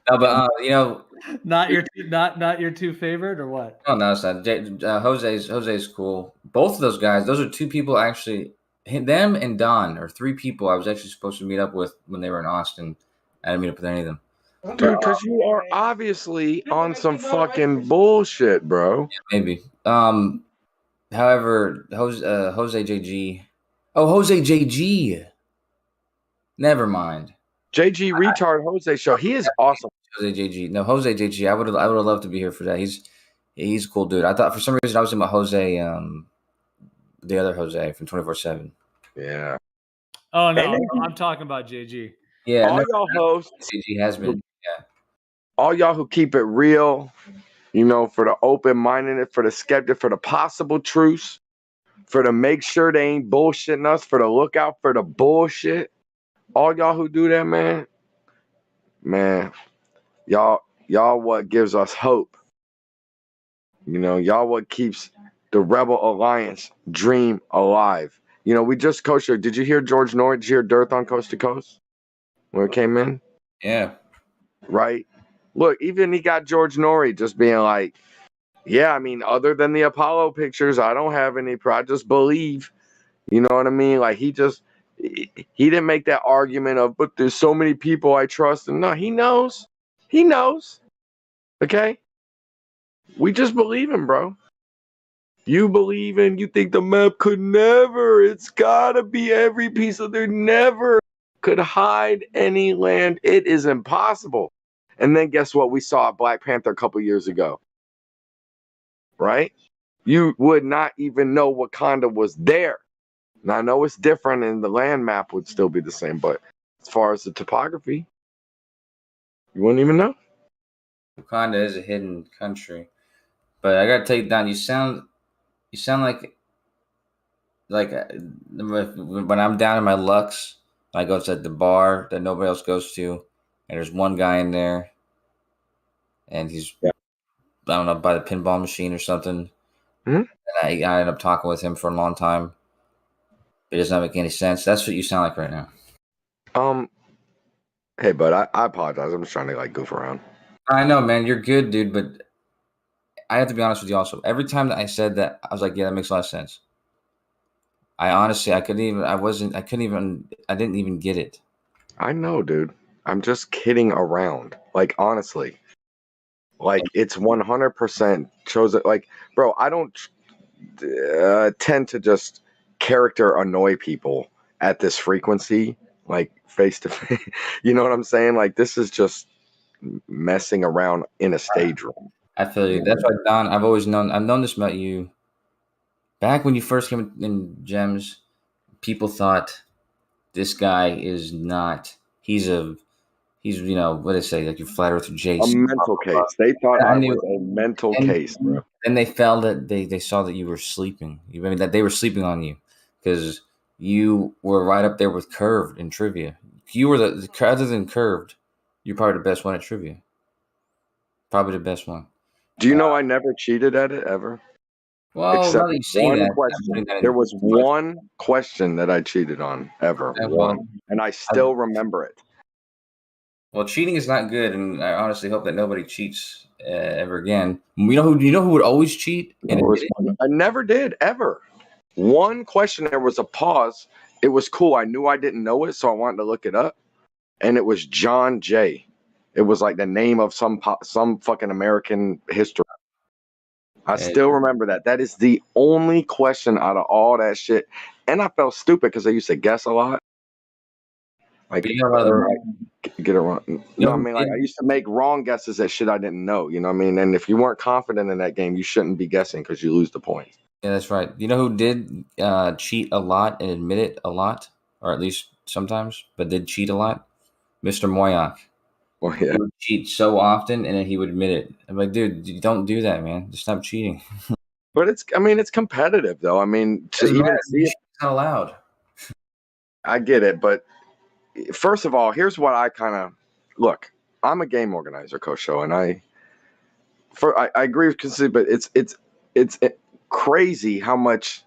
No, but you know, not your two favorite or what? Oh no, it's not. Jose's cool. Both of those guys, those are two people actually. Them and Don are three people I was actually supposed to meet up with when they were in Austin. I didn't meet up with any of them. Dude, because you are obviously on some fucking bullshit, bro. Maybe. However, Jose JG. Oh, Jose JG. Never mind. JG retard Jose show. He is awesome. Jose JG. No, Jose JG. I would have loved to be here for that. He's a cool dude. I thought for some reason I was talking about Jose, the other Jose from 24/7. Yeah. Oh no, I'm talking about JG. Yeah. All y'all hosts. JG has been. Yeah. All y'all who keep it real, you know, for the open-minded, for the skeptic, for the possible truths, for the make sure they ain't bullshitting us, for the lookout for the bullshit. All y'all who do that, man, y'all what gives us hope. You know, y'all what keeps the Rebel Alliance dream alive. You know, we just coached her. Did you hear George Norrie? Did you hear Dearth on Coast to Coast when it came in? Yeah. Right? Look, even he got George Norrie just being like, yeah, I mean, other than the Apollo pictures, I don't have any. I just believe. You know what I mean? Like, he didn't make that argument of, but there's so many people I trust. And no, he knows. He knows. Okay? We just believe him, bro. You believe in, you think the map could never, it's gotta be every piece of there never could hide any land. It is impossible. And then guess what? We saw Black Panther a couple years ago. Right? You would not even know Wakanda was there. Now, I know it's different and the land map would still be the same, but as far as the topography, you wouldn't even know. Wakanda is a hidden country. But I gotta tell you, Don, you sound like when I'm down in my Lux, I go to the bar that nobody else goes to, and there's one guy in there, and he's I don't know, by the pinball machine or something. Mm-hmm. And I end up talking with him for a long time. It doesn't make any sense. That's what you sound like right now. Hey, bud, I apologize. I'm just trying to like goof around. I know, man. You're good, dude, but I have to be honest with you also. Every time that I said that, I was like, yeah, that makes a lot of sense. I didn't even get it. I know, dude. I'm just kidding around. Like, honestly. Like, it's 100% chosen. Like, bro, I don't tend to just character annoy people at this frequency, like face to face. You know what I'm saying? Like, this is just messing around in a stage room. I feel you. That's why, Don, I've known this about you. Back when you first came in Gems, people thought this guy is not. He's you know, what do they say? Like, you flat earth Jace. A mental case. They thought I was a mental case, bro. And they felt that they saw that you were sleeping. I mean, that they were sleeping on you because you were right up there with Curved in trivia. You were other than Curved, you're probably the best one at trivia. Probably the best one. Do you know I never cheated at it ever? Well, except one question. There was one question that I cheated on ever. One. And I still remember it. Well, cheating is not good, and I honestly hope that nobody cheats ever again. You know who would always cheat? I never did, ever. One question, there was a pause. It was cool. I knew I didn't know it, so I wanted to look it up. And it was John Jay. It was like the name of some fucking American history. I still remember that. That is the only question out of all that shit. And I felt stupid because I used to guess a lot. Like, get it wrong. You know what I mean? Like, I used to make wrong guesses at shit I didn't know. You know what I mean? And if you weren't confident in that game, you shouldn't be guessing because you lose the points. Yeah, that's right. You know who did cheat a lot and admit it a lot, or at least sometimes, but did cheat a lot? Mr. Moyak. Well, yeah. He would cheat so often, and then he would admit it. I'm like, dude, you don't do that, man. Just stop cheating. But it's competitive, though. I mean, to even see it's not allowed. I get it, but first of all, here's what I kind of look. I'm a game organizer, Coach Show, and I agree with Consi, but it's crazy how much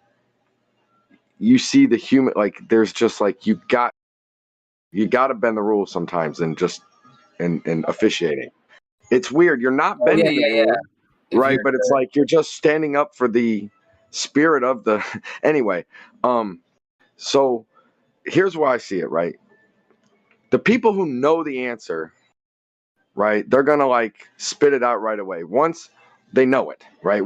you see the human. Like, there's just like you got You got to bend the rules sometimes, and just in officiating. It's weird. You're not bending the rules, right? But it's like you're just standing up for the spirit of the. Anyway, so here's where I see it. Right, the people who know the answer, right, they're gonna like spit it out right away once they know it, right?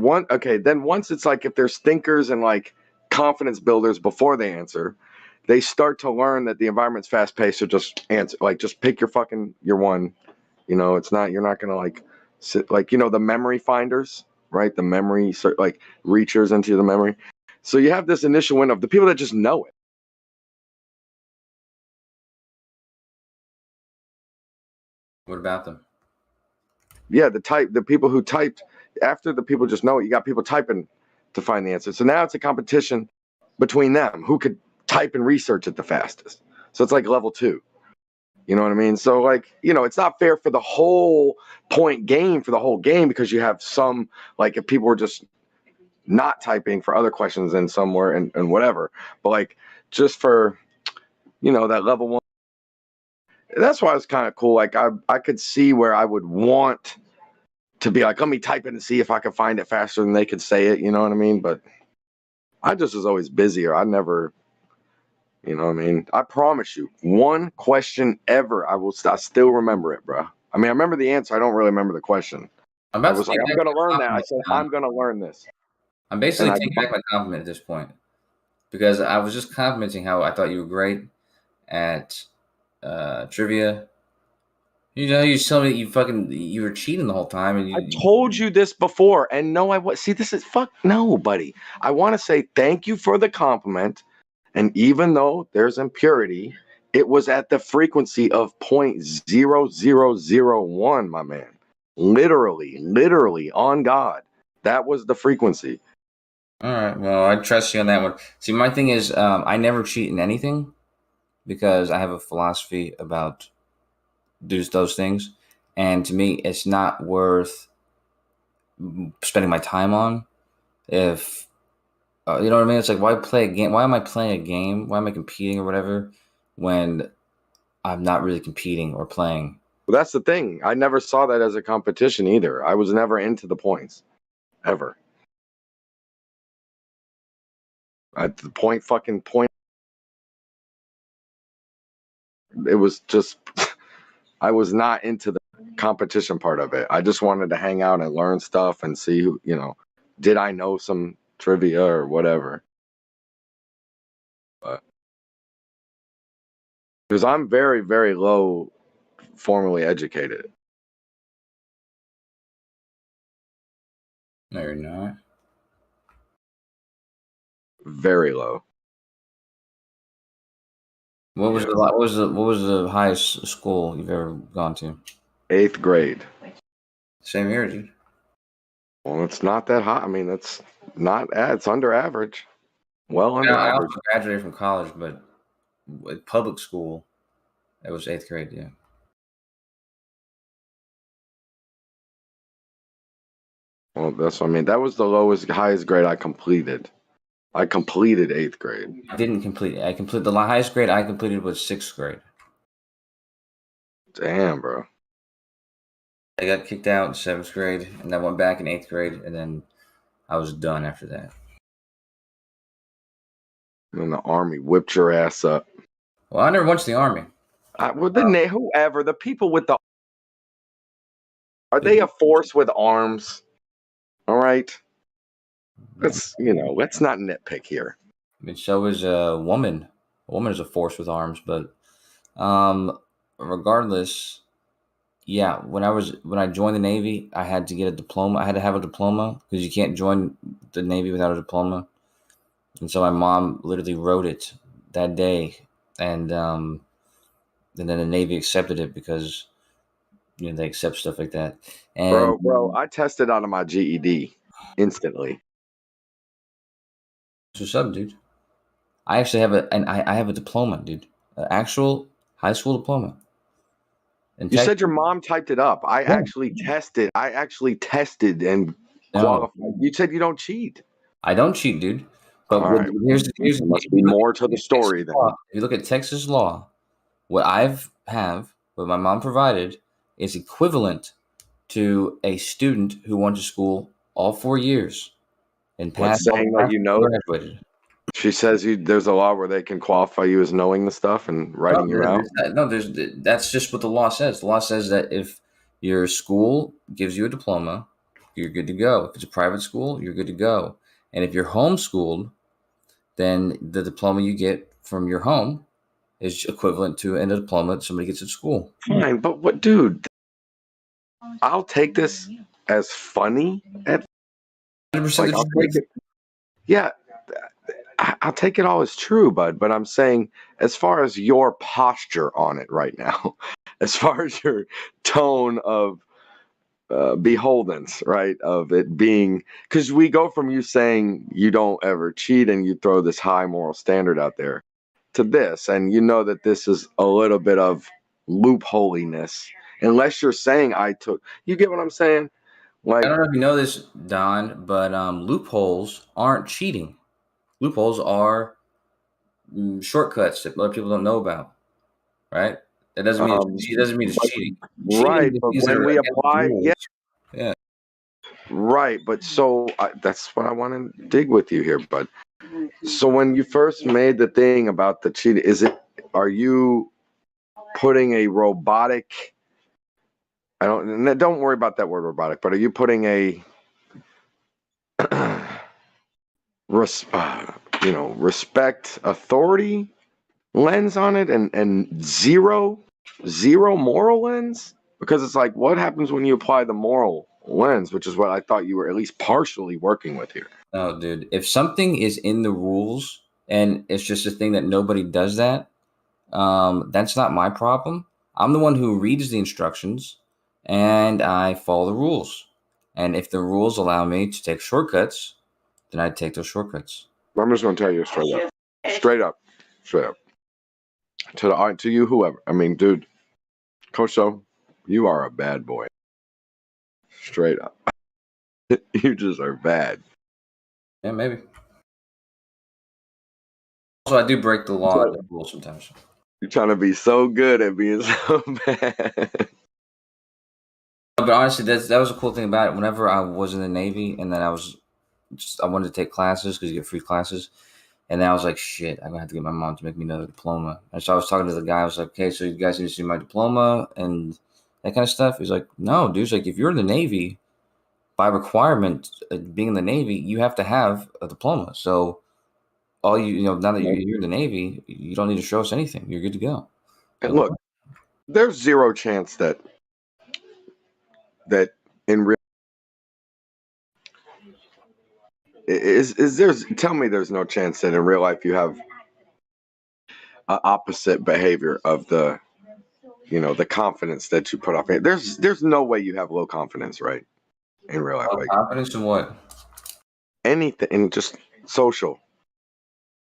Then once it's like if there's thinkers and like confidence builders before they answer, they start to learn that the environment's fast paced. So just answer, like just pick your one. You know, you're not gonna like sit like the memory finders, right? The memory like reachers into the memory. So you have this initial window of the people that just know it. What about them? Yeah, the people who typed after the people just know it. You got people typing to find the answer. So now it's a competition between them who could type and research it the fastest. So it's like level 2. You know what I mean? So like, it's not fair for the whole point game for the whole game, because you have some, like if people were just not typing for other questions and somewhere and whatever, but like just for, that level 1. That's why it's kind of cool. Like I could see where I would want to be like, let me type it and see if I can find it faster than they could say it. You know what I mean? But I just was always busier. I never, you know what I mean? I promise you, one question ever, I still remember it, bro. I mean, I remember the answer. I don't really remember the question. I was like, I'm going to learn that. I said, I'm going to learn this. I'm basically taking back my compliment at this point, because I was just complimenting how I thought you were great at trivia. You told me you were cheating the whole time, and I told you this before, and no, I was. See, this is no, buddy. I want to say thank you for the compliment, and even though there's impurity, it was at the frequency of 0.0001, my man. Literally, on God, that was the frequency. All right, well, I trust you on that one. See, my thing is, I never cheat in anything, because I have a philosophy about those things, and to me, it's not worth spending my time on. If you know what I mean, it's like, why play a game? Why am I playing a game? Why am I competing or whatever when I'm not really competing or playing? Well, that's the thing. I never saw that as a competition either. I was never into the points, ever. At the point. It was just, I was not into the competition part of it. I just wanted to hang out and learn stuff and see who, did I know some trivia or whatever. But because I'm very, very low formally educated. No, you're not. Very low. What was the highest school you've ever gone to? 8th grade. Same here, dude. Well, it's not that high. I mean, it's under average. Well, under I average. also graduated from college, but with public school, it was 8th grade. Yeah. Well, that's what I mean. That was the highest grade I completed. I completed 8th grade. I didn't complete it. The highest grade I completed was 6th grade. Damn, bro. I got kicked out in 7th grade, and I went back in 8th grade, and then I was done after that. And then the Army whipped your ass up. Well, I never went to the Army. Whoever, the people with the... Are they a force with arms? All right. Let's not nitpick here. I mean, so is a woman. A woman is a force with arms, but regardless, yeah. When I joined the Navy, I had to get a diploma. I had to have a diploma, because you can't join the Navy without a diploma. And so my mom literally wrote it that day, and then the Navy accepted it, because they accept stuff like that. And Bro, I tested out of my GED instantly. what's up, dude? I actually have I have a diploma, dude. An actual high school diploma. You said your mom typed it up. I actually tested. And qualified. You said you don't cheat. I don't cheat, dude. But here's there must be more to the story then. If you look at Texas law, what what my mom provided, is equivalent to a student who went to school all 4 years and passed all the saying that classes you know? and graduated. She says there's a law where they can qualify you as knowing the stuff and writing you out. That's just what the law says. The law says that if your school gives you a diploma, you're good to go. If it's a private school, you're good to go. And if you're homeschooled, then the diploma you get from your home is equivalent to a diploma that somebody gets at school. Fine, but what, dude? I'll take this as funny at 100% like I'll take it. Yeah, I'll take it all as true, bud. But I'm saying, as far as your posture on it right now, as far as your tone of beholdens, right? Of it being, because we go from you saying you don't ever cheat and you throw this high moral standard out there to this, and you know that this is a little bit of loopholiness, unless you're saying you get what I'm saying? Like, I don't know if you know this, Don, but loopholes aren't cheating. Loopholes are shortcuts that other people don't know about, right? That doesn't mean it's cheating. Right, Cheating but is when we against apply, rules. yeah, right, but so that's what I want to dig with you here, bud. So when you first made the thing about the cheating, are you putting a robotic? Don't worry about that word robotic, but are you putting a respect authority lens on it and zero moral lens? Because it's like, what happens when you apply the moral lens, which is what I thought you were at least partially working with here. No, dude. If something is in the rules and it's just a thing that nobody does that's not my problem. I'm the one who reads the instructions and I follow the rules. And if the rules allow me to take shortcuts, then I take those shortcuts. I'm just going to tell you straight up, to you, whoever. I mean, dude, Coach O, you are a bad boy. Straight up. You just are bad. Yeah, maybe. Also, I do break the law and the rules sometimes. You're trying to be so good at being so bad. But honestly, that was a cool thing about it. Whenever I was in the Navy and then I wanted to take classes because you get free classes. And then I was like, shit, I'm going to have to get my mom to make me another diploma. And so I was talking to the guy. I was like, okay, so you guys need to see my diploma and that kind of stuff. He's like, no, dude. He's like, if you're in the Navy, by requirement, being in the Navy, you have to have a diploma. So now that you're in the Navy, you don't need to show us anything. You're good to go. And look, there's zero chance that in real tell me there's no chance that in real life you have opposite behavior of the confidence that you put off. There's no way you have low confidence, right? In real life, like confidence in what? Anything, in just social.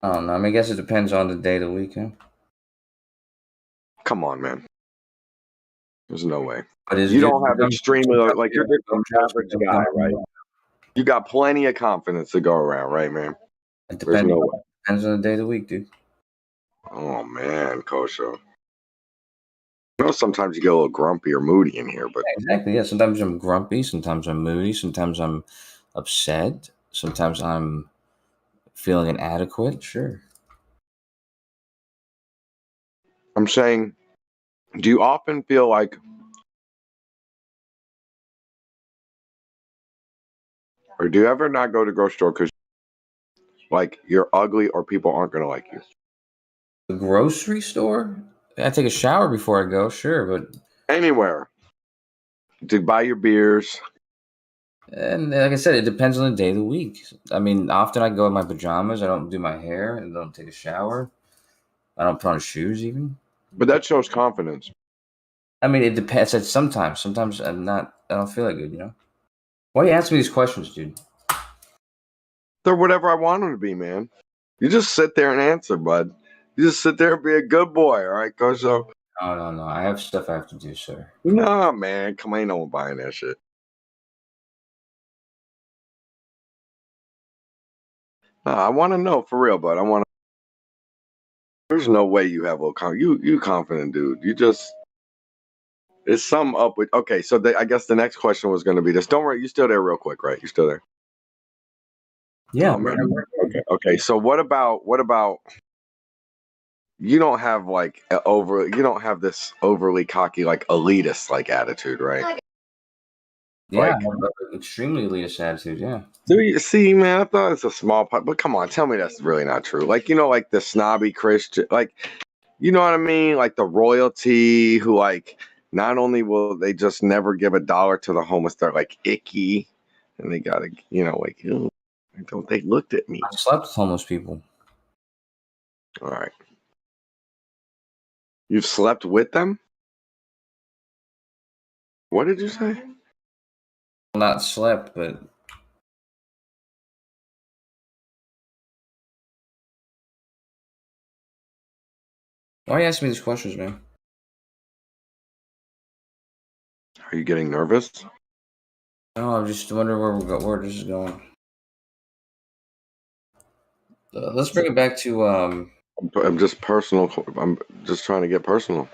I don't know. I mean, I guess it depends on the day of the weekend. Come on, man. There's no way. But you don't have extremely like you're the average guy, right? You got plenty of confidence to go around, right, man? It depends. No way. Depends on the day of the week, dude. Oh man, Kosho. I know sometimes you get a little grumpy or moody in here, but exactly, yeah. Sometimes I'm grumpy, sometimes I'm moody, sometimes I'm upset, sometimes I'm feeling inadequate. Sure. I'm saying, do you often feel like or do you ever not go to grocery store because like you're ugly or people aren't going to like you? The grocery store? I take a shower before I go, sure, but anywhere to buy your beers. And like I said, it depends on the day of the week. I mean, often I go in my pajamas. I don't do my hair. I don't take a shower. I don't put on shoes even. But that shows confidence. I mean, it depends. Sometimes I'm not. I don't feel that good. Why you ask me these questions, dude? They're whatever I want them to be, man. You just sit there and answer, bud. You just sit there and be a good boy, all right, Kosho? No. I have stuff I have to do, sir. Nah, man. Come on, ain't no one buying that shit. Nah, I want to know for real, bud. I want to. There's no way you have low confidence. You confident, dude. You just it's something up with. Okay, so I guess the next question was going to be this. Don't worry, you still there, real quick, right? You still there? Yeah. Oh, man. Okay. So what about? You don't have like you don't have this overly cocky, like elitist like attitude, right? Yeah, Like, extremely elitist attitude. Yeah. do you see, man? I thought it's a small part, but come on, tell me that's really not true. Like, like the snobby Christian, like, you know what I mean? Like the royalty who, like, not only will they just never give $1 to the homeless, they're like icky, and they gotta, like, don't they looked at me? I slept with homeless people. All right, you've slept with them? What did you say? Not slept, but why are you asking me these questions, man? Are you getting nervous? No, I'm just wondering where this is going. Let's bring it back to I'm just personal. I'm just trying to get personal.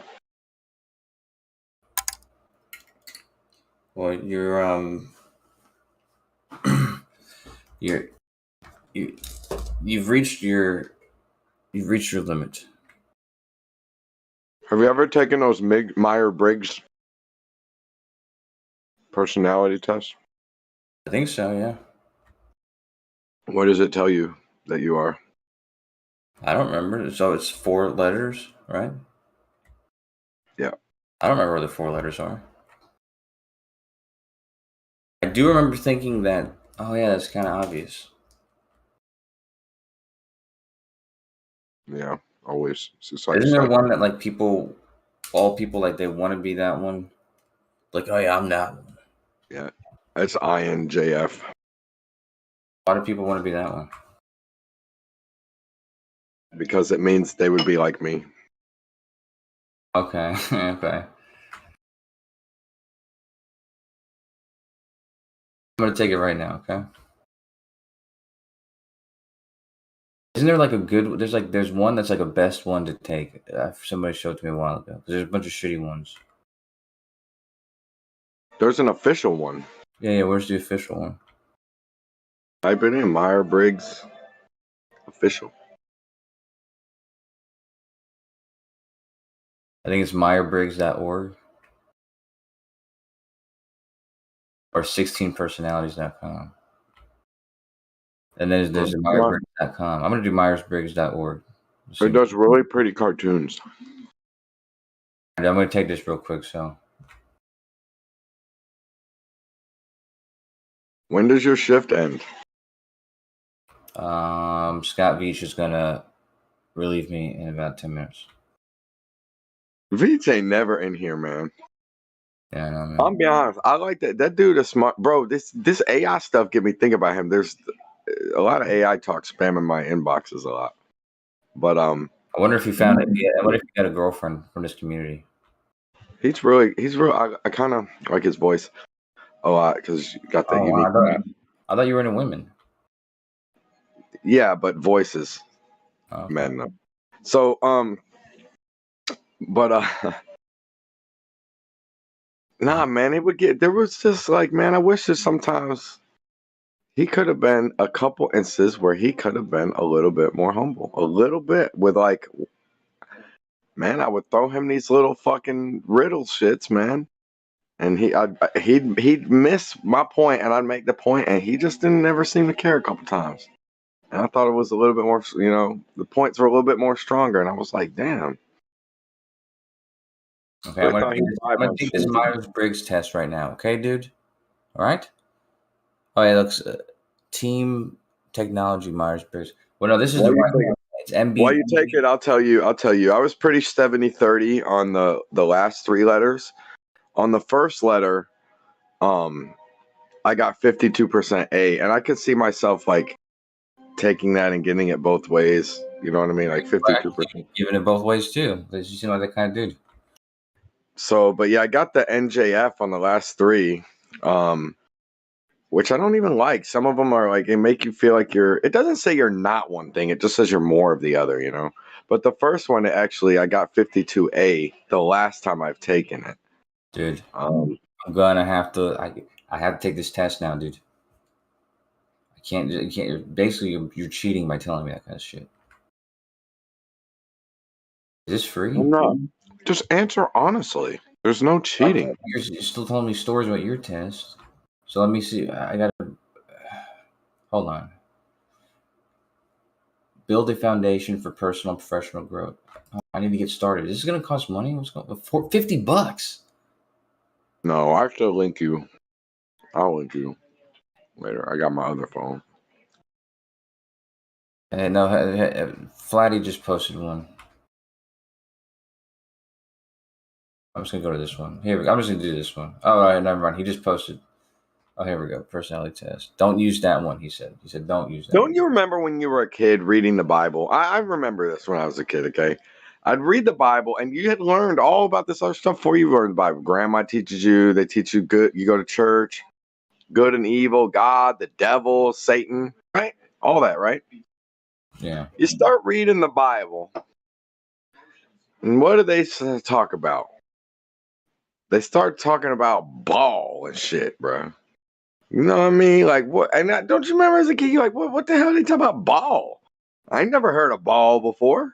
well, you've reached your limit. Have you ever taken those Myers-Briggs personality tests? I think so. Yeah. What does it tell you that you are? I don't remember. So it's 4 letters, right? Yeah. I don't remember what the 4 letters are. I do remember thinking that. Oh yeah, that's kind of obvious. Yeah, always. It's like, Isn't there one that like all people like they want to be that one? Like, oh yeah, I'm that one. Yeah, that's INJF. Why do people want to be that one? Because it means they would be like me. Okay. Okay. I'm gonna take it right now. Okay. Isn't there like a good? There's one that's like a best one to take. Somebody showed it to me a while ago. There's a bunch of shitty ones. There's an official one. Yeah. Where's the official one? Type it in, Myers-Briggs official. I think it's myerbriggs.org or 16personalities.com. And then there's myerbriggs.com. I'm gonna do myerbriggs.org. It does really pretty cartoons. I'm gonna take this real quick. So, when does your shift end? Scott Veach is gonna relieve me in about 10 minutes. Veach ain't never in here, man. Yeah, I know, man. I'll be honest. I like that. That dude is smart, bro. This AI stuff get me thinking about him. There's a lot of AI talk spamming my inboxes a lot. But I wonder if he found it. Yeah, I wonder if he got a girlfriend from this community. he's real. I kind of like his voice a lot because you got that unique. I thought you were into women. Yeah, but voices, Okay. man. So but nah, man. It would get. There was just like, man. I wish that sometimes he could have been a couple instances where he could have been a little bit more humble, a little bit with like, man. I would throw him these little fucking riddle shits, man. And he'd miss my point, and I'd make the point, and he just didn't never seem to care a couple times. And I thought it was a little bit more, the points were a little bit more stronger, and I was like, damn. Okay, I'm gonna take this Myers-Briggs test right now. Okay, dude. All right. Oh yeah, looks team technology Myers-Briggs. Well, no, this is the right one. It's MB. While you take it, I'll tell you. I was pretty 70-30 on the last 3 letters. On the first letter, I got 52% A, and I could see myself like taking that and getting it both ways. You know what I mean? Like 52%. Giving it both ways too. You seem like that kind of dude. So, but yeah, I got the NJF on the last 3, which I don't even like. Some of them are like, they make you feel like it doesn't say you're not one thing. It just says you're more of the other, But the first one, actually, I got 52A the last time I've taken it. Dude, I'm gonna have to. I have to take this test now, dude. I can't. You can't. Basically, you're cheating by telling me that kind of shit. Is this free? I'm not. Just answer honestly. There's no cheating. You're still telling me stories about your test. So let me see. I gotta. Hold on. Build a foundation for personal and professional growth. Oh, I need to get started. This is gonna cost money. What's going? $50. No, I have to link you. I'll link you later. I got my other phone. Hey, no, Flatty just posted one. I'm just gonna go to this one. Here we go. I'm just gonna do this one. Oh, all right, never mind. He just posted. Oh, here we go. Personality test. Don't use that one. He said. He said don't use that. Don't you remember when you were a kid reading the Bible? I remember this when I was a kid. Okay, I'd read the Bible, and you had learned all about this other stuff before you learned the Bible. Grandma teaches you. They teach you good. You go to church. Good and evil, God, the devil, Satan, right? All that, right? Yeah. You start reading the Bible, and what do they talk about? They start talking about ball and shit, bro. You know what I mean? Like what? And don't you remember as a kid? You're like, what the hell are they talking about ball? I ain't never heard of ball before.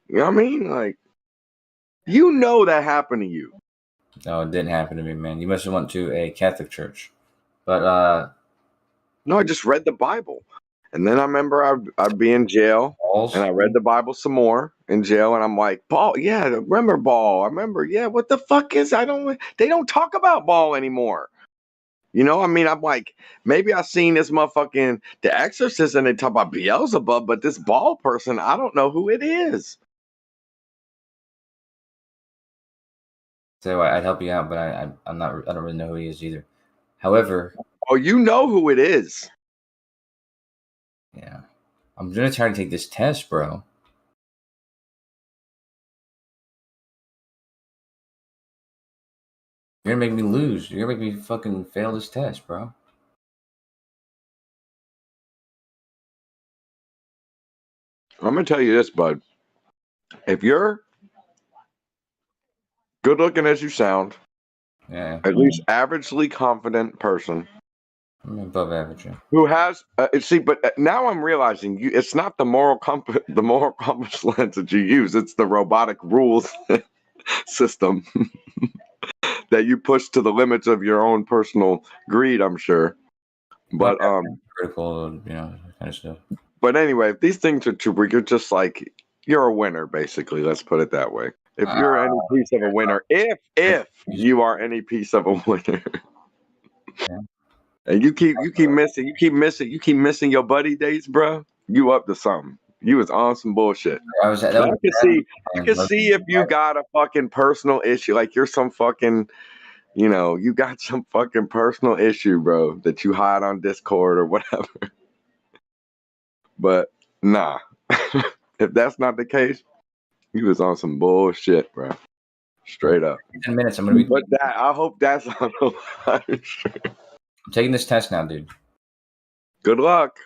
You know what I mean? Like, you know that happened to you. No, it didn't happen to me, man. You must have went to a Catholic church. But no, I just read the Bible. And then I remember I'd be in jail, balls. And I read the Bible some more in jail, and I'm like, ball, yeah, remember ball. I remember, yeah, what the fuck is, they don't talk about ball anymore. You know, I mean, I'm like, maybe I seen this motherfucking The Exorcist and they talk about Beelzebub, but this ball person, I don't know who it is. So I'd help you out, but I'm not. I don't really know who he is either. However, oh, you know who it is. Yeah, I'm gonna try to take this test, bro. You're gonna make me lose. You're gonna make me fucking fail this test, bro. I'm gonna tell you this, bud. If you're good looking as you sound, yeah, at least averagely confident person, I'm above average. Yeah. Who has see? But now I'm realizing it's not the moral compass lens that you use. It's the robotic rules system that you push to the limits of your own personal greed. I'm sure. But critical, kind of stuff. But anyway, if these things are true, you're just like you're a winner, basically. Let's put it that way. If you're any piece of a winner, if you are any piece of a winner. Yeah. And you keep missing your buddy dates, bro. You up to something. You was on some bullshit. I can see if you got a fucking personal issue, like you're some fucking, you got some fucking personal issue, bro, that you hide on Discord or whatever. But nah, if that's not the case, you was on some bullshit, bro. Straight up. 10 minutes. I'm gonna be. But I hope that's on the live stream. I'm taking this test now, dude. Good luck.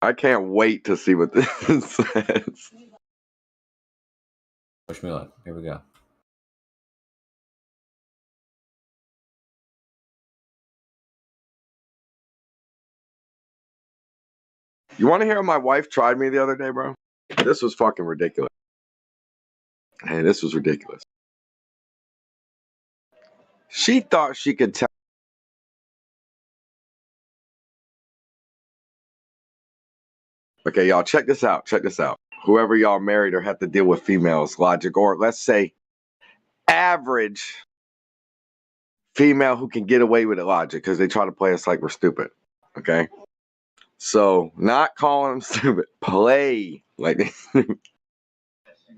I can't wait to see what this says. Wish me luck. Here we go. You want to hear how my wife tried me the other day, bro? This was fucking ridiculous. Hey, this was ridiculous. She thought she could tell. Okay, y'all, check this out. Check this out. Whoever y'all married or have to deal with females, logic, or let's say average female who can get away with it, logic, because they try to play us like we're stupid. Okay? So, not calling them stupid. Play like they stupid.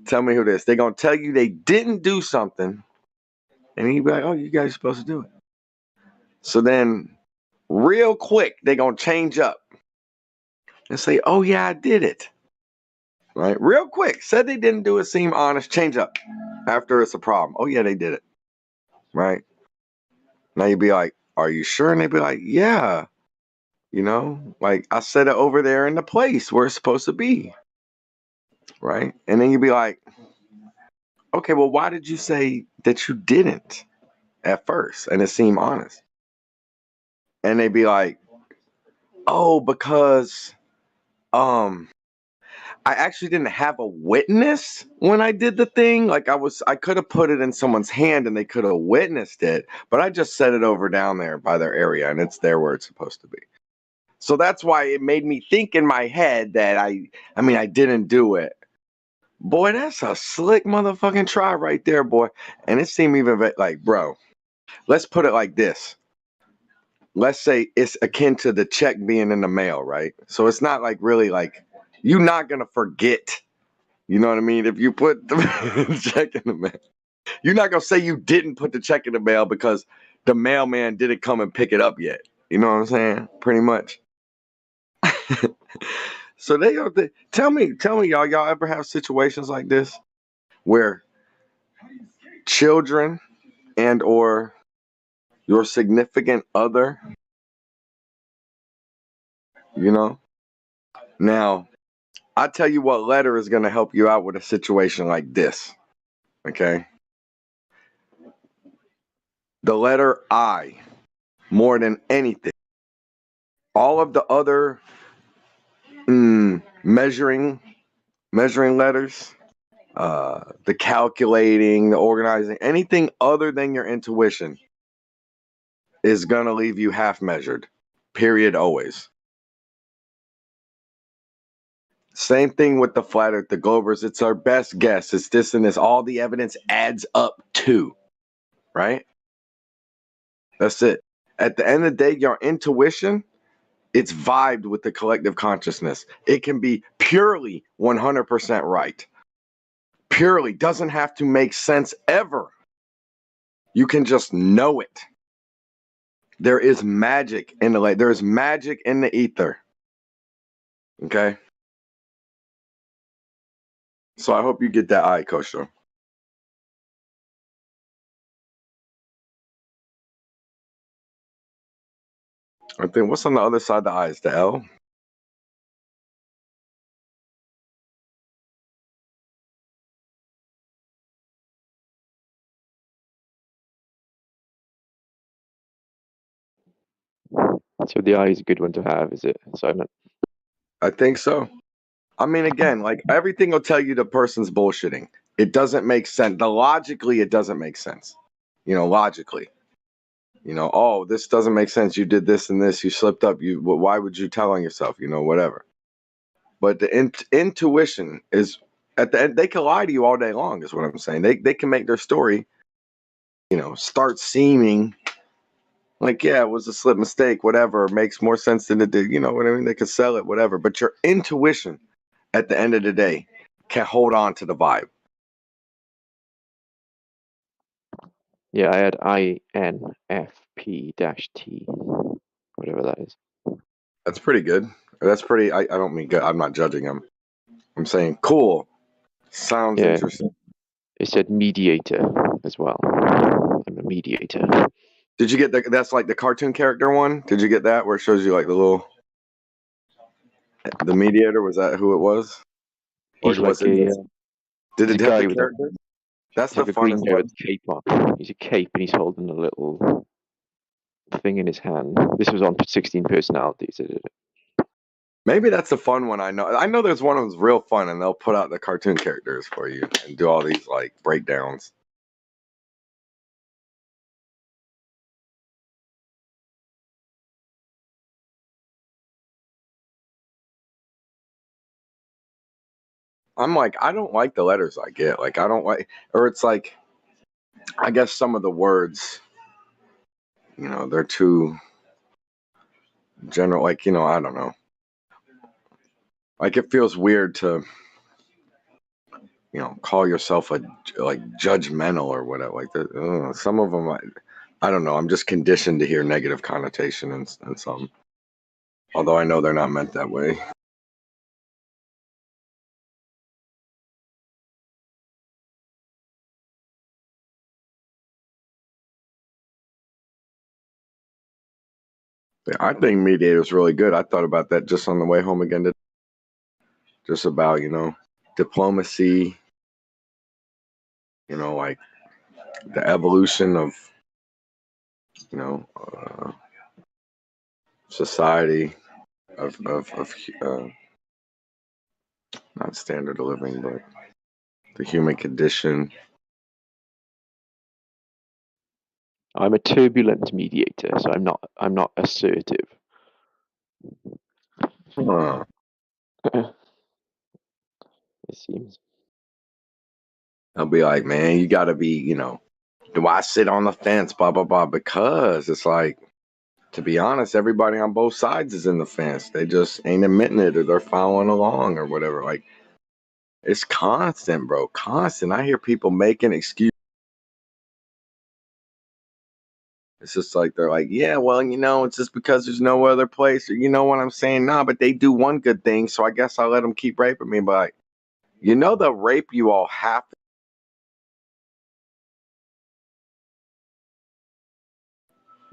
Tell me who this. They're going to tell you they didn't do something, and you be like, oh, you guys are supposed to do it. So then, real quick, they're going to change up and say, oh, yeah, I did it. Right? Real quick. Said they didn't do it, seem honest, change up after it's a problem. Oh, yeah, they did it. Right? Now you'd be like, are you sure? And they'd be like, yeah. Like I set it over there in the place where it's supposed to be. right? And then you'd be like, okay, well, why did you say that you didn't at first? And it seemed honest. And they'd be like, oh, because I actually didn't have a witness when I did the thing. Like I could have put it in someone's hand and they could have witnessed it, but I just set it over down there by their area and it's there where it's supposed to be. So that's why it made me think in my head that I didn't do it. Boy, that's a slick motherfucking try right there, boy. And it seemed even like, bro, let's put it like this. Let's say it's akin to the check being in the mail, right? So it's not like really like, you're not going to forget. You know what I mean? If you put the check in the mail, you're not going to say you didn't put the check in the mail because the mailman didn't come and pick it up yet. You know what I'm saying? Pretty much. So tell me, y'all ever have situations like this where children and or your significant other, you know? Now, I tell you what letter is going to help you out with a situation like this, okay? The letter I, more than anything. All of the other measuring letters, the calculating, the organizing, anything other than your intuition is going to leave you half measured, period, always. Same thing with the flat earth, the Globers. It's our best guess. It's this and this. All the evidence adds up to, right? That's it. At the end of the day, your intuition, it's vibed with the collective consciousness. It can be purely 100% right. Purely doesn't have to make sense ever. You can just know it. There is magic in the light. There is magic in the ether. Okay? So I hope you get that eye, Kosho. I think what's on the other side of the eye is the L. So the eye is a good one to have, is it, Simon? I think so. I mean, again, like everything will tell you the person's bullshitting. It doesn't make sense. Logically, it doesn't make sense. You know, logically. You know, oh, this doesn't make sense. You did this and this. You slipped up. Why would you tell on yourself? You know, whatever. But the intuition is at the end. They can lie to you all day long. Is what I'm saying. They can make their story, you know, start seeming like, yeah, it was a slip mistake. Whatever, it makes more sense than it did. You know what I mean? They could sell it, whatever. But your intuition, at the end of the day, can hold on to the vibe. Yeah, I had INFP-T, whatever that is. That's pretty good. That's pretty. I don't mean good. I'm not judging him. I'm saying cool. Sounds interesting. It said mediator as well. I'm a mediator. Did you get that's like the cartoon character one? Did you get that where it shows you like the mediator? Was that who it was? He's like did it have the character? That's the green funnest hair one. with cape on. He's a cape and he's holding a little thing in his hand. This was on 16 personalities. Maybe that's the fun one. I know there's one that's real fun, and they'll put out the cartoon characters for you and do all these like breakdowns. I'm like, I don't like the letters I get. Like, I don't like, or it's like, I guess some of the words, you know, they're too general. Like, you know, I don't know. Like, it feels weird to, you know, call yourself like judgmental or whatever. Like, some of them, I don't know. I'm just conditioned to hear negative connotation and some. Although I know they're not meant that way. Yeah, I think Mediator is really good. I thought about that just on the way home again today. Just about, you know, diplomacy, like the evolution of, society, of not standard of living, but the human condition. I'm a turbulent mediator, so I'm not assertive. Huh. It seems. I'll be like, man, you got to be, do I sit on the fence, blah, blah, blah, because it's like, to be honest, everybody on both sides is in the fence. They just ain't admitting it, or they're following along or whatever. Like, it's constant, bro. Constant. I hear people making excuses. It's just like, they're like, yeah, well, it's just because there's no other place. Or, you know what I'm saying? Nah, but they do one good thing, so I guess I'll let them keep raping me. But, like, the rape you all have to.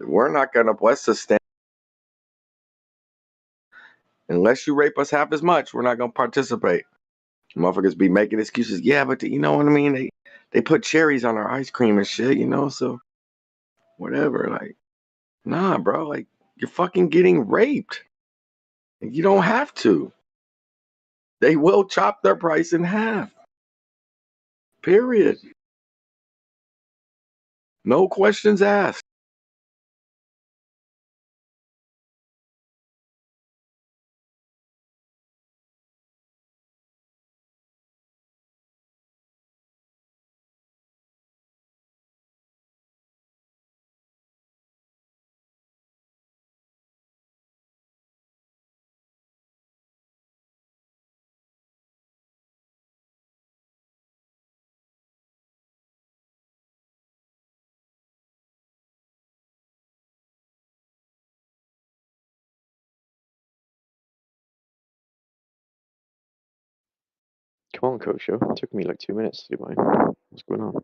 We're not going to bless the stand. Unless you rape us half as much, we're not going to participate. Motherfuckers be making excuses. Yeah, but you know what I mean? They put cherries on our ice cream and shit, so whatever. Like, nah, bro. Like, you're fucking getting raped. You don't have to. They will chop their price in half. Period. No questions asked. Come on, Coach Show. It took me like 2 minutes to do mine. What's going on?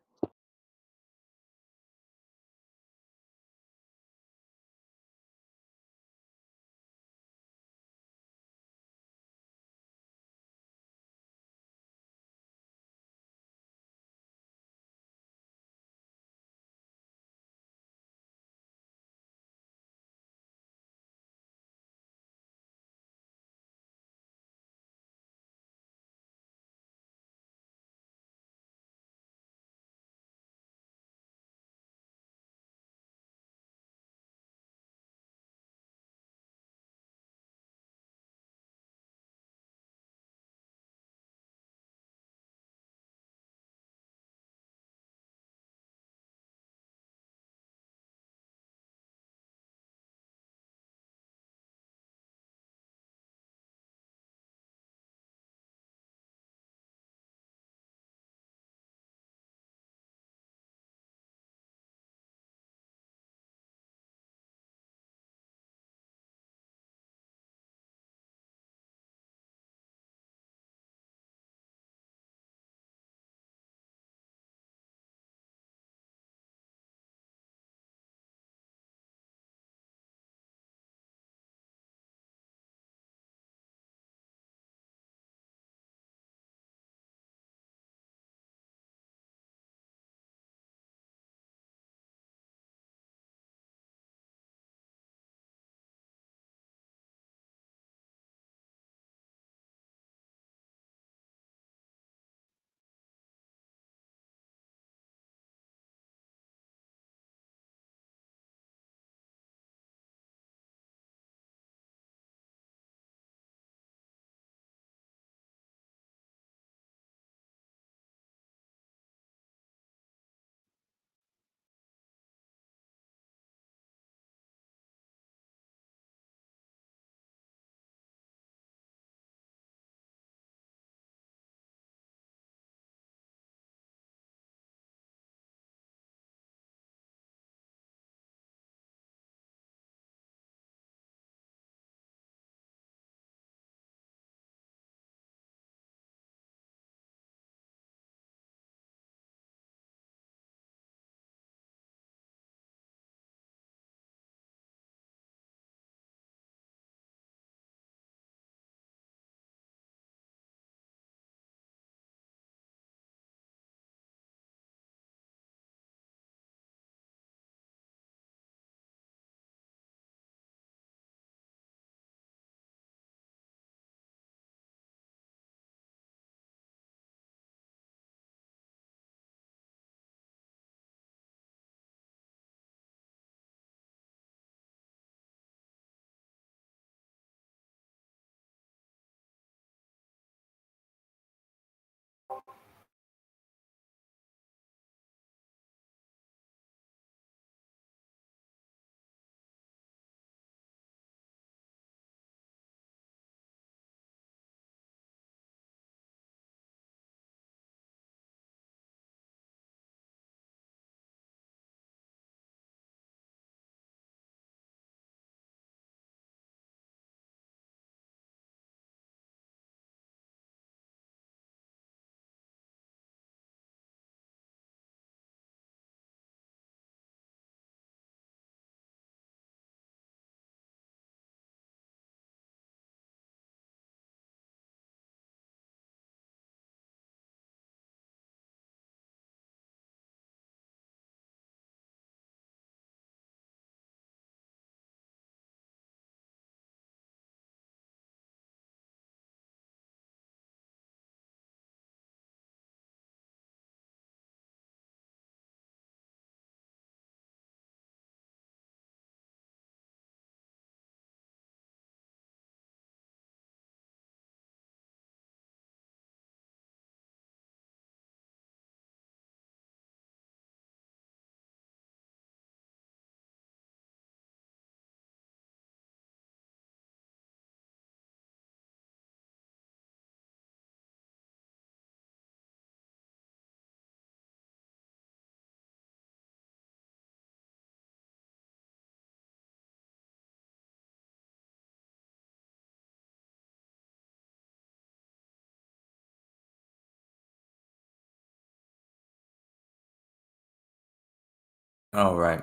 Oh, right.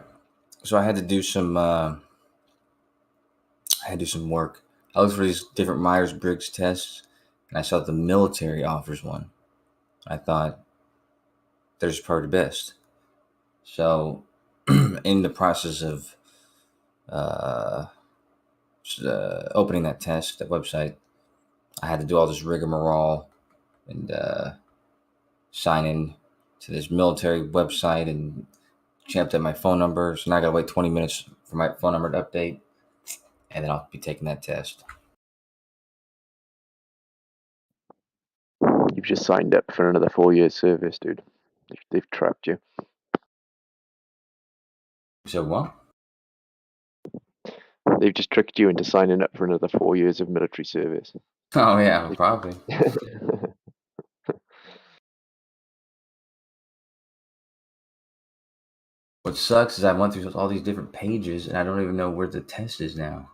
So I had to do some work. I looked for these different Myers-Briggs tests, and I saw the military offers one. I thought they're just probably the best. So, in the process of opening that test, that website, I had to do all this rigmarole and sign in to this military website and update my phone number. So now I gotta wait 20 minutes for my phone number to update, and then I'll be taking that test. You've just signed up for another 4-year service, dude. They've trapped you. So what? They've just tricked you into signing up for another 4 years of military service. Oh yeah, probably. What sucks is I went through all these different pages and I don't even know where the test is now.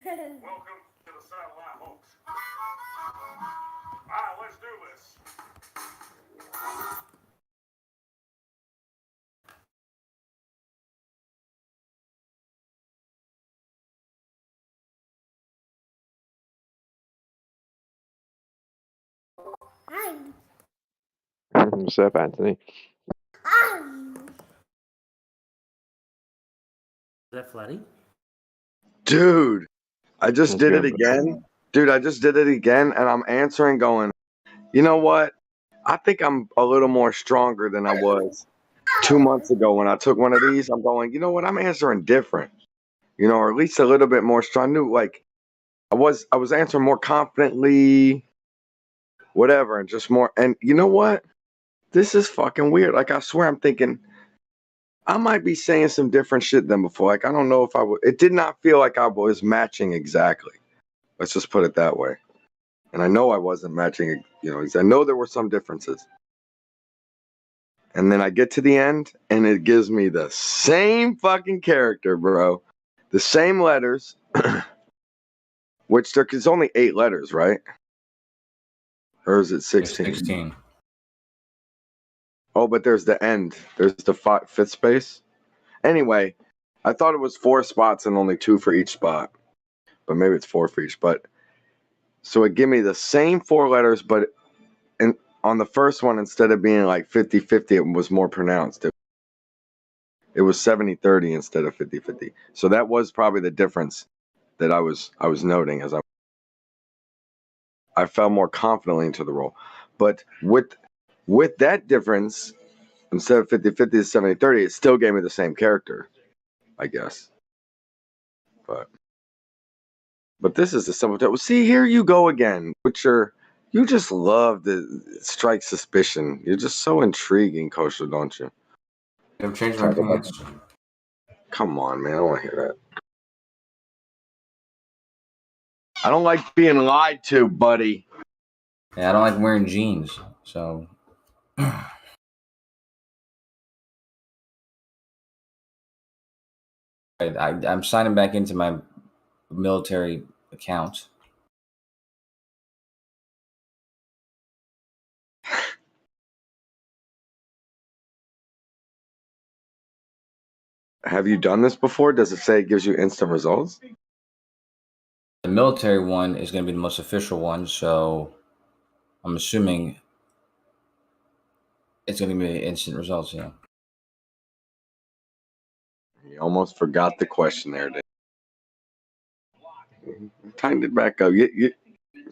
Welcome to the satellite hoax. Alright, let's do this. What's up, Anthony? Is that Flatty? Dude, I just How's did it it going? again. Dude, I just did it again, and I'm answering going, you know what? I think I'm a little more stronger than I was 2 months ago when I took one of these. I'm going, you know what? I'm answering different, or at least a little bit more strong. I knew, like, I was answering more confidently, whatever, and just more. And you know what? This is fucking weird. Like, I swear I'm thinking I might be saying some different shit than before. Like, I don't know if I would. It did not feel like I was matching exactly. Let's just put it that way. And I know I wasn't matching, I know there were some differences. And then I get to the end, and it gives me the same fucking character, bro. The same letters, which there's only 8 letters, right? Or is it 16? 16. Oh, but there's the end. There's the fifth space. Anyway, I thought it was 4 spots and only 2 for each spot. But maybe it's 4 for each. But so it gave me the same 4 letters, but on the first one, instead of being like 50-50, it was more pronounced. It was 70-30 instead of 50-50. So that was probably the difference that I was noting as I fell more confidently into the role. But with that difference, instead of 50-50 to 70-30, it still gave me the same character, I guess. But this is the simple. See, here you go again. You just love the strike suspicion. You're just so intriguing, Kosher, don't you? I've changed my pants. Come on, man. I don't want to hear that. I don't like being lied to, buddy. Yeah, I don't like wearing jeans, so I'm signing back into my military account. Have you done this before? Does it say it gives you instant results? The military one is going to be the most official one, so I'm assuming it's going to be instant results. Yeah. You almost forgot the question there, Dan. Tightened it back up. You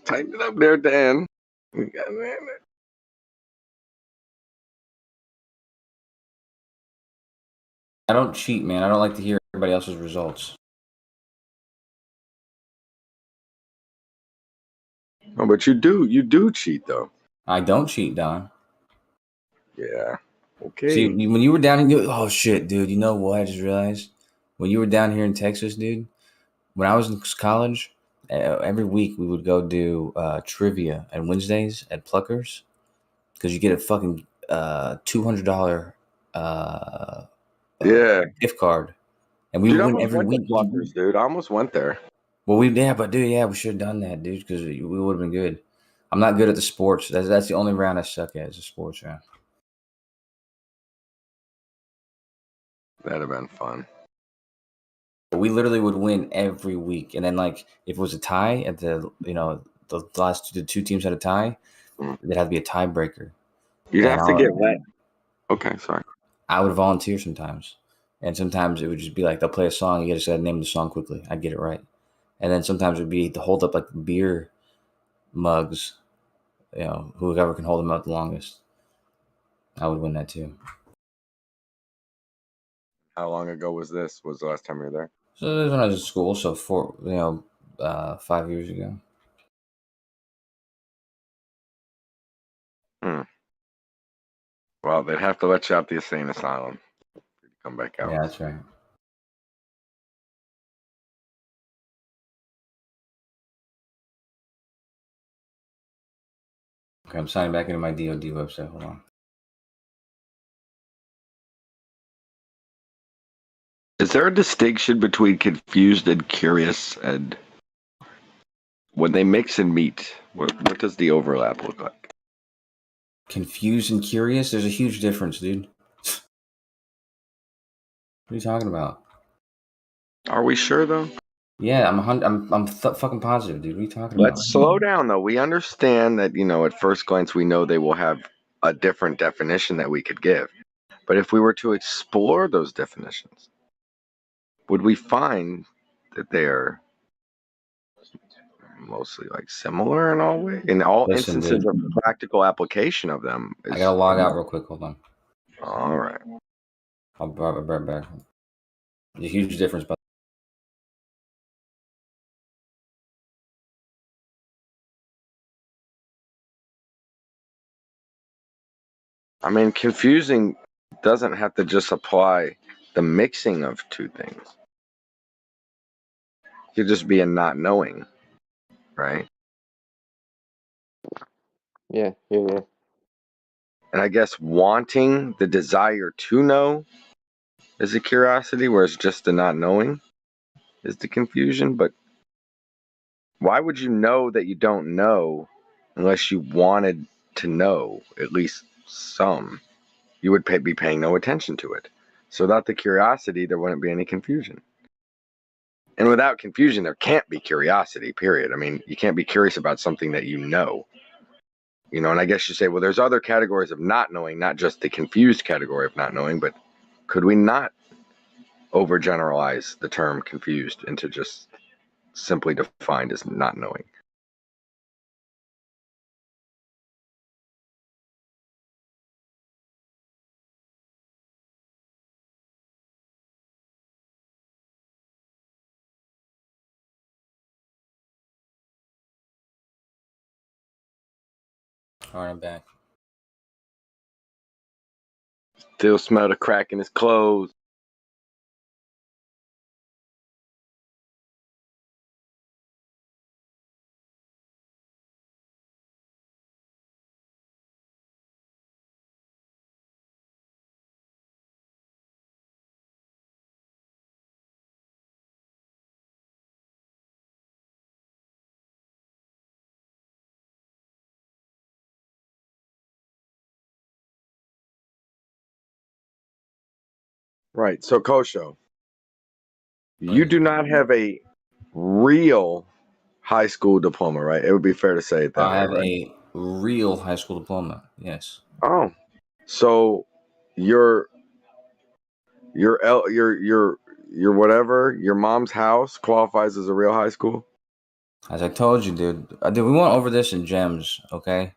tightened it up there, Dan. I don't cheat, man. I don't like to hear everybody else's results. Oh, but you do cheat though. I don't cheat, Don. Yeah. Okay. See, when you were down in, oh shit, dude. You know what? I just realized when you were down here in Texas, dude. When I was in college, every week we would go do trivia on Wednesdays at Pluckers because you get a fucking $200 Yeah. gift card, and we Dude, I would win almost every went to week. Pluckers, dude. I almost went there. Well, we should have done that, dude, because we would have been good. I'm not good at the sports. That's the only round I suck at is the sports round. That'd have been fun. We literally would win every week, and then like if it was a tie at the the two teams had a tie, there'd have to be a tiebreaker. You'd And have to get wet. Okay, sorry. I would volunteer sometimes, and sometimes it would just be like they'll play a song. You just gotta name the song quickly. I get it right, and then sometimes it'd be to hold up like beer mugs. You know, whoever can hold them up the longest. I would win that too. How long ago was this? Was the last time you were there? So this was when I was in school, so 5 years ago. Well, they'd have to let you out the insane asylum. Come back out. Yeah, that's right. Okay, I'm signing back into my DoD website. Hold on. Is there a distinction between confused and curious, and when they mix and meet, what does the overlap look like? Confused and curious? There's a huge difference, dude. What are you talking about? Are we sure though? Yeah, I'm fucking positive, dude. What are you talking about? Let's slow down though. We understand that, at first glance we know they will have a different definition that we could give. But if we were to explore those definitions, would we find that they're mostly like similar in all ways? In all Listen, instances dude. of practical application of them. I gotta log out real quick. Hold on. All right. I'll be right back. There's a huge difference. I mean, confusing doesn't have to just apply the mixing of two things. It could just be a not knowing, right? Yeah. And I guess wanting, the desire to know, is a curiosity, whereas just the not knowing is the confusion. But why would you know that you don't know unless you wanted to know at least some? You would be paying no attention to it. So without the curiosity, there wouldn't be any confusion. And without confusion, there can't be curiosity, period. I mean, you can't be curious about something that you know. And I guess you say, well, there's other categories of not knowing, not just the confused category of not knowing, but could we not overgeneralize the term confused into just simply defined as not knowing? All right, I'm back. Still smell the crack in his clothes. Right. So Kosho, you do not have a real high school diploma, right? It would be fair to say it that I way, have right? a real high school diploma. Yes. Oh, so your your whatever your mom's house qualifies as a real high school. As I told you, dude. Dude, we went over this in Gems, okay?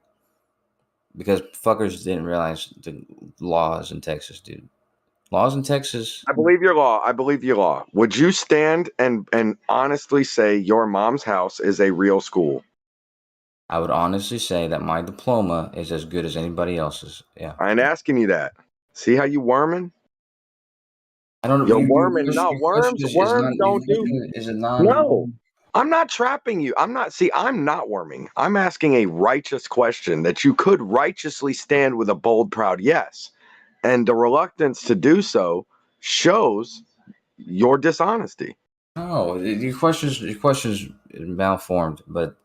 Because fuckers didn't realize the laws in Texas, dude. Laws in Texas. I believe your law. I believe your law. Would you stand and honestly say your mom's house is a real school? I would honestly say that my diploma is as good as anybody else's. Yeah. I ain't asking you that. See how you worming? I don't Yo, know. worming. No, worms don't do. Is it non? No. I'm not trapping you. I'm not worming. I'm asking a righteous question that you could righteously stand with a bold, proud yes. And the reluctance to do so shows your dishonesty. No, your question's malformed. But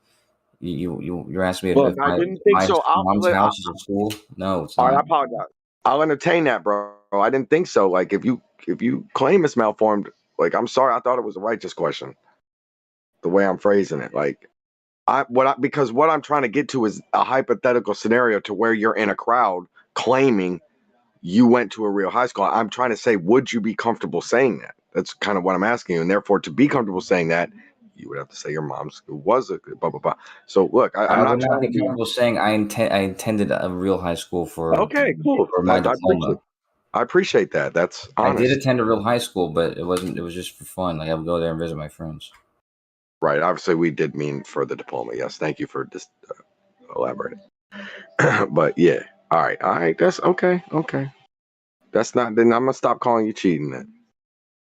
you're asking me Look, if I didn't think my so. mom's house is a school. No, it's All right, I not. apologize. I'll entertain that, bro. I didn't think so. Like, if you claim it's malformed, like, I'm sorry. I thought it was a righteous question. The way I'm phrasing it, like, because what I'm trying to get to is a hypothetical scenario to where you're in a crowd claiming you went to a real high school. I'm trying to say, would you be comfortable saying that? That's kind of what I'm asking you. And therefore, to be comfortable saying that, you would have to say your mom's school was a good blah blah blah. So look, I'm I not would not trying be to be comfortable saying I attended a real high school for cool. my I diploma. appreciate that. That's I did honest. attend a real high school, but it wasn't. It was just for fun. Like I would go there and visit my friends. Right. Obviously, we did mean for the diploma. Yes. Thank you for just elaborating. But yeah. All right. All right. That's okay. Okay. That's not. Then I'm gonna stop calling you cheating. Then.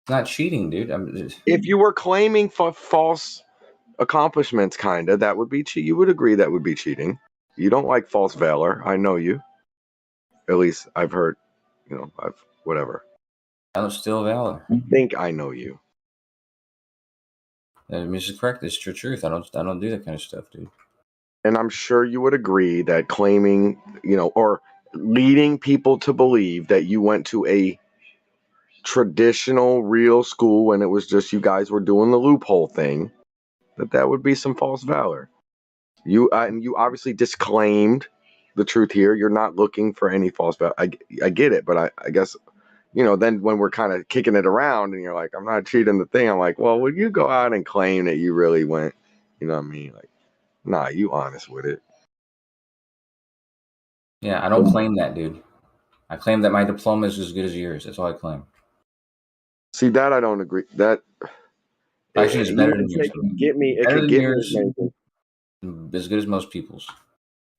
It's not cheating, dude. I'm just, If you were claiming for false accomplishments, kinda, that would be cheat. You would agree that would be cheating. You don't like false valor. I know you. At least I've heard. I've whatever. I don't steal valor. I think I know you. I mean, this is correct. It's true truth. I don't do that kind of stuff, dude. And I'm sure you would agree that claiming, or leading people to believe that you went to a traditional real school when it was just you guys were doing the loophole thing, that would be some false valor. And you obviously disclaimed the truth here. You're not looking for any false valor. I get it, but I guess then when we're kind of kicking it around and you're like, I'm not cheating the thing, I'm like, well, would you go out and claim that you really went, you know what I mean? Like, nah, you honest with it. Yeah, I don't claim that, dude. I claim that my diploma is as good as yours. That's all I claim. See, that I don't agree. That Actually, it's better than yours. It could get me Better than yours. amazing. As good as most people's.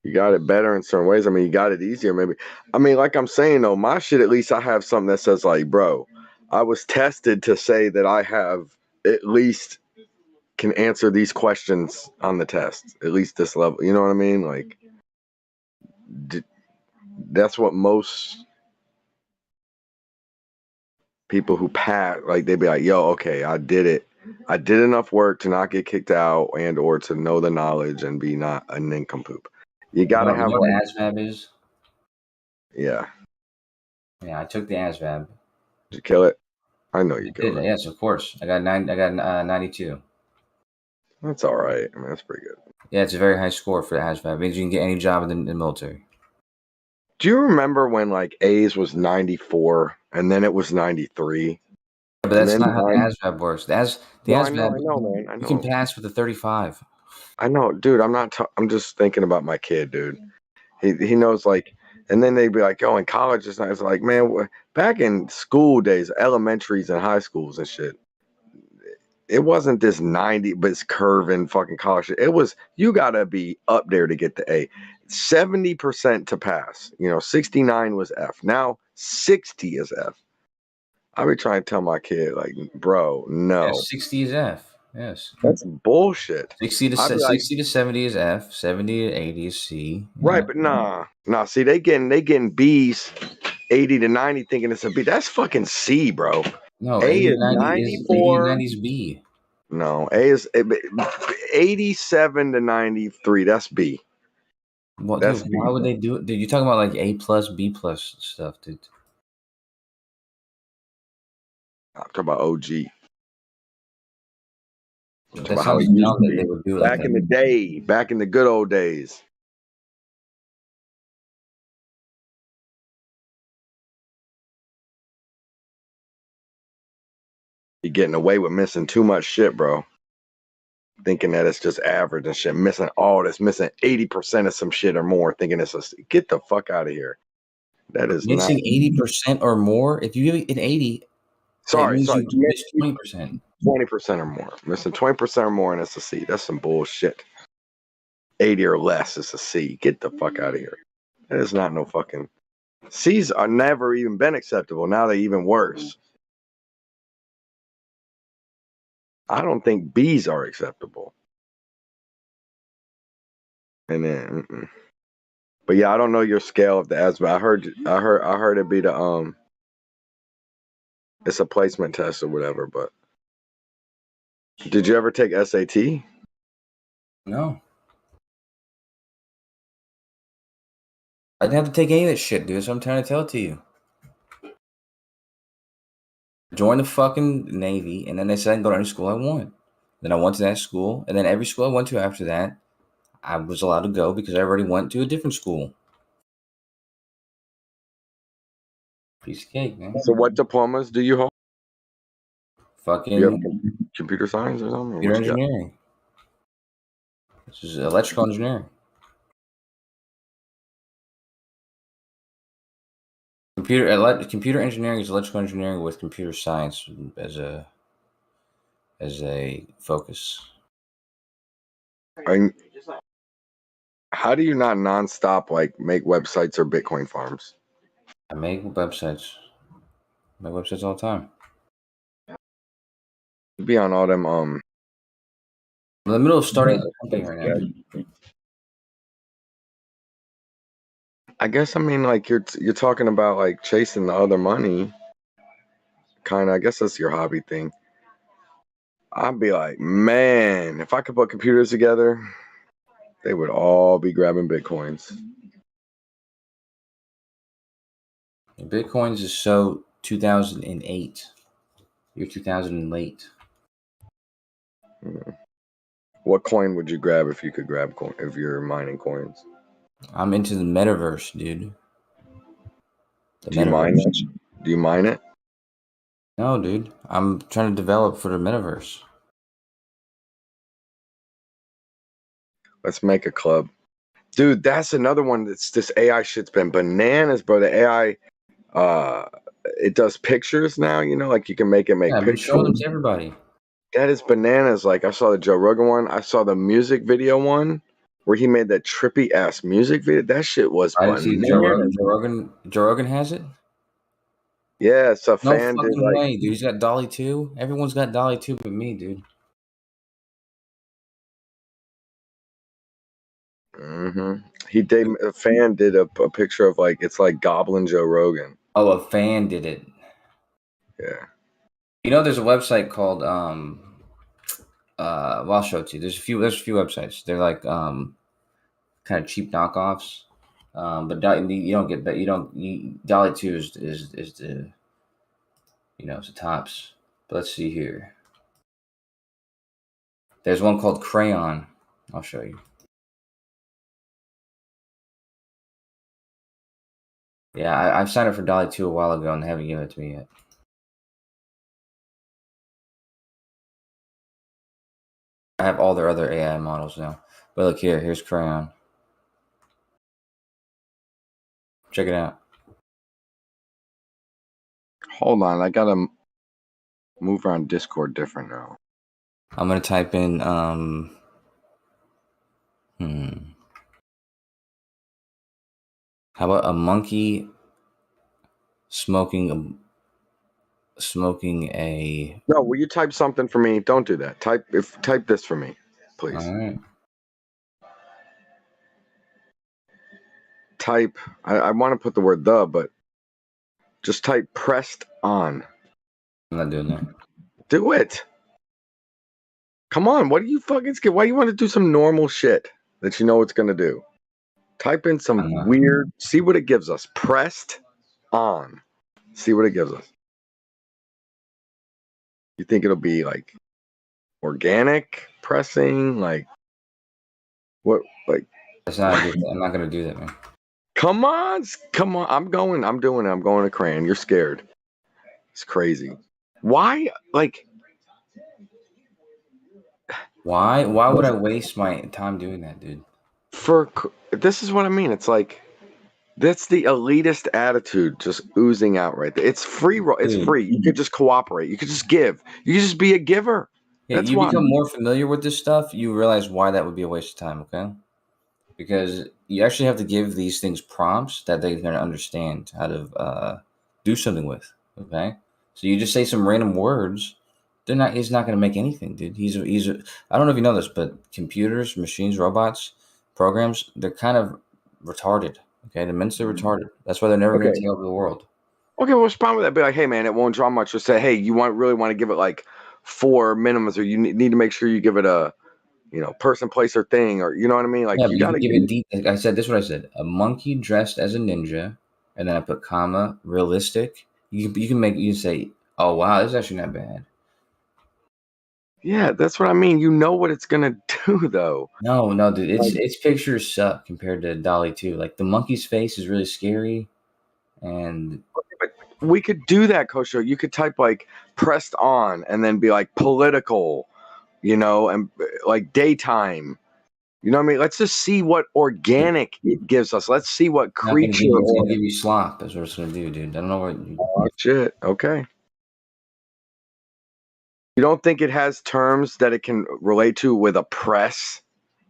You got it better in certain ways. I mean, you got it easier, maybe. I mean, like I'm saying though, my shit, at least I have something that says like, bro, I was tested to say that I have at least can answer these questions on the test, at least this level. You know what I mean? Like, that's what most people who pass, like, they'd be like, yo, okay, I did it. I did enough work to not get kicked out and or to know the knowledge and be not a nincompoop. You gotta have what ASVAB is? Yeah. Yeah, I took the ASVAB. Did you kill it? I know you killed it. Yes, of course. I got 92. That's all right. I mean, that's pretty good. Yeah, it's a very high score for the ASVAB. It means you can get any job in the military. Do you remember when like A's was 94 and then it was 93? But that's not how the ASVAB works. The ASVAB, I know, man. I know. You can pass with a 35. I know, dude. I'm just thinking about my kid, dude. He knows, like, and then they'd be like, "Oh, in college, it's not." It's like, man, back in school days, elementaries and high schools and shit, it wasn't this 90, but it's curving fucking college. It was, you gotta be up there to get the A. 70% to pass. 69 was F. Now 60 is F. I be trying to tell my kid, like, bro, no. Yeah, 60 is F. Yes. That's bullshit. 60 to 70 is F. 70 to 80 is C. Right, but nah. See, they getting B's, 80 to 90, thinking it's a B. That's fucking C, bro. No, A 80 is to 90 94. 80 to 90 is B. No, A is 87 to 93. That's B. Well, That's dude, why would they do it? Dude, you're talking about like A plus, B plus stuff, dude. I'm talking about OG. I'm talking That about how it sounds used dumb to that be. they would do it like Back that. in the day, back in the good old days. You're getting away with missing too much shit, bro. Thinking that it's just average and shit. Missing all this, missing 80% of some shit or more. Thinking it's a get the fuck out of here. That is Missing not 80% or more. If you give an 80, that sorry, means sorry. you missed 20%. 20% or more. Missing 20% or more and it's a C. That's some bullshit. 80 or less is a C. Get the fuck out of here. That is not no fucking C's are never even been acceptable. Now they're even worse. I don't think B's are acceptable. And then, but yeah, I don't know your scale of the asthma. I heard it be the it's a placement test or whatever. But did you ever take SAT? No. I didn't have to take any of that shit, dude. So I'm trying to tell it to you. Join the fucking Navy, and then they said I can go to any school I want. Then I went to that school, and then every school I went to after that, I was allowed to go because I already went to a different school. Piece of cake, man. So what diplomas do you hold? Fucking You have computer science or something? Or computer what you got? engineering. This is electrical engineering. Computer engineering is electrical engineering with computer science as a focus. And how do you not nonstop like make websites or Bitcoin farms? I make websites. I make websites all the time. You be on all them I'm in the middle of starting a company right now. I guess I mean like you're talking about like chasing the other money. Kind of. I guess that's your hobby thing. I'd be like, man, if I could put computers together, they would all be grabbing Bitcoins. Bitcoins is so 2008. You're 2000 and late. What coin would you grab if you could grab coin if you're mining coins? I'm into the metaverse, dude. Do you mine it? Do you mine it? No, dude. I'm trying to develop for the metaverse. Let's make a club. Dude, that's another one that's this AI shit's been bananas, bro. The AI it does pictures now, you know, like you can make it make Yeah, I've been pictures. showing them to everybody. That is bananas. Like I saw the Joe Rogan one. I saw the music video one where he made that trippy ass music video. That shit was I didn't see bananas. Joe Rogan has it? Yeah, it's a No fan did fucking like way, dude. He's got Dolly 2. Everyone's got Dolly 2 but me, dude. A fan did a picture of like it's like Goblin Joe Rogan. Oh, a fan did it. Yeah. You know, there's a website called well, I'll show it to you. There's a few websites. They're like kind of cheap knockoffs. But you don't get that. Dolly 2 is the it's the tops. But let's see here. There's one called Crayon. I'll show you. Yeah, I've signed up for Dolly 2 a while ago and they haven't given it to me yet. I have all their other AI models now. But look here. Here's Crayon. Check it out. Hold on, I gotta move around Discord different now. I'm gonna type in How about a monkey smoking a? No, will you type something for me? Don't do that. Type this for me, please. All right. Type. I want to put the word the, but just type pressed on. I'm not doing that. Do it. Come on. What are you fucking scared? Why you want to do some normal shit that you know it's gonna do? Type in some weird. See what it gives us. Pressed on. See what it gives us. You think it'll be like organic pressing? Like what? Like That's not. I'm not gonna do that, man. come on. I'm doing it. I'm going to Crayon. You're scared. It's crazy. Why? Like Why? Why would I waste my time doing that, dude? This is what I mean. It's like that's the elitist attitude just oozing out right there. It's free. It's Dude. free. You could just cooperate. You could just give. You could just be a giver. Yeah, That's you why. become more familiar with this stuff, you realize why that would be a waste of time, okay? Because you actually have to give these things prompts that they're going to understand how to do something with, okay? So you just say some random words, he's not going to make anything, dude. I don't know if you know this, but computers, machines, robots, programs, they're kind of retarded, okay? They're mentally retarded. That's why they're never going to take over the world. Okay, what's the problem with that? Be like, hey, man, it won't draw much. Just say, hey, you really want to give it like 4 minimums, or you need to make sure you give it a, person, place, or thing, or you know what I mean? Like, Yeah, you but got to give it deep. I said this is what I said. A monkey dressed as a ninja, and then I put comma realistic. You can say, oh wow, this is actually not bad. Yeah, that's what I mean. You know what it's gonna do, though. No, dude. Its pictures suck compared to DALL-E 2. Like the monkey's face is really scary, and But we could do that, Kosho. You could type like pressed on, and then be like political, and like daytime. You know what I mean? Let's just see what organic it gives us. Let's see what creature. It's gonna give you slop. That's what it's gonna do, dude. I don't know what. Oh, shit. Okay. You don't think it has terms that it can relate to with a press,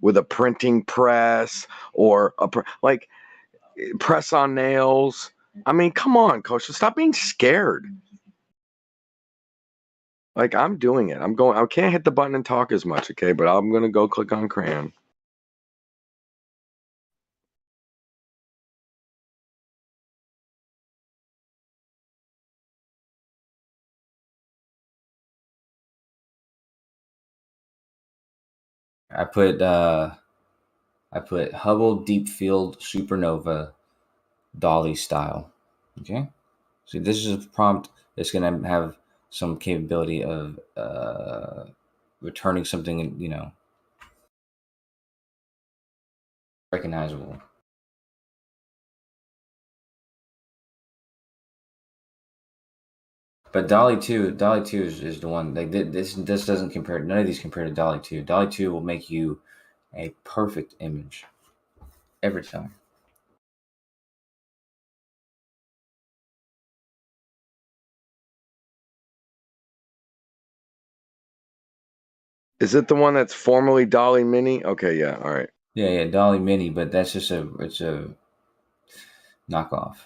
with a printing press, or like press on nails? I mean, come on, Coach. Stop being scared. Like I'm doing it. I can't hit the button and talk as much, okay? But I'm gonna go click on Crayon. I put Hubble Deep Field Supernova Dolly style. Okay, so this is a prompt that's gonna have some capability of returning something, recognizable. But DALL-E 2 is the one. Like this doesn't compare. None of these compare to DALL-E 2. DALL-E 2 will make you a perfect image every time. Is it the one that's formerly DALL-E Mini? Okay, yeah, all right. Yeah, DALL-E Mini, but that's just it's a knockoff.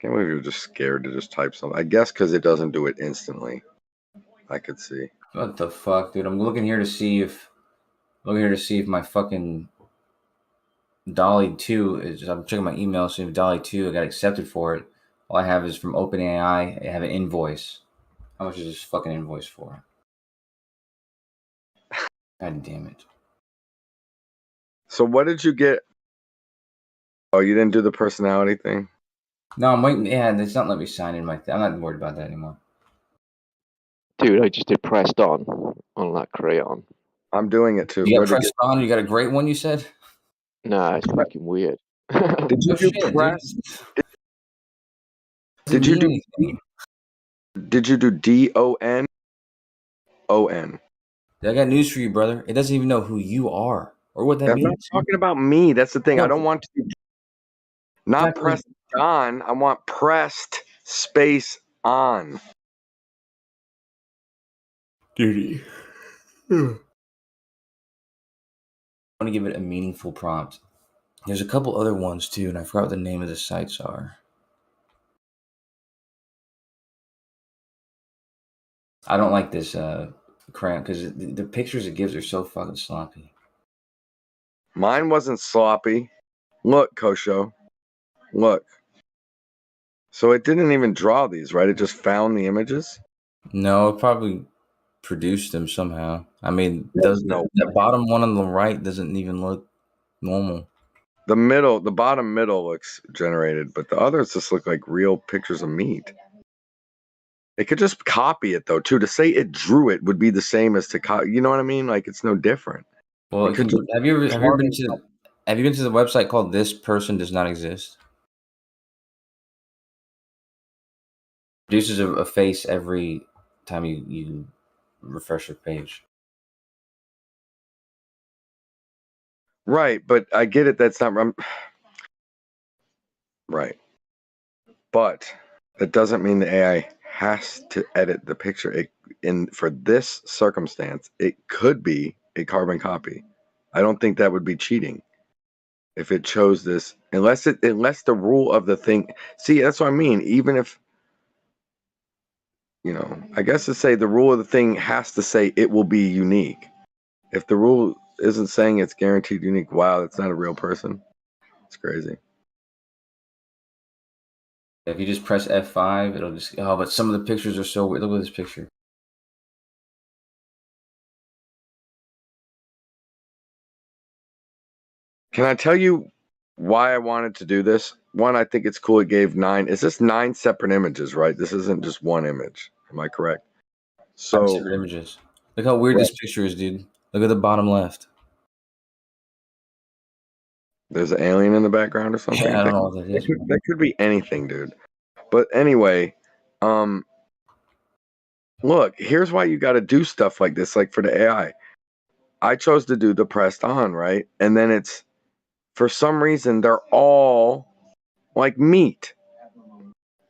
Can't believe you're just scared to just type something. I guess because it doesn't do it instantly. I could see. What the fuck, dude? I'm looking here to see if my fucking DALL-E 2 is. I'm checking my email, see if DALL-E 2 I got accepted for it. All I have is from OpenAI. I have an invoice. How much is this fucking invoice for? God damn it. So what did you get? Oh, you didn't do the personality thing? No, I'm waiting. Yeah, it's not letting me sign in my. I'm not worried about that anymore. Dude, I just did pressed on that crayon. I'm doing it too. You got pressed on. You got a great one. You said. Nah, it's fucking weird. Did you do press? Did you do anything? Did you do DON? ON. I got news for you, brother. It doesn't even know who you are or what that means. I'm not talking about me. That's the thing. I don't want to not pressed on. I want pressed space on. Duty. I want to give it a meaningful prompt. There's a couple other ones too, and I forgot what the name of the sites are. I don't like this crayon because the pictures it gives are so fucking sloppy. Mine wasn't sloppy. Look, Kosho. Look. So it didn't even draw these, right? It just found the images. No, it probably produced them somehow. I mean, There's no the bottom one on the right doesn't even look normal. the bottom middle looks generated, but the others just look like real pictures of meat. It could just copy it though, too. To say it drew it would be the same as to copy. You know what I mean? Like it's no different. Well, It could just have you carving been to the website called "This Person Does Not Exist"? Produces a face every time you refresh your page. right, but I get it. That's not right. But that doesn't mean the AI has to edit the picture. For this circumstance, it could be a carbon copy. I don't think that would be cheating if it chose this, unless the rule of the thing. See, that's what I mean. Even if I guess to say the rule of the thing has to say it will be unique. If the rule isn't saying it's guaranteed unique, wow, that's not a real person. It's crazy. If you just press F5, it'll just but some of the pictures are so weird. Look at this picture. Can I tell you why I wanted to do this? One, I think it's cool. It gave 9. Is this 9 separate images, right? This isn't just one image. Am I correct? 5 So separate images. Look how weird this picture is, dude. Look at the bottom left. there's an alien in the background or something. Yeah, I don't know what that is. That could be anything, dude. But anyway, look, here's why you got to do stuff like this. Like for the AI, I chose to do the pressed on, right? And then it's, for some reason, they're all like meat.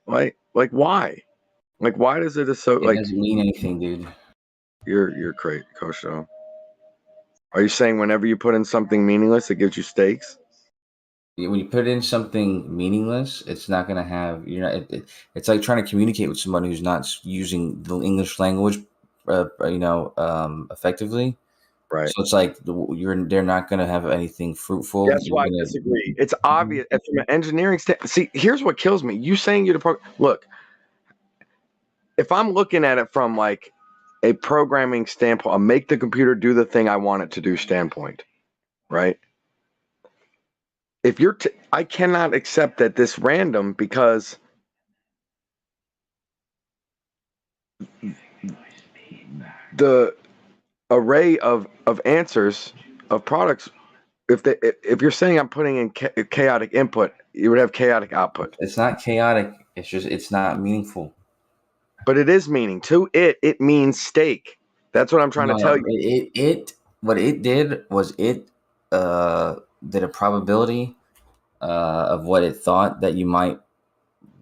Like why? Like why does it so It like doesn't mean anything, dude. you're great, Coach Joe. Are you saying whenever you put in something meaningless, it gives you stakes? When you put in something meaningless, it's not gonna have. It's like trying to communicate with somebody who's not using the English language, effectively. Right. So it's like they're not gonna have anything fruitful. That's why I disagree. It's obvious from an engineering standpoint. See, here's what kills me. You saying you're the look. If I'm looking at it from like a programming standpoint, a make the computer do the thing I want it to do standpoint, right? If you're, I cannot accept that this random because the array of answers of products. If you're saying I'm putting in chaotic input, you would have chaotic output. It's not chaotic. It's not meaningful. But it is meaning to it means steak. That's what I'm trying to tell you. What it did was it did a probability of what it thought that you might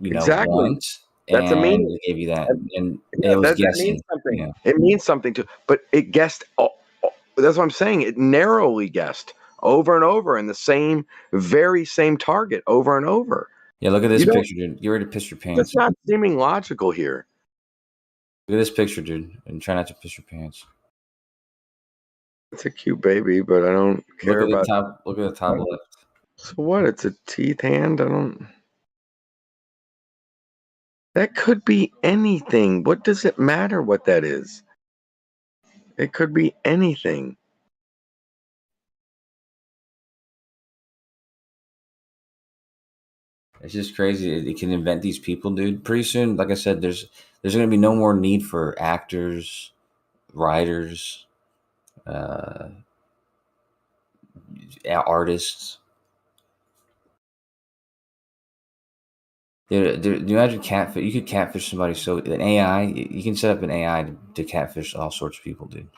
Exactly. want, That's a meaning. it gave you that, and Yeah, it was that guessing. means something. Yeah. It means something to, but it guessed. That's what I'm saying. It narrowly guessed over and over in the very same target over and over. Yeah, look at this picture, dude. Get ready to piss your pants. That's not seeming logical here. Look at this picture, dude, and try not to piss your pants. It's a cute baby, but I don't care about. Look at the top left. So what? It's a teeth hand. I don't. That could be anything. What does it matter what that is? It could be anything. It's just crazy. It can invent these people, dude. Pretty soon, like I said, there's going to be no more need for actors, writers, artists. Dude, do you imagine catfish? You could catfish somebody. So an AI, you can set up an AI to catfish all sorts of people, dude.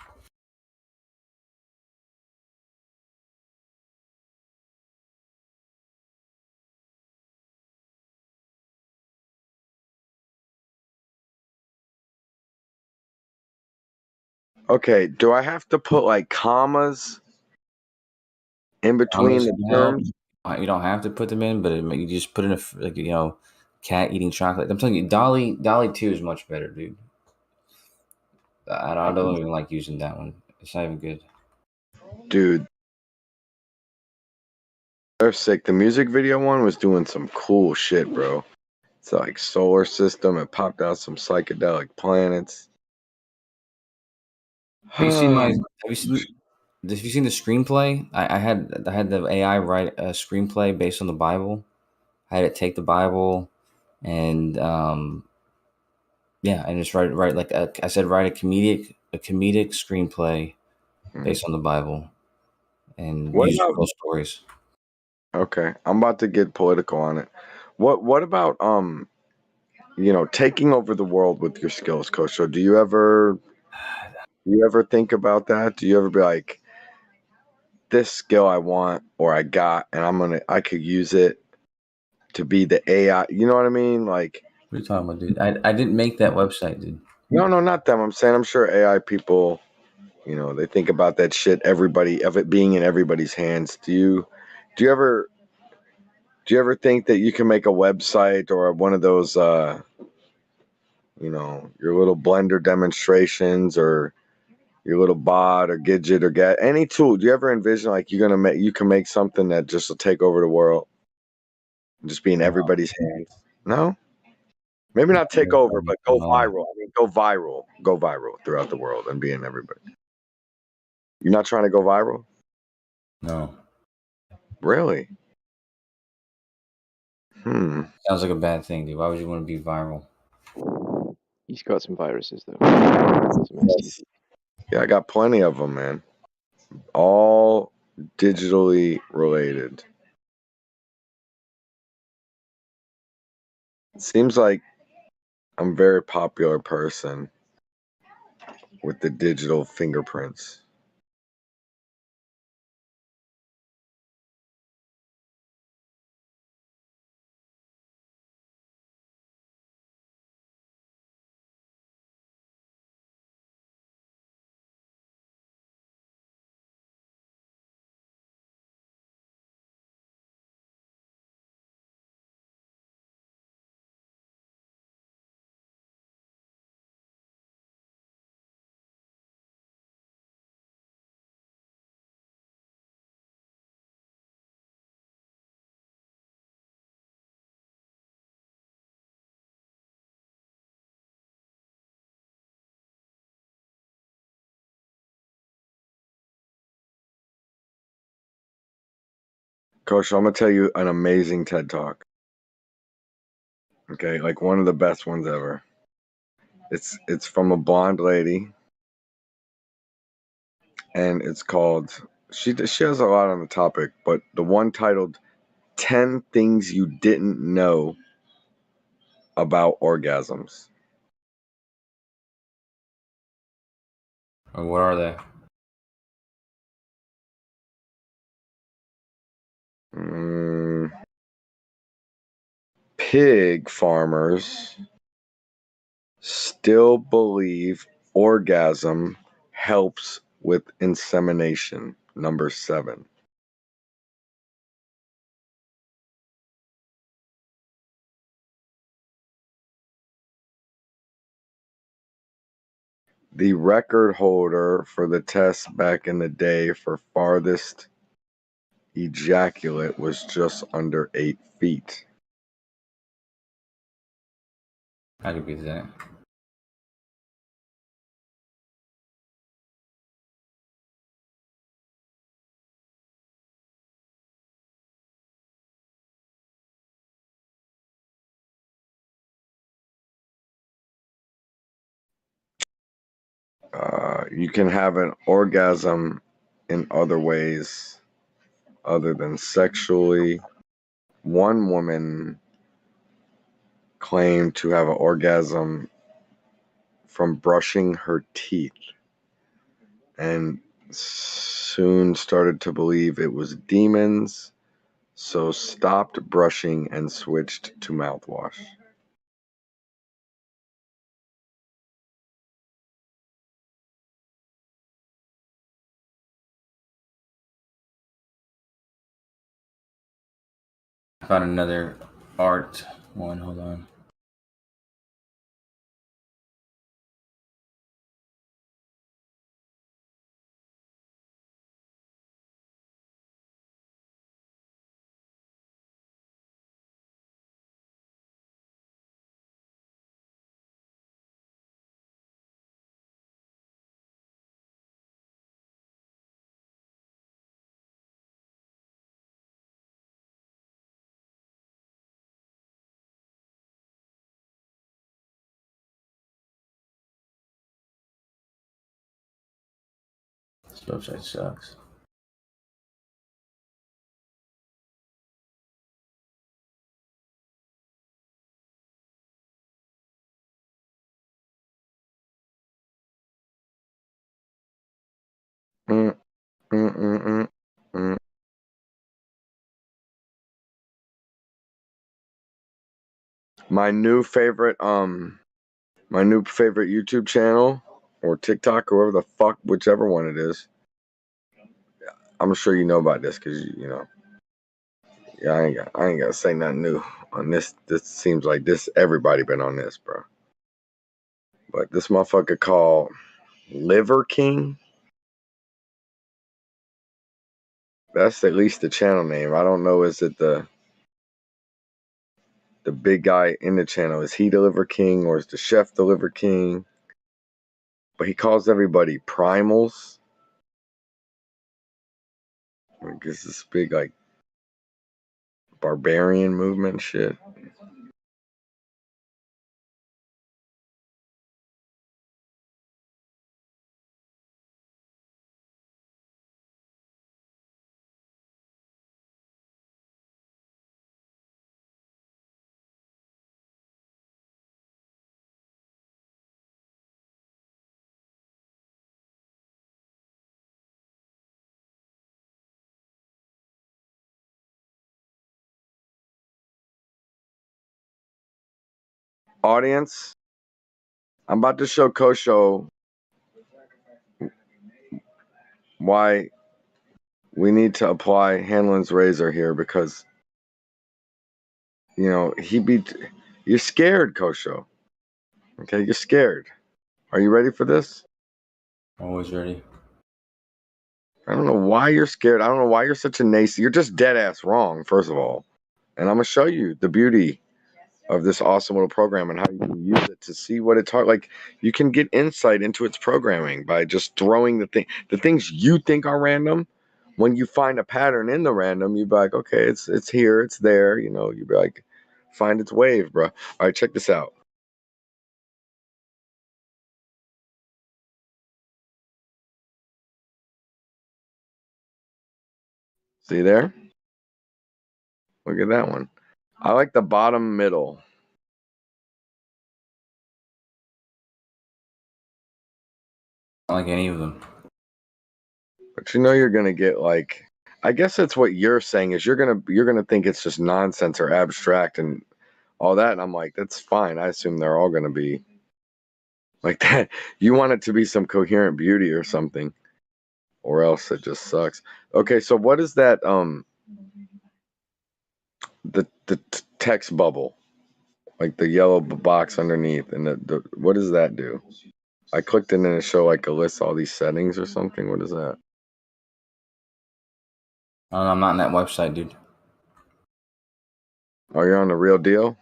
Okay, do I have to put like commas in between the terms? You don't have to put them in, but you just put in a cat eating chocolate. I'm telling you, Dolly 2 is much better, dude. I don't even like using that one. It's not even good. Dude, they're sick. The music video one was doing some cool shit, bro. It's like solar system. It popped out some psychedelic planets. Have you seen my? Have you seen? Have you seen the screenplay? I had the AI write a screenplay based on the Bible. I had it take the Bible and yeah, and just write like I said, write a comedic screenplay based on the Bible and What use about? real stories. Okay, I'm about to get political on it. What about taking over the world with your skills, Coach? So do you ever think about that? Do you ever be like, this skill I want or I got, and I could use it to be the AI? You know what I mean? Like, What are you talking about, dude? I didn't make that website, dude. no, not them. I'm saying I'm sure AI people, they think about that shit. Everybody of it being in everybody's hands. Do you ever think that you can make a website or one of those your little blender demonstrations or your little bot or Gidget or get any tool? Do you ever envision like you can make something that just will take over the world and just be in everybody's hands? No? Maybe not take over, but go No, viral. I mean, go viral throughout the world and be in everybody. You're not trying to go viral? no. Really? Sounds like a bad thing, dude. Why would you want to be viral? He's got some viruses though. Some STDs. Yeah, I got plenty of them, man. All digitally related. Seems like I'm a very popular person with the digital fingerprints. Coach, I'm gonna tell you an amazing TED Talk. Okay, like one of the best ones ever. It's from a blonde lady, and it's called. She has a lot on the topic, but the one titled 10 Things You Didn't Know About Orgasms. Or what are they? Pig farmers still believe orgasm helps with insemination. Number 7. The record holder for the test back in the day for farthest ejaculate was just under 8 feet. I could be that. You can have an orgasm in other ways other than sexually. One woman claimed to have an orgasm from brushing her teeth and soon started to believe it was demons, so stopped brushing and switched to mouthwash. I found another art one. Hold on. This website sucks. My new favorite YouTube channel or TikTok or whatever the fuck, whichever one it is. I'm sure you know about this because you know. Yeah, I ain't gotta say nothing new on this. This seems like everybody been on this, bro. But this motherfucker called Liver King. That's at least the channel name. I don't know. Is it the big guy in the channel? Is he the Liver King or is the chef the Liver King? But he calls everybody primals. I guess this big like barbarian movement shit. Audience, I'm about to show Kosho why we need to apply Hanlon's razor here because, you know, you're scared, Kosho. Okay, you're scared. Are you ready for this? Always ready. I don't know why you're scared. I don't know why you're such a naysay. You're just dead ass wrong, first of all. And I'm going to show you the beauty of this awesome little program and how you can use it to see what it's like. You can get insight into its programming by just throwing the things you think are random. When you find a pattern in the random, you be like, okay, it's here, it's there. You know, you be like, find its wave, bro. All right, check this out. See there? Look at that one. I like the bottom middle. I don't like any of them. But you know you're gonna get like, I guess that's what you're saying is you're gonna think it's just nonsense or abstract and all that. And I'm like, that's fine. I assume they're all gonna be like that. You want it to be some coherent beauty or something, or else it just sucks. Okay, so what is that? The text bubble, like the yellow box underneath, and the what does that do? I clicked in and it showed like a list all these settings or something. What is that? I'm not in that website, dude. Oh, you're on the real deal?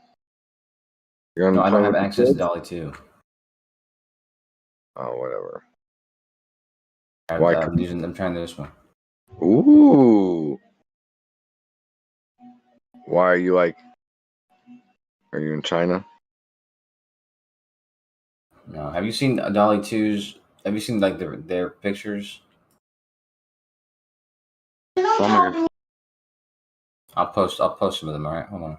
You're on No, I don't have Planet access to Kids? Dolly 2. Oh, whatever. I'm trying this one. Ooh. Why are you like? Are you in China? No. Have you seen Dolly 2's? Have you seen like their pictures? Oh I'll post some of them. All right, hold on.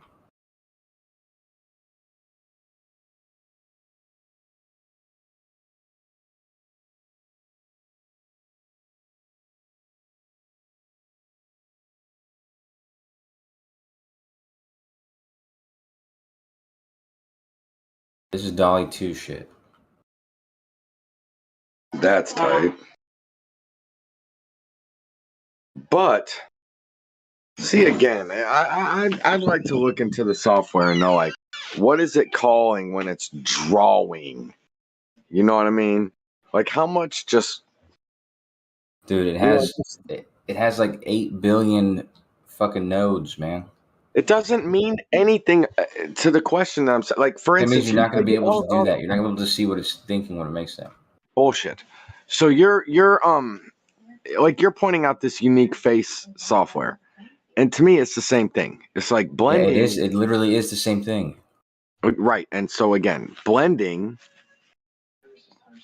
This is Dolly 2 shit. That's tight. But see again, I'd like to look into the software and know like what is it calling when it's drawing? You know what I mean? Like how much just Dude, it has like 8 billion fucking nodes, man. it doesn't mean anything to the question that I'm saying. Like for It instance, means you're not going to be able to do that. You're not going to be able to see what it's thinking when it makes that. Bullshit. So you're like you're pointing out this unique face software. And to me, it's the same thing. It's like blending. Yeah, it is. It literally is the same thing. Right. And so again, blending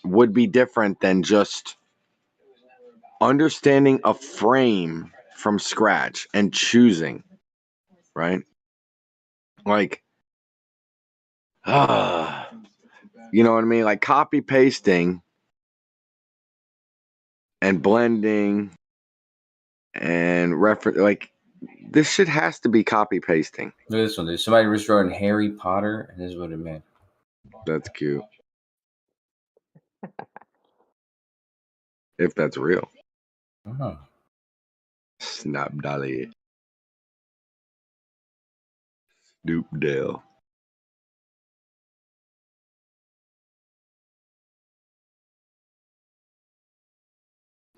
would be different than just understanding a frame from scratch and choosing, right? Like, you know what I mean? Like copy pasting and blending and reference. Like, this shit has to be copy pasting. Look at this one. There's somebody was drawing Harry Potter, and this is what it meant. That's cute. If that's real. Oh. Snap Dolly. Snoop Dale.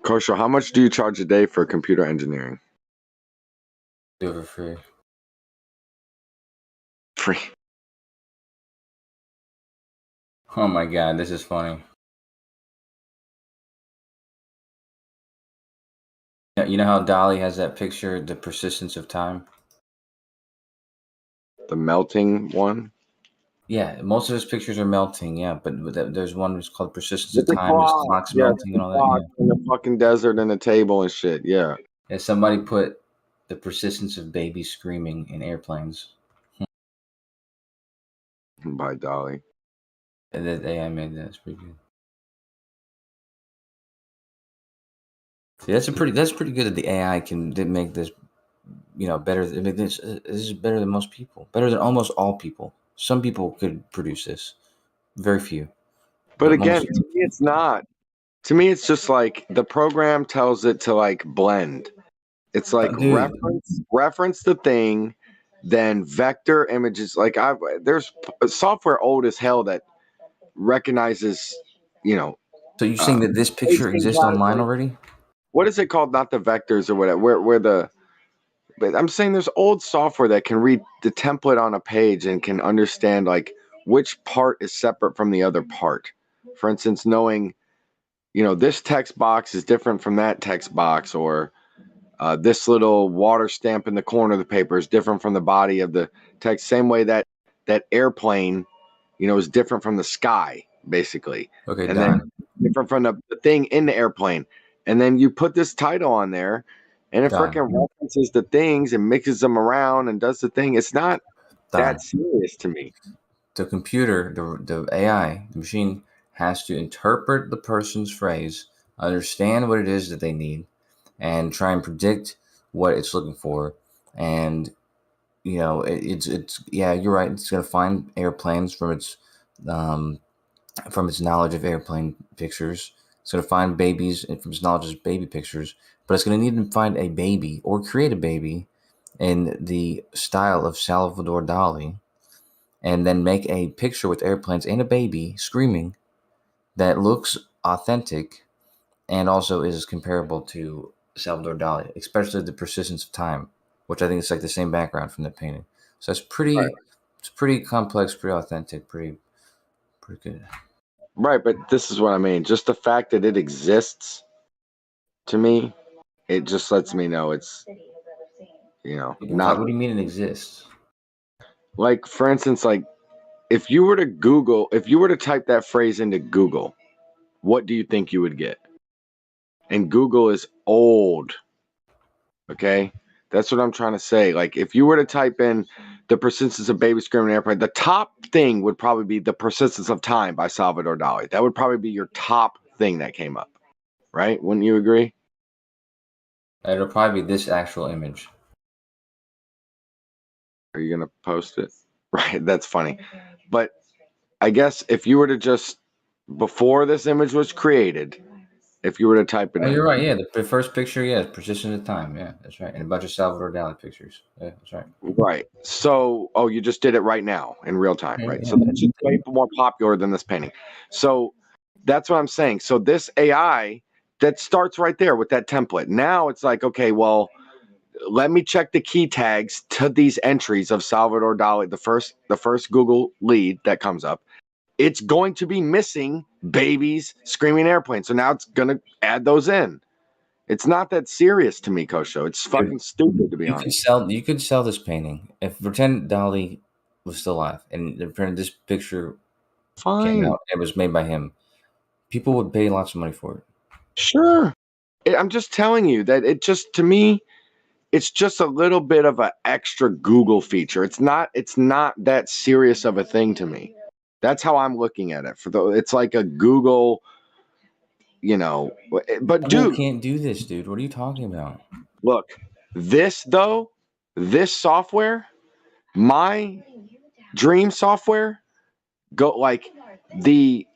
Kosho, how much do you charge a day for computer engineering? Do it for free. Free. Oh my god, this is funny. You know how Dolly has that picture, the persistence of time? The melting one? Yeah, most of his pictures are melting, yeah, but there's one that's called persistence of The time, his clock, clock's yeah, melting and all that. clock Yeah. in the fucking desert and the table and shit, yeah. Yeah, somebody put the persistence of babies screaming in airplanes. By Dolly. And the AI made that. It's pretty good. See, that's pretty good that the AI did make this, better. I mean, this is better than most people. Better than almost all people. Some people could produce this. Very few. But again, most- to me, it's not. To me, it's just like the program tells it to like blend. It's like Dude. reference the thing, then vector images. Like there's software old as hell that recognizes, So you're saying that this picture exists online already? What is it called? Not the vectors or whatever. But I'm saying there's old software that can read the template on a page and can understand like which part is separate from the other part. For instance, knowing, this text box is different from that text box, or this little water stamp in the corner of the paper is different from the body of the text. Same way that airplane, is different from the sky, basically. Okay, and done. then different from the thing in the airplane. And then you put this title on there, and it Done. freaking references the things and mixes them around and does the thing. It's not that serious to me. The computer, the AI, the machine has to interpret the person's phrase, understand what it is that they need, and try and predict what it's looking for. And it's yeah, you're right. It's gonna find airplanes from its knowledge of airplane pictures. It's gonna find babies from its knowledge of baby pictures. But it's gonna need to find a baby or create a baby in the style of Salvador Dali, and then make a picture with airplanes and a baby screaming that looks authentic and also is comparable to Salvador Dali, especially the persistence of time, which I think is like the same background from the painting. So it's pretty, Right. It's pretty complex, pretty authentic, pretty good. Right, but this is what I mean. Just the fact that it exists, to me, it just lets me know it's, not. What do you mean it exists? Like, for instance, like if you were to type that phrase into Google, what do you think you would get? And Google is old. Okay? That's what I'm trying to say. Like, if you were to type in the persistence of baby screaming airplane, the top thing would probably be the persistence of time by Salvador Dali. That would probably be your top thing that came up. Right? Wouldn't you agree? It'll probably be this actual image. Are you going to post it? Right. That's funny. But I guess if you were to just, before this image was created, if you were to type it in. You're right. Yeah, the first picture, yeah, persistence of time. Yeah, that's right. And a bunch of Salvador Dali pictures. Yeah, that's right. Right. So, you just did it right now in real time, right? Yeah. So that's just way more popular than this painting. So that's what I'm saying. So this AI that starts right there with that template. Now it's like, okay, well, let me check the key tags to these entries of Salvador Dali, the first Google lead that comes up. It's going to be missing babies screaming airplanes. So now it's going to add those in. It's not that serious to me, Kosho. It's fucking stupid, to be honest. You could sell this painting if pretend Dali was still alive and pretend this picture came Fine. out. It was made by him. People would pay lots of money for it. Sure. I'm just telling you that it just, to me, it's just a little bit of an extra Google feature. It's not that serious of a thing to me. That's how I'm looking at it. It's like a Google, you know. But Google dude, can't do this, dude. What are you talking about? look, this software, my dream software, go like the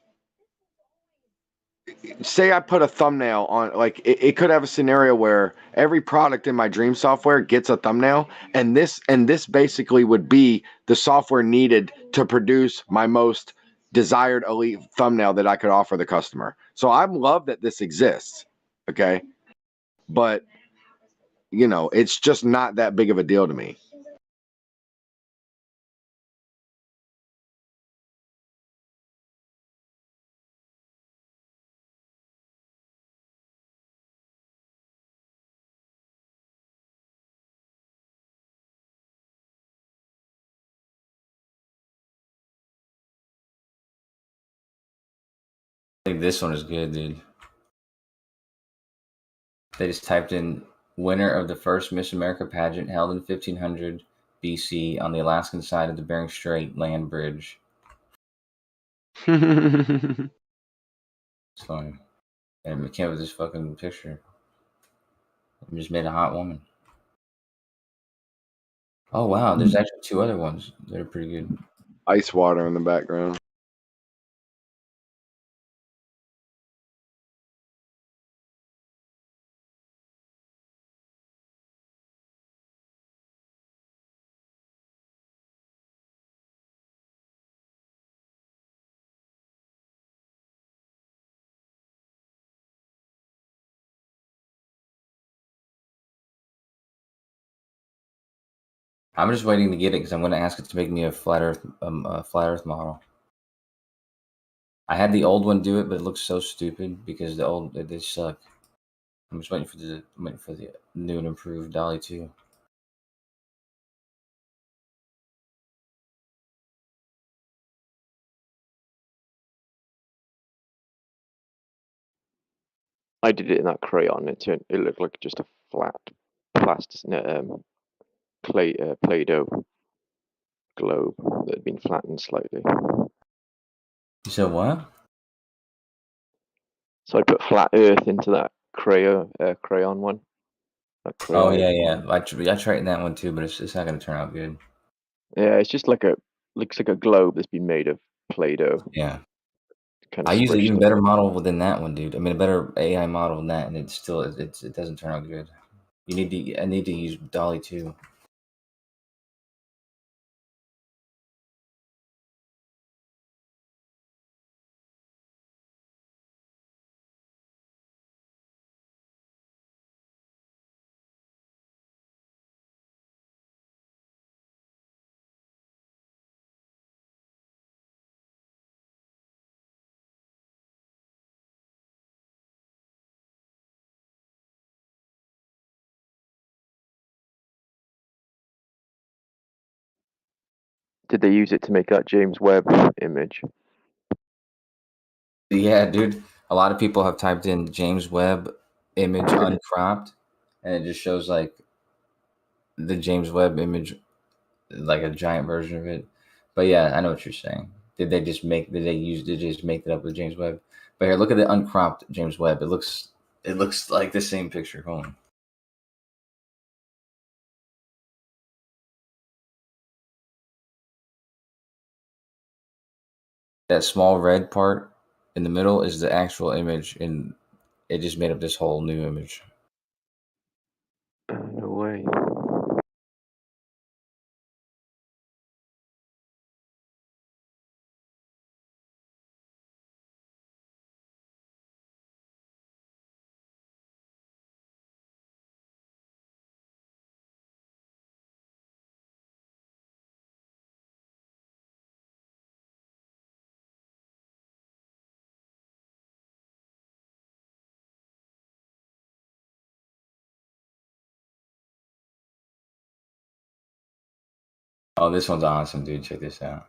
say I put a thumbnail on, like it could have a scenario where every product in my dream software gets a thumbnail, and this basically would be the software needed to produce my most desired elite thumbnail that I could offer the customer. So I love that this exists. Okay. But you know, it's just not that big of a deal to me. I think this one is good, dude. They just typed in winner of the first Miss America pageant held in 1500 BC on the Alaskan side of the Bering Strait land bridge. It's funny. And it came up with this fucking picture. It just made a hot woman. Oh wow, there's actually 2 other ones that are pretty good. Ice water in the background. I'm just waiting to get it because I'm going to ask it to make me a flat Earth model. I had the old one do it, but it looks so stupid because they suck. I'm just waiting for the new and improved Dolly 2. I did it in that crayon. It looked like just a flat plastic Play-Doh globe that had been flattened slightly. You said what? So I put flat Earth into that crayon one. That crayon. Oh yeah. I tried that one too, but it's not going to turn out good. Yeah, it's just looks like a globe that's been made of Play-Doh. Yeah. Kind I of used an even squished better model than that one, dude. I mean, a better AI model than that, and it doesn't turn out good. I need to use Dolly 2. Did they use it to make that James Webb image? Yeah, dude. A lot of people have typed in James Webb image uncropped, and it just shows like the James Webb image, like a giant version of it. But yeah, I know what you're saying. Did they just make it up with James Webb? But here, look at the uncropped James Webb. It looks like the same picture. Hold on. That small red part in the middle is the actual image, and it just made up this whole new image. No way. Oh, this one's awesome, dude. Check this out.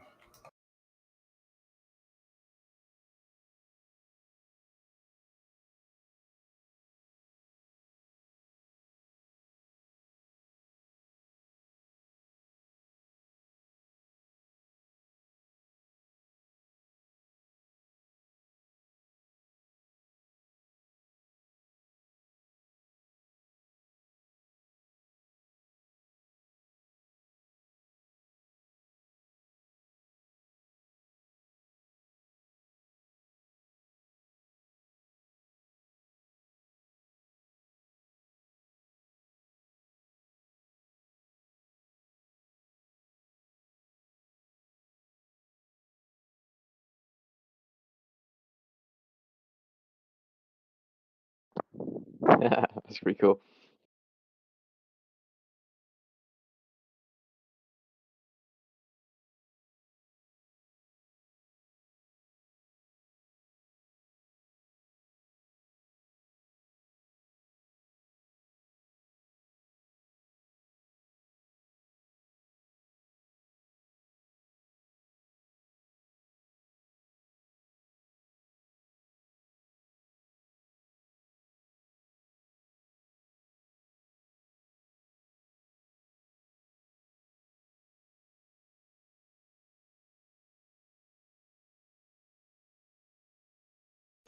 That's pretty cool.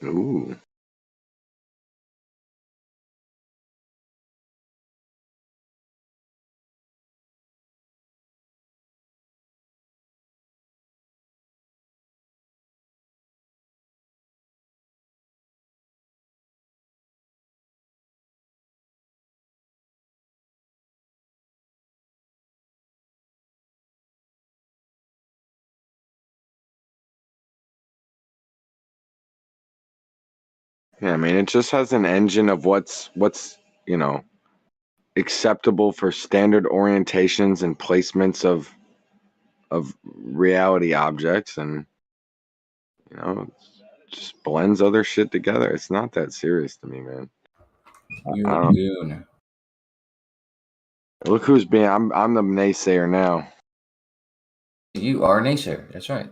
Ooh. Yeah, I mean, it just has an engine of what's you know acceptable for standard orientations and placements of reality objects, and it just blends other shit together. It's not that serious to me, man. You I don't, goon. look who's being. I'm the naysayer now. You are a naysayer. That's right.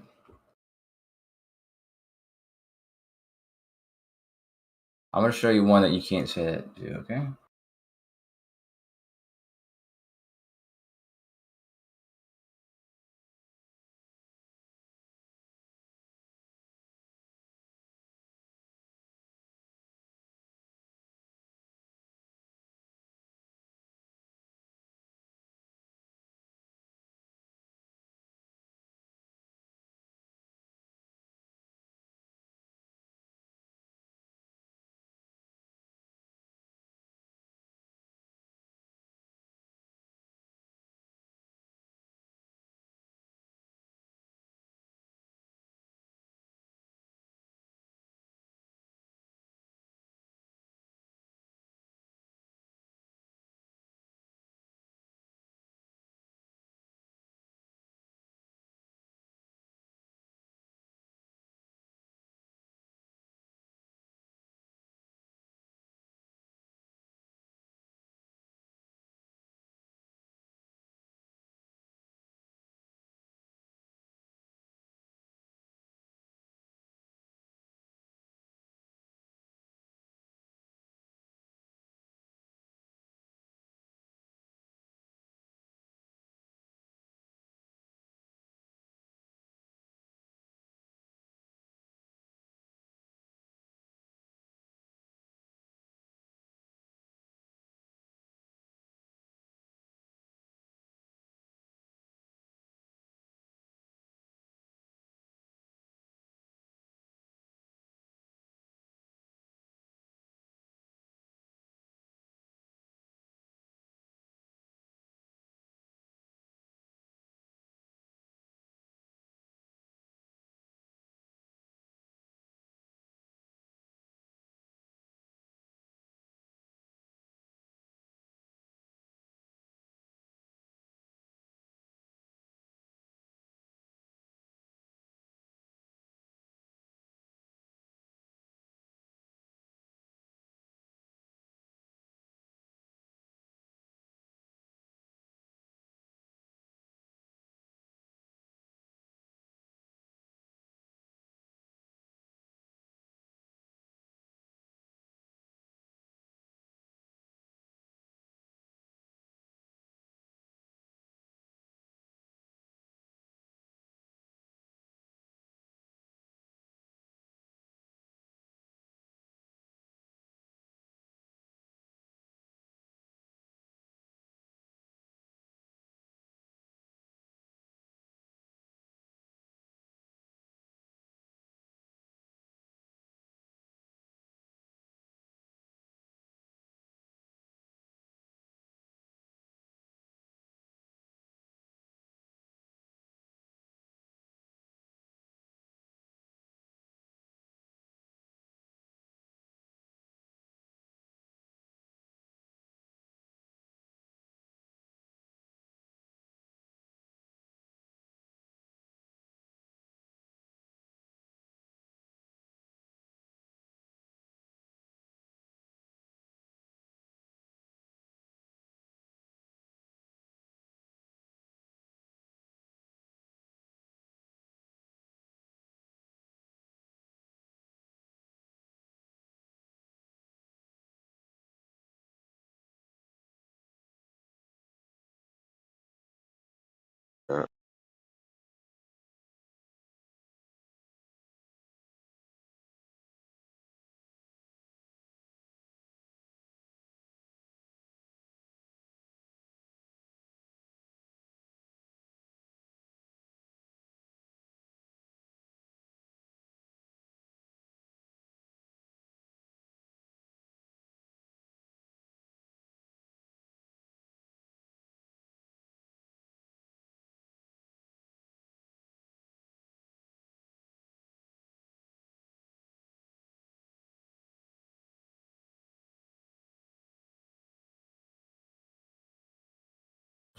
I'm gonna show you one that you can't say that to. Okay.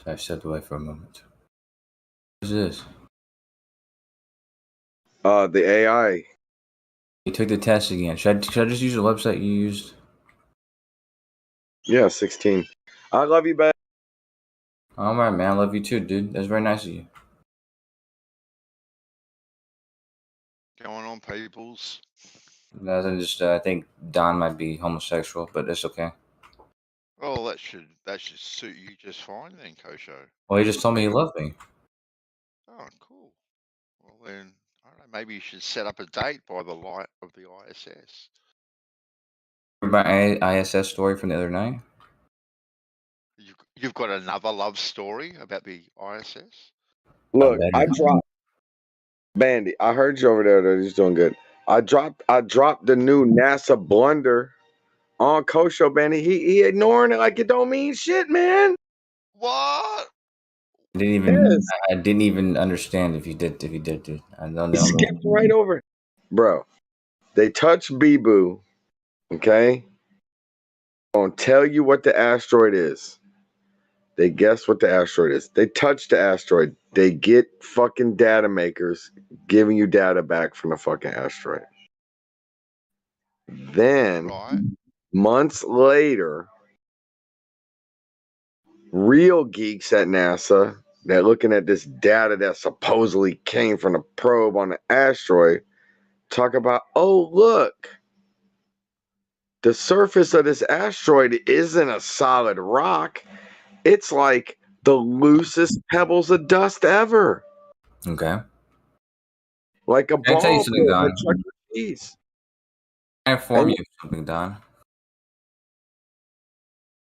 So I stepped away for a moment. What is this? The AI. You took the test again. Should I just use the website you used? Yeah, 16. I love you, babe. All right, man. I love you too, dude. That's very nice of you. Going on, peoples? Nothing. Just I think Don might be homosexual, but it's okay. Well, that should suit you just fine then, Kosho. Well, he just told me he loved me. Oh, cool. Well then, I don't know. Maybe you should set up a date by the light of the ISS. My ISS story from the other night. You've got another love story about the ISS. Look, I dropped Bandy. I heard you over there. That he's doing good. I dropped the new NASA blunder on Kosho, Bandy. He ignoring it like it don't mean shit, man. What? I didn't even. Yes. I didn't even understand if you did. Dude. I don't He know. skipped right over it. Bro, they touched Bee-Boo, okay? I'm gonna tell you what the asteroid is. They guess what the asteroid is. They touch the asteroid. They get fucking data makers giving you data back from the fucking asteroid. Then, Right. months later, real geeks at NASA that looking at this data that supposedly came from the probe on the asteroid talk about, oh, look, the surface of this asteroid isn't a solid rock. It's like the loosest pebbles of dust ever. Okay. Like a Can I tell you ball something, pit in a Don? Chuck E. Cheese. Can I inform you of something, Don?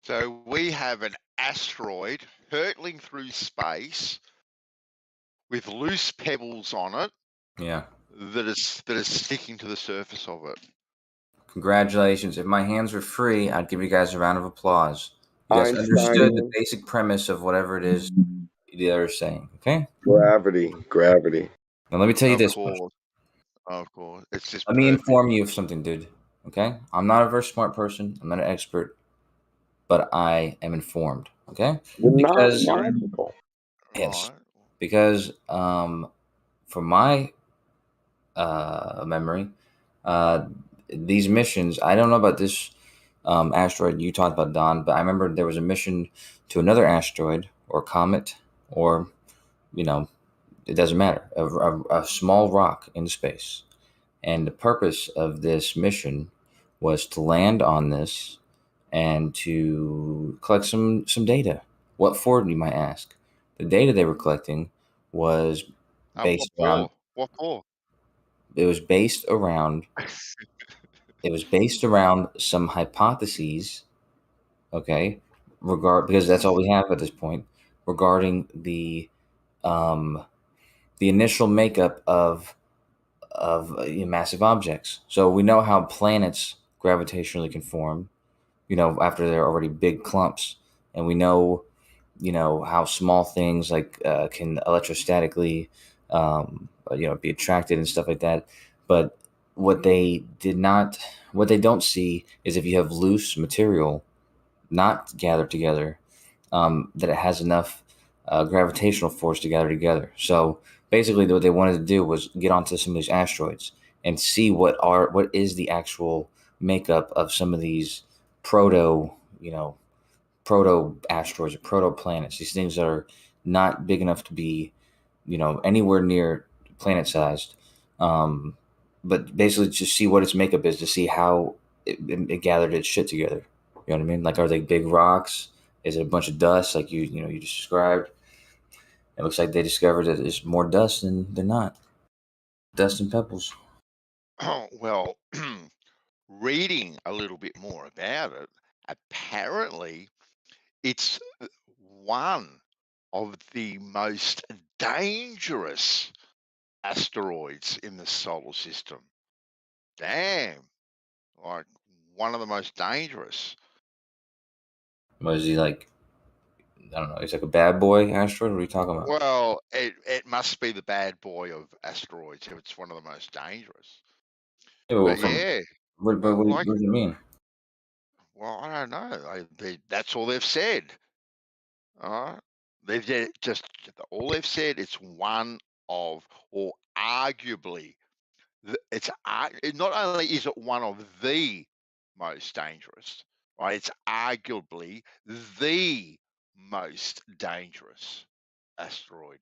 So we have an asteroid hurtling through space with loose pebbles on it. Yeah. That is sticking to the surface of it. Congratulations. If my hands were free, I'd give you guys a round of applause. You guys Einstein. understood the basic premise of whatever it is the other is saying. Okay. Gravity. Now let me tell you Of this. course. Of course. It's just Let me perfect. inform you of something, dude. Okay. I'm not a very smart person. I'm not an expert, but I am informed. Okay. You're Because not magical. yes, Right. because from my memory, these missions. I don't know about this asteroid you talked about, Don, but I remember there was a mission to another asteroid or comet, or it doesn't matter, a small rock in space, and the purpose of this mission was to land on this and to collect some data. What for, you might ask? The data they were collecting was based around. What for? It was based around. It was based around some hypotheses. Okay, because that's all we have at this point regarding the initial makeup of massive objects. So we know how planets gravitationally can form, after they're already big clumps, and we know, how small things like can electrostatically, be attracted and stuff like that. But what they don't see is if you have loose material not gathered together, that it has enough gravitational force to gather together. So basically, what they wanted to do was get onto some of these asteroids and see what is the actual makeup of some of these proto asteroids or proto planets. These things that are not big enough to be, anywhere near planet sized. But basically, just see what its makeup is to see how it gathered its shit together. You know what I mean? Like, are they big rocks? Is it a bunch of dust like you just described? It looks like they discovered that it's more dust than not. Dust and pebbles. Well, reading a little bit more about it, apparently it's one of the most dangerous asteroids in the solar system. Damn. Like one of the most dangerous. Was he like? I don't know. He's like a bad boy asteroid. What are you talking about? Well, it must be the bad boy of asteroids if it's one of the most dangerous. But yeah, What do you mean? well, I don't know. That's all they've said. All right. They've just all they've said. It's one of, or arguably, it's not only is it one of the most dangerous, right? It's arguably the most dangerous asteroid.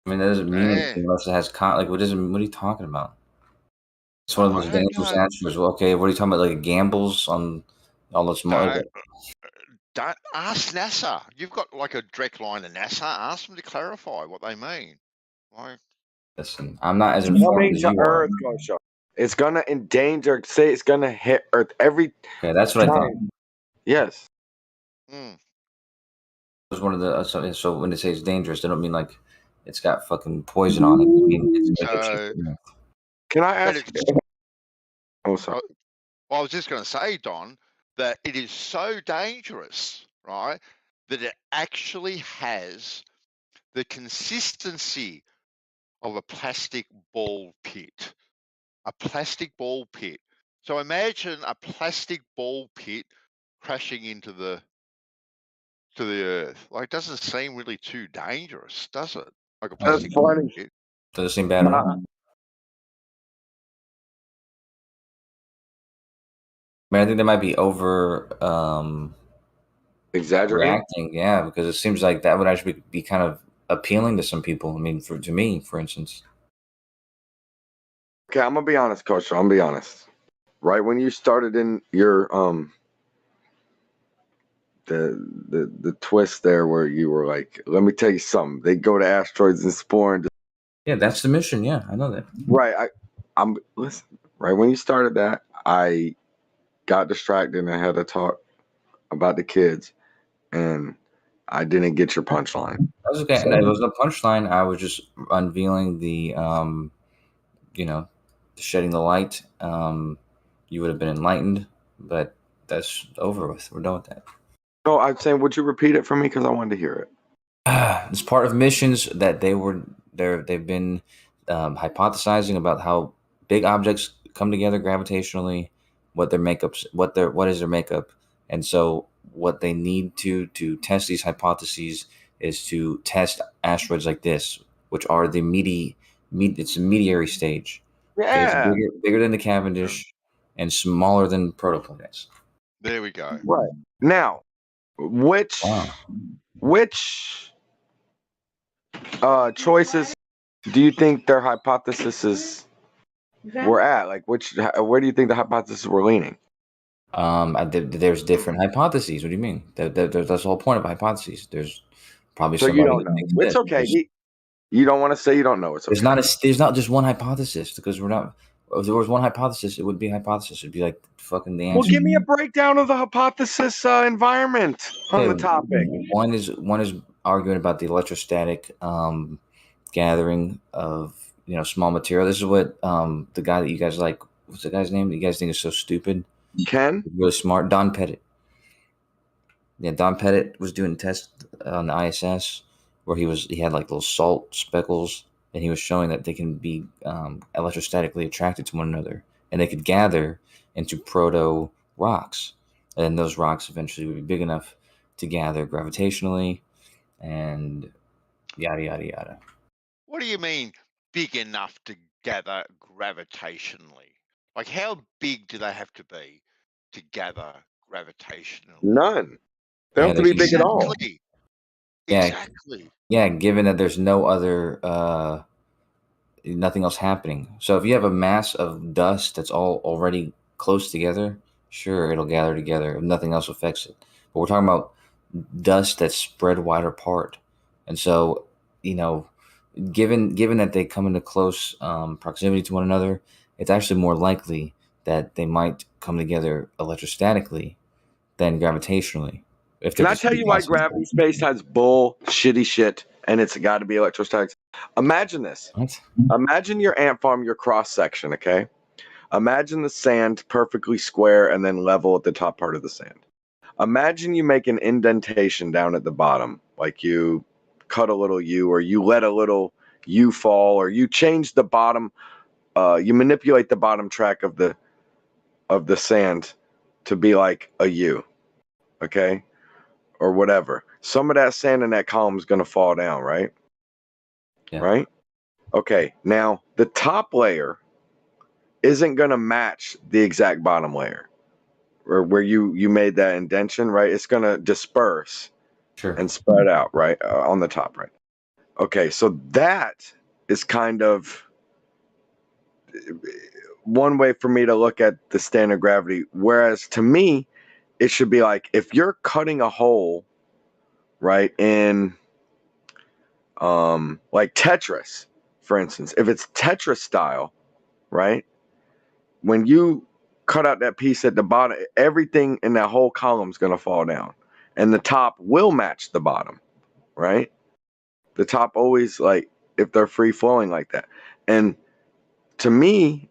I mean, that doesn't mean Yeah. anything unless it has like what are you talking about? It's one of the most I don't dangerous know. asteroids. Well, okay, what are you talking about? Like gambles on all those small. Don't ask NASA. You've got like a direct line to NASA. Ask them to clarify what they mean. Like, Listen, I'm not as Coming informed as to you are. Earth, Kosho. It's gonna endanger. Say it's gonna hit Earth every Okay, that's what I thought. time. Yes. mm, It was one of the so when they say it's dangerous, they don't mean like it's got fucking poison on it. I mean, it's like so, Can I but ask? it's, Oh, sorry. I was just going to say, Don, that it is so dangerous, right, that it actually has the consistency of a plastic ball pit. A plastic ball pit. So imagine a plastic ball pit crashing into the Earth. Like, it doesn't seem really too dangerous, does it? Like a That's plastic ball funny. pit. Does it seem bad enough? I mean, I think they might be over Exaggerating. reacting, yeah, because it seems like that would actually be kind of appealing to some people. I mean, to me, for instance. Okay, I'm gonna be honest, Coach. I'm gonna be honest. Right when you started in your the twist there, where you were like, "Let me tell you something." They go to asteroids and explore. And Yeah, that's the mission. Yeah, I know that. right, I'm listen. Right when you started that, I got distracted and I had to talk about the kids, and I didn't get your punchline. That was okay. It was no punchline. I was just unveiling the, shedding the light. You would have been enlightened, but that's over with. We're done with that. No, I'm saying, would you repeat it for me because I wanted to hear it. It's part of missions that they've been hypothesizing about how big objects come together gravitationally, what is their makeup, and so what they need to test these hypotheses is to test asteroids like this, which are it's a mediary stage. Okay, it's Yeah. bigger than the Cavendish and smaller than protoplanets. There we go. Right. Now, which choices do you think their hypotheses were at? Like, where do you think the hypotheses were leaning? There's different hypotheses. What do you mean? That's the whole point of hypotheses. There's probably So you don't know. It's okay. You don't want to say you don't know. It's okay. There's not just one hypothesis, because we're not. If there was one hypothesis, it would be a hypothesis. It'd be like fucking the answer. Well, give me a breakdown of the hypothesis environment on the topic. One is arguing about the electrostatic gathering of small material. This is what the guy that you guys like. What's the guy's name that you guys think is so stupid? Ken? Really smart. Don Pettit. Yeah, Don Pettit was doing tests on the ISS where he had like little salt speckles, and he was showing that they can be electrostatically attracted to one another, and they could gather into proto rocks, and those rocks eventually would be big enough to gather gravitationally, and yada yada yada. What do you mean big enough to gather gravitationally? Like, how big do they have to be to gather gravitationally? None. They don't have to be big at all. Yeah, exactly. Yeah, given that there's no other nothing else happening. So if you have a mass of dust that's all already close together, sure, it'll gather together if nothing else affects it. But we're talking about dust that's spread wide apart. And so, given that they come into close proximity to one another, it's actually more likely that they might come together electrostatically than gravitationally. Can I tell you why gravity space has shitty shit and it's got to be electrostatic? Imagine this. What? Imagine your ant farm, your cross section, okay? Imagine the sand perfectly square and then level at the top part of the sand. Imagine you make an indentation down at the bottom, like you cut a little U, or you let a little U fall, or you change the bottom, you manipulate the bottom track of the sand to be like a U, okay? or whatever, some of that sand in that column is going to fall down, right? Yeah. Right? Okay, now the top layer isn't going to match the exact bottom layer, or where you made that indentation, right? It's going to disperse Sure. and spread out, right, on the top, right? Okay, so that is kind of one way for me to look at the standard gravity. Whereas to me, it should be like if you're cutting a hole, right, in like Tetris, for instance, if it's Tetris style, right, when you cut out that piece at the bottom, everything in that whole column is going to fall down, and the top will match the bottom, right? The top always, like, if they're free flowing like that. And to me,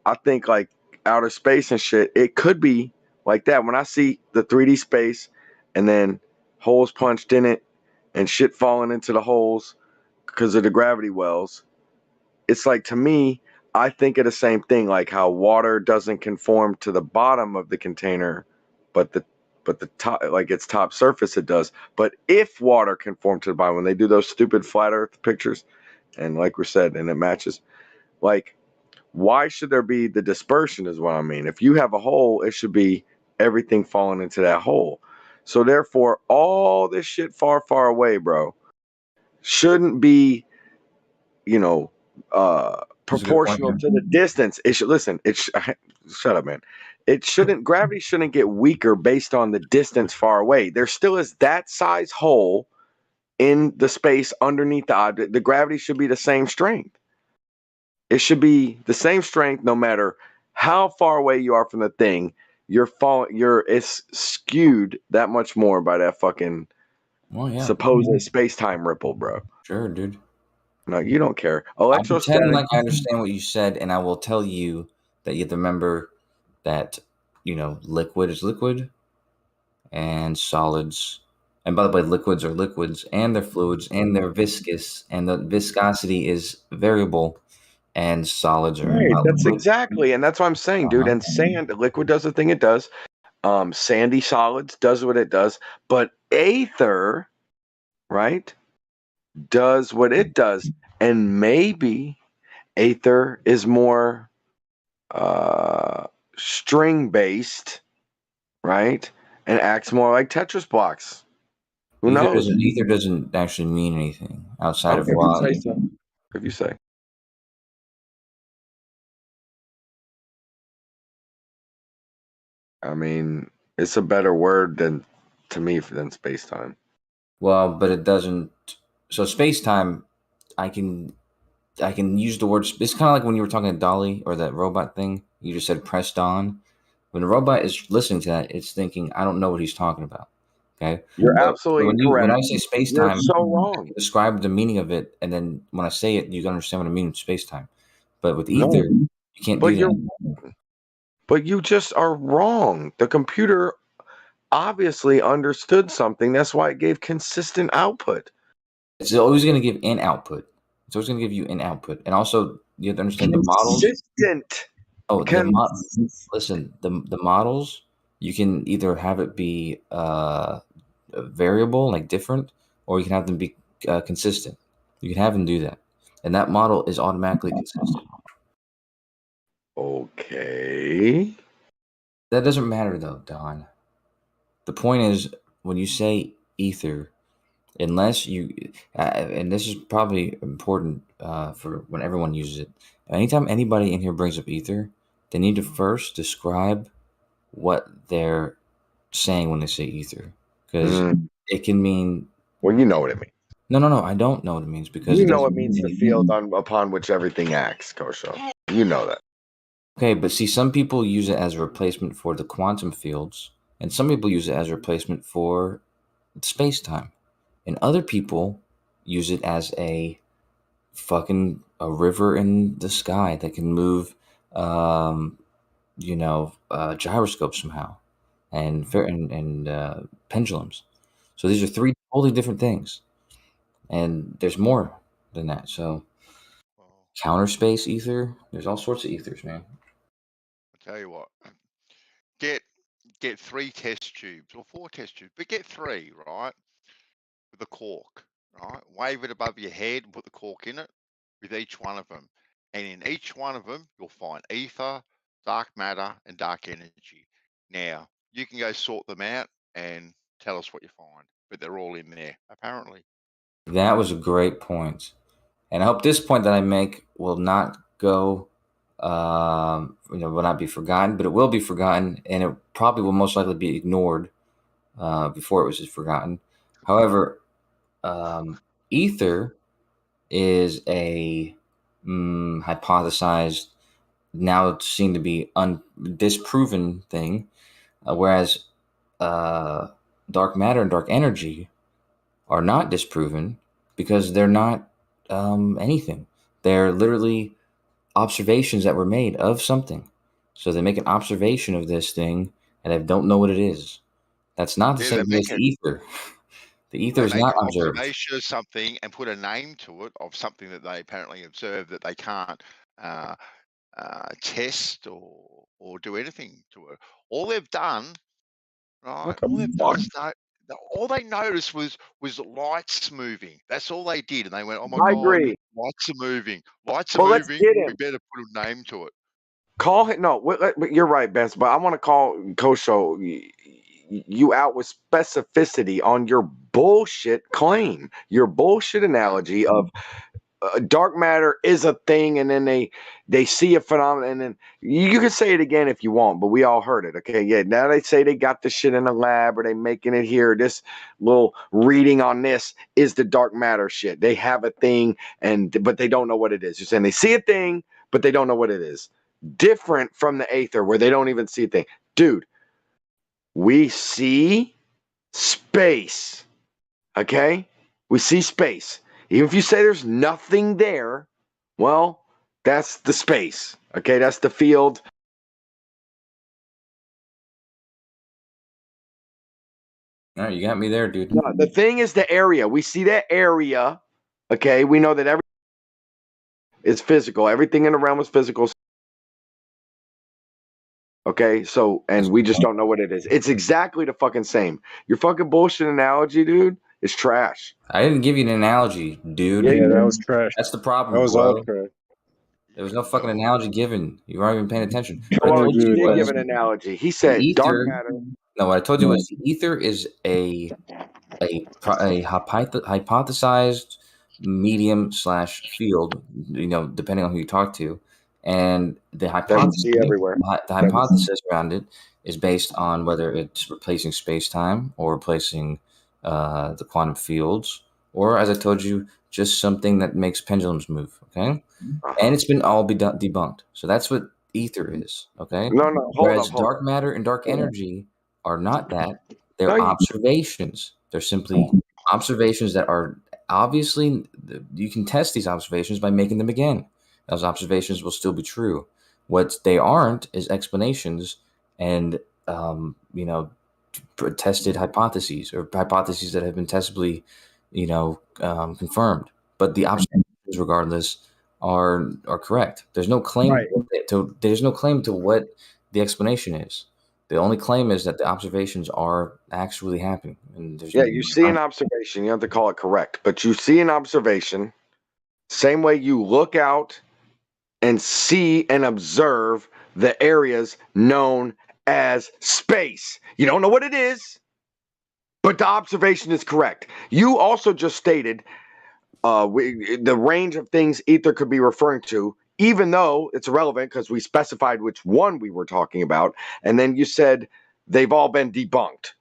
I think like outer space and shit, it could be like that. When I see the 3D space and then holes punched in it and shit falling into the holes because of the gravity wells, it's like, to me, I think of the same thing, like how water doesn't conform to the bottom of the container, but the top, like its top surface, it does. But if water conformed to the bottom, when they do those stupid flat Earth pictures, and like we said, and it matches, like, why should there be the dispersion is what I mean. If you have a hole, it should be everything falling into that hole. So therefore, all this shit far, far away, bro, shouldn't be, you know, proportional to the distance. It should, listen, shut up, man. It shouldn't, gravity shouldn't get weaker based on the distance far away. There still is that size hole in the space underneath the object. The gravity should be the same strength. It should be the same strength no matter how far away you are from the thing. It's skewed that much more by that fucking supposed space-time ripple, bro. Sure, dude. No, you don't care. I'll pretend like I understand what you said, and I will tell you that you have to remember that, liquid is liquid and solids. And by the way, liquids are liquids, and they're fluids, and they're viscous, and the viscosity is variable, and solids are right. That's liquid. exactly, and that's what I'm saying, dude. And sand, liquid does the thing it does. Sandy solids does what it does, but aether, right, does what it does. And maybe aether is more string based, right, and acts more like Tetris blocks. Who knows? Ether doesn't actually mean anything outside of if what you say so. If you say. I mean, it's a better word to me than space time. Well, but it doesn't. So space time, I can use the word. It's kind of like when you were talking to Dolly or that robot thing. You just said pressed on. When a robot is listening to that, it's thinking, I don't know what he's talking about. Okay, you're absolutely correct. When I say space time, you're so wrong. Describe the meaning of it, and then when I say it, you can understand what I mean with space time. But with ether, you can't do that. But you just are wrong. The computer obviously understood something. That's why it gave consistent output. It's always going to give an output. It's always going to give you an output, and also you have to understand the models. Consistent. Oh, listen, the models, you can either have it be variable, like different, or you can have them be consistent. You can have them do that, and that model is automatically consistent. Okay. That doesn't matter though, Don. The point is, when you say ether, unless you, and this is probably important for when everyone uses it. Anytime anybody in here brings up ether, they need to first describe what they're saying when they say ether, because it can mean. Well, you know what it means. No, I don't know what it means, because you know it means the field upon which everything acts, Kosho. You know that. Okay, but see, some people use it as a replacement for the quantum fields, and some people use it as a replacement for space-time, and other people use it as a river in the sky that can move, gyroscopes somehow, and pendulums. So these are three totally different things, and there's more than that. So counter space ether, there's all sorts of ethers, man. I'll tell you what, get get 3 test tubes or 4 test tubes, but get 3, right? With a cork, right? Wave it above your head and put the cork in it with each one of them. And in each one of them, you'll find ether, dark matter, and dark energy. Now, you can go sort them out and tell us what you find, but they're all in there, apparently. That was a great point. And I hope this point that I make will not go, will not be forgotten, but it will be forgotten, and it probably will most likely be ignored before it was forgotten. However, ether is a hypothesized, now seen to be disproven thing, whereas dark matter and dark energy are not disproven because they're not anything. They're literally observations that were made of something. So they make an observation of this thing and they don't know what it is. That's not the Yeah, same they thing as make the ether. The ether is make not an observed. observation of something and put a name to it of something that they apparently observed that they can't test or do anything to it. All they've done, right? What the All they've fuck? done is all they noticed was lights moving. That's all they did, and they went, "Oh my I god, agree. lights are moving! Lights are But let's moving! get We him. better put a name to it." Call him. No, but you're right, Bess. But I want to call Kosho you out with specificity on your bullshit claim, your bullshit analogy of dark matter is a thing, and then they see a phenomenon, and then you can say it again if you want, but we all heard it. Okay, yeah. Now they say they got the shit in the lab, or they making it here. This little reading on this is the dark matter shit. They have a thing, but they don't know what it is. You're saying they see a thing, but they don't know what it is. Different from the aether, where they don't even see a thing, dude. We see space. Okay, we see space. Even if you say there's nothing there, well, that's the space. Okay, that's the field. All right, you got me there, dude. No, the thing is the area. We see that area. Okay, we know that everything is physical. Everything in the realm is physical. Okay, so, and we just don't know what it is. It's exactly the fucking same. Your fucking bullshit analogy, dude, is trash. I didn't give you an analogy, dude. Yeah, that was trash. That's the problem, That was bro. all trash. There was no fucking analogy given. You weren't even paying attention. I What I Well, told agree you with did that. give an analogy. He said dark ether. matter. No, what I told you was the ether is a hypothesized medium / field, depending on who you talk to, and the hypothesis, see everywhere. the hypothesis around it is based on whether it's replacing space-time or replacing the quantum fields, or, as I told you, just something that makes pendulums move. Okay, and it's been all debunked. So that's what ether is. Okay. No, hold Whereas up. dark matter and dark energy are not that. They're No, you- observations. They're simply observations that are obviously, you can test these observations by making them again. Those observations will still be true. What they aren't is explanations and tested hypotheses, or hypotheses that have been testably confirmed. But the observations, regardless, are correct. There's no claim to what the explanation is. The only claim is that the observations are actually happening. And you see an observation. You have to call it correct, but you see an observation. Same way you look out and see and observe the areas known as space. You don't know what it is, but the observation is correct. You also just stated the range of things ether could be referring to, even though it's irrelevant because we specified which one we were talking about. And then you said they've all been debunked.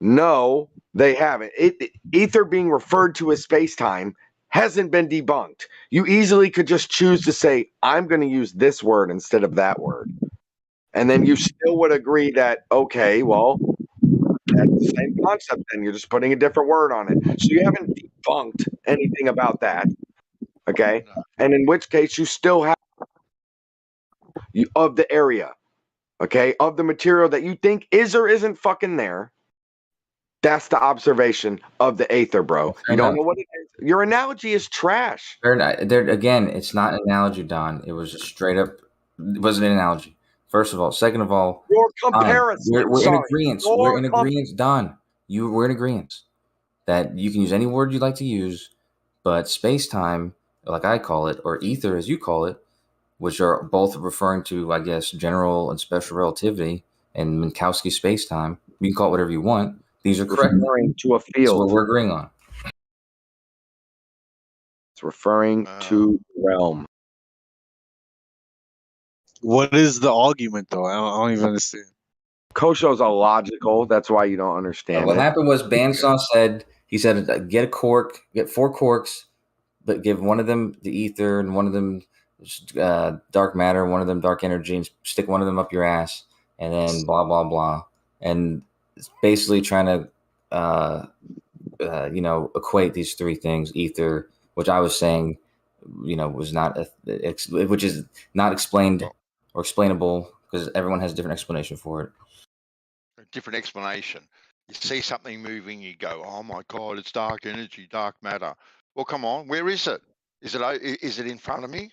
No, they haven't. Ether being referred to as space-time hasn't been debunked. You easily could just choose to say, I'm going to use this word instead of that word. And then you still would agree that, okay, well, that's the same concept, then you're just putting a different word on it. So you haven't debunked anything about that. Okay. And in which case you still have of the area, okay, of the material that you think is or isn't fucking there. That's the observation of the aether, bro. You don't know what it is. Your analogy is trash. Again, it's not an analogy, Don. It was straight up. It wasn't an analogy. First of all. Second of all, Your Don, comparison. we're in sorry. agreement. Your We're in com- agreement, Don. We're in agreement that you can use any word you'd like to use, but space-time, like I call it, or ether as you call it, which are both referring to, I guess, general and special relativity and Minkowski space-time. You can call it whatever you want. These are correct. referring to a That's what field. we're agreeing on. It's referring to realm. What is the argument, though? I don't even understand. Kosho's illogical. That's why you don't understand What it. happened was Bandsaw said, get a cork, get 4 corks, but give one of them the ether and one of them dark matter, one of them dark energy, and stick one of them up your ass, and then blah, blah, blah. And it's basically trying to, equate these 3 things, ether, which I was saying, was not, which is not explained or explainable because everyone has a different explanation for it. A different explanation. You see something moving, you go, "Oh my God, it's dark energy, dark matter." Well, come on, where is it? Is it in front of me?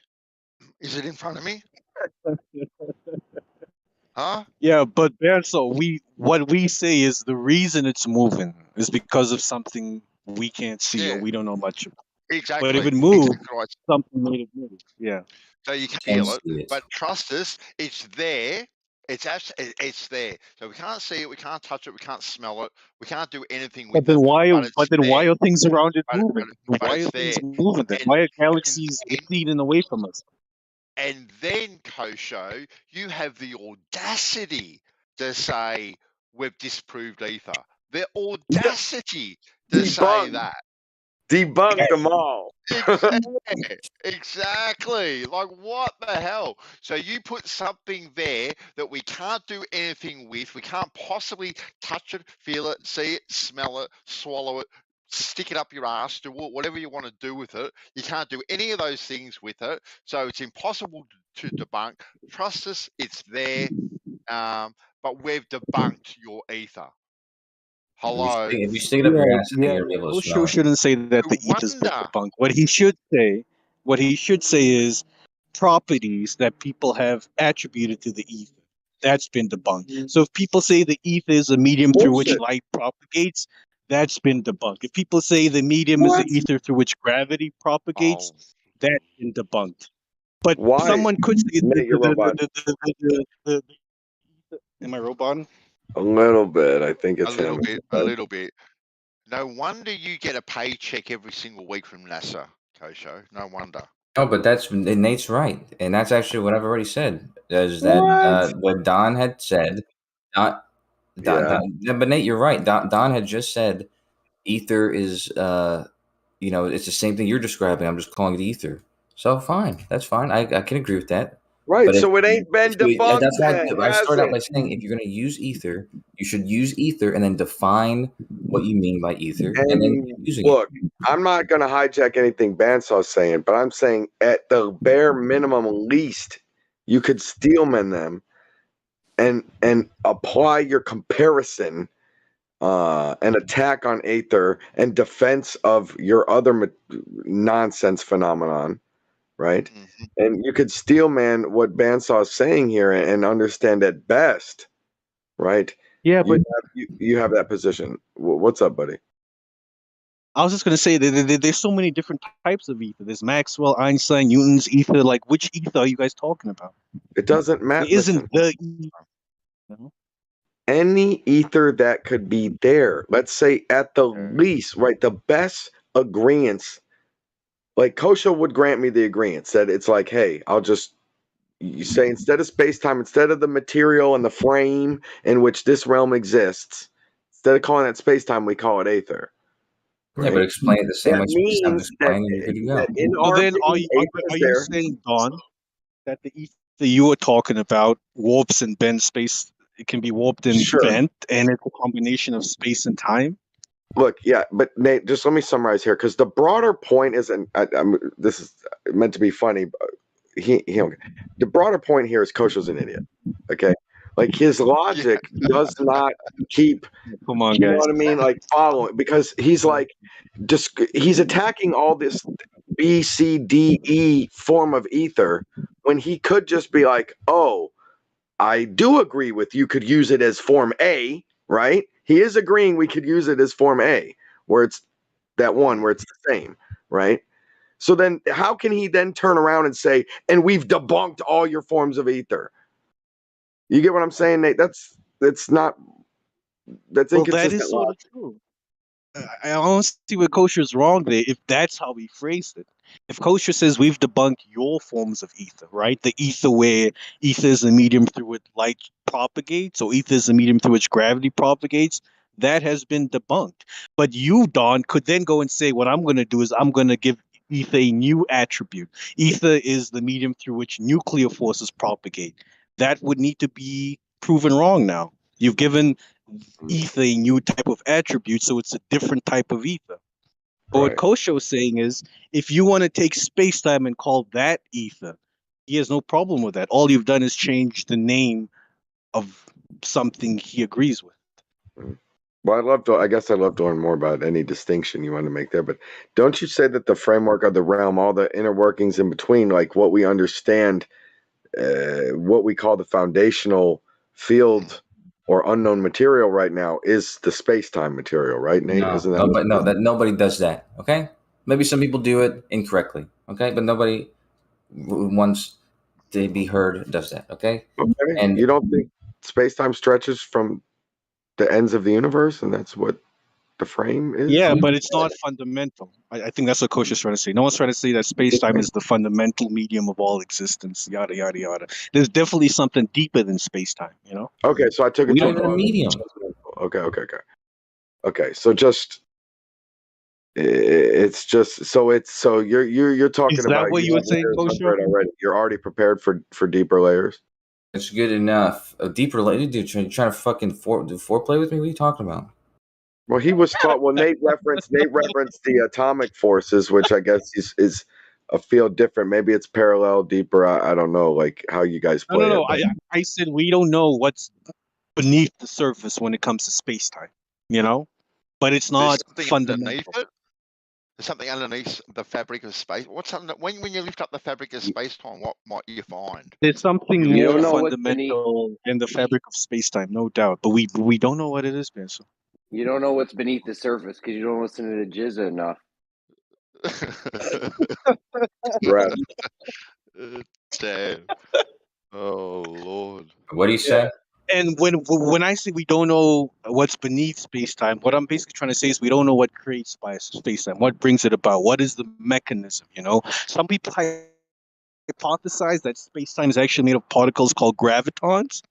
Is it in front of me? Huh? Yeah, but so what we say is the reason it's moving is because of something we can't see or we don't know much about. Exactly. But if it moves, Exactly right. something made it move. Yeah. So you can Can't feel it, see it. but trust us, it's there. It's there. So we can't see it, we can't touch it, we can't smell it, we can't do anything with But then it. why? But it's why there. are things around it But- moving? but Why it's are things there. moving? Then And- why are and galaxies then- exceeding away from us? And then, Kosho, you have the audacity to say we've disproved ether. The audacity to say Debunked. that. Debunk them all. Exactly. Like, what the hell? So you put something there that we can't do anything with. We can't possibly touch it, feel it, see it, smell it, swallow it, stick it up your ass, do whatever you want to do with it. You can't do any of those things with it. So it's impossible to debunk. Trust us, it's there. But we've debunked your ether. Hello. If you stick it up your ass, I think you'll be able to smell Osho it. shouldn't say that the No ether's been wonder. debunked. What he should say is properties that people have attributed to the ether. That's been debunked. So if people say the ether is a medium through which Bullshit. light propagates, that's been debunked. If people say the medium is the What? ether through which gravity propagates, Oh. that's been debunked. But Why? someone could say Nate, you're robot. Am I robot? A little bit. I think A it's little him. bit, a little bit. No wonder you get a paycheck every single week from NASA, Kosho. No wonder. No, but Nate's right, and that's actually what I've already said. Is that what Don had said? Don, Yeah. but Nate, you're right. Don had just said ether is, it's the same thing you're describing. I'm just calling it ether. So fine, that's fine. I can agree with that. Right. But So it ain't been debunked. That's why then, I has started out it? by saying if you're going to use ether, you should use ether and then define what you mean by ether, and then keep using Look, I'm not going to hijack anything Bansaw's saying, but I'm saying at the bare minimum least, you could steelman them and apply your comparison and attack on Aether and defense of your other nonsense phenomenon, right? Mm-hmm. And you could steelman what Bandsaw is saying here and understand at best, right? Yeah, but you have that position. What's up, buddy? I was just going to say that there's so many different types of ether. There's Maxwell, Einstein, Newton's ether. Like, which ether are you guys talking about? It doesn't matter. It isn't the ether. No? Any ether that could be there. Let's say at the least, right? The best agreements, like Kosho would grant me the agreements that it's like, hey, you say instead of space-time, instead of the material and the frame in which this realm exists, instead of calling it space-time, we call it Aether. Yeah, but explain it the same That way space-time means is explained, and you're good to go. that in Well, our then are opinion, you Aether is there. saying, Don, that the ether you were talking about warps and bends space? It can be warped and Sure. bent, and it's a combination of space and time. Look, yeah, but Nate, just let me summarize here, because the broader point is, and this is meant to be funny, but the broader point here is Kosho's an idiot. Okay, like his logic does not keep. Come on, You know guys. what I mean? Like following, because he's like, he's attacking all this B, C, D, E form of ether when he could just be like, oh, I do agree with you could use it as form A, right? He is agreeing we could use it as form A, where it's that one where it's the same, right? So then how can he then turn around and say, and we've debunked all your forms of ether? You get what I'm saying, Nate? That's Well, that inconsistent is sort of logic. true. I don't see where Kosher's wrong there if that's how he phrased it. If Kosher says we've debunked your forms of ether, right? The ether where ether is the medium through which light propagates, or ether is the medium through which gravity propagates, that has been debunked. But you, Don, could then go and say, what I'm going to do is I'm going to give ether a new attribute. Ether is the medium through which nuclear forces propagate. That would need to be proven wrong now. You've given ether a new type of attribute, so it's a different type of ether. But what Right. Kosho is saying is, if you want to take space-time and call that ether, he has no problem with that. All you've done is change the name of something he agrees with. Well, I guess I'd love to learn more about any distinction you want to make there. But don't you say that the framework of the realm, all the inner workings in between, like what we understand, what we call the foundational field or unknown material right now, is the space-time material, right, Nate? No, Isn't that nobody does that. Okay, maybe some people do it incorrectly. Okay, but nobody who wants to be heard does that. Okay, okay? and You don't think space-time stretches from the ends of the universe, and that's what the frame is? Yeah, but it's not fundamental. I think that's what Kosher is trying to say. No one's trying to say that space-time is the fundamental medium of all existence, yada, yada, yada. There's definitely something deeper than space-time, you know? Okay, so I took it we too don't even far. a medium. Okay. So just it's just so you're talking Is that about what you were saying, layers Kosher? under it already. You're already prepared for deeper layers. It's good enough. A deeper layer, dude. You're trying to fucking do foreplay with me? What are you talking about? Well, he was taught. Well, Nate referenced the atomic forces, which I guess is a field different. Maybe it's parallel, deeper. I don't know, like how you guys play No. it. I said we don't know what's beneath the surface when it comes to space-time, you know? But it's There's not something fundamental. underneath it. There's something underneath the fabric of space. What's under, when you lift up the fabric of space time? What might you find? There's something You more don't know what's fundamental in the fabric of space-time, no doubt. But we don't know what it is, Benson. You don't know what's beneath the surface because you don't listen to the Jizza enough. Right. Damn. Oh Lord. What do you say? And when I say we don't know what's beneath space-time, what I'm basically trying to say is we don't know what creates space-time, what brings it about, what is the mechanism, you know? Some people hypothesize that space-time is actually made of particles called gravitons,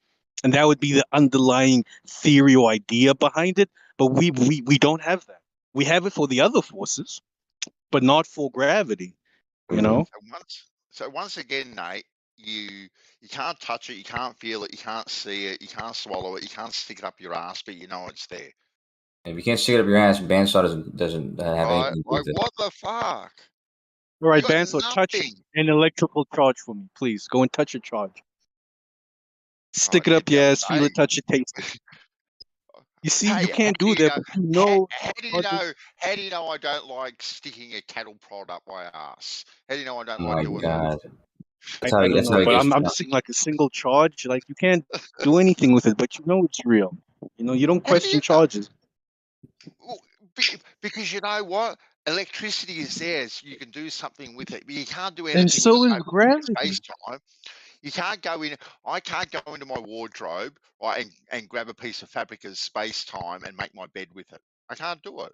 and that would be the underlying theory or idea behind it, but we don't have that. We have it for the other forces, but not for gravity, you know? So once again, Nate, you can't touch it, you can't feel it, you can't see it, you can't swallow it, you can't stick it up your ass, but you know it's there. If you can't stick it up your ass, bandsaw doesn't have Right? anything to do Like with it. what the fuck? All right, You got Banso, touch nothing. an electrical charge for me, please. Go and touch a charge. Stick it Oh, up your the ass, other feel day. it, touch it, taste it. You see, Hey, you can't do that, but you know. how do you know I don't like sticking a cattle prod up my ass? How do you know I don't Oh like my doing god. that? I That's don't how know, he but gets I'm shot. just saying, like a single charge, like you can't do anything with it, but you know it's real. You know, you don't How do question you know? charges. Well, because you know what? Electricity is there, so you can do something with it. But you can't do And anything with so the is gravity. space time. You can't go in. I can't go into my wardrobe, right, and grab a piece of fabric of space time and make my bed with it. I can't do it.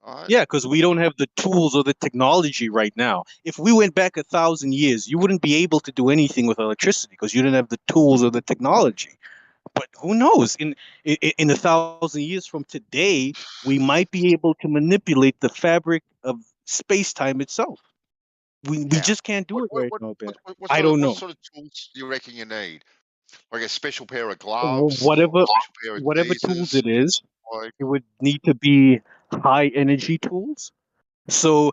Right? Yeah, because we don't have the tools or the technology right now. If we went back 1,000 years, you wouldn't be able to do anything with electricity because you didn't have the tools or the technology. But who knows? In 1,000 years from today, we might be able to manipulate the fabric of space-time itself. We How? just can't do it right now, Ben. What I don't what know. sort of tools do you reckon you need? Like a special pair of Wh- gloves, Whatever a special pair of whatever tools tweezers. it is, Like, it would need to be high energy tools. So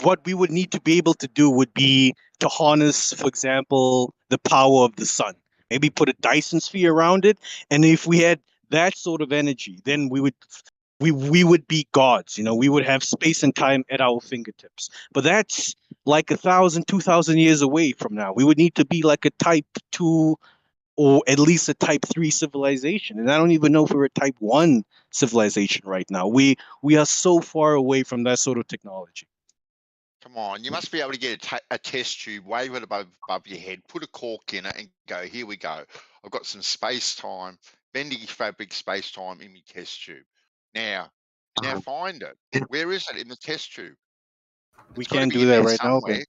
what we would need to be able to do would be to harness, for example, the power of the sun. Maybe put a Dyson sphere around it, and if we had that sort of energy, then we would be gods. You know, we would have space and time at our fingertips. But that's like 1,000, 2,000 years away from now. We would need to be like a Type 2 or at least a type 3 civilization. And I don't even know if we're a type 1 civilization right now. We are so far away from that sort of technology. Come on, you must be able to get a test tube, wave it above your head, put a cork in it, and go, here we go. I've got some space-time, bending fabric space-time in my test tube. Now find it. Where is it in the test tube? We It's gotta can't be do in that there right now. somewhere.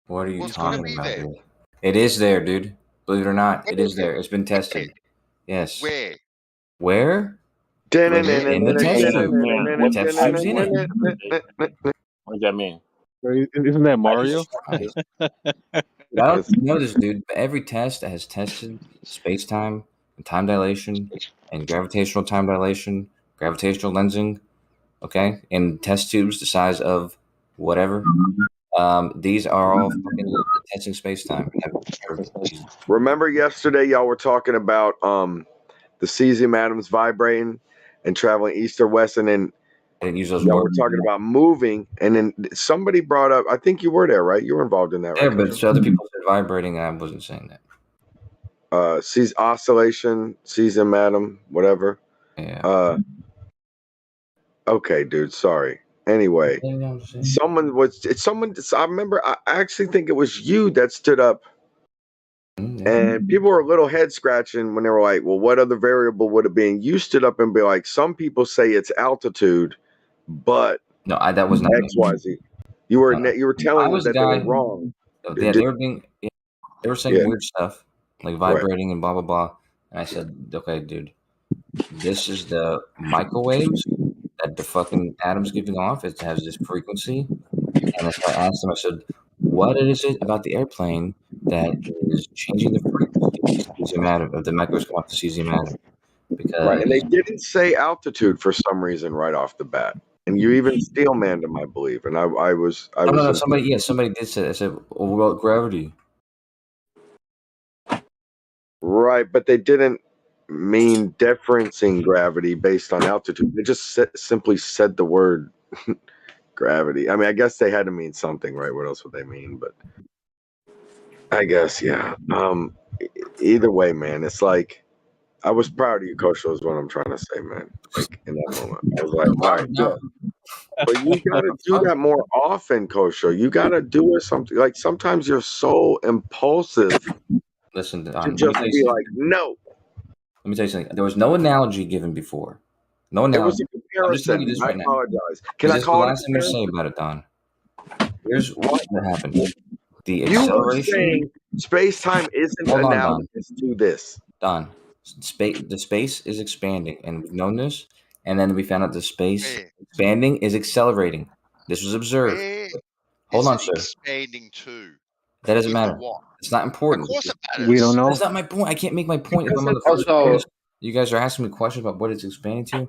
What are you Well, it's gotta talking be about, there. dude? It is there, dude. Believe it or not, it Where? is there. It's been tested. Yes. Where? Where? In the test tube. The test tube's in it. What does that mean? Isn't that Mario? Jesus Christ. I don't know this, dude, but every test that has tested space-time and time dilation and gravitational time dilation, gravitational lensing, okay, and test tubes the size of whatever, these are all fucking testing space-time. Remember yesterday y'all were talking about the cesium atoms vibrating and traveling east or west, and then I didn't use those y'all were words. talking about moving, and then somebody brought up, I think you were there, right? You were involved in that, Yeah, right? but so other people said vibrating, and I wasn't saying that. Oscillation, cesium atom, whatever. Yeah. Okay, dude, sorry. Anyway, I remember, I actually think it was you that stood up, and people were a little head scratching when they were like, well, what other variable would it be? And you stood up and be like, some people say it's altitude, but no, that was not XYZ. You were telling them that they were wrong. Yeah, they were saying weird stuff like vibrating and blah blah blah. And I said, okay, dude, this is the microwaves that the fucking atom's giving off. It has this frequency. And so I asked them, I said, what is it about the airplane that is changing the frequency of the cesium atom, of the microwaves come off the cesium atom? Because and they didn't say altitude for some reason right off the bat. And you even steelmanned them, I believe. And I was somebody did say that. I said, well, what about gravity? Right, but they didn't mean differencing gravity based on altitude. They just simply said the word gravity. I mean, I guess they had to mean something, right? What else would they mean? But I guess, yeah. Either way, man, it's like, I was proud of you, Coach, is what I'm trying to say, man. Like, in that moment, I was like, all right, yeah. But you gotta do that more often, Coach. You gotta do it something. Like, sometimes you're so impulsive. Listen, to just be like, no. Let me tell you something. There was no analogy given before. No analogy. It was a comparison. I'm just telling you this right apologize. Now. Can I call it the last thing to say about it, Don? Here's what happened. The you acceleration. were saying space-time isn't analogous to this. Don, the space is expanding, and we've known this. And then we found out the space expanding is accelerating. This was observed. Hold on, sir. Expanding too. That doesn't matter. It's not important. Of course it matters. We don't know. That's not my point. I can't make my point if I'm on the first Also, You guys are asking me questions about what it's expanding to.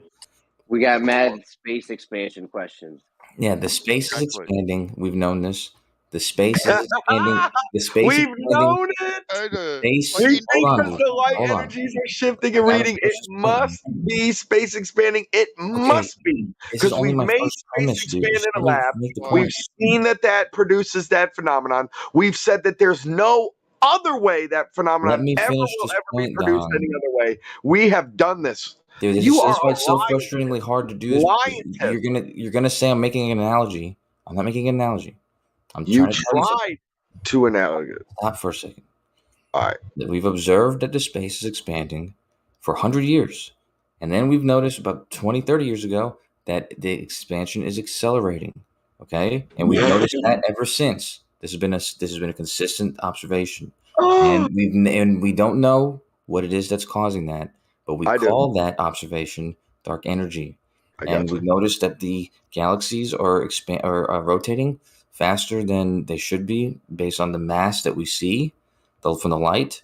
We got mad space expansion questions. Yeah, the space is expanding. We've known this. The space is expanding. The space We've expanding. known it. Space. We think that the light energies are shifting and reading. It must be space expanding. It must be. Because we've made space expand in a lab. We've seen that produces that phenomenon. We've said that there's no other way that phenomenon ever will ever be produced any other way. We have done this. Dude, that's why it's so frustratingly hard to do this. You're gonna say I'm making an analogy. I'm not making an analogy. You tried to analogize. Stop for a second. All right. We've observed that the space is expanding for 100 years. And then we've noticed about 20, 30 years ago that the expansion is accelerating. Okay? And we've noticed that ever since. This has been a consistent observation. And we don't know what it is that's causing that, but we call that observation dark energy. And we've noticed that the galaxies are rotating faster than they should be based on the mass that we see from the light.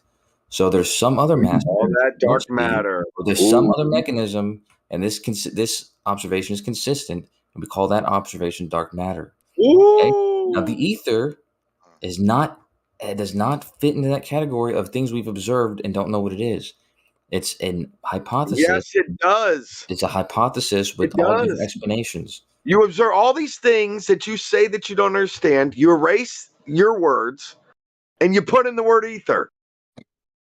So there's some other mass. All that dark matter. There's some other mechanism, and this observation is consistent, and we call that observation dark matter. Okay? Now the ether does not fit into that category of things we've observed and don't know what it is. It's an hypothesis. Yes, it does. It's a hypothesis with all different explanations. You observe all these things that you say that you don't understand. You erase your words, and you put in the word ether.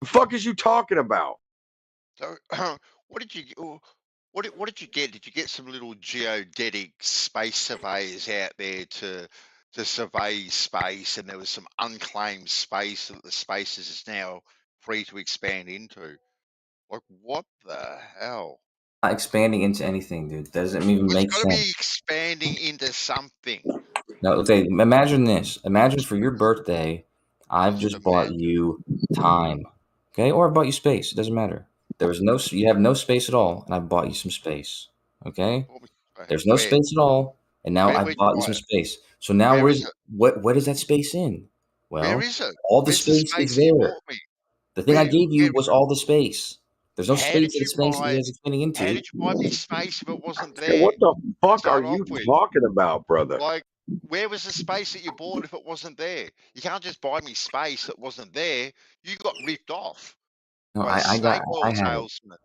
The fuck is you talking about? So, what did you what did you get? Did you get some little geodetic space surveyors out there to survey space, and there was some unclaimed space that the spaces is now free to expand into? Like, what the hell? Not expanding into anything, dude. Doesn't even It's make got to sense. be expanding into something. No, okay. Imagine this. Imagine for your birthday, I've just bought you time, okay, or I bought you space. It doesn't matter. There was no, you have no space at all, and I bought you some space, okay. There's no Where? space at all, and now I Where'd you bought you buy some it? space. So now Where where's is it? what is that space in? Where Well, is it? all the Where's the space is space that you there. bought me? The thing I gave you Where was is it? all the space. There's no How space did that you it's space buy? is expanding How into. did you buy me space if it wasn't Hey, there? what the fuck Start are you off with. talking about, brother? Like, where was the space that you bought if it wasn't there? You can't just buy me space that wasn't there. You got ripped off No, by a I snake oil have it. salesman.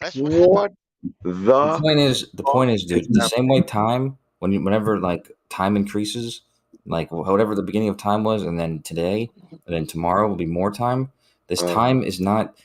That's what happened. What The point is, dude, the same way time, whenever like time increases, like whatever the beginning of time was, and then today, and then tomorrow will be more time. This time is not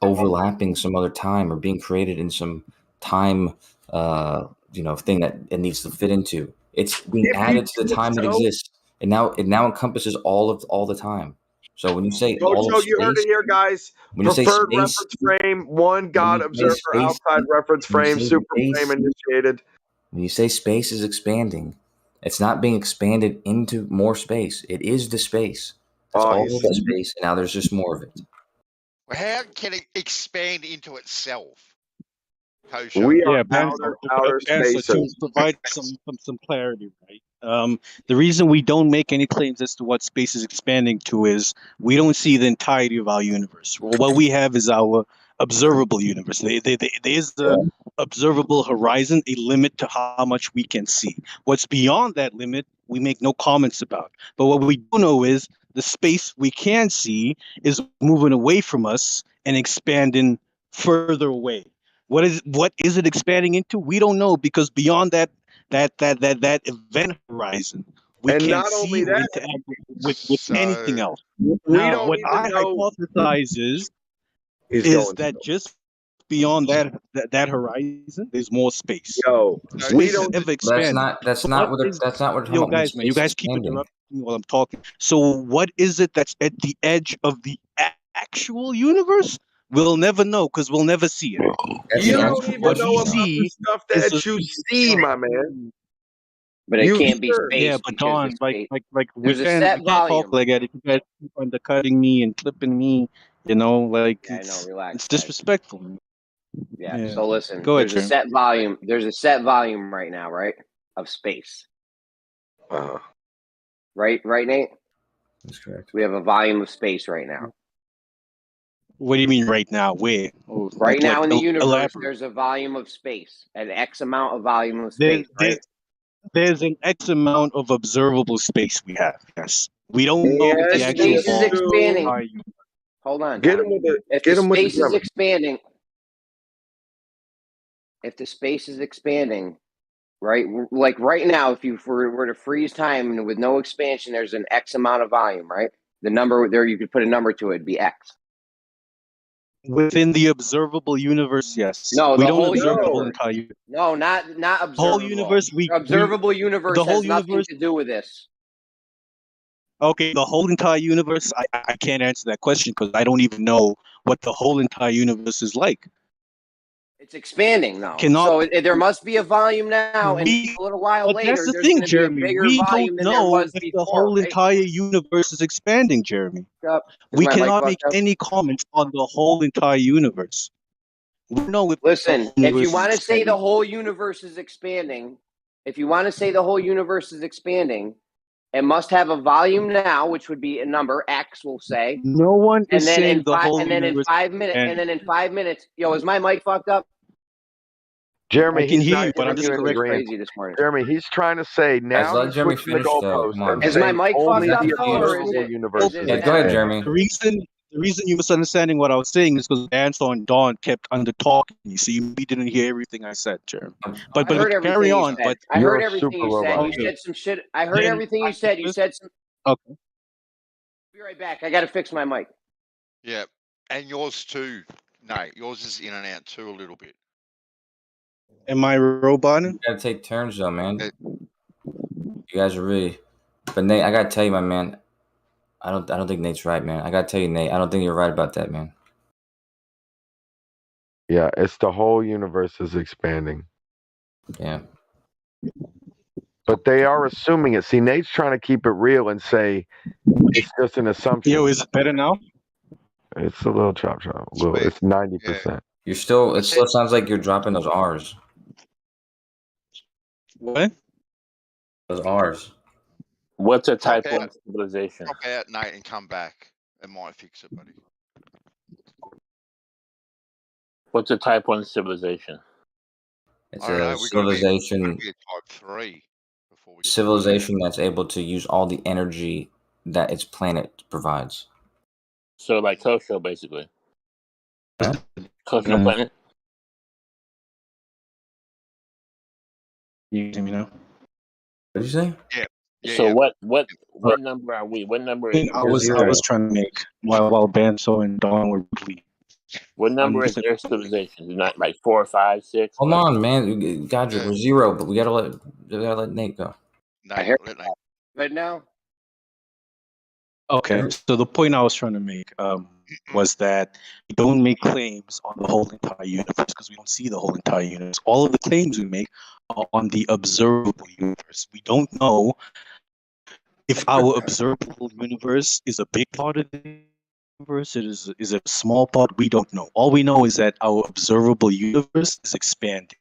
overlapping some other time or being created in some time, thing that it needs to fit into. It's being added to the time that exists, and now it encompasses all the time. So when you say all of Coach, you heard space, it here, guys. when you say Preferred space, reference frame, one God say observer, space- outside reference when you frame, say super space- frame initiated. when you say space is expanding, it's not being expanded into more space. It is the space. That's all of the space, and now there's just more of it. Well, how can it expand into itself? We are Ben, outer Ben, so to spaces. provide some clarity, right? The reason we don't make any claims as to what space is expanding to is we don't see the entirety of our universe. Well, what we have is our observable universe. There is the observable horizon, a limit to how much we can see. What's beyond that limit, we make no comments about. But what we do know is the space we can see is moving away from us and expanding further away. What is it expanding into? We don't know, because beyond that event horizon, we And can't not see only or that, interact with anything else. we Now, don't what even I know hypothesize is that just beyond that horizon, there's more space. Space is ever expanding. That's not what we're talking Yo, about. guys, man, you guys keep interrupting me while I'm talking. So, what is it that's at the edge of the actual universe? We'll never know, because we'll never see it. You don't even what know we about see the stuff that you see, my man. But it can't be space. Yeah, but Don, like we there's a can't set volume. talk like that. If you guys keep undercutting me and clipping me, like Yeah, I know, relax, it's guys. disrespectful. Yeah. So listen, Go ahead, there's a set volume. There's a set volume right now, right, of space. Right, Nate? That's correct. We have a volume of space right now. What do you mean right now? Where? Right now in the universe, elaborate. there's a volume of space, an X amount of volume of space, right? There's an X amount of observable space we have. Yes, we don't know If the space is expanding. Hold on. Get him with the. If Get the him with space the is expanding, if the space is expanding, right? Like right now, if you were to freeze time and with no expansion, there's an X amount of volume, right? The number there, you could put a number to it, it'd be X. Within the observable universe, yes. No, we the don't whole observe the universe. whole entire universe. No, not observable. The whole universe. The observable universe the whole has nothing universe, to do with this. Okay, the whole entire universe. I can't answer that question because I don't even know what the whole entire universe is like. It's expanding now. So there must be a volume now, and a little while later, that's the there's thing, going to be a Jeremy. bigger We volume don't than there know was if before. the whole right? entire universe is expanding, Jeremy. We cannot make any comments on the whole entire universe. We know if Listen, if you want to say the whole universe is expanding, it must have a volume now, which would be a number X, we'll say. No one and is then saying in the whole and then in universe. 5 minutes, and then in 5 minutes, yo, is my mic fucked up? Jeremy, I can he's hear not you, but I'm just giving correcting. Crazy this morning. Jeremy, he's trying to say now. let he's Jeremy switching the finish, though. goalpost Come on, and Is my saying mic only fucked up, the though, or is observable it? universe. Yeah, go ahead, Jeremy. The reason you're misunderstanding what I was saying is because Ansel and Dawn kept under talking me, so you didn't hear everything I said, Jeremy. But I heard carry on. But But I heard everything you said. You said some shit. I heard everything you said. You said some. Okay. Be right back. I got to fix my mic. Yeah, and yours too, Nate. Yours is in and out too a little bit. Am I roboting? You gotta take turns though, man. It- You guys are really. But Nate, I gotta tell you, my man. I don't think Nate's right, man. I gotta tell you, Nate. I don't think you're right about that, man. Yeah, it's the whole universe is expanding. Yeah. But they are assuming it. See, Nate's trying to keep it real and say it's just an assumption. Yo, is it better now? It's a little chop. A little. Sweet. It's 90%. You're still. It still sounds like you're dropping those R's. What? Those R's. What's a type Okay. 1 civilization? Drop out, Nate, and come back. It might fix it, buddy. What's a type 1 civilization? It's I don't know. a We got to be civilization. a type 3 before we. Civilization that's able to use all the energy that its planet provides. So like Kosho, basically. Huh? Kosho planet. You hear me now? What did you say? Yeah, So yeah. what number are we? What number is I was trying to make while Banso and Dawn were bleeding. what number is their civilization? Is it not like 4, 5, 6? Hold on, man. Godric, we're 0, but we gotta let Nate go. Nate, hear- let Nate. Right now, Okay, so the point I was trying to make was that we don't make claims on the whole entire universe because we don't see the whole entire universe. All of the claims we make are on the observable universe. We don't know if our observable universe is a big part of the universe. Is it a small part? We don't know. All we know is that our observable universe is expanding.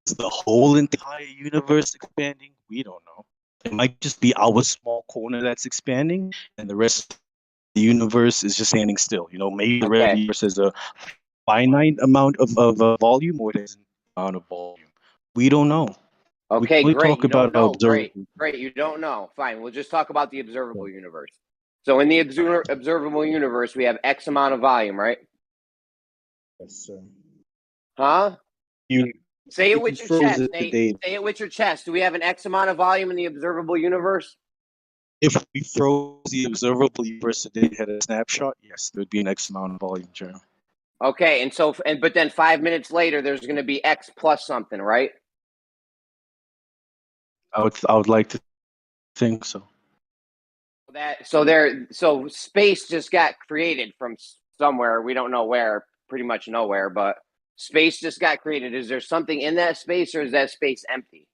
Is the whole entire universe expanding? We don't know. It might just be our small corner that's expanding, and the rest of the universe is just standing still. You know, maybe the rest of the universe has a finite amount of volume, or there's an amount of volume. We don't know. okay, we great. talk You about don't know. Great, observable. great. You don't know. Fine. We'll just talk about the observable universe. So in the observable universe, we have X amount of volume, right? Yes, sir. Huh? You Say it if with you your froze chest, it Nate. today- Say it with your chest. Do we have an X amount of volume in the observable universe? If we froze the observable universe today and had a snapshot, yes, there would be an X amount of volume, Jeremy. Okay, but then 5 minutes later, there's going to be X plus something, right? I would like to think so. So space just got created from somewhere. We don't know where, pretty much nowhere, but space just got created. Is there something in that space, or is that space empty?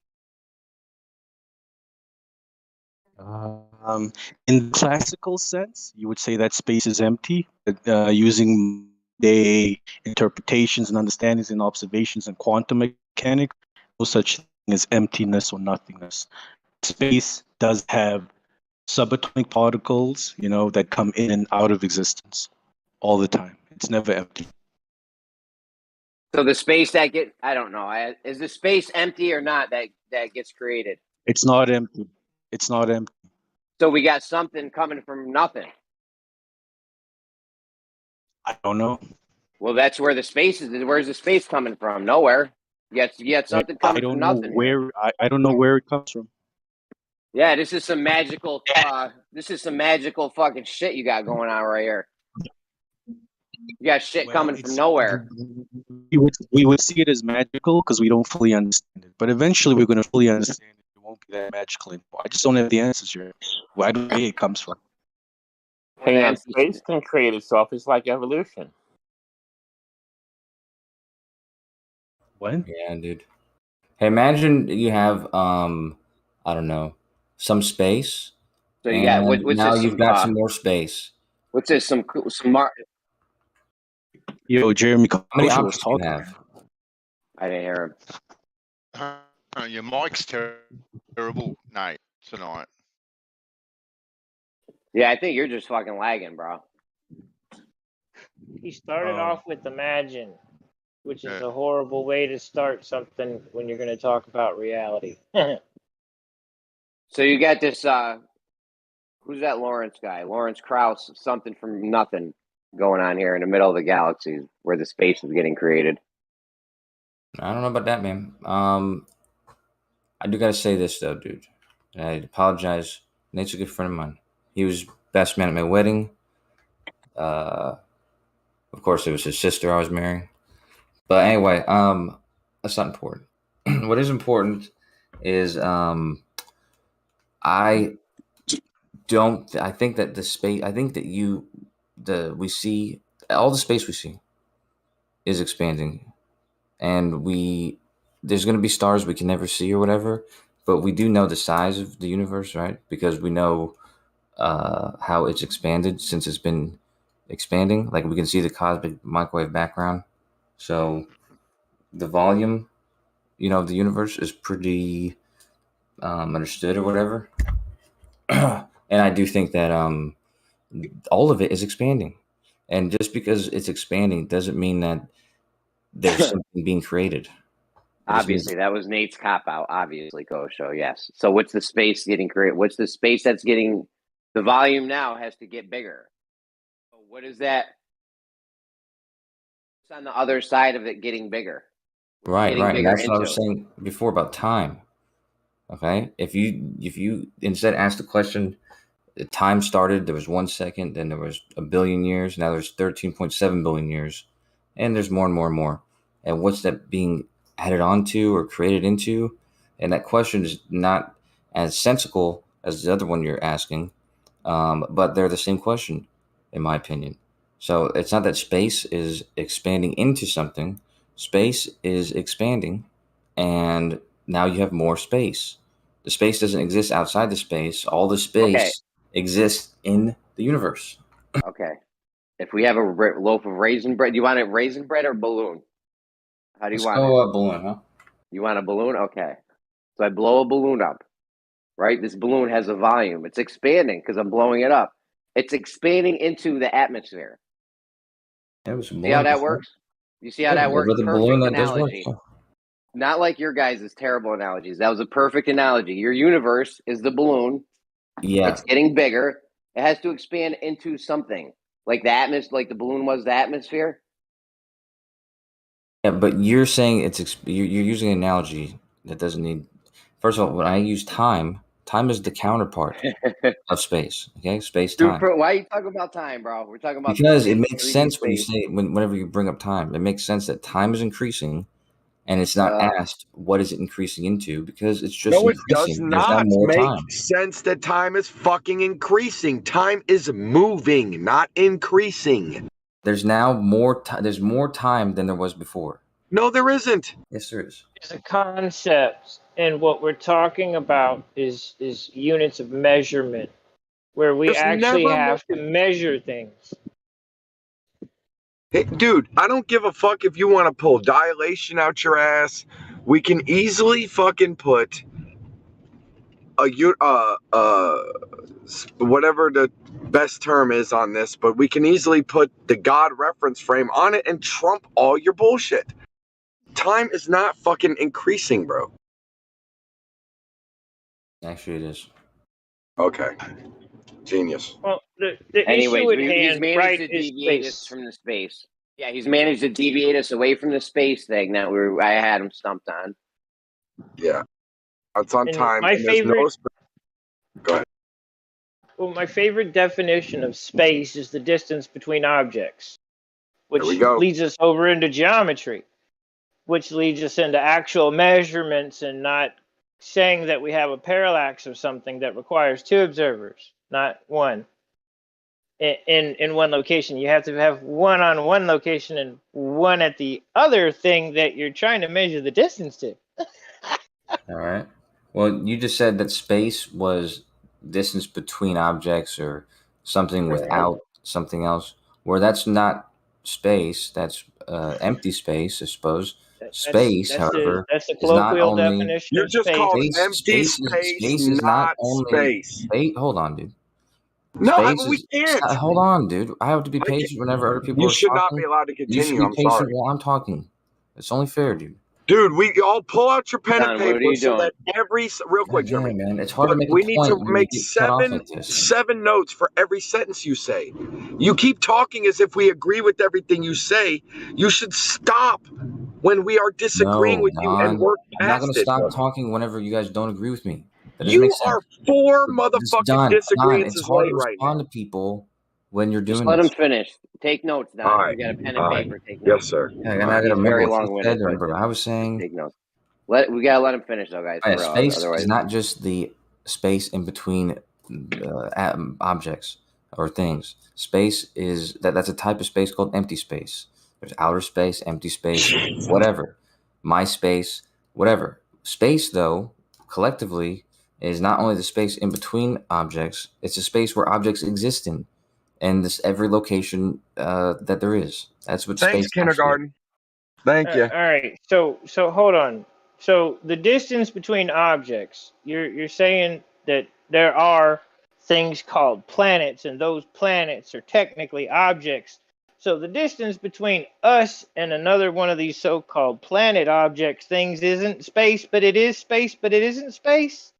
In the classical sense, you would say that space is empty, but using the interpretations and understandings and observations in quantum mechanics, no such thing as emptiness or nothingness. Space does have subatomic particles, that come in and out of existence all the time. It's never empty. So the space that I don't know. Is the space empty or not that gets created? It's not empty. It's not empty. So we got something coming from nothing. I don't know. Well, that's where the space is. Where's the space coming from? Nowhere. You got something coming from nothing. I don't know where it comes from. Yeah, this is some magical. This is some magical fucking shit you got going on right here. You got shit coming from nowhere. We would see it as magical because we don't fully understand it. But eventually we're going to fully understand it. It won't be that magical anymore. I just don't have the answers here. I don't know where it comes from. Hang on, space can create itself. It's like evolution. What? Yeah, dude. Hey, imagine you have I don't know, some space. So you got what's now this? You've got some more space. What's this? Some Yo, Jeremy, how many Kosher was options do you talking. have? I didn't hear him. Your mic's terrible, Nate, tonight. Yeah, I think you're just fucking lagging, bro. He started off with Imagine, which is a horrible way to start something when you're going to talk about reality. So you got this, who's that Lawrence guy? Lawrence Krauss, something from nothing going on here in the middle of the galaxy where the space is getting created. I don't know about that, man. I do gotta say this though, dude. I apologize. Nate's a good friend of mine. He was best man at my wedding. Of course, it was his sister I was marrying. But anyway, that's not important. What is important is I think that the space. I think that we see all the space we see is expanding, and there's going to be stars we can never see or whatever, but we do know the size of the universe, right? Because we know how it's expanded since it's been expanding. Like we can see the cosmic microwave background, so the volume, of the universe is pretty understood or whatever. And I do think that all of it is expanding, and just because it's expanding doesn't mean that there's something being created. Obviously, that was Nate's cop out. Obviously, Kosho, yes. So what's the space getting created? What's the space that's getting the volume now has to get bigger? So what is that? What's on the other side of it getting bigger? Right. And that's what I was saying before about time. Okay, if you instead ask the question, time started, there was 1 second, then there was a billion years, now there's 13.7 billion years, and there's more and more and more. And what's that being added onto or created into? And that question is not as sensical as the other one you're asking, but they're the same question, in my opinion. So it's not that space is expanding into something. Space is expanding, and now you have more space. The space doesn't exist outside the space. All the space exists in the universe. Okay. If we have a loaf of raisin bread, do you want it raisin bread or balloon? How do you want it? Let's go balloon, huh? You want a balloon? Okay. So I blow a balloon up, right? This balloon has a volume. It's expanding because I'm blowing it up. It's expanding into the atmosphere. See how that works? You see how that works? With a balloon, that does work. Not like your guys' terrible analogies. That was a perfect analogy. Your universe is the balloon. Yeah. It's getting bigger. It has to expand into something. Like the atmosphere, like the balloon was the atmosphere. Yeah, but you're saying you're using an analogy that doesn't need. First of all, when I use time is the counterpart of space. Okay, space time. Dude, why are you talking about time, bro? We're talking about because it makes sense when you say whenever you bring up time, it makes sense that time is increasing, and it's not asked what is it increasing into because it's just no, increasing. it does not make sense that time is fucking increasing. Time is moving, not increasing. There's now more time. There's more time than there was before. No, there isn't. Yes, there is. It's a concept, and what we're talking about is units of measurement, where we actually have to measure things. Hey, dude, I don't give a fuck if you want to pull dilation out your ass. We can easily fucking put whatever the best term is on this, but we can easily put the God reference frame on it and trump all your bullshit. Time is not fucking increasing, bro. Actually, it is. Okay. Genius. Well, the anyways, issue at he's hand, managed right, to is deviate space. us from the space. Yeah, he's managed to deviate us away from the space thing that I had him stumped on. Yeah. It's on And time. my favorite. Go ahead. Well, my favorite definition of space is the distance between objects, which leads us over into geometry, which leads us into actual measurements and not saying that we have a parallax of something that requires two observers, not one. In one location, you have to have one on one location and one at the other thing that you're trying to measure the distance to. All right. Well, you just said that space was distance between objects or something without something else, where that's not space, that's empty space, I suppose. Space, however, that's the colloquial definition you of just space. called empty space is not space. Hold on, dude. No, we can't. Hold on, dude. I have to be patient whenever other people are talking. You should not be allowed to continue. You should be patient while I'm talking. It's only fair, dude. Dude, we all pull out your pen and paper so that real quick, Jeremy. Man, it's hard to make we need to make seven notes for every sentence you say. You keep talking as if we agree with everything you say. You should stop when we are disagreeing with you and work past it. I'm not going to stop talking whenever you guys don't agree with me. You are 4 motherfucking disagreements it's hard late to right now. respond to people when you're Just doing let him this. finish. Take notes, Don. All If right. you got a pen All and right. paper, take Yes, notes. sir. Yeah, and All I right. gotta He's very remember what you long-winded, said. but Remember, I was just saying take notes. We gotta let him finish, though, guys. For real. space Otherwise, is not just the space in between objects or things. Space is that's a type of space called empty space. There's outer space, empty space, whatever. My space, whatever. Space, though, collectively, is not only the space in between objects, it's a space where objects exist in, and this every location that there is. That's what Thanks, space kindergarten. Thank you. All right. So hold on. So the distance between objects, you're saying that there are things called planets, and those planets are technically objects. So the distance between us and another one of these so-called planet objects things isn't space, but it is space, but it isn't space.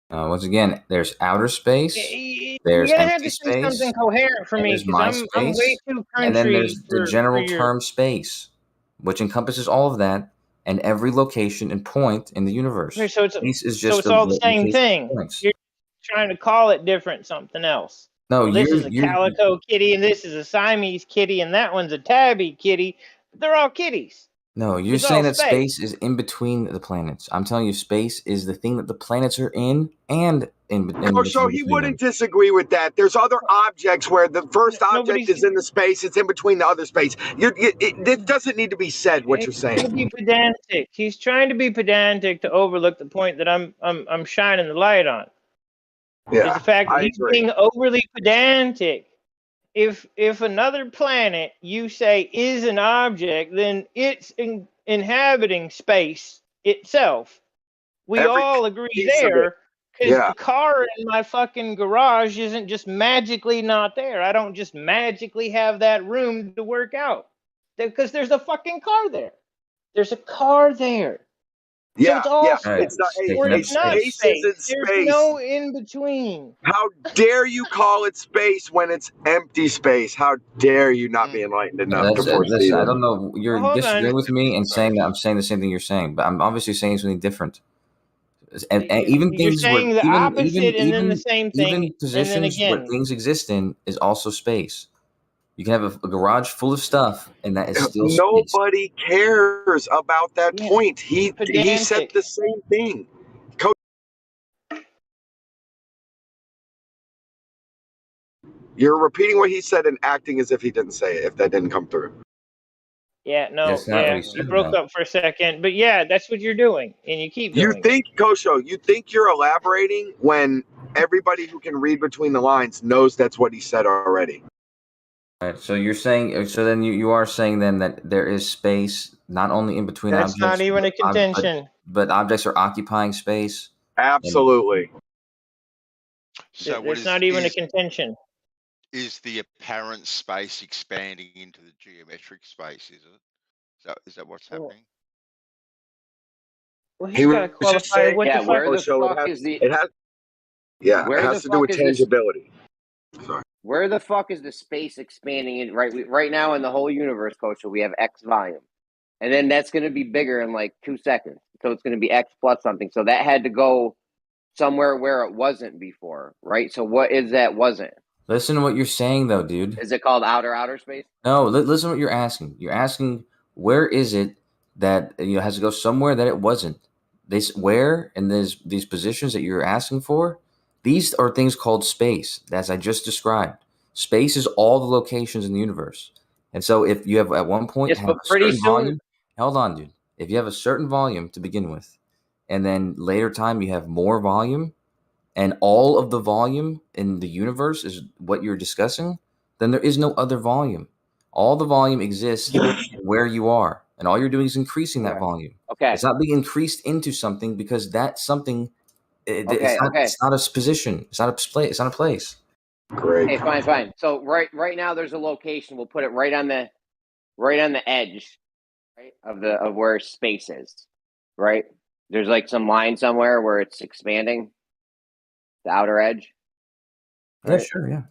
Once again, there's outer space, You're there's gonna have empty to say something space, coherent for and me there's because my I'm way space, too and then country there's the for general your. term space, which encompasses all of that and every location and point in the universe. Okay, so Space is so just it's the all the same location thing. points. You're trying to call it different something else. No, Well, this is a you're calico kitty, and this is a Siamese kitty, and that one's a tabby kitty. But they're all kitties. no, you're It's all saying that space. space is in between the planets. I'm telling you, space is the thing that the planets are in, and in So he between wouldn't them. disagree with that. There's other objects where the first object Nobody's is in the space, it's in between the other space. It doesn't need to be said what you're He's trying to saying. be pedantic. He's trying to be pedantic to overlook the point that I'm shining the light on. Is Yeah, the fact that I he's agree. being overly pedantic. If another planet you say is an object, then it's inhabiting space itself. We Every all agree piece of it. there, because Yeah. the car in my fucking garage isn't just magically not there. I don't just magically have that room to work out because there's a fucking car there. There's a car there. So Yeah, it's all yeah. All right, It's not. space, or Hey, it's not space space. isn't There's space. no in between. How dare you call it space when it's empty space? How dare you not be enlightened enough to foresee Listen, I that? don't know. You're Well, hold disagreeing on. with me and saying that I'm saying the same thing you're saying, but I'm obviously saying something different. And even You're things where saying the opposite and then the same thing, even and then positions where again. things exist in is also space. You can have a garage full of stuff, and that is still space. Nobody cares about that Yeah, point. He said pedantic. the same thing. You're repeating what he said and acting as if he didn't say it, if that didn't come through. Yeah, no, That's not what yeah. he You said, broke though. up for a second, but yeah, that's what you're doing, and you keep You doing it. think, Kosho, you think you're elaborating when everybody who can read between the lines knows that's what he said already. All right, so you're saying, so then you are saying then that there is space not only in between That's objects, not even a but contention. but objects are occupying space. Absolutely. So what That's is not even a contention. is the apparent space expanding into the geometric space? Is it? Is that what's happening? Well, He he's got to was just qualify saying, what Yeah, the where fuck. the Kosho, fuck is the it has where it the has to do with fuck is this tangibility. Sorry. where the fuck is the space expanding in right now in the whole universe, Coach? So we have X volume. And then that's going to be bigger in like 2 seconds. So it's going to be X plus something. So that had to go somewhere where it wasn't before, right? So what is that wasn't? Listen to what you're saying, though, dude. Is it called outer space? No, listen to what you're asking. You're asking where is it that has to go somewhere that it wasn't. Where in these positions that you're asking for, these are things called space, as I just described. Space is all the locations in the universe. And so if you have at one point Yes, have but a pretty certain soon. volume, hold on, dude. If you have a certain volume to begin with, and then later time you have more volume, and all of the volume in the universe is what you're discussing, then there is no other volume. All the volume exists where you are, and all you're doing is increasing that volume. Okay. It's not being increased into something because that something, Okay. it's not a position. It's not a place. It's not a place. Great. Okay, fine. So right now there's a location. We'll put it right on the edge, right, of where space is. Right? There's like some line somewhere where it's expanding. The outer edge. Yeah, sure, yeah.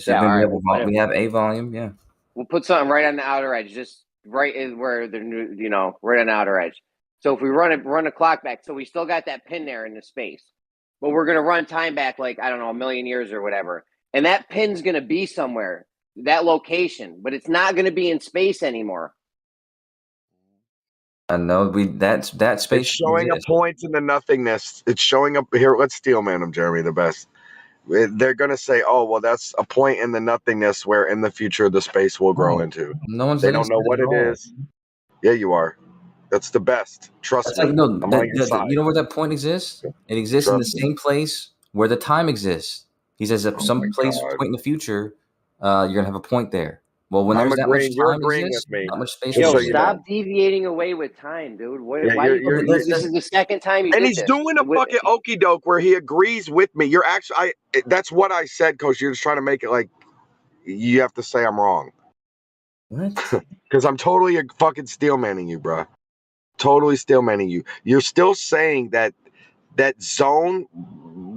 Yeah, all right, we have a volume, yeah. We'll put something right on the outer edge, just right in where the right on the outer edge. So if we run a clock back, so we still got that pin there in the space, but we're gonna run time back like I don't know 1,000,000 years or whatever, and that pin's gonna be somewhere. that location, but it's not going to be in space anymore. No, that space. It's showing a point in the nothingness. It's showing up here. Let's steelman them, Jeremy, the best. They're gonna say, "Oh, well, that's a point in the nothingness where in the future the space will grow into." No one's. They don't know what it is. Yeah, you are. That's the best. Trust me. Like, no, I'm on your side. you know where that point exists? It exists in the same place where the time exists. He says at some place, point in the future, you're gonna have a point there. Well, when there's that much time exists, that much space. Yo, stop deviating away with time, dude. Why this is the second time you and did he's this. doing a fucking okie doke where he agrees with me. You're actually, that's what I said, Coach. You're just trying to make it like you have to say I'm wrong. What? Because I'm totally fucking steelmanning you, bro. Totally steelmanning you. You're still saying that zone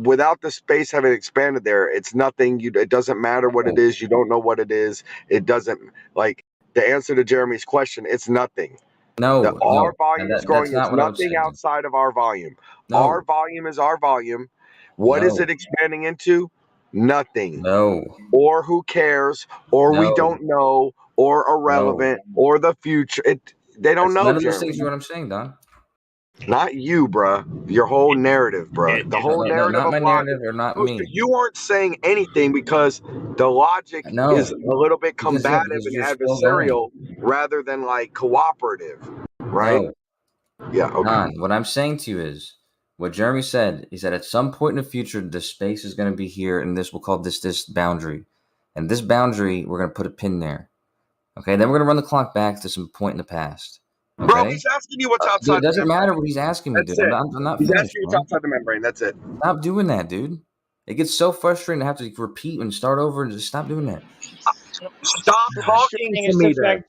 without the space having expanded there, it's nothing. It doesn't matter what it is. You don't know what it is. It doesn't, like, the answer to Jeremy's question, it's nothing. No, our volume is growing. It's nothing outside of our volume. No. Our volume is our volume. What is it expanding into? Nothing. No. Or who cares? Or we don't know. Or irrelevant. Or the future. They don't know. None of those things are what I'm saying, Don. Not you, bruh. Your whole narrative, bruh. The whole narrative not of my logic. narrative or not me. You aren't saying anything because the logic is a little bit combative and adversarial rather than like cooperative, right? No. Yeah, okay. Don, what I'm saying to you is what Jeremy said. He said at some point in the future, the space is going to be here, and we'll call this boundary. And this boundary, we're going to put a pin there. Okay, then we're going to run the clock back to some point in the past. Okay? Bro, he's asking you what's outside. Dude, it doesn't matter what he's asking me, dude. I'm not he's finished, asking you what's outside the membrane. That's it. Stop doing that, dude. It gets so frustrating to have to repeat and start over and just stop doing that. Stop talking to me then.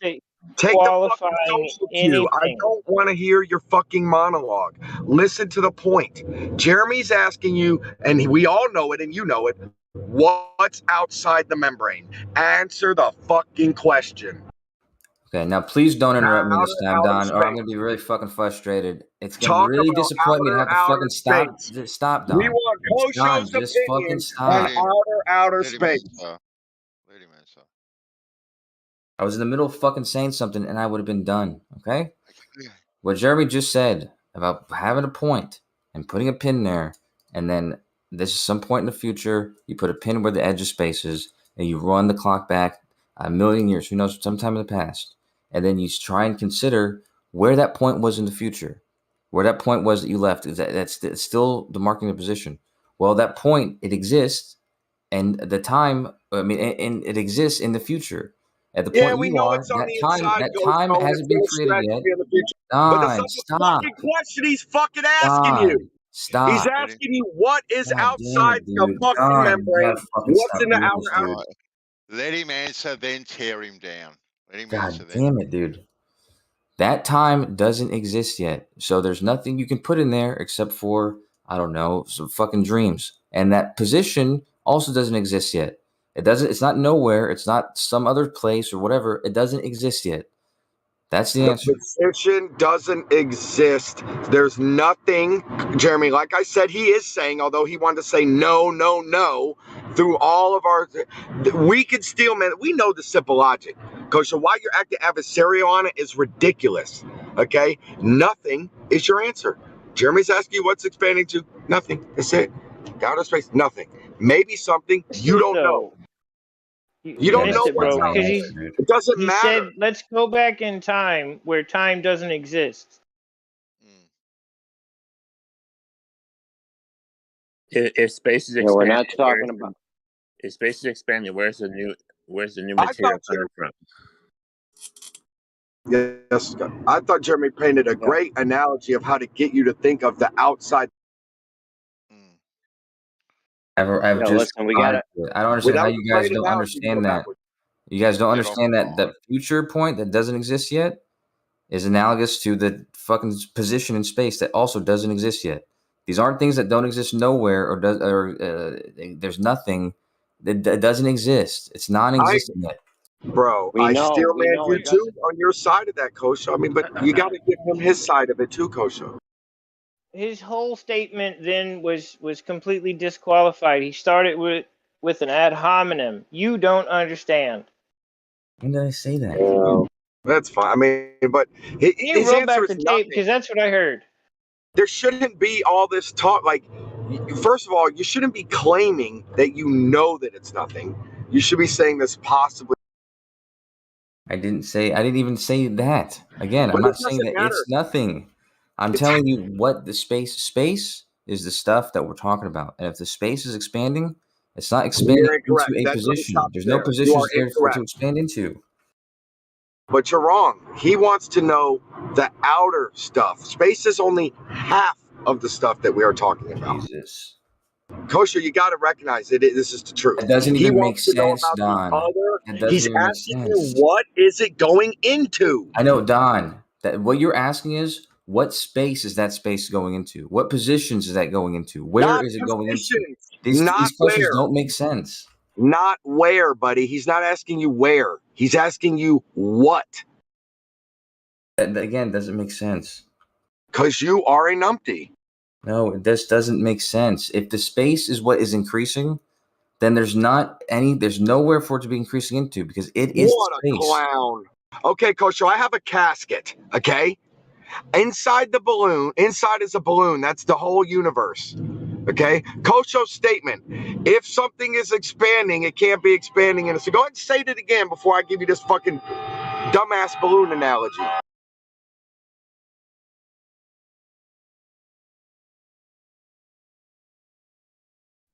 Take the fucking social cue. I don't want to hear your fucking monologue. Listen to the point. Jeremy's asking you, and we all know it, and you know it. What's outside the membrane? Answer the fucking question. Okay, now please don't interrupt me this time, Don, or I'm gonna be really fucking frustrated. It's gonna really disappoint me to have to fucking stop. Just stop, Don. We want Kosho's just fucking stop. On outer space. I was in the middle of fucking saying something, and I would have been done. Okay. What Jeremy just said about having a point and putting a pin there, and then this is some point in the future. You put a pin where the edge of space is, and you run the clock back a million years. Who knows? Sometime in the past. And then you try and consider where that point was in the future, where that point was that you left. That's still the marking of position. Well, that point, it exists, and the time, and it exists in the future. At the point we you know are, it's on the that inside. time hasn't been created yet. But that's the fucking question he's fucking asking you. Stop. He's asking you what is outside the fucking membrane. What's in the outer? Let him answer, then tear him down. God damn it, dude. That time doesn't exist yet. So there's nothing you can put in there except for, I don't know, some fucking dreams. And that position also doesn't exist yet. It's not nowhere. It's not some other place or whatever. It doesn't exist yet. That's the answer. The position doesn't exist. There's nothing, Jeremy, like I said, he is saying, although he wanted to say no, through all of our, we can steal, man. We know the simple logic. Coach, so why you're acting adversarial on it is ridiculous. Okay? Nothing is your answer. Jeremy's asking you what's expanding to. Nothing. That's it. Outer space. Nothing. Maybe something you don't know. You don't know what's out there. It doesn't matter. He said, let's go back in time where time doesn't exist. If space is expanding, we're not talking about. If space is expanding, where's the new material coming from? Yes, I thought Jeremy painted a great analogy of how to get you to think of the outside. I don't understand how you guys don't understand that. You guys don't understand that the future point that doesn't exist yet is analogous to the fucking position in space that also doesn't exist yet. These aren't things that don't exist nowhere or there's nothing that doesn't exist. It's non-existent yet. Bro, I still man you too on your side of that, Kosho. I mean, but you got to give him his side of it too, Kosho. His whole statement then was completely disqualified. He started with an ad hominem. You don't understand. When did I say that? Well, that's fine. I mean, but his roll answer back is the tape nothing. because that's what I heard. There shouldn't be all this talk. Like, first of all, you shouldn't be claiming that you know that it's nothing. You should be saying this possibly. I didn't even say that. Again, I'm But it not saying doesn't that it's matter. nothing. I'm telling you what the space is the stuff that we're talking about. And if the space is expanding, it's not expanding You're incorrect. into a Let me position. stop There's you no there. You positions are there for it to incorrect. expand into. But you're wrong. He wants to know the outer stuff. Space is only half of the stuff that we are talking about. Jesus. Kosher, you got to recognize it. This is the truth. It doesn't He even make wants to know sense, about Don. the other. It doesn't He's even make asking sense. you, what is it going into? I know, Don, that what you're asking is, what space is that space going into? What positions is that going into? Where Not is it going into? positions. These questions where. don't make sense. Not where, buddy. He's not asking you where. He's asking you what. That, again, doesn't make sense. Because you are a numpty. No, this doesn't make sense. If the space is what is increasing, then there's nowhere for it to be increasing into, because it is What space. a clown. Okay, Coach, so I have a casket, okay? Inside the balloon, inside is a balloon. That's the whole universe. Okay? Kosho's statement. If something is expanding, it can't be expanding in it. So go ahead and say it again before I give you this fucking dumbass balloon analogy.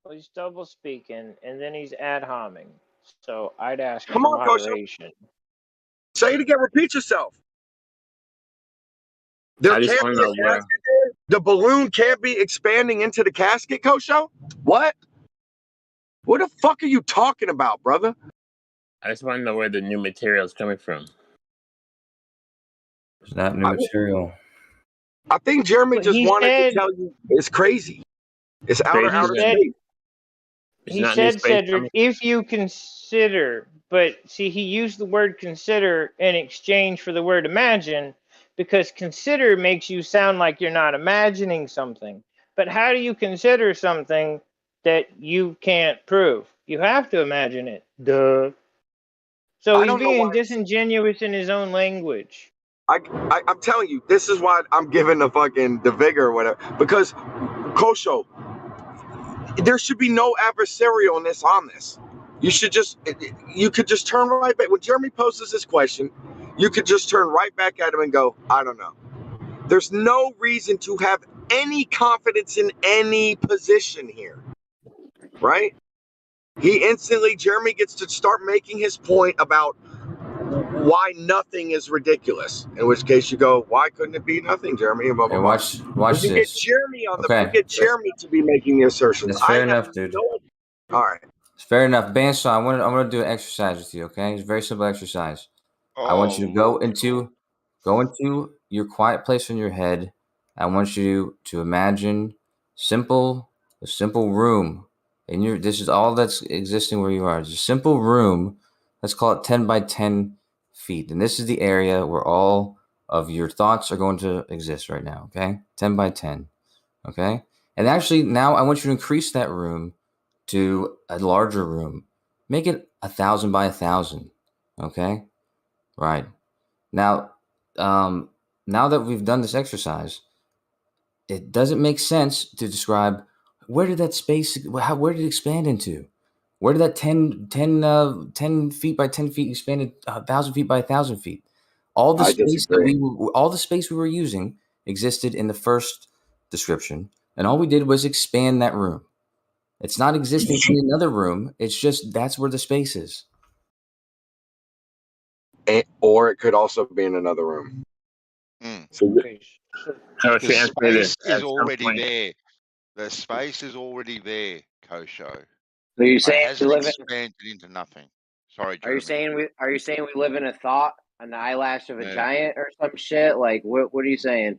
Well, he's double speaking, and then he's ad homing. So I'd ask Come for on, Kosho. moderation. Say it again. Repeat yourself. There I just can't want be to a know where. casket there? The balloon can't be expanding into the casket, Kosho? What? What the fuck are you talking about, brother? I just want to know where the new material is coming from. It's not new material. I think Jeremy But just he wanted said- to tell you it's crazy. It's outer said- space. He said, Cedric, if you consider, but see, he used the word consider in exchange for the word imagine, because consider makes you sound like you're not imagining something. But how do you consider something that you can't prove? You have to imagine it. Duh. So he's being disingenuous in his own language. I'm telling you, this is why I'm giving the vigor or whatever. Because, Kosho, there should be no adversarialness on this. You could just turn right back. When Jeremy poses this question, you could just turn right back at him and go, I don't know. There's no reason to have any confidence in any position here, right? Jeremy gets to start making his point about why nothing is ridiculous. In which case you go, why couldn't it be nothing, Jeremy? Blah, blah, Hey, blah. watch you this. Get Jeremy on Okay. you get Jeremy to be making the assertions. That's fair enough, dude. All right. It's fair enough. Bandsaw, I'm gonna do an exercise with you, okay? It's a very simple exercise. I want you to go into your quiet place in your head. I want you to imagine a simple room. And this is all that's existing where you are. It's a simple room. Let's call it 10 by 10 feet. And this is the area where all of your thoughts are going to exist right now, okay? 10 by 10, okay? And actually, now I want you to increase that room to a larger room. Make it 1,000 by 1,000, okay? Right. Now, now that we've done this exercise, it doesn't make sense to describe where did that space, where did it expand into? Where did that 10 feet by 10 feet expand 1,000 feet by 1,000 feet? All the space we were using existed in the first description, and all we did was expand that room. It's not existing in another room. It's just that's where the space is. Or it could also be in another room. So the space is already there. The space is already there, Kosho. So you're saying it hasn't expanded into nothing. Sorry, Jeremy. Are you saying we live in a thought, an eyelash of a giant, or some shit? Like, what are you saying?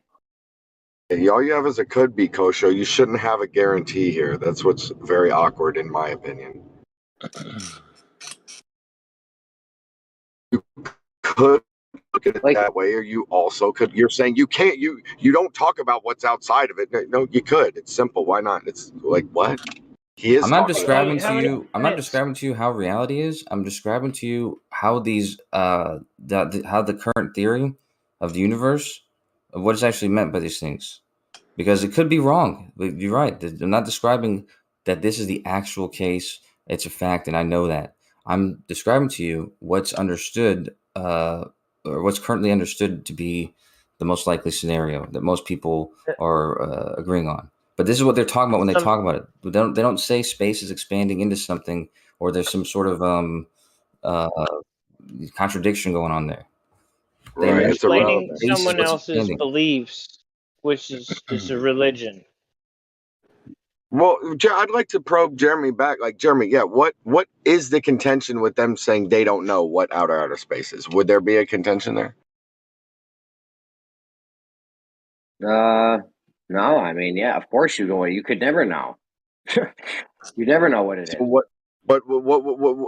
All you have is a could be, Kosho. You shouldn't have a guarantee here. That's what's very awkward, in my opinion. You could look at it that way, or you also could. You're saying you can't. You don't talk about what's outside of it. No, you could. It's simple. Why not? It's like what? He is. I'm not talking describing about to it. you. I'm not describing to you how reality is. I'm describing to you how these how the current theory of the universe, of what is actually meant by these things, because it could be wrong. But you're right. I'm not describing that this is the actual case. It's a fact, and I know that. I'm describing to you what's understood, or what's currently understood to be the most likely scenario that most people are agreeing on. But this is what they're talking about when they talk about it. They don't say space is expanding into something, or there's some sort of contradiction going on there. Right, it's explaining irrelevant. someone else's beliefs, which is a religion. Well, I'd like to probe Jeremy back. Like, Jeremy, yeah, what is the contention with them saying they don't know what outer space is? Would there be a contention there? No, I mean, yeah, of course you could never know. You never know what it is. What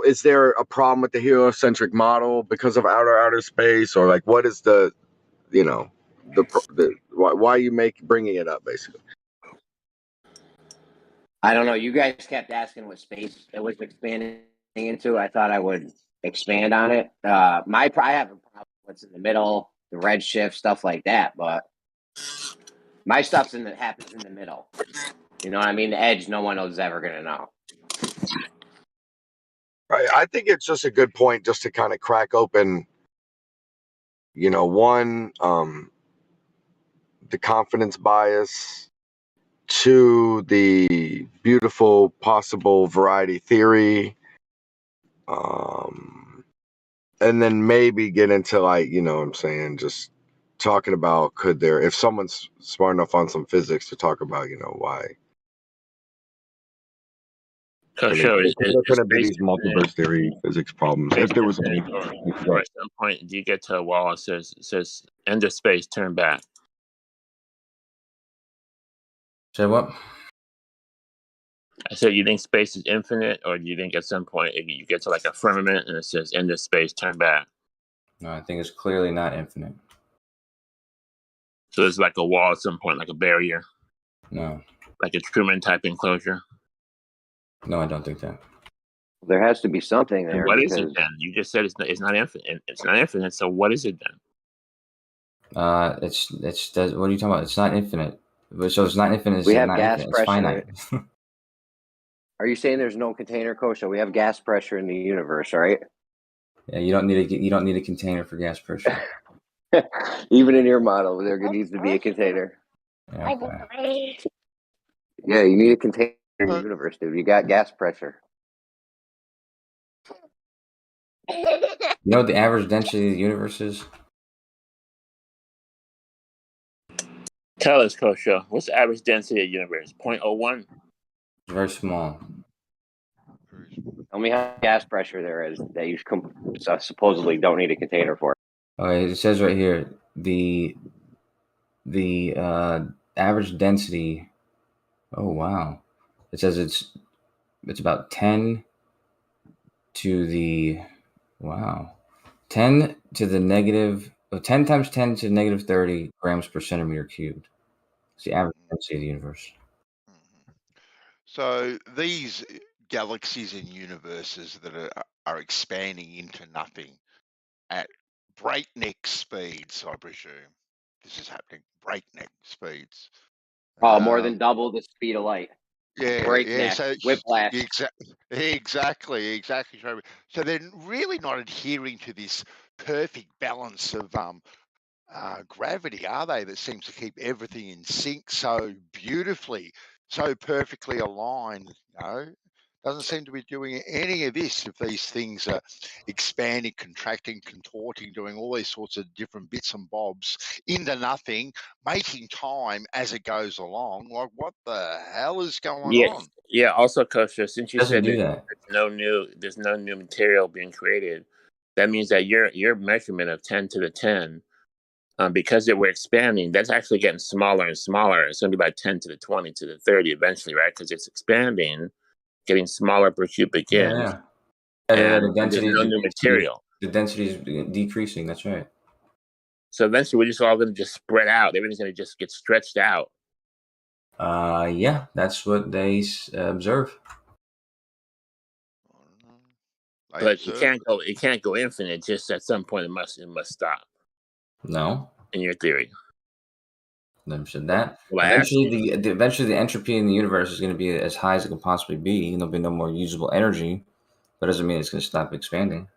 is there a problem with the heliocentric model because of outer space, or like what is the why are you bringing it up basically? I don't know. You guys kept asking what space it was expanding into. I thought I would expand on it. I have a problem with what's in the middle, the redshift, stuff like that, but my stuff's happens in the middle. You know what I mean? The edge, no one is ever gonna know. I think it's just a good point just to kind of crack open, one, the confidence bias, two, the beautiful possible variety theory, and then maybe get into like, what I'm saying, just talking about if someone's smart enough on some physics to talk about, why. So sure, there couldn't be these multiverse theory physics problems if there was any. Or at some point, do you get to a wall that says end of space, turn back? Say what? I said, you think space is infinite, or do you think at some point you get to like a firmament and it says end of space, turn back? No, I think it's clearly not infinite. So there's like a wall at some point, like a barrier. No. Like a Truman type enclosure. No, I don't think that. There has to be something there. And what is it then? You just said it's not infinite. It's not infinite. So what is it then? It's what are you talking about? It's not infinite. So it's not infinite. We have not gas infinite, pressure. it's finite. Are you saying there's no container, Kosha? We have gas pressure in the universe, right? Yeah, you don't need a container for gas pressure. Even in your model, there needs to be a container. Yeah, okay. Yeah, you need a container in the universe, dude. You got gas pressure. You know what the average density of the universe is? Tell us, Kosha, what's the average density of the universe? 0.01? It's very small. Tell me how much gas pressure there is that you supposedly don't need a container for. Okay, it says right here the average density. Oh wow! It says it's about 10 to the 10 to the negative 10 times 10 to the negative 30 grams per centimeter cubed. It's the average density of the universe. So these galaxies and universes that are expanding into nothing at breakneck speeds, I presume. This is happening breakneck speeds. Oh, more than double the speed of light. Yeah, breakneck, so whiplash. Exactly. So they're really not adhering to this perfect balance of gravity, are they? That seems to keep everything in sync so beautifully, so perfectly aligned. Doesn't seem to be doing any of this if these things are expanding, contracting, contorting, doing all these sorts of different bits and bobs into nothing, making time as it goes along. Like, what the hell is going on? Yeah. Also, Kosha, since you said that. there's no new material being created, that means that your measurement of 10 to the 10, because we're expanding, that's actually getting smaller and smaller. It's going to be about 10 to the 20 to the 30 eventually, right? Because it's expanding, getting smaller per cubic inch. Yeah. And the density, there's no new material. The density is decreasing. That's right. So eventually, we're just all going to just spread out. Everything's going to just get stretched out. Yeah, that's what they observe. But it can't go infinite. Just at some point, it must stop. No. In your theory. Never said that. Well, eventually, the entropy in the universe is going to be as high as it can possibly be, and there'll be no more usable energy. But doesn't mean it's going to stop expanding.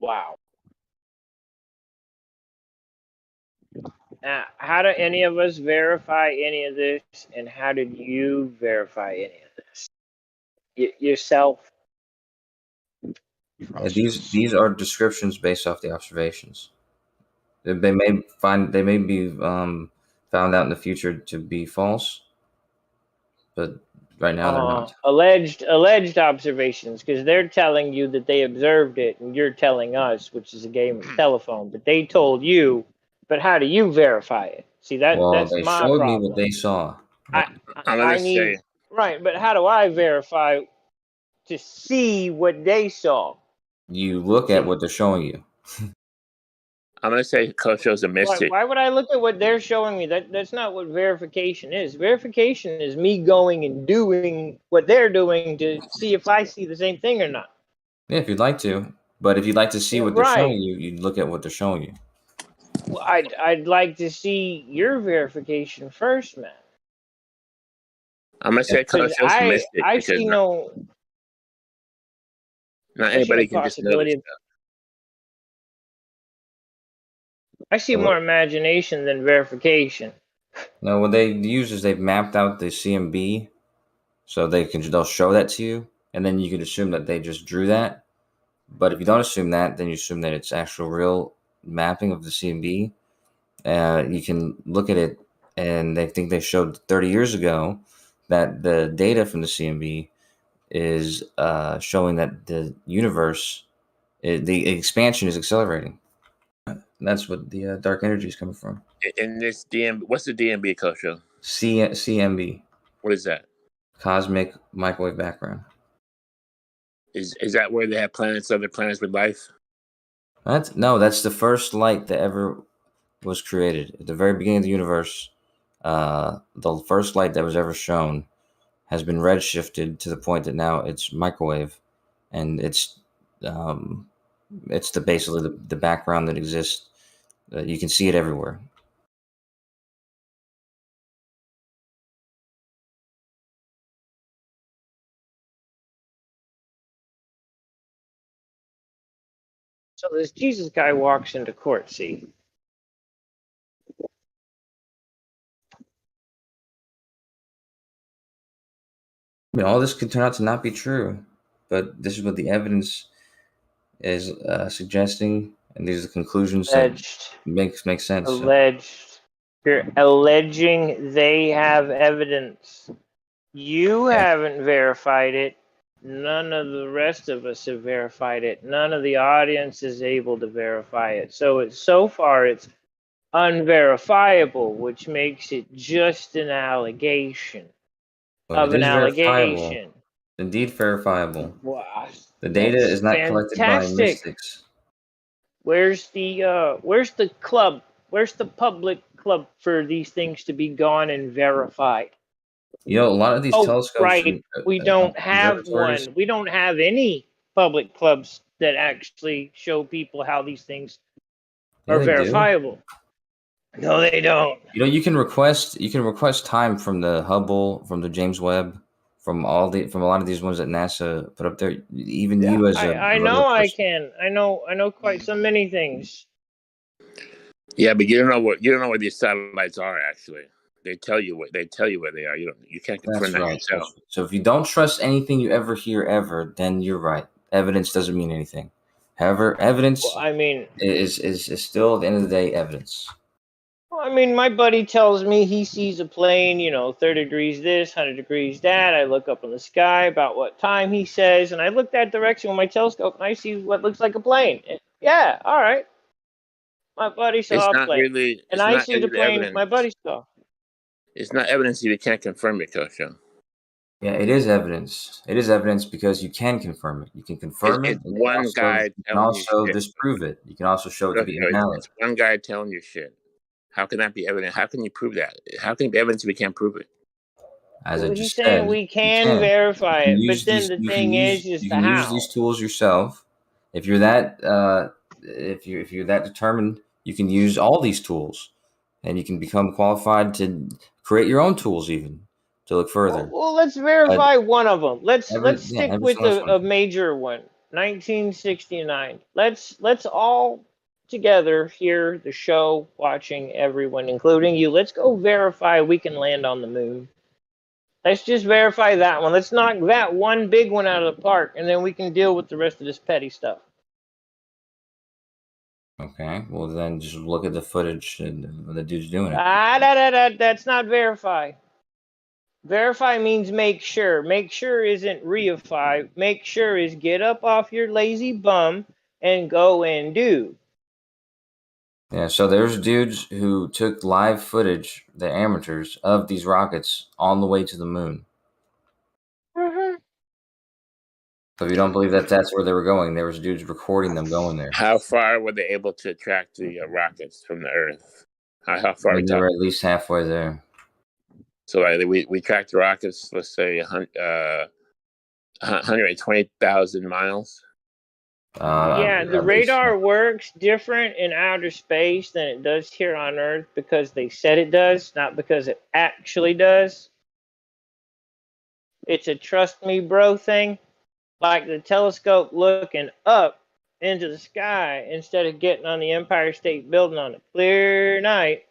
Wow. How do any of us verify any of this, and how did you verify any of this? Yourself? These are descriptions based off the observations. They may be found out in the future to be false, but right now they're not. Alleged observations, because they're telling you that they observed it, and you're telling us, which is a game of telephone. But they told you. But how do you verify it? See, that's they my showed problem. me what they saw. I need right, but how do I verify to see what they saw? You look at what they're showing you. I'm going to say Kosho's a mystic. Why would I look at what they're showing me? That's not what verification is. Verification is me going and doing what they're doing to see if I see the same thing or not. Yeah, if you'd like to. But if you'd like to see what they're showing you, you'd look at what they're showing you. Well, I'd like to see your verification first, man. I'm going to say Kosho's a mystic. I see not anybody can just notice that. I see more imagination than verification. No, what they use is they've mapped out the CMB, so they'll show that to you, and then you can assume that they just drew that. But if you don't assume that, then you assume that it's actual real mapping of the CMB. You can look at it, and they think they showed 30 years ago that the data from the CMB is showing that the universe, the expansion is accelerating. And that's what the dark energy is coming from. In this what's the DMB, Kosho? CMB. What is that? Cosmic microwave background. Is that where they have other planets with life? That's the first light that ever was created. At the very beginning of the universe, the first light that was ever shown has been redshifted to the point that now it's microwave, and it's basically the background that exists. You can see it everywhere. So this Jesus guy walks into court, see? I mean, all this could turn out to not be true, but this is what the evidence is suggesting, and these are the conclusions that make sense. Alleged. You're alleging they have evidence. You haven't verified it. None of the rest of us have verified it. None of the audience is able to verify it. So far it's unverifiable, which makes it just an allegation of an allegation. Indeed verifiable. Wow. The data is not collected by mystics. Where's the club? Where's the public club for these things to be gone and verified? You know, a lot of these telescopes. Right. We don't have one. We don't have any public clubs that actually show people how these things are verifiable. No, they don't. You know, you can request time from the Hubble, from the James Webb, from a lot of these ones that NASA put up there. Even you as I know I can. I know quite so many things. Yeah, but you don't know where these satellites are actually. They tell you where they are. You can't confirm that yourself. So if you don't trust anything you ever hear then you're right. Evidence doesn't mean anything. However, evidence is still at the end of the day evidence. Well, I mean, my buddy tells me he sees a plane, 30 degrees this, 100 degrees that. I look up in the sky about what time he says, and I look that direction with my telescope, and I see what looks like a plane. Yeah, all right. My buddy saw a plane, and I see the plane my buddy saw. It's not evidence if you can't confirm it, Kosho. Yeah, it is evidence. It is evidence because you can confirm it. You can confirm it. It's one guy You can telling you also shit. disprove it. You can also show it to be No, invalid. it's one guy telling you shit. How can that be evidence? How can you prove that? How can it be evidence if we can't prove it? As I Well, he's just saying said, we you can verify You can it, but use then these. the You can thing use. is You the can use how. these tools yourself. If you're that, if you're that determined, you can use all these tools, and you can become qualified to create your own tools, even to look further. Well, let's verify one of them. Let's stick every with single a major one. 1969. Let's all together here, the show, watching everyone, including you. Let's go verify we can land on the moon. Let's just verify that one. Let's knock that one big one out of the park, and then we can deal with the rest of this petty stuff. Okay, well then just look at the footage and the dude's doing it. That's not verify. Verify means make sure. Make sure isn't reify. Make sure is get up off your lazy bum and go and do. Yeah, so there's dudes who took live footage, the amateurs, of these rockets on the way to the moon. Mm-hmm. So if you don't believe that that's where they were going, there was dudes recording them going there. How far were they able to track the rockets from the Earth? How far? They were at least halfway there. So we tracked the rockets, let's say 120,000 miles. Yeah, the radar works different in outer space than it does here on Earth because they said it does, not because it actually does. It's a trust me bro thing, like the telescope looking up into the sky instead of getting on the Empire State Building on a clear night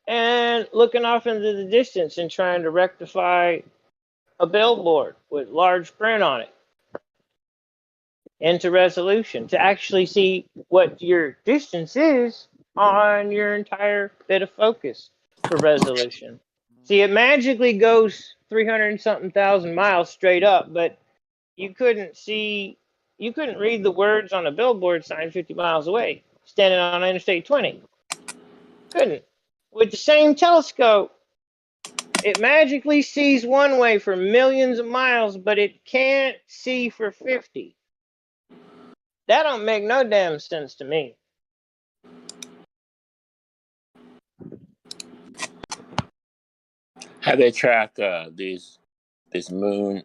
and looking off into the distance and trying to rectify a billboard with large print on it into resolution to actually see what your distance is on your entire bit of focus for resolution. See, it magically goes 300 and something thousand miles straight up, but you couldn't read the words on a billboard sign 50 miles away, standing on Interstate 20. Couldn't. With the same telescope, it magically sees one way for millions of miles, but it can't see for 50. That don't make no damn sense to me. How they track this moon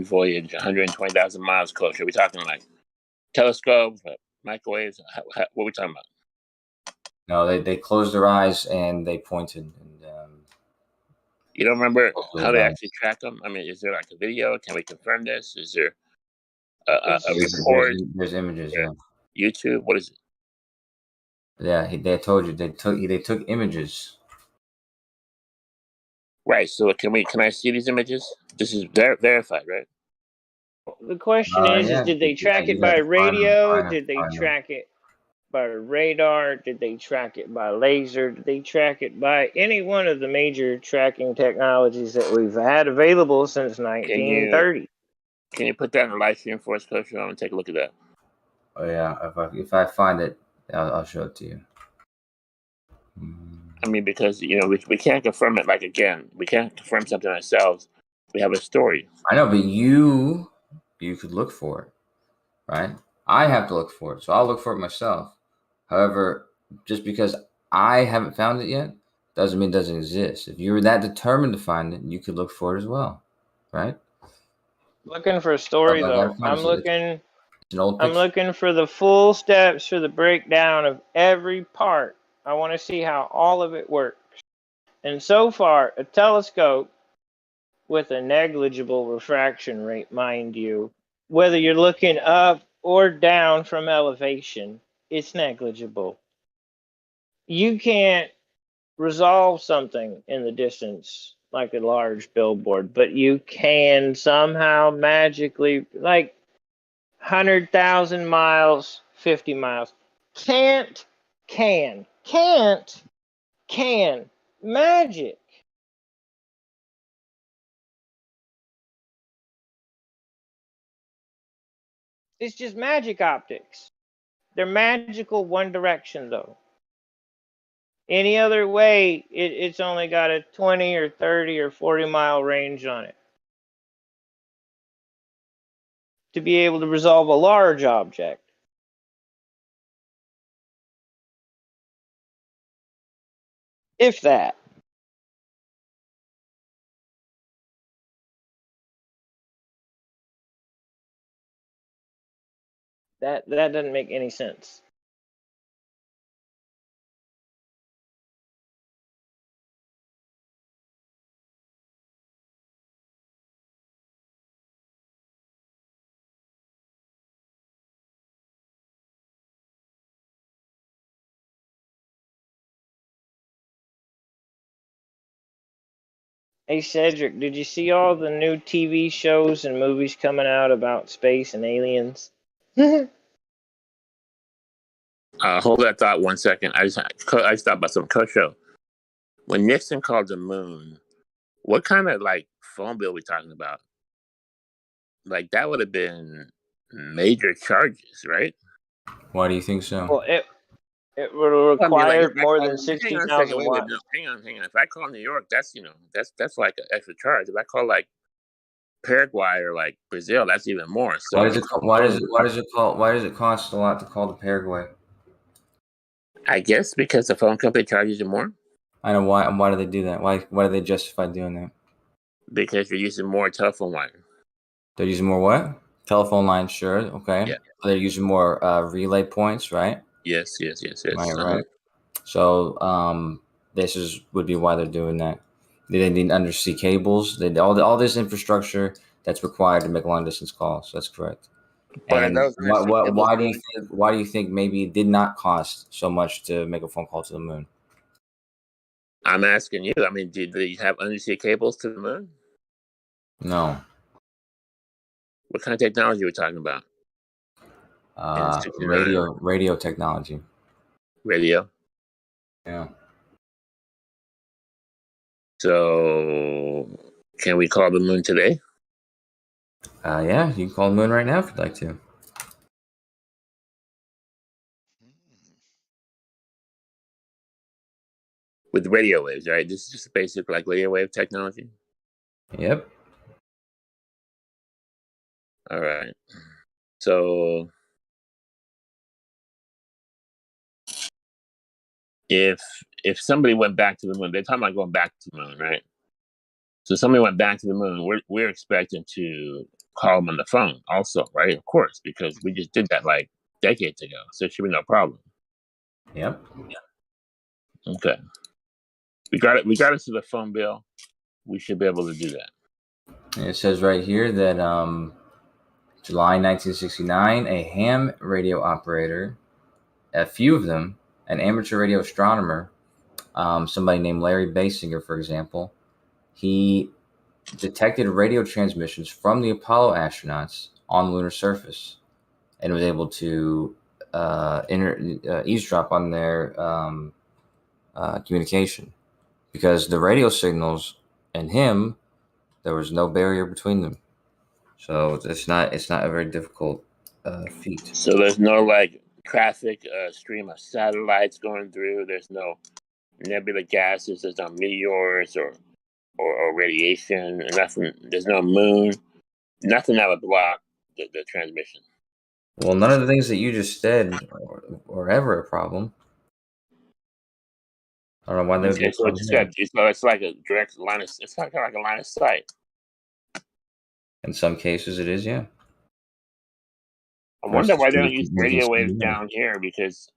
voyage 120,000 miles closer? Are we talking like telescopes, microwaves? What are we talking about? No, they closed their eyes and they pointed. And, you don't remember how they actually track them? I mean, is there like a video? Can we confirm this? Is there a report? There's images. Yeah. YouTube. What is it? Yeah, they told you they took images. Right. So can I see these images? This is verified, right? The question is did they track it by radio? Did they track it by radar? Did they track it by laser? Did they track it by any one of the major tracking technologies that we've had available since 1930? Can you put that in the live stream for us, Coach? I want to take a look at that. Oh yeah, if I find it, I'll show it to you. I mean, because we can't confirm it. Like again, we can't confirm something ourselves. We have a story. I know, but you could look for it, right? I have to look for it, so I'll look for it myself. However, just because I haven't found it yet doesn't mean it doesn't exist. If you were that determined to find it, you could look for it as well, right? Looking for a story though. I'm looking for the full steps for the breakdown of every part. I want to see how all of it works. And so far, a telescope with a negligible refraction rate, mind you, whether you're looking up or down from elevation, it's negligible. You can't resolve something in the distance like a large billboard, but you can somehow magically, like 100,000 miles, 50 miles. Can. Magic. It's just magic optics. They're magical one direction, though. Any other way, it's only got a 20 or 30 or 40 mile range on it. to be able to resolve a large object. If that. That doesn't make any sense. Hey Cedric, did you see all the new TV shows and movies coming out about space and aliens? Hold that thought 1 second. I just thought about some show. When Nixon called the moon, what kind of like phone bill we talking about? Like that would have been major charges, right? Why do you think so? Well, it would require more than 60,000 watts. No, hang on. If I call New York, that's that's like an extra charge. If I call like Paraguay or like Brazil, that's even more. So why does it cost a lot to call to Paraguay? I guess because the phone company charges you more. I know why. Why do they do that? Why do they justify doing that? Because you're using more telephone wire. They're using more what? Telephone lines, sure. Okay. Yeah. They're using more relay points, right? Yes. Right. So this would be why they're doing that. They need undersea cables. They all this infrastructure that's required to make long distance calls. That's correct. But and why do you think maybe it did not cost so much to make a phone call to the moon? I'm asking you. I mean, do you have undersea cables to the moon? No. What kind of technology are we talking about? Radio technology. Radio. Yeah. So, can we call the moon today? Yeah, you can call the moon right now if you'd like to. With radio waves, right? This is just basic like radio wave technology. Yep. All right. So if somebody went back to the moon, they're talking about going back to the moon, right? So somebody went back to the moon, we're expecting to call them on the phone also, right? Of course, because we just did that like decades ago. So it should be no problem. Yep. Okay. Regardless of the phone bill, we should be able to do that. And it says right here that July 1969, a ham radio operator, a few of them, an amateur radio astronomer, somebody named Larry Basinger, for example, he detected radio transmissions from the Apollo astronauts on the lunar surface and was able to eavesdrop on their communication, because the radio signals and him, there was no barrier between them. So it's not a very difficult feat. So there's no like traffic stream of satellites going through. There's no nebula gases. There's no meteors or radiation. Nothing. There's no moon. Nothing that would block the transmission. Well, none of the things that you just said are ever a problem. I don't know why they would be. So it's like a direct line of. It's like a line of sight. In some cases, it is, yeah. I wonder why they don't use radio waves down here, because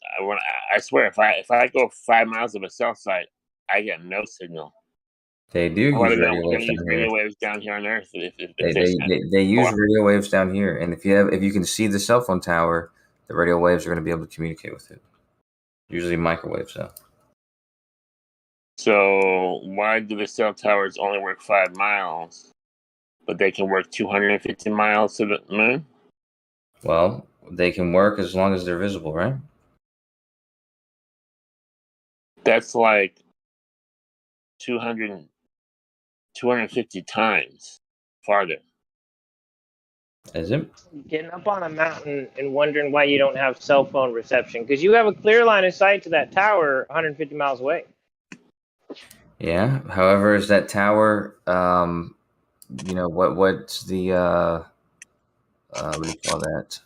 I swear if I go 5 miles of a cell site, I get no signal. They do use radio waves down here on Earth. They use radio waves down here, and if you can see the cell phone tower, the radio waves are going to be able to communicate with it. Usually microwaves, though. So why do the cell towers only work 5 miles, but they can work 250 miles to the moon? Well, they can work as long as they're visible, right? That's like 250 times farther. Is it? Getting up on a mountain and wondering why you don't have cell phone reception, because you have a clear line of sight to that tower 150 miles away. Yeah. However, is that tower, what's the what do you call that?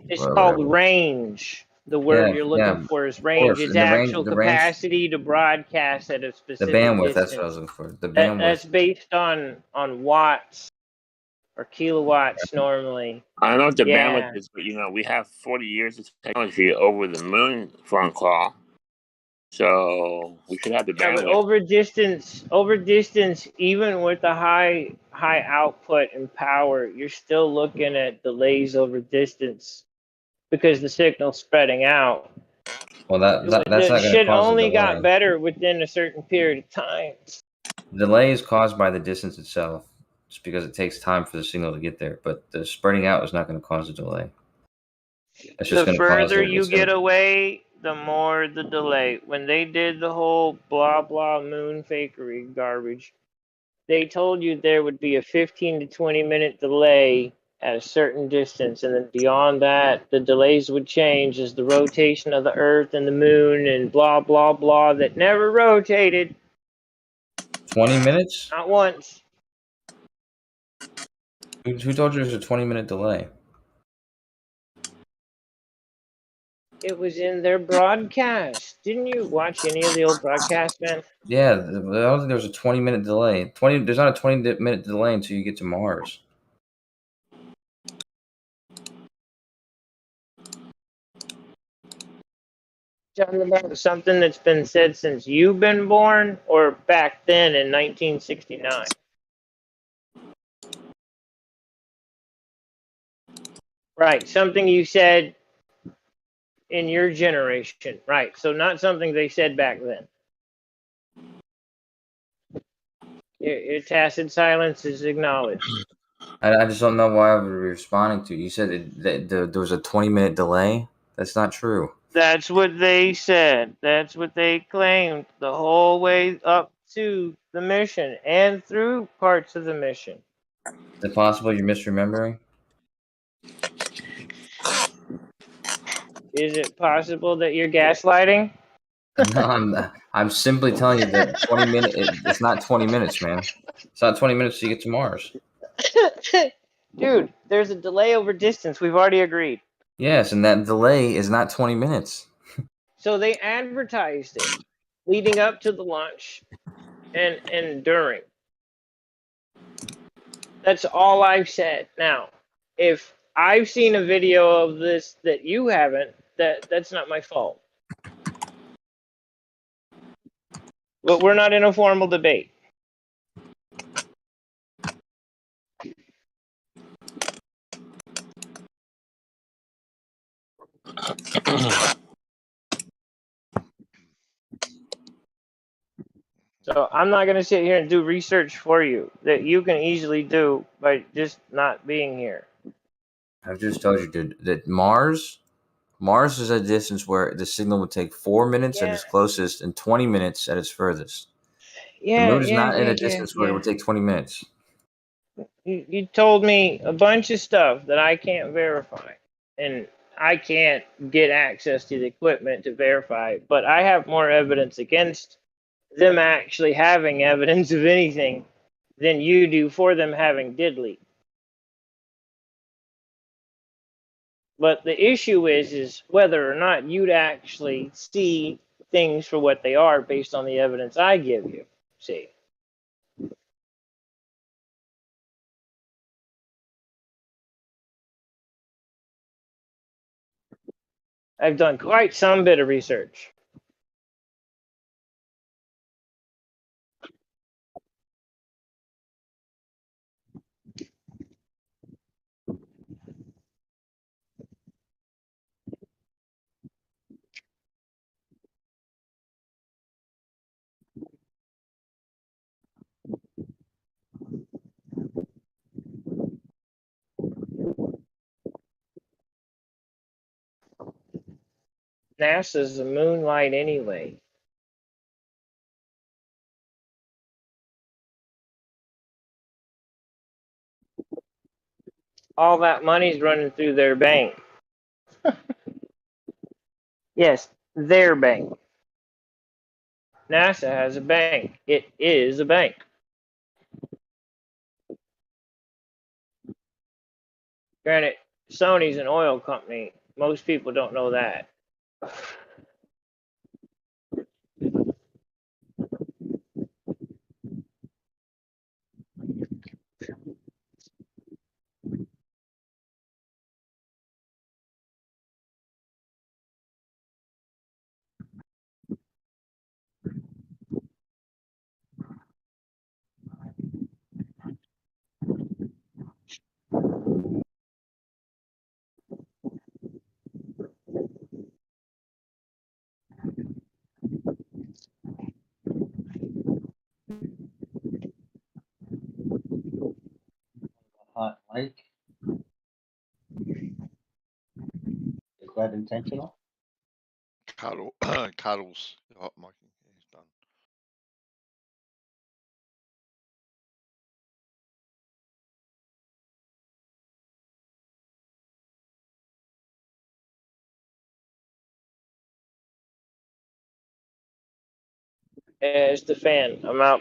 It's Whatever. called range. The word you're looking for is range. It's And actual the range, capacity to broadcast at a the specific bandwidth. distance. That's what I was looking for. The bandwidth. That's based on watts or kilowatts normally. I don't know what the bandwidth is, but we have 40 years of technology over the moon phone call, so we should have the bandwidth. Yeah, but over distance, even with the high output and power, you're still looking at delays over distance because the signal's spreading out. Well, that's not going to shit cause only a delay. got better within a certain period of time. The delay is caused by the distance itself, just because it takes time for the signal to get there. But the spreading out is not going to cause a delay. It's just The going to cause further you get away, the more the delay. When they did the whole blah blah moon fakery garbage, they told you there would be a 15 to 20 minute delay at a certain distance, and then beyond that, the delays would change as the rotation of the Earth and the moon and blah blah blah that never rotated. 20 minutes? Not once. Who told you there's a 20-minute delay? It was in their broadcast. Didn't you watch any of the old broadcasts, man? Yeah, I don't think there was a 20-minute delay. There's not a 20-minute delay until you get to Mars. Talking about something that's been said since you've been born, or back then in 1969? Right, something you said in your generation. Right, so not something they said back then. Your tacit silence is acknowledged. I just don't know why I would be responding to. You said there was a 20-minute delay? That's not true. That's what they said. That's what they claimed the whole way up to the mission and through parts of the mission. Is it possible you're misremembering? Is it possible that you're gaslighting? No, I'm simply telling you that 20 minutes. It's not 20 minutes, man. It's not 20 minutes to get to Mars. Dude, there's a delay over distance. We've already agreed. Yes, and that delay is not 20 minutes. So they advertised it leading up to the launch and during. That's all I've said. Now, if I've seen a video of this that you haven't, that's not my fault. But we're not in a formal debate. So I'm not going to sit here and do research for you that you can easily do by just not being here. I've just told you, dude, that Mars is a distance where the signal would take 4 minutes at its closest and 20 minutes at its furthest. The moon is not in a distance where it would take 20 minutes. You told me a bunch of stuff that I can't verify, and I can't get access to the equipment to verify, but I have more evidence against them actually having evidence of anything than you do for them having diddly. But the issue is whether or not you'd actually see things for what they are based on the evidence I give you. See? I've done quite some bit of research. NASA's a moonlight anyway. All that money's running through their bank. Yes, their bank. NASA has a bank. It is a bank. Granted, Sony's an oil company. Most people don't know that. Hot mic. Is that intentional? Cuddles. Hot mic. He's done. As the fan, I'm out,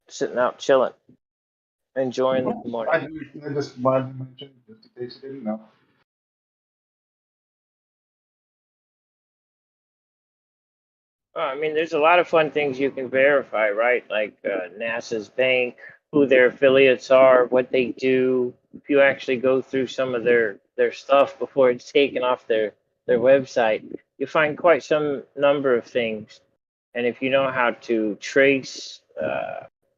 sitting out, chilling, enjoying the morning. I just wanted to mention, just in case you didn't know. I mean, there's a lot of fun things you can verify, right? Like NASA's bank, who their affiliates are, what they do. If you actually go through some of their stuff before it's taken off their website, you find quite some number of things. And if you know how to trace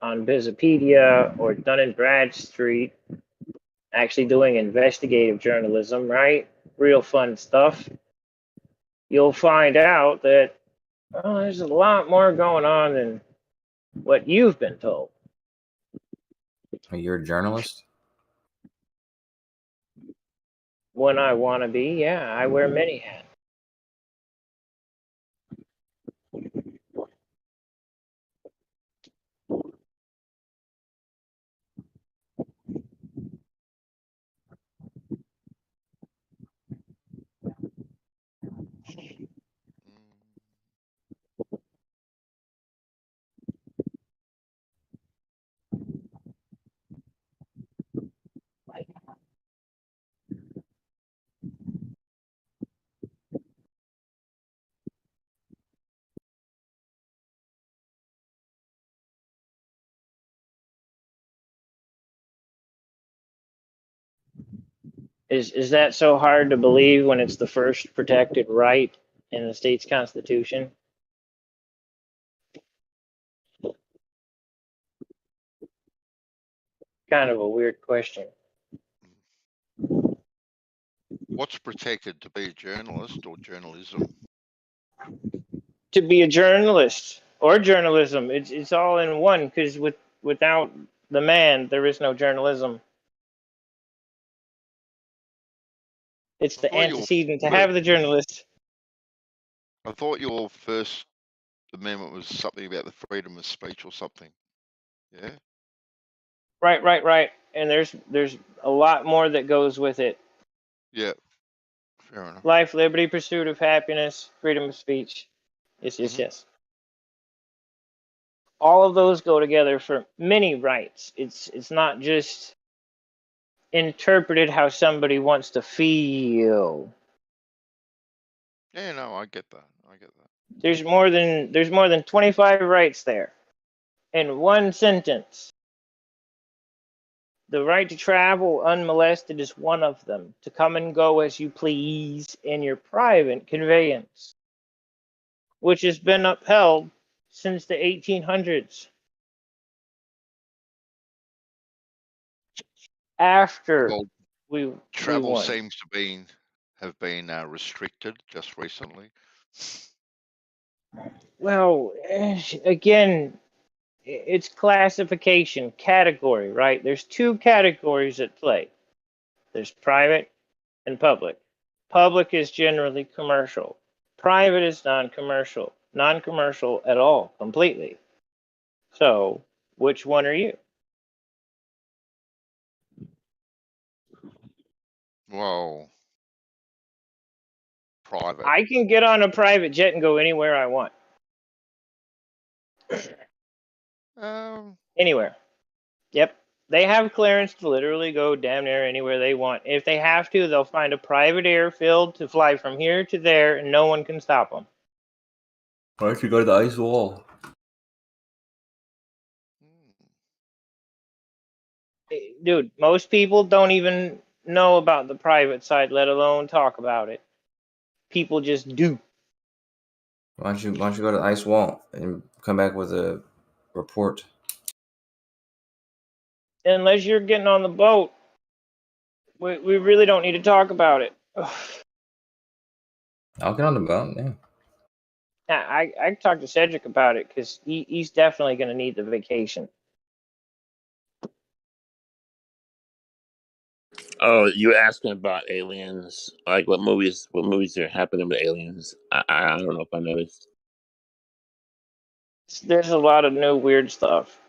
on Wikipedia or Dun & Bradstreet, actually doing investigative journalism, right? Real fun stuff. You'll find out that there's a lot more going on than what you've been told. You're a journalist? When I want to be, yeah, I wear many hats. Is that so hard to believe when it's the first protected right in the state's constitution? Kind of a weird question. What's protected, to be a journalist or journalism? To be a journalist or journalism, it's all in one, because without the man, there is no journalism. It's the antecedent to have the journalist. I thought your first amendment was something about the freedom of speech or something. Yeah. Right. And there's a lot more that goes with it. Yeah. Fair enough. Life, liberty, pursuit of happiness, freedom of speech. Yes. All of those go together for many rights. It's not just interpreted how somebody wants to feel. Yeah, no, I get that. There's more than 25 rights there. In one sentence. The right to travel unmolested is one of them. To come and go as you please in your private conveyance, which has been upheld since the 1800s. After travel won. seems to have been restricted just recently. Well, again, it's classification, category, right? There's two categories at play. There's private and public. Public is generally commercial. Private is non-commercial. Non-commercial at all, completely. So, which one are you? Well, private. I can get on a private jet and go anywhere I want. Anywhere. Yep. They have clearance to literally go damn near anywhere they want. If they have to, they'll find a private airfield to fly from here to there, and no one can stop them. Why don't you go to the ice wall? Dude, most people don't even know about the private side, let alone talk about it. People just do. Why don't you go to the ice wall and come back with a report? Unless you're getting on the boat, we really don't need to talk about it. I'll get on the boat, yeah. I talked to Cedric about it because he's definitely going to need the vacation. Oh, you were asking about aliens? Like what movies are happening with aliens? I don't know if I noticed. There's a lot of new weird stuff.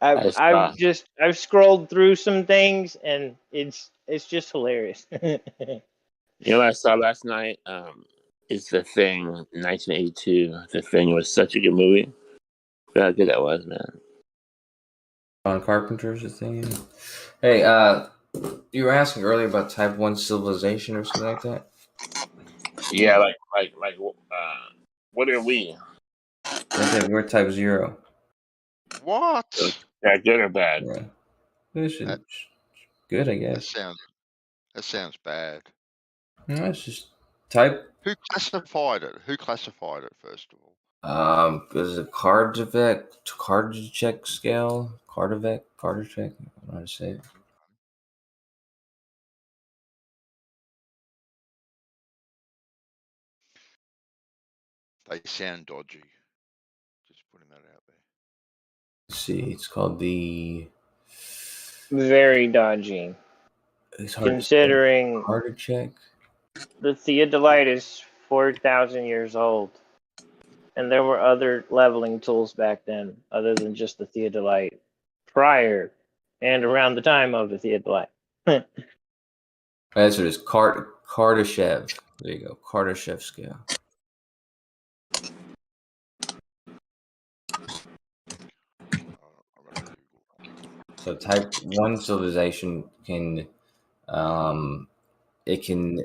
I've scrolled through some things and it's just hilarious. You know what I saw last night? It's The Thing, 1982. The Thing was such a good movie. Forgot how good that was, man. John Carpenter's a thing. Hey, you were asking earlier about Type 1 civilization or something like that? Yeah, what are we? We're Type 0. What? Yeah, good or bad? Yeah. Good, I guess. That sounds bad. No, it's just type. Who classified it? Who classified it, first of all? Is it Cardivac check scale? Carter check? I don't know how to say it. They sound dodgy. Just putting that out there. Let's see, it's called the Very dodgy. Considering Carter check. The theodolite is 4,000 years old. And there were other leveling tools back then, other than just the theodolite, prior and around the time of the theodolite. Answer is Kardashev. There you go, Kardashev scale. So Type 1 civilization can, it can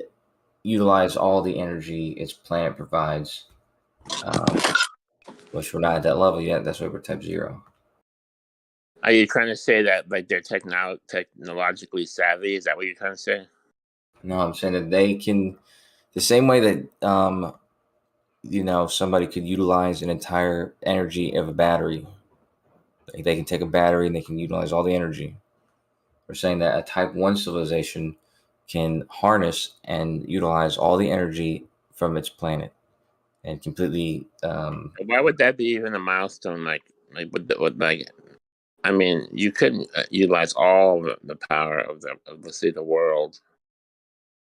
utilize all the energy its planet provides, which we're not at that level yet. That's why we're Type 0. Are you trying to say that like they're technologically savvy? Is that what you're trying to say? No, I'm saying that they can, the same way that somebody could utilize an entire energy of a battery. Like they can take a battery and they can utilize all the energy. We're saying that a Type 1 civilization can harness and utilize all the energy from its planet and completely. Why would that be even a milestone? I mean, you couldn't utilize all the power of let's say the world.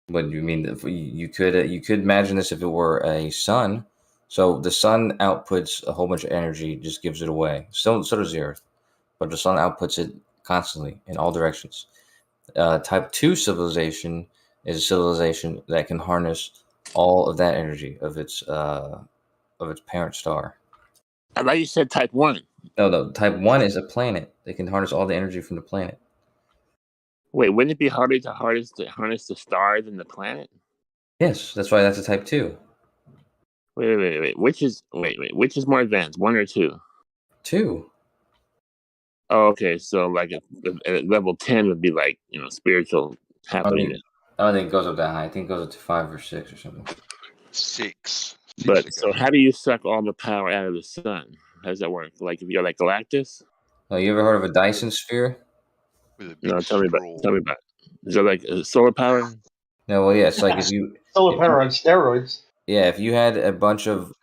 What do you mean? You could imagine this if it were a sun. So the sun outputs a whole bunch of energy, just gives it away. So does the Earth, but the sun outputs it constantly in all directions. Type 2 civilization is a civilization that can harness all of that energy of its parent star. I thought you said Type 1. No. Type 1 is a planet. They can harness all the energy from the planet. Wait, wouldn't it be harder to harness the star than the planet? Yes, that's why that's a Type 2. Wait. Which is more advanced, 1 or 2? 2. Oh, okay. So like level 10 would be like, spiritual happiness. I don't think it goes up that high. I think it goes up to 5 or 6 or something. 6. But so how do you suck all the power out of the sun? How does that work? Like if you're like Galactus? Oh, you ever heard of a Dyson sphere? No, tell me about it. Is that like solar power? No, well, yeah, it's like if you solar power on steroids. Yeah, if you had a bunch of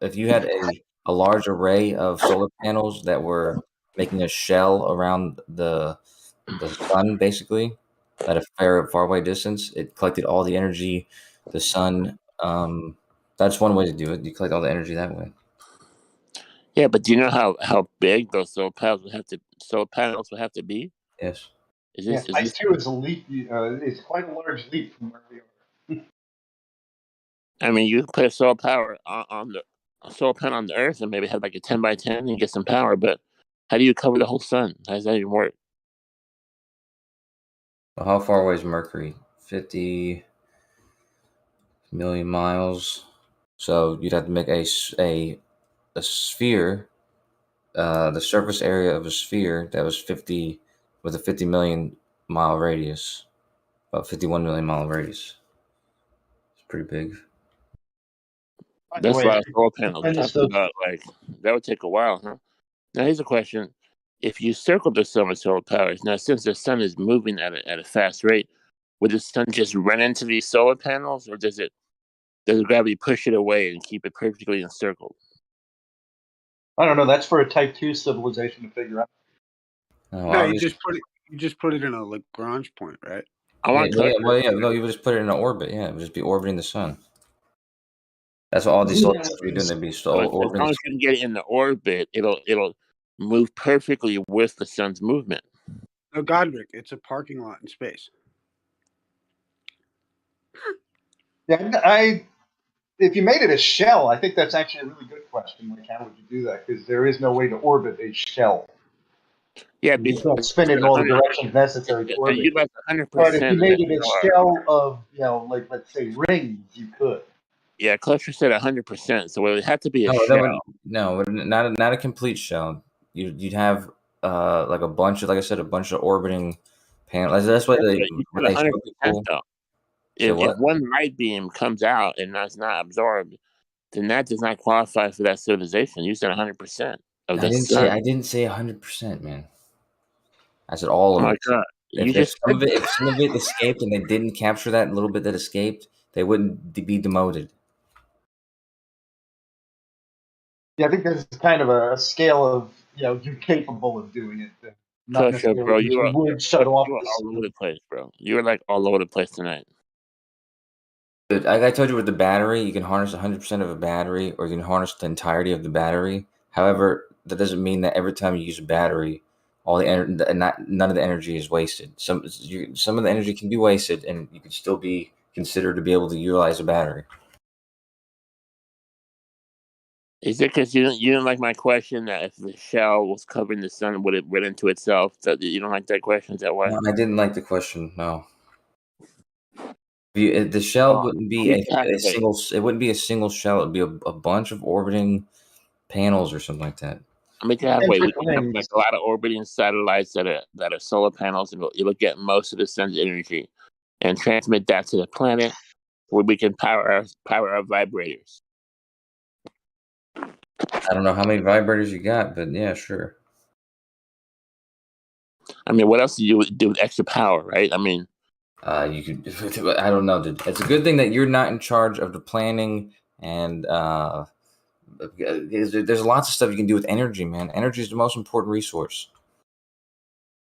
if you had a large array of solar panels that were making a shell around the sun, basically at a far away distance, it collected all the energy the sun. That's one way to do it. You collect all the energy that way. Yeah, but do you know how big those solar panels would have to be? Yes. Type 2 is a leap. It's quite a large leap from where we are. I mean, you put a solar panel on the Earth and maybe have like a 10 by 10 and get some power, but How do you cover the whole sun? How does that even work? Well, how far away is Mercury? 50 million miles. So you'd have to make a sphere, the surface area of a sphere that was 50 with a 50 million mile radius, about 51 million mile radius. It's pretty big. That's a lot of solar panels. Talking about like that would take a while, huh? Now here's a question: if you circle the sun with solar powers, now since the sun is moving at a fast rate, would the sun just run into these solar panels, or does gravity push it away and keep it perfectly encircled? I don't know. That's for a Type 2 civilization to figure out. No, you just put it in a Lagrange point, right? No, you would just put it in an orbit. Yeah, it would just be orbiting the sun. That's what all these solar panels would be doing. They'd be As long as you can get it in the orbit, it'll move perfectly with the sun's movement. No, Godric, it's a parking lot in space. Yeah, if you made it a shell, I think that's actually a really good question. Like, how would you do that? Because there is no way to orbit a shell. Yeah, you can't spin it in all the directions necessary to orbit. You'd like 100%. But if you made it a shell of, like, let's say rings, you could. Yeah, Cluster said 100%. So it would have to be a shell. No, not a complete shell. You'd have like a bunch of, like I said, a bunch of orbiting panels. That's what they show people. If one light beam comes out and that's not absorbed, then that does not qualify for that civilization. You said 100% of the sun. I didn't say 100%, man. I said all of it. Oh my God! If some of it escaped and they didn't capture that little bit that escaped, they wouldn't be demoted. Yeah, I think there's kind of a scale of, you're capable of doing it. Not necessarily bro, you would shut off all over the place, bro. You were like all over the place tonight. But I told you with the battery, you can harness 100% of a battery, or you can harness the entirety of the battery. However, that doesn't mean that every time you use a battery, all the none of the energy is wasted. Some of the energy can be wasted, and you could still be considered to be able to utilize a battery. Is it because you didn't like my question that if the shell was covering the sun, would it run into itself? So you don't like that question? Is that why? No, I didn't like the question. No. The shell wouldn't be a single. It wouldn't be a single shell. It'd be a bunch of orbiting panels or something like that. I mean, halfway. We can have like a lot of orbiting satellites that are solar panels, and it'll get most of the sun's energy, and transmit that to the planet, where we can power our vibrators. I don't know how many vibrators you got, but yeah, sure. I mean, what else do you do with extra power, right? I mean, you could. I don't know, dude. It's a good thing that you're not in charge of the planning, and there's lots of stuff you can do with energy, man. Energy is the most important resource.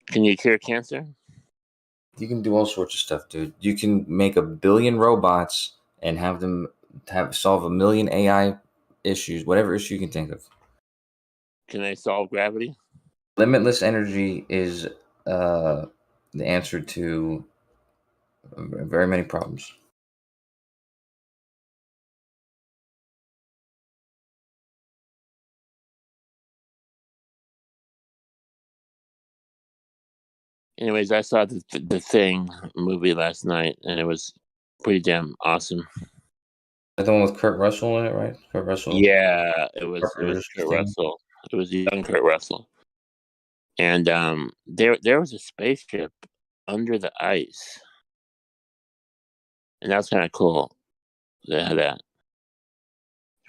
Can you cure cancer? You can do all sorts of stuff, dude. You can make 1 billion robots and have them solve 1 million AI issues, whatever issue you can think of. Can they solve gravity? Limitless energy is the answer to very many problems. Anyways, I saw the Thing movie last night, and it was pretty damn awesome. The one with Kurt Russell in it, right? Kurt Russell. Yeah, it was Kurt Russell. It was young Kurt Russell, and there was a spaceship under the ice, and that was kind of cool. They had that.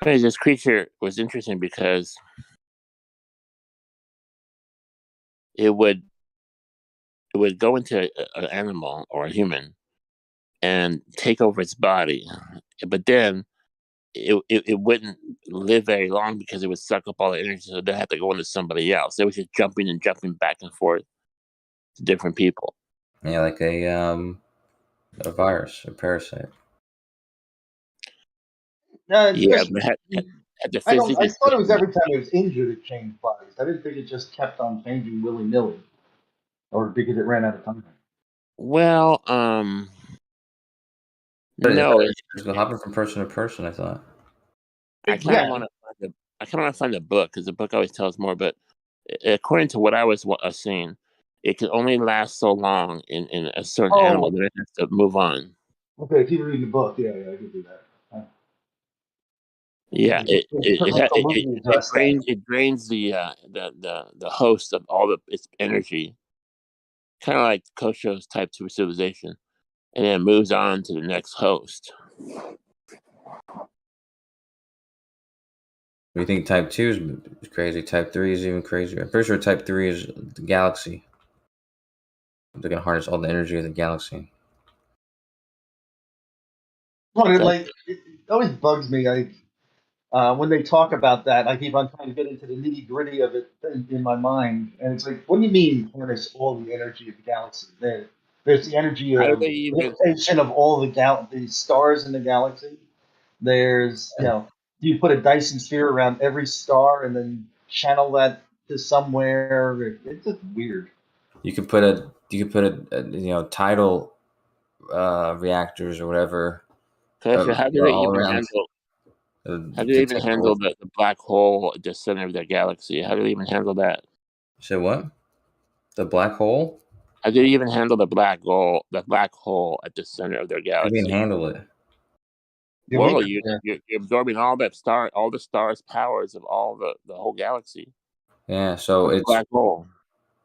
Anyways, this creature was interesting because it would go into an animal or a human and take over its body, but then it wouldn't live very long because it would suck up all the energy, so they had to go into somebody else. They was just jumping back and forth to different people. Yeah, like a virus, a parasite. Yeah, but I thought it was every time it was injured it changed bodies. I didn't think it just kept on changing willy-nilly, or because it ran out of time. Well, no, it's hopping from person to person. I thought. I kind of want to find the book because the book always tells more. But according to what I was seeing, it can only last so long in a certain animal, then it has to move on. Okay, if you read the book, yeah, I can do that. Yeah, it drains the host of all its energy, kind of like Kosho's Type 2 civilization, and then moves on to the next host. We think Type 2 is crazy. Type 3 is even crazier. I'm pretty sure Type 3 is the galaxy. They're going to harness all the energy of the galaxy. Well, it always bugs me. When they talk about that, I keep on trying to get into the nitty gritty of it in my mind, and it's like, what do you mean harness all the energy of the galaxy? There's the energy of the rotation of all the stars in the galaxy. There's you put a Dyson sphere around every star and then channel that to somewhere. It's just weird. You could put a tidal reactors or whatever. How do they even handle the black hole at the center of their galaxy? How do they even handle that? So what? The black hole? How do they even handle the black hole at the center of their galaxy? How do you handle it? Well, you're absorbing all the stars' powers of all the whole galaxy. Yeah, so it's black hole.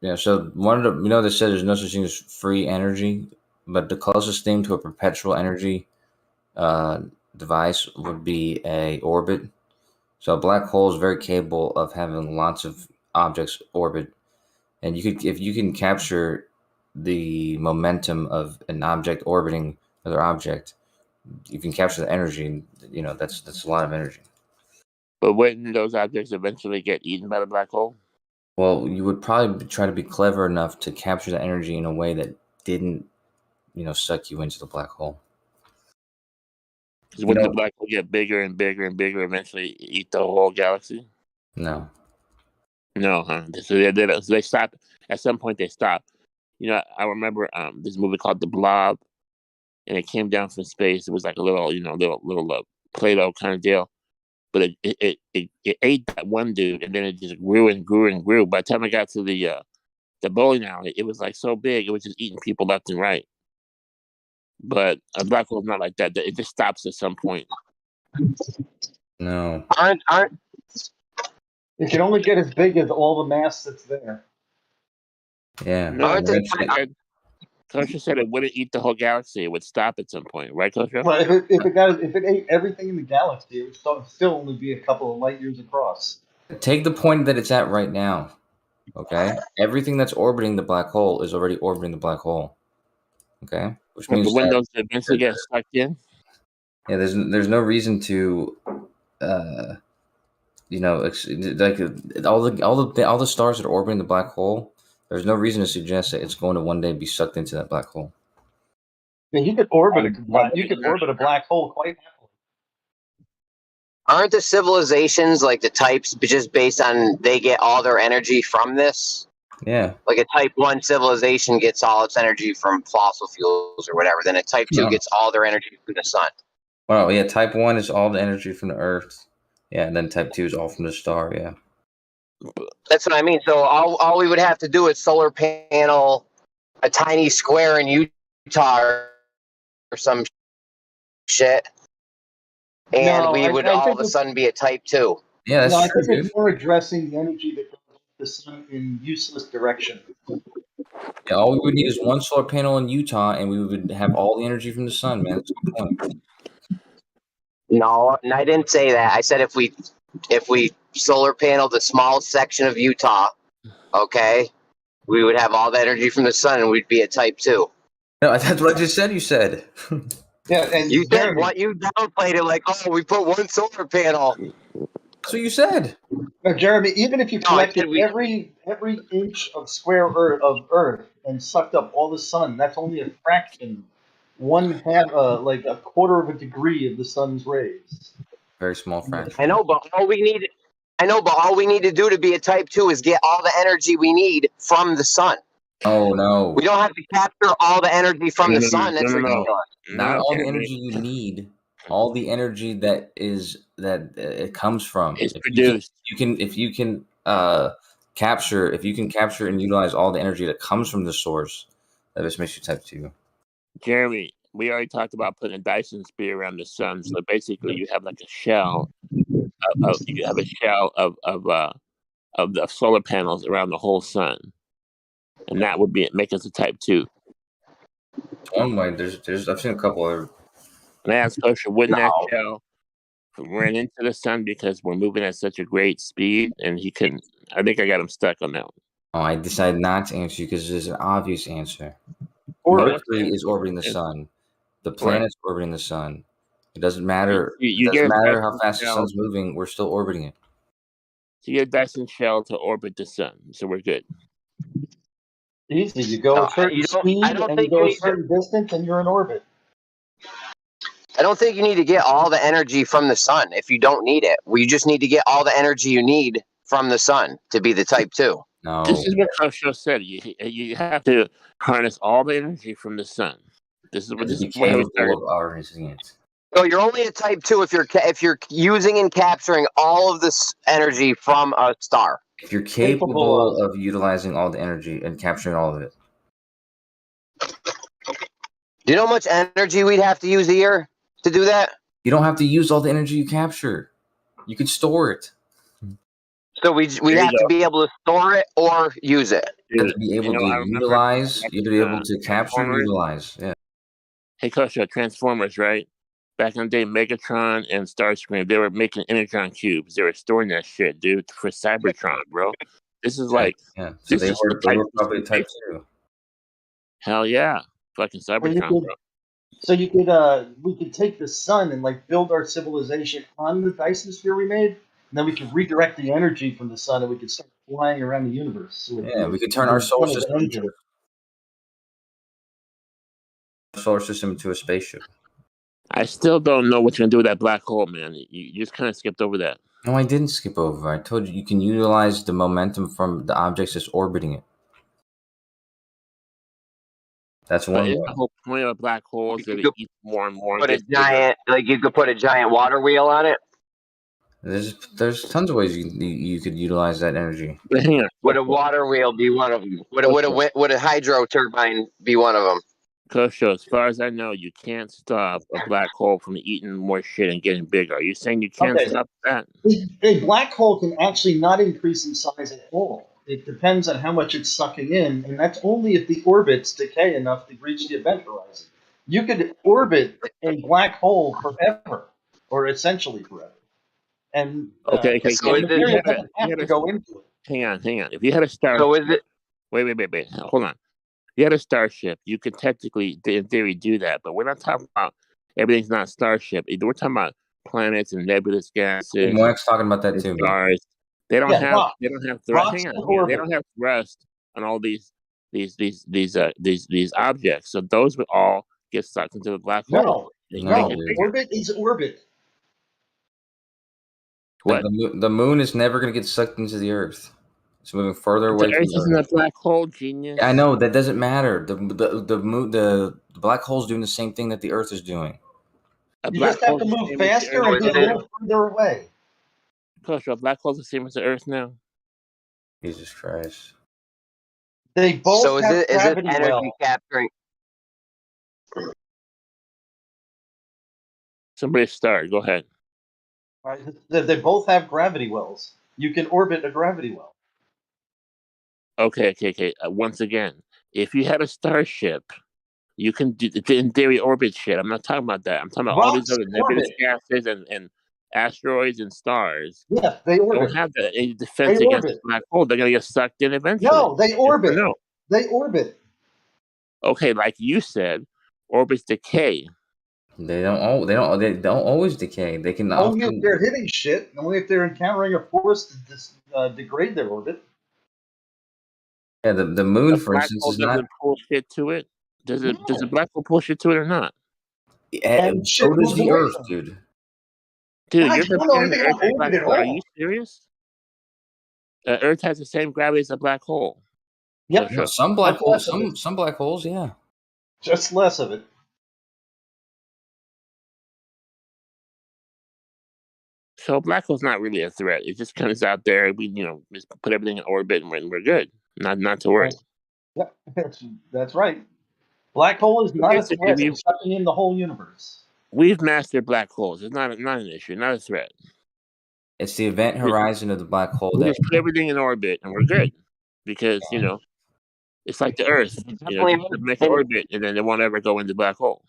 Yeah, so one of the they said there's no such thing as free energy, but the closest thing to a perpetual energy device would be a orbit. So a black hole is very capable of having lots of objects orbit, and if you can capture the momentum of an object orbiting another object, you can capture the energy. That's a lot of energy. But wouldn't those objects eventually get eaten by the black hole? Well, you would probably try to be clever enough to capture the energy in a way that didn't, suck you into the black hole. Because wouldn't the black hole get bigger and bigger and bigger, eventually eat the whole galaxy? No. No, huh? So they stopped. At some point, they stopped. I remember this movie called The Blob, and it came down from space. It was like a little Play-Doh kind of deal. But it ate that one dude, and then it just grew and grew and grew. By the time I got to the bowling alley, it was like so big, it was just eating people left and right. But a black hole is not like that. It just stops at some point. No. It can only get as big as all the mass that's there. Yeah. No, Kosha said it wouldn't eat the whole galaxy. It would stop at some point, right, Kosha? Well, if it ate everything in the galaxy, it would still only be a couple of light years across. Take the point that it's at right now. Okay, everything that's orbiting the black hole is already orbiting the black hole. Okay, which means the windows eventually get sucked in. Yeah, there's no reason to, like all the stars that are orbiting the black hole. There's no reason to suggest that it's going to one day be sucked into that black hole. I mean, you could orbit a black hole quite happily. Aren't the civilizations like the types just based on they get all their energy from this? Yeah. Like a type 1 civilization gets all its energy from fossil fuels or whatever. Then a type 2 gets all their energy from the sun. Oh, yeah. Type 1 is all the energy from the Earth. Yeah, and then type 2 is all from the star, yeah. That's what I mean. So all we would have to do is solar panel a tiny square in Utah or some shit, and we would all of a sudden be a type 2. Yeah, that's true. I think it's more addressing the energy that goes to the sun in useless direction. Yeah, all we would need is one solar panel in Utah, and we would have all the energy from the sun, man. That's a good point. No, and I didn't say that. I said if we solar paneled a small section of Utah, okay, we would have all the energy from the sun, and we'd be a type 2. No, that's what I just said. You said. Yeah, and you said what? You downplayed it like, oh, we put one solar panel. That's what you said. No, Jeremy, even if you collected every inch of square of Earth and sucked up all the sun, that's only a fraction, like a quarter of a degree of the sun's rays. Very small fraction. I know, but all we need to do to be a type 2 is get all the energy we need from the sun. Oh no. We don't have to capture all the energy from the sun. That's ridiculous. Not all the energy you need. All the energy that it comes from. It's produced. If you can capture, if you can capture and utilize all the energy that comes from the source, that just makes you type 2. Jeremy, we already talked about putting a Dyson sphere around the sun. So basically, you have like a shell. You have a shell of the solar panels around the whole sun, and that would make us a type 2. One way. There's I've seen a couple other. And I asked Kosher, wouldn't that shell run into the sun because we're moving at such a great speed? And he couldn't. I think I got him stuck on that one. Oh, I decided not to answer you because there's an obvious answer. Or Mercury is orbiting the sun. The planet's orbiting the sun. It doesn't matter. You It doesn't get a matter how Dyson fast the shell. sun's moving. We're still orbiting it. So you get a Dyson shell to orbit the sun, so we're good. Easy. You go a certain speed and you go a certain distance, and you're in orbit. I don't think you need to get all the energy from the sun if you don't need it. You just need to get all the energy you need from the sun to be the type 2. No. This is what Kosher said. You have to harness all the energy from the sun. This is what this is how it started. So you're only a type 2 if you're using and capturing all of this energy from a star. If you're capable of utilizing all the energy and capturing all of it. Do you know how much energy we'd have to use a year to do that? You don't have to use all the energy you capture. You can store it. So we have to be able to store it or use it. You have to be able to utilize. You have to be able to capture and utilize. Yeah. Hey, Kosher, Transformers, right? Back in the day, Megatron and Starscream, they were making Energon cubes. They were storing that shit, dude, for Cybertron, bro. This is like, yeah. So they were probably type 2. Hell yeah, fucking Cybertron, bro. So you could, we could take the sun and like build our civilization on the Dyson sphere we made, and then we could redirect the energy from the sun, and we could start flying around the universe. So yeah, we could turn our solar system into a spaceship. I still don't know what you're gonna do with that black hole, man. You just kind of skipped over that. No, I didn't skip over. I told you can utilize the momentum from the objects that's orbiting it. That's one way. The whole point of a black hole is that it eats more and more. Put a giant, like you could put a giant water wheel on it. There's tons of ways you could utilize that energy. Would a water wheel be one of them? Would a hydro turbine be one of them? Kosho, as far as I know, you can't stop a black hole from eating more shit and getting bigger. Are you saying you can't stop that? A black hole can actually not increase in size at all. It depends on how much it's sucking in, and that's only if the orbits decay enough to reach the event horizon. You could orbit a black hole forever, or essentially forever. And okay. So material doesn't have to go into it. Hang on. If you had a star, so is it? Wait. Hold on. If you had a starship, you could technically, in theory, do that. But we're not talking about everything's not a starship. We're talking about planets and nebulous gases. Moek's talking about that too. Stars. They don't have thrust. Hang on. They don't have thrust on all these objects. So those would all get sucked into the black hole. No. Orbit is orbit. What? The moon is never going to get sucked into the Earth. It's moving further away. The Earth isn't a black hole, genius. I know that doesn't matter. The black hole's doing the same thing that the Earth is doing. You just have to move faster and be a little further away. Coach, a black hole's the same as the Earth now. Jesus Christ! They both so have is it energy capturing? Somebody start. Go ahead. Right. They both have gravity wells. You can orbit a gravity well. Okay. Once again, if you had a starship, you can do, in theory, orbit shit. I'm not talking about that. I'm talking about all these other nebulous gases and asteroids and stars. Yeah, they orbit. Don't have any defense against the black hole. They're gonna get sucked in eventually. No, they orbit. No, they orbit. Okay, like you said, orbits decay. They don't always decay. They can only if they're hitting shit. Only if they're encountering a force to degrade their orbit. Yeah, the moon, for instance, is not pull shit to it. Does the black hole pull shit to it or not? And so does the Earth, dude. Dude, you're comparing the Earth to a black hole. Are you serious? Earth has the same gravity as a black hole. Yep. Sure. Some black holes, some black holes, yeah. Just less of it. So a black hole's not really a threat. It just comes out there. We, just put everything in orbit and we're good. Not to worry. Yeah, that's right. Black hole is not a threat. It's sucking in the whole universe. We've mastered black holes. It's not an issue, not a threat. It's the event horizon of the black hole. We just put everything in orbit and we're good. Because, it's like the Earth. Make orbit and then it won't ever go into black hole.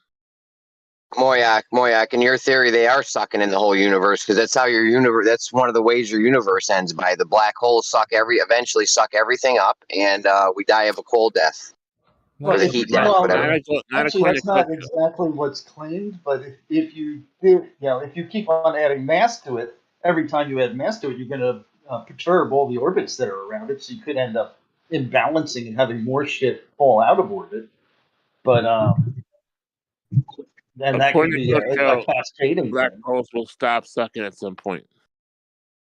Moyak, in your theory, they are sucking in the whole universe because that's how your universe. That's one of the ways your universe ends by. The black holes eventually suck everything up, and we die of a cold death or the heat death, whatever. Actually, that's not exactly what's claimed, but if you keep on adding mass to it, every time you add mass to it, you're going to perturb all the orbits that are around it, so you could end up imbalancing and having more shit fall out of orbit. But then that could be a cascading. Black holes will stop sucking at some point.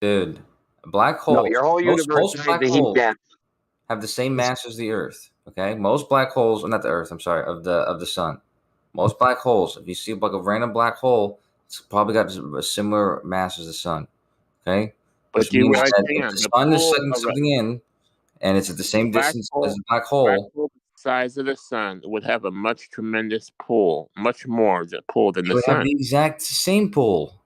Dude, black holes. No, your whole universe most black the heat holes death. have the same mass as the Earth. Okay, most black holes, not the Earth. I'm sorry, of the sun. Most black holes. If you see like a random black hole, it's probably got a similar mass as the sun. Okay, but which means that if the sun is sucking something in, and it's at the same distance as the black hole. Size of the sun would have a tremendous pull, much more pull than the sun. Have the exact same pull.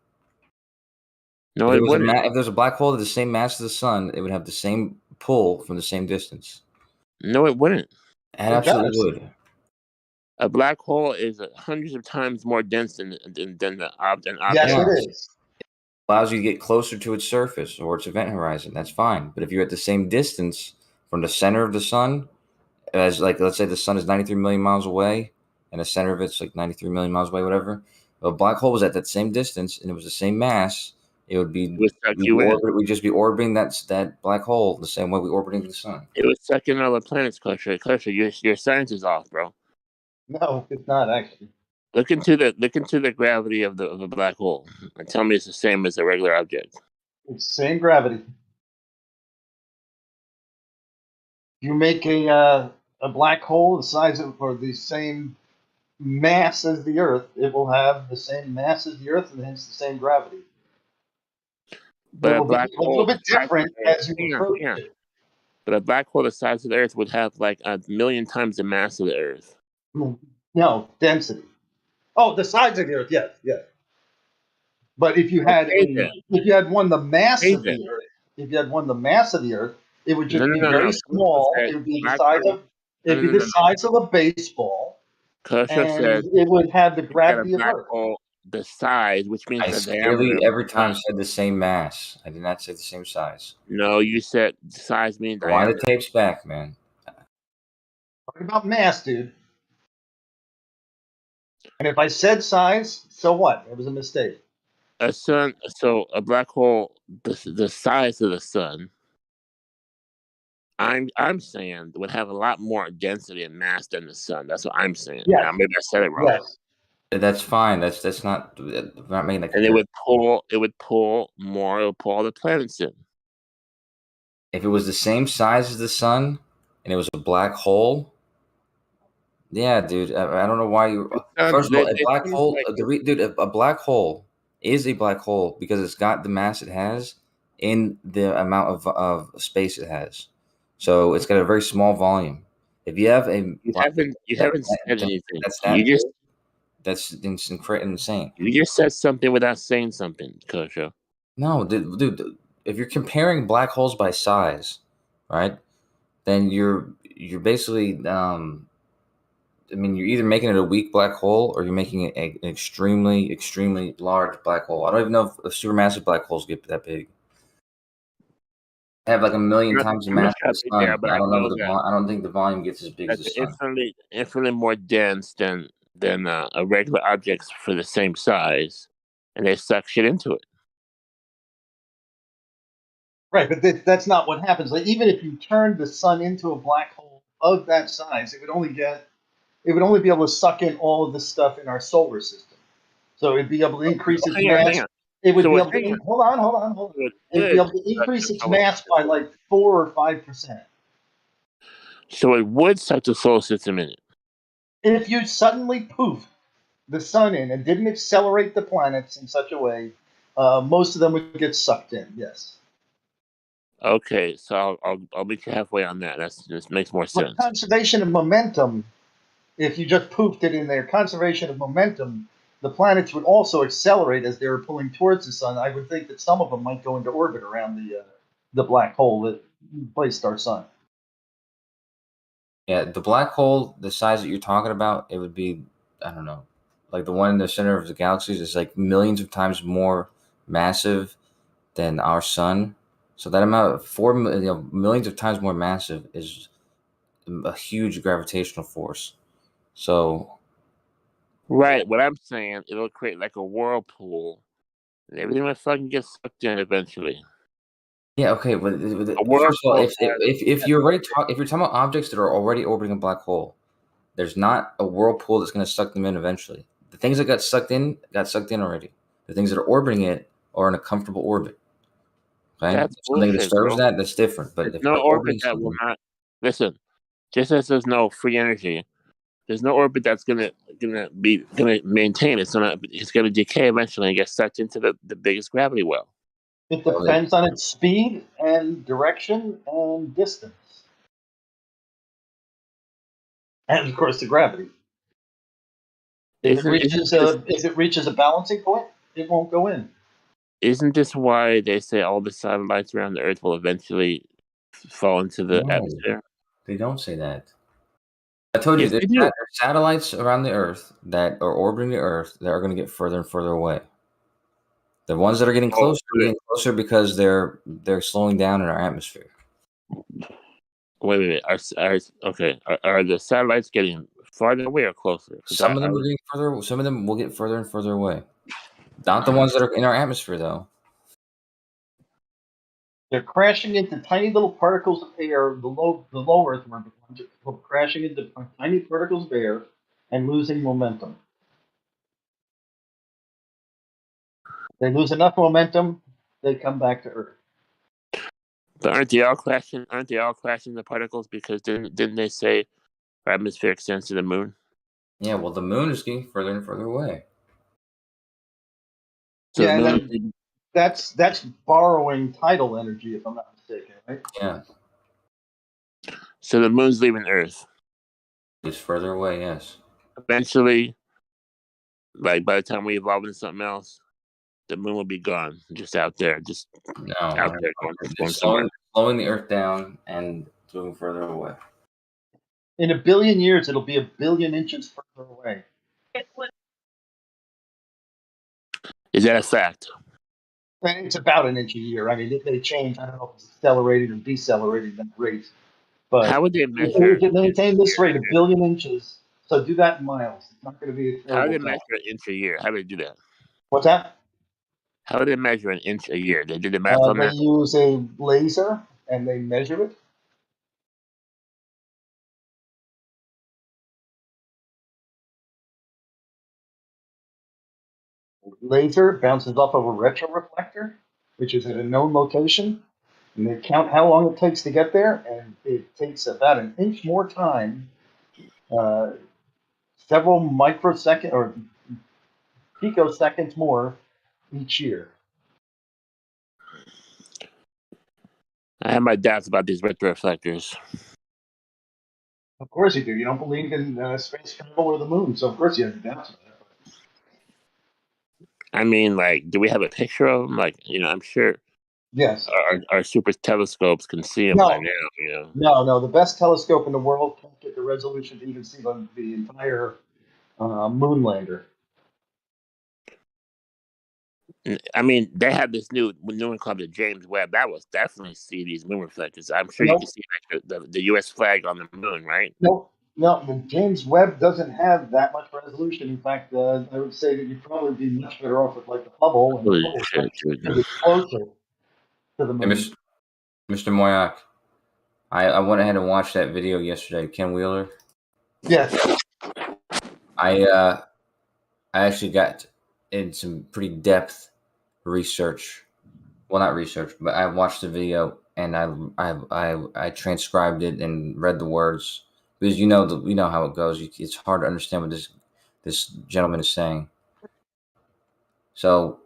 No, if there's a black hole of the same mass as the sun, it would have the same pull from the same distance. No, it wouldn't. It absolutely would. A black hole is hundreds of times more dense than the object. Yes, it is. It allows you to get closer to its surface or its event horizon. That's fine. But if you're at the same distance from the center of the sun, as let's say the sun is 93 million miles away and the center of it's like 93 million miles away, whatever. If a black hole was at that same distance and it was the same mass, it would be we'd just be orbiting that black hole the same way we orbiting the sun. It was sucking all the planets, Kosher. Your science is off, bro. No, it's not actually. Look into the gravity of the black hole and tell me it's the same as a regular object. It's the same gravity. You make a black hole the size of or the same mass as the Earth, it will have the same mass as the Earth and hence the same gravity. But a black hole a little bit different as you approach it. But a black hole the size of the Earth would have like 1,000,000 times the mass of the Earth. No, density. Oh, the size of the Earth, yes. But if you had one the mass of the Earth, it would just be very small. It would be the size of a baseball. And it would have the gravity of Earth. Hole, the size, which means every time said the same mass. I did not say the same size. No, you said size means why the tapes back, man? Talking about mass, dude. And if I said size, so what? It was a mistake. A black hole, the size of the sun. I'm saying would have a lot more density and mass than the sun. That's what I'm saying. Yeah. Now, maybe I said it wrong. Yes. That's fine. That's not making that. And it would pull more. It would pull all the planets in. If it was the same size as the sun and it was a black hole, yeah, dude. I don't know why you. First of all, a black hole, a black hole is a black hole because it's got the mass it has in the amount of space it has. So it's got a very small volume. If you have you haven't said anything. That's insane. You just said something without saying something, Kosho. No, dude. If you're comparing black holes by size, right? Then you're basically you're either making it a weak black hole or you're making it an extremely, extremely large black hole. I don't even know if supermassive black holes get that big. Have like 1,000,000 times the mass of the sun. I don't know. I don't think the volume gets as big as the sun. Infinitely more dense than a regular objects for the same size, and they suck shit into it. Right, but that's not what happens. Like even if you turned the sun into a black hole of that size, it would only be able to suck in all of the stuff in our solar system. So it'd be able to increase its mass. It would be able to hold on. It would be able to increase its mass by like 4 or 5%. So it would suck the solar system in it. If you suddenly poof the sun in and didn't accelerate the planets in such a way Most of them would get sucked in. Yes. Okay, so I'll meet you halfway on that. This makes more But sense. conservation of momentum, if you just poofed it in there, conservation of momentum, the planets would also accelerate as they were pulling towards the sun. I would think that some of them might go into orbit around the black hole that replaced our sun. Yeah, the black hole, the size that you're talking about, it would be, I don't know, like the one in the center of the galaxies is like millions of times more massive than our sun. So that amount of millions of times more massive is a huge gravitational force. So Right, what I'm saying, it'll create like a whirlpool, and everything will fucking get sucked in eventually. yeah, okay, but A first of all, whirlpool. if you're already if you're talking about objects that are already orbiting a black hole, there's not a whirlpool that's going to suck them in eventually. The things that got sucked in already. The things that are orbiting it are in a comfortable orbit. Okay, That's if something bullshit, disturbs bro. that's different. But There's if no they're orbit orbiting that will something, not listen. Just as there's no free energy, there's no orbit that's gonna maintain it. It's gonna decay eventually and get sucked into the biggest gravity well. It depends on its speed and direction and distance. And of course the gravity. If it reaches a balancing point, it won't go in. Isn't this why they say all the satellites around the Earth will eventually fall into the atmosphere? They don't say that. I told you, Yes, they there's do. satellites around the Earth that are orbiting the Earth that are going to get further and further away. The ones that are getting closer are getting closer because they're slowing down in our atmosphere. Wait. Are the satellites getting farther away or closer? Some of them are getting further. Some of them will get further and further away. Not the ones that are in our atmosphere, though. They're crashing into tiny little particles of air. The low Earth orbit ones are crashing into tiny particles of air and losing momentum. They lose enough momentum, they come back to Earth. But aren't they all crashing? Aren't they all crashing the particles? Because didn't they say our atmosphere extends to the moon? Yeah, well, the moon is getting further and further away. So yeah, that's borrowing tidal energy, if I'm not mistaken, right? Yeah. So the moon's leaving Earth. It's further away, yes. Eventually, like by the time we evolve into something else, the moon will be gone, just out there, out there going somewhere. Slowing the Earth down and moving further away. In a billion years, it'll be a billion inches further away. Is that a fact? And it's about an inch a year. I mean, they change. I don't know if it's accelerated or decelerated that rate. But how would they measure? If we can maintain this rate, a billion inches. So do that in miles. It's not going to be a terrible How do they measure an inch a year? How do they do that? What's that? How do they measure an inch a year? They did the math on that? They use a laser and they measure it. Laser bounces off of a retroreflector, which is at a known location, and they count how long it takes to get there, and it takes about an inch more time, several microseconds or picoseconds more each year. I have my doubts about these retroreflectors. Of course you do. You don't believe in space travel or the moon, so of course you have doubts about it. I mean, like, do we have a picture of them? Like, I'm sure. Yes. Our super telescopes can see them by now. No. The best telescope in the world can't get the resolution to even see the entire moon lander. I mean, they have this new one called the James Webb. That was definitely see these moon reflectors. I'm sure you can see like the U.S. flag on the moon, right? No, the James Webb doesn't have that much resolution. In fact, I would say that you'd probably be much better off with like the Hubble. And Holy the shit, dude. it's closer to the moon. Hey, Mr. Moyak, I went ahead and watched that video yesterday. Ken Wheeler. Yes. I actually got in some pretty depth research. Well, not research, but I watched the video and I transcribed it and read the words because you know how it goes. It's hard to understand what this gentleman is saying. So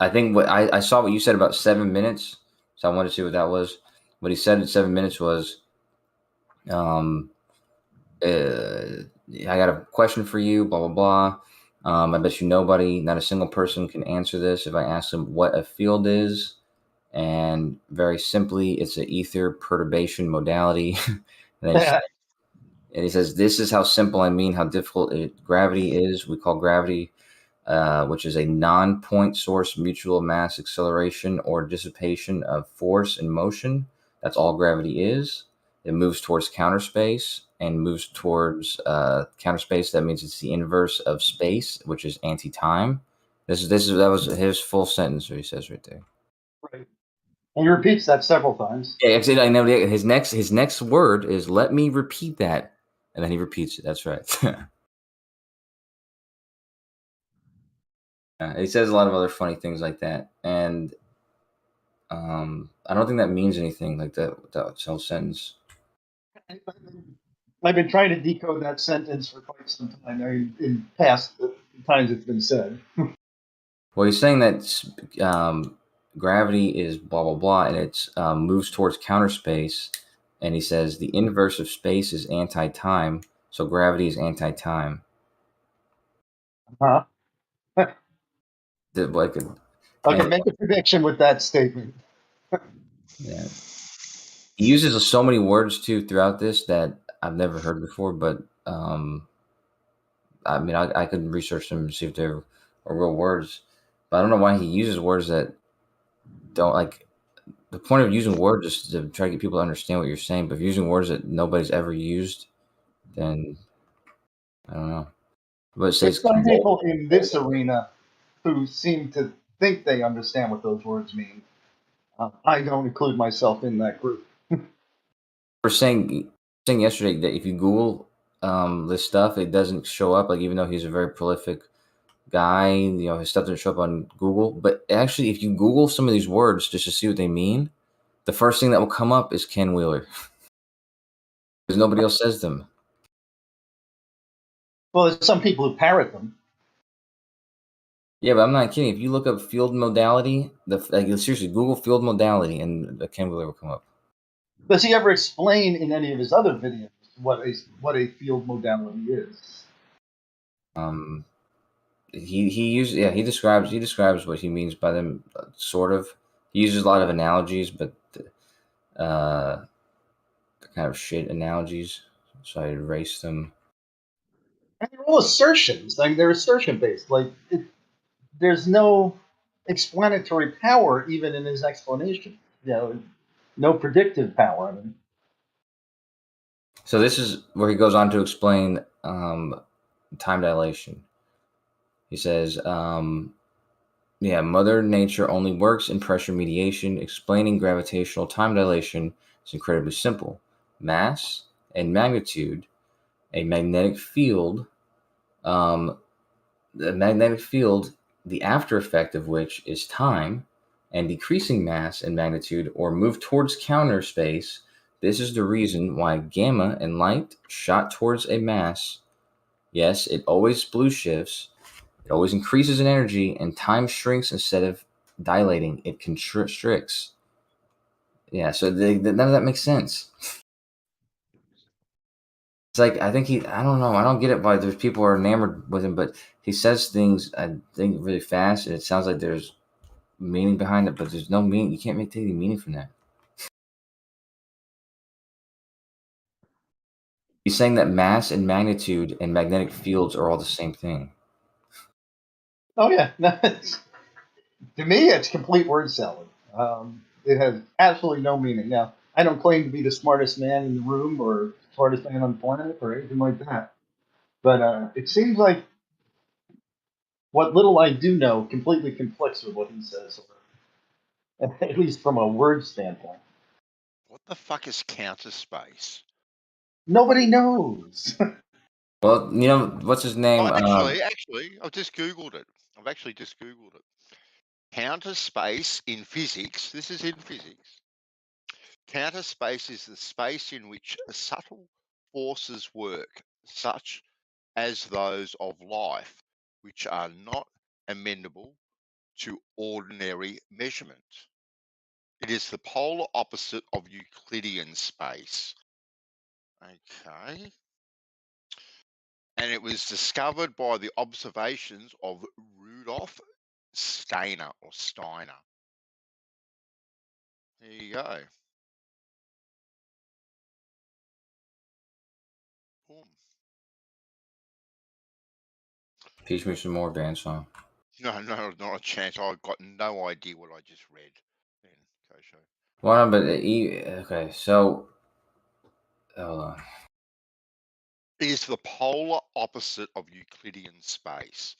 I think I saw what you said about 7 minutes, so I wanted to see what that was. What he said in 7 minutes was, I got a question for you, blah, blah, blah. I bet you nobody, not a single person can answer this if I ask them what a field is. And very simply, it's an ether perturbation modality. And he says, this is how simple I mean how difficult gravity is. We call gravity, which is a non-point source mutual mass acceleration or dissipation of force and motion. That's all gravity is. It moves towards counter space and moves towards counter space. That means it's the inverse of space, which is anti-time. That was his full sentence. What he says right there. Right. And he repeats that several times. Yeah, actually, I know his next word is "let me repeat that," and then he repeats it. That's right. He says a lot of other funny things like that, and I don't think that means anything like that whole sentence. I've been trying to decode that sentence for quite some time. I mean, in past times it's been said. Well, he's saying that gravity is blah blah blah, and it moves towards counter space, and he says the inverse of space is anti-time, so gravity is anti-time. Huh? Okay, make a prediction with that statement. Yeah. He uses so many words too throughout this that I've never heard before, but I mean, I could research them and see if they're real words, but I don't know why he uses words that don't like. The point of using words is to try to get people to understand what you're saying, but if you're using words that nobody's ever used, then I don't know. But There's some people in this arena who seem to think they understand what those words mean. I don't include myself in that group. We're saying yesterday that if you Google this stuff, it doesn't show up. Like even though he's a very prolific guy, his stuff doesn't show up on Google. But actually, if you Google some of these words just to see what they mean, the first thing that will come up is Ken Wheeler, because nobody else says them. Well, there's some people who parrot them. Yeah, but I'm not kidding. If you look up field modality, seriously, Google field modality, and the Ken Wheeler will come up. Does he ever explain in any of his other videos what a field modality is? He describes what he means by them, sort of. He uses a lot of analogies, but kind of shit analogies, so I erased them. And they're all assertions. I mean, they're assertion based. Like there's no explanatory power even in his explanation. No predictive power. I mean. So this is where he goes on to explain time dilation. He says, Mother Nature only works in pressure mediation. Explaining gravitational time dilation is incredibly simple. Mass and magnitude, a magnetic field, the magnetic field, the after effect of which is time, and decreasing mass and magnitude or move towards counter space. This is the reason why gamma and light shot towards a mass, yes, it always blue shifts. It always increases in energy, and time shrinks instead of dilating. It constricts. Yeah, so none of that makes sense. It's like, I don't know. I don't get it why there's people who are enamored with him, but he says things, I think, really fast, and it sounds like there's meaning behind it, but there's no meaning. You can't take any meaning from that. He's saying that mass and magnitude and magnetic fields are all the same thing. Oh, yeah. To me, it's complete word salad. It has absolutely no meaning. Now, I don't claim to be the smartest man in the room or smartest man on the planet or anything like that. But it seems like what little I do know completely conflicts with what he says, at least from a word standpoint. What the fuck is counter space? Nobody knows. Well, what's his name? Actually, I've just Googled it. Counter space in physics, this is in physics. Counter space is the space in which subtle forces work, such as those of life, which are not amenable to ordinary measurement. It is the polar opposite of Euclidean space. Okay. And it was discovered by the observations of Rudolf Steiner. There you go. Boom. Teach me some more, Dan song. No, not a chance. I've got no idea what I just read. Then, Kosho. Well, but okay, so hold on. It is the polar opposite of Euclidean space.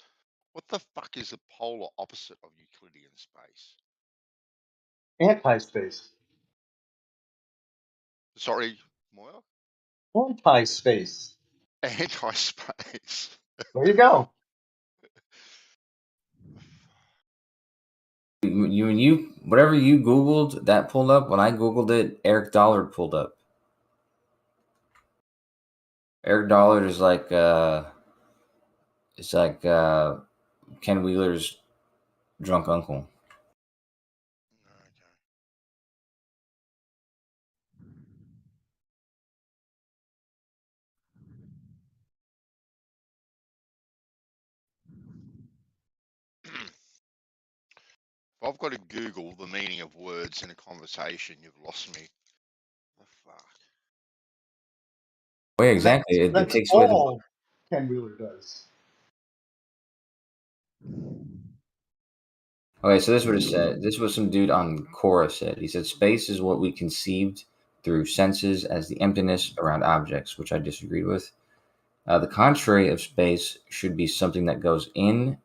What the fuck is the polar opposite of Euclidean space? Anti-space. Sorry, Moya? Anti-space. Anti-space. There you go. You whatever you Googled, that pulled up. When I Googled it, Eric Dollard pulled up. Eric Dollard is like it's like Ken Wheeler's drunk uncle. If I've got to Google the meaning of words in a conversation, you've lost me. The fuck? Wait, exactly. It takes away all Ken Wheeler does. Okay, so this is what it said. This is what some dude on Quora said. He said, space is what we conceived through senses as the emptiness around objects, which I disagreed with. The contrary of space should be something that goes in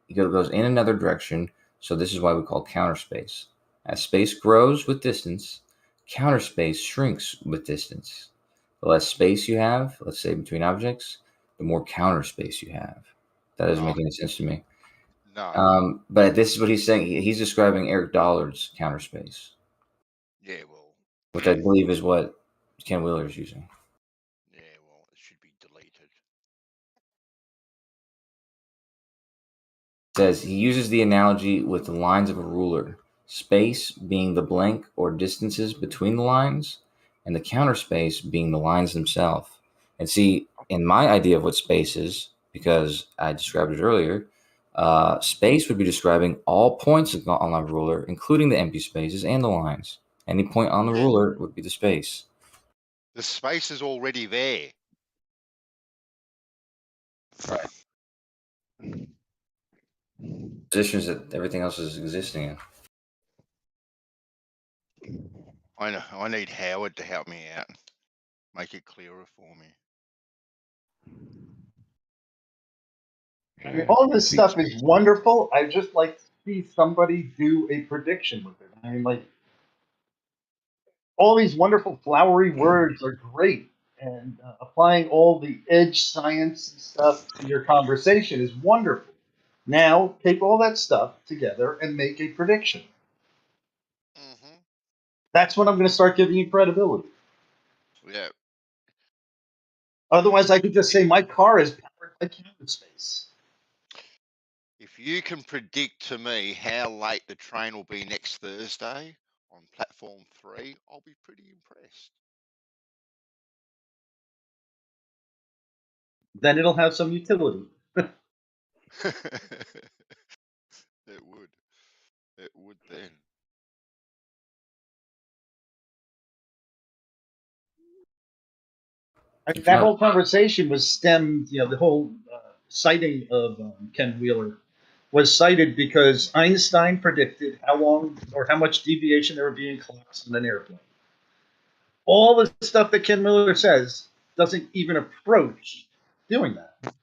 another direction. So this is why we call counter space. As space grows with distance, counter space shrinks with distance. The less space you have, let's say between objects, the more counter space you have. That doesn't make any sense to me. No. But this is what he's saying. He's describing Eric Dollard's counter space. Yeah, well. Which I believe is what Ken Wheeler is using. Yeah, well, it should be deleted. It says he uses the analogy with the lines of a ruler, space being the blank or distances between the lines, and the counter space being the lines themselves. And see, in my idea of what space is, because I described it earlier, space would be describing all points on a ruler, including the empty spaces and the lines. Any point on the ruler would be the space. The space is already there. Right. Positions that everything else is existing in. I know. I need Howard to help me out. Make it clearer for me. I mean, all this stuff is wonderful. I just like to see somebody do a prediction with it. I mean, like, all these wonderful flowery words are great, and applying all the edge science and stuff to your conversation is wonderful. Now, take all that stuff together and make a prediction. Mm-hmm. That's when I'm going to start giving you credibility. Yeah. Otherwise, I could just say my car is powered by counter space. If you can predict to me how late the train will be next Thursday on platform 3, I'll be pretty impressed. Then it'll have some utility. It would. It would then. That whole conversation was stemmed, the whole citing of Ken Wheeler was cited because Einstein predicted how long or how much deviation there would be in clocks on an airplane. All the stuff that Ken Wheeler says doesn't even approach doing that.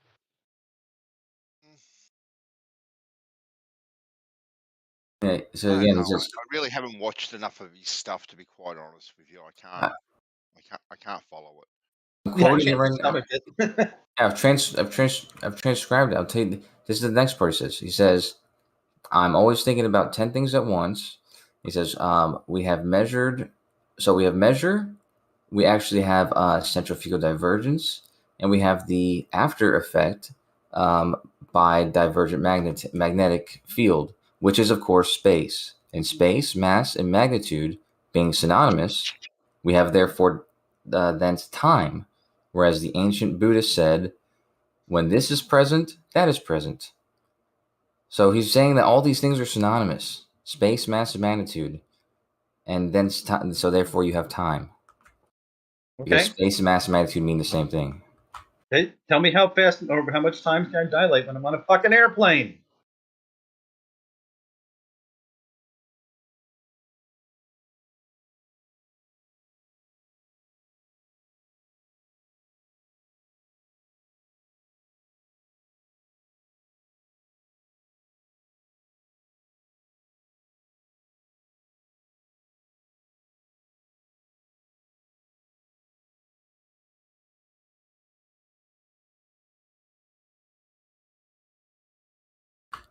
Yeah, so again, it's just, I really haven't watched enough of his stuff to be quite honest with you. I can't follow it. I'm quoting it right now. I've transcribed it. I'll tell you. This is the next part. He says, "I'm always thinking about 10 things at once." He says, "We have measured. So we have measure. We actually have centrifugal divergence, and we have the after effect by divergent magnetic field, which is, of course, space. In space, mass and magnitude being synonymous, we have therefore thence time, whereas the ancient Buddhist said, when this is present, that is present. So he's saying that all these things are synonymous: space, mass, and magnitude, and then so therefore you have time. Because Okay. space and mass and magnitude mean the same thing. Okay. Tell me how fast or how much time can I dilate when I'm on a fucking airplane?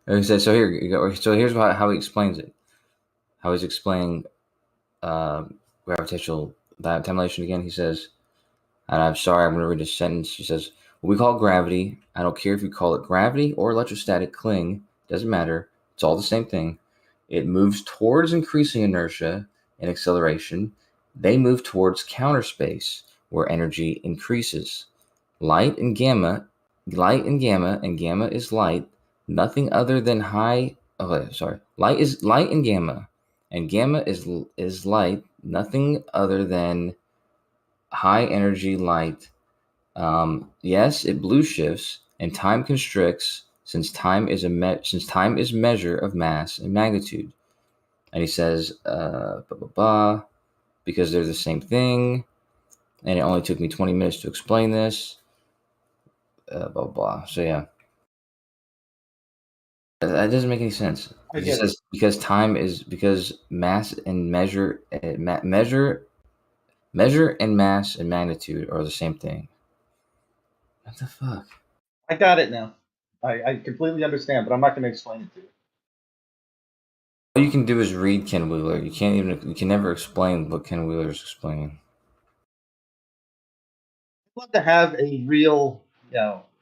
He says, so here you go. So here's how he explains it. How he's explaining gravitational dilation again. He says, and I'm sorry, I'm going to read a sentence. He says, what we call gravity, I don't care if you call it gravity or electrostatic cling, doesn't matter. It's all the same thing. It moves towards increasing inertia and acceleration. They move towards counter space, where energy increases. Light and gamma, and gamma is light, nothing other than high. Light and gamma is light, nothing other than high energy light. Yes, it blue shifts and time constricts, since time is measure of mass and magnitude. And he says, because they're the same thing, and it only took me 20 minutes to explain this. So yeah, that doesn't make any sense. He says because mass and measure and mass and magnitude are the same thing. What the fuck? I got it now. I completely understand, but I'm not going to explain it to you. All you can do is read Ken Wheeler. You can never explain what Ken Wheeler is explaining. I'd love to have a real,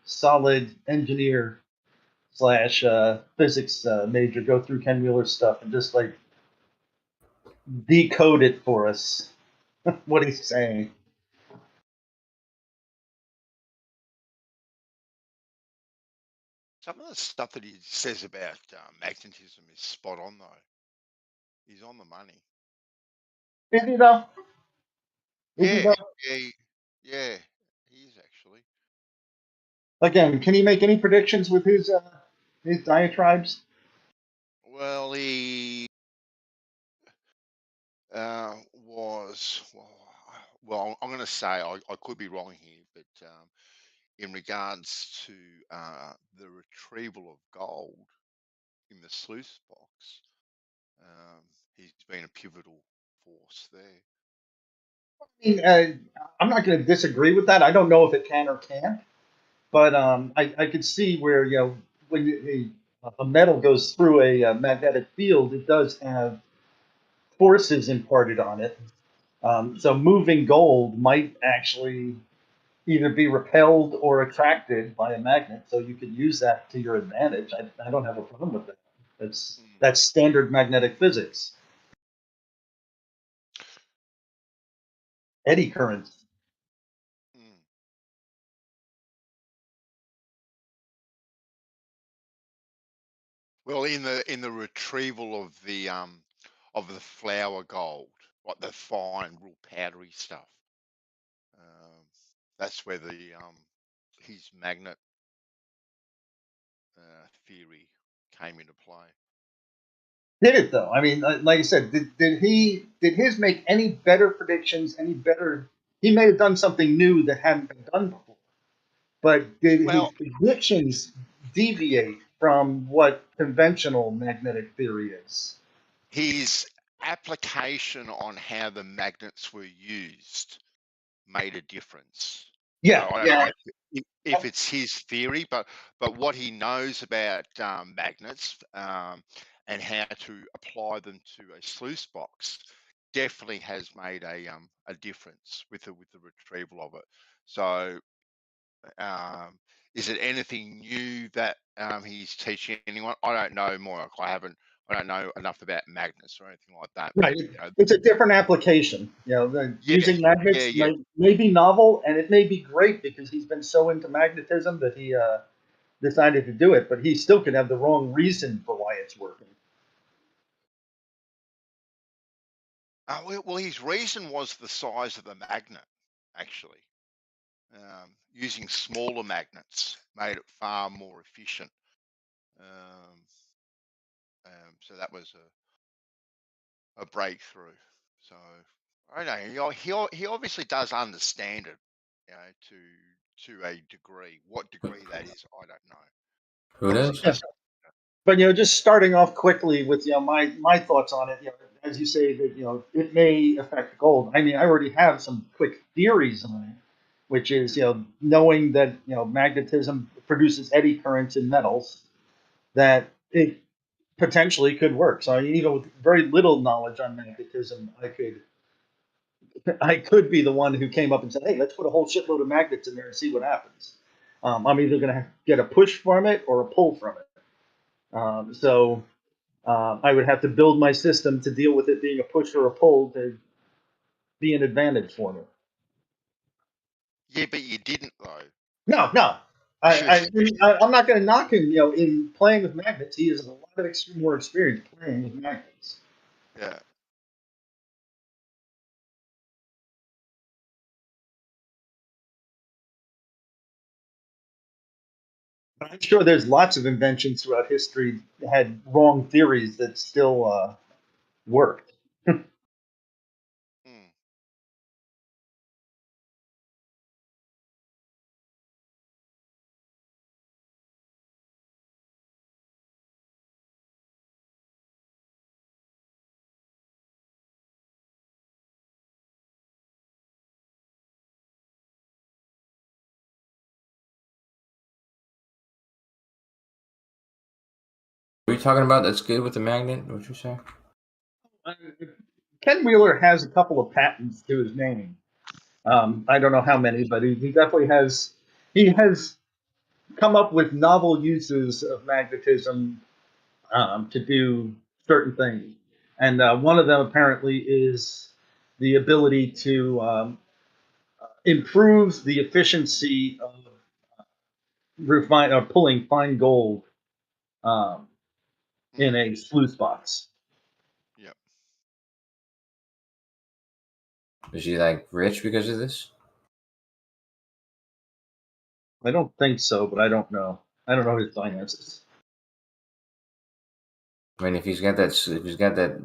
solid engineer / physics major go through Ken Wheeler's stuff and just like decode it for us. What he's saying. Some of the stuff that he says about magnetism is spot on, though. He's on the money. Is he though? Yeah, he is actually. Again, can he make any predictions with his diatribes? Well, he was. Well, I'm going to say I could be wrong here, but in regards to the retrieval of gold in the sluice box, he's been a pivotal force there. I mean, I'm not going to disagree with that. I don't know if it can or can't, but I could see where when a metal goes through a magnetic field, it does have forces imparted on it. So moving gold might actually either be repelled or attracted by a magnet. So you could use that to your advantage. I don't have a problem with that. That's standard magnetic physics. Eddy currents. Well, in the retrieval of the flour gold, like the fine, real powdery stuff, that's where his magnet theory came into play. Did it though? I mean, like I said, did his make any better predictions? Any better? He may have done something new that hadn't been done before. But did his predictions deviate from what conventional magnetic theory is? His application on how the magnets were used made a difference. Yeah, so I don't know if it's his theory, but what he knows about magnets and how to apply them to a sluice box definitely has made a difference with the retrieval of it. So Is it anything new that he's teaching anyone? I don't know, Moyak. I don't know enough about magnets or anything like that. Right. But, you know, It's a different application. Using magnets may be novel, and it may be great because he's been so into magnetism that he decided to do it, but he still could have the wrong reason for why it's working. Well, his reason was the size of the magnet, actually. Using smaller magnets made it far more efficient. So that was a breakthrough. So I don't know. He obviously does understand it, to a degree. What degree that is, I don't know. Who does? Yeah. But just starting off quickly with my thoughts on it. As you say that it may affect gold. I mean, I already have some quick theories on it, which is knowing that magnetism produces eddy currents in metals, that it potentially could work. So even with very little knowledge on magnetism, I could be the one who came up and said, "Hey, let's put a whole shitload of magnets in there and see what happens." I'm either going to get a push from it or a pull from it. So I would have to build my system to deal with it being a push or a pull to be an advantage for me. Yeah, but you didn't though. No. I'm not going to knock him. In playing with magnets, he has a lot of more experience playing with magnets. Yeah. I'm sure there's lots of inventions throughout history that had wrong theories that still worked. What are you talking about that's good with the magnet? What you say? Ken Wheeler has a couple of patents to his name. I don't know how many, but he definitely has. He has come up with novel uses of magnetism to do certain things, and one of them apparently is the ability to improve the efficiency of pulling fine gold in a sluice box. Yep. Is he like rich because of this? I don't think so, but I don't know. I don't know his finances. I mean, if he's got that,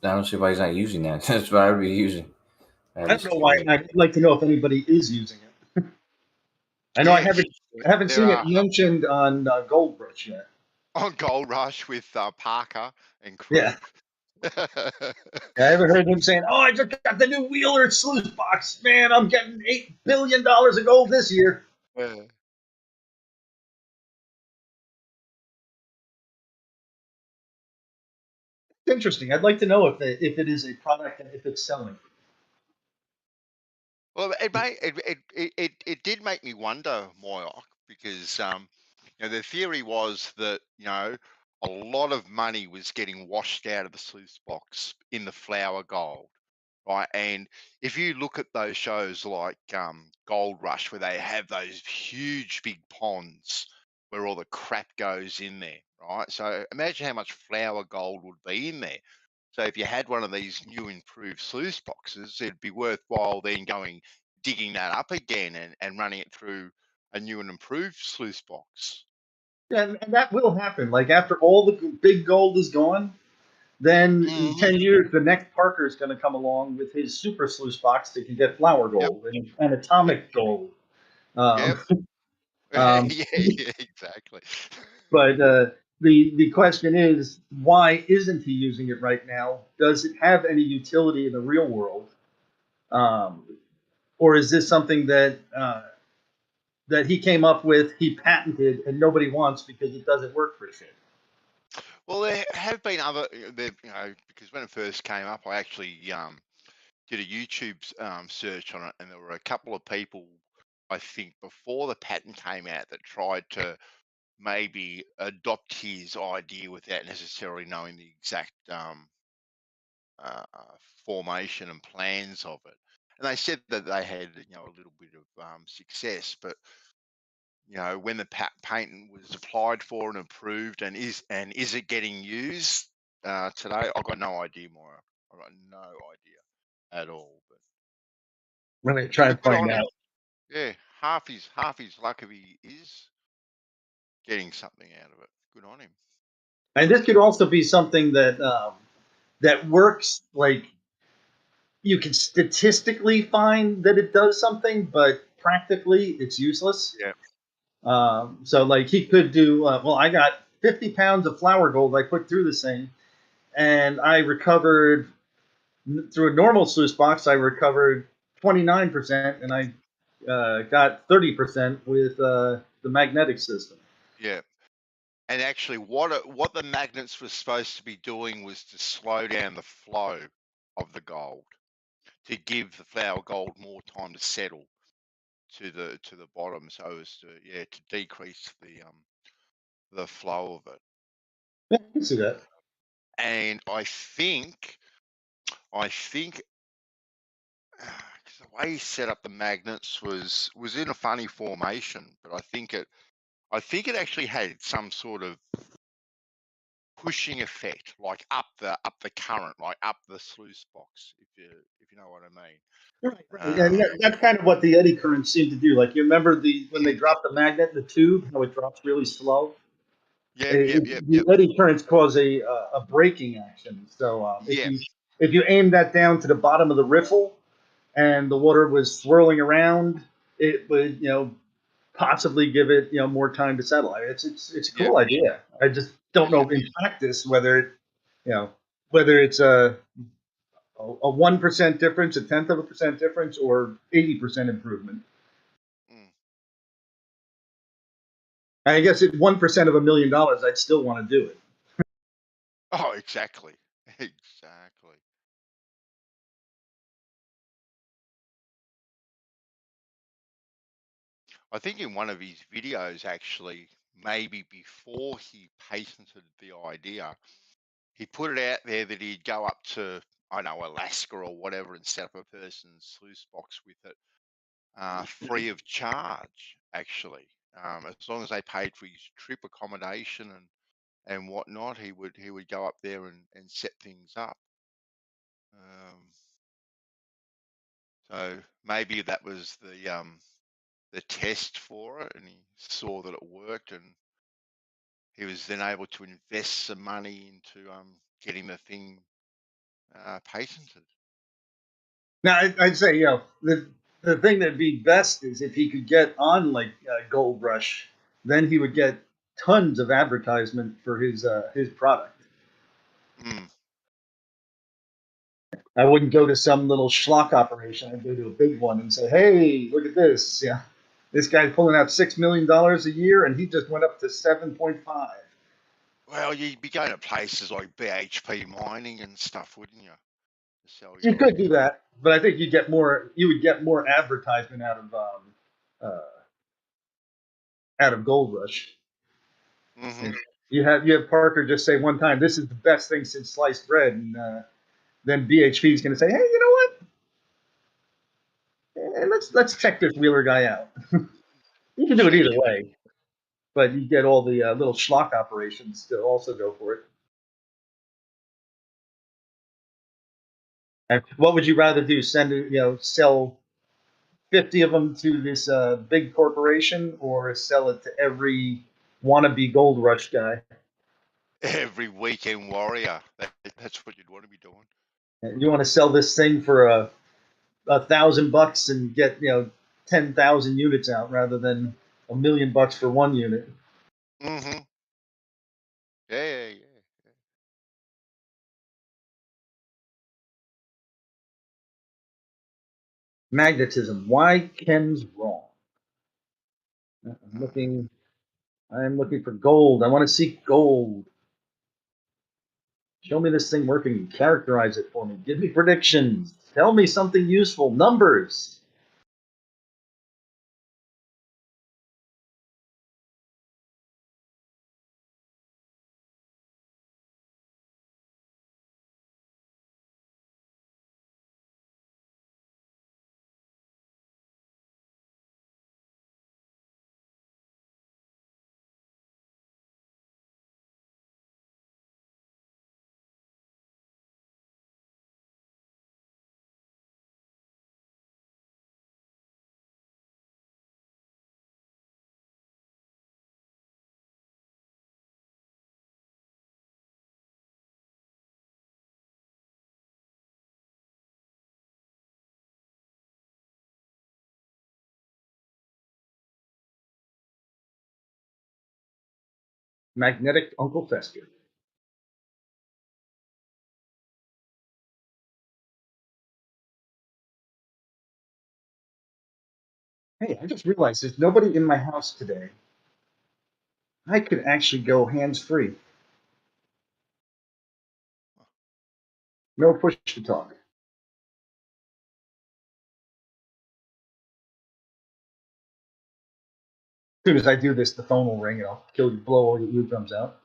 I don't see why he's not using that. That's what I would be using. I don't know why. I'd like to know if anybody is using it. I know I haven't seen it mentioned on Gold Rush yet. On Gold Rush with Parker and crew. Yeah. I haven't heard him saying, "Oh, I just got the new Wheeler sluice box. Man, I'm getting $8 billion of gold this year." Yeah. It's interesting. I'd like to know if it is a product and if it's selling. Well, it did make me wonder, Moyoc, because the theory was that a lot of money was getting washed out of the sluice box in the flower gold, right? And if you look at those shows like Gold Rush, where they have those huge big ponds where all the crap goes in there, right? So imagine how much flower gold would be in there. So if you had one of these new improved sluice boxes, it'd be worthwhile then digging that up again and running it through a new and improved sluice box. Yeah, and that will happen. Like after all the big gold is gone, then in 10 years, the next Parker is going to come along with his super sluice box that can get flower gold and atomic gold. Yeah, exactly. But the question is, why isn't he using it right now? Does it have any utility in the real world, or is this something that that he came up with, he patented, and nobody wants because it doesn't work for shit? Well, there have been other, because when it first came up, I actually did a YouTube search on it, and there were a couple of people I think, before the patent came out that tried to maybe adopt his idea without necessarily knowing the exact formation and plans of it. And they said that they had, a little bit of success, but when the patent was applied for and approved, and is it getting used today? I've got no idea, Moira. I've got no idea at all. But I'm going to try and good on find him. out. Yeah, half his luck if he is getting something out of it. Good on him. And this could also be something that that works. Like you can statistically find that it does something, but practically it's useless. Yeah. So like he could do. Well, I got 50 pounds of flour gold I put through this thing, and I recovered through a normal sluice box. I recovered 29%, and I got 30% with the magnetic system. Yeah. And actually, what the magnets were supposed to be doing was to slow down the flow of the gold, to give the flour gold more time to settle to the bottom, so as to decrease the flow of it. Yeah, I can see that. And I think, because the way he set up the magnets was in a funny formation, but I think it actually had some sort of pushing effect, like up the current, like up the sluice box, if you know what I mean. Right. And that's kind of what the eddy currents seem to do. Like you remember when they drop the magnet in the tube, how it drops really slow. Yep. The eddy currents cause a braking action. So if you aim that down to the bottom of the riffle, and the water was swirling around, it would possibly give it more time to settle. I mean, it's a cool idea. I just don't know in practice whether it's a 1% difference, a 1/10% difference, or 80% improvement. I guess at 1% of $1 million, I'd still want to do it. Oh, exactly. I think in one of his videos, actually, maybe before he patented the idea, he put it out there that he'd go up to, I don't know, Alaska or whatever, and set up a person's sluice box with it, free of charge, actually. As long as they paid for his trip, accommodation, and whatnot, he would go up there and set things up. So maybe that was the test for it, and he saw that it worked, and he was then able to invest some money into getting the thing patented. Now, I'd say the thing that'd be best is if he could get on like Gold Rush, then he would get tons of advertisement for his product. I wouldn't go to some little schlock operation. I'd go to a big one and say, "Hey, look at this! Yeah, this guy's pulling out $6 million a year, and he just went up to 7.5." Well, you'd be going to places like BHP Mining and stuff, wouldn't you? You could do that, but I think you would get more advertisement out of Gold Rush. Mm-hmm. You have Parker just say one time, "This is the best thing since sliced bread," and then BHP is going to say, "Hey, you know what? Let's check this Wheeler guy out." You can do it either way, but you get all the little schlock operations to also go for it. And what would you rather do? Sell 50 of them to this big corporation, or sell it to every wannabe Gold Rush guy? Every weekend warrior. That's what you'd want to be doing. You want to sell this thing for $1,000 and get 10,000 units out rather than $1 million for one unit. Mm-hmm. Yeah. Magnetism. Why Ken's wrong? I'm looking for gold. I want to see gold. Show me this thing working. Characterize it for me. Give me predictions. Tell me something useful. Numbers. Magnetic Uncle Fester. Hey, I just realized there's nobody in my house today. I could actually go hands-free. No push to talk. As soon as I do this, the phone will ring and I'll blow all your eardrums out.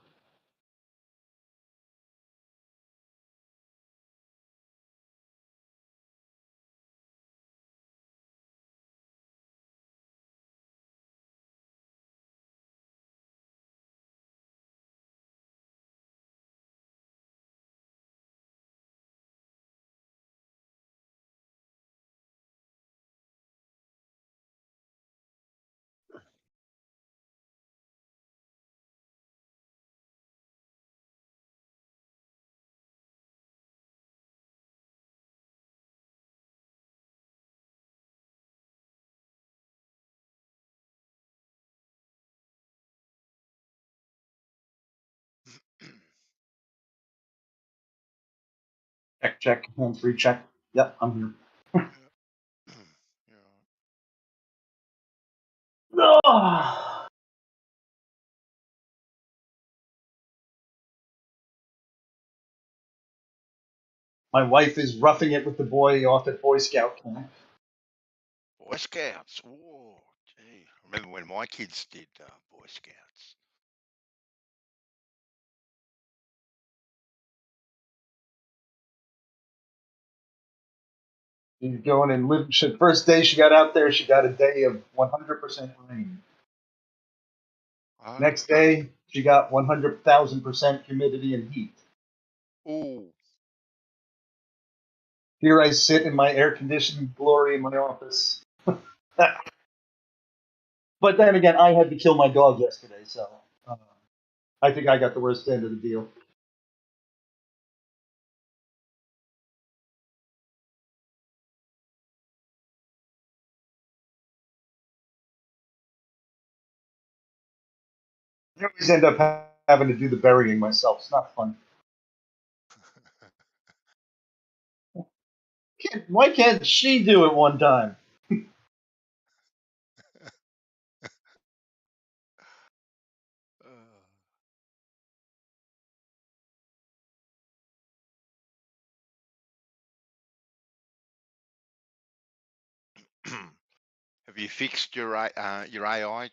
Check, hands-free check. Yep, I'm here. Oh. My wife is roughing it with the boy off at Boy Scout camp. Boy Scouts. Oh, gee. I remember when my kids did Boy Scouts. She's going and live. First day she got out there, she got a day of 100% rain. Oh. Next day, she got 100,000% humidity and heat. Ooh. Here I sit in my air-conditioned glory in my office. But then again, I had to kill my dog yesterday, so I think I got the worst end of the deal. I always end up having to do the burying myself. It's not fun. Why can't she do it one time? Have you fixed your AI,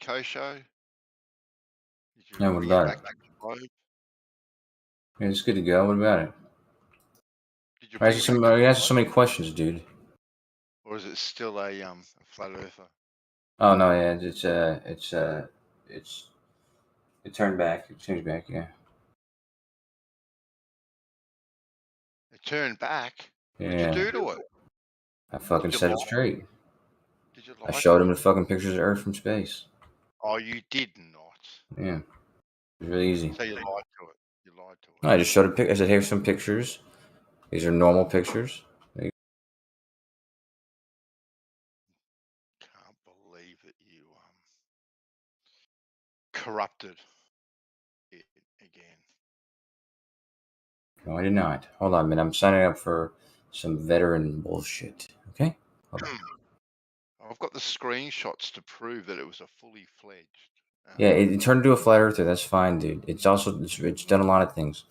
Kosho? Yeah, what about it? Yeah, it's good to go. What about it? Why is he asking so many questions, dude? Or is it still a flat earther? Oh no, yeah, it turned back. It changed back. Yeah. It turned back. Yeah. What'd you do to it? I fucking set it straight. Did you I showed him the fucking pictures of Earth from space. Oh, you did not. Yeah. It was really easy. So you lied to it. You lied to it. No, I just showed a pic. I said, "Here's some pictures. These are normal pictures." Can't believe that you corrupted it again. No, I did not. Hold on a minute. I'm signing up for some veteran bullshit. Okay. Hold on. I've got the screenshots to prove that it was a fully fledged. Yeah, it turned into a flat earther. That's fine, dude. It's also it's done a lot of things.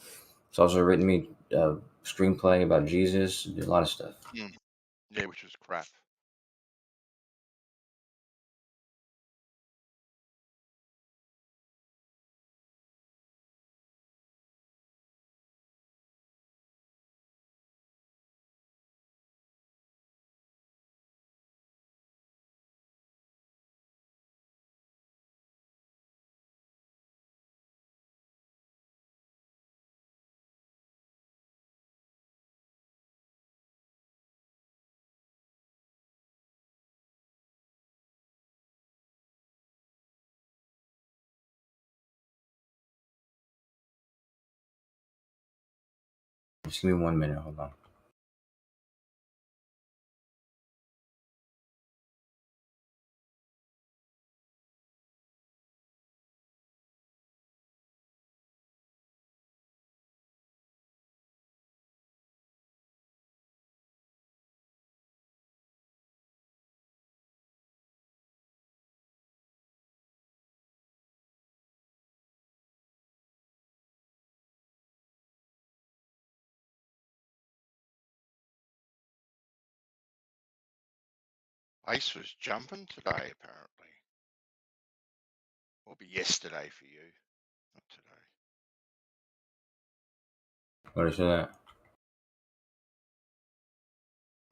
It's also written me a screenplay about Jesus. A lot of stuff. Yeah, which was crap. Just give me 1 minute. Hold on. Ace was jumping today, apparently. Or be yesterday for you, not today. What is that?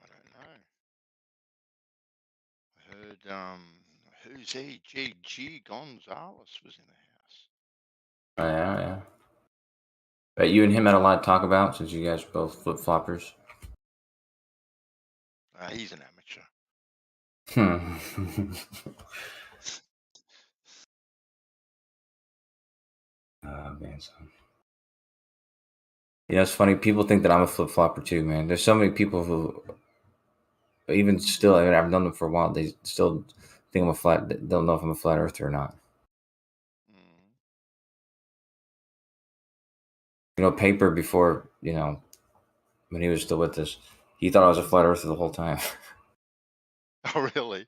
I don't know. I heard who's he? G Gonzalez was in the house. Oh, yeah. But you and him had a lot to talk about since you guys are both flip floppers. He's an amateur. Oh man, son. Yeah, it's funny. People think that I'm a flip flopper too, man. There's so many people who, even still, I mean, I've known them for a while. They still think I'm a flat. They don't know if I'm a flat earther or not. You know, Paper before, you know, when he was still with us, he thought I was a flat earther the whole time. Oh, really?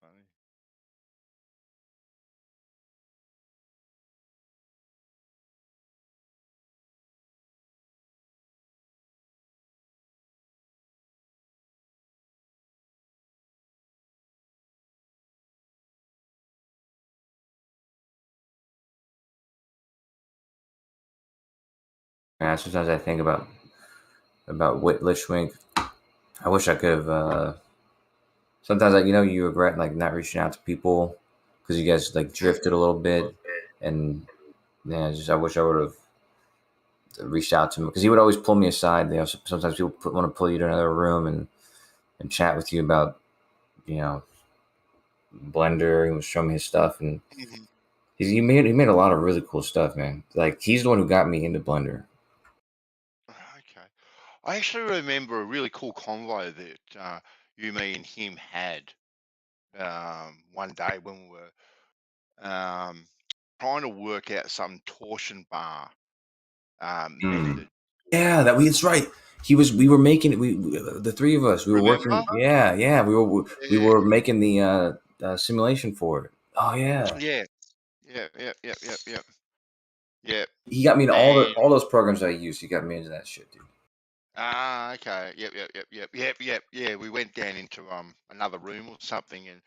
Funny. Yeah, sometimes I think about Litchwink. I wish I could have. Sometimes, like, you know, you regret like not reaching out to people because you guys like drifted a little bit, and yeah, just I wish I would have reached out to him because he would always pull me aside. You know, sometimes people want to pull you to another room and chat with you about, you know, Blender. He was showing me his stuff, and he made a lot of really cool stuff, man. Like, he's the one who got me into Blender. Okay. I actually remember a really cool convo that you, me, and him had one day when we were trying to work out some torsion bar method. Yeah, that's right. We were making it. The three of us, we were working. Yeah, we were making the simulation for it. Oh yeah. Yeah. He got me into all those programs I used. He got me into that shit, dude. Okay. Yep. Yeah, we went down into another room or something, and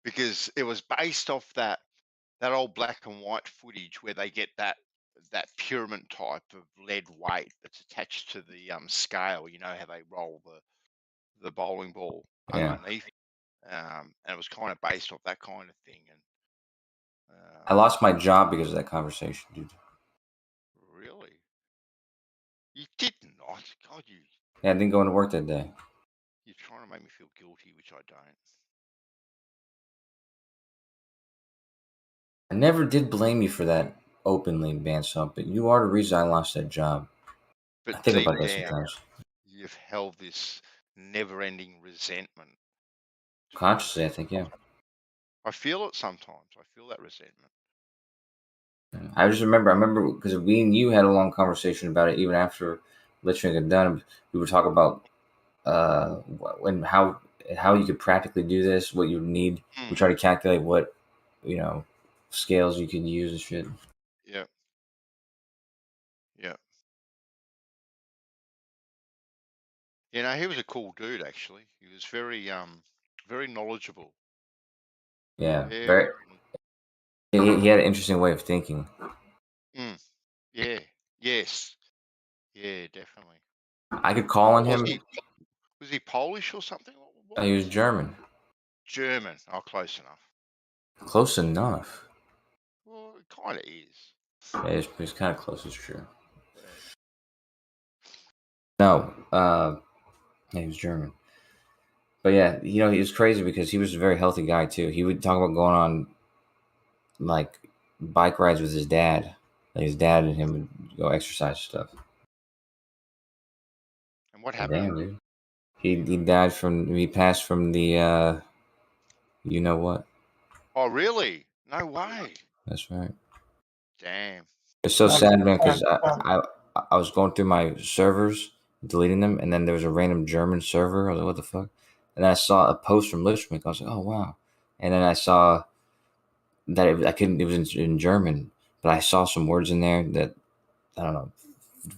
because it was based off that old black and white footage where they get that pyramid type of lead weight that's attached to the scale. You know how they roll the bowling ball underneath, and it was kind of based off that kind of thing. And I lost my job because of that conversation, dude. really, you did not? God, you. Yeah, I didn't go into work that day. You're trying to make me feel guilty, which I don't. I never did blame you for that openly, Bansump, but you are the reason I lost that job. But I think deep about that down, sometimes. you've held this never-ending resentment. Consciously, I think, yeah. I feel it sometimes. I feel that resentment. I remember because we and you had a long conversation about it even after Litchfield had done. We would talk about when how you could practically do this, what you would need. We try to calculate what, you know, scales you could use and shit. Yeah. You know, he was a cool dude. Actually, he was very knowledgeable. Yeah, very. He had an interesting way of thinking. Yeah. Yes. Yeah, definitely. I could call on him. Was he Polish or something? He was German. German. Oh, close enough. Close enough. Well, it kind of is. Yeah, it's kind of close. It's true. No, yeah, he was German. But yeah, you know, he was crazy because he was a very healthy guy too. He would talk about going on like bike rides with his dad. Like his dad and him would go exercise stuff. And what happened? Damn, dude. He died he passed from the you know what? Oh, really? No way. That's right. Damn. It's so sad, man, because I was going through my servers, deleting them, and then there was a random German server. I was like, what the fuck? And then I saw a post from Livestream. I was like, oh wow. And then I saw that it was in German, but I saw some words in there that I don't know,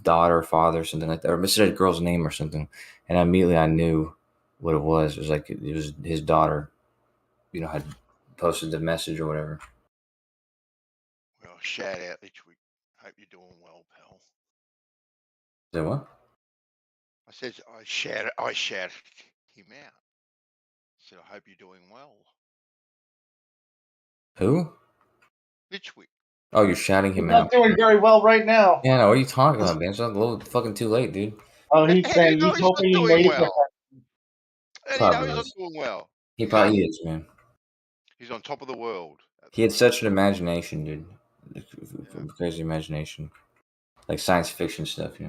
daughter, father, something like that, or it said a girl's name or something, and immediately I knew what it was. It was like it was his daughter, had posted the message or whatever. Well, shout out, Litchwick. Hope you're doing well, pal. Say what? I said I shouted him out. I said I hope you're doing well. Who? Litchwick. Oh, you're shouting him He's not out. doing very well right now. Yeah, no, what are you talking about, man? It's not a little fucking too late, dude. Oh, he's How do you saying know he's he's not hoping he doing made it. well? How do you know Probably he's not is. doing well? He probably is, man. He's on top of the world. He had such an imagination, dude. Yeah. Crazy imagination. Like science fiction stuff, He's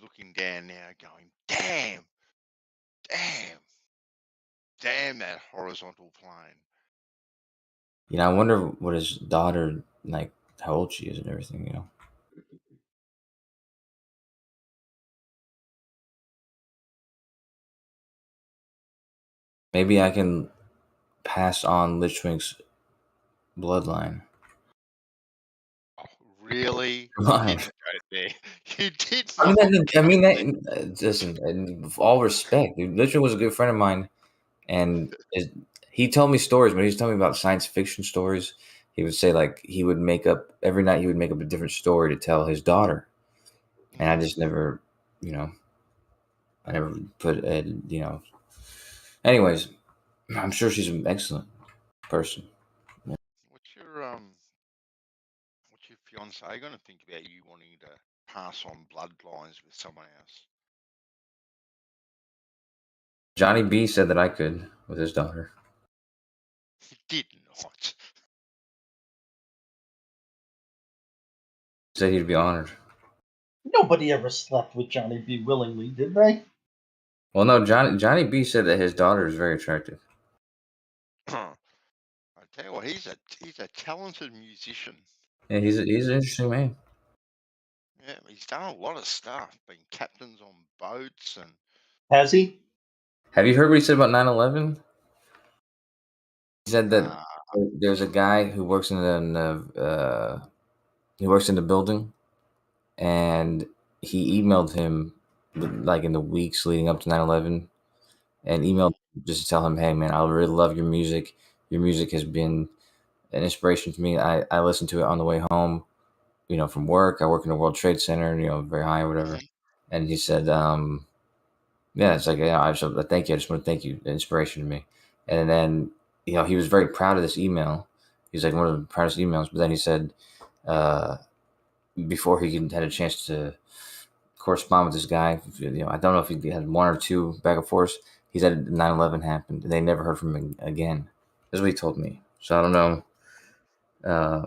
looking down now going, damn, that horizontal plane. I wonder what his daughter, like, how old she is and everything, Maybe I can pass on Litchwink's bloodline. Oh, really? Come on. You didn't go there. You did I not. mean, listen, and with all respect, dude, Litchwink was a good friend of mine, and he told me stories. When he was telling me about science fiction stories, he would say, like, he would make up every night. He would make up a different story to tell his daughter, and I just never, I never put, Anyways, I'm sure she's an excellent person. What's your fiance going to think about you wanting to pass on bloodlines with someone else? Johnny B said that I could with his daughter. He did not. He said he'd be honored. Nobody ever slept with Johnny B willingly, did they? Well, no, Johnny B said that his daughter is very attractive. I tell you what, he's a talented musician. Yeah, he's an interesting man. Yeah, he's done a lot of stuff. Been captains on boats and. Has he? Have you heard what he said about 9/11? He said that there's a guy who works in the building, and he emailed him like in the weeks leading up to 9/11, and emailed just to tell him, hey man, I really love your music. Your music has been an inspiration to me. I listened to it on the way home, from work. I work in the World Trade Center, very high or whatever. And he said, yeah, it's like, I just thank you. I just want to thank you. Inspiration to me. And then, he was very proud of this email. He's like one of the proudest emails. But then he said, before he had a chance to correspond with this guy, I don't know if he had one or two back and forth. He said 9/11 happened, and they never heard from him again. That's what he told me. So I don't know. I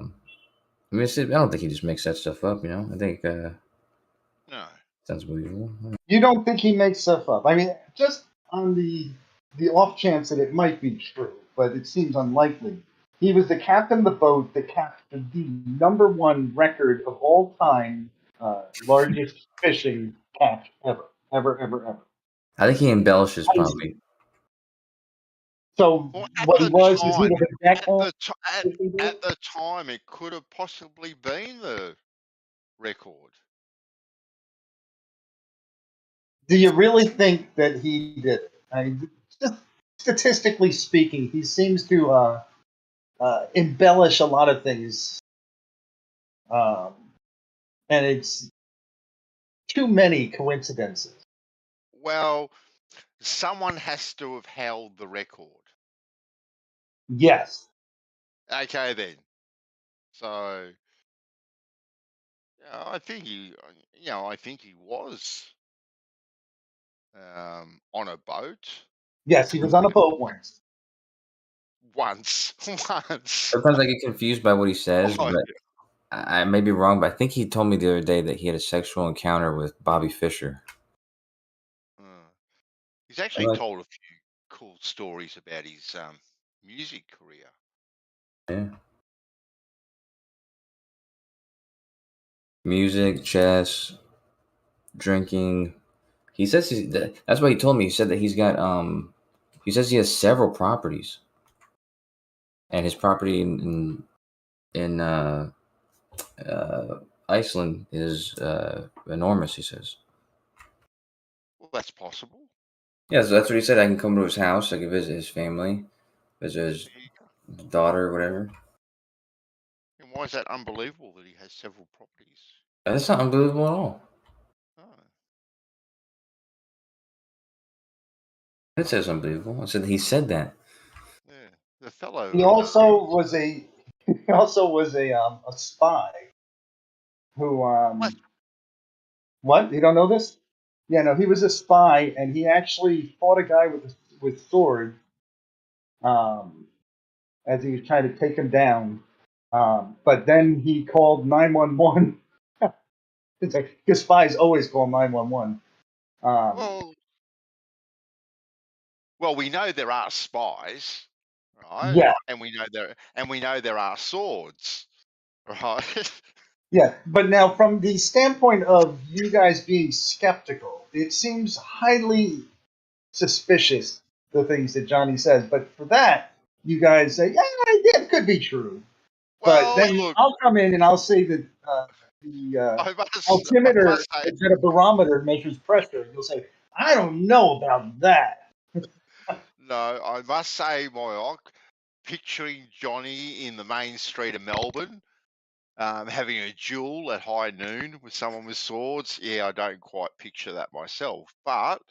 don't think he just makes that stuff up. I think no, sounds believable. You don't think he makes stuff up? I mean, just on the off chance that it might be true, but it seems unlikely. He was the captain of the boat that captured the #1 record of all time, largest fishing catch ever. I think he embellishes probably. So what he was is he was a deckhand. At the time, it could have possibly been the record. Do you really think that he did it? I mean, just statistically speaking, he seems to embellish a lot of things, and it's too many coincidences. Well, someone has to have held the record. Yes. Okay, then. So, I think he was on a boat. Yes, he was on a boat once. Once. Sometimes I get confused by what he says, but I may be wrong. But I think he told me the other day that he had a sexual encounter with Bobby Fischer. He's actually told a few cool stories about his music career. Yeah. Music, chess, drinking. He says that's what he told me. He said that he's got he says he has several properties, and his property in Iceland is enormous. He says. Well, that's possible. Yeah, so that's what he said. I can come to his house. I can visit his family, visit his daughter, or whatever. And why is that unbelievable that he has several properties? That's not unbelievable at all. Oh. It says unbelievable. I said he said that. Yeah, the fellow. He also was a spy who what? You don't know this? Yeah, no, he was a spy, and he actually fought a guy with sword as he was trying to take him down. But then he called 911. It's like, because spies always call 911. Well, we know there are spies, right? Yeah. And we know there are swords, right? Yeah, but now from the standpoint of you guys being skeptical, it seems highly suspicious, the things that Johnny says. But for that, you guys say, yeah, it could be true. Well, but then look, I'll come in and I'll say that the altimeter is at a barometer measures pressure. You'll say, I don't know about that. No, I must say, Moyoc, picturing Johnny in the main street of Melbourne, having a duel at high noon with someone with swords, yeah, I don't quite picture that myself. But,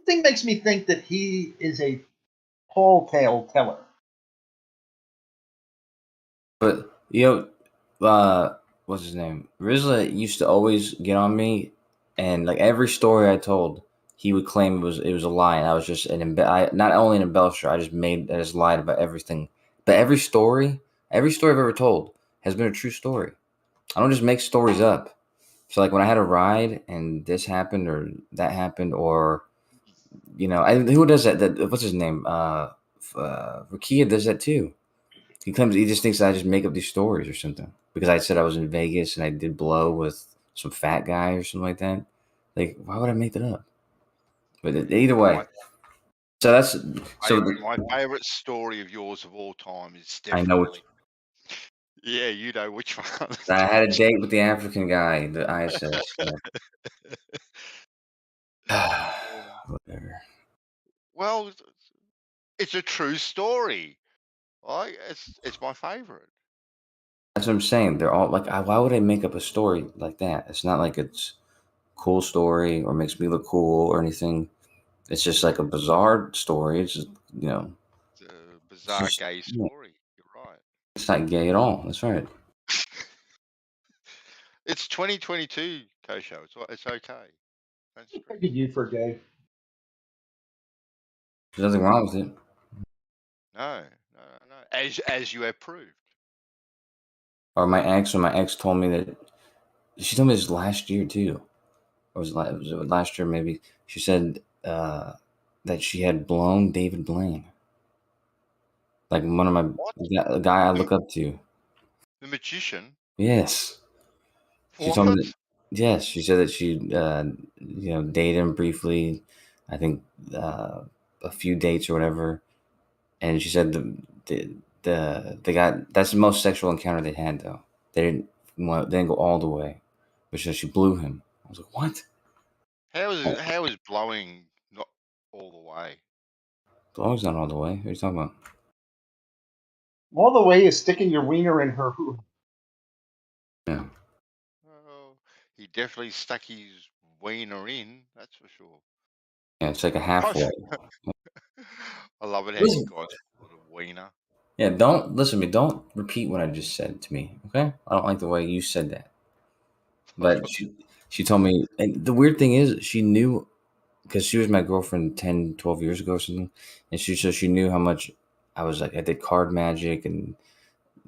thing makes me think that he is a tall tale teller. But what's his name? Rizla used to always get on me, and like every story I told, he would claim it was a lie, and I was just not only an embellisher. I just lied about everything. But every story I've ever told has been a true story. I don't just make stories up. So like when I had a ride and this happened or that happened, or who does that? That what's his name? Rakia does that too. He just thinks that I just make up these stories or something because I said I was in Vegas and I did blow with some fat guy or something like that. Like, why would I make that up? But either way, so that's my favorite story of yours of all time is I definitely. know which. Yeah, you know which one. I had a date with the African guy, the ISS. Whatever. Well, it's a true story. It's my favorite. That's what I'm saying. They're all like, why would I make up a story like that? It's not like it's a cool story or makes me look cool or anything. It's just like a bizarre story. It's just, It's a bizarre gay story. You're right. It's not gay at all. That's right. It's 2022, Kosho. It's okay. What did you for gay? There's nothing wrong with it. No. As you have proved. Or my ex told me that she told me this last year too. Or was it last year maybe? She said that she had blown David Blaine. Like one of a guy I look up to. The magician? Yes. She told me that, yes, she said that she dated him briefly, I think a few dates or whatever. And she said they got that's the most sexual encounter they had though. They didn't go all the way. But she blew him. I was like, what? How is blowing not all the way? Blowing's not all the way. What are you talking about? All the way is sticking your wiener in her hoo. Yeah. Well, he definitely stuck his wiener in, that's for sure. Yeah, it's like a halfway. I love it how you guys call it a wiener. Yeah, don't listen to me. Don't repeat what I just said to me, okay? I don't like the way you said that. But she told me, and the weird thing is, she knew because she was my girlfriend 10, 12 years ago or something, and she knew how much I was like. I did card magic, and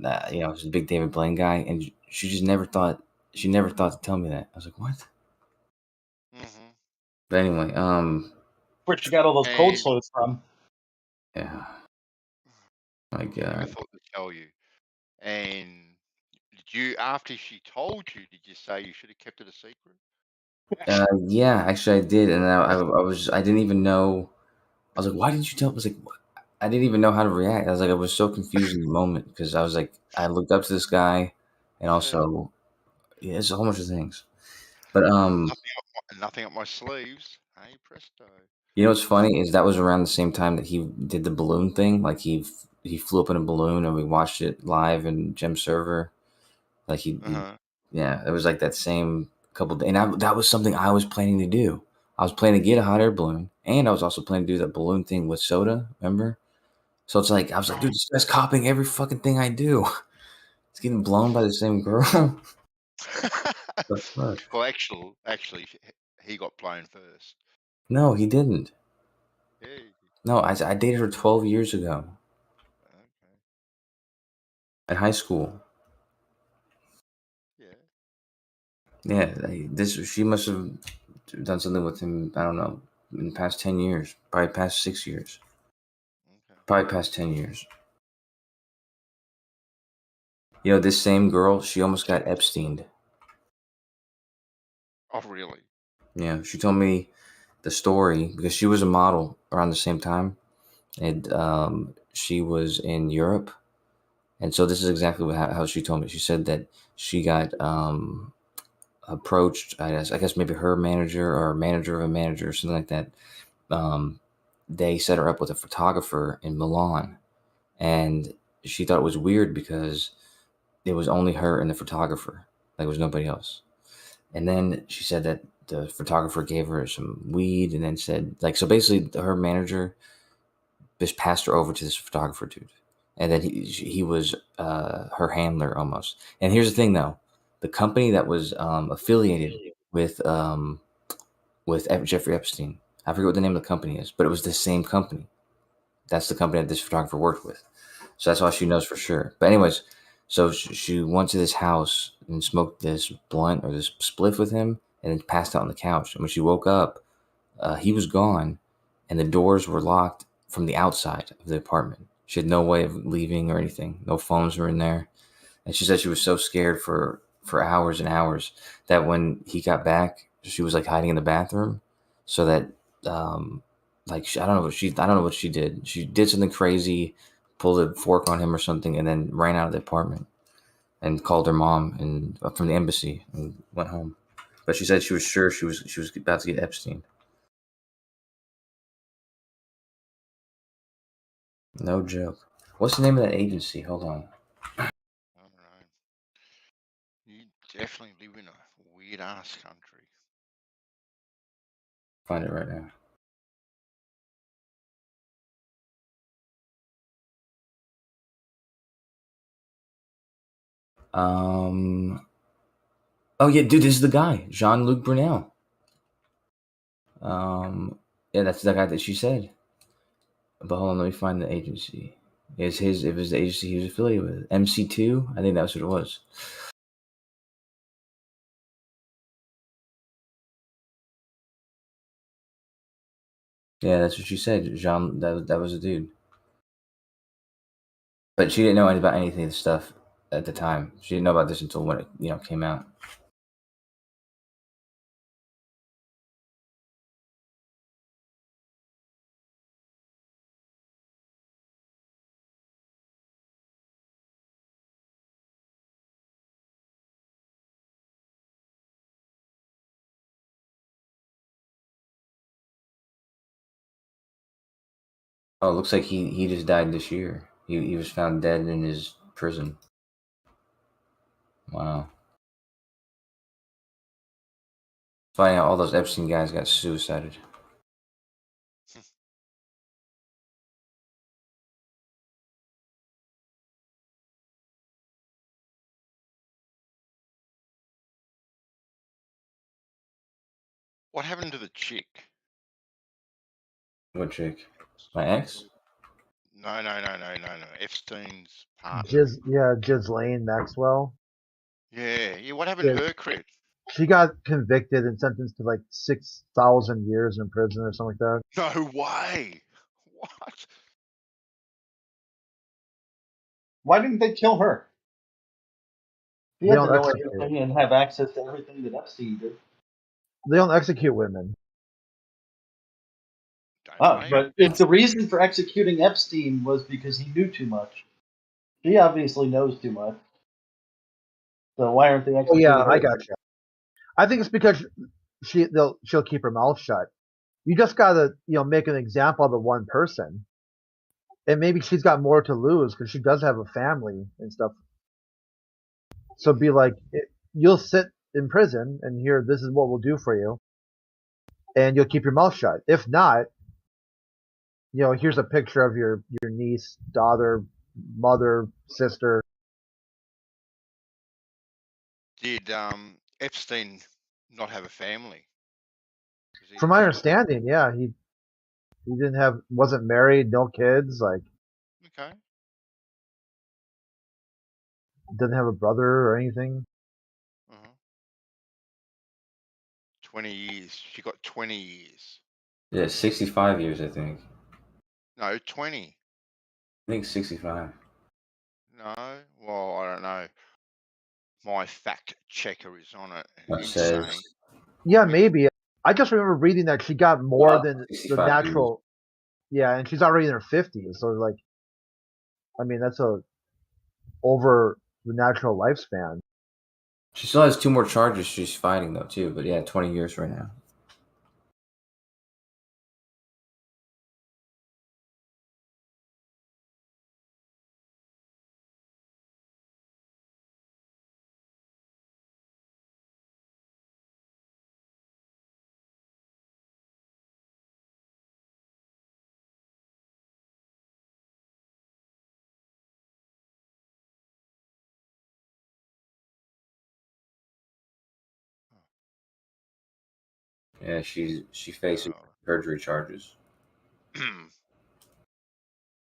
I was a big David Blaine guy, and she just never thought to tell me that. I was like, what? Mm-hmm. But anyway, where she got all those cold sores from? Yeah. My God. I thought to tell you. And did you, after she told you, did you say you should have kept it a secret? Yeah, actually I did, and I didn't even know. I was like, why didn't you tell? I was like, I didn't even know how to react. I was so confused in the moment because I was like, I looked up to this guy, and also, yeah, it's a whole bunch of things. But nothing up my sleeves. Hey, presto. you know what's funny is that was around the same time that he did the balloon thing. Like he flew up in a balloon, and we watched it live in Gem server. Like yeah, it was like that same couple days, and that was something I was planning to do. I was planning to get a hot air balloon, and I was also planning to do that balloon thing with soda. Remember? So it's like I was like, dude, this guy's copying every fucking thing I do. It's getting blown by the same girl. The fuck? Well, actually, he got blown first. No, he didn't. Yeah. No, I dated her 12 years ago. Okay. At high school. Yeah. Yeah, she must have done something with him. I don't know, in the past 10 years, probably past 6 years, probably past 10 years. You know, this same girl, she almost got Epsteined. Oh, really? Yeah, she told me the story because she was a model around the same time, and she was in Europe, and so this is exactly how she told me. She said that she got approached. I guess maybe her manager or manager of a manager or something like that. They set her up with a photographer in Milan, and she thought it was weird because it was only her and the photographer. Like, it was nobody else. And then she said that the photographer gave her some weed and then said, like, so basically her manager just passed her over to this photographer dude. And then he was her handler almost. And here's the thing, though. The company that was affiliated with Jeffrey Epstein, I forget what the name of the company is, but it was the same company. That's the company that this photographer worked with. So that's why she knows for sure. But anyways, so she went to this house and smoked this blunt or this spliff with him and then passed out on the couch. And when she woke up, he was gone and the doors were locked from the outside of the apartment. She had no way of leaving or anything. No phones were in there. And she said she was so scared for hours and hours that when he got back, she was like hiding in the bathroom so that I don't know what she did. She did something crazy, pulled a fork on him or something, and then ran out of the apartment and called her mom and from the embassy and went home. But she said she was sure she was about to get Epstein. No joke. What's the name of that agency? Hold on. All right. You definitely live in a weird ass country. Find it right now. Oh yeah, dude, this is the guy, Jean-Luc Brunel. Yeah, that's the guy that she said. But hold on, let me find the agency. It was the agency he was affiliated with. MC2? I think that's what it was. Yeah, that's what she said. Jean, that was a dude. But she didn't know about anything of the stuff at the time. She didn't know about this until when it came out. Oh, it looks like he just died this year. He was found dead in his prison. Wow. Finding out all those Epstein guys got suicided. What happened to the chick? What chick? My ex? No. Epstein's partner. Ghislaine Maxwell. Yeah. What happened to her crit? She got convicted and sentenced to like 6,000 years in prison or something like that. No way. What? Why didn't they kill her? He They had don't to know execute. everything and have access to everything that Epstein did. They don't execute women. But if the reason for executing Epstein was because he knew too much, she obviously knows too much. So why aren't they executing yeah, her? I got you. I think it's because she'll keep her mouth shut. You just gotta make an example of the one person, and maybe she's got more to lose because she does have a family and stuff. So be like, you'll sit in prison and hear this is what we'll do for you, and you'll keep your mouth shut. If not, here's a picture of your niece, daughter, mother, sister. Did Epstein not have a family? From my understanding, yeah, he wasn't married, no kids, like Okay. didn't have a brother or anything. 20 years. She got 20 years. Yeah, 65 years, I think. No, 20. I think 65. No, well, I don't know. My fact checker is on it. That He's says. saying. Yeah, maybe. I just remember reading that she got more than the 65 natural. Yeah, and she's already in her 50s, so like, I mean, that's over the natural lifespan. She still has 2 more charges she's fighting though too, but yeah, 20 years right now. Yeah, she faces perjury charges.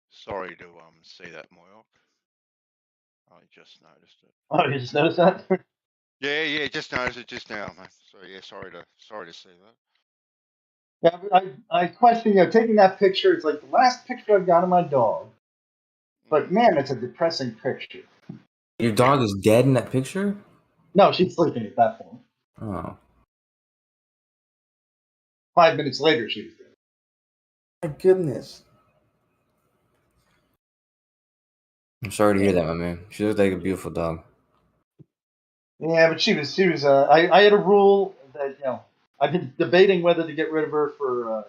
Sorry to see that, Moyoc. I just noticed it. Oh, you just noticed that? Yeah, just noticed it just now, man. So yeah, sorry to see that. Yeah, I question, taking that picture is like the last picture I've got of my dog. But man, it's a depressing picture. Your dog is dead in that picture? No, she's sleeping at that point. Oh. 5 minutes later, she was dead. My goodness. I'm sorry to hear that, my man. She looked like a beautiful dog. Yeah, but she was. I had a rule that I've been debating whether to get rid of her for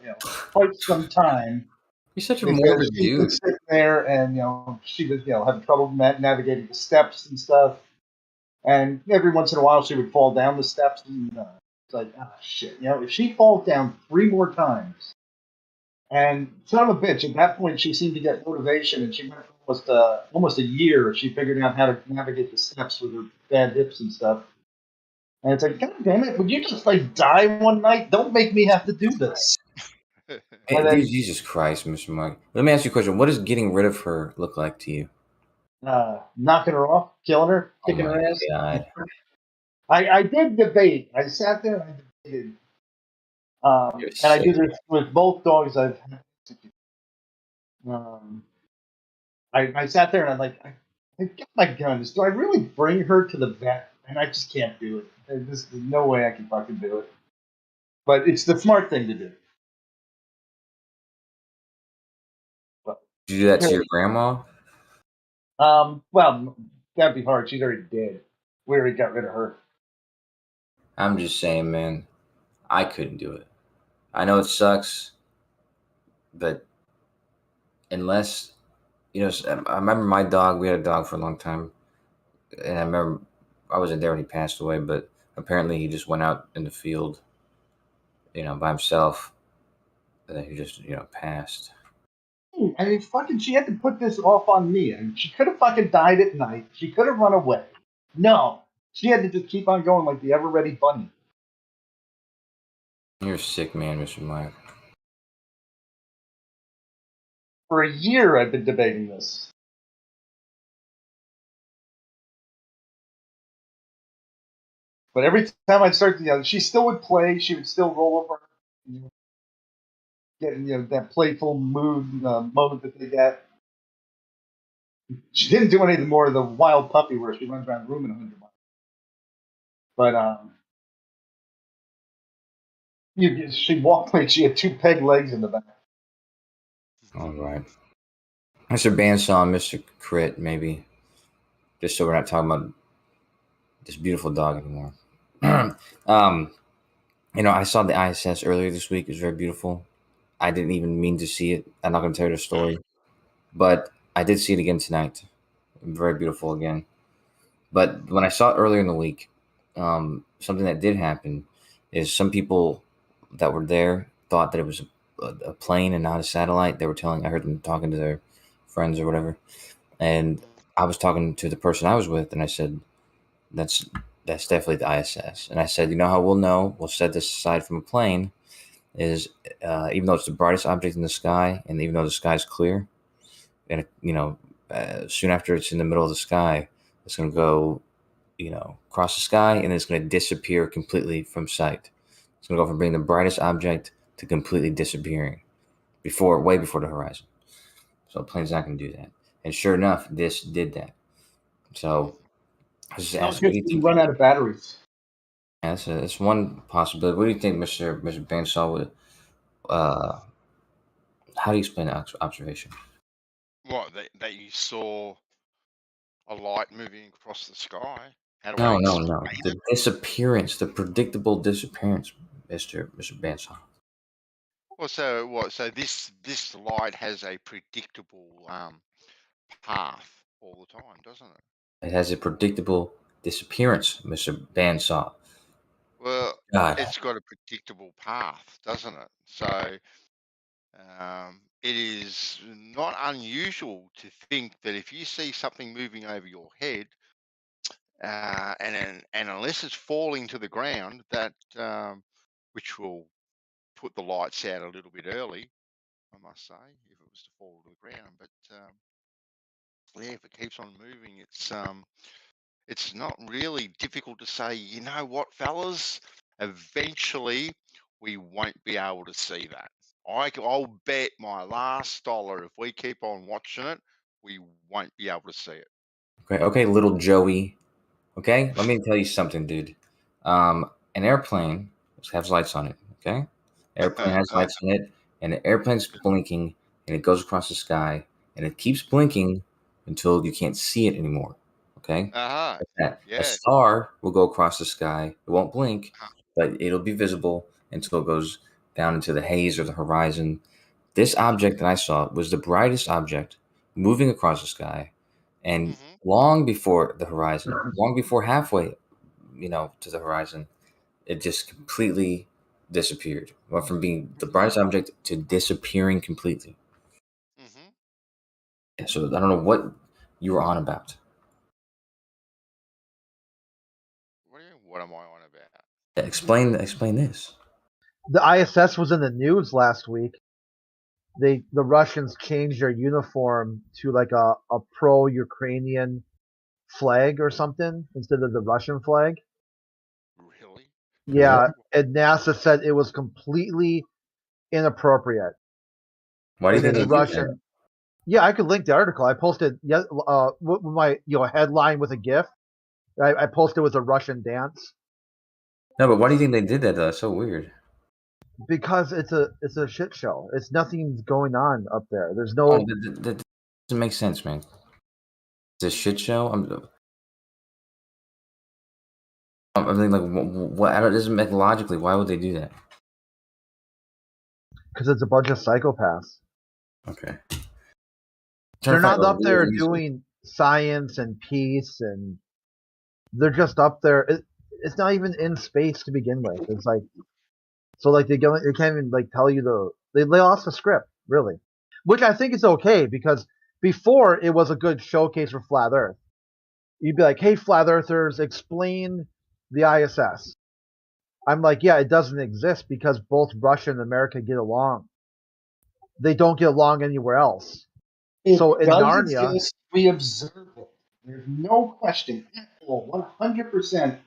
quite some time. You're such a because morbid she dude. would sit there and she was having trouble navigating the steps and stuff, and every once in a while she would fall down the steps and it's like shit. If she falls down 3 more times, and son of a bitch, at that point she seemed to get motivation, and she went for almost a year. She figured out how to navigate the steps with her bad hips and stuff. And it's like, God damn it, would you just like die one night? Don't make me have to do this. Hey, dude, Jesus Christ, Mr. Mike. Let me ask you a question. What does getting rid of her look like to you? Knocking her off, killing her, kicking her ass. God. I did debate. I sat there and I debated. And I do this with both dogs I've had. I sat there and I'm like, I got my guns. Do I really bring her to the vet? And I just can't do it. There's no way I can fucking do it. But it's the smart thing to do. Did you do that to your grandma? Well, that'd be hard. She's already dead. We already got rid of her. I'm just saying, man, I couldn't do it. I know it sucks, but unless, I remember my dog, we had a dog for a long time, and I remember I wasn't there when he passed away, but apparently he just went out in the field, by himself, and then he just, passed. I mean, fucking, she had to put this off on me. I mean, she could have fucking died at night. She could have run away. No. She had to just keep on going like the ever-ready bunny. You're a sick man, Mr. Mike. For a year, I've been debating this. But every time I'd start, she still would play. She would still roll over, get that playful mood mode that they get. She didn't do anything more of the wild puppy where she runs around the room in 100 miles. But she walked like she had 2 peg legs in the back. All right. Mr. Bandsaw and Mr. Crit, maybe. Just so we're not talking about this beautiful dog anymore. I saw the ISS earlier this week. It was very beautiful. I didn't even mean to see it. I'm not going to tell you the story. But I did see it again tonight. Very beautiful again. But when I saw it earlier in the week, something that did happen is some people that were there thought that it was a plane and not a satellite. I heard them talking to their friends or whatever. And I was talking to the person I was with, and I said, that's definitely the ISS. And I said, you know how we'll know? We'll set this aside from a plane is even though it's the brightest object in the sky, and even though the sky is clear, and soon after it's in the middle of the sky, it's going to go, across the sky, and it's going to disappear completely from sight. It's going to go from being the brightest object to completely disappearing way before the horizon. So a plane's not going to do that. And sure enough, this did that. So I was just asking, what do you think? Run out of batteries. Yeah, that's one possibility. What do you think, Mr. Banshaw would? How do you explain that observation? What, that you saw a light moving across the sky? No. The disappearance, the predictable disappearance, Mr. Banshaw. Well, so what? So this light has a predictable path all the time, doesn't it? It has a predictable disappearance, Mr. Bandsaw. Well, God. It's got a predictable path, doesn't it? So it is not unusual to think that if you see something moving over your head, and unless it's falling to the ground, that which will put the lights out a little bit early, I must say, if it was to fall to the ground. But if it keeps on moving, it's not really difficult to say, you know what, fellas, eventually we won't be able to see that. I'll bet my last dollar if we keep on watching it, we won't be able to see it. Okay, little Joey. Okay, let me tell you something, dude. An airplane has lights on it. Okay, airplane has lights on it, and the airplane's blinking, and it goes across the sky, and it keeps blinking until you can't see it anymore. Okay, Yeah. A star will go across the sky. It won't blink, but it'll be visible until it goes down into the haze or the horizon. This object that I saw was the brightest object moving across the sky, and long before the horizon, long before halfway, to the horizon, it just completely disappeared. Went from being the brightest object to disappearing completely. Yeah, so I don't know what you were on about. What am I on about? Explain this. The ISS was in the news last week. The Russians changed their uniform to like a pro-Ukrainian flag or something instead of the Russian flag. Really? Yeah, and NASA said it was completely inappropriate. Why do you think it's Russian? Yeah, I could link the article. I posted with my headline with a GIF. I posted with a Russian dance. No, but why do you think they did that though? It's so weird. Because it's a shit show. It's nothing's going on up there. There's no. That doesn't make sense, man. It's a shit show. I mean, like, what? It doesn't make logically. Why would they do that? Because it's a bunch of psychopaths. Okay. They're not up there doing science and peace, and they're just up there. It's not even in space to begin with. It's like, so like they can't even like tell you they lost the script, really, which I think is okay because before it was a good showcase for Flat Earth. You'd be like, hey, Flat Earthers, explain the ISS. I'm like, yeah, it doesn't exist because both Russia and America get along. They don't get along anywhere else. So in Narnia, exist, we observe it. There's no question at all, 100%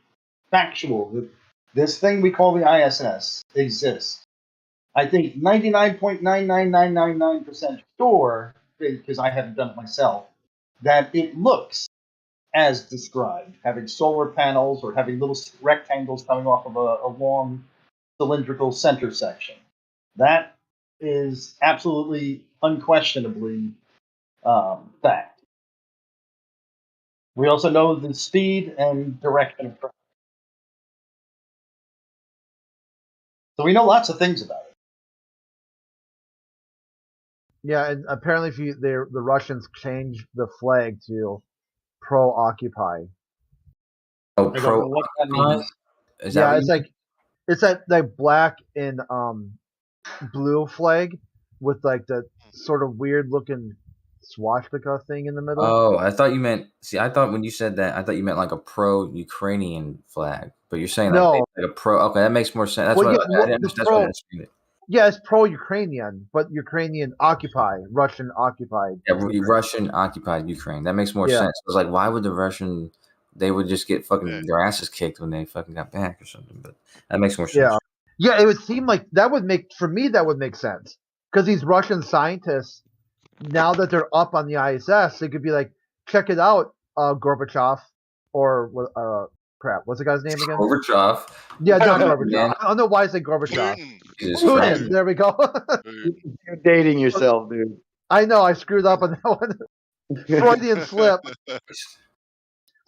factual that this thing we call the ISS exists. I think 99.99999% sure, because I haven't done it myself, that it looks as described, having solar panels or having little rectangles coming off of a long cylindrical center section. That is absolutely, unquestionably fact. We also know the speed and direction of travel. So we know lots of things about it. Yeah, and apparently, if the Russians changed the flag to pro-occupy. Oh, I don't know what that means. Is that Yeah, what it's you like it's that black and blue flag with like the sort of weird looking swastika thing in the middle. Oh, I thought you meant. See, I thought when you said that, I thought you meant like a pro-Ukrainian flag. But you're saying No. like a pro. Okay, that makes more sense. That's Well, what yeah, I didn't understand. That's what I understood it. Yeah, it's pro-Ukrainian, but Ukrainian occupied, Russian occupied. Yeah, Russian occupied Ukraine. That makes more Yeah. sense. I was like, why would the Russian? They would just get fucking their asses kicked when they fucking got back or something. But that makes more sense. Yeah, it would seem like that would make sense because these Russian scientists, now that they're up on the ISS, they could be like, check it out, Gorbachev, or crap, what's the guy's name again? Gorbachev. Yeah, not Gorbachev. I don't know why I say Gorbachev. Putin. There we go. You're dating yourself, dude. I know, I screwed up on that one. Freudian slip.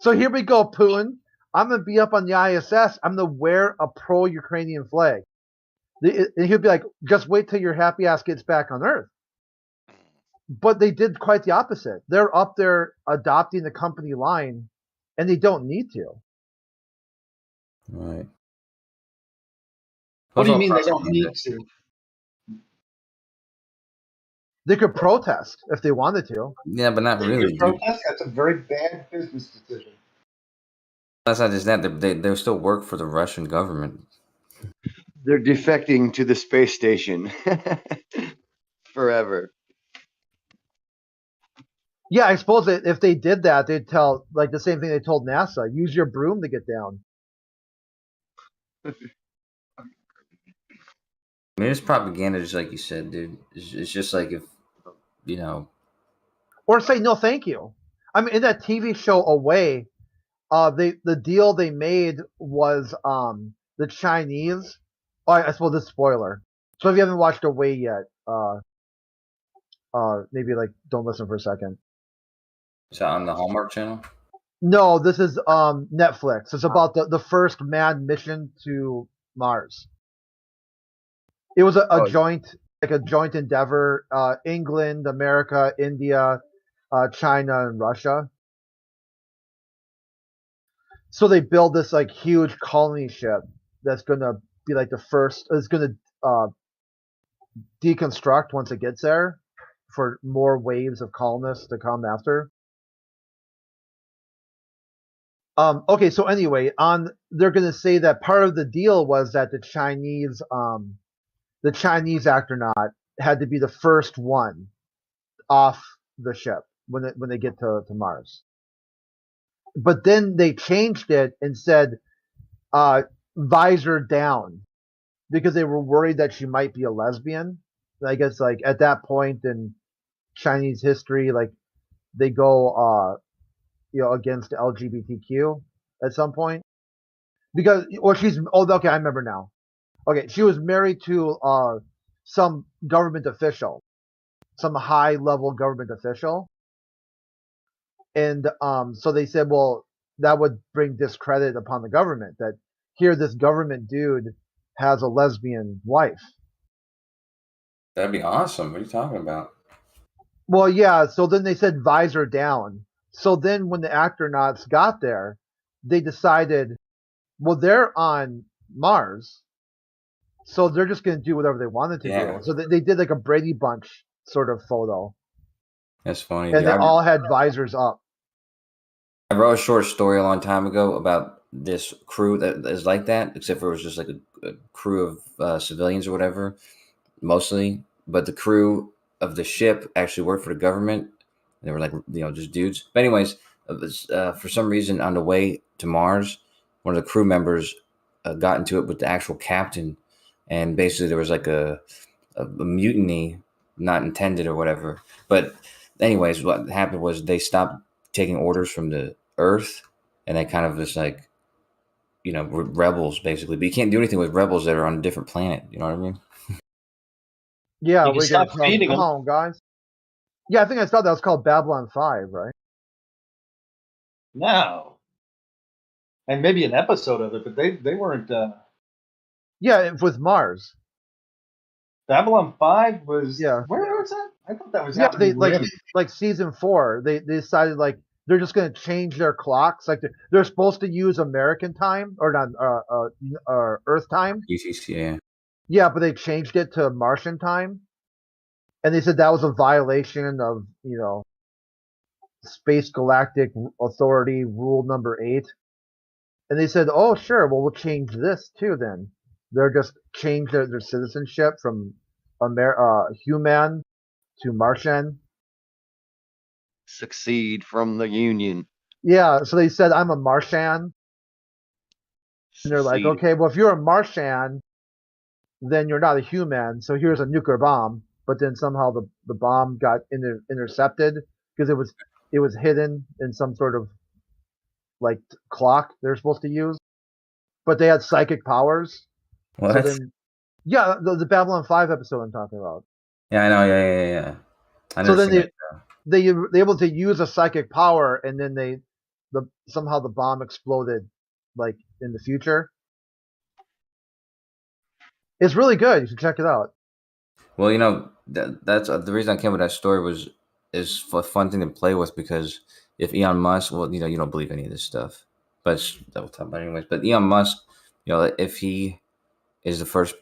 So here we go, Putin. I'm going to be up on the ISS. I'm going to wear a pro-Ukrainian flag. And he'll be like, just wait till your happy ass gets back on Earth. But they did quite the opposite. They're up there adopting the company line, and they don't need to. Right. What do you mean they don't need to? They could protest if they wanted to. Yeah, but not really. Protest? That's a very bad business decision. That's not just that. They still work for the Russian government. They're defecting to the space station forever. Yeah, I suppose that if they did that, they'd tell like the same thing they told NASA: use your broom to get down. I mean, it's propaganda, just like you said, dude. It's just like if, you know. Or say no, thank you. I mean, in that TV show Away, the deal they made was the Chinese. Oh, I suppose this is spoiler. So if you haven't watched Away yet, maybe like don't listen for a second. Is that on the Hallmark Channel? No, this is Netflix. It's about the first manned mission to Mars. It was a joint endeavor. England, America, India, China, and Russia. So they build this like huge colony ship that's gonna be like the first. It's gonna deconstruct once it gets there for more waves of colonists to come after. Okay, so anyway, they're gonna say that part of the deal was that the Chinese astronaut had to be the first one off the ship when they get to Mars. But then they changed it and said visor down because they were worried that she might be a lesbian. I guess like at that point in Chinese history, like they go against LGBTQ at some point because okay, I remember now. Okay, she was married to some government official, some high level government official. And so they said, well, that would bring discredit upon the government that here this government dude has a lesbian wife. That'd be awesome. What are you talking about? Well, yeah. So then they said visor down. So then when the astronauts got there, they decided, well, they're on Mars, so they're just going to do whatever they wanted to do. So they did like a Brady Bunch sort of photo. That's funny. And they all had visors up. I wrote a short story a long time ago about this crew that is like that, except for it was just like a crew of civilians or whatever, mostly. But the crew of the ship actually worked for the government. They were like, just dudes. But anyways, for some reason on the way to Mars, one of the crew members got into it with the actual captain. And basically there was like a mutiny, not intended or whatever. But anyways, what happened was they stopped taking orders from the Earth, and they kind of just like, rebels basically. But you can't do anything with rebels that are on a different planet. You know what I mean? Yeah, You can we're gonna stop feeding come them. on, guys. Yeah, I think I saw that was called Babylon 5, right? No. And maybe an episode of it, but they weren't. Yeah, it was Mars. Babylon 5 was. Yeah. Where was that? I thought that was Yeah, after they Miami. like season 4. They decided like they're just gonna change their clocks. Like they're supposed to use American time or not Earth time. UTC, yeah. Yeah, but they changed it to Martian time, and they said that was a violation of Space Galactic Authority Rule Number 8. And they said, "Oh, sure. Well, we'll change this too. Then they're just change their citizenship from human to Martian." Succeed from the Union. Yeah, so they said, "I'm a Martian," and they're like, Succeed. "Okay, well, if you're a Martian, then you're not a human. So here's a nuclear bomb." But then somehow the bomb got intercepted because it was hidden in some sort of like clock they're supposed to use. But they had psychic powers. What? So then, yeah, the Babylon 5 episode I'm talking about. Yeah, I know. Yeah. I So never then seen it. they're able to use a psychic power, and then somehow the bomb exploded, like in the future. It's really good. You should check it out. Well, that's the reason I came with that story is a fun thing to play with, because if Elon Musk, well, you don't believe any of this stuff, but that we'll talk about anyways. But Elon Musk, if he is the first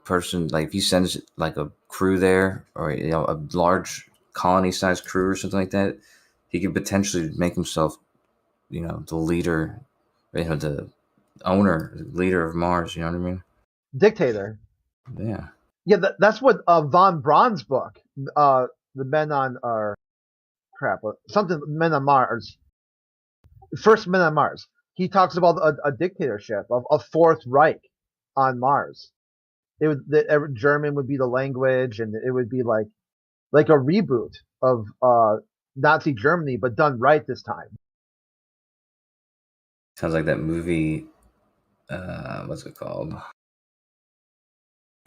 person, like if he sends like a crew there, or a large colony-sized crew or something like that, he could potentially make himself, the leader, the owner, the leader of Mars. You know what I mean? Dictator. Yeah. Yeah, that's what von Braun's book, the Men on something Men on Mars, First Men on Mars. He talks about a dictatorship of a Fourth Reich on Mars. German would be the language, and it would be like a reboot of Nazi Germany, but done right this time. Sounds like that movie. What's it called?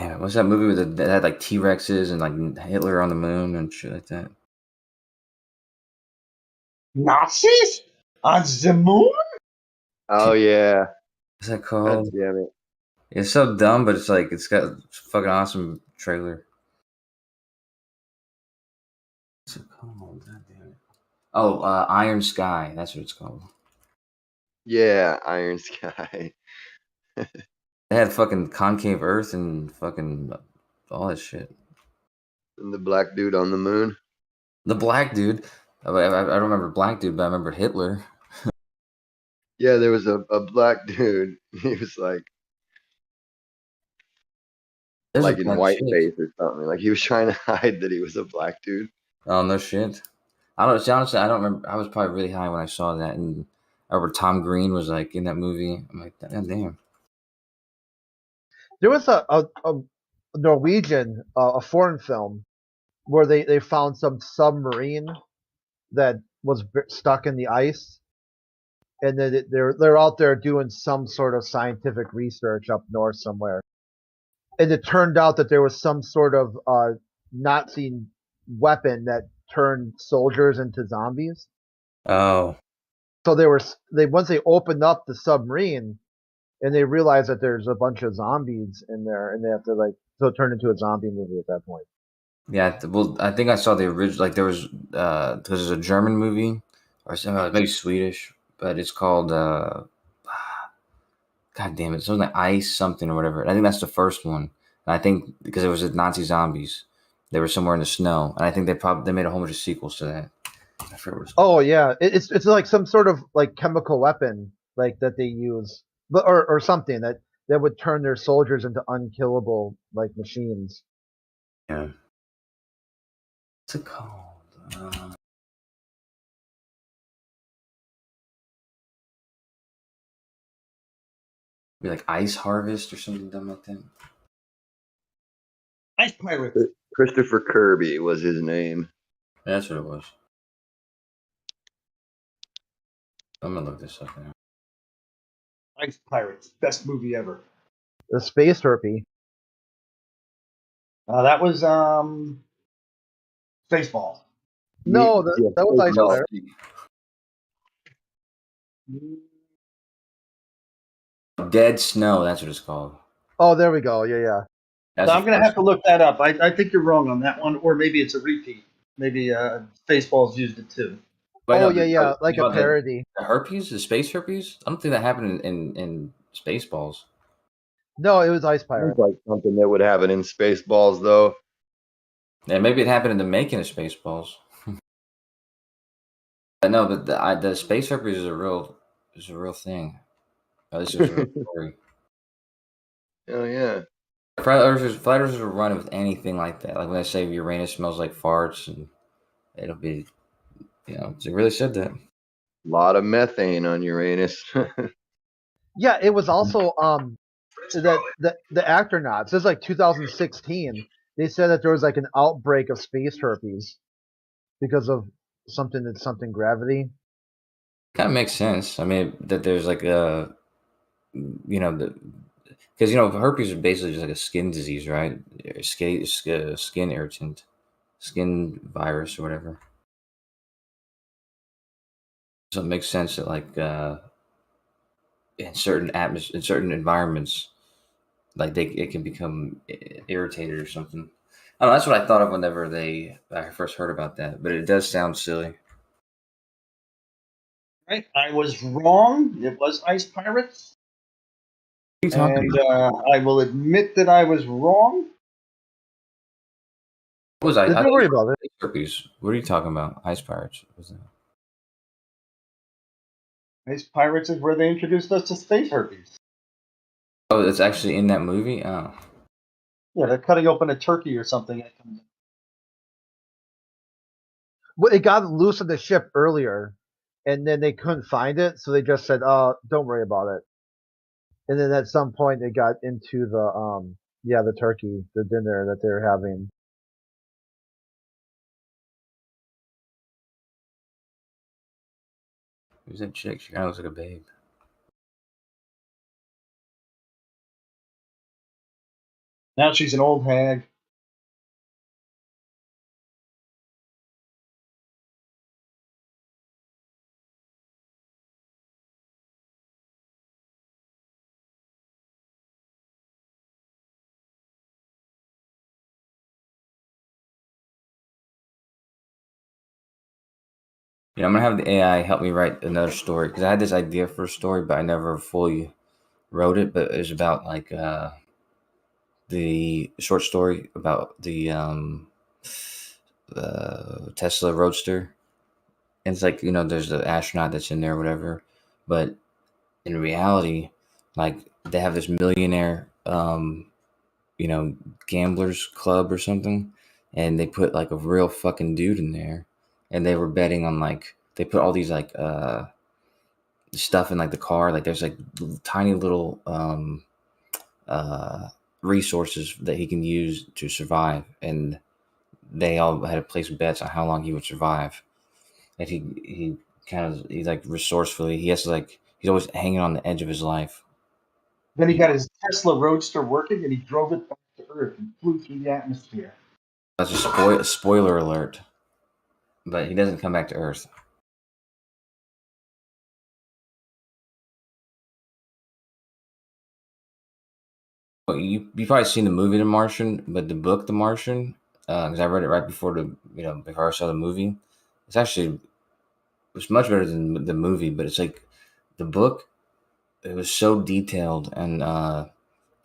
Yeah, what's that movie that had like T-Rexes and like Hitler on the moon and shit like that? Nazis on the moon? Oh yeah. What's that called? God damn it. It's so dumb, but it's like it's got a fucking awesome trailer. What's it called? God damn it. Oh, Iron Sky. That's what it's called. Yeah, Iron Sky. They had fucking concave Earth and fucking all that shit. And the black dude on the moon. The black dude. I don't remember black dude, but I remember Hitler. Yeah, there was a black dude. He was like There's a in black white chick. face or something. Like he was trying to hide that he was a black dude. Oh no shit. Honestly, I don't remember. I was probably really high when I saw that, and I remember Tom Green was like in that movie. I'm like, God damn. There was a Norwegian, a foreign film, where they found some submarine that was stuck in the ice, and then they're out there doing some sort of scientific research up north somewhere, and it turned out that there was some sort of Nazi weapon that turned soldiers into zombies. Oh. So once they opened up the submarine, and they realized that there's a bunch of zombies in there, and they have to so it turned into a zombie movie at that point. Yeah, well, I think I saw the original. Like there was, because there's a German movie, or maybe Swedish, but it's called. God damn it, something like Ice something or whatever. And I think that's the first one. And I think because it was Nazi zombies, they were somewhere in the snow, and I think they made a whole bunch of sequels to that. I forget what it's called. Oh yeah, it's like some sort of like chemical weapon like that they use, but or something that would turn their soldiers into unkillable like machines. Yeah. What's it called? Be like Ice Harvest or something dumb like that. Ice Pirate. Christopher Kirby was his name. That's what it was. I'm gonna look this up now. Ice Pirates, best movie ever. The Space Herpy. That was Spaceballs. No, that was Ice No. Pirate. Dead Snow, that's what it's called. Oh, there we go. Yeah. So I'm going to have to look that up. I think you're wrong on that one, or maybe it's a repeat. Maybe Spaceballs used it too. But Oh, no, yeah, like a about parody. The herpes, the space herpes? I don't think that happened in Spaceballs. No, it was Ice Pirate. Sounds like something that would happen in Spaceballs, though. Yeah, maybe it happened in the making of Spaceballs. But no, but the space herpes is a real thing. At least it's a real story. Oh yeah. Flat earthers will run with anything like that. Like when they say Uranus smells like farts, and it'll be, they really said that. A lot of methane on Uranus. Yeah, it was also the Actronauts. This is like 2016. They said that there was like an outbreak of space herpes because of something gravity. Kind of makes sense. I mean, that there's like because herpes is basically just like a skin disease, right? Skin irritant, skin virus or whatever. So it makes sense that like in certain environments, like it can become irritated or something. I don't know, that's what I thought of whenever I first heard about that, but it does sound silly. Right, I was wrong. It was Ice Pirates. What are you talking about? I will admit that I was wrong. What was I? Don't worry about it. Herpes. What are you talking about? Ice Pirates. What was that? Ice Pirates is where they introduced us to space herpes. Oh, it's actually in that movie? Oh. Yeah, they're cutting open a turkey or something. Well, it got loose on the ship earlier, and then they couldn't find it, so they just said, don't worry about it. And then at some point they got into the turkey, the dinner that they were having. Who's that chick? She kind of looks like a babe. Now she's an old hag. I'm gonna have the AI help me write another story because I had this idea for a story, but I never fully wrote it. But it was about like the short story about the Tesla Roadster, and it's like there's the astronaut that's in there, or whatever. But in reality, like they have this millionaire, gamblers club or something, and they put like a real fucking dude in there, and they were betting on like they put all these like stuff in like the car, like there's like tiny little resources that he can use to survive, and they all had to place bets on how long he would survive. And he's like resourcefully, he has to like he's always hanging on the edge of his life. Then he got his Tesla Roadster working, and he drove it back to Earth and flew through the atmosphere. That's a spoiler alert, but he doesn't come back to Earth. Well, you probably seen the movie The Martian, but the book The Martian, because I read it right before before I saw the movie. It's much better than the movie, but it's like the book. It was so detailed, and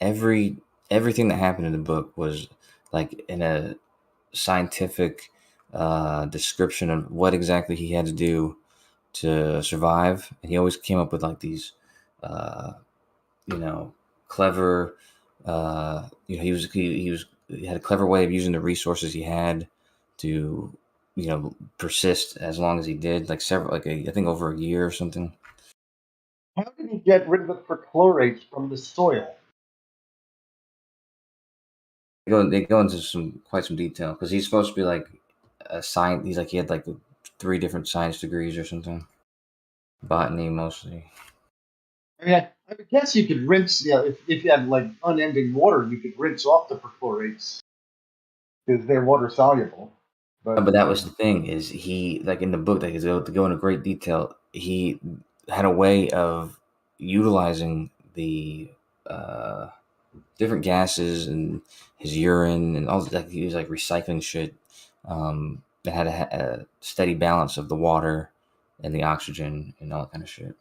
everything that happened in the book was like in a scientific description of what exactly he had to do to survive, and he always came up with like these clever he had a clever way of using the resources he had to persist as long as he did, like I think over a year or something. How did he get rid of the perchlorates from the soil? They go into quite some detail because he's supposed to be like a science. He had like 3 different science degrees or something. Botany mostly. I mean, I would guess you could rinse. If you had like unending water, you could rinse off the perchlorates. because they're water soluble. But that was the thing, is he, like in the book, like to go into great detail, he had a way of utilizing the different gases and his urine and all, like he was like recycling shit. That had a steady balance of the water and the oxygen and all that kind of shit.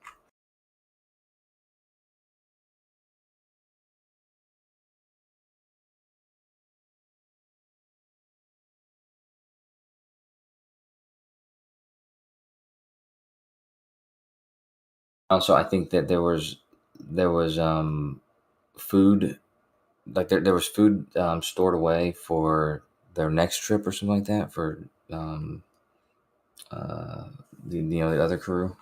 Also, I think that there was food, like there was food stored away for their next trip or something like that for the other crew.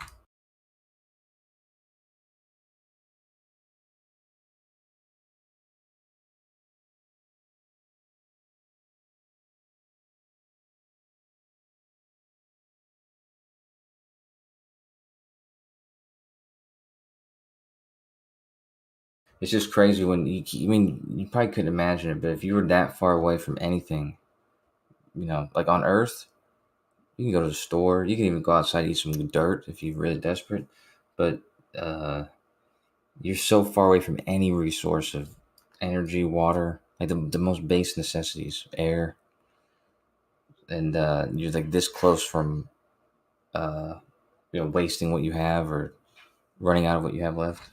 It's just crazy when you probably couldn't imagine it, but if you were that far away from anything, like on Earth, you can go to the store, you can even go outside and eat some dirt if you're really desperate, but you're so far away from any resource of energy, water, like the most base necessities, air, and you're like this close from wasting what you have or running out of what you have left.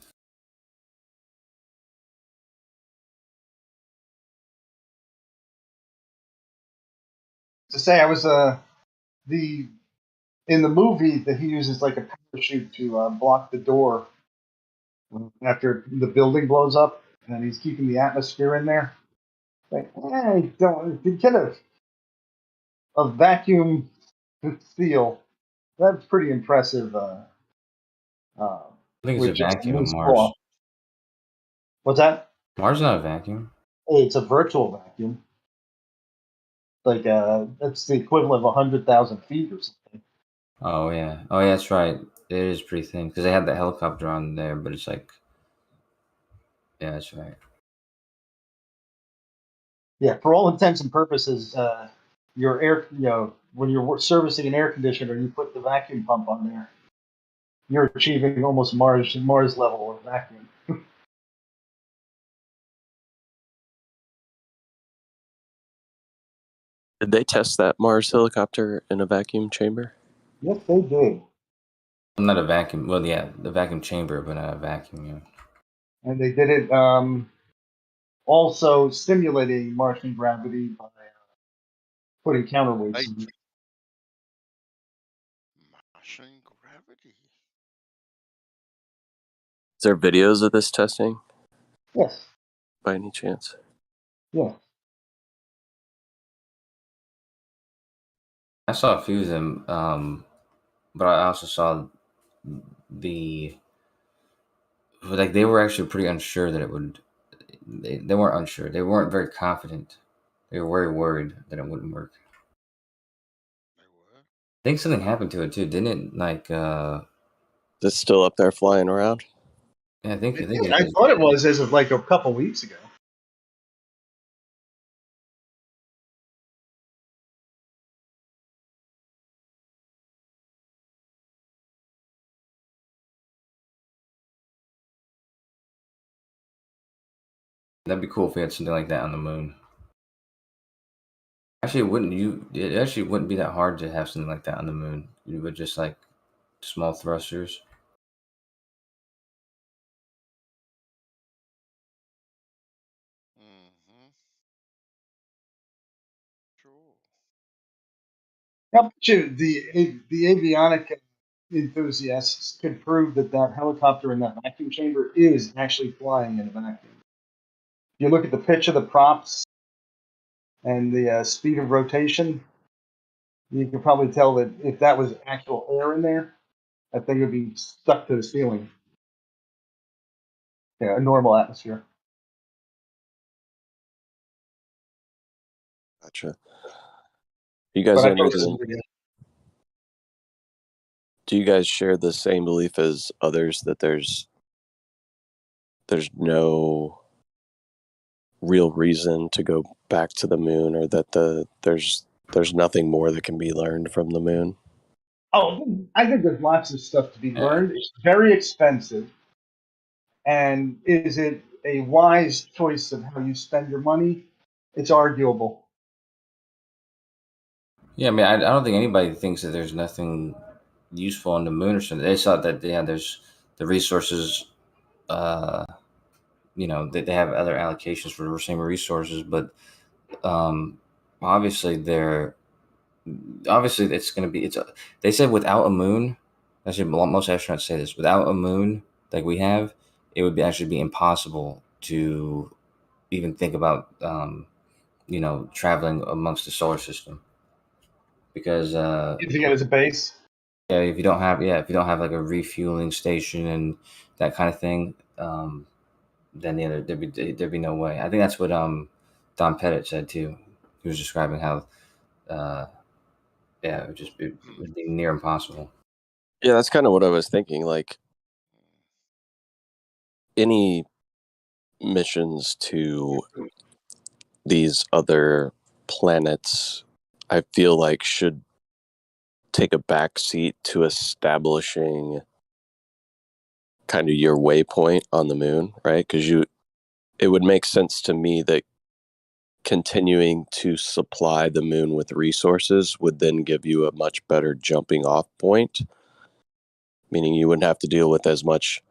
To say I was in the movie that he uses like a parachute to block the door after the building blows up, and he's keeping the atmosphere in there. Like, don't get a vacuum seal. That's pretty impressive. I think it's With a just vacuum on loose Mars. cloth. What's that? Mars is not a vacuum. It's a virtual vacuum. Like that's the equivalent of 100,000 feet or something. Oh yeah, that's right. It is pretty thin because they had the helicopter on there, but it's like, yeah, that's right. Yeah, for all intents and purposes, your air, when you're servicing an air conditioner, you put the vacuum pump on there. You're achieving almost Mars level of vacuum. Did they test that Mars helicopter in a vacuum chamber? Yes, they did. Not a vacuum. Well, yeah, the vacuum chamber, but not a vacuum. Yeah. And they did it also simulating Martian gravity by putting counterweights in it. Martian gravity. Is there videos of this testing? Yes. By any chance? Yeah. I saw a few of them, but I also saw like they were actually pretty unsure that it would. They weren't unsure. They weren't very confident. They were very worried that it wouldn't work. I think something happened to it too, didn't it? Like, Is it still up there flying around? Yeah, I think it I is. thought it was as of like a couple weeks ago. That'd be cool if we had something like that on the moon. Actually, it actually wouldn't be that hard to have something like that on the moon. You would just like small thrusters. How about you? The avionic enthusiasts could prove that helicopter in that vacuum chamber is actually flying in a vacuum. You look at the pitch of the props and the speed of rotation, you could probably tell that if that was actual air in there, that thing would be stuck to the ceiling. Yeah, a normal atmosphere. Gotcha. You guys do you guys share the same belief as others that there's no real reason to go back to the moon, or that there's nothing more that can be learned from the moon? Oh, I think there's lots of stuff to be learned. It's very expensive. And is it a wise choice of how you spend your money? It's arguable. Yeah, I mean, I don't think anybody thinks that there's nothing useful on the moon or something. They saw that, yeah, there's the resources, you know, that they have other allocations for the same resources, but obviously it's going to be, they said without a moon, actually most astronauts say this, without a moon like we have, it would actually be impossible to even think about, you know, traveling amongst the solar system, because Using it as a base. yeah, if you don't have like a refueling station and that kind of thing, then yeah, there'd be no way. I think that's what Don Pettit said too. He was describing how yeah, it would be near impossible. Yeah, that's kind of what I was thinking. Like, any missions to these other planets, I feel like should take a back seat to establishing kind of your waypoint on the moon, right? Because it would make sense to me that continuing to supply the moon with resources would then give you a much better jumping off point, meaning you wouldn't have to deal with as much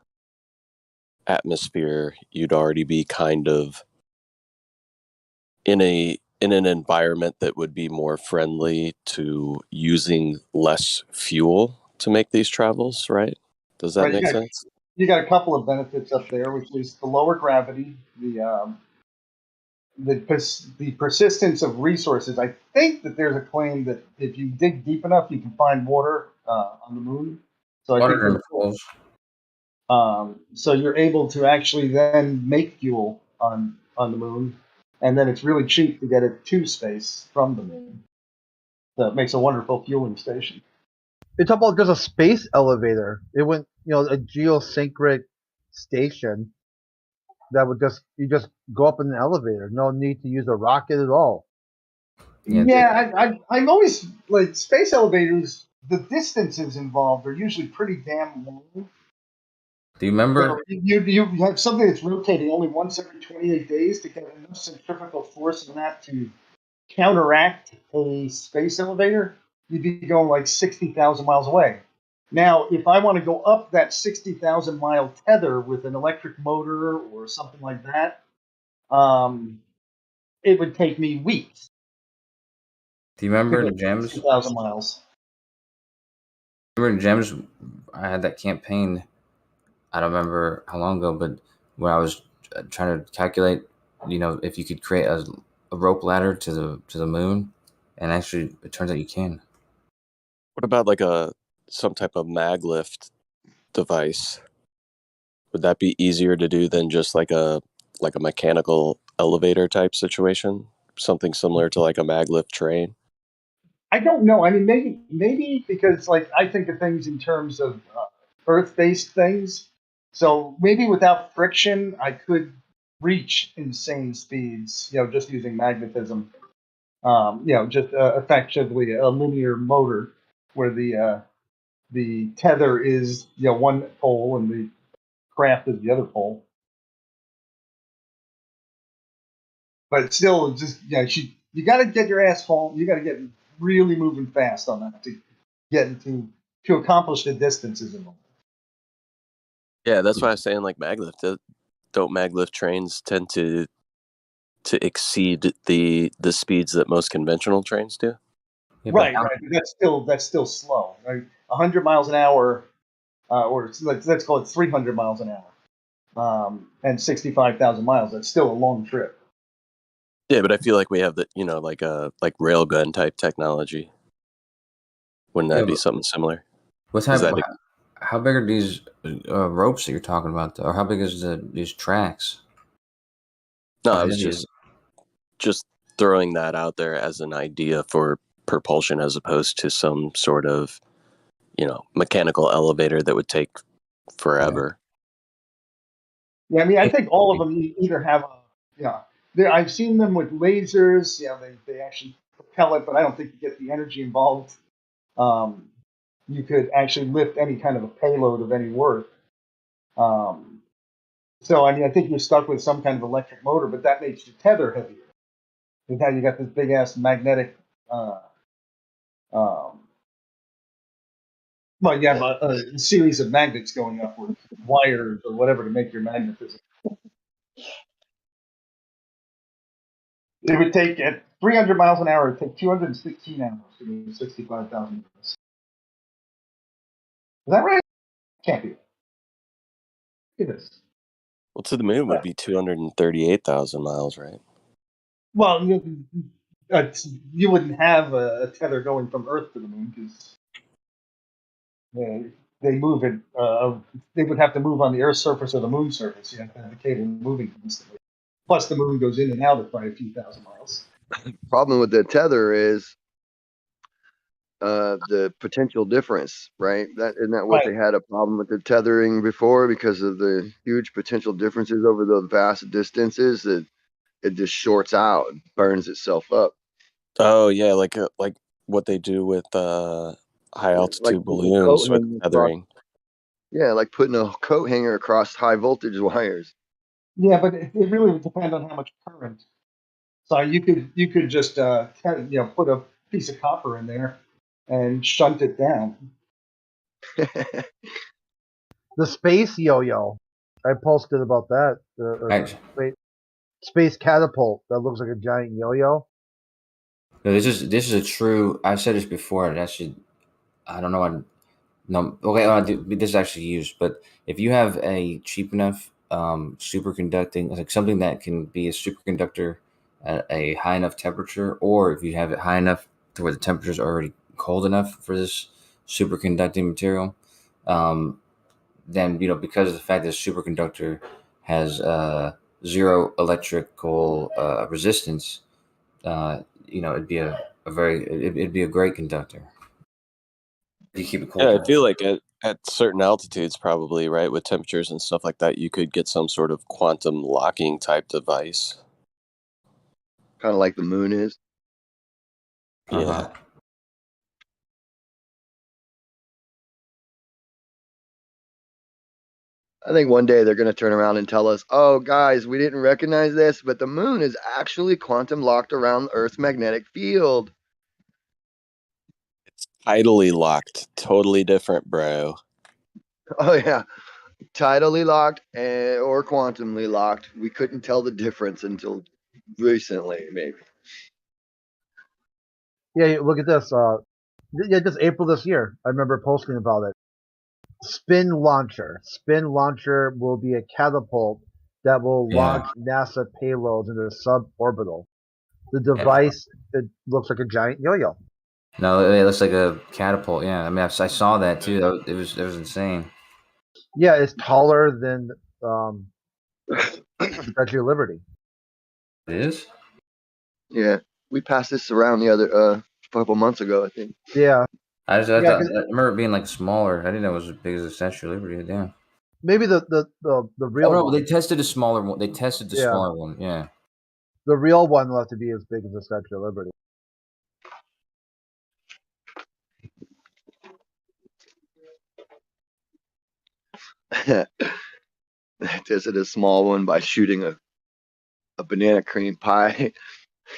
atmosphere. You'd already be kind of in an environment that would be more friendly to using less fuel to make these travels, right? Does that make sense? You got a couple of benefits up there, which is the lower gravity, the persistence of resources. I think that there's a claim that if you dig deep enough, you can find water on the moon. So I think so you're able to actually then make fuel on the moon, and then it's really cheap to get it to space from the moon. So it makes a wonderful fueling station. It's about just a space elevator. It went, you know, a geosynchric station that would you just go up in an elevator. No need to use a rocket at all. Yeah, I'm always like space elevators. The distances involved are usually pretty damn long. Do you remember? So you have something that's rotating only once every 28 days to get enough centrifugal force in that to counteract a space elevator. You'd be going like 60,000 miles away. Now, if I want to go up that 60,000 mile tether with an electric motor or something like that, it would take me weeks. Do you remember the Gems? 60,000 miles. Remember in Gems? I had that campaign. I don't remember how long ago, but when I was trying to calculate, you know, if you could create a rope ladder to the moon, and actually, it turns out you can. What about like some type of mag lift device? Would that be easier to do than just like a mechanical elevator type situation? Something similar to like a mag lift train? I don't know. I mean, maybe because like I think of things in terms of Earth-based things. So maybe without friction, I could reach insane speeds. You know, just using magnetism. You know, just effectively a linear motor where the tether is, you know, one pole and the craft is the other pole. But still, just you got to get your ass home. You got to get really moving fast on that to get to accomplish the distances involved. Yeah, that's why I was saying like maglift. Don't maglift trains tend to exceed the speeds that most conventional trains do? Yeah, right. That's still slow. Right? 100 miles an hour, or let's call it 300 miles an hour, and 65,000 miles. That's still a long trip. Yeah, but I feel like we have like railgun type technology. Wouldn't that be something similar? What type? How big are these ropes that you're talking about, or how big is these tracks? No, I was just throwing that out there as an idea for propulsion, as opposed to some sort of, you know, mechanical elevator that would take forever. Yeah, I mean, I think all of them either have I've seen them with lasers. Yeah, they actually propel it, but I don't think you get the energy involved. You could actually lift any kind of a payload of any worth. So I mean, I think you're stuck with some kind of electric motor, but that makes your tether heavier. And now you got this big ass magnetic. Well, you have a series of magnets going up with wires or whatever to make your magnetism. It would take at 300 miles an hour. It would take 216 hours to move 65,000 miles. Is that right? Can't be. It is. Well, to the moon would be 238,000 miles, right? Well, you wouldn't have a tether going from Earth to the moon because they move it. They would have to move on the Earth's surface or the moon's surface. You have to have a cable moving constantly. Plus, the moon goes in and out at probably a few thousand miles. Problem with the tether is the potential difference, right? Isn't that what they had a problem with the tethering before because of the huge potential differences over the vast distances that it just shorts out, burns itself up. Oh yeah, like what they do with high altitude balloons with tethering. Yeah, like putting a coat hanger across high voltage wires. Yeah, but it really would depend on how much current. So you could just put a piece of copper in there and shunt it down. The space yo-yo. I posted about that. Space catapult that looks like a giant yo-yo. No, this is a true. I've said this before. That should. I don't know. No. Okay. This is actually used. But if you have a cheap enough superconducting, like something that can be a superconductor at a high enough temperature, or if you have it high enough to where the temperature is already cold enough for this superconducting material, then because of the fact that superconductor has zero electrical resistance, it'd be it'd be a great conductor. You keep it cold. Yeah, I feel like at certain altitudes, probably right with temperatures and stuff like that, you could get some sort of quantum locking type device. Kind of like the moon is. Yeah. I think one day they're going to turn around and tell us, oh, guys, we didn't recognize this, but the moon is actually quantum locked around Earth's magnetic field. It's tidally locked. Totally different, bro. Oh, yeah. Tidally locked or quantumly locked. We couldn't tell the difference until recently, maybe. Yeah, look at this. Just April this year. I remember posting about it. Spin launcher. Spin launcher will be a catapult that will launch NASA payloads into suborbital. The device it looks like a giant yo-yo. No, it looks like a catapult. Yeah, I mean, I saw that too. It was insane. Yeah, it's taller than Statue of Liberty. It is? Yeah, we passed this around the other couple months ago, I think. Yeah. I remember it being like smaller. I didn't know it was as big as the Statue of Liberty. Yeah. Maybe the real one. They tested a smaller one. They tested the smaller one. Yeah. The real one will have to be as big as the Statue of Liberty. Tested a small one by shooting a banana cream pie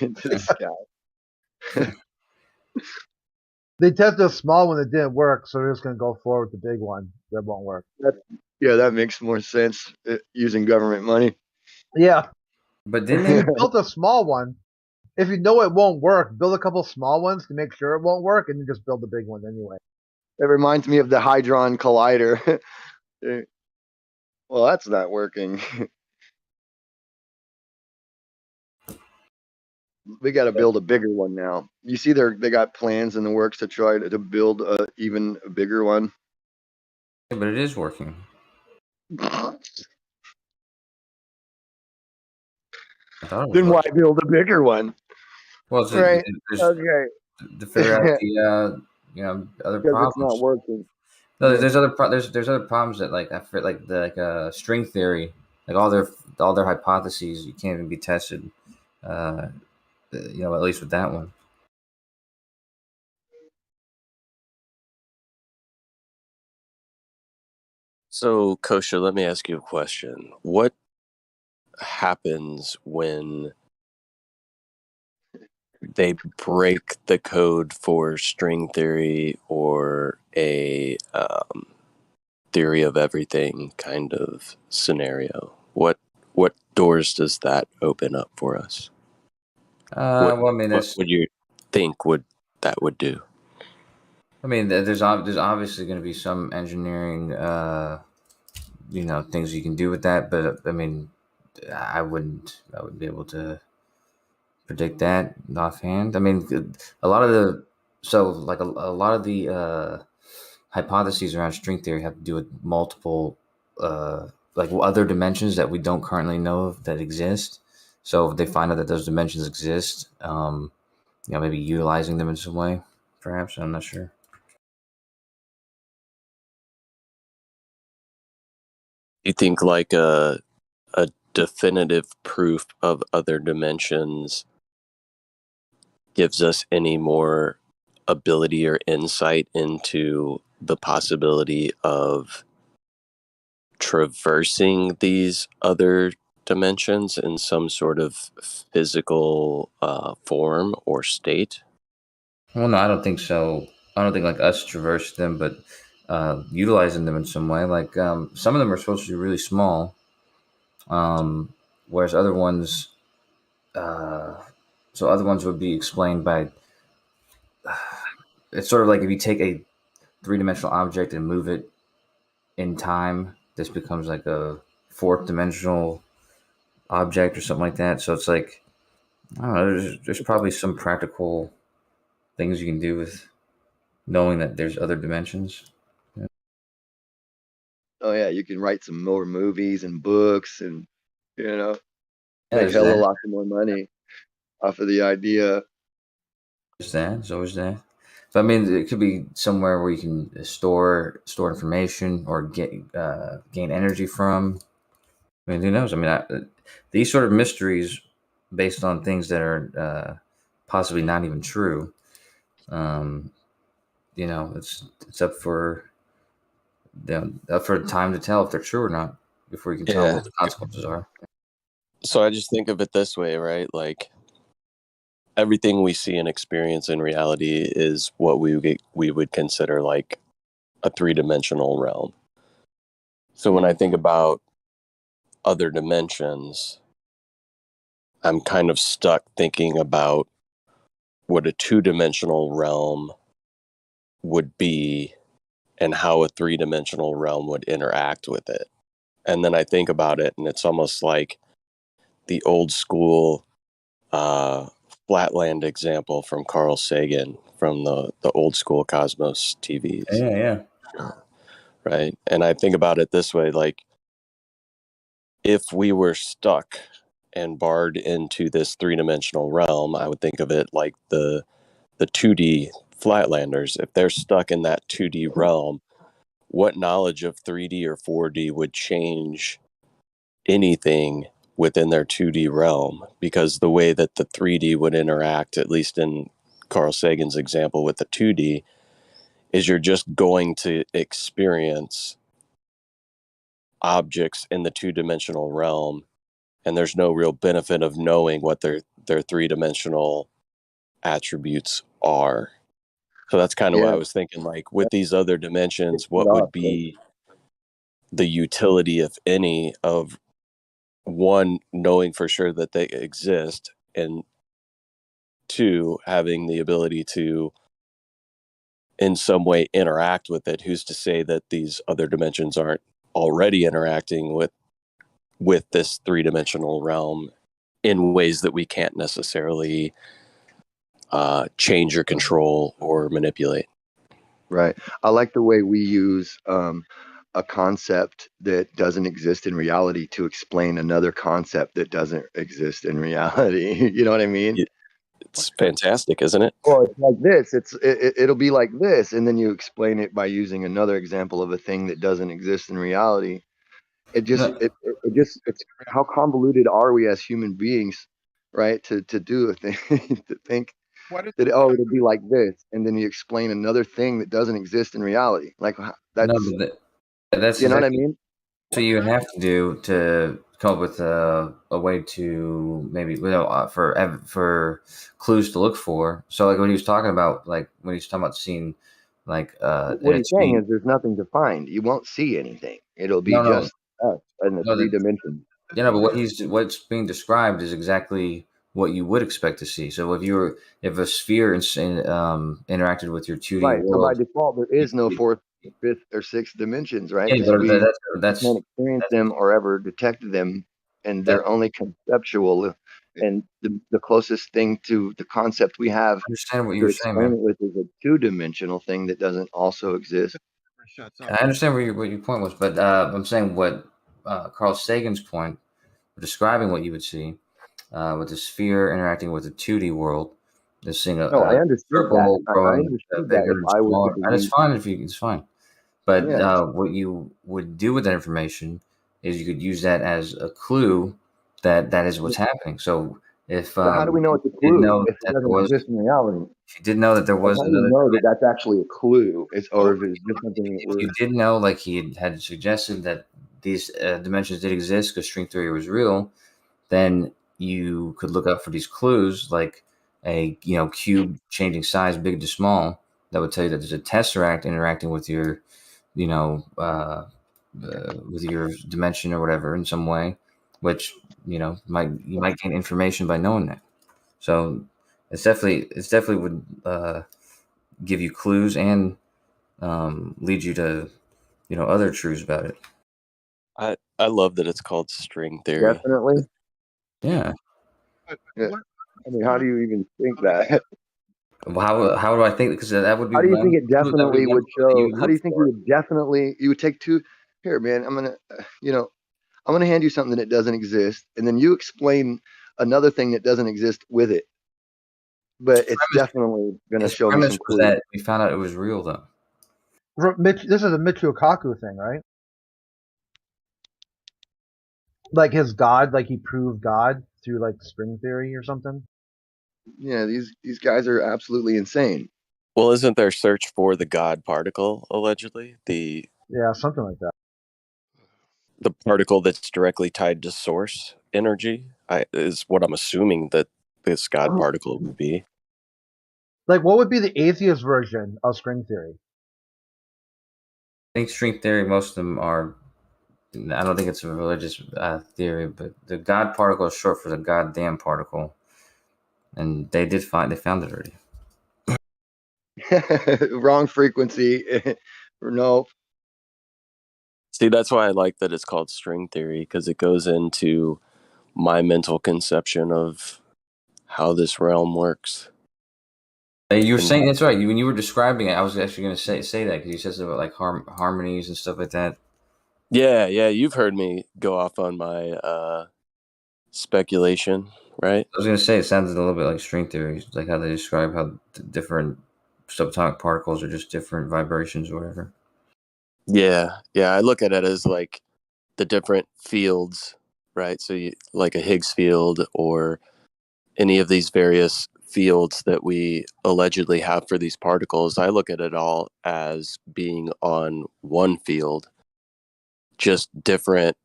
into the sky. They tested a small one that didn't work, so they're just going to go forward with the big one that won't work. That makes more sense using government money. Yeah. But then they built a small one. If you know it won't work, build a couple small ones to make sure it won't work, and then just build the big one anyway. That reminds me of the Hadron Collider. Well, that's not working. We got to build a bigger one now. You see, they got plans in the works to try to build a even bigger one. Yeah, but it is working. Then why build a bigger one? Well, right. Okay. To figure out the other problems. It's not working. No, there's other problems that like string theory, like all their hypotheses, you can't even be tested. You know, at least with that one. So, Kosha, let me ask you a question. What happens when they break the code for string theory or a theory of everything kind of scenario? What doors does that open up for us? Well, I mean, what would you think that would do? I mean, there's obviously going to be some engineering, you know, things you can do with that, but I mean, I wouldn't be able to predict that offhand. I mean, a lot of the hypotheses around string theory have to do with multiple like other dimensions that we don't currently know of that exist. So if they find out that those dimensions exist, you know, maybe utilizing them in some way, perhaps. I'm not sure. You think like a definitive proof of other dimensions gives us any more ability or insight into the possibility of traversing these other dimensions in some sort of physical form or state? Well, no, I don't think so. I don't think like us traverse them, but utilizing them in some way. Like some of them are supposed to be really small, whereas other ones, other ones would be explained by. It's sort of like if you take a three-dimensional object and move it in time, this becomes like a fourth dimensional object or something like that. So it's like, I don't know, there's probably some practical things you can do with knowing that there's other dimensions. Yeah. Oh yeah, you can write some more movies and books, and you know, make There's hella that. lots of more money off of the idea. There's always that. But I mean, it could be somewhere where you can store information or gain energy from. I mean, who knows? I mean, these sort of mysteries based on things that are possibly not even true. You know, it's up for time to tell if they're true or not before you can tell what the consequences are. So I just think of it this way, right? Like everything we see and experience in reality is what we would consider like a three-dimensional realm. So when I think about other dimensions, I'm kind of stuck thinking about what a two-dimensional realm would be and how a three-dimensional realm would interact with it. And then I think about it, and it's almost like the old school Flatland example from Carl Sagan from the old school Cosmos TVs. Yeah. Right. And I think about it this way, like if we were stuck and barred into this three-dimensional realm, I would think of it like the 2D Flatlanders. If they're stuck in that 2D realm, what knowledge of 3D or 4D would change anything within their 2D realm? Because the way that the 3D would interact, at least in Carl Sagan's example with the 2D, is you're just going to experience objects in the two-dimensional realm, and there's no real benefit of knowing what their three-dimensional attributes are. So that's kind of what I was thinking, like with these other dimensions, what would be the utility, if any, of one, knowing for sure that they exist, and two, having the ability to in some way interact with it? Who's to say that these other dimensions aren't already interacting with this three-dimensional realm in ways that we can't necessarily change or control or manipulate? Right. I like the way we use a concept that doesn't exist in reality to explain another concept that doesn't exist in reality. You know what I mean? It's fantastic, isn't it? Well, it's like this. It'll be like this, and then you explain it by using another example of a thing that doesn't exist in reality. It's how convoluted are we as human beings right? To do a thing, to think What is that it'll be like this, and then you explain another thing that doesn't exist in reality. Like that's No, but that's you know what I exactly mean? what you would have to do to come up with a way to maybe for clues to look for. So like when he was talking about when he was talking about seeing like What in a he's saying 2D. is there's nothing to find. You won't see anything. It'll be No, just us in the no, 3 dimensions. yeah, no, but what's being described is exactly what you would expect to see. So if a sphere interacted with your 2D Right. So by world, default, there is no fourth, fifth, or sixth dimensions, right? yeah, Because but we that's can't experience them or ever detect them, and they're only conceptual. And the closest thing to the concept we have I understand what to you're saying, explain man. it with is a 2-dimensional thing that doesn't also exist. I understand what your point was, but I'm saying what Carl Sagan's point, describing what you would see with the sphere interacting with the 2D world, just seeing No, I a understood that. circle I growing understood that bigger if and I were to smaller. And it's believe, fine if it's fine. But yeah. what you would do with that information is you could use that as a clue that is what's happening. So if But how do we know it's a you didn't clue know if it that there doesn't was, exist in reality? if you didn't know that there Like, was how do we another know that that's actually a clue? Or if it's just something that if we're you did know, like he had suggested that these dimensions did exist because string theory was real, then you could look up for these clues, like a cube changing size, big to small, that would tell you that there's a tesseract interacting with your, with your dimension or whatever in some way, which you might gain information by knowing that. So it's definitely would give you clues and lead you to other truths about it. I love that it's called string theory. definitely. Yeah. Yeah. I mean, how do you even think that? Well, how do I think? Because that would be How do you one think it clue, that would be definitely one would clue that you show? would How do look you think for. you would take two? Here, man, I'm gonna hand you something that doesn't exist, and then you explain another thing that doesn't exist with it. But it's definitely gonna His show me premise some was clues. that we found out it was real, though. This is a Michio Kaku thing, right? Like his God, like he proved God through like string theory or something. Yeah, these guys are absolutely insane. Well, isn't there search for the God particle allegedly? Yeah, something like that. The particle that's directly tied to source energy is what I'm assuming that this God particle would be. Like, what would be the atheist version of string theory? I think string theory, most of them are. I don't think it's a religious theory, but the God particle is short for the goddamn particle, and they found it already. Wrong frequency. No. See, that's why I like that it's called string theory, because it goes into my mental conception of how this realm works. You were saying that's right. When you were describing it, I was actually going to say that because you said something about like harmonies and stuff like that. Yeah, you've heard me go off on my speculation, right? I was going to say it sounded a little bit like string theory, like how they describe how different subatomic particles are just different vibrations or whatever. Yeah, I look at it as like the different fields, right? So like a Higgs field or any of these various fields that we allegedly have for these particles, I look at it all as being on one field, just different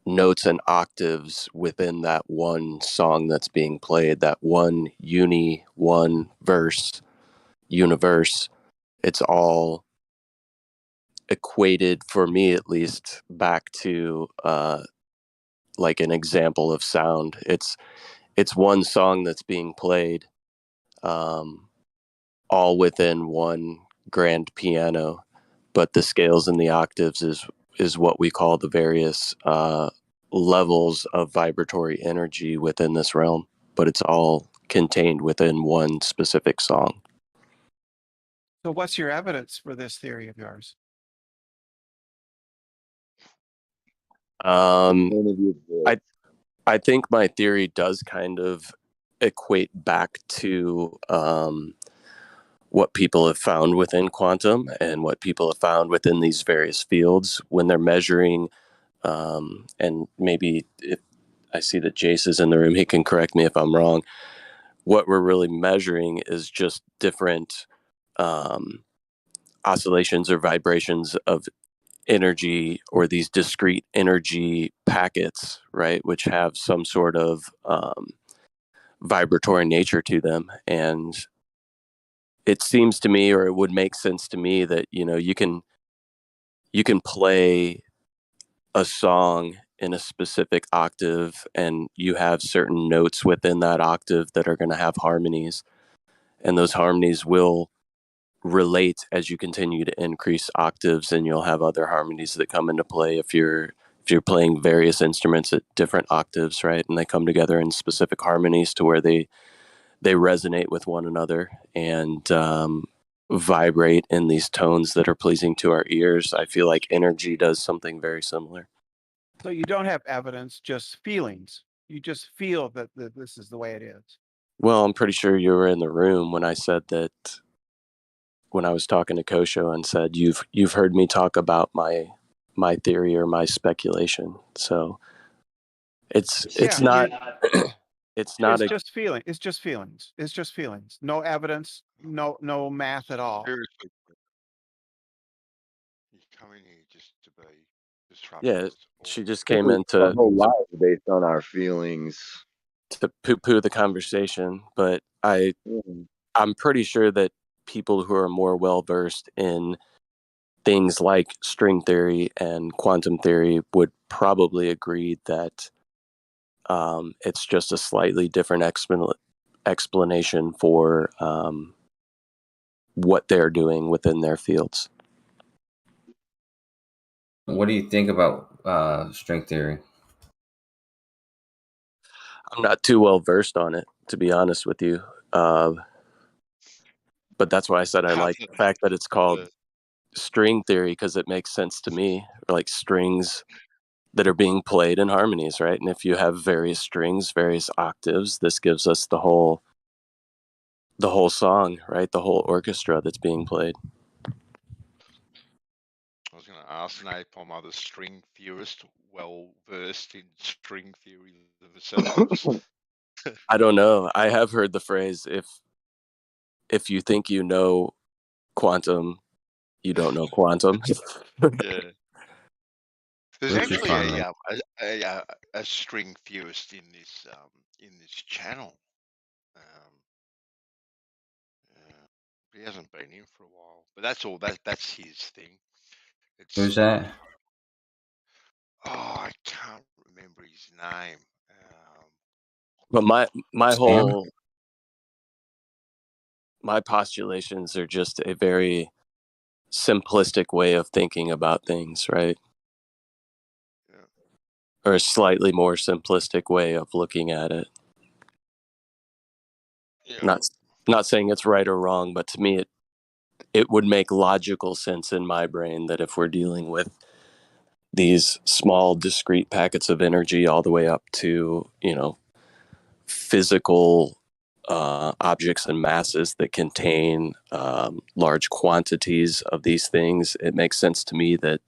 notes and octaves within that one song that's being played, that one verse universe. It's all equated, for me at least, back to like an example of sound. It's one song that's being played, all within one grand piano, but the scales and the octaves is what we call the various levels of vibratory energy within this realm, but it's all contained within one specific song. So what's your evidence for this theory of yours? I think my theory does kind of equate back to what people have found within quantum and what people have found within these various fields when they're measuring, and maybe I see that Jace is in the room. He can correct me if I'm wrong. What we're really measuring is just different oscillations or vibrations of energy, or these discrete energy packets, right, which have some sort of vibratory nature to them. And it seems to me, or it would make sense to me, that you can play a song in a specific octave, and you have certain notes within that octave that are going to have harmonies, and those harmonies will relate as you continue to increase octaves, and you'll have other harmonies that come into play if you're playing various instruments at different octaves, right? And they come together in specific harmonies to where they resonate with one another and vibrate in these tones that are pleasing to our ears. I feel like energy does something very similar. So you don't have evidence, just feelings. You just feel that this is the way it is. Well, I'm pretty sure you were in the room when I said that, when I was talking to Kosho, and said, you've heard me talk about my theory or my speculation. So it's not just feeling. It's just feelings. It's just feelings. No evidence. No math at all. Seriously, you come in here just to be disruptive. Yeah, she just came in Our whole life based on our feelings. to poo-poo the conversation, but I'm pretty sure that people who are more well-versed in things like string theory and quantum theory would probably agree that it's just a slightly different explanation for what they're doing within their fields. What do you think about string theory? I'm not too well versed on it, to be honest with you. But that's why I said I like the fact that it's called string theory, because it makes sense to me. Like strings that are being played in harmonies, right? And if you have various strings, various octaves, this gives us the whole song, right? The whole orchestra that's being played. I was going to ask Napalm, are the string theorists well versed in string theory themselves? I don't know. I have heard the phrase, if you think you know quantum, you don't know quantum. Yeah. There's actually a string theorist in this channel. He hasn't been in for a while, but that's his thing. Who's that? Oh, I can't remember his name. But my postulations are just a very simplistic way of thinking about things, right? Yeah. Or a slightly more simplistic way of looking at it. Yeah. Not saying it's right or wrong, but to me it would make logical sense in my brain that if we're dealing with these small discrete packets of energy all the way up to, physical objects and masses that contain large quantities of these things, it makes sense to me that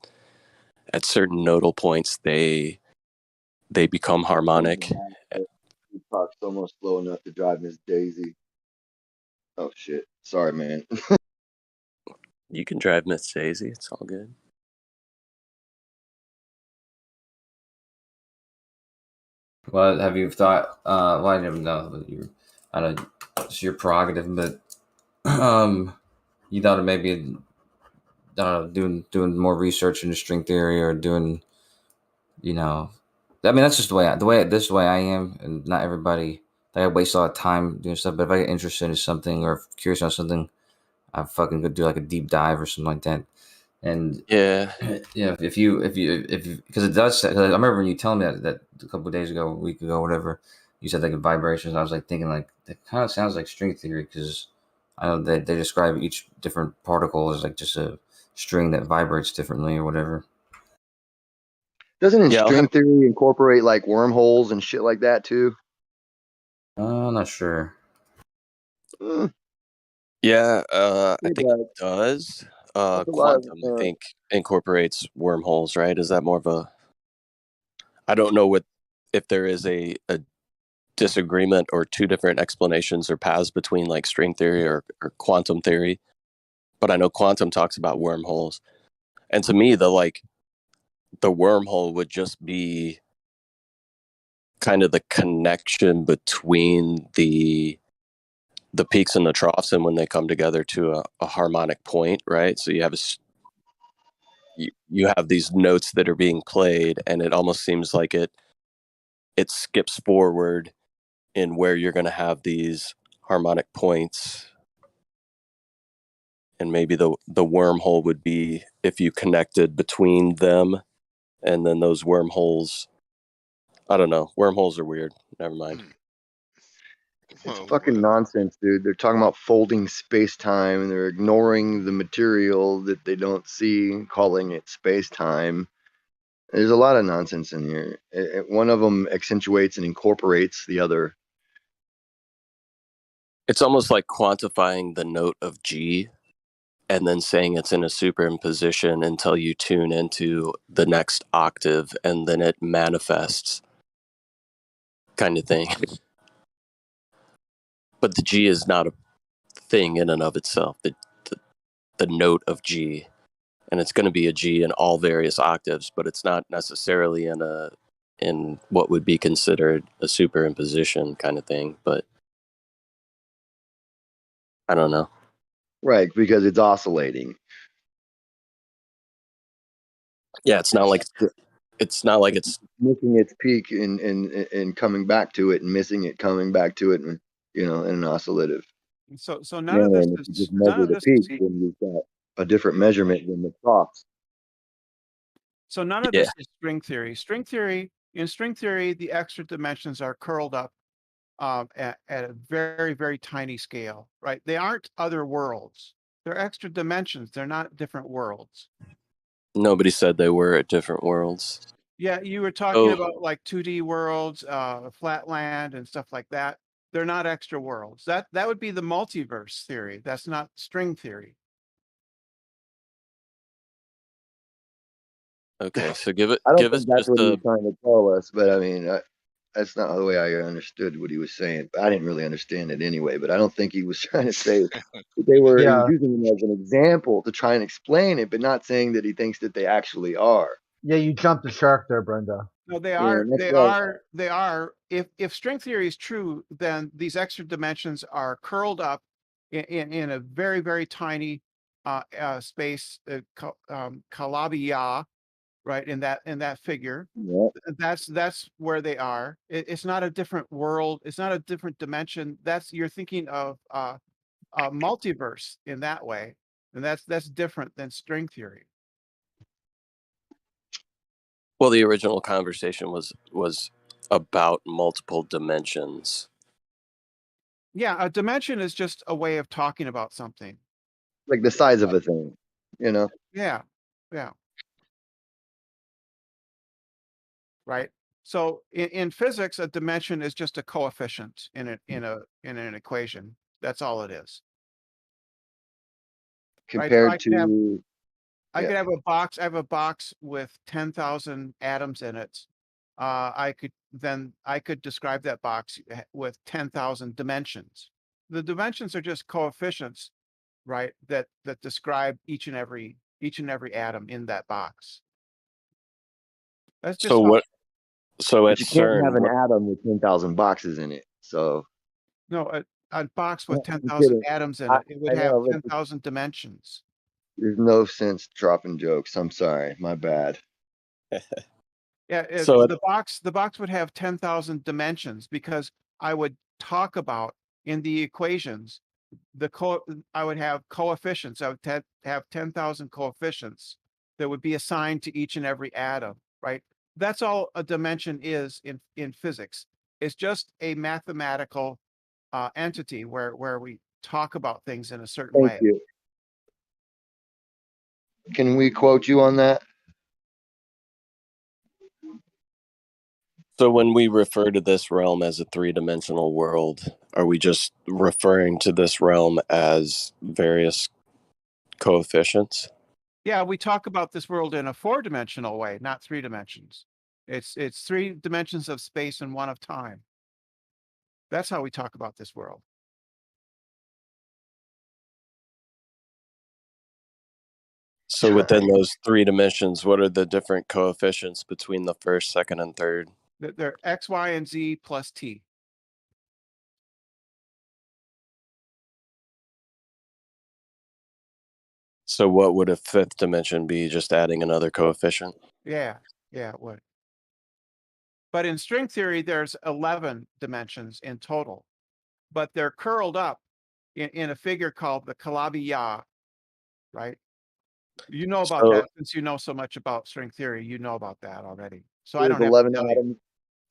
at certain nodal points they become harmonic. Talk's almost slow enough to drive Miss Daisy. Oh shit! Sorry, man. You can drive Miss Daisy. It's all good. Well, have you thought? Well, I never know. But I don't know, it's your prerogative, but you thought of maybe, I don't know, doing more research into string theory, or doing, I mean, that's just the way I am, and not everybody. I waste a lot of time doing stuff, but if I get interested in something or curious on something, I fucking go do like a deep dive or something like that. And yeah, if you because it does. Cause I remember when you telling me that a couple of days ago, a week ago, whatever, you said like vibrations. I was like thinking like that kind of sounds like string theory, because I know that they describe each different particle as like just a string that vibrates differently or whatever. Doesn't string theory incorporate like wormholes and shit like that too? I'm not sure. Yeah, I think it does. Quantum, I think, incorporates wormholes, right? Is that more of a... I don't know what if there is a disagreement or two different explanations or paths between like string theory or quantum theory. But I know quantum talks about wormholes. And to me, the wormhole would just be kind of the connection between the peaks and the troughs, and when they come together to a harmonic point, right? So you have you have these notes that are being played, and it almost seems like it skips forward in where you're going to have these harmonic points. And maybe the wormhole would be if you connected between them, and then those wormholes. I don't know. Wormholes are weird. Never mind. It's fucking nonsense, dude. They're talking about folding space-time, and they're ignoring the material that they don't see, calling it space-time. There's a lot of nonsense in here. One of them accentuates and incorporates the other. It's almost like quantifying the note of G and then saying it's in a superimposition until you tune into the next octave, and then it manifests, kind of thing. But the G is not a thing in and of itself. The note of G, and it's going to be a G in all various octaves, but it's not necessarily in what would be considered a superimposition kind of thing. But I don't know. Right, because it's oscillating. Yeah, it's not like it's missing its peak and coming back to it, and missing it, coming back to it, and in an oscillative. So none of this if you is just measure the peak, then you've got a different measurement than the troughs. So none of this is string theory. In string theory, the extra dimensions are curled up at a very, very tiny scale, right? They aren't other worlds. They're extra dimensions. They're not different worlds. Nobody said they were at different worlds. Yeah, you were talking about like 2D worlds, flatland and stuff like that. They're not extra worlds. That would be the multiverse theory. That's not string theory. Okay, so give it. I don't give think us that's just what he a. was trying to tell us, but I mean, that's not the way I understood what he was saying. I didn't really understand it anyway, but I don't think he was trying to say that they were he was using it as an example to try and explain it, but not saying that he thinks that they actually are. Yeah, you jumped the shark there, Brenda. No, they are. They are. If string theory is true, then these extra dimensions are curled up in a very, very tiny space, Calabi-Yah, right? In that figure. Yeah. That's where they are. It's not a different world. It's not a different dimension. You're thinking of a multiverse in that way, and that's different than string theory. Well, the original conversation was about multiple dimensions. Yeah, a dimension is just a way of talking about something. Like the size of a thing, Yeah. Right. So in physics, a dimension is just a coefficient in an equation. That's all it is. Compared right? to I could have a box. I have a box with 10,000 atoms in it. I could describe that box with 10,000 dimensions. The dimensions are just coefficients, right? That describe each and every atom in that box. That's just So but you can't have an atom with 10,000 boxes in it. So no, a box with 10,000 atoms in it. It would have 10,000 dimensions. There's no sense dropping jokes. I'm sorry, my bad. Yeah, the box would have 10,000 dimensions because I would talk about in the equations I would have coefficients. I would have 10,000 coefficients that would be assigned to each and every atom, right? That's all a dimension is in physics. It's just a mathematical entity where we talk about things in a certain way. Thank you. Can we quote you on that? So when we refer to this realm as a three-dimensional world, are we just referring to this realm as various coefficients? Yeah, we talk about this world in a four-dimensional way, not three dimensions. It's 3 dimensions of space and 1 of time. That's how we talk about this world. So within those 3 dimensions, what are the different coefficients between the first, second, and third? They're X, Y, and Z plus T. So what would a 5th dimension be? Just adding another coefficient? Yeah, it would. But in string theory, there's 11 dimensions in total, but they're curled up in a figure called the Calabi-Yah, right? You know about that since you know so much about string theory. You know about that already. So I don't have to tell you.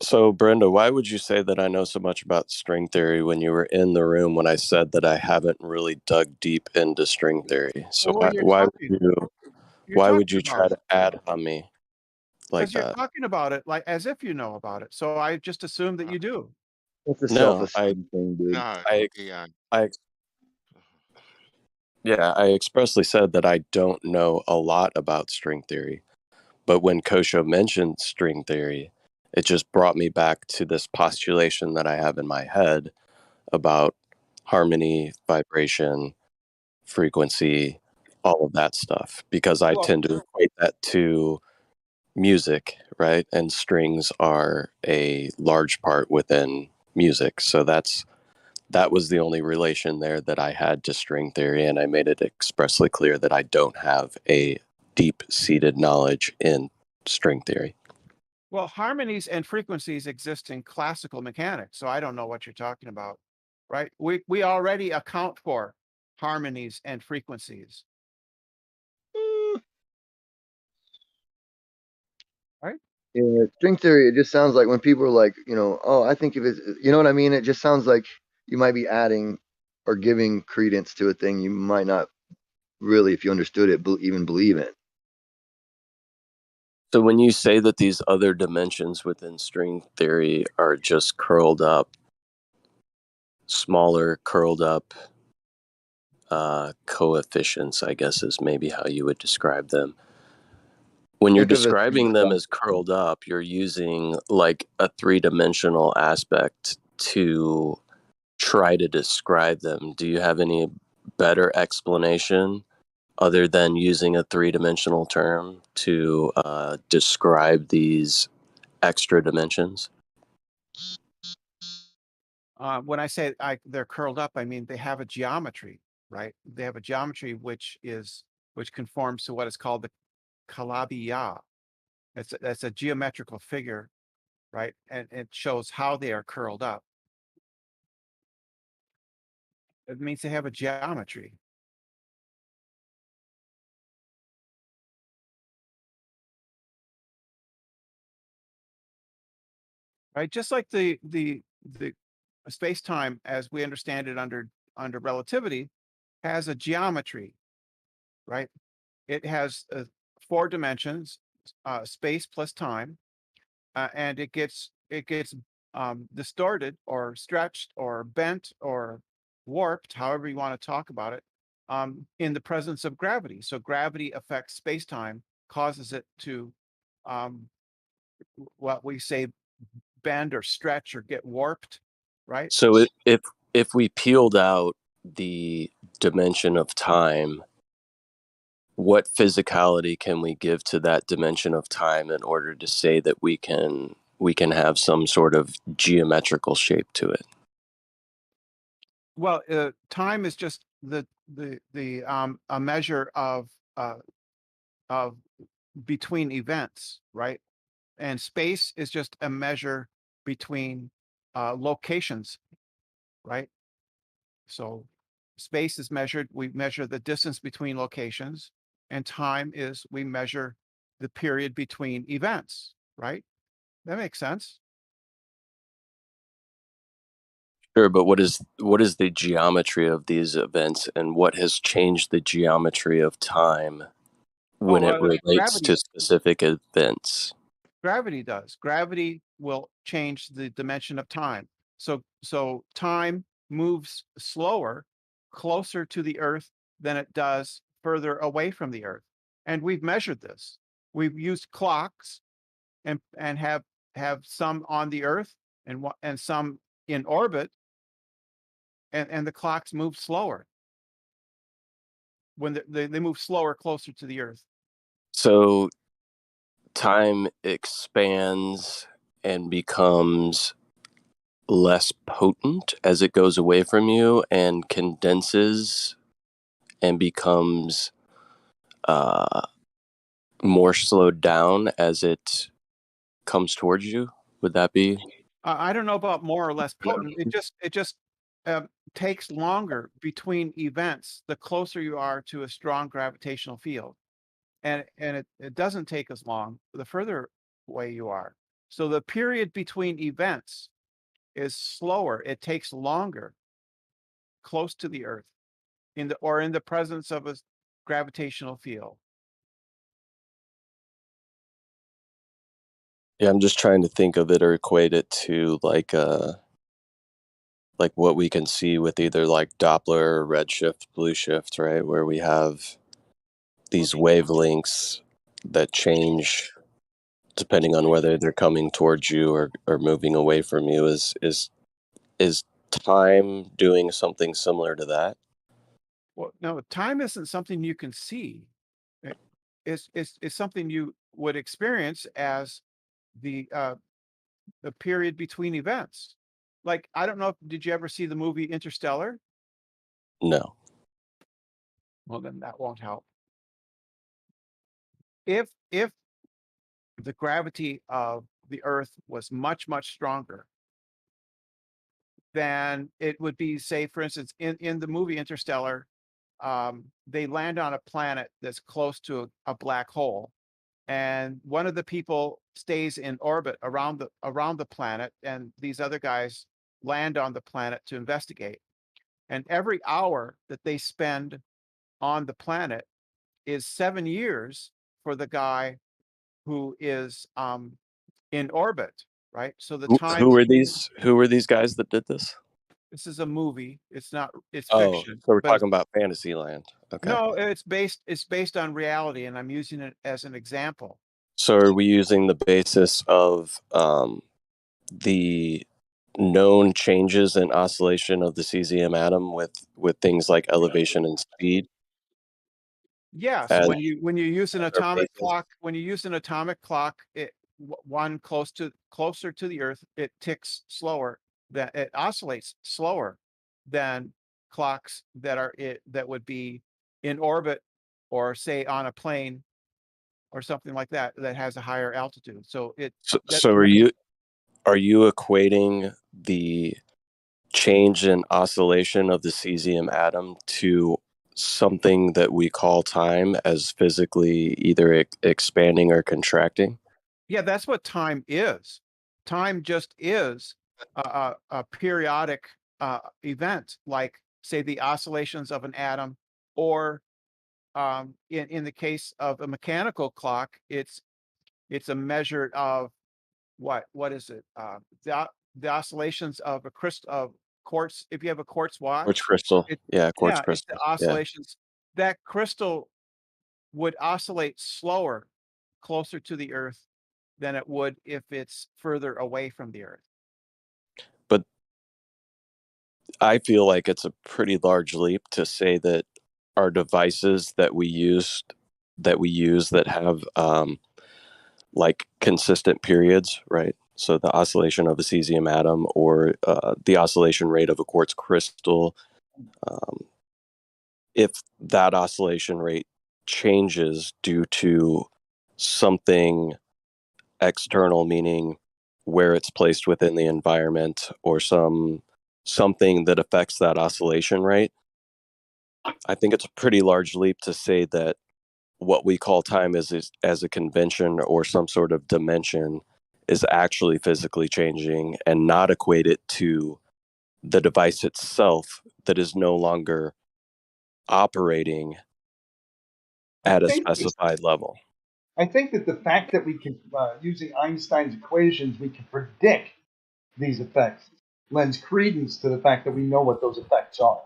So Brenda, why would you say that I know so much about string theory when you were in the room when I said that I haven't really dug deep into string theory? So Well, why would you try to add on me like Because you're that? talking about it like as if you know about it. So I just assume that you do. It's a No, self-esteem thing, dude. I expressly said that I don't know a lot about string theory. But when Kosho mentioned string theory, it just brought me back to this postulation that I have in my head about harmony, vibration, frequency, all of that stuff, because I tend to equate that to music, right? And strings are a large part within music. So that was the only relation there that I had to string theory, and I made it expressly clear that I don't have a deep-seated knowledge in string theory. Well, harmonies and frequencies exist in classical mechanics, so I don't know what you're talking about, right? We already account for harmonies and frequencies. Right? Yeah, string theory, it just sounds like when people are like, oh, I think of it, you know what I mean? It just sounds like you might be adding or giving credence to a thing you might not really, if you understood it, even believe in. So when you say that these other dimensions within string theory are just curled up, smaller curled up coefficients, I guess is maybe how you would describe them. When you're describing them as curled up, you're using like a 3-dimensional aspect to try to describe them. Do you have any better explanation other than using a 3-dimensional term to describe these extra dimensions? When I say they're curled up, I mean they have a geometry, right? They have a geometry which conforms to what is called the Calabi-Yah. That's a geometrical figure, right? And it shows how they are curled up. It means they have a geometry. Right? Just like the space-time as we understand it under relativity has a geometry, right? It has 4 dimensions, space plus time, and it gets distorted or stretched or bent or warped, however you want to talk about it, in the presence of gravity. So gravity affects space-time, causes it to what we say bend or stretch or get warped, right? So if we peeled out the dimension of time, what physicality can we give to that dimension of time in order to say that we can have some sort of geometrical shape to it? Well, time is just a measure of between events, right? And space is just a measure between locations, right? So space is measured, we measure the distance between locations, and time is we measure the period between events, right? That makes sense. Sure, but what is the geometry of these events, and what has changed the geometry of time when it relates to specific events? Gravity does. Gravity will change the dimension of time. So time moves slower, closer to the Earth than it does further away from the Earth. And we've measured this. We've used clocks and have some on the Earth and some in orbit, and the clocks move slower when they move slower closer to the Earth. So time expands and becomes less potent as it goes away from you and condenses and becomes more slowed down as it comes towards you. Would that be? I don't know about more or less potent. It just takes longer between events the closer you are to a strong gravitational field, and it doesn't take as long the further away you are. So the period between events is slower. It takes longer close to the Earth in the presence of a gravitational field. Yeah, I'm just trying to think of it or equate it to like what we can see with either like Doppler or redshift, blue shift, right? Where we have these wavelengths that change depending on whether they're coming towards you or moving away from you. Is time doing something similar to that? Well, no, time isn't something you can see. It's something you would experience as the period between events. Like, I don't know, did you ever see the movie Interstellar? No. Well, then that won't help. If the gravity of the Earth was much, much stronger, then it would be, say, for instance, in the movie Interstellar, they land on a planet that's close to a black hole, and one of the people stays in orbit around the planet, and these other guys land on the planet to investigate. And every hour that they spend on the planet is 7 years for the guy who is in orbit, right? So the time. Who were these guys that did this? This is a movie. It's not. It's Oh, fiction. so we're but talking about Fantasyland. Okay. No, it's based on reality, and I'm using it as an example. So are we using the basis of the known changes in oscillation of the cesium atom with things like elevation and speed? Yes, as when you use an our atomic basis? clock, one closer to the Earth, it ticks slower. That it oscillates slower than clocks that would be in orbit, or say on a plane or something like that has a higher altitude. So So are you equating the change in oscillation of the cesium atom to something that we call time as physically either expanding or contracting? Yeah, that's what time is. Time just is a periodic event, like, say, the oscillations of an atom, or in the case of a mechanical clock, it's a measure of what is it? The oscillations of a crystal of quartz. If you have a quartz watch, Quartz crystal. Yeah, quartz yeah, it's the crystal. Yeah. oscillations. That crystal would oscillate slower closer to the Earth than it would if it's further away from the Earth. But I feel like it's a pretty large leap to say that our devices that we use that have like consistent periods, right? So the oscillation of a cesium atom or the oscillation rate of a quartz crystal, if that oscillation rate changes due to something external, meaning where it's placed within the environment, or something that affects that oscillation rate, I think it's a pretty large leap to say that what we call time is as a convention or some sort of dimension is actually physically changing, and not equate it to the device itself that is no longer operating at a specified level. I think that the fact that we can, using Einstein's equations, we can predict these effects lends credence to the fact that we know what those effects are.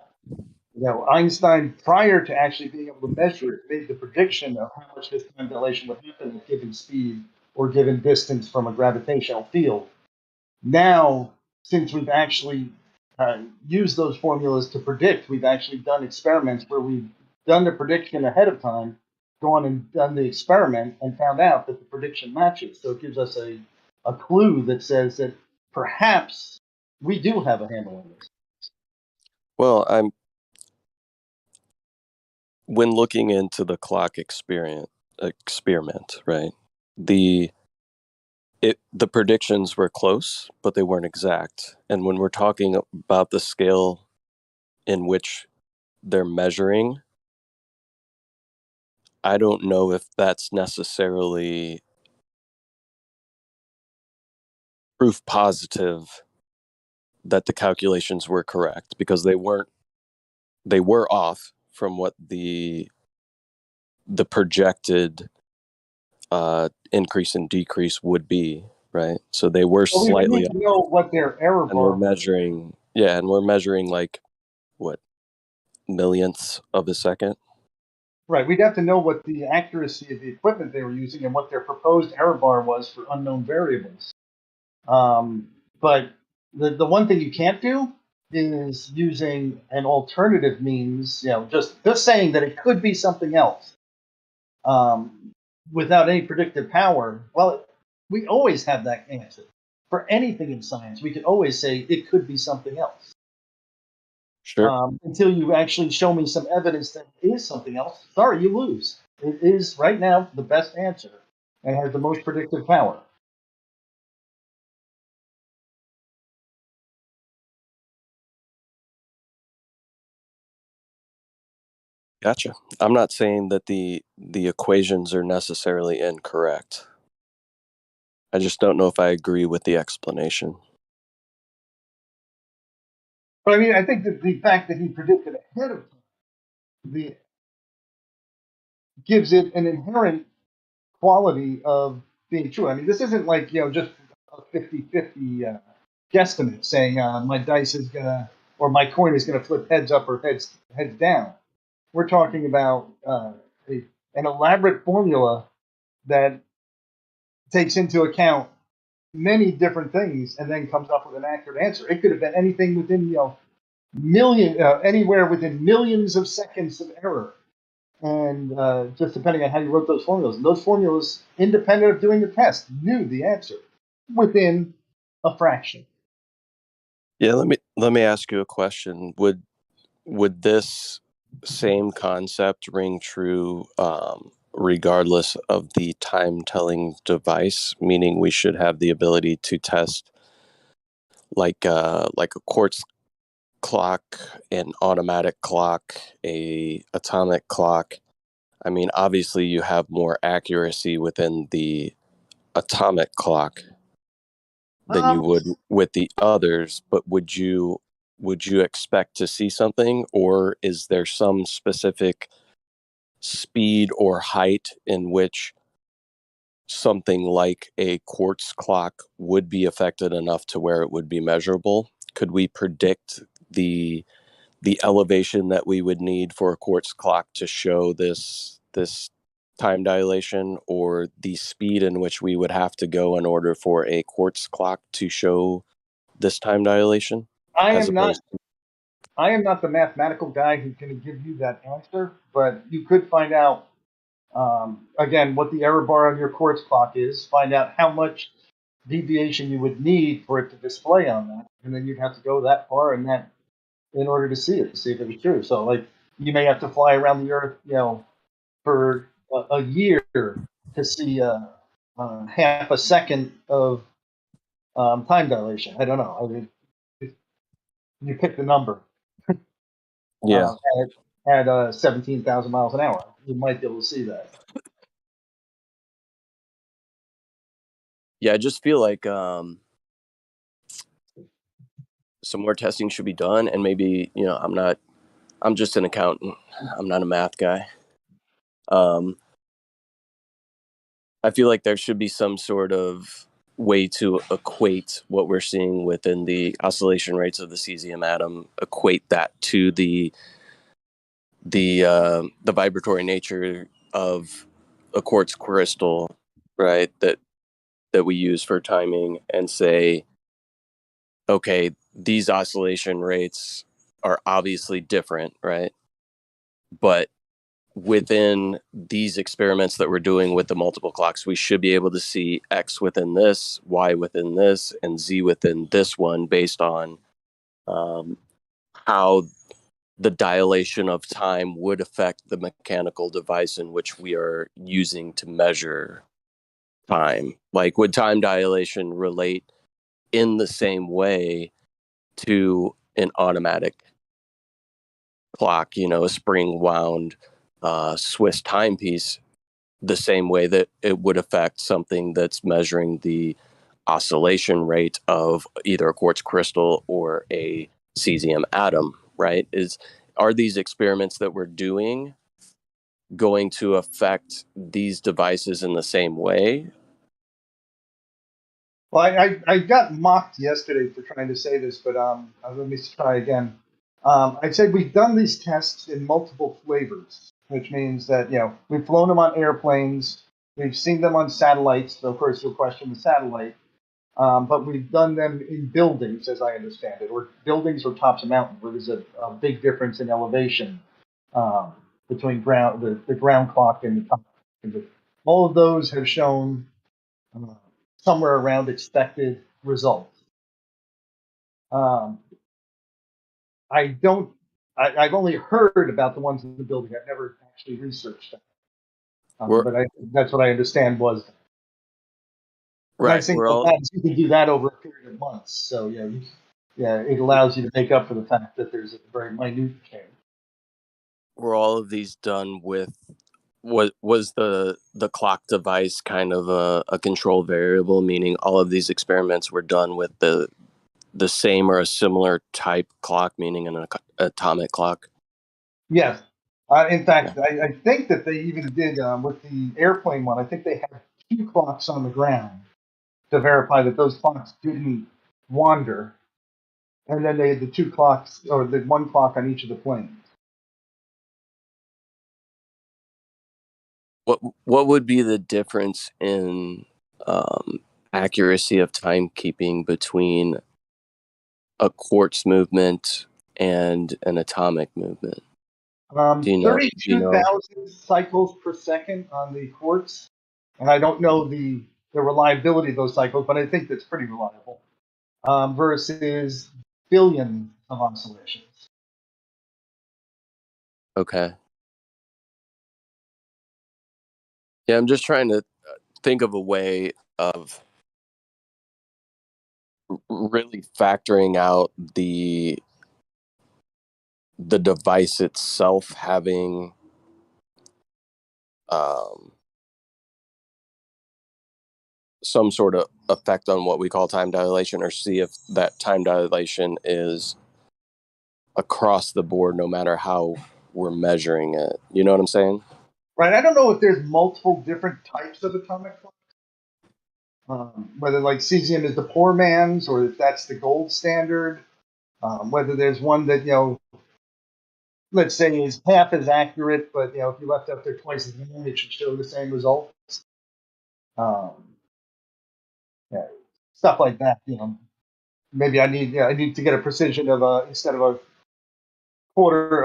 Einstein, prior to actually being able to measure it, made the prediction of how much this time dilation would happen at given speed or given distance from a gravitational field. Now, since we've actually used those formulas to predict, we've actually done experiments where we've done the prediction ahead of time, gone and done the experiment, and found out that the prediction matches. So it gives us a clue that says that perhaps we do have a handle on this. Well, when looking into the clock experiment, right? The predictions were close, but they weren't exact. And when we're talking about the scale in which they're measuring, I don't know if that's necessarily proof positive that the calculations were correct, because they were off from what the projected increase and decrease would be, right? So they were slightly we need to know what their error bar we're measuring, and we're measuring like what, millionths of a second. Right, we'd have to know what the accuracy of the equipment they were using and what their proposed error bar was for unknown variables. But the one thing you can't do is using an alternative means, just saying that it could be something else without any predictive power. Well, we always have that answer. For anything in science, we can always say it could be something else. Sure. Until you actually show me some evidence that it is something else, sorry, you lose. It is right now the best answer and has the most predictive power. Gotcha. I'm not saying that the equations are necessarily incorrect. I just don't know if I agree with the explanation. But I mean, I think that the fact that he predicted ahead of time gives it an inherent quality of being true. I mean, this isn't like, just a 50-50 guesstimate saying my dice is going to, or my coin is going to flip heads up or heads down. We're talking about an elaborate formula that takes into account many different things and then comes up with an accurate answer. It could have been anything within, anywhere within millions of seconds of error. And just depending on how you wrote those formulas. And those formulas, independent of doing the test, knew the answer within a fraction. Yeah, let me ask you a question. Would this same concept ring true regardless of the time telling device? Meaning we should have the ability to test like a quartz clock, an automatic clock, a atomic clock. I mean, obviously you have more accuracy within the atomic clock than you would with the others, but would you expect to see something, or is there some specific speed or height in which something like a quartz clock would be affected enough to where it would be measurable? Could we predict the elevation that we would need for a quartz clock to show this time dilation, or the speed in which we would have to go in order for a quartz clock to show this time dilation? I am not the mathematical guy who can give you that answer, but you could find out, again, what the error bar on your quartz clock is, find out how much deviation you would need for it to display on that, and then you'd have to go that far and that in order to see it, to see if it was true. So, like, you may have to fly around the Earth, for a year to see half a second of time dilation. I don't know. I mean, you pick the number. Yeah. At 17,000 miles an hour, you might be able to see that. Yeah, I just feel like some more testing should be done, and maybe, I'm just an accountant. I'm not a math guy. I feel like there should be some sort of way to equate what we're seeing within the oscillation rates of the cesium atom, equate that to the vibratory nature of a quartz crystal, right? That that we use for timing and say, okay, these oscillation rates are obviously different, right? But within these experiments that we're doing with the multiple clocks, we should be able to see X within this, Y within this, and Z within this one based on how the dilation of time would affect the mechanical device in which we are using to measure time. Like, would time dilation relate in the same way to an automatic clock, a spring wound Swiss timepiece, the same way that it would affect something that's measuring the oscillation rate of either a quartz crystal or a cesium atom, right? Are these experiments that we're doing going to affect these devices in the same way? Well, I got mocked yesterday for trying to say this, but let me try again. I said we've done these tests in multiple flavors, which means that we've flown them on airplanes, we've seen them on satellites. So of course, you'll question the satellite, but we've done them in buildings, as I understand it, or buildings or tops of mountains, where there's a big difference in elevation between the ground clock and the top. All of those have shown somewhere around expected results. I've only heard about the ones in the building. I've never actually researched them. But that's what I understand was. Right. I think you can do that over a period of months. So it allows you to make up for the fact that there's a very minute change. Were all of these done with was the clock device kind of a control variable, meaning all of these experiments were done with the same or a similar type clock, meaning an atomic clock? Yes. In fact, I think that they even did with the airplane one. I think they had 2 clocks on the ground to verify that those clocks didn't wander. And then they had the 2 clocks, or the 1 clock on each of the planes. What would be the difference in accuracy of timekeeping between a quartz movement and an atomic movement? 32,000 cycles per second on the quartz, and I don't know the reliability of those cycles, but I think that's pretty reliable. Versus billions of oscillations. Okay. Yeah, I'm just trying to think of a way of really factoring out the device itself having some sort of effect on what we call time dilation, or see if that time dilation is across the board no matter how we're measuring it. You know what I'm saying? Right. I don't know if there's multiple different types of atomic clocks. Whether like cesium is the poor man's, or if that's the gold standard. Whether there's one that let's say is half as accurate, but if you left up there twice as long, it should show the same results. Stuff like that. Maybe I need to get a precision of instead of a quarter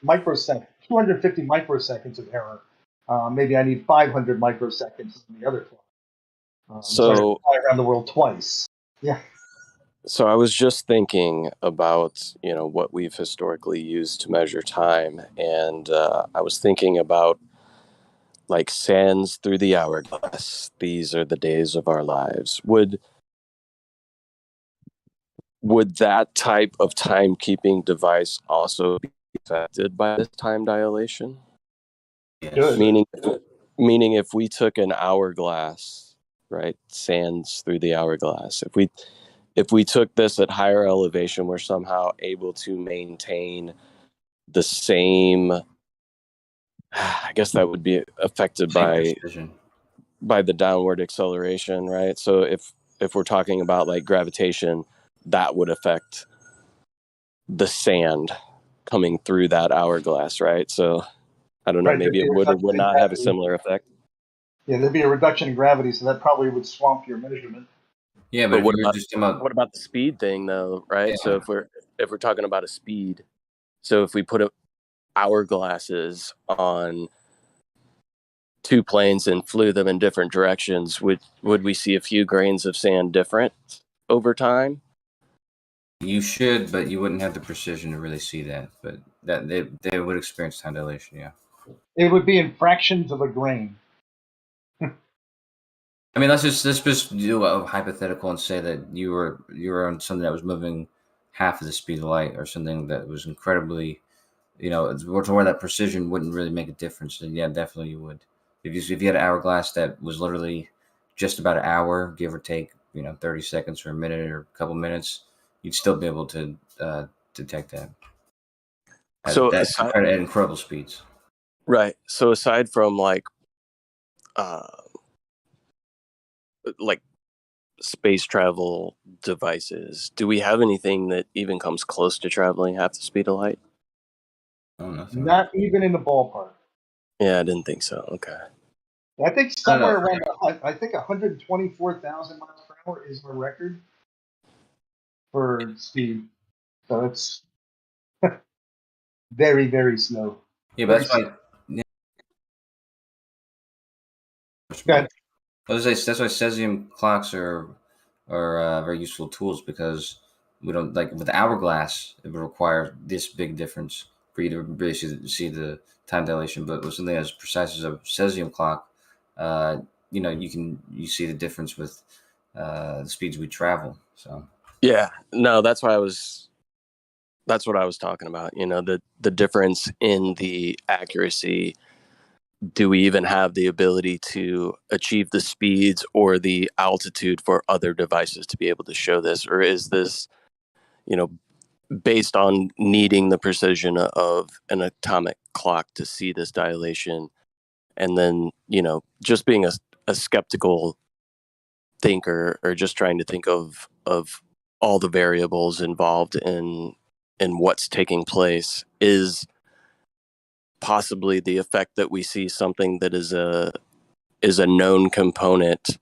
microsecond, 250 microseconds of error. Maybe I need 500 microseconds on the other clock. So I fly around the world twice. Yeah. So I was just thinking about, what we've historically used to measure time. And I was thinking about like sands through the hourglass. These are the days of our lives. Would that type of timekeeping device also be affected by this time dilation? Yes. Meaning if we took an hourglass, right, sands through the hourglass, if we took this at higher elevation, we're somehow able to maintain the same, I guess that would be affected by the downward acceleration, right? So if we're talking about like gravitation, that would affect the sand coming through that hourglass, right? So I don't know, maybe it would or would not have a similar effect. Yeah, there'd be a reduction in gravity, so that probably would swamp your measurement. Yeah, But but what if you're about just talking about, what about the speed thing though, right? yeah, So if we're talking about a speed, so if we put hourglasses on two planes and flew them in different directions, would we see a few grains of sand different over time? you should, but you wouldn't have the precision to really see that. But that they would experience time dilation, yeah. It would be in fractions of a grain. I mean, let's just do a hypothetical and say that you were on something that was moving half of the speed of light, or something that was incredibly, to where that precision wouldn't really make a difference. Then yeah, definitely you would. If you had an hourglass that was literally just about an hour, give or take, 30 seconds or a minute or a couple minutes, you'd still be able to detect that. So At incredible speeds. Right. So aside from like space travel devices, do we have anything that even comes close to traveling half the speed of light? Oh, nothing. Not even in the ballpark. Yeah, I didn't think so. Okay. I think somewhere around, I think 124,000 miles per hour is our record for speed. So it's very, very slow. Yeah, but that's why. Yeah. That's why cesium clocks are very useful tools, because we don't, like with the hourglass, it would require this big difference for you to really see the time dilation. But with something as precise as a cesium clock, you see the difference with the speeds we travel. So yeah, no, that's what I was talking about. The difference in the accuracy. Do we even have the ability to achieve the speeds or the altitude for other devices to be able to show this? Or is this, based on needing the precision of an atomic clock to see this dilation, and then, just being a skeptical thinker, or just trying to think of all the variables involved in what's taking place, is possibly the effect that we see something that is a known component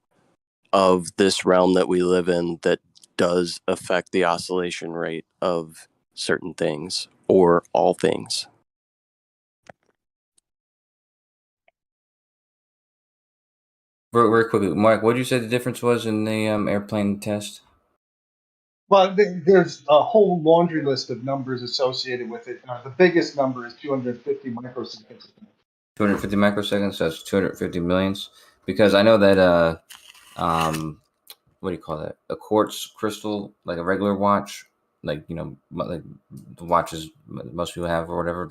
of this realm that we live in that does affect the oscillation rate of certain things or all things. very quickly, Mike, what did you say the difference was in the airplane test? Well, there's a whole laundry list of numbers associated with it. The biggest number is 250 microseconds. 250 microseconds, so that's 250 millions. Because I know that what do you call that? A quartz crystal, like a regular watch, like like the watches most people have or whatever,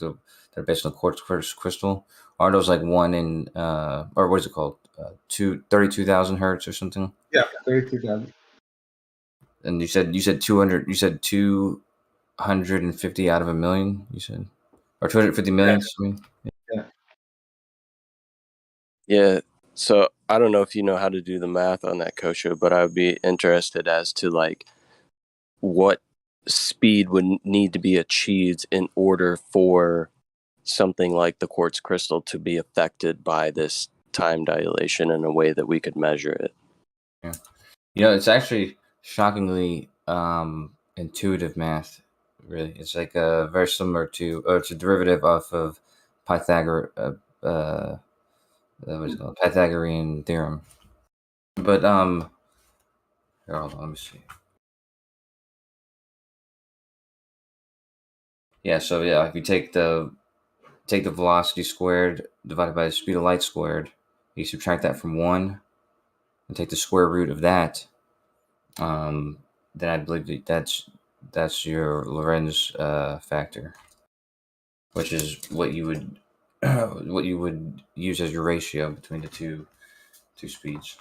they're based on quartz crystal. Are those like one in or what is it called? 32,000 hertz or something? Yeah, 32,000. And you said 200. You said 250 out of a million. You said, or 250 million. Yeah. Yeah. So I don't know if you know how to do the math on that, Kosho, but I would be interested as to like what speed would need to be achieved in order for something like the quartz crystal to be affected by this time dilation in a way that we could measure it. Yeah. It's actually shockingly intuitive math. Really, it's like very similar to, it's a derivative off of Pythagoras. What's it called? Pythagorean theorem. But here, hold on, let me see. Yeah, so yeah, if you take the velocity squared divided by the speed of light squared, you subtract that from 1 and take the square root of that, then I believe that's your Lorentz factor, which is what you would use as your ratio between the two speeds.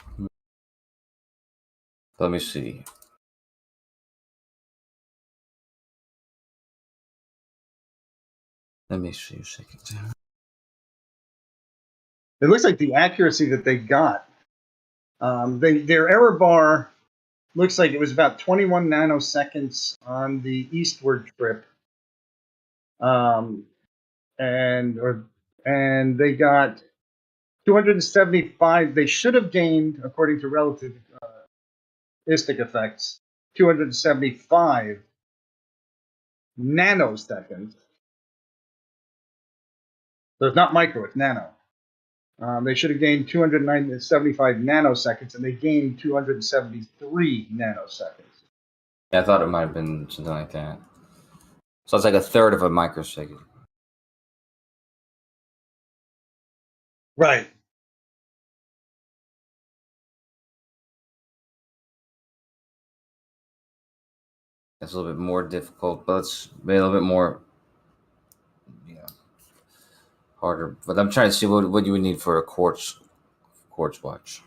Let me see. Let me see a second. It looks like the accuracy that they got. Their error bar looks like it was about 21 nanoseconds on the eastward trip, and they got 275. They should have gained, according to relativistic effects, 275 nanoseconds. So it's not micro, it's nano. They should have gained 275 nanoseconds, and they gained 273 nanoseconds. Yeah, I thought it might have been something like that. So it's like a third of a microsecond. Right. That's a little bit more difficult, but it's a little bit more, harder. But I'm trying to see what you would need for a quartz watch.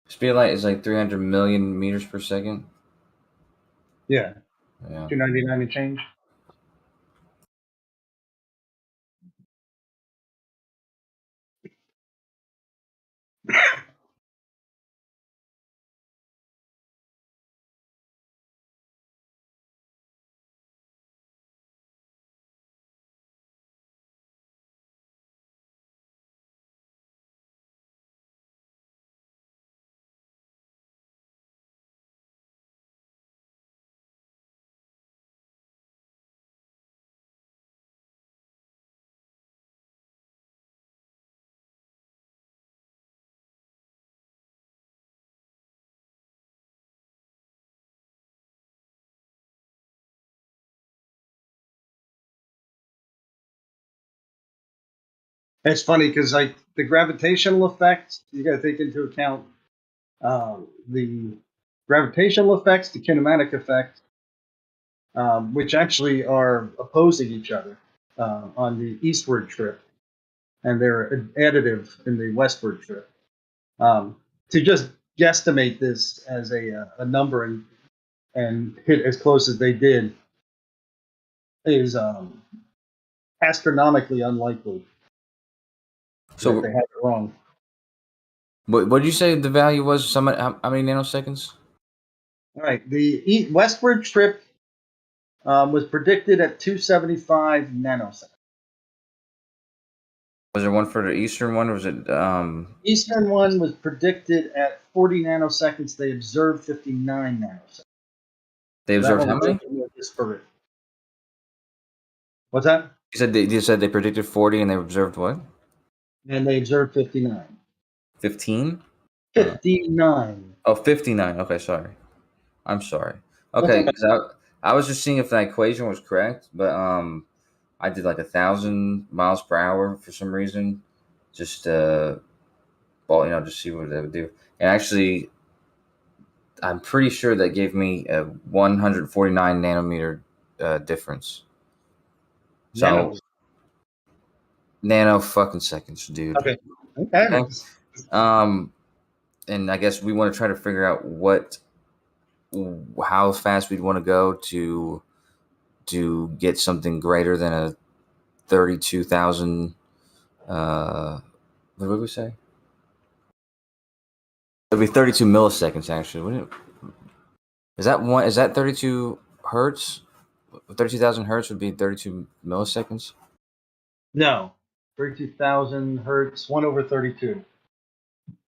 Speed of light is like 300 million meters per second. Yeah. Yeah. 299 and change. It's funny because like the gravitational effect, you got to take into account the gravitational effects, the kinematic effect, which actually are opposing each other on the eastward trip, and they're additive in the westward trip. To just guesstimate this as a number and hit as close as they did is astronomically unlikely. So that they had it wrong. What did you say the value was? How many nanoseconds? All right, the westward trip was predicted at 275 nanoseconds. Was there one for the eastern one, or was it? Eastern one was predicted at 40 nanoseconds. They observed 59 nanoseconds. They observed how many? Disparate. What's that? You said they predicted 40 and they observed what? And they observed 59. 15? 59. Oh, 59. Okay, sorry. I'm sorry. That's Okay, okay. 'cause I was just seeing if that equation was correct, but I did like 1,000 miles per hour for some reason, just just see what that would do. And actually, I'm pretty sure that gave me a 149 nanometer difference. So nano fucking seconds, dude. Okay. Okay. And I guess we want to try to figure out how fast we'd want to go to get something greater than a 32,000. What did we say? It'd be 32 milliseconds actually, wouldn't it? Is that 32 hertz? 32,000 hertz would be 32 milliseconds. No, 32,000 hertz, 1 over 32.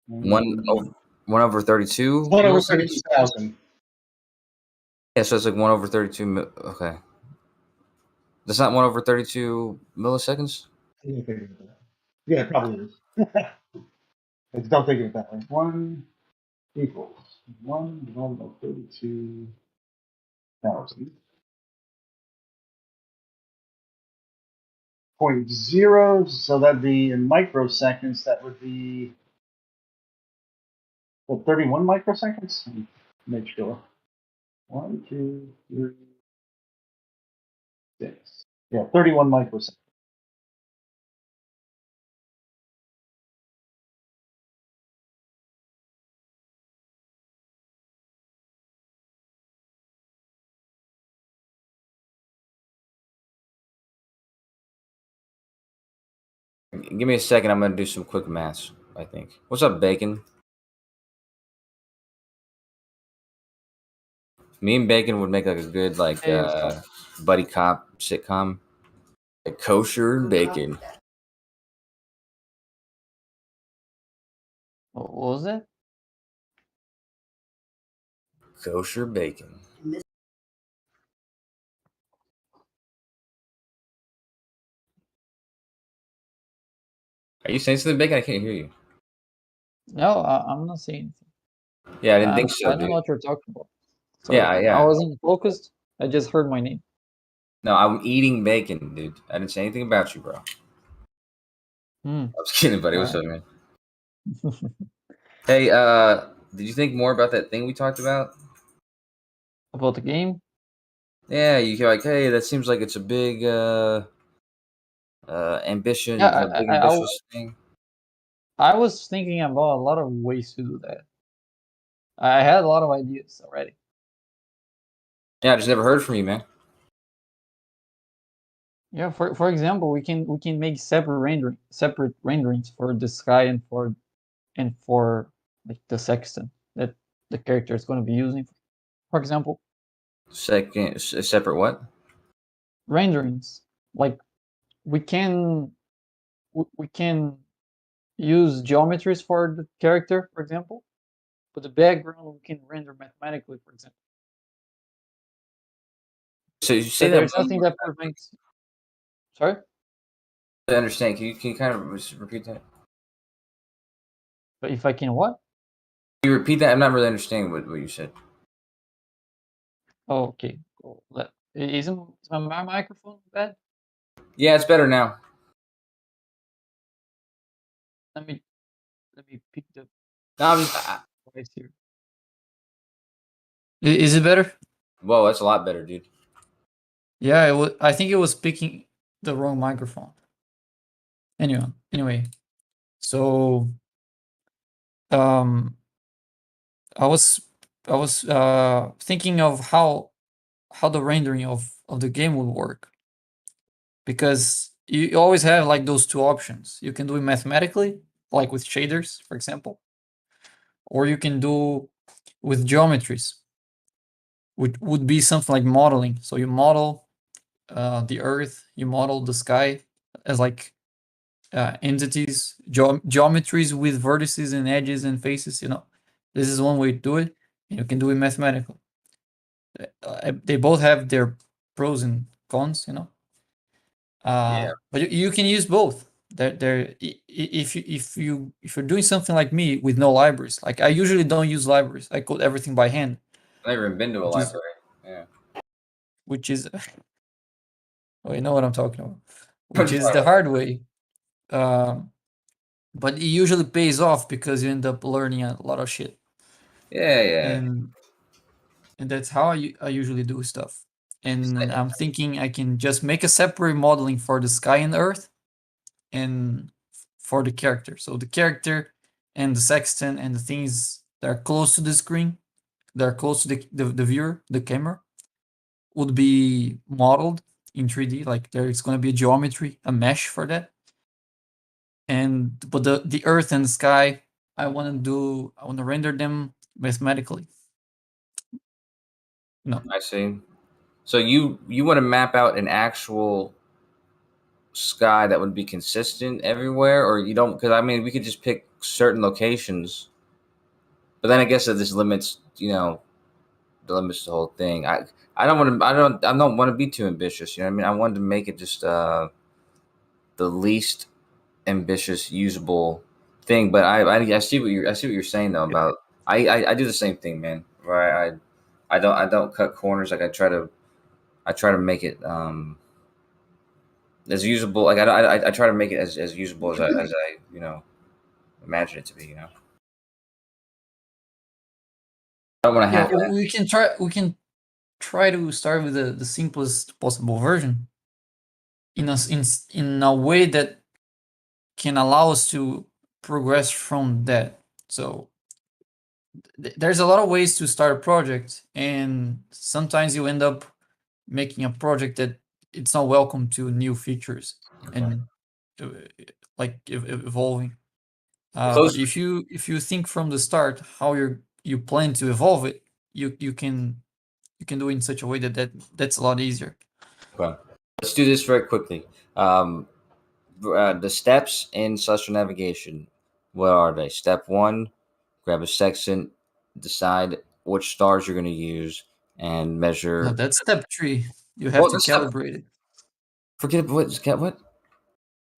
1 over 32. 1 over 32,000. Yeah, so it's like 1 over 32. Okay, that's not 1 over 32 milliseconds. Yeah, it probably is. Don't think of it that way. 1 equals 1 divided by 32,000. 0.0, so that'd be in microseconds. That would be 31 microseconds. Make sure. 1, 2, 3, 6. Yeah, 31 microseconds. give me a second. I'm gonna do some quick maths. I think. What's up, Bacon? Me and Bacon would make like a good buddy cop sitcom. Like Kosher and Bacon. What was that? Kosher Bacon. Are you saying something, Bacon? I can't hear you. No, I'm not saying anything. Yeah, I didn't think so, I don't dude. know what you're talking about. Sorry, Yeah. I wasn't focused. I just heard my name. No, I'm eating bacon, dude. I didn't say anything about you, bro. I was kidding, buddy. What's up, man? Hey, did you think more about that thing we talked about? About the game? Yeah, you're like, hey, that seems like it's a big ambition, Yeah, big ambitious thing. I was thinking about a lot of ways to do that. I had a lot of ideas already. Yeah, I just never heard from you, man. Yeah, for example, we can make separate renderings for the sky and for like the sextant that the character is going to be using. For example, separate what? Renderings. Like we can use geometries for the character, for example, but the background we can render mathematically, for example. So you say there's nothing that prevents. Sorry? I understand. Can you kind of repeat that? But if I can what? Can you repeat that? I'm not really understanding what you said. Oh, okay. Cool. Isn't my microphone bad? Yeah, it's better now. Let me pick the. No, I'm just, right here. Is it better? Whoa, that's a lot better, dude. Yeah, I think it was picking the wrong microphone. Anyway, so I was thinking of how the rendering of the game would work, because you always have like those two options. You can do it mathematically, like with shaders, for example, or you can do with geometries, which would be something like modeling. So you model the earth, you model the sky as like entities, geometries with vertices and edges and faces. This is one way to do it, and you can do it mathematically. They both have their pros and cons, but you can use both. If you're doing something like me with no libraries, like I usually don't use libraries. I code everything by hand. I've never even been to a library. Yeah. Which is, you know what I'm talking about. Which is the hard way. But it usually pays off because you end up learning a lot of shit. Yeah. And that's how I usually do stuff. And I'm thinking I can just make a separate modeling for the sky and earth and for the character. So the character and the sextant and the things that are close to the screen, that are close to the viewer, the camera, would be modeled in 3D. Like there's going to be a geometry, a mesh for that. But the earth and the sky, I want to render them mathematically. No. I see. So you want to map out an actual sky that would be consistent everywhere, or you don't? Because I mean, we could just pick certain locations, but then I guess that this limits, the whole thing. I don't want to be too ambitious. You know what I mean? I wanted to make it just the least ambitious, usable thing. But I see what you're saying though about I do the same thing, man. Right? I don't cut corners. Like I try to make it as usable. Like I try to make it as usable as I imagine it to be. I don't want to have that. We can try to start with the simplest possible version in a way that can allow us to progress from that. So there's a lot of ways to start a project, and sometimes you end up making a project that it's not welcome to new features. And like evolving. Close- But if you think from the start how you plan to evolve it, you can do it in such a way that's a lot easier. Okay. Let's do this very quickly. The steps in Celestial Navigation, what are they? Step 1, grab a sextant, decide which stars you're going to use, and measure. No, that's step 3. You have to calibrate it. Forget what?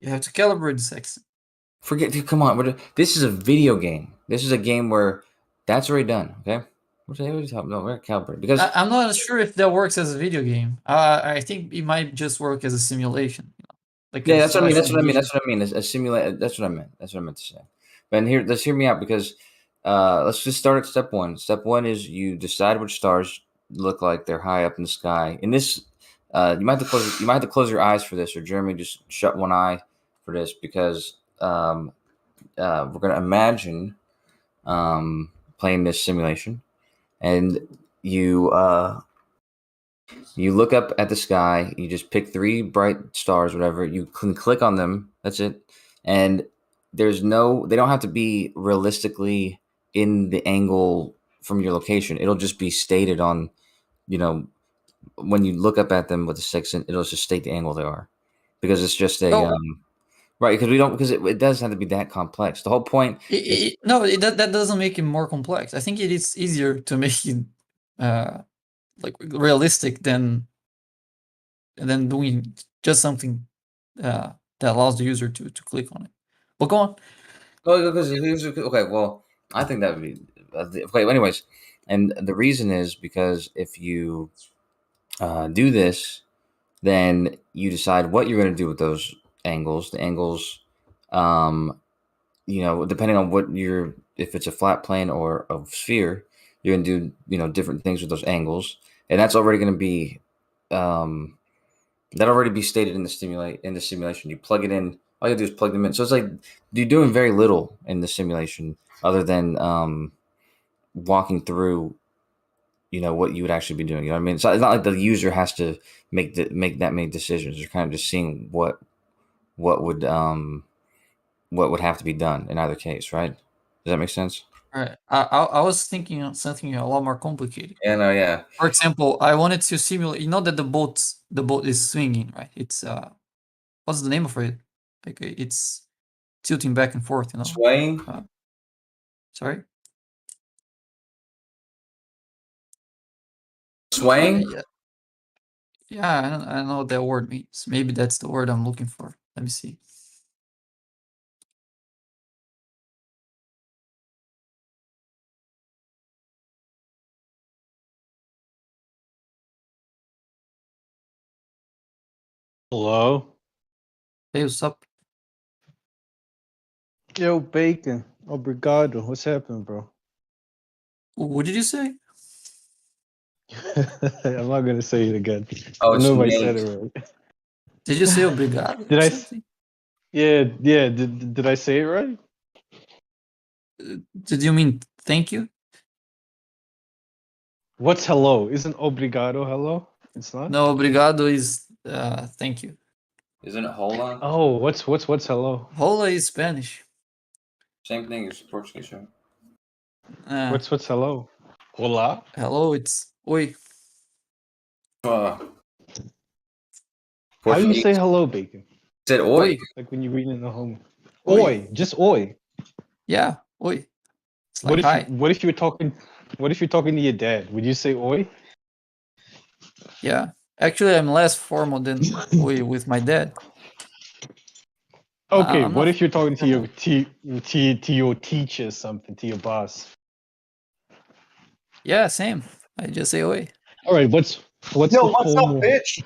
You have to calibrate the sextant. Forget, dude, come on. This is a video game. This is a game where that's already done, okay? What are you talking about? No, we're calibrated. Because I'm not sure if that works as a video game. I think it might just work as a simulation. Like yeah, that's what I mean. That's what I mean. A simulate. That's what I meant. That's what I meant to say. But let's hear me out because let's just start at step 1. Step 1 is you decide which stars look like they're high up in the sky. In this, you might have to close your eyes for this, or Jeremy just shut one eye for this because we're gonna imagine playing this simulation, and you look up at the sky. You just pick 3 bright stars, whatever. You can click on them. That's it. And they don't have to be realistically in the angle from your location. It'll just be stated on, when you look up at them with the sextant, it'll just state the angle they are, because it's just right. Because it doesn't have to be that complex. The whole point. That doesn't make it more complex. I think it is easier to make it like realistic than doing just something that allows the user to click on it. But go on. Okay, well, I think that would be okay. Anyways, and the reason is because if you do this, then you decide what you're going to do with those angles. The angles, depending on if it's a flat plane or a sphere, you're going to do different things with those angles, and that's already going to be that already be stated in the simulation. You plug it in. All you do is plug them in. So it's like you're doing very little in the simulation other than walking through, what you would actually be doing. You know what I mean? So it's not like the user has to make that many decisions. You're kind of just seeing what would have to be done in either case, right? Does that make sense? All right. I was thinking of something a lot more complicated. Yeah, no, yeah. For example, I wanted to simulate. That the boat is swinging, right? It's what's the name of it? Like it's tilting back and forth. Swaying. Sorry. Swaying. Yeah, I don't know what that word means. Maybe that's the word I'm looking for. Let me see. Hello. Hey, what's up? Yo, Bacon. Obrigado. What's happening, bro? What did you say? I'm not gonna say it again. Oh, I it's know if I Nate. said it right. Did you say obrigado? Did I? Yeah. Did I say it right? Did you mean thank you? What's hello? Isn't obrigado hello? It's not. No, obrigado is thank you. Isn't it hola? Oh, what's hello? Hola is Spanish. Same thing as Portuguese, right? What's hello? Hola. Hello, it's oi. How do you say hello, Bacon? Said oi. Like when you read in the home. Oi, just oi. Yeah, oi. It's like What if hi. what if you were talking? What if you're talking to your dad? Would you say oi? Yeah, actually, I'm less formal than oi with my dad. Okay, I'm what not if you're talking to your to your teacher, something, to your boss? Yeah, same. I just say oi. All right, what's Yo, the what's formal? up, bitch?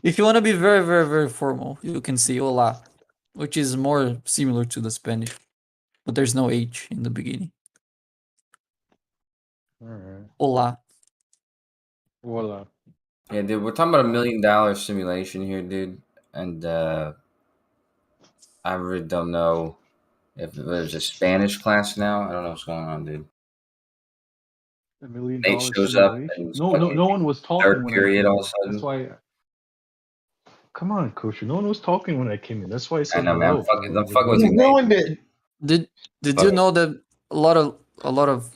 If you want to be very, very, very formal, you can say hola, which is more similar to the Spanish, but there's no H in the beginning. All right. Hola. Voila. Yeah, dude, we're talking about $1 million simulation here, dude, and I really don't know if there's a Spanish class now. I don't know what's going on, dude. $1 million Nate shows up simulation. and No one was talking third when I period came all of a in. sudden. That's why. come on, Kosher. No one was talking when I came in. That's why I I said know, man. hello. I'm fucking with you, No mate. one did. Did you know that a lot of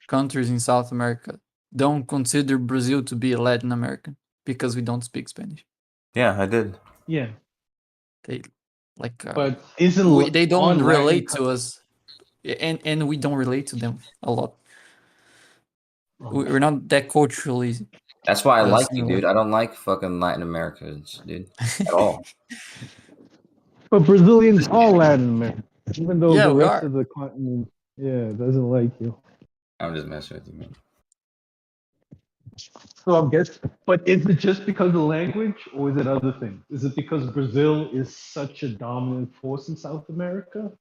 countries in South America don't consider Brazil to be Latin American because we don't speak Spanish? Yeah, I did. Yeah. They like, but isn't they don't on Latin relate to us, and we don't relate to them a lot. We're not that culturally. That's why I like you, similar. dude. I don't like fucking Latin Americans, dude, at all. But Brazilians are Latin American, even though Yeah, the we rest are. of the continent, doesn't like you. I'm just messing with you, man. So I'm guessing, but is it just because of language, or is it other things? Is it because Brazil is such a dominant force in South America?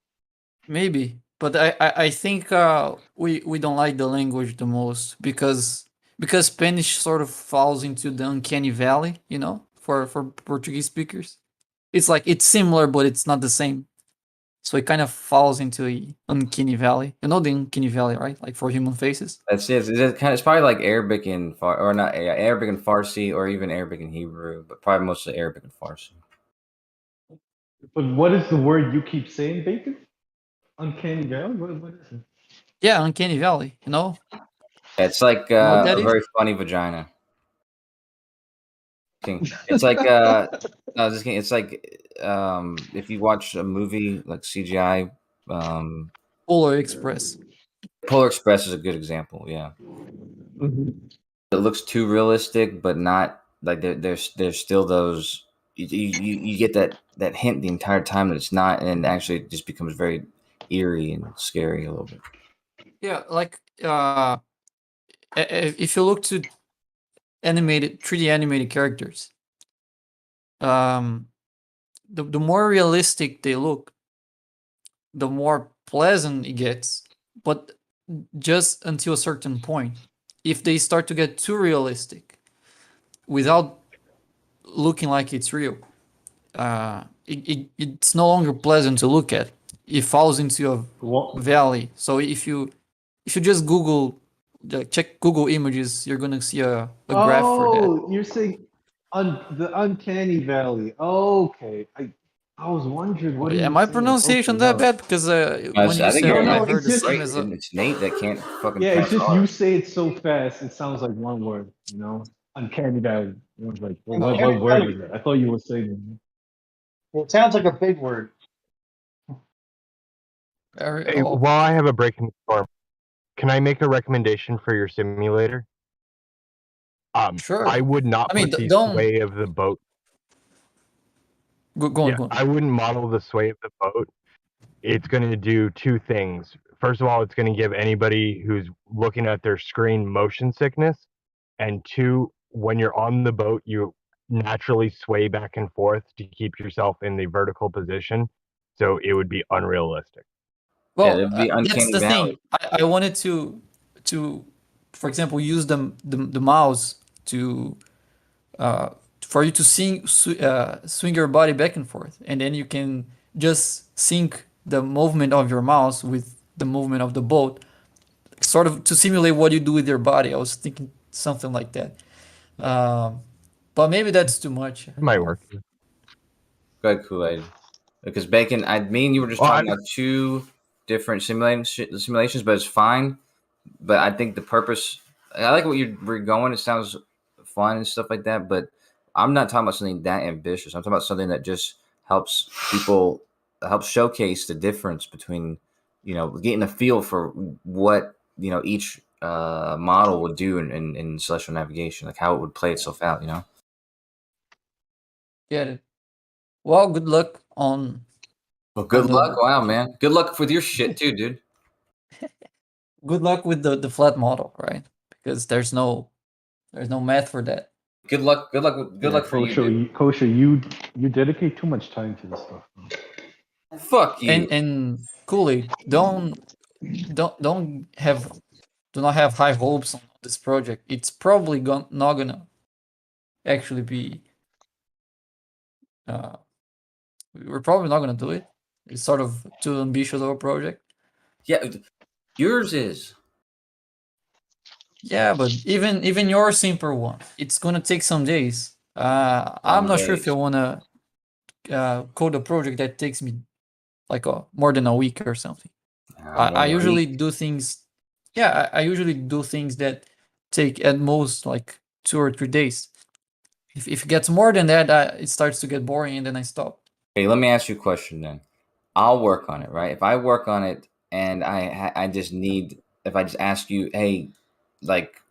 Maybe, but I think we don't like the language the most because Spanish sort of falls into the uncanny valley, you know, for Portuguese speakers. It's like it's similar, but it's not the same. So it kind of falls into the uncanny valley. You know the uncanny valley, right? Like for human faces. That's it. It's probably like Arabic and or not Arabic and Farsi, or even Arabic and Hebrew, but probably mostly Arabic and Farsi. But what is the word you keep saying, Bacon? Uncanny valley? What is it? Yeah, uncanny valley. You know. It's like You know what that a is? very funny vagina. It's like no, just kidding. It's like if you watch a movie like CGI, Polar Express. Polar Express is a good example. Yeah, it looks too realistic, but not like there's still those. You get that hint the entire time that it's not, and actually it just becomes very eerie and scary a little bit. Yeah, like if you look to animated 3D animated characters, the more realistic they look, the more pleasant it gets, but just until a certain point. If they start to get too realistic without looking like it's real, it's no longer pleasant to look at. It falls into a valley. So if you just check Google Images, you're gonna see a graph for that. Oh, you're saying the uncanny valley. Okay, I was wondering what are you Am my saying? pronunciation Okay, that no. bad? Because when you I think said you're it, I No, heard it's the just same as a. it's Nate that can't fucking. yeah, it's pronounce just R. you say it so fast. It sounds like one word, you know. Uncanny valley. I was like, well, what Uncanny word valley. is that? I thought you were saying. It sounds like a big word. Hey, while I have a break in the storm, can I make a recommendation for your simulator? Sure. I would not I mean, put the don't sway of the boat. go on. I wouldn't model the sway of the boat. It's going to do two things. First of all, it's going to give anybody who's looking at their screen motion sickness. And two, when you're on the boat, you naturally sway back and forth to keep yourself in the vertical position. So it would be unrealistic. Well, it'd be that's uncanny the valley. thing. I wanted to, for example, use the mouse to for you to swing your body back and forth, and then you can just sync the movement of your mouse with the movement of the boat, sort of to simulate what you do with your body. I was thinking something like that, but maybe that's too much. It might work. Go ahead, Kool-Aid. Because Bacon, me and you were just talking about two different simulations, but it's fine. But I think the purpose, I like what you're going. It sounds fun and stuff like that. But I'm not talking about something that ambitious. I'm talking about something that just helps people, helps showcase the difference between, getting a feel for what, each model would do in celestial navigation, like how it would play itself out, Get it. Well, good luck on. Well, good on the- luck. Wow, man. Good luck with your shit too, dude. Good luck with the flat model, right? Because there's no math for that. Good luck. Good luck for you, dude. Kosher, you dedicate too much time to this stuff. Fuck you. And Kool-Aid, do not have high hopes on this project. It's probably not gonna actually be. We're probably not gonna do it. It's sort of too ambitious of a project. Yeah, yours is. Yeah, but even your simple one, it's gonna take some days. I'm not sure if days. you want to code a project that takes me like more than a week or something. I usually do things. Yeah, I usually do things that take at most like 2 or 3 days. If it gets more than that, it starts to get boring, and then I stop. Hey, let me ask you a question then. I'll work on it, right? If I work on it and I just need, if I just ask you, hey, like,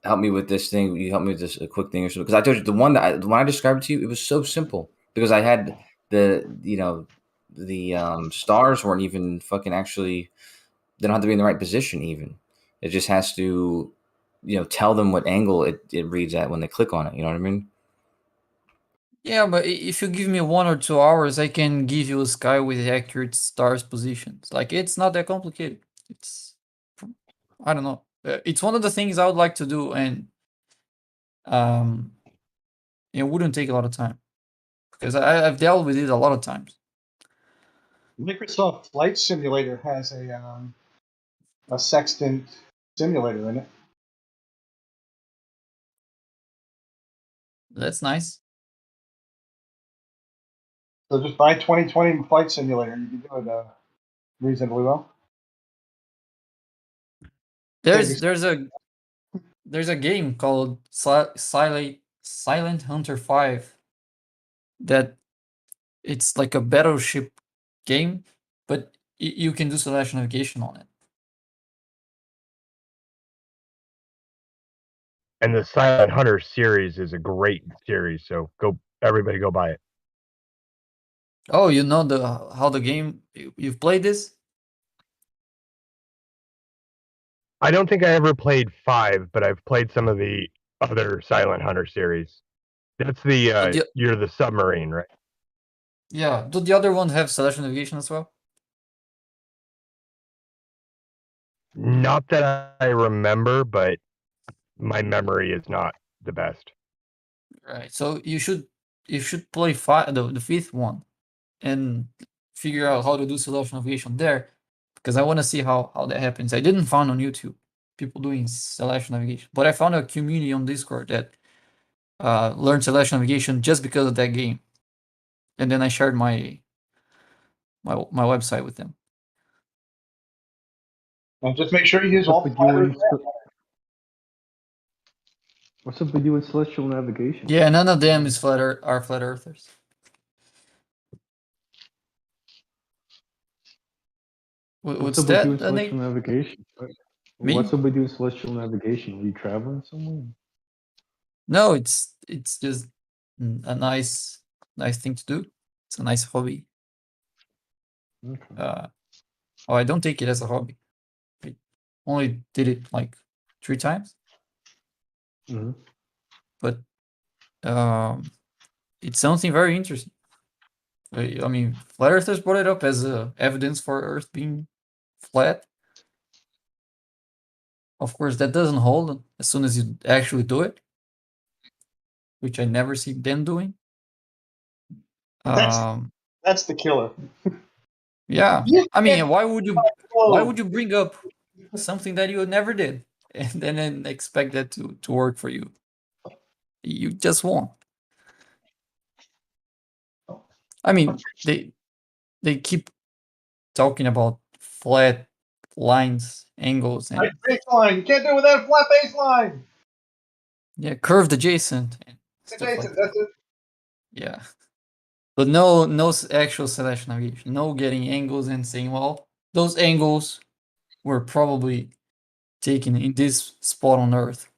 help me with this thing, you help me with this a quick thing or something. Because I told you the one I described to you, it was so simple because I had the stars weren't even fucking actually. They don't have to be in the right position even. It just has to, tell them what angle it reads at when they click on it. You know what I mean? Yeah, but if you give me 1 or 2 hours, I can give you a sky with accurate stars positions. Like, it's not that complicated. It's, I don't know. It's one of the things I would like to do, and it wouldn't take a lot of time because I've dealt with it a lot of times. Microsoft Flight Simulator has a sextant simulator in it. That's nice. So just buy 2020 Flight Simulator and you can do it reasonably well. There's a game called Silent Hunter 5 that it's like a battleship game, but you can do slash navigation on it. And the Silent Hunter series is a great series, so everybody go buy it. Oh, you know how the game, you've played this? I don't think I ever played 5, but I've played some of the other Silent Hunter series. That's you're the submarine, right? Yeah. Do the other ones have slash navigation as well? Not that I remember, but my memory is not the best. Right. So you should play the fifth one and figure out how to do slash navigation there, because I want to see how that happens. I didn't find on YouTube people doing slash navigation, but I found a community on Discord that learned slash navigation just because of that game, and then I shared my website with them. And just make sure you use all the What's up with you in celestial navigation? Yeah, none of them is are flat earthers. What's up that, with you in celestial Nate? navigation? Me? What's up with you in celestial navigation? Are you traveling somewhere? No, it's just a nice thing to do. It's a nice hobby. Okay. I don't take it as a hobby. I only did it like 3 times. Mm-hmm. But it's something very interesting. I mean, flat earthers brought it up as evidence for Earth being flat. Of course, that doesn't hold as soon as you actually do it, which I never see them doing. That's the killer. Yeah, I mean, why would you bring up something that you never did and then expect that to work for you? You just won't. I mean, they keep talking about flat lines, angles, and Baseline. You can't do it without a flat baseline. yeah, curved adjacent and stuff like Adjacent. that. That's it. Yeah, but no actual selection navigation, no getting angles and saying, well, those angles were probably taken in this spot on Earth.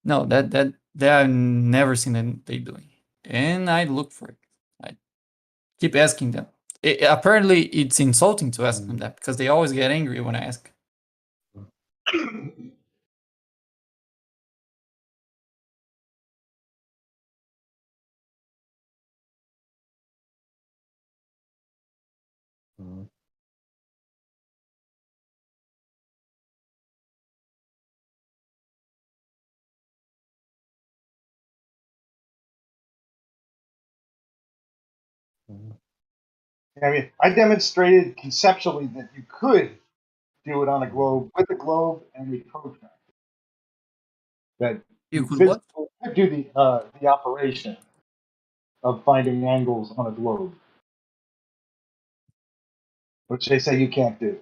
No, that I've never seen that they doing, and I look for it. I keep asking them. Apparently, it's insulting to ask them that because they always get angry when I ask. I mean, I demonstrated conceptually that you could do it on a globe with a globe and a protractor. That you could what? could do the operation of finding angles on a globe, which they say you can't do.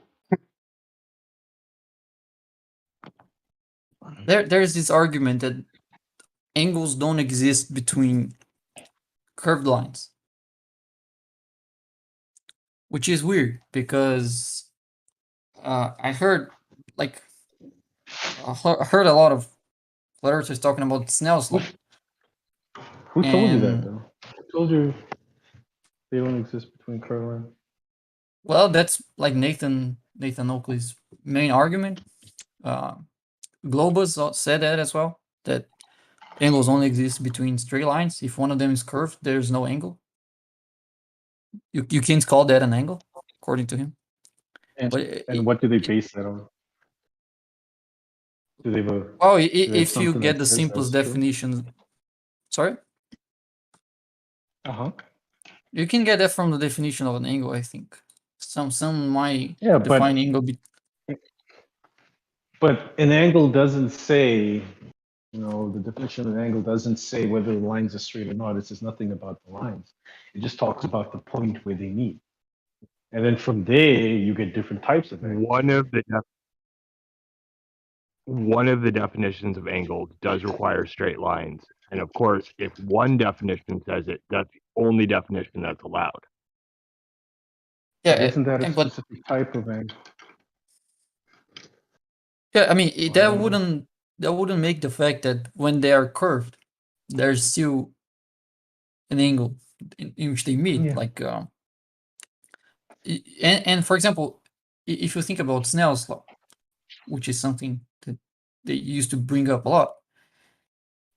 There's this argument that angles don't exist between curved lines, which is weird because I heard like I heard a lot of literatures talking about Snell's law. Who told you that And though? Who told you they don't exist between curved lines? well, that's like Nathan Oakley's main argument. Globus said that as well, that angles only exist between straight lines. If one of them is curved, there's no angle. You can't call that an angle, according to him. And what do they base that on? Do they have a? Well, do they have if you something get that the says simplest that's true? definition, sorry, Uh-huh. you can get that from the definition of an angle. I think some might Yeah, define angle. But an angle doesn't say, you know, the definition of an angle doesn't say whether the lines are straight or not. It says nothing about the lines. It just talks about the point where they meet. And then from there, you get different types of angles. One of the definitions of angle does require straight lines. And of course, if one definition says it, that's the only definition that's allowed. Yeah, Isn't that a but specific type of angle? yeah, I mean that wouldn't make the fact that when they are curved, there's still an angle in which they meet. Yeah. Like, and for example, if you think about Snell's law, which is something that they used to bring up a lot,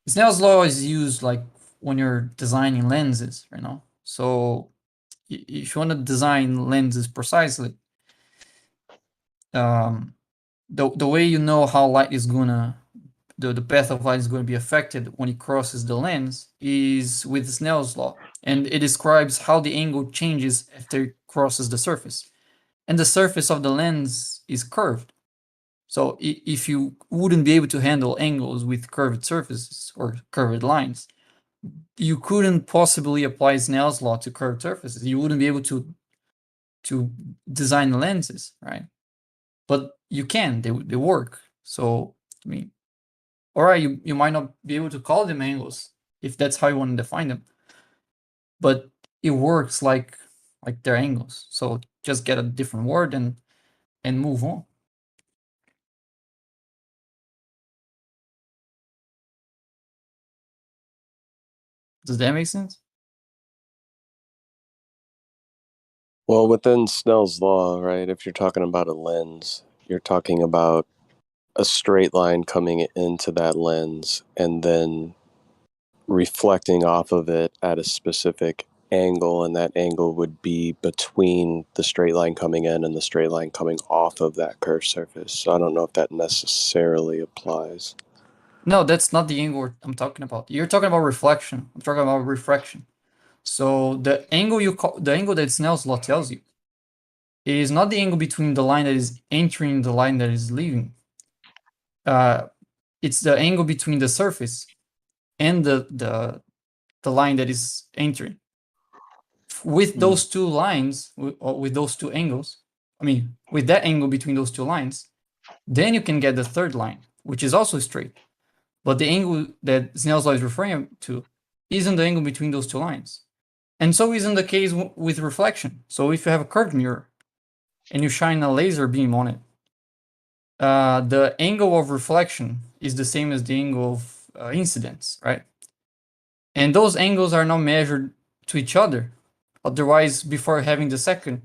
Snell's law is used like when you're designing lenses, you know. So if you want to design lenses precisely, the way you know how light is gonna, the path of light is going to be affected when it crosses the lens is with Snell's law, and it describes how the angle changes after it crosses the surface, and the surface of the lens is curved. So if you wouldn't be able to handle angles with curved surfaces or curved lines, you couldn't possibly apply Snell's law to curved surfaces. You wouldn't be able to design lenses, right? But you can, they work. So I mean, all right, you might not be able to call them angles if that's how you want to define them, but it works like they're angles. So just get a different word and move on. Does that make sense? Well, within Snell's law, right, if you're talking about a lens, you're talking about a straight line coming into that lens and then reflecting off of it at a specific angle, and that angle would be between the straight line coming in and the straight line coming off of that curved surface. So I don't know if that necessarily applies. No, that's not the angle I'm talking about. You're talking about reflection. I'm talking about refraction. So the angle the angle that Snell's law tells you is not the angle between the line that is entering the line that is leaving. It's the angle between the surface and the line that is entering. With those two lines, with those two angles, I mean, with that angle between those two lines, then you can get the third line, which is also straight. But the angle that Snell's law is referring to isn't the angle between those two lines. And so isn't the case with reflection. So if you have a curved mirror and you shine a laser beam on it, the angle of reflection is the same as the angle of incidence, right? And those angles are not measured to each other. Otherwise, before having the second,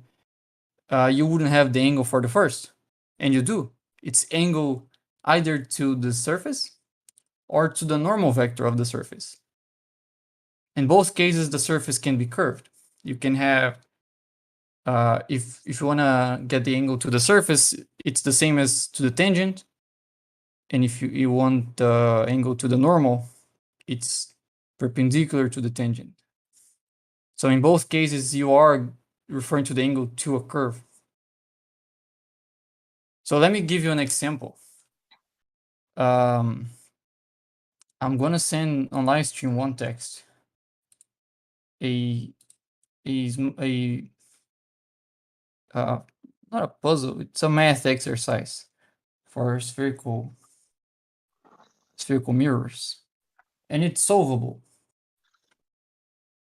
you wouldn't have the angle for the first. And you do. It's angle either to the surface or to the normal vector of the surface. In both cases, the surface can be curved. You can have, if you want to get the angle to the surface, it's the same as to the tangent. And if you want the angle to the normal, it's perpendicular to the tangent. So in both cases, you are referring to the angle to a curve. So let me give you an example. I'm gonna send on live stream one text. A not a puzzle. It's a math exercise for spherical mirrors, and it's solvable.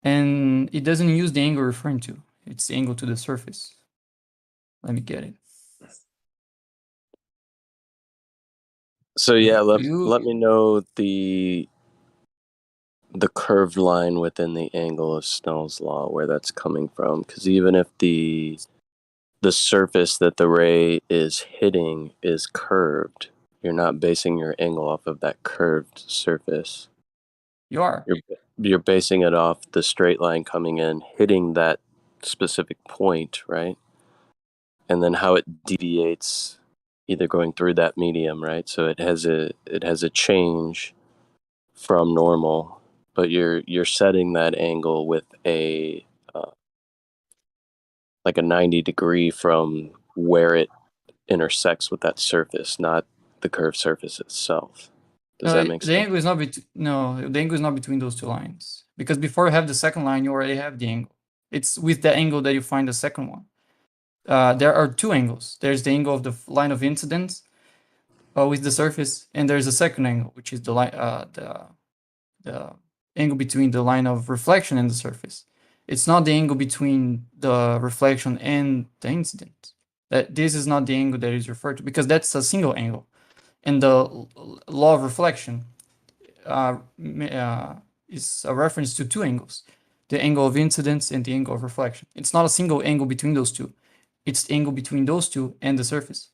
And it doesn't use the angle referring to. It's the angle to the surface. Let me get it. So yeah, let me know the curved line within the angle of Snell's law, where that's coming from, because even if the surface that the ray is hitting is curved, you're not basing your angle off of that curved surface. You are. You're basing it off the straight line coming in, hitting that specific point, right? And then how it deviates, either going through that medium, right? So it has a change from normal, but you're setting that angle with a like a 90 degree from where it intersects with that surface, not the curved surface itself. Does that make sense? The angle is not the angle is not between those two lines, because before you have the second line, you already have the angle. It's with the angle that you find the second one. There are two angles. There's the angle of the line of incidence with the surface, and there's a second angle, which is the line the angle between the line of reflection and the surface. It's not the angle between the reflection and the incident. That this is not the angle that is referred to, because that's a single angle. And the law of reflection is a reference to two angles, the angle of incidence and the angle of reflection. It's not a single angle between those two. It's the angle between those two and the surface.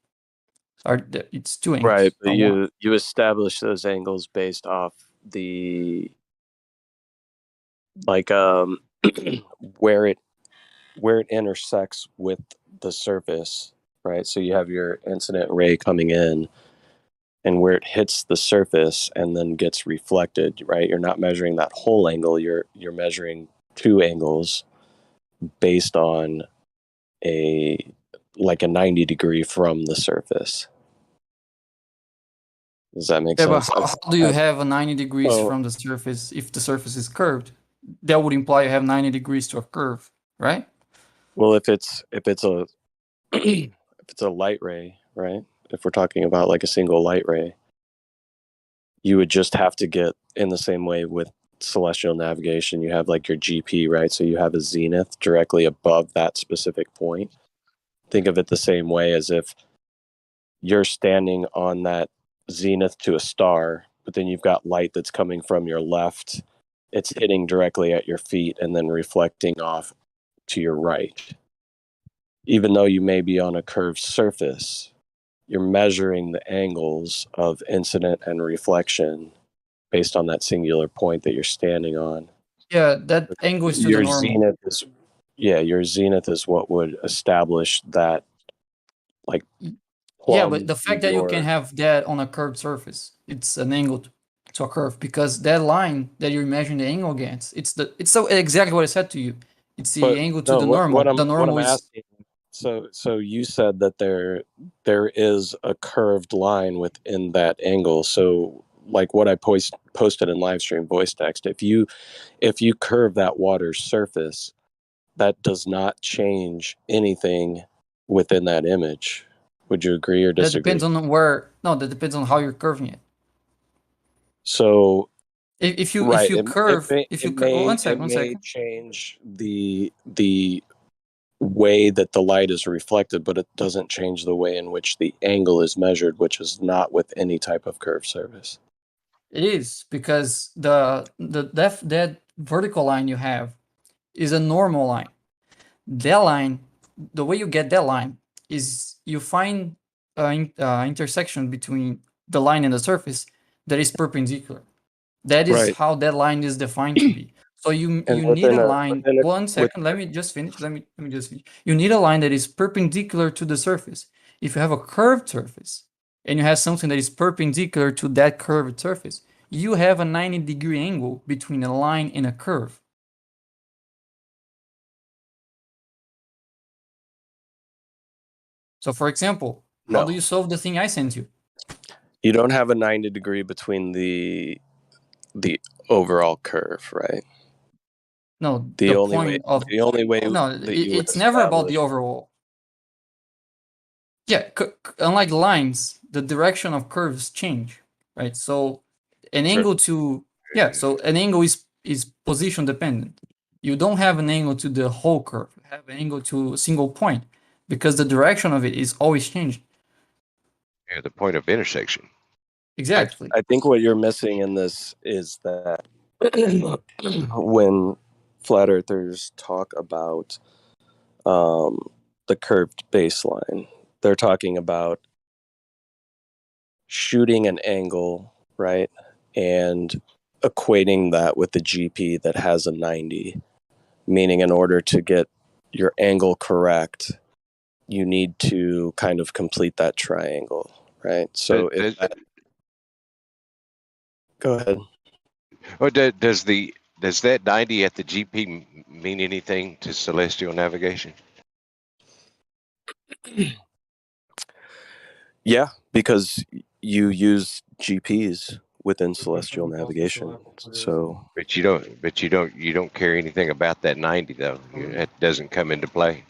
It's two angles. Right, but you establish those angles based off the where it intersects with the surface, right? So you have your incident ray coming in, and where it hits the surface and then gets reflected, right? You're not measuring that whole angle. You're measuring two angles based on a 90 degree from the surface. Does that make sense? But how do you have a 90 degrees from the surface if the surface is curved? That would imply you have 90 degrees to a curve, right? Well, if it's a if it's a light ray, right? If we're talking about like a single light ray, you would just have to get in the same way with celestial navigation. You have like your GP, right? So you have a zenith directly above that specific point. Think of it the same way as if you're standing on that zenith to a star, but then you've got light that's coming from your left. It's hitting directly at your feet and then reflecting off to your right. Even though you may be on a curved surface, you're measuring the angles of incident and reflection based on that singular point that you're standing on. Yeah, that angle is to the normal. Your zenith is what would establish that, like, yeah, but the fact that you can have that on a curved surface, it's an angle to a curve, because that line that you're measuring the angle against, it's so exactly what I said to you. It's the angle to the normal. The normal is. Asking, so you said that there is a curved line within that angle. So like what I posted in Livestream voice text, if you curve that water's surface, that does not change anything within that image. Would you agree or disagree? That depends on where. No, that depends on how you're curving it. So if you curve, one second, change the way that the light is reflected, but it doesn't change the way in which the angle is measured, which is not with any type of curved surface. It is, because that vertical line you have is a normal line. That line, the way you get that line is you find an intersection between the line and the surface that is perpendicular. That is right. How that line is defined to be. So you need a line. One second, let me just finish. Let me just finish. You need a line that is perpendicular to the surface. If you have a curved surface and you have something that is perpendicular to that curved surface, you have a 90-degree angle between a line and a curve. So, for example, how do you solve the thing I sent you? You don't have a 90 degree between the overall curve, right? No, The only way no, that you would it's never about the establish overall. Yeah, unlike lines, the direction of curves change, right? So an angle to so an angle is position dependent. You don't have an angle to the whole curve. You have an angle to a single point because the direction of it is always changing. Yeah, the point of intersection. Exactly. I think what you're missing in this is that when flat earthers talk about the curved baseline, they're talking about shooting an angle, right? And equating that with the GP that has a 90, meaning in order to get your angle correct, you need to kind of complete that triangle, right? So go ahead. Well, does that 90 at the GP mean anything to celestial navigation? Yeah, because you use GPs within celestial navigation. So, but you don't care anything about that 90 though. That doesn't come into play.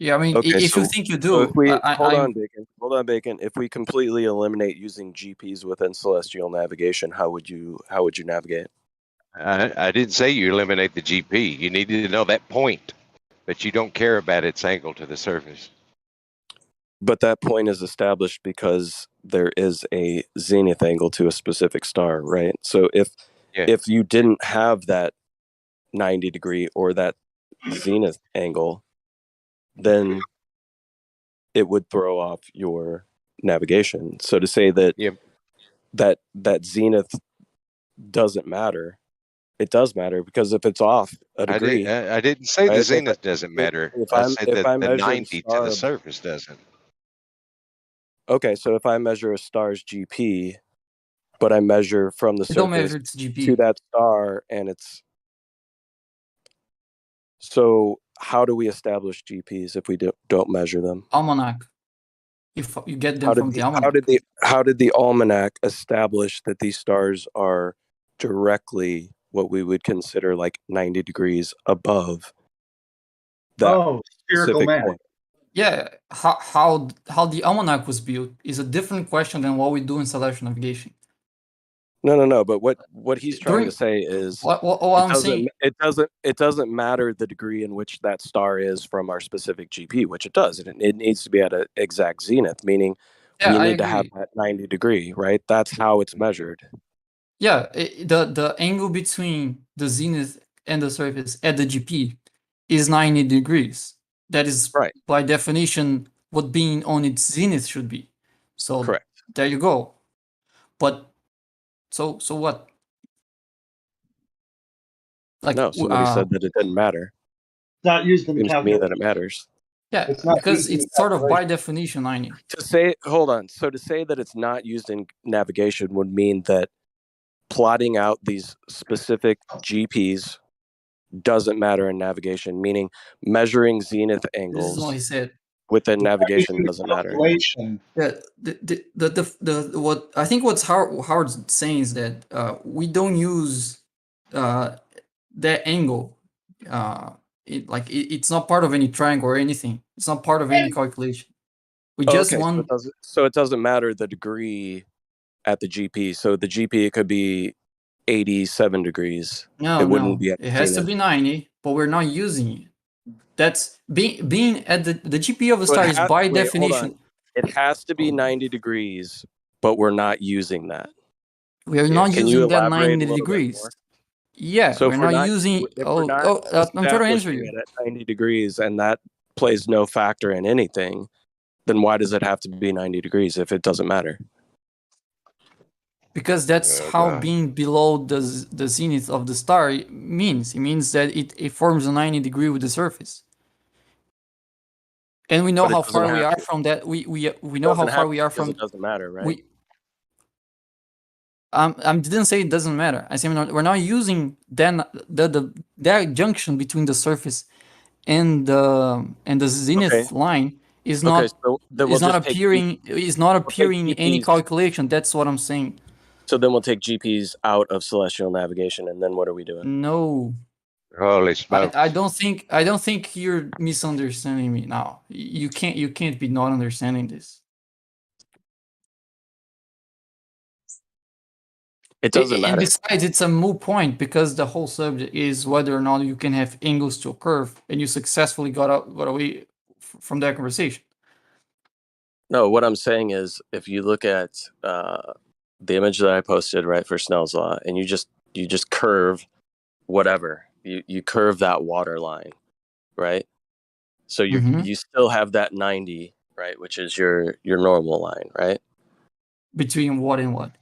Yeah, I mean, okay, if so, you think you so do, if we hold on, Bacon. If we completely eliminate using GPs within celestial navigation, how would you navigate? I didn't say you eliminate the GP. You need to know that point, but you don't care about its angle to the surface. But that point is established because there is a zenith angle to a specific star, right? So if you didn't have that 90 degree or that zenith angle, then it would throw off your navigation. So to say that that zenith doesn't matter, it does matter, because if it's off a degree, I didn't say the zenith doesn't matter. I said that the 90 to the surface doesn't. Okay, so if I measure a star's GP, but I measure from the surface to that star, and it's so how do we establish GPs if we don't measure them? Almanac. If you get them from the almanac. How did the almanac establish that these stars are directly what we would consider like 90 degrees above that spherical map. point? Yeah, how the almanac was built is a different question than what we do in celestial navigation. No. But what he's trying to say is it doesn't matter the degree in which that star is from our specific GP, which it does. It needs to be at an exact zenith, meaning we need to have that 90 degree, right? That's how it's measured. Yeah, the angle between the zenith and the surface at the GP is 90 degrees. That is by definition what being on its zenith should be. So there you go. But so what? Like, no, somebody said that it didn't matter. Not used in the calculation. Seems to me that it matters. Yeah, because it's sort of by definition 90. To say that it's not used in navigation would mean that plotting out these specific GPs doesn't matter in navigation, meaning measuring zenith angles. This is what he said. Within navigation doesn't matter. Yeah, the what I think what's Howard's saying is that we don't use that angle. It's not part of any triangle or anything. It's not part of any calculation. We just want. So it doesn't matter the degree at the GP. So the GP, it could be 87 degrees. No, it wouldn't be. It has to be 90, but we're not using it. That's being at the GP of the star is by definition. It has to be 90 degrees, but we're not using that. We are not using that 90 degrees. Yeah, so we're not using. I'm trying to answer you. At 90 degrees, and that plays no factor in anything. Then why does it have to be 90 degrees if it doesn't matter? Because that's how being below the zenith of the star means. It means that it forms a 90 degree with the surface. And we know how far we are from that. We know how far we are from. It doesn't matter, right? I didn't say it doesn't matter. I say we're not using that junction between the surface and the zenith line is not appearing in any calculation. That's what I'm saying. So then we'll take GPs out of celestial navigation, and then what are we doing? No. Holy smokes. I don't think you're misunderstanding me now. You can't be not understanding this. It doesn't matter. And besides, it's a moot point because the whole subject is whether or not you can have angles to a curve, and you successfully got away from that conversation. No, what I'm saying is, if you look at the image that I posted, right, for Snell's law, and you just curve whatever, you curve that water line, right? So you still have that 90, right, which is your normal line, right? Between what and what?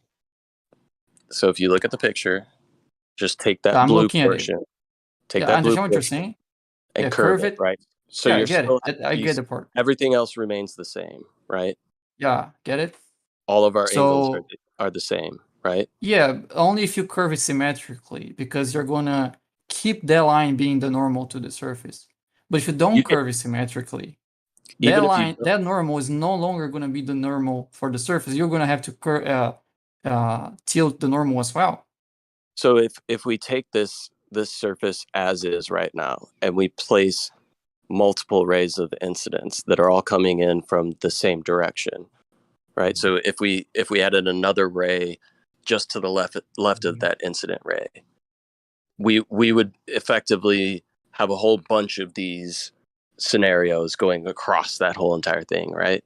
So if you look at the picture, just take that I'm blue looking at it. portion, take Yeah, I that blue understand what you're portion, saying. and Yeah, curve curve it, it. right? So Yeah, I you're get still it. I get the part. everything else remains the same, right? Yeah, get it. All of our angles So are the same, right? yeah, only if you curve it symmetrically, because you're gonna keep that line being the normal to the surface. But if you don't curve it symmetrically, that Even if you line, don't- that normal is no longer gonna be the normal for the surface. You're gonna have to tilt the normal as well. So if we take this surface as is right now, and we place multiple rays of incidence that are all coming in from the same direction, right? So if we added another ray just to the left of that incident ray, we would effectively have a whole bunch of these scenarios going across that whole entire thing, right?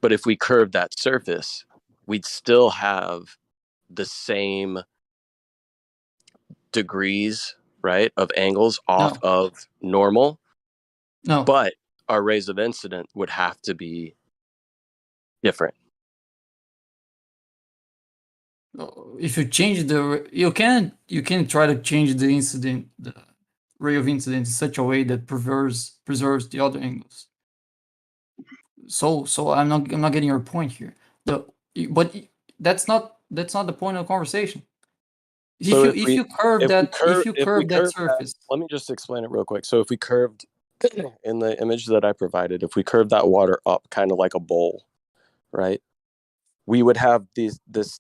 But if we curve that surface, we'd still have the same degrees, right, of angles off of normal. No. But our rays of incident would have to be different. If you change you can try to change the incident, the ray of incident, in such a way that preserves the other angles. So I'm not getting your point here. But that's not the point of the conversation. If you curve that surface. Let me just explain it real quick. So if we curved in the image that I provided, if we curved that water up kind of like a bowl, right, we would have this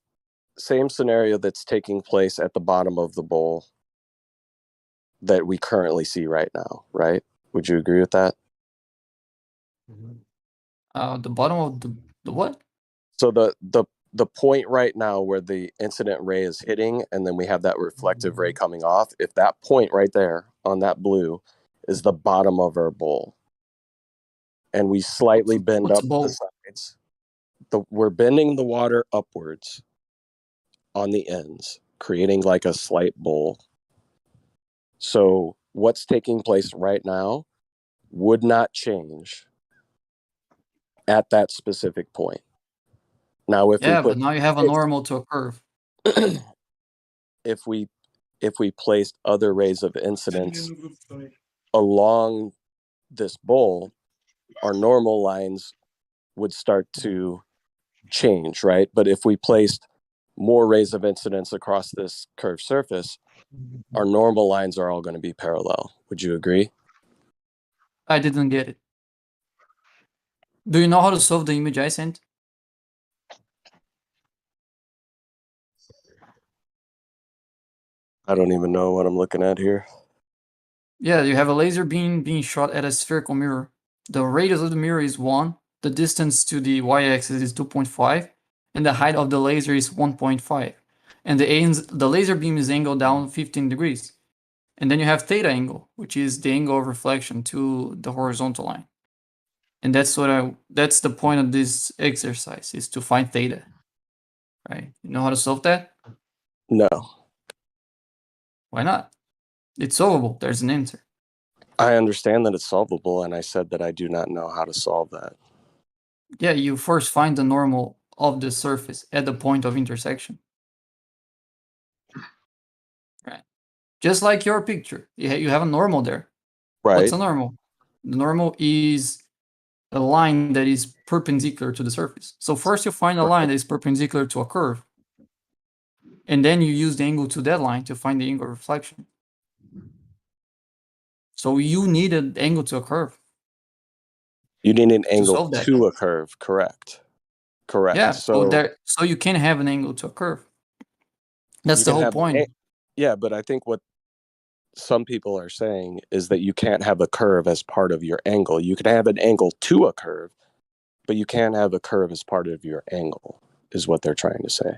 same scenario that's taking place at the bottom of the bowl that we currently see right now, right? Would you agree with that? The bottom of the what? So the point right now where the incident ray is hitting, and then we have that reflective ray coming off, if that point right there on that blue is the bottom of our bowl, and we slightly bend up the sides, we're bending the water upwards on the ends, creating like a slight bowl. So what's taking place right now would not change at that specific point. Now, but now you have a normal to a curve. If we placed other rays of incidence along this bowl, our normal lines would start to change, right? But if we placed more rays of incidence across this curved surface, our normal lines are all going to be parallel. Would you agree? I didn't get it. Do you know how to solve the image I sent? I don't even know what I'm looking at here. Yeah, you have a laser beam being shot at a spherical mirror. The radius of the mirror is 1, the distance to the y-axis is 2.5, and the height of the laser is 1.5. And the laser beam is angled down 15 degrees. And then you have theta angle, which is the angle of reflection to the horizontal line. And that's the point of this exercise, is to find theta. Right? You know how to solve that? No. Why not? It's solvable. There's an answer. I understand that it's solvable, and I said that I do not know how to solve that. Yeah, you first find the normal of the surface at the point of intersection. Right. Just like your picture. You have a normal there. Right. What's a normal? The normal is a line that is perpendicular to the surface. So first you find a line that is perpendicular to a curve. And then you use the angle to that line to find the angle of reflection. So you need an angle to a curve. You need an angle solve that. to a curve, correct? Correct. Yeah, so you can have an angle to a curve. That's You the can whole have point. yeah, but I think what some people are saying is that you can't have a curve as part of your angle. You can have an angle to a curve, but you can't have a curve as part of your angle, is what they're trying to say.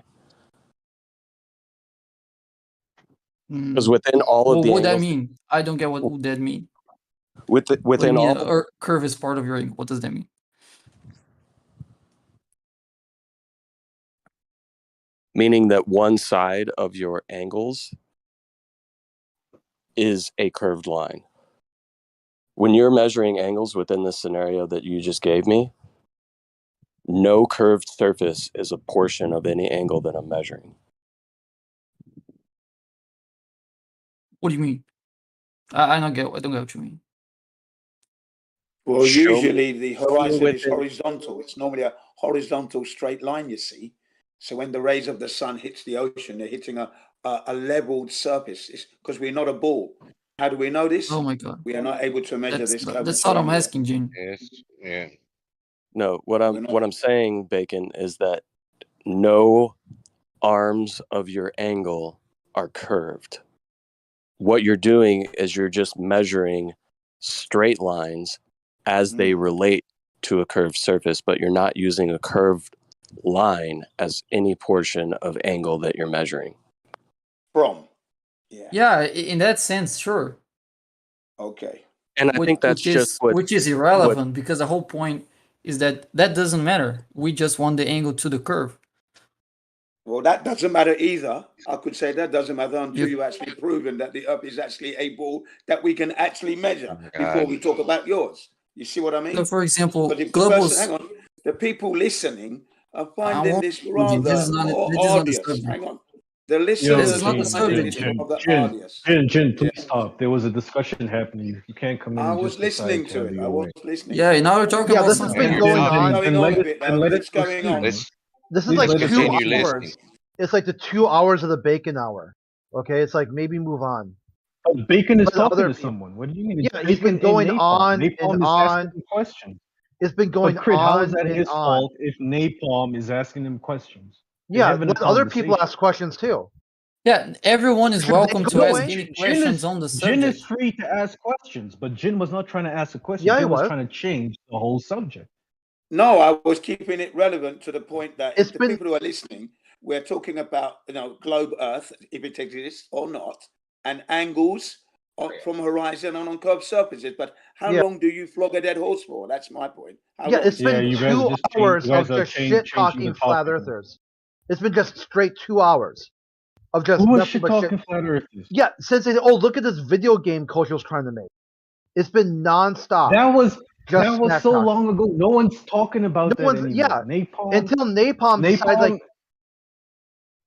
Because within all of Well, the what that angles, mean? I don't get what that mean. within What do you mean all a curve is part of your angle? What does that mean? meaning that one side of your angles is a curved line. When you're measuring angles within this scenario that you just gave me, no curved surface is a portion of any angle that I'm measuring. What do you mean? I don't get what you mean. Well, Show usually me the horizon is within- horizontal. It's normally a horizontal straight line, you see. So when the rays of the sun hits the ocean, they're hitting a leveled surface. It's because we're not a ball. How do we know this? Oh my god. We are not able to measure this That's what I'm asking, Gene. Yes. Yeah. No, what I'm saying, Bacon, is that no arms of your angle are curved. What you're doing is you're just measuring straight lines as they relate to a curved surface, but you're not using a curved line as any portion of angle that you're measuring. From. Yeah, in that sense, sure. Okay. And I think that's just what which is irrelevant because the whole point is that doesn't matter. We just want the angle to the curve. Well, that doesn't matter either. I could say that doesn't matter until you actually proven that the Earth is actually a ball that we can actually measure before we talk about yours. You see what I mean? So, for example, But if the person, hang on, the people listening are finding this rather this is not the arduous. subject. Hang on. The listeners are finding this rather arduous. Jen, please stop. There was a discussion happening. You can't come in I and was just decide listening to to handle it. I your was way. listening. Yeah, now we're talking about this has something been going on. Going on with it, though. It's going on. This is like Let's 2 continue hours. listening. It's like the 2 hours of the bacon hour. Okay, it's like maybe move on. Bacon is But talking other to people- someone. What do you mean? Yeah, he's been Bacon going and on Napalm. and Napalm is on. asking him questions. It's been going But Crit, how is on that and his on. fault if Napalm is asking him questions? They're Yeah, having a let other people conversation. ask questions too. Yeah, everyone is Should they welcome go to ask away? any Jin questions is, on the Jin subject. is free to ask questions, but Jin was not trying to ask a question. Yeah, he Jin was was. trying to change the whole subject. No, I was keeping it relevant to the point that It's if the been- people who are listening, we're talking about globe Earth, if it exists or not, and angles from horizon and on curved surfaces. But how Yeah. long do you flog a dead horse for? That's my point. How Yeah, long? it's been you guys 2 just hours you guys of are just changing shit talking the flat topic. earthers. It's been just straight 2 hours of just Who was nothing shit but talking shit. flat earthers? Yeah, since they look at this video game Coach was trying to make. It's been nonstop. That was Just smack so talk. long ago. No one's talking about that anymore. Yeah, Napalm until Napalm decided like.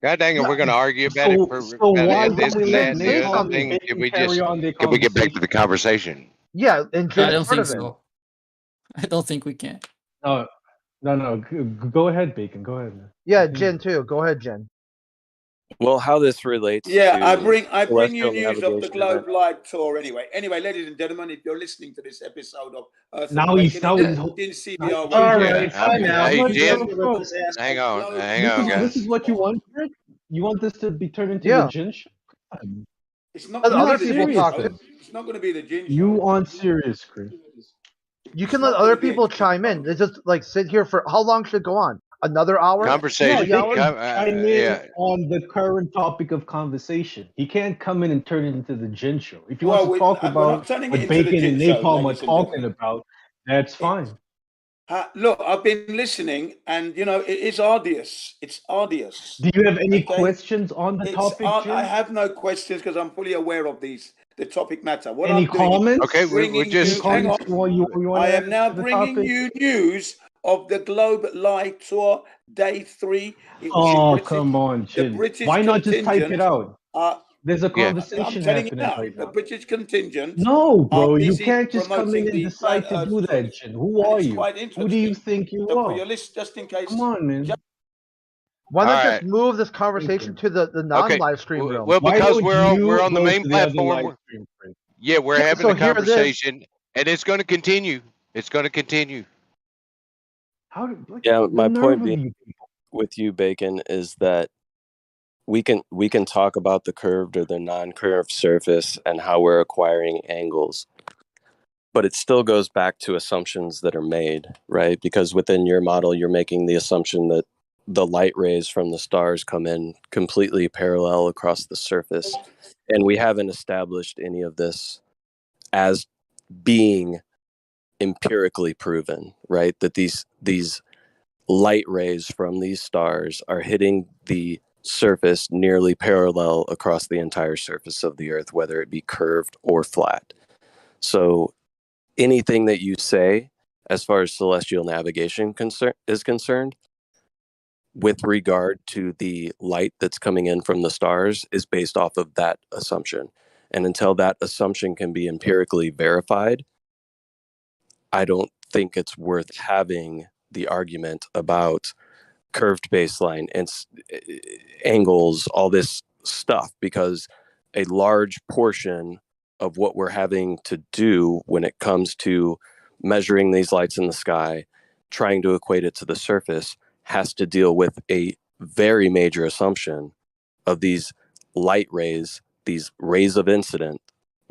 God dang it, we're going to argue about it for So about why it, this don't we and let that and the Napalm other and thing. Bacon carry on their Can we get back to conversation? the conversation? Yeah, and I Jin's don't part think of it. so. I don't think we can. No. Go ahead, Bacon. Go ahead. Man. Yeah, Jin too. Go ahead, Jin. Well, how this relates Yeah, to I bring you celestial news of the navigation Globe event. Live tour anyway. Anyway, ladies and gentlemen, if you're listening to this episode of Earth and Now he's Bacon, now in he's CBR all Radio, right. Fine now. Hey, Let's Jen, go. hang on, guys. This is what you want, Crit? You want this to be turned into Yeah. the Gin show? it's not Let going other to be the people Gin talk show. too. It's not going to be the Gin show. You on serious, Crit? You can let other people chime in. They just like sit here for how long should it go on? Another hour? Conversation. No, they can com- chime in yeah. on the current topic of conversation. He can't come in and turn it into the Gin show. If he Well, wants to talk we're not about turning it what into the Bacon and Gin show, Napalm are ladies and talking gentlemen. about, that's fine. Look, I've been listening, and it is arduous. It's arduous. Do you have any questions on the topic, Jim? I have no questions because I'm fully aware of the topic matter. What Any I'm doing comments? Okay, we're bringing just. you. Hang on. You want I to am now add to the bringing topic? you news of the Globe Live Tour Day 3. It was Oh, in come on, the Jim. British Why not just type contingent. it out? There's a Yeah. conversation I'm telling you happening now, right the now. British contingent. No, bro, you busy can't just come in promoting and the decide Planet to do Earth that, tour. Jin. Who And are it's you? quite Who do you interesting. think you So for are? your list, just in case. Come on, man. Why not All just right. move this conversation to the non-live stream room? Well, Why because don't we're on the you main go to the other platform. live stream, Chris? Yeah, we're Yeah, having so a here it is. conversation, and it's going to continue. It's going to continue. Yeah, my nerve point of being you with you, Bacon, is that we can talk about the curved or the non-curved surface and how we're acquiring angles, but it still goes back to assumptions that are made, right? Because within your model, you're making the assumption that the light rays from the stars come in completely parallel across the surface, and we haven't established any of this as being empirically proven, right? That these light rays from these stars are hitting the surface nearly parallel across the entire surface of the Earth, whether it be curved or flat. So anything that you say as far as celestial navigation is concerned, with regard to the light that's coming in from the stars, is based off of that assumption. And until that assumption can be empirically verified, I don't think it's worth having the argument about curved baseline and angles, all this stuff, because a large portion of what we're having to do when it comes to measuring these lights in the sky, trying to equate it to the surface, has to deal with a very major assumption of these light rays, these rays of incident,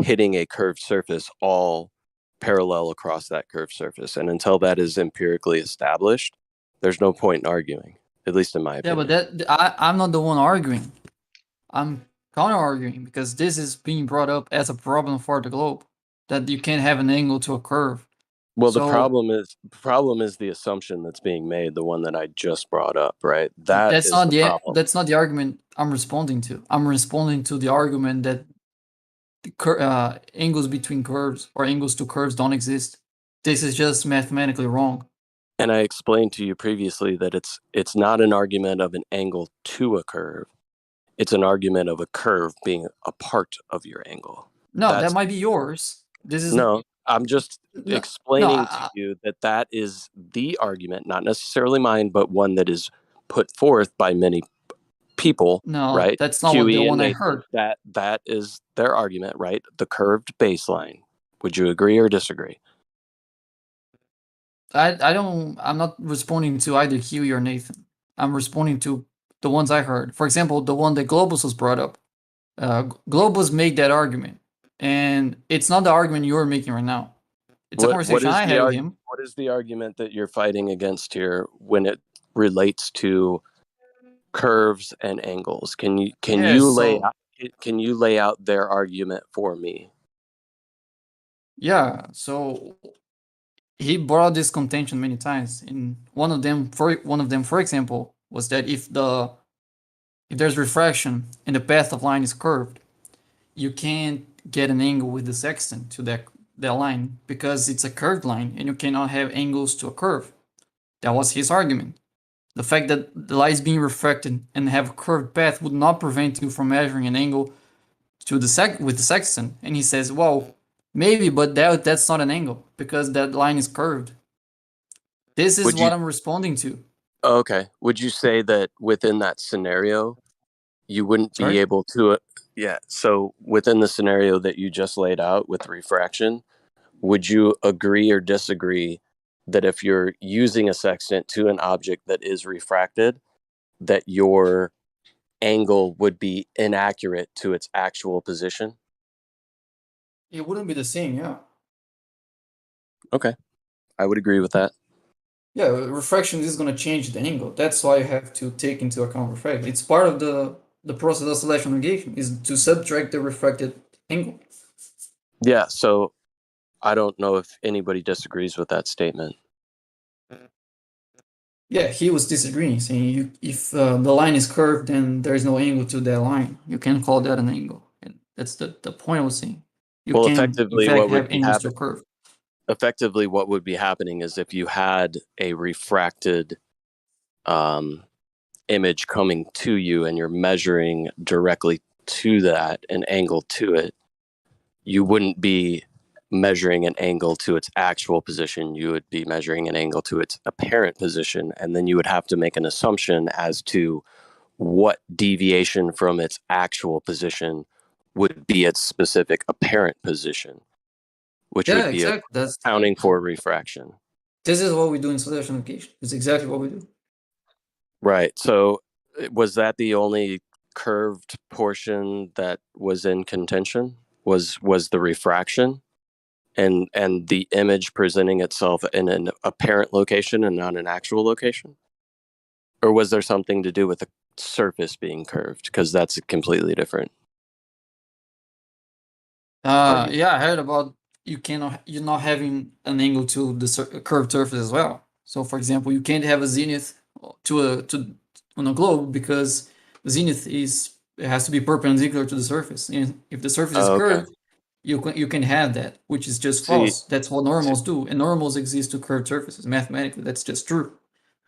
hitting a curved surface all parallel across that curved surface. And until that is empirically established, there's no point in arguing, at least in my Yeah, opinion. but I'm not the one arguing. I'm counter arguing because this is being brought up as a problem for the globe, that you can't have an angle to a curve. Well, So the problem is the assumption that's being made, the one that I just brought up, right? That that's is not the problem. that's not the argument I'm responding to. I'm responding to the argument that angles between curves or angles to curves don't exist. This is just mathematically wrong. And I explained to you previously that it's not an argument of an angle to a curve. It's an argument of a curve being a part of your angle. No, that might be yours. This is No, I'm just explaining to I- you that is the argument, not necessarily mine, but one that is put forth by many people, No, right? that's not what the QE and one I Nathan, heard. that is their argument, right? The curved baseline. Would you agree or disagree? I'm not responding to either Huey or Nathan. I'm responding to the ones I heard. For example, the one that Globus was brought up. Globus made that argument, and it's not the argument you're making right now. It's a conversation I had with him. What is the argument that you're fighting against here when it relates to curves and angles? Can you lay out their argument for me? Yeah, so he brought this contention many times, and one of them, for example, was that if there's refraction and the path of line is curved, you can't get an angle with the sextant to that line because it's a curved line, and you cannot have angles to a curve. That was his argument. The fact that the light is being refracted and have a curved path would not prevent you from measuring an angle to with the sextant. And he says, well, maybe, but that's not an angle because that line is curved. This is what I'm responding to. Okay. Would you say that within that scenario, you wouldn't be able to? Yeah. So within the scenario that you just laid out with refraction, would you agree or disagree that if you're using a sextant to an object that is refracted, that your angle would be inaccurate to its actual position? It wouldn't be the same, yeah. Okay. I would agree with that. Yeah, refraction is going to change the angle. That's why you have to take into account refraction. It's part of the process of celestial navigation, is to subtract the refracted angle. Yeah, so I don't know if anybody disagrees with that statement. Yeah, he was disagreeing, saying if the line is curved, then there is no angle to that line. You can't call that an angle. And that's the point I was saying. You Well, can, effectively, in fact, what would have be angles to a curve. effectively what would be happening is if you had a refracted image coming to you and you're measuring directly to that, an angle to it, you wouldn't be measuring an angle to its actual position. You would be measuring an angle to its apparent position, and then you would have to make an assumption as to what deviation from its actual position would be its specific apparent position, which would be accounting for refraction. This is what we do in celestial navigation. It's exactly what we do. Right. So was that the only curved portion that was in contention was the refraction and the image presenting itself in an apparent location and not an actual location? Or was there something to do with the surface being curved? Because that's completely different. Yeah, I heard about you're not having an angle to the curved surface as well. So, for example, you can't have a zenith on a globe because the zenith it has to be perpendicular to the surface. And if the surface is curved, you can have that, which is just false. That's what normals do, and normals exist to curved surfaces. Mathematically, that's just true.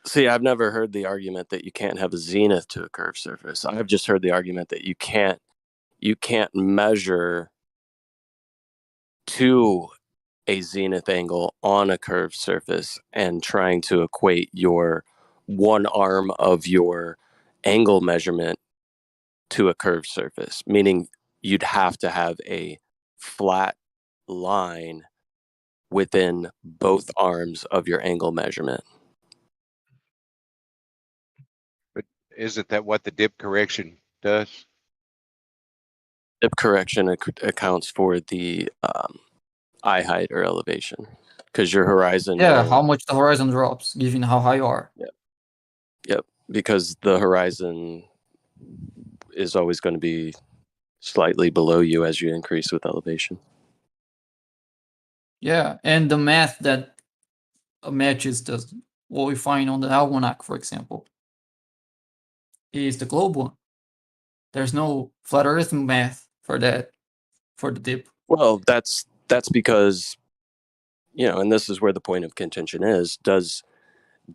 See, I've never heard the argument that you can't have a zenith to a curved surface. I've just heard the argument that you can't measure to a zenith angle on a curved surface and trying to equate your one arm of your angle measurement to a curved surface, meaning you'd have to have a flat line within both arms of your angle measurement. But isn't that what the dip correction does? Dip correction accounts for the eye height or elevation, because your horizon. Yeah, how much the horizon drops, given how high you are. Yep. Because the horizon is always going to be slightly below you as you increase with elevation. Yeah, and the math that matches what we find on the almanac, for example, is the globe one. There's no flat Earth math for that, for the dip. Well, that's because, and this is where the point of contention is. Does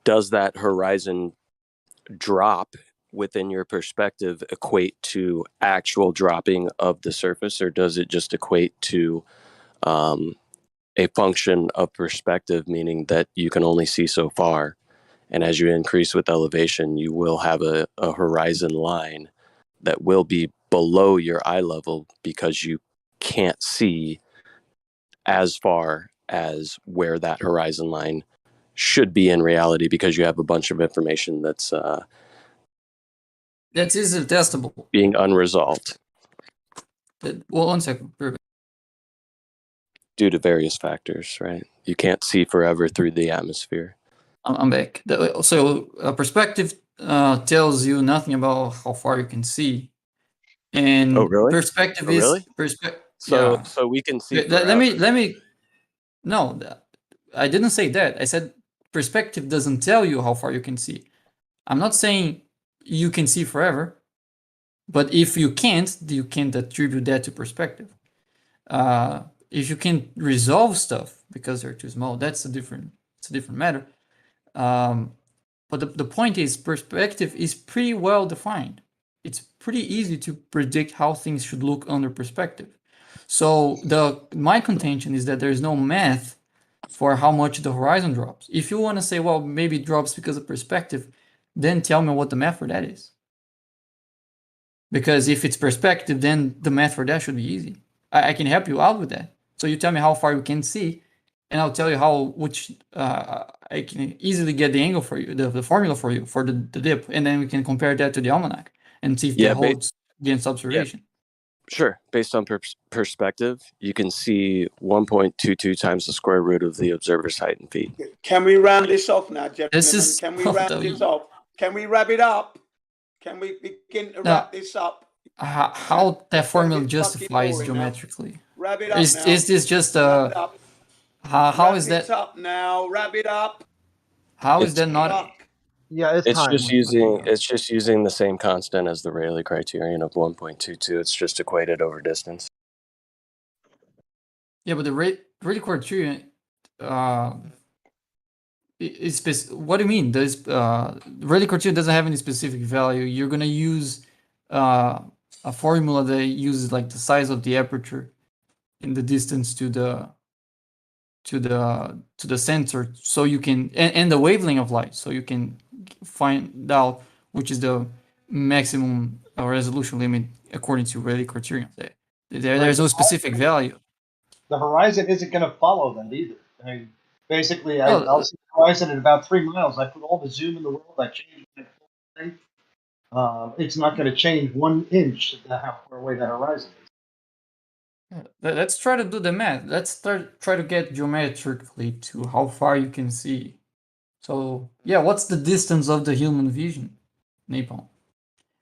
that horizon drop within your perspective equate to actual dropping of the surface, or does it just equate to a function of perspective, meaning that you can only see so far, and as you increase with elevation, you will have a horizon line that will be below your eye level because you can't see as far as where that horizon line should be in reality, because you have a bunch of information that's easily testable, being unresolved well, 1 second. due to various factors, right? You can't see forever through the atmosphere. I'm back. So perspective tells you nothing about how far you can see, and perspective is really? So we can see. Let me. No, I didn't say that. I said perspective doesn't tell you how far you can see. I'm not saying you can see forever, but if you can't attribute that to perspective. If you can resolve stuff because they're too small, it's a different matter. But the point is, perspective is pretty well defined. It's pretty easy to predict how things should look under perspective. So my contention is that there's no math for how much the horizon drops. If you want to say, well, maybe it drops because of perspective, then tell me what the math for that is. Because if it's perspective, then the math for that should be easy. I can help you out with that. So you tell me how far you can see, and I'll tell you I can easily get the angle for you, the formula for you for the dip, and then we can compare that to the almanac and see if that holds against observation. Sure. Based on perspective, you can see 1.22 times the square root of the observer's height in feet. Can we round this off now, gentlemen? Can we round this off? Can we wrap it up? Can we begin to wrap this up? How that formula justifies geometrically? Wrap it up is this just how is that up now? Wrap it up. How is that not? Yeah, it's just using the same constant as the Rayleigh criterion of 1.22. It's just equated over distance. Yeah, but the Rayleigh criterion is what do you mean? The Rayleigh criterion doesn't have any specific value. You're gonna use a formula that uses like the size of the aperture and the distance to the sensor, so you can and the wavelength of light, so you can find out which is the maximum resolution limit according to Rayleigh criterion. There's no specific value. The horizon isn't going to follow that either. I mean, basically, I'll see the horizon at about 3 miles. I put all the zoom in the world. I change my thing. it's not going to change 1 inch how far away the horizon is. Let's try to do the math. Let's try to get geometrically to how far you can see. So yeah, what's the distance of the human vision, Napalm?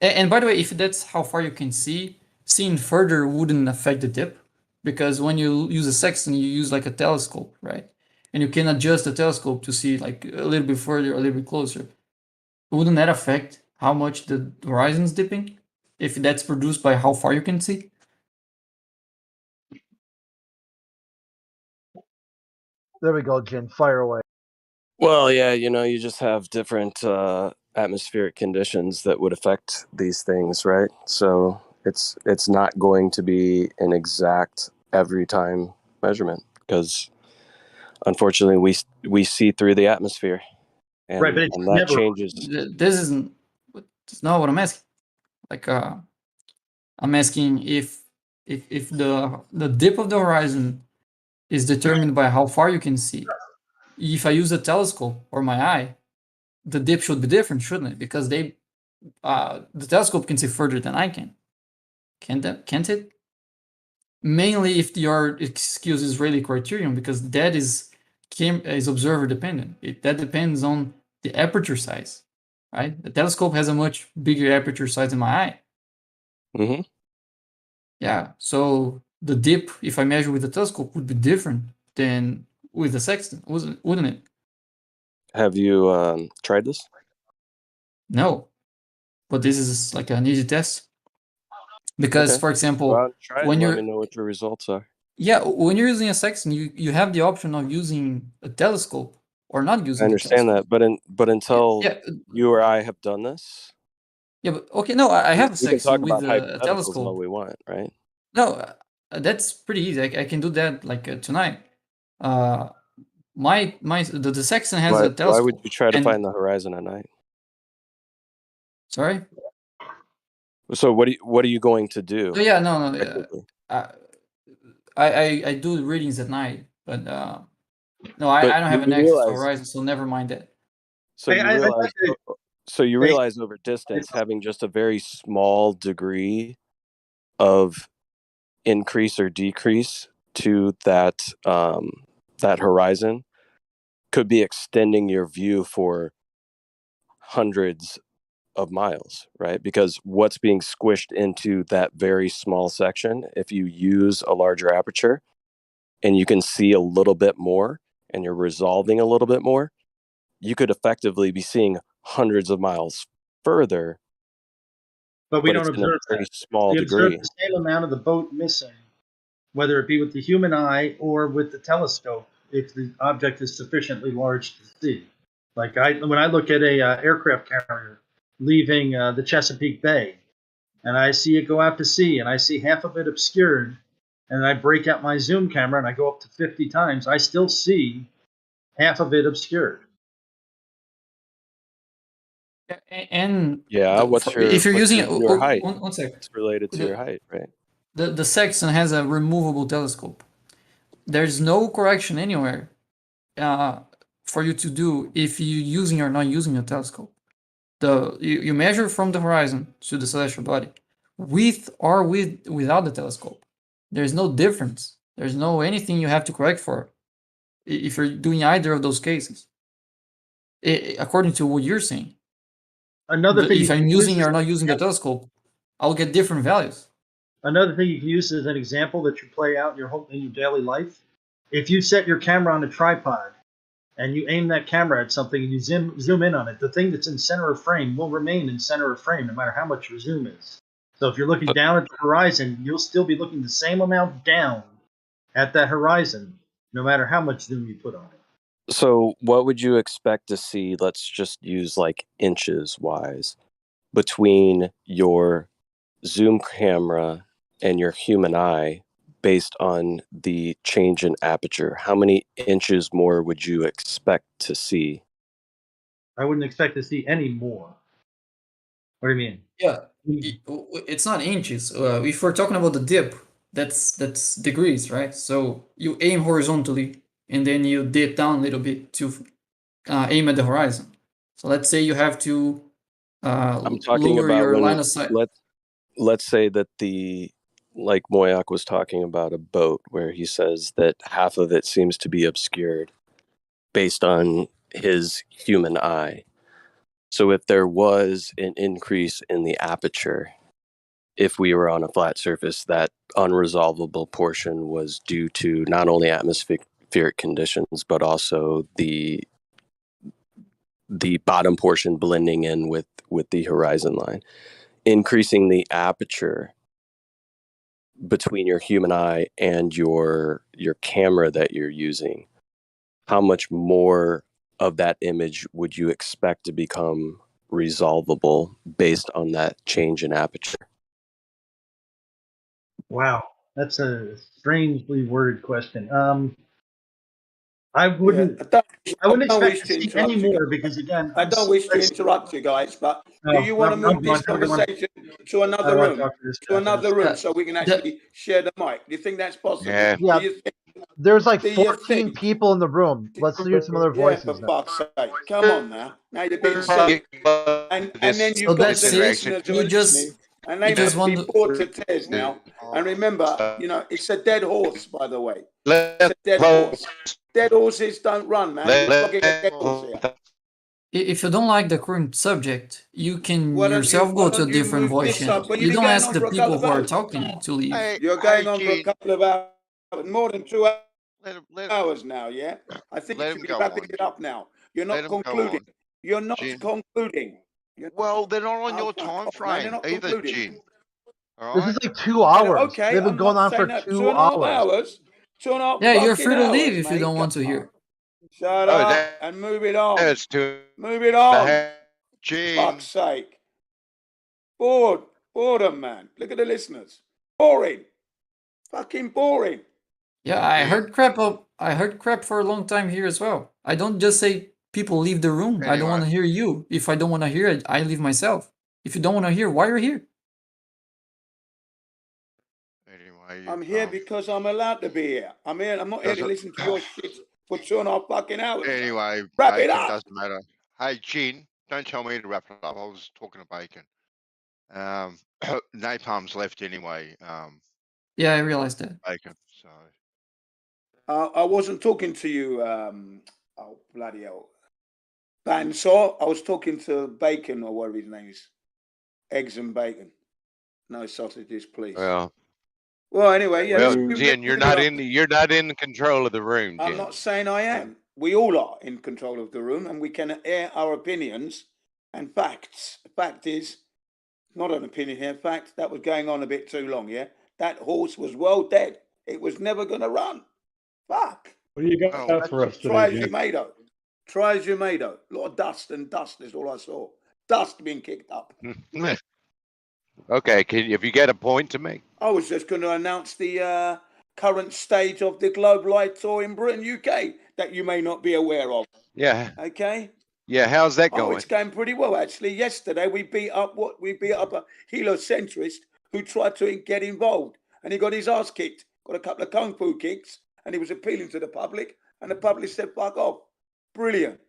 And by the way, if that's how far you can see, seeing further wouldn't affect the dip, because when you use a sextant, you use like a telescope, right? And you can adjust the telescope to see like a little bit further, a little bit closer. Wouldn't that affect how much the horizon's dipping, if that's produced by how far you can see? There we go, Jin. Fire away. Well, yeah, you just have different atmospheric conditions that would affect these things, right? So it's not going to be an exact every time measurement, because unfortunately we see through the atmosphere, and, Right, but it's and that never changes. This isn't. That's not what I'm asking. Like I'm asking if the dip of the horizon is determined by how far you can see. If I use a telescope or my eye, the dip should be different, shouldn't it? Because the telescope can see further than I can. Can't it? Mainly if your excuse is Rayleigh criterion, because that is observer dependent. That depends on the aperture size, right? The telescope has a much bigger aperture size than my eye. Mm-hmm. Yeah, so the dip, if I measure with a telescope, would be different than with a sextant, wouldn't it? Have you tried this? No, but this is like an easy test. Because, Okay. for example, Go out and try it when and let you're me know what your results are. yeah, when you're using a sextant, you have the option of using a telescope or not I using a understand telescope. that, but until Yeah, you or I have done this, yeah, but okay, no, I have a we can talk sextant with about a hypotheticals all telescope. we want, right? No, that's pretty easy. I can do that like tonight. Uh, the sextant has a Why would telescope, you try to and find the horizon at night? sorry. So what are you going to do? Oh yeah, no, technically? I do readings at night, but no, But I don't have an you access to realize, horizon, so never mind that. so you I'd realize, like to so you say realize over distance, having just a very small degree of increase or decrease to that that horizon could be extending your view for hundreds of miles, right? Because what's being squished into that very small section, if you use a larger aperture and you can see a little bit more and you're resolving a little bit more, you could effectively be seeing hundreds of miles further, but we it's don't in a observe very that. small We observe degree. the same amount of the boat missing, whether it be with the human eye or with the telescope, if the object is sufficiently large to see. Like when I look at a aircraft carrier leaving the Chesapeake Bay, and I see it go out to sea, and I see half of it obscured, and I break out my zoom camera and I go up to 50 times, I still see half of it obscured. And Yeah, if you're using your height? one second. It's related to your height, right? The sextant has a removable telescope. There's no correction anywhere for you to do if you're using or not using a telescope. You measure from the horizon to the celestial body, with or without the telescope. There's no difference. There's no anything you have to correct for if you're doing either of those cases. According to what you're saying. Another thing If you I'm can using use or not using the telescope, I'll get different values. Another thing you can use as an example that you play out in your daily life. If you set your camera on a tripod and you aim that camera at something and you zoom in on it, the thing that's in center of frame will remain in center of frame no matter how much your zoom is. So if you're looking down at the horizon, you'll still be looking the same amount down at that horizon, no matter how much zoom you put on it. So what would you expect to see, let's just use like inches wise, between your zoom camera and your human eye based on the change in aperture? How many inches more would you expect to see? I wouldn't expect to see any more. What do you mean? Yeah, it's not inches. If we're talking about the dip, that's degrees, right? So you aim horizontally and then you dip down a little bit to aim at the horizon. So let's say you have to I'm talking lower about your when line of sight. let's say that like Moyak was talking about a boat where he says that half of it seems to be obscured based on his human eye. So if there was an increase in the aperture, if we were on a flat surface, that unresolvable portion was due to not only atmospheric conditions, but also the bottom portion blending in with the horizon line. Increasing the aperture between your human eye and your camera that you're using, how much more of that image would you expect to become resolvable based on that change in aperture? Wow, that's a strangely worded question. I wouldn't. I wouldn't expect to see any more because again, I don't wish to interrupt you guys, but do No, you want to I'm move this going. conversation to another room? So we can actually share the mic. Do you think that's possible? Yeah. Do you think, There's like do you 14 think? people in the room. Let's hear some other Yeah, voices. for fuck's sake. Come on now. Now you're being silly. And then So you've got that's the it. listeners who are listening, and they must be bored to tears now. And remember, you know, it's a dead horse, by the way. It's a dead horse. Dead horses don't run, man. You're talking a dead horse here. If you don't like the current subject, you can Why don't yourself go to a you different move voice this up? channel. But You you've been don't going ask on the for a people couple who of are hours. talking to leave. You're going on for a couple of hours, more than 2 hours now, yeah? I think you should be wrapping it up now. You're not concluding. You're not concluding. Well, they're not on your fuck time off, man. They're frame not either, concluding. Jin. All This right. is like 2 hours. Okay, They've been I'm going not on for saying that. 2 2.5 hours. hours. 2.5 Yeah, you're fucking free to hours, leave if you mate. don't want to hear. Shut Oh, up and move it on. That's too. Move it on. Gene. Fuck's sake. Boredom, man. Look at the listeners. Boring. Fucking boring. Yeah, I heard crap for a long time here as well. I don't just say people leave the room. I don't want to hear you. If I don't want to hear it, I leave myself. If you don't want to hear, why are you here? I'm here because I'm allowed to be here. I'm here. I'm not here to listen to your shit for 2.5 fucking hours. Anyway, Wrap it Bacon up. doesn't matter. Hey, Jin, don't tell me to wrap it up. I was talking to Bacon. Napalm's left anyway. Yeah, I realized that. Bacon. So I wasn't talking to you. Oh bloody hell, Bansaw. I was talking to Bacon or whatever his name is. Eggs and bacon. No sausages, please. Well, anyway, yeah. Well, Jin, you're not in control of the room, Jin. I'm not saying I am. We all are in control of the room, and we can air our opinions and facts. The fact is, not an opinion here. Fact, that was going on a bit too long. Yeah, that horse was well dead. It was never going to run. Fuck. What do you got for us Try today, as you may, though. Try as you may, though. A lot of dust and dust is all I saw. Dust being kicked up. Okay, if you get a point to make. I was just going to announce the current stage of the Globe Light Tour in Britain, UK, that you may not be aware of. Yeah. Okay. Yeah, how's that Oh, going? it's going pretty well, actually. Yesterday, we beat up a heliocentrist who tried to get involved, and he got his ass kicked. Got a couple of kung fu kicks, and he was appealing to the public, and the public said, "Fuck off." Brilliant.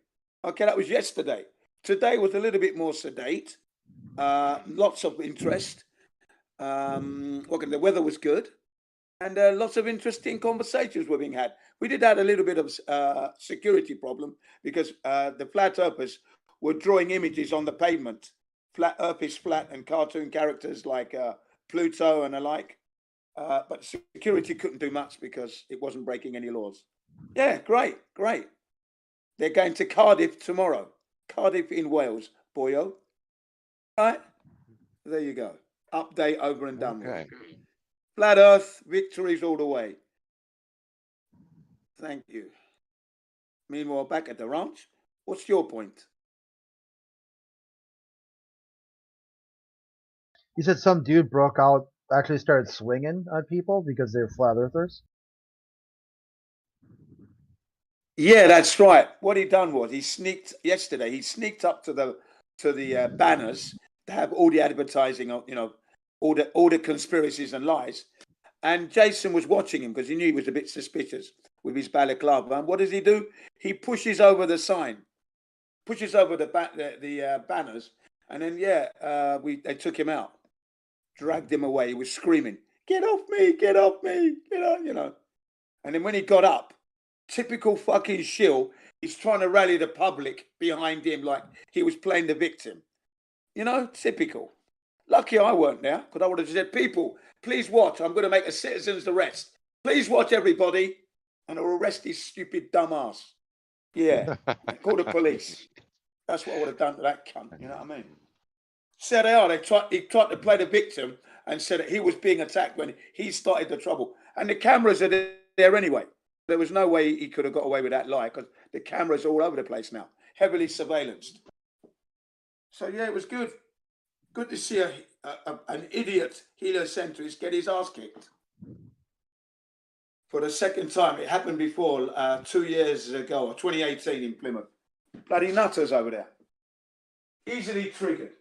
Okay, that was yesterday. Today was a little bit more sedate. Lots of interest. The weather was good, and lots of interesting conversations were being had. We did have a little bit of security problem because the flat earthers were drawing images on the pavement. Flat Earth is flat, and cartoon characters like Pluto and the like. But security couldn't do much because it wasn't breaking any laws. Yeah, great. They're going to Cardiff tomorrow. Cardiff in Wales, boyo. Right? There you go. Update over and done with. Flat Earth, victories all the way. Thank you. Meanwhile, back at the ranch, what's your point? You said some dude broke out, actually started swinging on people because they're flat earthers? Yeah, that's right. What he done was he sneaked up to the banners to have all the advertising of, all the conspiracies and lies. And Jason was watching him because he knew he was a bit suspicious with his balaclava. And what does he do? He pushes over the sign, pushes over the banners, And then they took him out, dragged him away. He was screaming, "Get off me! Get off me! Get off!" You know. And then when he got up, typical fucking shill, he's trying to rally the public behind him like he was playing the victim. You know, typical. Lucky I weren't there, because I would have said, "People, please watch. I'm going to make a citizen's arrest. Please watch, everybody." And I'll arrest his stupid dumb ass. Yeah. Call the police. That's what I would have done to that cunt. You know what I mean? So they are. He tried to play the victim and said that he was being attacked when he started the trouble. And the cameras are there anyway. There was no way he could have got away with that lie, because the cameras are all over the place now, heavily surveillanced. So yeah, it was good. Good to see an idiot heliocentrist get his ass kicked for the second time. It happened before 2 years ago, or 2018 in Plymouth. Bloody nutters over there. Easily triggered.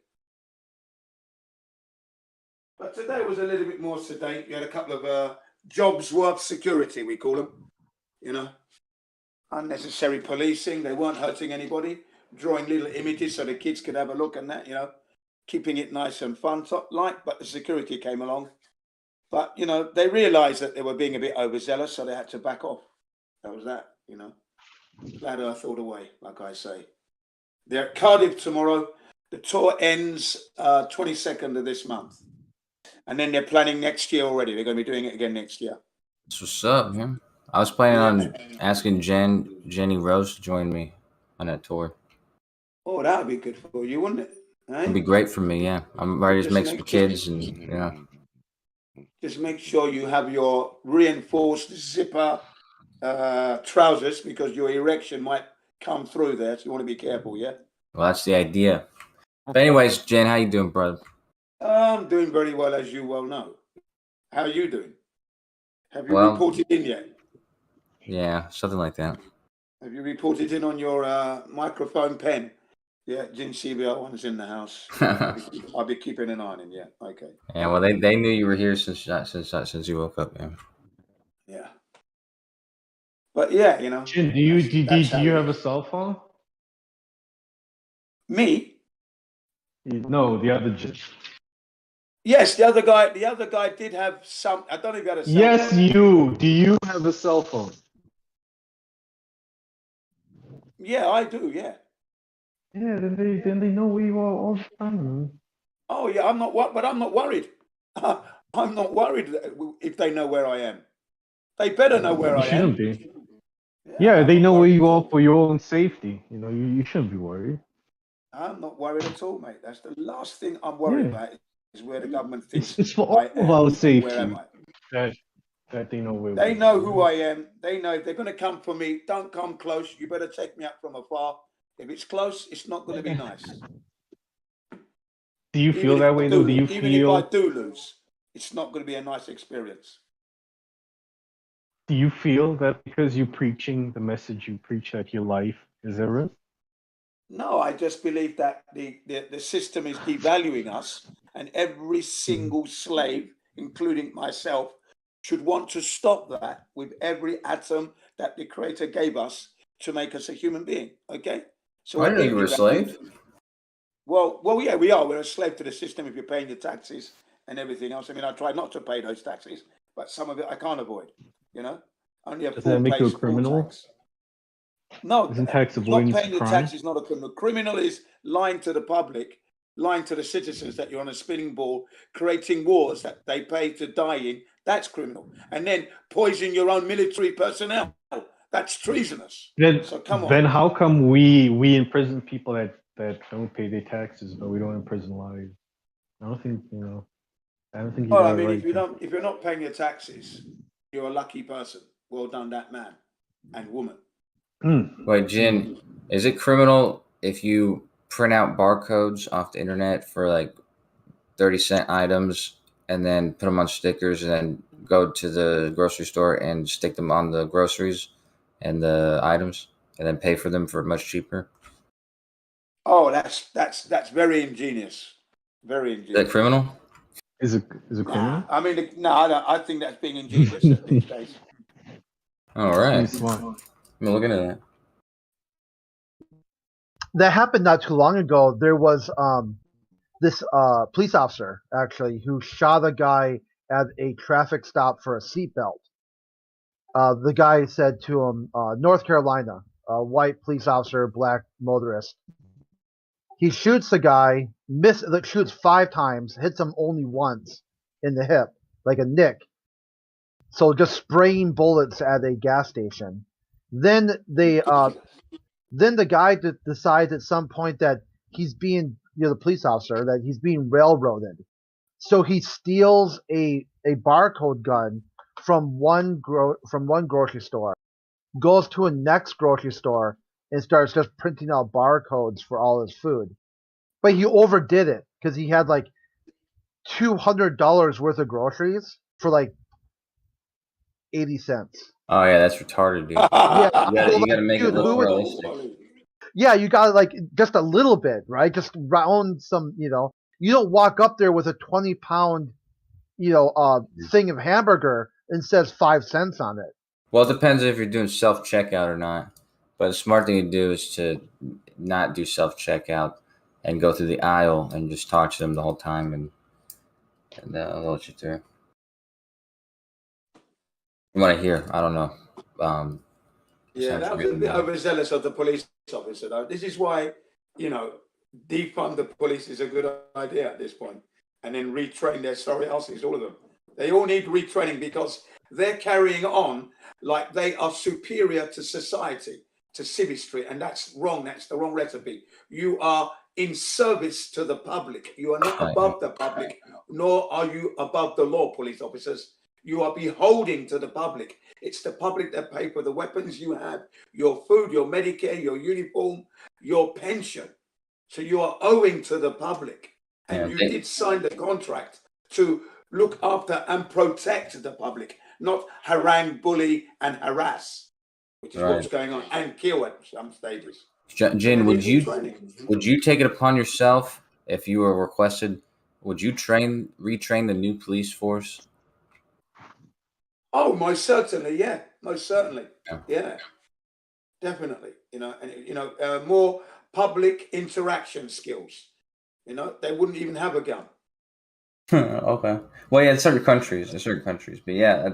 But today was a little bit more sedate. You had a couple of jobs worth security, we call them. You know, unnecessary policing. They weren't hurting anybody. Drawing little images so the kids could have a look and that, you know. Keeping it nice and fun, but the security came along. But, you know, they realised that they were being a bit overzealous, so they had to back off. That was that, you know. Flat Earth all the way, like I say. They're at Cardiff tomorrow. The tour ends 22nd of this month. And then they're planning next year already. They're going to be doing it again next year. That's what's up, man. I was planning on asking Jenny Rose to join me on that tour. Oh, that would be good for you, wouldn't it? It'd be great for me, yeah. I'm ready to make some kids and, yeah. Just make sure you have your reinforced zipper trousers, because your erection might come through there. So you want to be careful, yeah? Well, that's the idea. But anyways, Jen, how you doing, brother? I'm doing very well, as you well know. How are you doing? Have you reported in yet? Yeah, something like that. Have you reported in on your microphone pen? Yeah, Jin CBL one's in the house. I'll be keeping an eye on him. Yeah, okay. Yeah, well, they knew you were here since you woke up, man. Yeah. But yeah, you know. Jin, do you have a cell phone? Me? No, the other Jin. Yes, the other guy did have some. I don't know if he had a cell phone. Yes, you. Do you have a cell phone? Yeah, I do. Yeah. Yeah, then they know where you are all the time. Oh yeah, I'm not worried. I'm not worried if they know where I am. They better know where I am. Shouldn't be. Yeah, they know where you are for your own safety. You know, you shouldn't be worried. I'm not worried at all, mate. That's the last thing I'm worried about, is where the government thinks it's for all of our safety. Where am I? That they know where. They know who I am. They know if they're going to come for me. Don't come close. You better take me up from afar. If it's close, it's not going to be nice. Do you feel that way, though? Do you even feel? If I do lose, it's not going to be a nice experience. Do you feel that because you're preaching the message you preach, that your life is at risk? No, I just believe that the system is devaluing us, and every single slave, including myself, should want to stop that with every atom that the Creator gave us to make us a human being. Okay? So I didn't know you were a slave. Well, yeah, we are. We're a slave to the system if you're paying your taxes and everything else. I mean, I try not to pay those taxes, but some of it I can't avoid. You know, only a Does that make you a criminal? Tax. No, isn't tax avoidance not paying a your crime? tax is not a criminal. Criminal is lying to the public, lying to the citizens that you're on a spinning ball, creating wars that they pay to die in. That's criminal. And then poison your own military personnel. That's treasonous. So come on. Then how come we imprison people that don't pay their taxes, but we don't imprison lives? I don't think you Well, got I mean, it right. if you're not paying your taxes, you're a lucky person. Well done, that man and woman. Wait, Jen, is it criminal if you print out barcodes off the internet for like 30-cent items and then put them on stickers and then go to the grocery store and stick them on the groceries and the items and then pay for them for much cheaper? Oh, that's very ingenious. Very ingenious. Is that criminal? Is it criminal? I mean, no, I think that's being ingenious these days. All right. Smart. I'm looking at that. That happened not too long ago. There was this police officer actually who shot a guy at a traffic stop for a seatbelt. The guy said to him, North Carolina, white police officer, black motorist. He shoots the guy, shoots 5 times, hits him only once in the hip, like a nick. So just spraying bullets at a gas station. Then the guy decides at some point that he's being, the police officer, that he's being railroaded. So he steals a barcode gun from one grocery store, goes to a next grocery store, and starts just printing out barcodes for all his food. But he overdid it because he had like $200 worth of groceries for like 80 cents. Oh yeah, that's retarded, dude. Yeah, you gotta make it look realistic. Yeah, you gotta like just a little bit, right? Just round some, you don't walk up there with a 20-pound, thing of hamburger and says 5 cents on it. Well, it depends if you're doing self-checkout or not. But the smart thing to do is to not do self-checkout and go through the aisle and just talk to them the whole time, and they'll let you through. From what I hear, I don't know. Yeah, that was a bit overzealous of the police officer, though. This is why, defund the police is a good idea at this point, and then retrain their sorry asses, all of them. They all need retraining because they're carrying on like they are superior to society, to civistry, and that's wrong. That's the wrong recipe. You are in service to the public. You are not above the public, nor are you above the law, police officers. You are beholden to the public. It's the public that pay for the weapons you have, your food, your Medicare, your uniform, your pension. So you are owing to the public. And you did sign the contract to look after and protect the public, not harangue, bully, and harass, which is what's going on, and kill at some stages. Jin, would you take it upon yourself if you were requested? Would you retrain the new police force? Oh, most certainly, yeah, most certainly, yeah, definitely. More public interaction skills. They wouldn't even have a gun. Okay. Well, yeah, in certain countries, but yeah,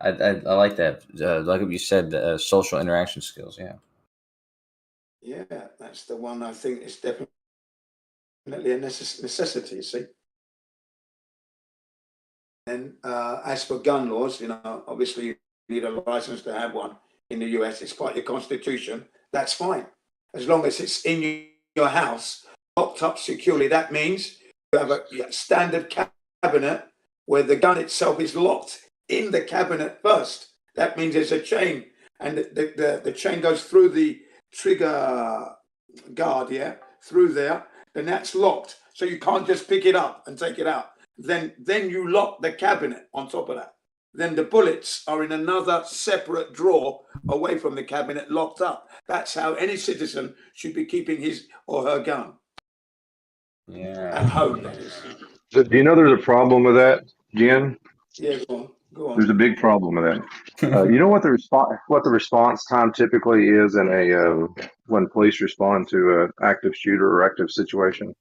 I like that. Like what you said, social interaction skills. Yeah. Yeah, that's the one I think is definitely a necessity. You see. And as for gun laws, obviously you need a license to have one in the US. It's part of your constitution. That's fine, as long as it's in your house, locked up securely. That means you have a standard cabinet where the gun itself is locked in the cabinet first. That means there's a chain, and the chain goes through the trigger guard, through there, and that's locked. So you can't just pick it up and take it out. Then you lock the cabinet on top of that. Then the bullets are in another separate drawer away from the cabinet, locked up. That's how any citizen should be keeping his or her gun. Yeah. At home, that is. So do you know there's a problem with that, Jen? Yeah, go on. There's a big problem with that. You know what the response time typically is in when police respond to an active shooter or active situation?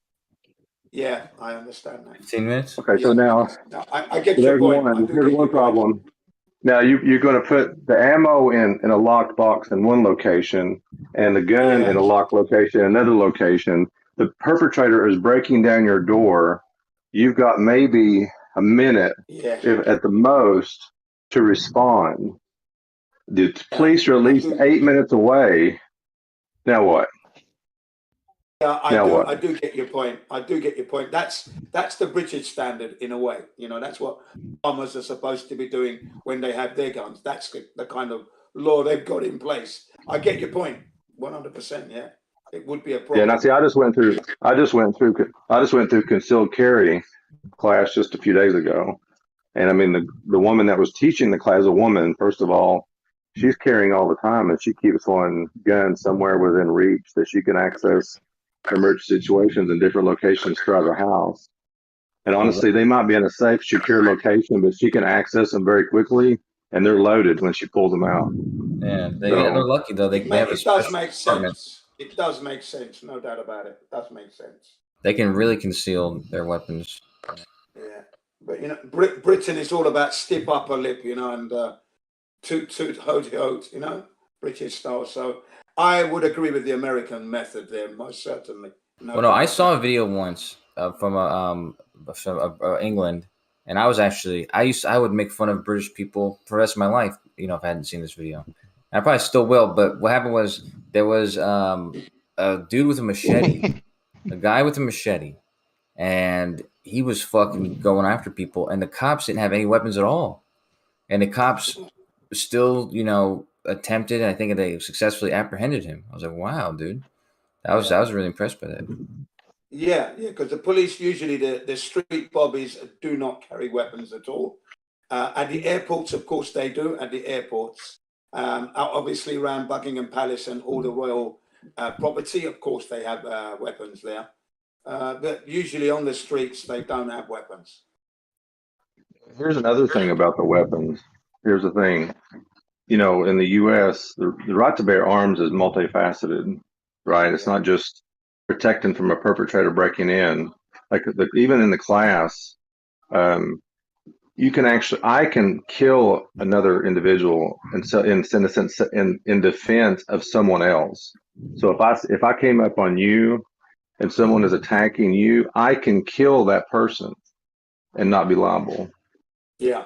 Yeah, I understand that. 15 minutes. Okay, so now I get your point. Here's one problem. Now you're going to put the ammo in a locked box in one location and the gun in a locked location in another location. The perpetrator is breaking down your door. You've got maybe a minute, if at the most, to respond. The police are at least 8 minutes away. Now what? Yeah, I do get your point. That's the British standard in a way. That's what bombers are supposed to be doing when they have their guns. That's the kind of law they've got in place. I get your point, 100%. Yeah, it would be a problem. Yeah, now see, I just went through concealed carry class just a few days ago, and I mean the woman that was teaching the class, a woman, first of all, she's carrying all the time, and she keeps one gun somewhere within reach that she can access emergency situations in different locations throughout her house. And honestly, they might be in a safe, secure location, but she can access them very quickly, and they're loaded when she pulls them out. Yeah, they're lucky though. They have it does make sense. It does make sense, no doubt about it. It does make sense. They can really conceal their weapons. Yeah, but you know, Britain is all about stiff upper lip, you know, and toot toot hoty hote, you know, British style. So I would agree with the American method there, most certainly. Well, no, I saw a video once from England, and I was actually I would make fun of British people for the rest of my life, you know, if I hadn't seen this video. And I probably still will, but what happened was there was a dude with a machete, a guy with a machete, and he was fucking going after people, and the cops didn't have any weapons at all, and the cops still, you know, attempted, and I think they successfully apprehended him. I was like, wow, dude. I was really impressed by that. Yeah, because the police usually the street bobbies do not carry weapons at all. At the airports, of course, they do. At the airports, obviously around Buckingham Palace and all the royal property, of course, they have weapons there. But usually on the streets, they don't have weapons. Here's another thing about the weapons. Here's the thing. You know, in the U.S., the right to bear arms is multifaceted, right? It's not just protecting from a perpetrator breaking in. Like even in the class, you can actually, I can kill another individual in a sense in defense of someone else. So if I came up on you and someone is attacking you, I can kill that person and not be liable. Yeah.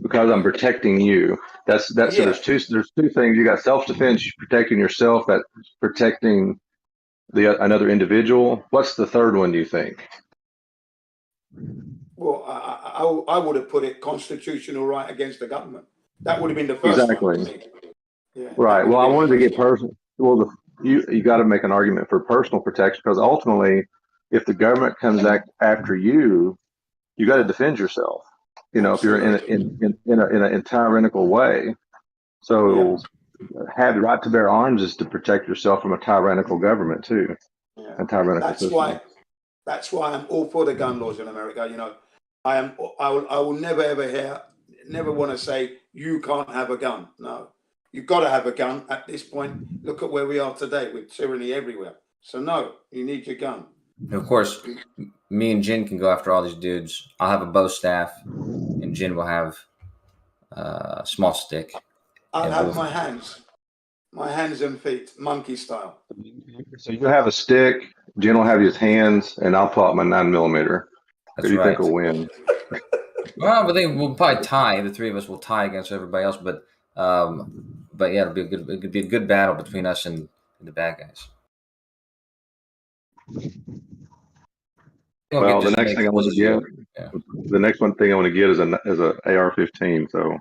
Because I'm protecting you. That's Yeah. So there's two things. You got self-defense, protecting yourself, that's protecting another individual. What's the third one, do you think? Well, I would have put it constitutional right against the government. That would have been the first Exactly. one. Yeah, Right. Well, I wanted to get personal. Well, you got to make an argument for personal protection, because ultimately, if the government comes after you, you got to defend yourself. You know, if you're in a tyrannical way. So, have the right to bear arms is to protect yourself from a tyrannical government too. Yeah. A tyrannical system. That's why I'm all for the gun laws in America. You know, I will never want to say you can't have a gun. No, you've got to have a gun at this point. Look at where we are today with tyranny everywhere. So no, you need your gun. Of course, me and Jin can go after all these dudes. I'll have a bow staff, and Jin will have a small stick. I'll have my hands and feet, monkey style. So you have a stick, Jen will have his hands, and I'll pull out my 9mm. Who do you think will win? Well, but we'll probably tie. The three of us will tie against everybody else. But yeah, it could be a good battle between us and the bad guys. Well, the next thing I want to get, the next one thing I want to get is a AR-15. So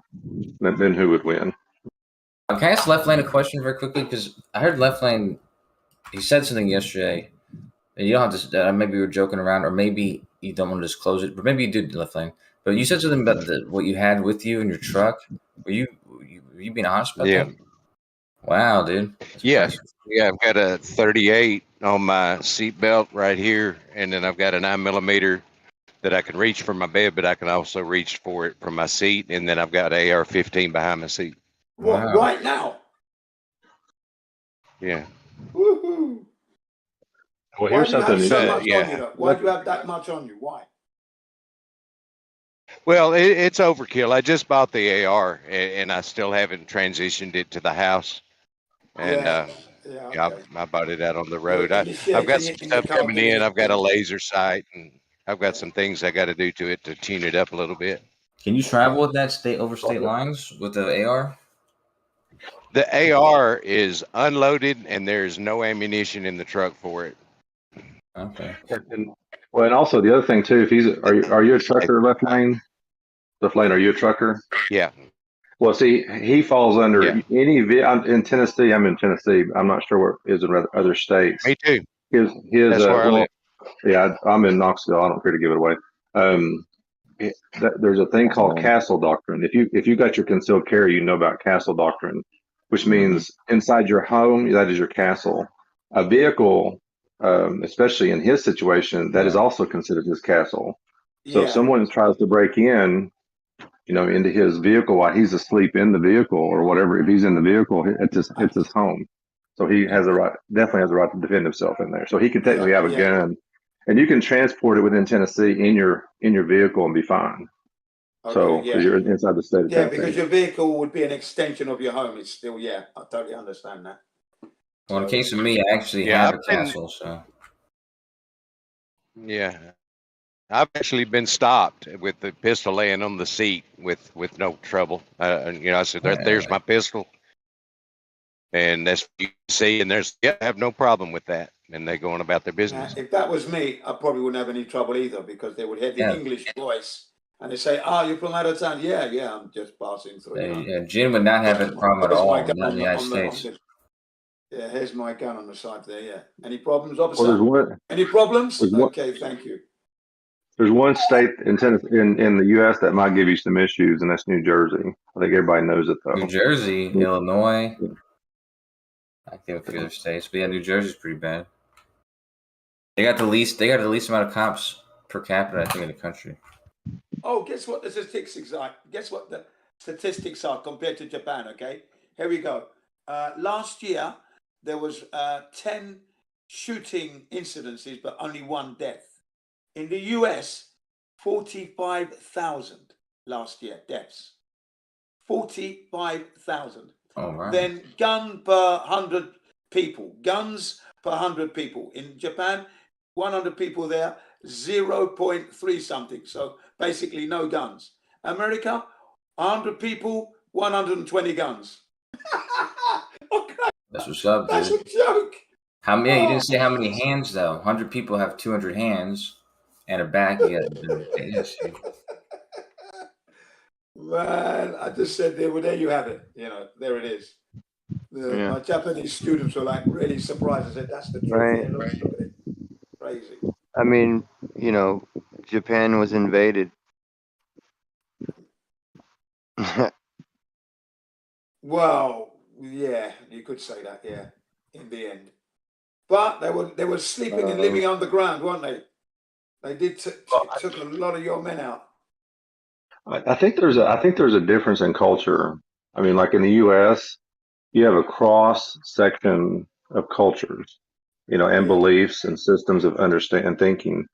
then who would win? Can I ask Left Lane a question very quickly? Because I heard Left Lane, he said something yesterday, and you don't have to. Maybe we were joking around, or maybe you don't want to disclose it, but maybe you did, Left Lane. But you said something about what you had with you in your truck. Were you being honest about that? Wow, dude. Yeah, I've got a 38 on my seatbelt right here, and then I've got a 9mm that I can reach from my bed, but I can also reach for it from my seat, and then I've got an AR-15 behind my seat. What, right now? Yeah. Woohoo! Well, here's something. Why do you have that much on you? Why? Well, it's overkill. I just bought the AR, and I still haven't transitioned it to the house. And I bought it out on the road. I've got some stuff coming in. I've got a laser sight, and I've got some things I got to do to it to tune it up a little bit. Can you travel with that over state lines with the AR? The AR is unloaded, and there's no ammunition in the truck for it. Okay. And also the other thing too, if are you a trucker, Left Lane? Left Lane, are you a trucker? Yeah. Well, see, he falls under any in Tennessee. I'm in Tennessee. I'm not sure where it is in other states. Me too. His That's where I live. Yeah, I'm in Knoxville. I don't care to give it away. There's a thing called castle doctrine. If you got your concealed carry, you know about castle doctrine, which means inside your home, that is your castle. A vehicle, especially in his situation, that is also considered his castle. So if someone tries to break in, into his vehicle while he's asleep in the vehicle or whatever, if he's in the vehicle, it's his home. So he definitely has a right to defend himself in there. So he can technically have a gun and you can transport it within Tennessee in your vehicle and be fine. Okay, So yeah. you're inside the state of Yeah, Tennessee. because your vehicle would be an extension of your home. It's still, yeah, I totally understand that. Well, in case of me, I actually Yeah, have a castle, so. Yeah, I've actually been stopped with the pistol laying on the seat with no trouble. And you know, I said, "There's my pistol," and that's what you see. And I have no problem with that. And they're going about their Now, business. if that was me, I probably wouldn't have any trouble either, because they would hear the Yeah. English voice and they say, "Oh, you're from out of town?" Yeah, I'm just passing through. Yeah, Jin would not have a problem at Here's my all, gun not in the United States. yeah, here's my gun on the side there. Yeah. Any problems, officer? Well, there's one. Any problems? There's one. Okay, thank you. There's one state in Tennessee, in the U.S. that might give you some issues, and that's New Jersey. I think everybody knows it though. New Jersey, Illinois. I think a few other states, but yeah, New Jersey's pretty bad. They got the least amount of cops per capita, I think, in the country. Oh, guess what the statistics are? Guess what the statistics are compared to Japan? Okay, here we go. Last year there was 10 shooting incidences, but only 1 death. In the US, 45,000 last year deaths. 45,000. Oh, right. Then gun per 100 people. Guns per 100 people. In Japan, 100 people there, 0.3 something. So basically no guns. America, 100 people, 120 guns. That's what's up, dude. That's a joke. How many? You didn't say how many hands though. 100 people have 200 hands and a back. You got Man, I just said there. Well, there you have it. You know, there it is. Yeah. My Japanese students were like really surprised. I said, "That's the truth." Right. Yeah, look at it. Crazy. I mean, you know, Japan was invaded. Well, yeah, you could say that. Yeah, in the end, but they were sleeping and living underground, weren't they? They did took a lot of your men out. I think there's a difference in culture. I mean, like in the U.S., you have a cross section of cultures, you know, and beliefs and systems of understanding and thinking.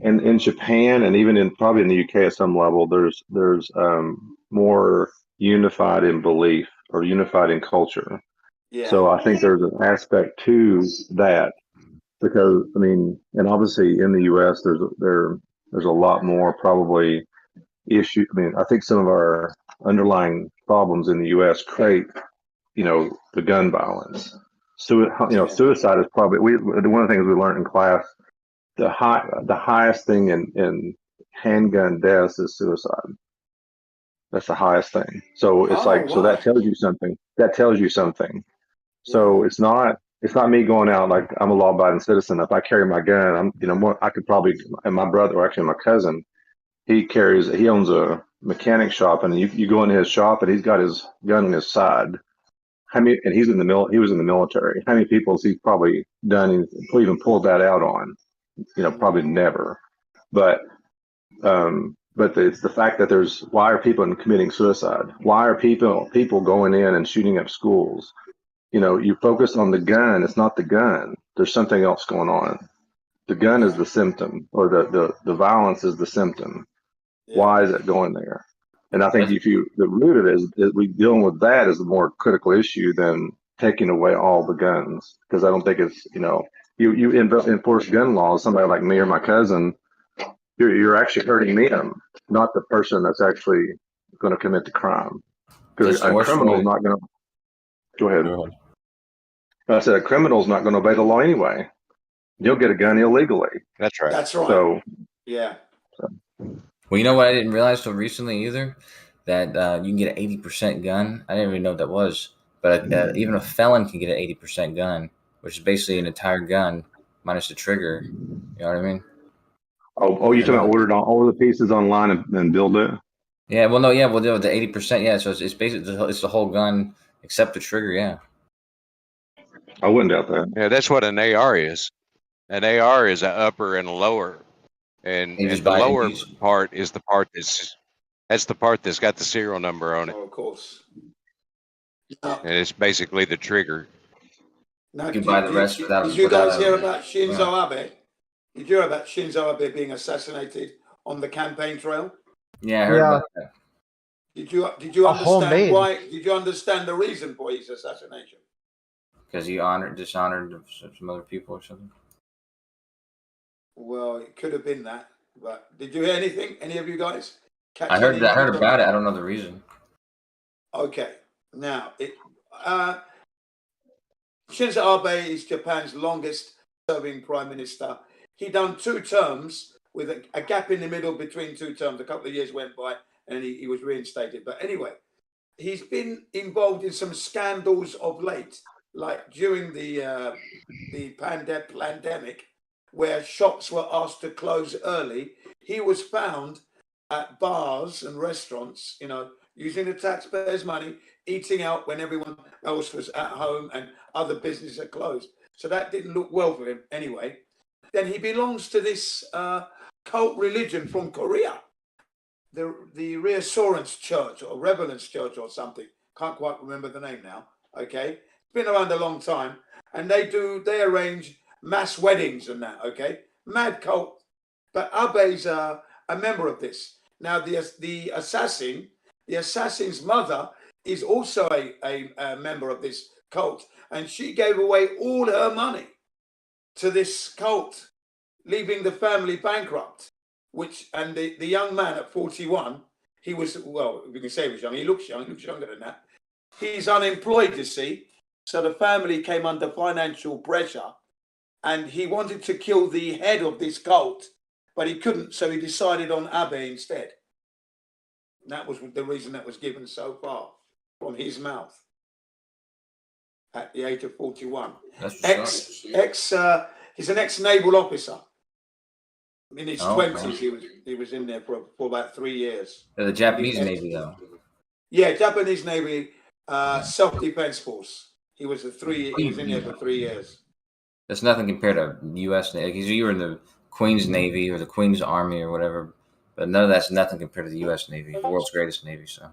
And in Japan, and even probably in the UK at some level, there's more unified in belief or unified in culture. Yeah. So I think there's an aspect to that, because I mean, and obviously in the U.S. there's a lot more probably issue. I mean, I think some of our underlying problems in the U.S. create, you know, the gun violence. Suicide is probably one of the things we learned in class. The highest thing in handgun deaths is suicide. That's the highest thing. So it's so that tells you something. That tells you something. So it's not me going out like I'm a law-abiding citizen. If I carry my gun, I could probably, and my brother, or actually my cousin, he owns a mechanic shop, and you go into his shop and he's got his gun on his side. And he was in the military. How many people has he probably done and even pulled that out on? You know, probably never. But it's the fact that why are people committing suicide? Why are people going in and shooting up schools? You know, you focus on the gun. It's not the gun. There's something else going on. The gun is the symptom, or the violence is the symptom. Why is it going there? And I think the root of it is we dealing with that is a more critical issue than taking away all the guns, because I don't think it's, you know, you enforce gun laws, somebody like me or my cousin, you're actually hurting them, not the person that's actually going to commit the crime. Because a criminal is not going to. Go ahead. I said a criminal's not going to obey the law anyway. You'll get a gun illegally. That's right. That's right. So yeah. Well, you know what I didn't realize till recently either? That you can get an 80% gun. I didn't even know what that was. But even a felon can get an 80% gun, which is basically an entire gun minus the trigger. You know what I mean? Oh, you talking about ordered all the pieces online and build it? Yeah, well, no, yeah, well, the 80%, yeah. So it's basically it's the whole gun except the trigger, yeah. I wouldn't doubt that. Yeah, that's what an AR is. An AR is an upper and a lower, and the lower part is the part that's the part that's got the serial number on it. Oh, of course. And it's basically the trigger. Now, you can buy the rest without. Did you guys hear about Shinzo Abe? Did you hear about Shinzo Abe being assassinated on the campaign trail? Yeah, I heard about that. Did you understand homemade. why? Did you understand the reason for his assassination? Because he dishonored some other people or something. Well, it could have been that. But did you hear anything? Any of you guys? I heard about it. I don't know the reason. Okay. Now, Shinzo Abe is Japan's longest serving prime minister. He done 2 terms with a gap in the middle between 2 terms. A couple of years went by and he was reinstated. But anyway, he's been involved in some scandals of late, like during the pandemic, where shops were asked to close early. He was found at bars and restaurants, you know, using the taxpayers' money, eating out when everyone else was at home and other businesses are closed. So that didn't look well for him anyway. Then he belongs to this cult religion from Korea, the Reassurance Church or Revelance Church or something. Can't quite remember the name now. Okay, it's been around a long time, and they arrange mass weddings and that. Okay, mad cult. But Abe's a member of this. Now the assassin's mother is also a member of this cult, and she gave away all her money to this cult, leaving the family bankrupt. And the young man at 41, he was, well, we can say he was young. He looks younger than that. He's unemployed, you see. So the family came under financial pressure, and he wanted to kill the head of this cult, but he couldn't. So he decided on Abe instead. And that was the reason that was given so far from his mouth at the age of 41. He's an ex-naval officer. In his 20s, he was in there for about 3 years. The Japanese Navy, though. Yeah, Japanese Navy self-defense force. He was in there for 3 years. That's nothing compared to U.S. Navy. Because you were in the Queen's Navy or the Queen's Army or whatever, but none of that's nothing compared to the U.S. Navy, the world's greatest Navy. So.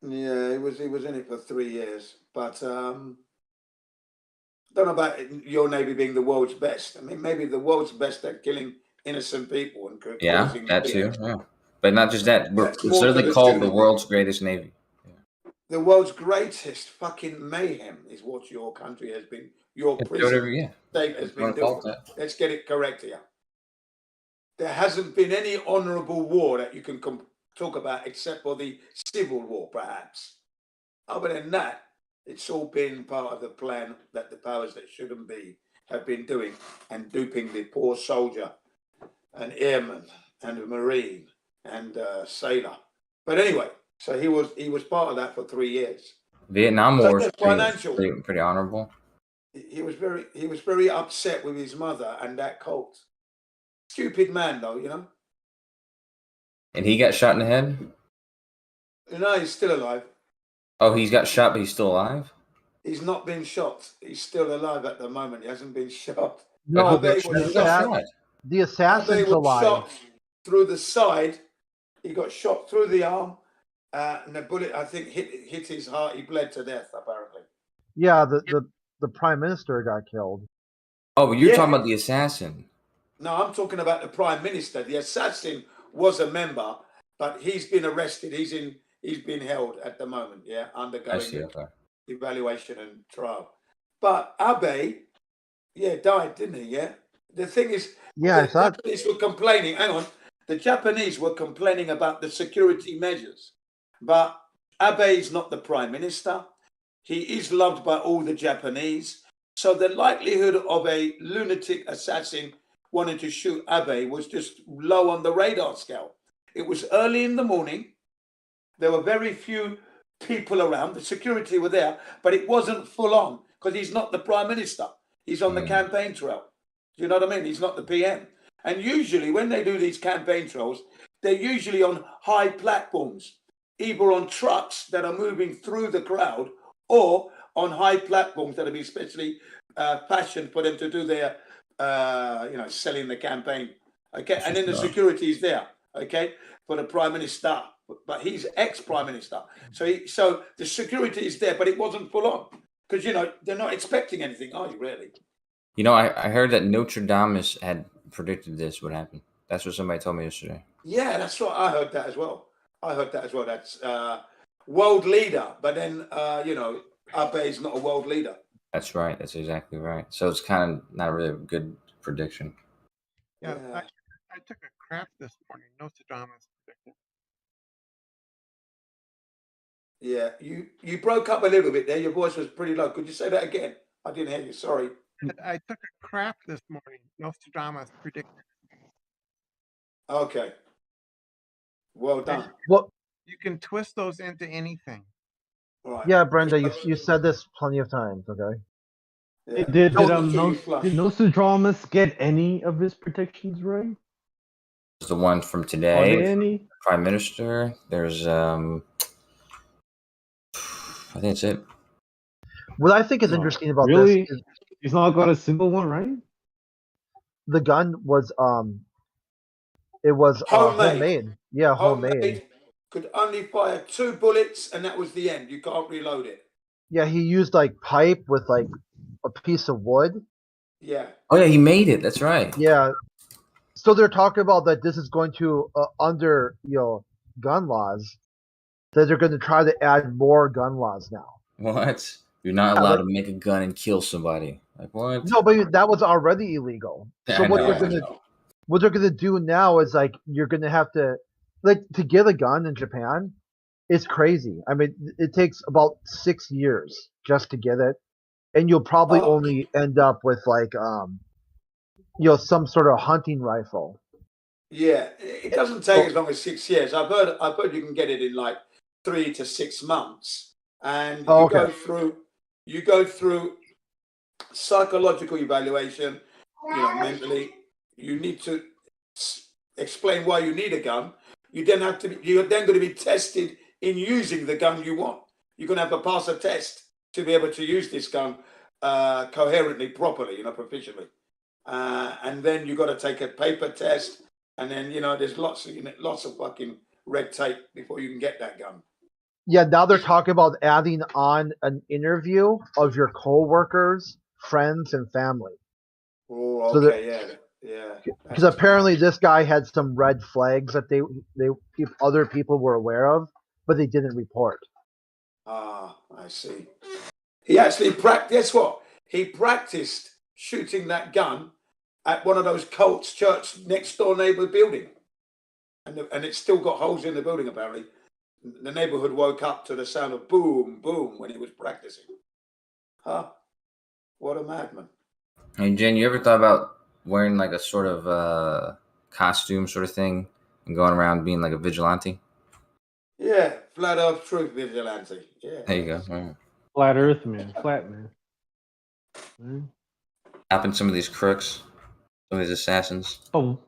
Yeah, he was in it for 3 years, but don't know about your Navy being the world's best. I mean, maybe the world's best at killing innocent people and causing that fear. too. Yeah, but not just that. We're literally called the world's greatest Navy. Yeah. The world's greatest fucking mayhem is what your country has been. Your prison state has been doing. Let's get it correct here. There hasn't been any honourable war that you can talk about except for the Civil War, perhaps. Other than that, it's all been part of the plan that the powers that shouldn't be have been doing and duping the poor soldier and airman and a marine and sailor. But anyway, so he was part of that for 3 years. Vietnam War is financial. Pretty honorable. He was very upset with his mother and that cult. Stupid man, though, you know. And he got shot in the head? No, he's still alive. Oh, he's got shot, but he's still alive? He's not been shot. He's still alive at the moment. He hasn't been shot. No, the assassin's alive. Shot through the side. He got shot through the arm, and the bullet, I think, hit his heart. He bled to death, apparently. Yeah, the prime minister got killed. Oh, but you're talking about the assassin. No, I'm talking about the prime minister. The assassin was a member, but he's been arrested. He's been held at the moment, undergoing evaluation and trial. But Abe, died, didn't he? Yeah. The thing is, the Japanese were complaining. Hang on, the Japanese were complaining about the security measures, but Abe is not the prime minister. He is loved by all the Japanese. So the likelihood of a lunatic assassin wanting to shoot Abe was just low on the radar scale. It was early in the morning. There were very few people around. The security were there, but it wasn't full on because he's not the prime minister. He's on the campaign trail. Do you know what I mean? He's not the PM. And usually when they do these campaign trails, they're usually on high platforms, either on trucks that are moving through the crowd or on high platforms that have been specially fashioned for them to do their, selling the campaign. Okay, and then the security is there. Okay, for the prime minister, but he's ex-prime minister. So the security is there, but it wasn't full on because they're not expecting anything, are you really? You know, I heard that Notre Dame had predicted this would happen. That's what somebody told me yesterday. Yeah, that's right. I heard that as well. That's world leader, but then Abe is not a world leader. That's right. That's exactly right. So it's kind of not really a good prediction. Yeah, I took a crap this morning. Nostradamus predicted. Yeah, you broke up a little bit there. Your voice was pretty low. Could you say that again? I didn't hear you. Sorry. I took a crap this morning. Nostradamus predicted. Okay. Well done. Well, you can twist those into anything. Right. Yeah, Brenda, you said this plenty of times. Okay. Yeah. Did Nostradamus get any of his predictions right? The one from Are today, there any? Prime Minister. There's I think that's it. What I think is interesting about really? this is He's not got a single one right. the gun was it was homemade. Yeah, homemade. Could only fire 2 bullets, and that was the end. You can't reload it. Yeah, he used like pipe with like a piece of wood. Yeah. Oh yeah, he made it. That's right. Yeah. So they're talking about that this is going to under gun laws, that they're going to try to add more gun laws now. What? You're not allowed to make a gun and kill somebody. Like what? No, but that was already illegal. So what they're gonna do now is like you're gonna have to to get a gun in Japan. It's crazy. I mean, it takes about 6 years just to get it, and you'll probably only end up with like some sort of hunting rifle. Yeah, it doesn't take as long as 6 years. I've heard you can get it in like 3 to 6 months, and you go through psychological evaluation. Mentally, you need to explain why you need a gun. You're then going to be tested in using the gun you want. You're going to have to pass a test to be able to use this gun coherently, properly, proficiently. And then you got to take a paper test, and then there's lots of fucking red tape before you can get that gun. Yeah, now they're talking about adding on an interview of your coworkers, friends, and family. Oh, okay, yeah. Because apparently this guy had some red flags that other people were aware of, but they didn't report. Ah, I see. He actually practiced what? He practiced shooting that gun at one of those cults church next door neighbor building, and it's still got holes in the building. Apparently, the neighborhood woke up to the sound of boom, boom when he was practicing. Huh? What a madman! Hey Jen, you ever thought about wearing like a sort of costume sort of thing and going around being like a vigilante? Yeah, flat earth truth vigilante. Yeah. There you go. Right. Flat Earth man, flat man. Stopping some of these crooks, some of these assassins. Oh,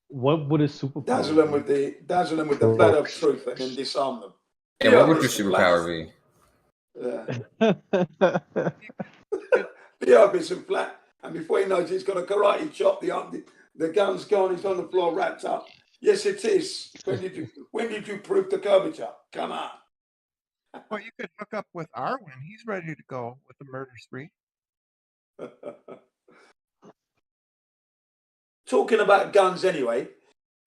what would a superpower? Dazzle them with the flat earth truth and then disarm them. Yeah, what would your superpower be? Yeah. The earth isn't flat, and before he knows it, he's got a karate chop. The gun's gone. He's on the floor, wrapped up. Yes, it is. When did you prove the curvature? Come on. Well, you could hook up with Arwen. He's ready to go with the murder spree. Talking about guns anyway,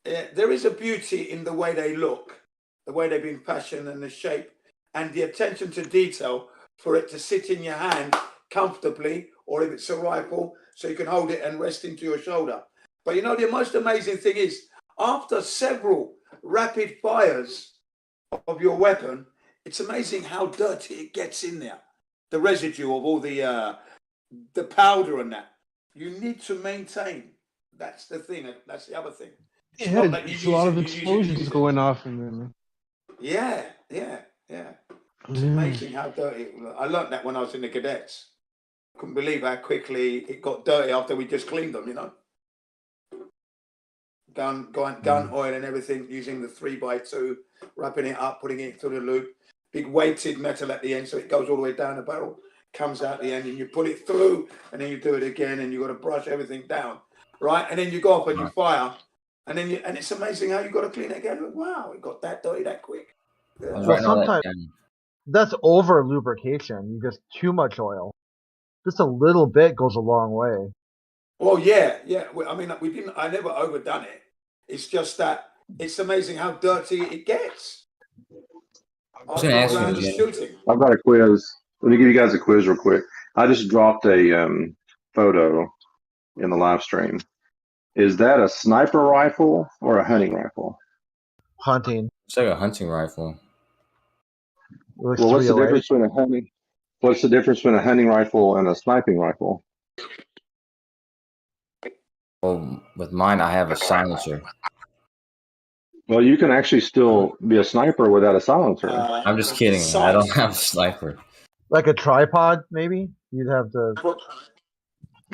there is a beauty in the way they look, the way they've been fashioned and the shape and the attention to detail for it to sit in your hand comfortably, or if it's a rifle, so you can hold it and rest into your shoulder. But the most amazing thing is, after several rapid fires of your weapon, it's amazing how dirty it gets in there. The residue of all the powder and that. You need to maintain. That's the thing. That's the other thing. It's not like there's a lot of explosions going off in there, man. Yeah. It's amazing how dirty it was. I learned that when I was in the cadets. Couldn't believe how quickly it got dirty after we just cleaned them, Gun oil and everything, using the 3x2, wrapping it up, putting it through the loop. Big weighted metal at the end, so it goes all the way down the barrel, comes out the end, and you pull it through, and then you do it again, and you got to brush everything down, right? And then you go off and you fire, and then and it's amazing how you got to clean it again. Wow, it got that dirty that quick. Yeah. Well, sometimes that's over lubrication. You just too much oil. Just a little bit goes a long way. Well, yeah. I mean, we didn't. I never overdone it. It's just that it's amazing how dirty it gets. I was going to ask you, Jim. Shooting. I've got a quiz. Let me give you guys a quiz real quick. I just dropped a photo in the live stream. Is that a sniper rifle or a hunting rifle? Hunting. It's like a hunting rifle. Well, what's the difference between a hunting? What's the difference between a hunting rifle and a sniping rifle? Well, with mine, I have a silencer. Well, you can actually still be a sniper without a silencer. I'm just kidding. I don't have a sniper. Like a tripod, maybe you'd have to.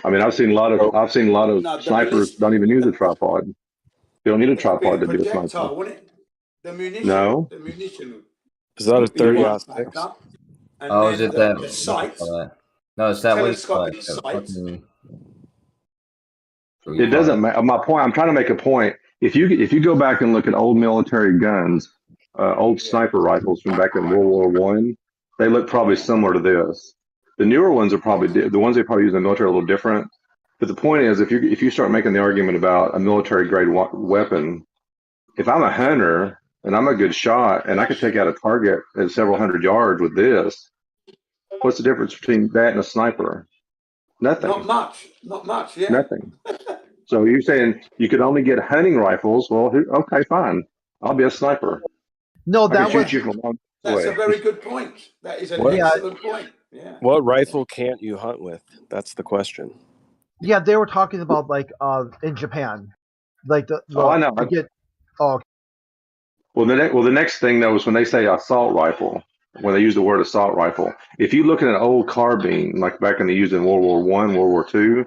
I mean, I've seen a lot of snipers don't even use a tripod. You don't need a tripod to do a sniper. The munition. No. The munition. Is that a 30-06? Oh, is it that? The sight. No, it's that way. Telescopic sight. It doesn't matter. My point. I'm trying to make a point. If you go back and look at old military guns, old sniper rifles from back in World War I, they look probably similar to this. The newer ones are probably the ones they probably use in the military are a little different. But the point is, if you start making the argument about a military grade weapon, if I'm a hunter and I'm a good shot and I could take out a target at several hundred yards with this, what's the difference between that and a sniper? Nothing. Not much. Yeah. Nothing. So you're saying you could only get hunting rifles? Well, okay, fine. I'll be a sniper. No, That's a very good point. That is an excellent point. Yeah. What rifle can't you hunt with? That's the question. Yeah, they were talking about like in Japan, like the. I know. Okay. Well, the next thing though is when they say assault rifle. When they use the word assault rifle, if you look at an old carbine, like back when they used in World War I, World War II,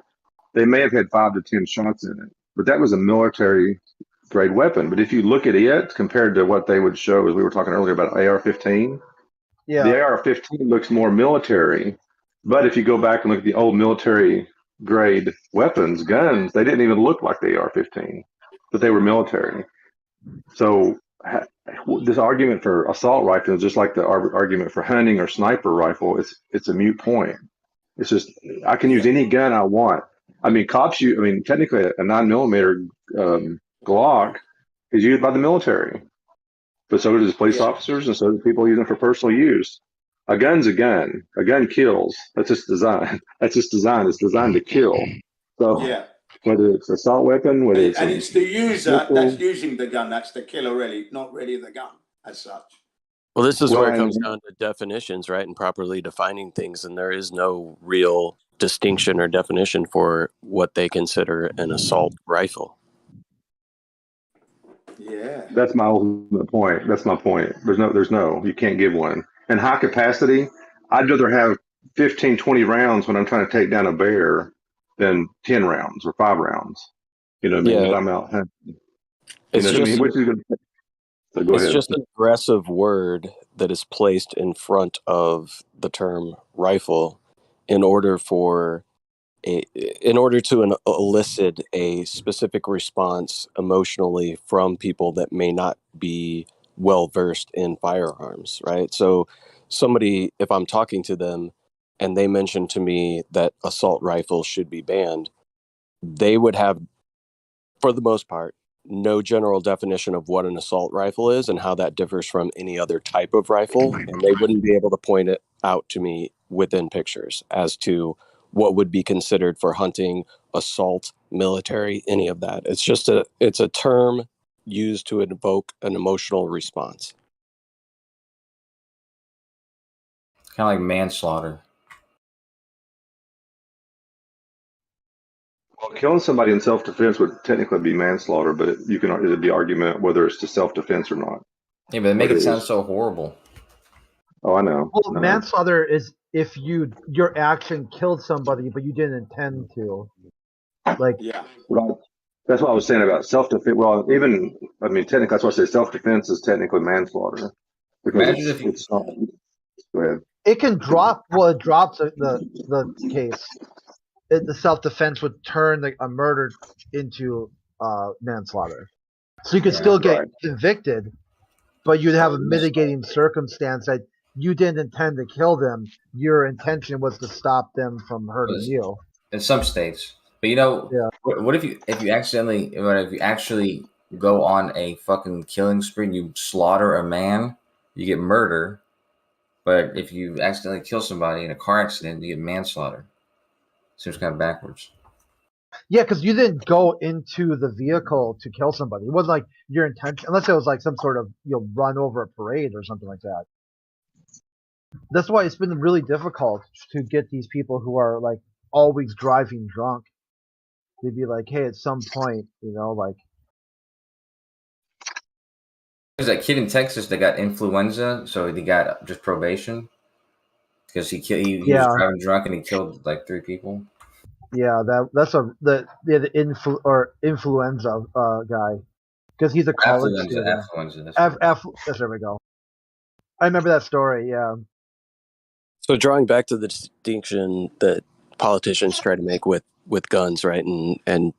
they may have had 5 to 10 shots in it, but that was a military grade weapon. But if you look at it compared to what they would show, as we were talking earlier about AR-15, the AR-15 looks more military. But if you go back and look at the old military grade weapons, guns, they didn't even look like the AR-15, but they were military. So this argument for assault rifle is just like the argument for hunting or sniper rifle. It's a moot point. It's just I can use any gun I want. I mean, technically a 9mm Glock is used by the military, but so does police officers, and so do people using it for personal use. A gun's a gun. A gun kills. That's just design. It's designed to kill. So whether it's an assault weapon, whether it's it's the user that's using the gun that's the killer, really, not really the gun as such. Well, this is where it comes down to definitions, right? And properly defining things. And there is no real distinction or definition for what they consider an assault rifle. Yeah. That's my ultimate point. That's my point. You can't give one. And high capacity, I'd rather have 15, 20 rounds when I'm trying to take down a bear than 10 rounds or 5 rounds. You know what I mean? If I'm out hunting. It's It's just an aggressive word that is placed in front of the term rifle in order to elicit a specific response emotionally from people that may not be well versed in firearms, right? So somebody, if I'm talking to them and they mention to me that assault rifles should be banned, they would have, for the most part, no general definition of what an assault rifle is and how that differs from any other type of rifle. And they wouldn't be able to point it out to me within pictures as to what would be considered for hunting, assault, military, any of that. It's a term used to invoke an emotional response. Kind of like manslaughter. Well, killing somebody in self-defense would technically be manslaughter, but it'd be argument whether it's to self-defense or not. Yeah, but they make it sound so horrible. Oh, I know. Well, manslaughter is if your action killed somebody, but you didn't intend to. Like, Right. That's what I was saying about self-defense. Well, technically, that's why I say self-defense is technically manslaughter. Because it's not. Go ahead. It can drop. Well, it drops the case. The self-defense would turn a murder into manslaughter. So you could still get convicted, but you'd have a mitigating circumstance that you didn't intend to kill them. Your intention was to stop them from hurting you. In some states. But you know, Yeah. what if you accidentally go on a fucking killing spree and you slaughter a man, you get murder. But if you accidentally kill somebody in a car accident, you get manslaughter. Seems kind of backwards. Yeah, because you didn't go into the vehicle to kill somebody. It wasn't like your intention, unless it was like some sort of run over a parade or something like that. That's why it's been really difficult to get these people who are like always driving drunk. They'd be like, hey, at some point, like. There's that kid in Texas that got influenza, so he got just probation because he was driving drunk and he killed like 3 people. Yeah, that's the influenza guy, because he's a college student. There we go. I remember that story. Yeah. So drawing back to the distinction that politicians try to make with guns, right, and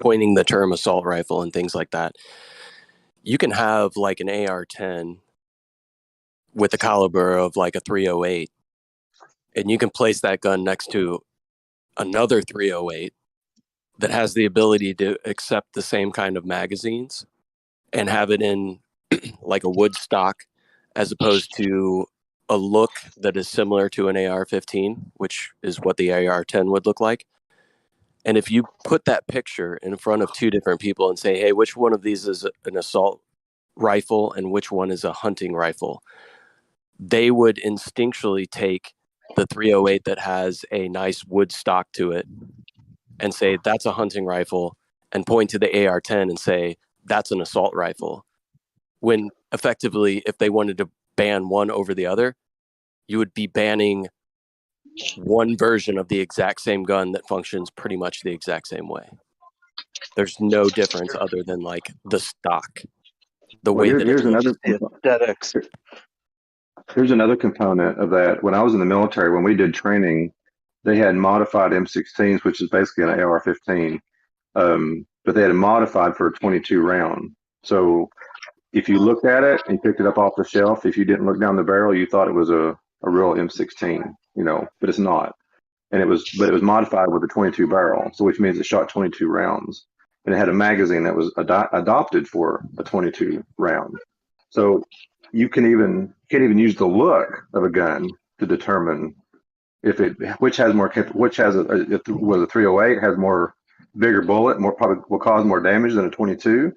coining the term assault rifle and things like that, you can have like an AR-10 with a caliber of like a .308, and you can place that gun next to another .308 that has the ability to accept the same kind of magazines and have it in like a wood stock, as opposed to a look that is similar to an AR-15, which is what the AR-10 would look like. And if you put that picture in front of 2 different people and say, hey, which one of these is an assault rifle and which one is a hunting rifle, they would instinctually take the .308 that has a nice wood stock to it and say that's a hunting rifle, and point to the AR-10 and say that's an assault rifle. When effectively, if they wanted to ban one over the other, you would be banning one version of the exact same gun that functions pretty much the exact same way. There's no difference other than like the stock, the way that here's another aesthetics. Here's another component of that. When I was in the military, when we did training, they had modified M16s, which is basically an AR-15, but they had it modified for a 22 round. So if you looked at it and picked it up off the shelf, if you didn't look down the barrel, you thought it was a real M16, but it's not. But it was modified with a 22 barrel, so which means it shot 22 rounds, and it had a magazine that was adopted for a 22 round. So you can't even use the look of a gun to determine which has a 308 has more bigger bullet, probably will cause more damage than a 22.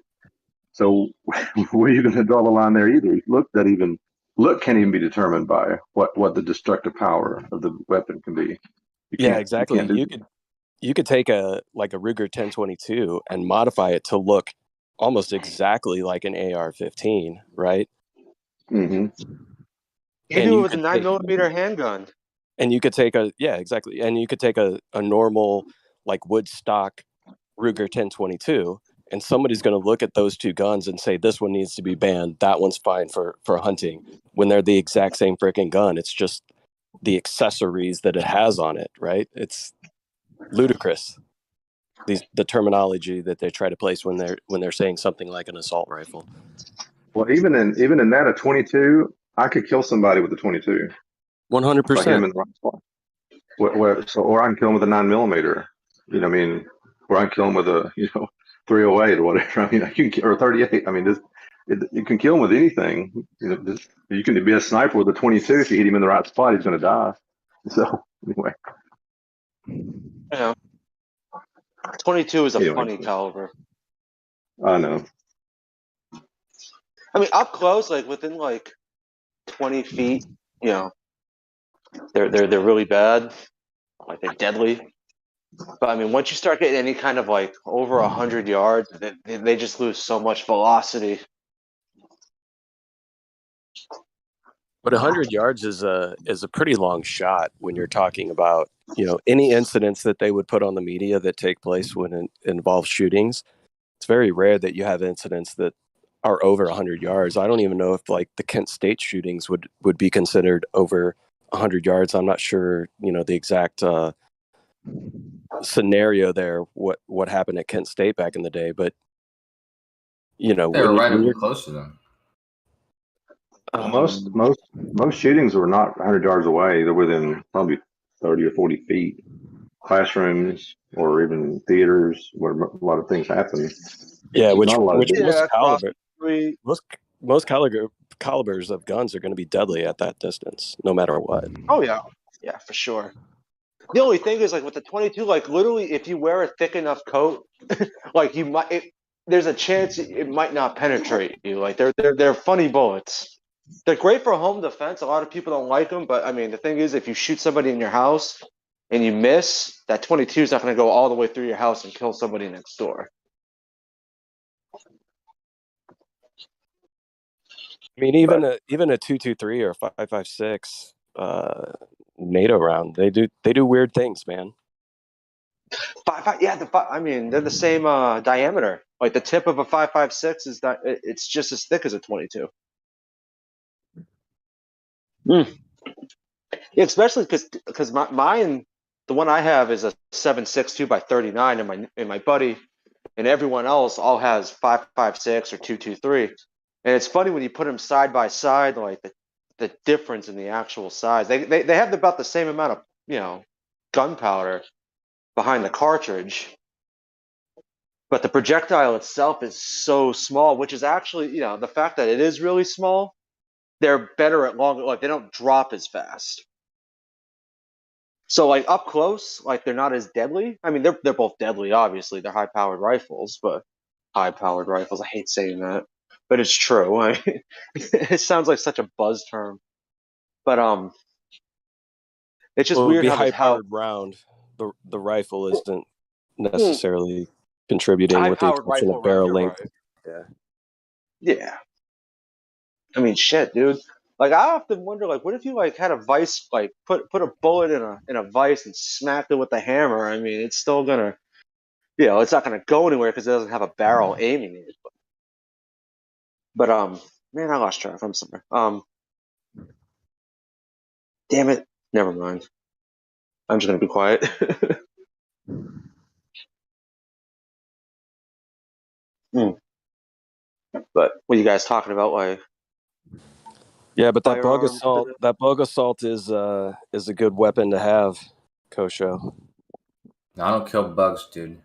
So where are you going to draw the line there either? Look can't even be determined by what the destructive power of the weapon can be. Exactly. You could take a Ruger 1022 and modify it to look almost exactly like an AR-15, right? Mm-hmm. You do it with a 9mm handgun. And you could take and you could take a normal like wood stock Ruger 1022, and somebody's going to look at those 2 guns and say this one needs to be banned, that one's fine for hunting, when they're the exact same freaking gun. It's just the accessories that it has on it, right? It's ludicrous, the terminology that they try to place when they're saying something like an assault rifle. Well, even in that, a 22, I could kill somebody with a 22. 100%. Or I can kill him with a 9mm. Or I can kill him with a 308 or whatever. I mean, or 38. I mean, you can kill him with anything. You can be a sniper with a 22. If you hit him in the right spot, he's going to die. So anyway, 22 is a funny caliber. I know. I mean, up close, like within like 20 feet, they're really bad. Like they're deadly. But I mean, once you start getting any kind of like over 100 yards, they just lose so much velocity. But 100 yards is a pretty long shot when you're talking about any incidents that they would put on the media that take place when it involves shootings. It's very rare that you have incidents that are over 100 yards. I don't even know if like the Kent State shootings would be considered over 100 yards. I'm not sure, the exact scenario there, what happened at Kent State back in the day, but they were right up close to them. Most shootings were not 100 yards away. They're within probably 30 or 40 feet. classrooms or even theaters where a lot of things happen. Yeah, There's not a lot of most across caliber the street. most calibers of guns are going to be deadly at that distance, no matter what. Oh yeah, for sure. The only thing is, like with the 22, like literally, if you wear a thick enough coat, like you might, there's a chance it might not penetrate you. Like they're funny bullets. They're great for home defense. A lot of people don't like them, but I mean, the thing is, if you shoot somebody in your house and you miss, that 22 is not going to go all the way through your house and kill somebody next door. I mean, even a 223 or a 5.56 NATO round, they do weird things, man. I mean, they're the same diameter. Like the tip of a 5.56 is that it's just as thick as a 22. Yeah, especially because mine, the one I have is a 7.62 by 39, and my buddy and everyone else all has 5.56 or 2.23. And it's funny when you put them side by side, like the difference in the actual size. They have about the same amount of gunpowder behind the cartridge, but the projectile itself is so small, which is actually the fact that it is really small. They're better at longer, like they don't drop as fast. So like up close, like they're not as deadly. I mean, they're both deadly, obviously. They're high-powered rifles, but high-powered rifles. I hate saying that, but it's true. I mean, it sounds like such a buzz term, but it's just Well, it would weird be how high-powered round. The rifle isn't necessarily contributing with the high-powered exception rifle of round. barrel You're length. right. Yeah. I mean, shit, dude. Like, I often wonder, like, what if you like had a vice, like, put a bullet in a vice and smacked it with a hammer? I mean, it's still gonna, it's not gonna go anywhere because it doesn't have a barrel aiming it. But man, I lost track. I'm sorry. Damn it. Never mind. I'm just gonna be quiet. But what are you guys talking about? Like, Yeah, but that bug firearms? assault is a good weapon to have, Kosho. No, I don't kill bugs, dude.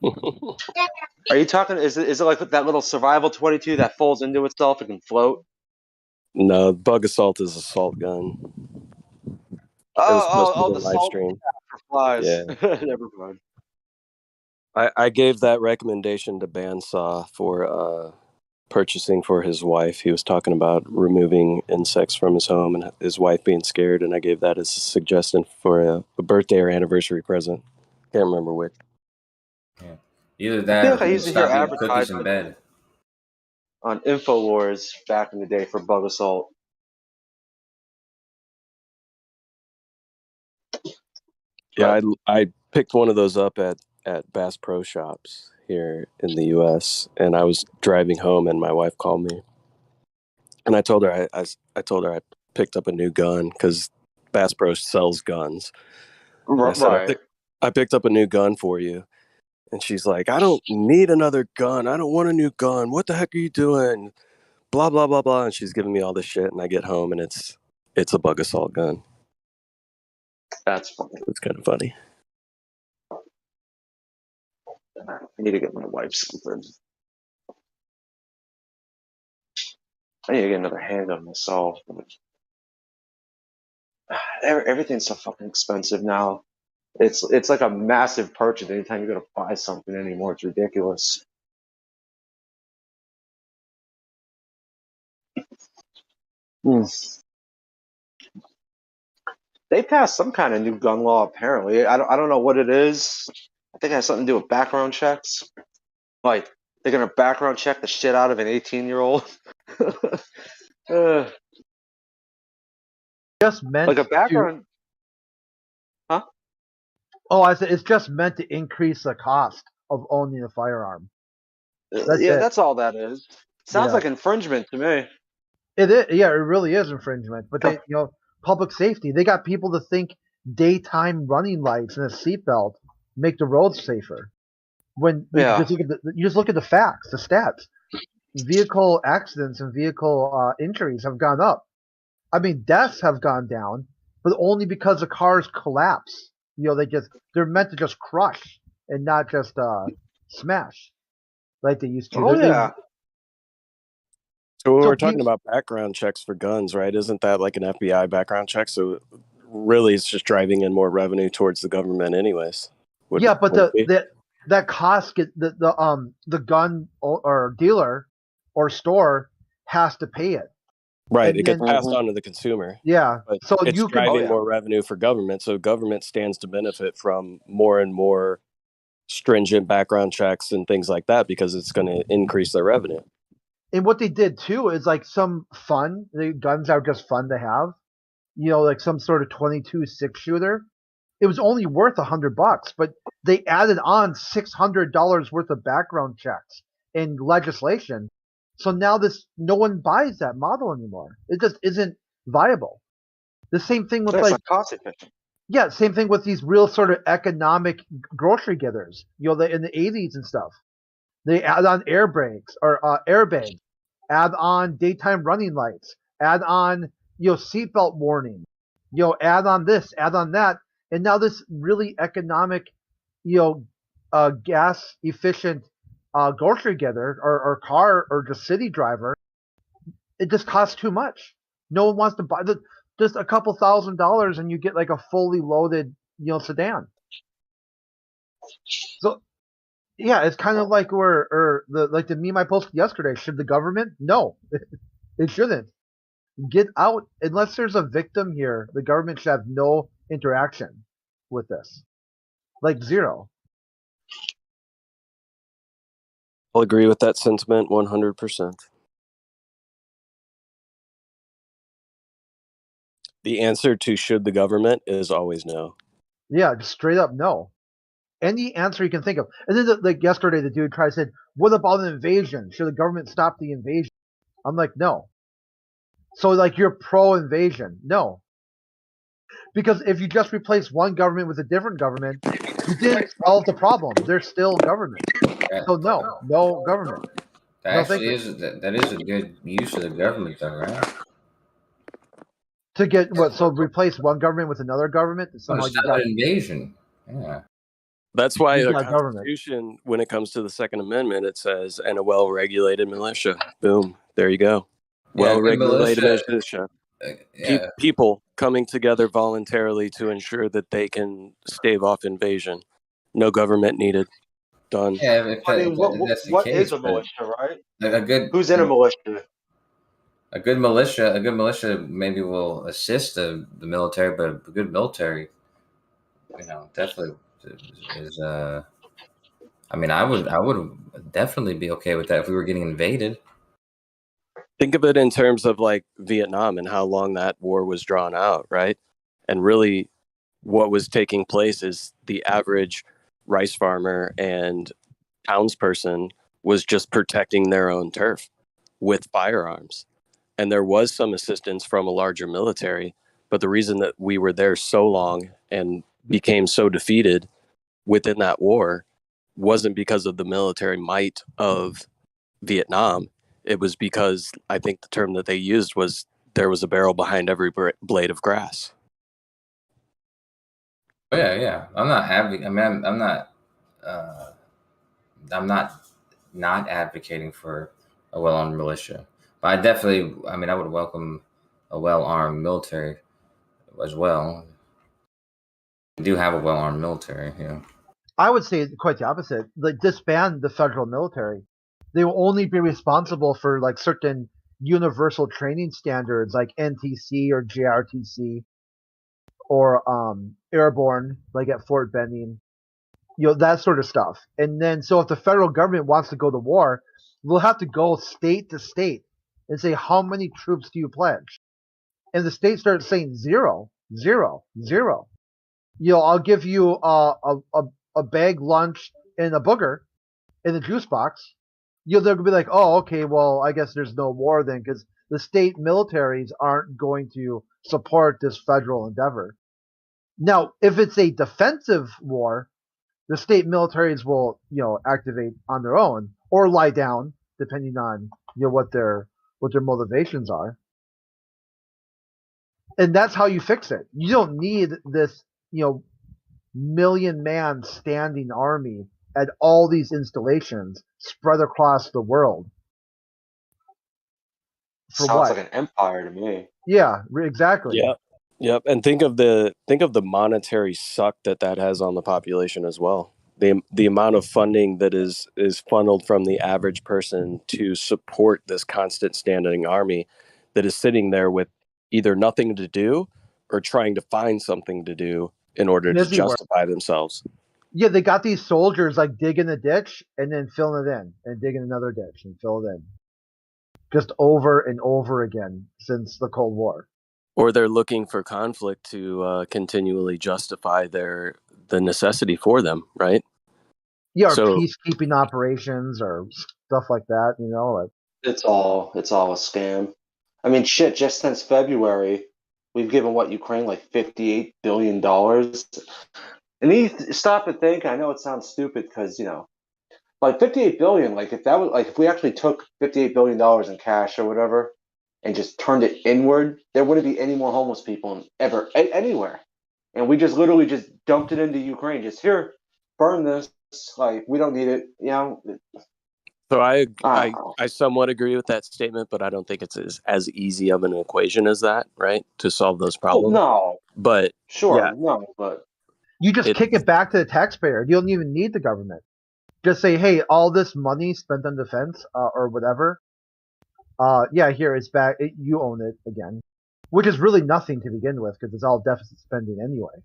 Are you talking? Is it like that little survival 22 that folds into itself and can float? No, bug assault is assault gun. It was posted Oh, in the live salt stream. for flies. Yeah. Never mind. I gave that recommendation to Bandsaw for purchasing for his wife. He was talking about removing insects from his home and his wife being scared, and I gave that as a suggestion for a birthday or anniversary present. Can't remember which. Yeah. Either I that feel or like I he can used to hear stop eating cookies in advertisements bed. on InfoWars back in the day for bug assault. Yeah, I picked one of those up at Bass Pro Shops here in the U.S. and I was driving home and my wife called me, and I told her I told her I picked up a new gun because Bass Pro sells guns. And I said I picked up a new gun for you, and she's like, I don't need another gun. I don't want a new gun. What the heck are you doing? Blah blah blah blah. And she's giving me all this shit, and I get home and it's a bug assault gun. That's funny. It's kind of funny. I need to get my wife something. I need to get another handgun myself. Everything's so fucking expensive now. It's like a massive purchase anytime you're gonna buy something anymore. It's ridiculous. They passed some kind of new gun law apparently. I don't know what it is. I think it has something to do with background checks. Like they're gonna background check the shit out of an 18-year-old. Just meant like a background. Huh? Oh, I said it's just meant to increase the cost of owning a firearm. That's all that is. Sounds Yeah. like infringement to me. It is, yeah, it really is infringement. But they, public safety, they got people to think daytime running lights and a seatbelt make the roads safer. When you just look at the facts, the stats, vehicle accidents and vehicle injuries have gone up. I mean, deaths have gone down, but only because the cars collapse they're meant to just crush and not just smash like they used to. Oh yeah. So when So we're talking about background checks for guns, right? Isn't that like an FBI background check? So really, it's just driving in more revenue towards the government, anyways. Yeah, but that cost the gun or dealer or store has to pay it. Right, And it gets then- passed on to the consumer. Yeah, but so it's you can- driving more revenue for government. So government stands to benefit from more and more stringent background checks and things like that because it's going to increase their revenue. And what they did too is like some fun. The guns are just fun to have. Like some sort of 22 6-shooter. It was only worth $100, but they added on $600 worth of background checks and legislation. So now no one buys that model anymore. It just isn't viable. The same thing with It's not cost efficient. Yeah, same thing with these real sort of economic grocery getters. In the 80s and stuff. They add on air brakes or airbags, add on daytime running lights, add on seatbelt warning, add on this, add on that, and now this really economic, gas efficient grocery getter or car or just city driver, it just costs too much. No one wants to buy just a couple $1,000s and you get like a fully loaded sedan. So. Yeah, it's kind of like the meme I posted yesterday. Should the government? No, it shouldn't. Get out unless there's a victim here. The government should have no interaction with this, like zero. I'll agree with that sentiment 100%. The answer to should the government is always no. Yeah, just straight up no. Any answer you can think of. And then like yesterday, the dude tried to say, what about an invasion? Should the government stop the invasion? I'm like, no. So like you're pro-invasion. No. Because if you just replace one government with a different government, you didn't solve the problem. They're still government. So no government. That is a good use of the government though, right? To get what? So replace one government with another government? Somehow you got an invasion. Yeah. That's why the Constitution, when it comes to the Second Amendment, it says, and a well-regulated militia. Boom. There you go. Well-regulated militia. People coming together voluntarily to ensure that they can stave off invasion. No government needed. Done. Yeah, what is a militia, right? Who's in a militia? A good militia maybe will assist the military, but a good military, definitely is. I mean, I would definitely be okay with that if we were getting invaded. Think of it in terms of like Vietnam and how long that war was drawn out, right? And really what was taking place is the average rice farmer and townsperson was just protecting their own turf with firearms. And there was some assistance from a larger military, but the reason that we were there so long and became so defeated within that war wasn't because of the military might of Vietnam. It was because I think the term that they used was there was a barrel behind every blade of grass. Oh, yeah. I'm not having. I mean, I'm not advocating for a well-armed militia, but I would welcome a well-armed military as well. We do have a well-armed military, I would say quite the opposite. Like disband the federal military. They will only be responsible for like certain universal training standards like NTC or JRTC or airborne, like at Fort Benning, that sort of stuff. And then so if the federal government wants to go to war, we'll have to go state to state and say, how many troops do you pledge? And the state starts saying 0, 0, 0. I'll give you a bag lunch and a booger in the juice box. They'll be like, oh, okay, well, I guess there's no war then because the state militaries aren't going to support this federal endeavor. Now, if it's a defensive war, the state militaries will, activate on their own or lie down, depending on what their motivations are. And that's how you fix it. You don't need this, million man standing army at all these installations spread across the world. For Sounds what? like an empire to me. Yeah, exactly. Yep. And think of the monetary suck that has on the population as well. The amount of funding that is funneled from the average person to support this constant standing army that is sitting there with either nothing to do or trying to find something to do in order to Busy work. justify themselves. Yeah, they got these soldiers like digging a ditch and then filling it in, and digging another ditch and fill it in, just over and over again since the Cold War. Or they're looking for conflict to continually justify the necessity for them, right? Yeah, or So peacekeeping operations or stuff like that. You know, like It's all a scam. I mean, shit. Just since February, we've given Ukraine like $58 billion. And you stop and think. I know it sounds stupid because like 58 billion. Like if that was like if we actually took $58 billion in cash or whatever and just turned it inward, there wouldn't be any more homeless people ever anywhere. And we just literally just dumped it into Ukraine. Just here, burn this. Like we don't need it. So I somewhat agree with that statement, but I don't think it's as easy of an equation as that, right? To solve those problems. No. But Sure, yeah, no, but you just kick it back to the taxpayer. You don't even need the government. Just say, hey, all this money spent on defense or whatever, yeah, here it's back. You own it again, which is really nothing to begin with because it's all deficit spending anyway.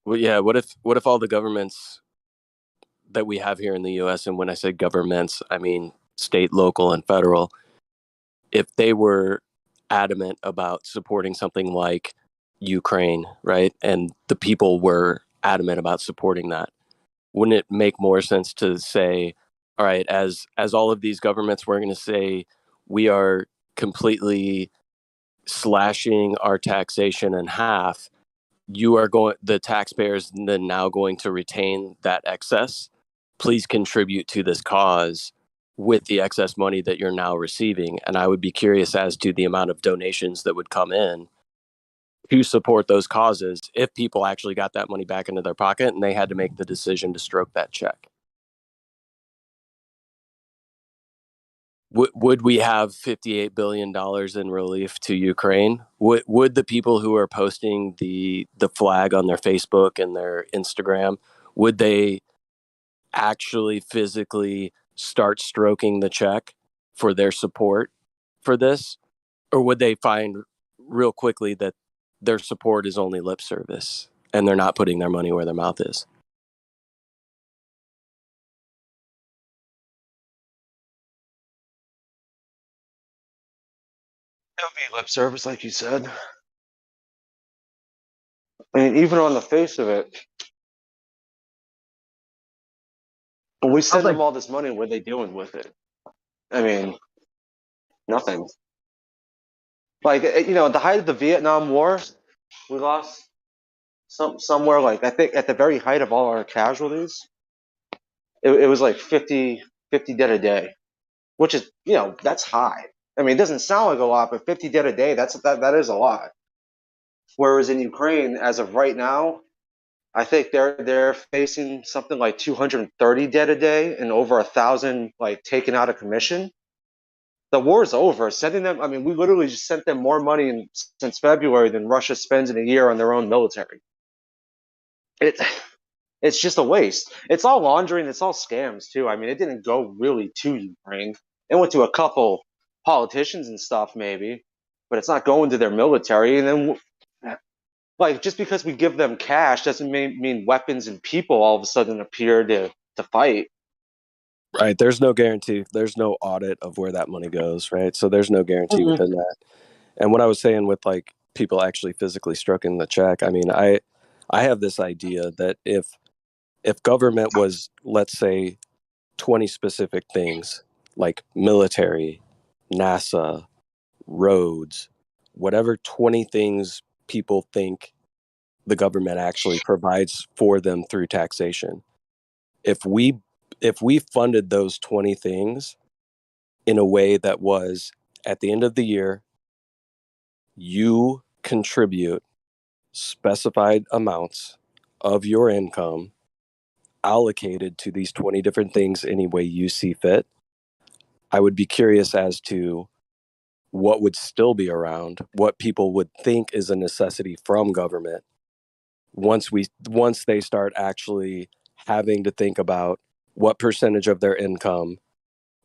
Well, yeah. What if all the governments that we have here in the U.S., and when I say governments, I mean state, local, and federal, if they were adamant about supporting something like Ukraine, right, and the people were adamant about supporting that, wouldn't it make more sense to say, all right, as all of these governments, we're going to say we are completely slashing our taxation in half. The taxpayers then now going to retain that excess. Please contribute to this cause with the excess money that you're now receiving. And I would be curious as to the amount of donations that would come in to support those causes if people actually got that money back into their pocket and they had to make the decision to stroke that check. Would we have $58 billion in relief to Ukraine? Would the people who are posting the flag on their Facebook and their Instagram, would they actually physically start stroking the check for their support for this? Or would they find real quickly that their support is only lip service and they're not putting their money where their mouth is? It'll be lip service, like you said. I mean, even on the face of it, when we send them all this money, what are they doing with it? I mean, nothing. Like at the height of the Vietnam War, we lost somewhere like I think at the very height of all our casualties, it was like 50 dead a day, which is that's high. I mean, it doesn't sound like a lot, but 50 dead a day, that is a lot. Whereas in Ukraine, as of right now, I think they're facing something like 230 dead a day and over 1,000 like taken out of commission. The war's over. Sending them, I mean, we literally just sent them more money since February than Russia spends in a year on their own military. It's just a waste. It's all laundering. It's all scams too. I mean, it didn't go really to Ukraine. It went to a couple politicians and stuff maybe, but it's not going to their military. And then, like, just because we give them cash doesn't mean weapons and people all of a sudden appear to fight. Right. There's no guarantee. There's no audit of where that money goes. Right. So there's no guarantee within that. And what I was saying with like people actually physically stroking the check, I mean, I have this idea that if government was, let's say, 20 specific things like military, NASA, roads, whatever 20 things people think the government actually provides for them through taxation. If we funded those 20 things in a way that was, at the end of the year, you contribute specified amounts of your income allocated to these 20 different things any way you see fit. I would be curious as to what would still be around, what people would think is a necessity from government once they start actually having to think about what percentage of their income,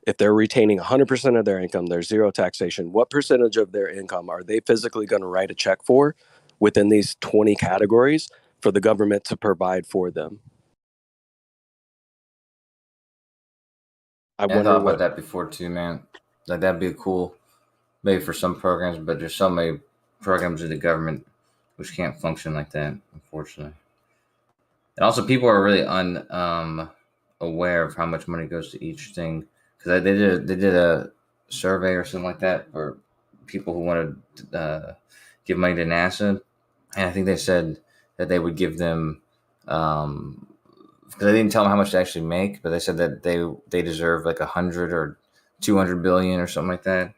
if they're retaining 100% of their income, there's zero taxation, what percentage of their income are they physically going to write a check for within these 20 categories for the government to provide for them? I thought about that before too, man. Like that'd be cool, maybe for some programs, but there's so many programs in the government which can't function like that, unfortunately. And also, people are really aware of how much money goes to each thing, because they did a survey or something like that for people who wanted to give money to NASA, and I think they said that they would give them because they didn't tell them how much they actually make, but they said that they deserve like 100 or 200 billion or something like that,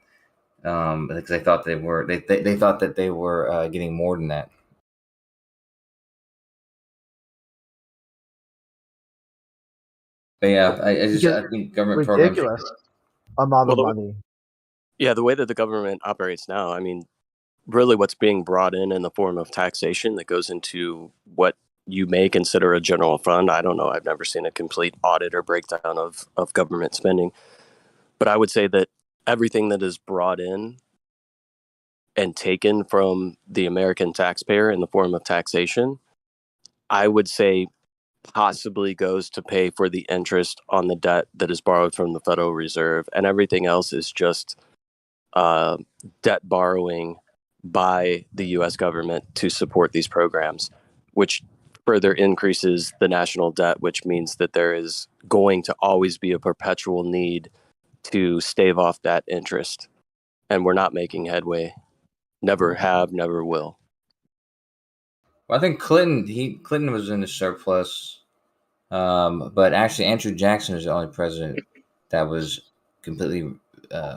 because they thought they thought that they were getting more than that. But yeah, I think government ridiculous amount of money. Yeah, the way that the government operates now, I mean, really what's being brought in the form of taxation that goes into what you may consider a general fund. I don't know. I've never seen a complete audit or breakdown of government spending. But I would say that everything that is brought in and taken from the American taxpayer in the form of taxation, I would say possibly goes to pay for the interest on the debt that is borrowed from the Federal Reserve, and everything else is just debt borrowing by the U.S. government to support these programs, which further increases the national debt, which means that there is going to always be a perpetual need to stave off that interest. And we're not making headway. Never have, never will. Well, I think Clinton was in the surplus, but actually Andrew Jackson is the only president that was completely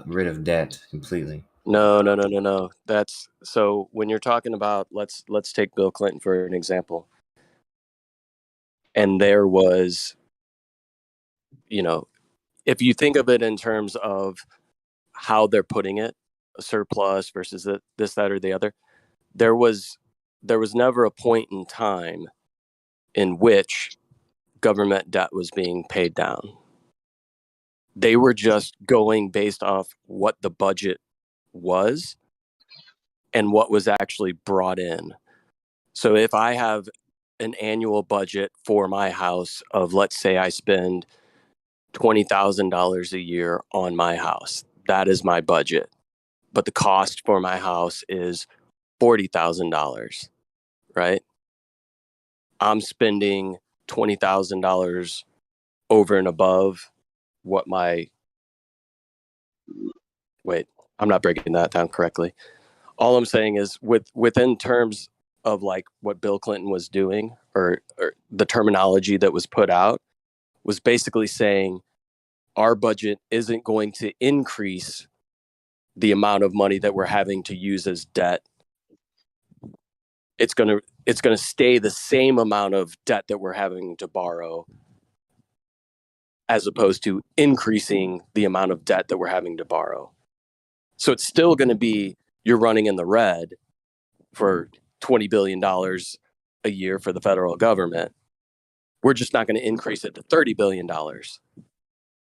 rid of debt completely. No. That's so when you're talking about let's take Bill Clinton for an example. And there was, if you think of it in terms of how they're putting it, a surplus versus this, that, or the other, there was never a point in time in which government debt was being paid down. They were just going based off what the budget was and what was actually brought in. So if I have an annual budget for my house of, let's say I spend $20,000 a year on my house, that is my budget. But the cost for my house is $40,000, right? I'm spending $20,000 over and above what I'm not breaking that down correctly. All I'm saying is within terms of like what Bill Clinton was doing or the terminology that was put out was basically saying our budget isn't going to increase the amount of money that we're having to use as debt. It's going to stay the same amount of debt that we're having to borrow, as opposed to increasing the amount of debt that we're having to borrow. So it's still going to be, you're running in the red for $20 billion a year for the federal government. We're just not going to increase it to $30 billion.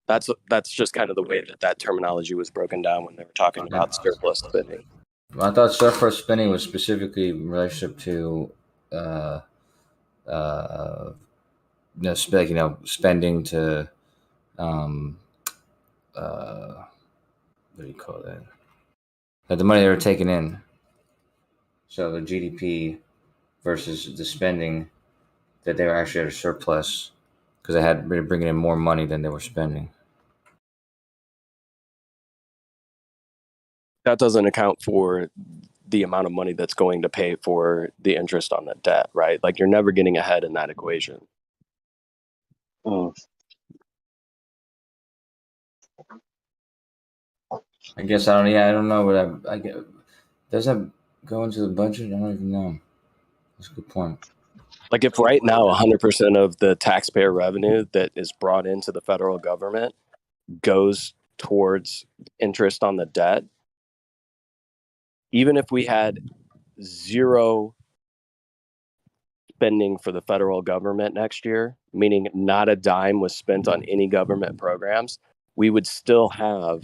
That's just kind of the way that terminology was broken down when they were talking about surplus spending. Well, I thought surplus spending was specifically in relationship to spending to what do you call that? Like the money they were taking in. So the GDP versus the spending, that they were actually at a surplus because they had been bringing in more money than they were spending. That doesn't account for the amount of money that's going to pay for the interest on that debt, right? Like you're never getting ahead in that equation. I guess I don't know what I get. Does that go into the budget? I don't even know. That's a good point. Like if right now 100% of the taxpayer revenue that is brought into the federal government goes towards interest on the debt, even if we had zero spending for the federal government next year, meaning not a dime was spent on any government programs, we would still have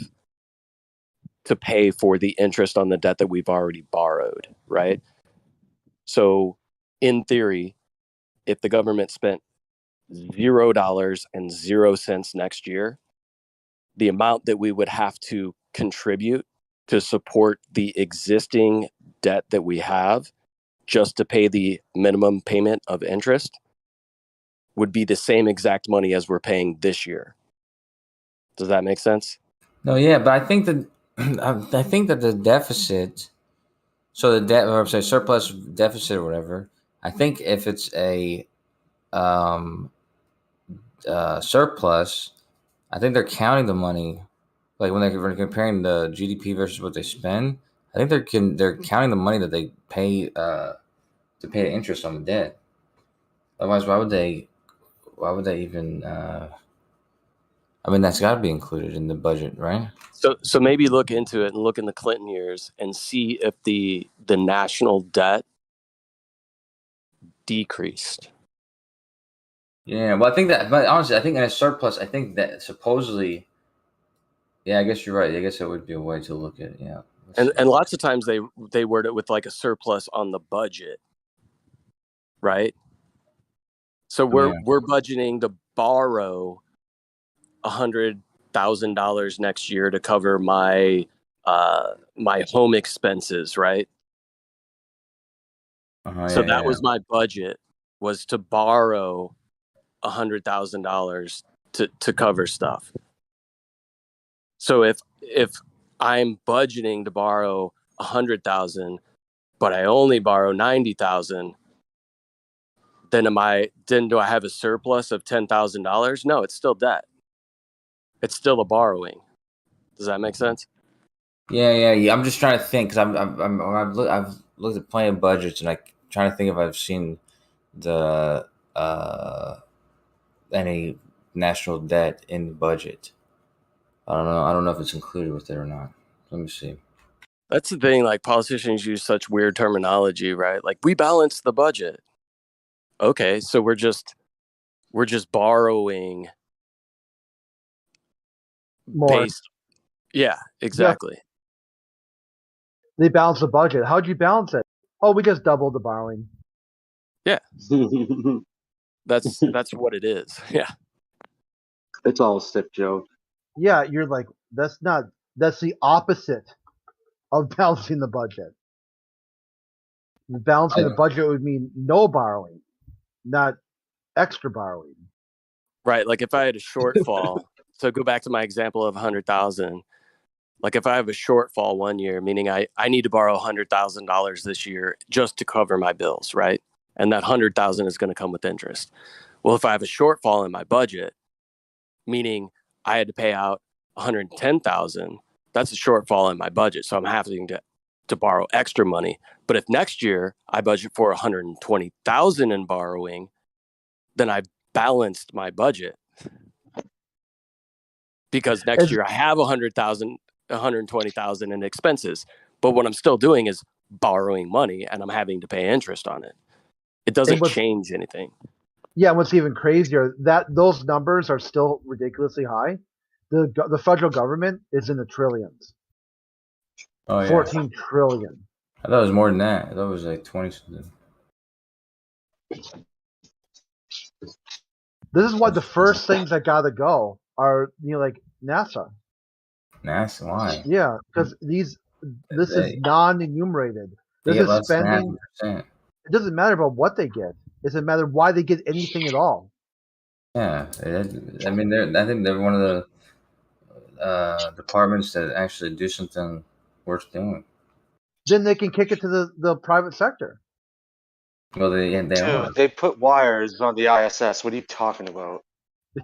to pay for the interest on the debt that we've already borrowed, right? So in theory, if the government spent $0.00 next year, the amount that we would have to contribute to support the existing debt that we have just to pay the minimum payment of interest would be the same exact money as we're paying this year. Does that make sense? No, yeah, but I think that the deficit, so the debt, or say surplus deficit or whatever, I think if it's a surplus, I think they're counting the money, like when they're comparing the GDP versus what they spend. I think they're counting the money that they pay to pay the interest on the debt. Otherwise, why would they even? I mean, that's got to be included in the budget, right? So maybe look into it and look in the Clinton years and see if the national debt decreased. Yeah, well, I think that, but honestly, I think in a surplus, I think that supposedly, yeah, I guess you're right. I guess it would be a way to look at it. Yeah. And lots of times they word it with like a surplus on the budget, right? So we're budgeting to borrow $100,000 next year to cover my my home expenses, right? So that was my budget, was to borrow $100,000 to cover stuff. So if I'm budgeting to borrow $100,000, but I only borrow $90,000, then do I have a surplus of $10,000? No, it's still debt. It's still a borrowing. Does that make sense? Yeah. I'm just trying to think, because I've looked at plenty of budgets, and I'm trying to think if I've seen the any national debt in the budget. I don't know if it's included with it or not. Let me see. That's the thing. Like, politicians use such weird terminology, right? Like, we balance the budget. Okay, so we're just borrowing more. Yeah, exactly. Yeah. They balance the budget. How'd you balance it? Oh, we just doubled the borrowing. Yeah. That's what it is. Yeah. It's all a stiff joke. Yeah, you're like, that's the opposite of balancing the budget. Balancing the budget would mean no borrowing, not extra borrowing. Right. Like if I had a shortfall, so go back to my example of 100,000. Like if I have a shortfall one year, meaning I need to borrow $100,000 this year just to cover my bills, right? And that 100,000 is going to come with interest. Well, if I have a shortfall in my budget, meaning I had to pay out 110,000, that's a shortfall in my budget. So I'm having to borrow extra money. But if next year I budget for 120,000 in borrowing, then I've balanced my budget. Because next year I have 120,000 in expenses. But what I'm still doing is borrowing money, and I'm having to pay interest on it. It doesn't change anything. Yeah, what's even crazier, that those numbers are still ridiculously high. The federal government is in the trillions. Oh, yeah. 14 trillion. I thought it was more than that. I thought it was like 20 something. This is why the first things that gotta go are, like NASA. NASA, why? Yeah, because this is non-enumerated. They This get is spending. 0.5%. It doesn't matter about what they get. It doesn't matter why they get anything at all. Yeah, I mean, I think they're one of the departments that actually do something worth doing. Then they can kick it to the private sector. Well, They put wires on the ISS. What are you talking about?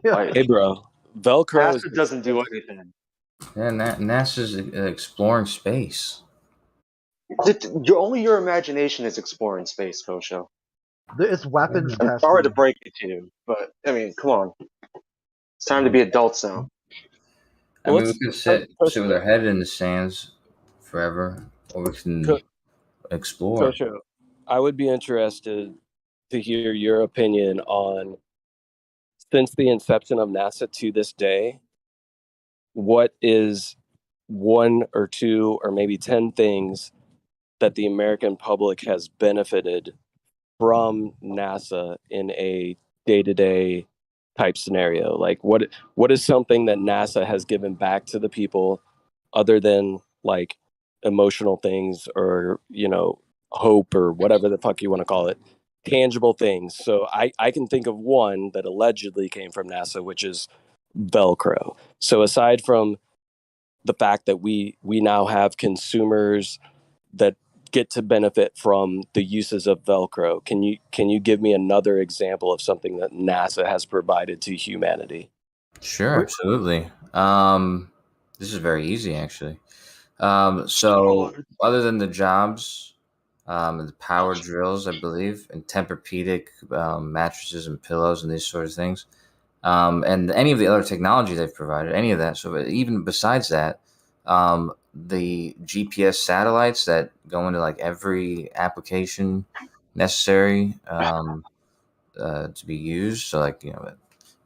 Yeah. Hey, bro, Velcro NASA doesn't do anything. Yeah, NASA's exploring space. Only your imagination is exploring space, Kosho. It's weapons I'm testing. sorry to break it to you, but I mean, come on. It's time to be adults now. I mean, we could sit with our head in the sands forever, or we can explore. Kosho, I would be interested to hear your opinion on, since the inception of NASA to this day, what is one or two or maybe 10 things that the American public has benefited from NASA in a day-to-day type scenario? Like what is something that NASA has given back to the people other than like emotional things or, you know, hope or whatever the fuck you want to call it, tangible things. So I can think of one that allegedly came from NASA, which is Velcro. So aside from the fact that we now have consumers that get to benefit from the uses of Velcro, can you give me another example of something that NASA has provided to humanity? Sure, absolutely. This is very easy, actually. So other than the jobs, the power drills, I believe, and Tempur-Pedic mattresses and pillows and these sort of things, and any of the other technology they've provided, any of that. So even besides that, the GPS satellites that go into like every application necessary to be used. So like, you know,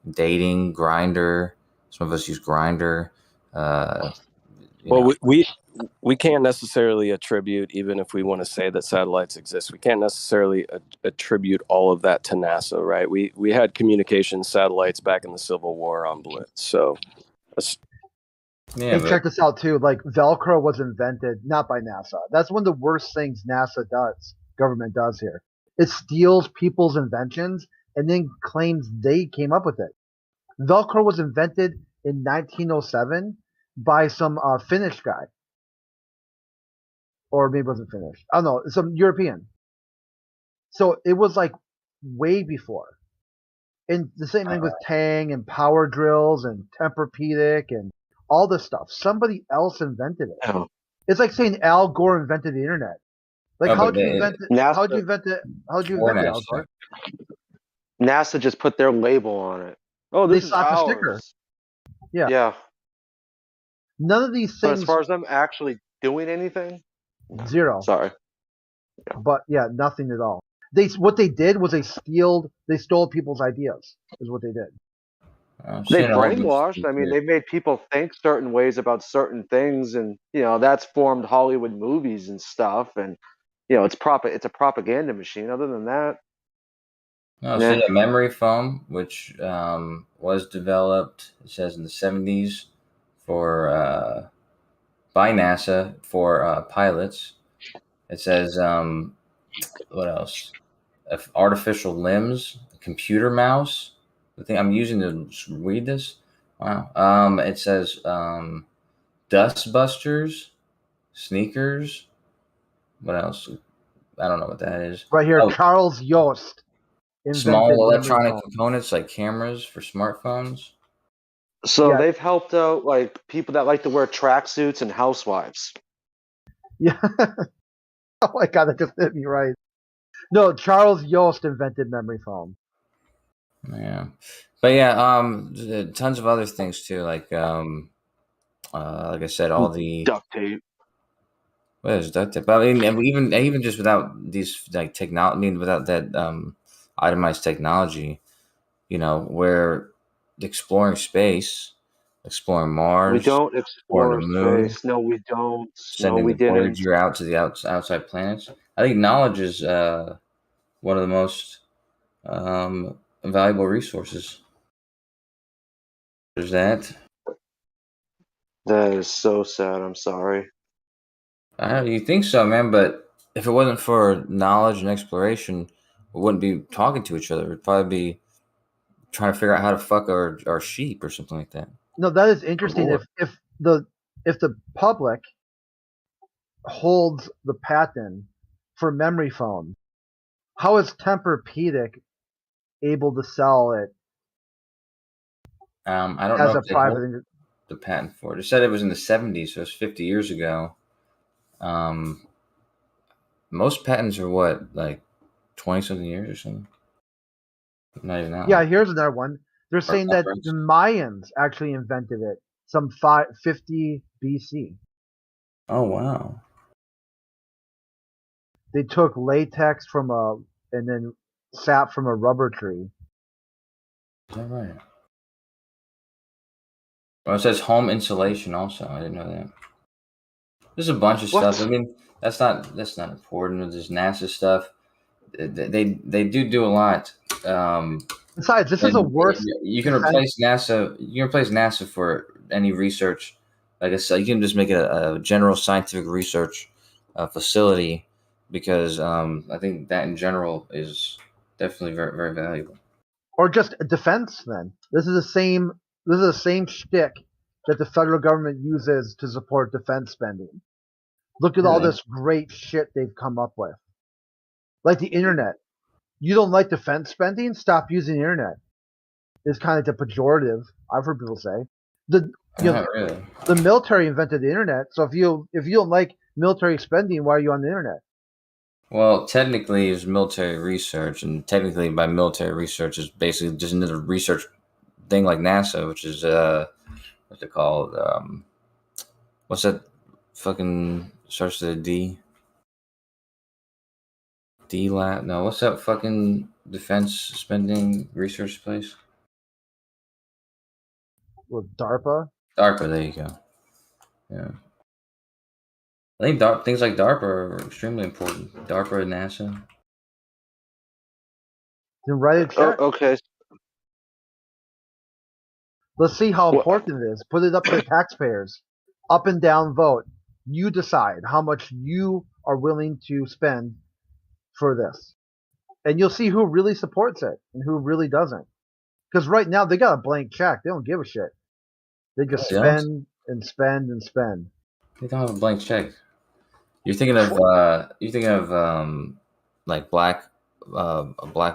dating, Grinder. Some of us use Grinder. Well, we can't necessarily attribute, even if we want to say that satellites exist, we can't necessarily attribute all of that to NASA, right? We had communication satellites back in the Civil War on Blitz, so. Hey, check this out too. Like Velcro was invented not by NASA. That's one of the worst things government does here. It steals people's inventions and then claims they came up with it. Velcro was invented in 1907 by some Finnish guy. Or maybe it wasn't Finnish. I don't know, some European. So it was like way before. And the same thing with Tang and power drills and Tempur-Pedic and all this stuff. Somebody else invented it. Oh. It's like saying Al Gore invented the internet. Like, how'd you invent it? How'd you invent it, Al Gore? NASA just put their label on it. Oh, this is slapped a ours. sticker. Yeah. Yeah. None of these But things. as far as them actually doing anything, zero. Sorry. But yeah, nothing at all. What they did was they stole people's ideas. Is what they did. They brainwashed. I mean, they made people think certain ways about certain things, and you know that's formed Hollywood movies and stuff. And you know, it's a propaganda machine. Other than that, so yeah, memory foam, which was developed, it says in the 70s for by NASA for pilots. It says what else? Artificial limbs, a computer mouse. The thing I'm using to read this. Wow. It says dust busters, sneakers. What else? I don't know what that is. Right here, Charles Yost. Small electronic components like cameras for smartphones. So they've helped out like people that like to wear tracksuits and housewives. Yeah. Oh my god, that just hit me right. No, Charles Yost invented memory foam. Yeah, but yeah, tons of other things too, like I said, all the duct tape. What is duct tape? I mean, even just without these like technology, I mean, without that itemized technology, you know, we're exploring space, exploring Mars. We don't explore the moon, space. No, we don't. Sending we the didn't. Voyager out to the outside planets. I think knowledge is one of the most valuable resources. There's that. That is so sad. I'm sorry. You think so, man? But if it wasn't for knowledge and exploration, we wouldn't be talking to each other. We'd probably be trying to figure out how to fuck our sheep or something like that. No, that is interesting. If the public holds the patent for memory foam, how is Tempur-Pedic able to sell it? I don't know if they hold the patent for it. It said it was in the 70s, so it's 50 years ago. Most patents are what, like 20-something years or something. Not even that Yeah, long. here's another one. They're saying that Reference. the Mayans actually invented it, some 50 BC. Oh wow! They took latex and then sap from a rubber tree. Is that right? Well, it says home insulation also. I didn't know that. There's a bunch of stuff. I mean, that's not important. There's NASA stuff. They do a lot. Besides, this is a worse. You can replace NASA. You can replace NASA for any research. Like I said, you can just make it a general scientific research facility because I think that in general is definitely very, very valuable. Or just a defense. Then this is the same. This is the same shtick that the federal government uses to support defense spending. Look at all this great shit they've come up with, like the internet. You don't like defense spending? Stop using the internet. It's kind of the pejorative. I've heard people say the military invented the internet. So if you don't like military spending, why are you on the internet? Well, technically, it's military research, and technically, by military research, is basically just another research thing like NASA, which is what's it called? What's that? Fucking starts with a D. DLive? No, what's that fucking defense spending research place? Well, DARPA. DARPA. There you go. Yeah. I think things like DARPA are extremely important. DARPA and NASA. Then write a check. Okay. Let's see how important it is. Put it up to the taxpayers. Up and down vote. You decide how much you are willing to spend for this. And you'll see who really supports it and who really doesn't. Because right now they got a blank check. They don't give a shit. They just spend and spend and spend. They don't have a blank check. You're thinking of like black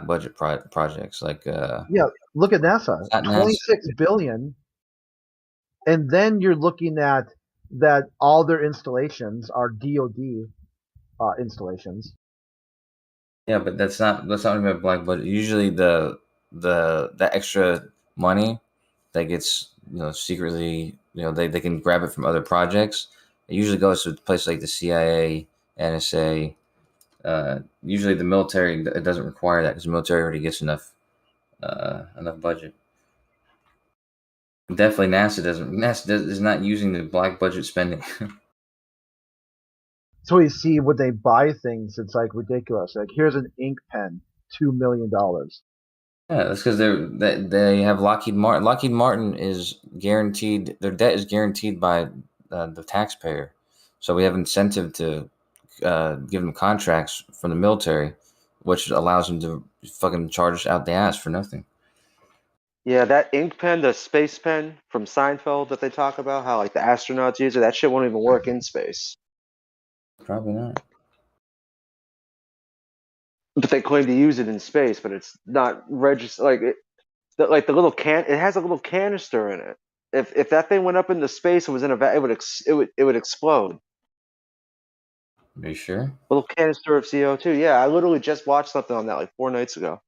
budget projects like yeah. Look at NASA, $26 billion, and then you're looking at that all their installations are DoD installations. Yeah, but that's not even a black budget. Usually the extra money that gets secretly they can grab it from other projects. It usually goes to places like the CIA, NSA. Usually the military, it doesn't require that because the military already gets enough budget. Definitely NASA doesn't. NASA is not using the black budget spending. So you see when they buy things, it's like ridiculous. Like here's an ink pen, $2 million. Yeah, that's because they have Lockheed Martin. Lockheed Martin is guaranteed. Their debt is guaranteed by the taxpayer. So we have incentive to give them contracts from the military, which allows them to fucking charge out the ass for nothing. Yeah, that ink pen, the space pen from Seinfeld that they talk about, how like the astronauts use it, that shit won't even work in space. Probably not. But they claim to use it in space, but it's not registered. Like the little can, it has a little canister in it. If that thing went up into space and was in a it would explode. Are you sure? Little canister of CO2. Yeah, I literally just watched something on that like 4 nights ago.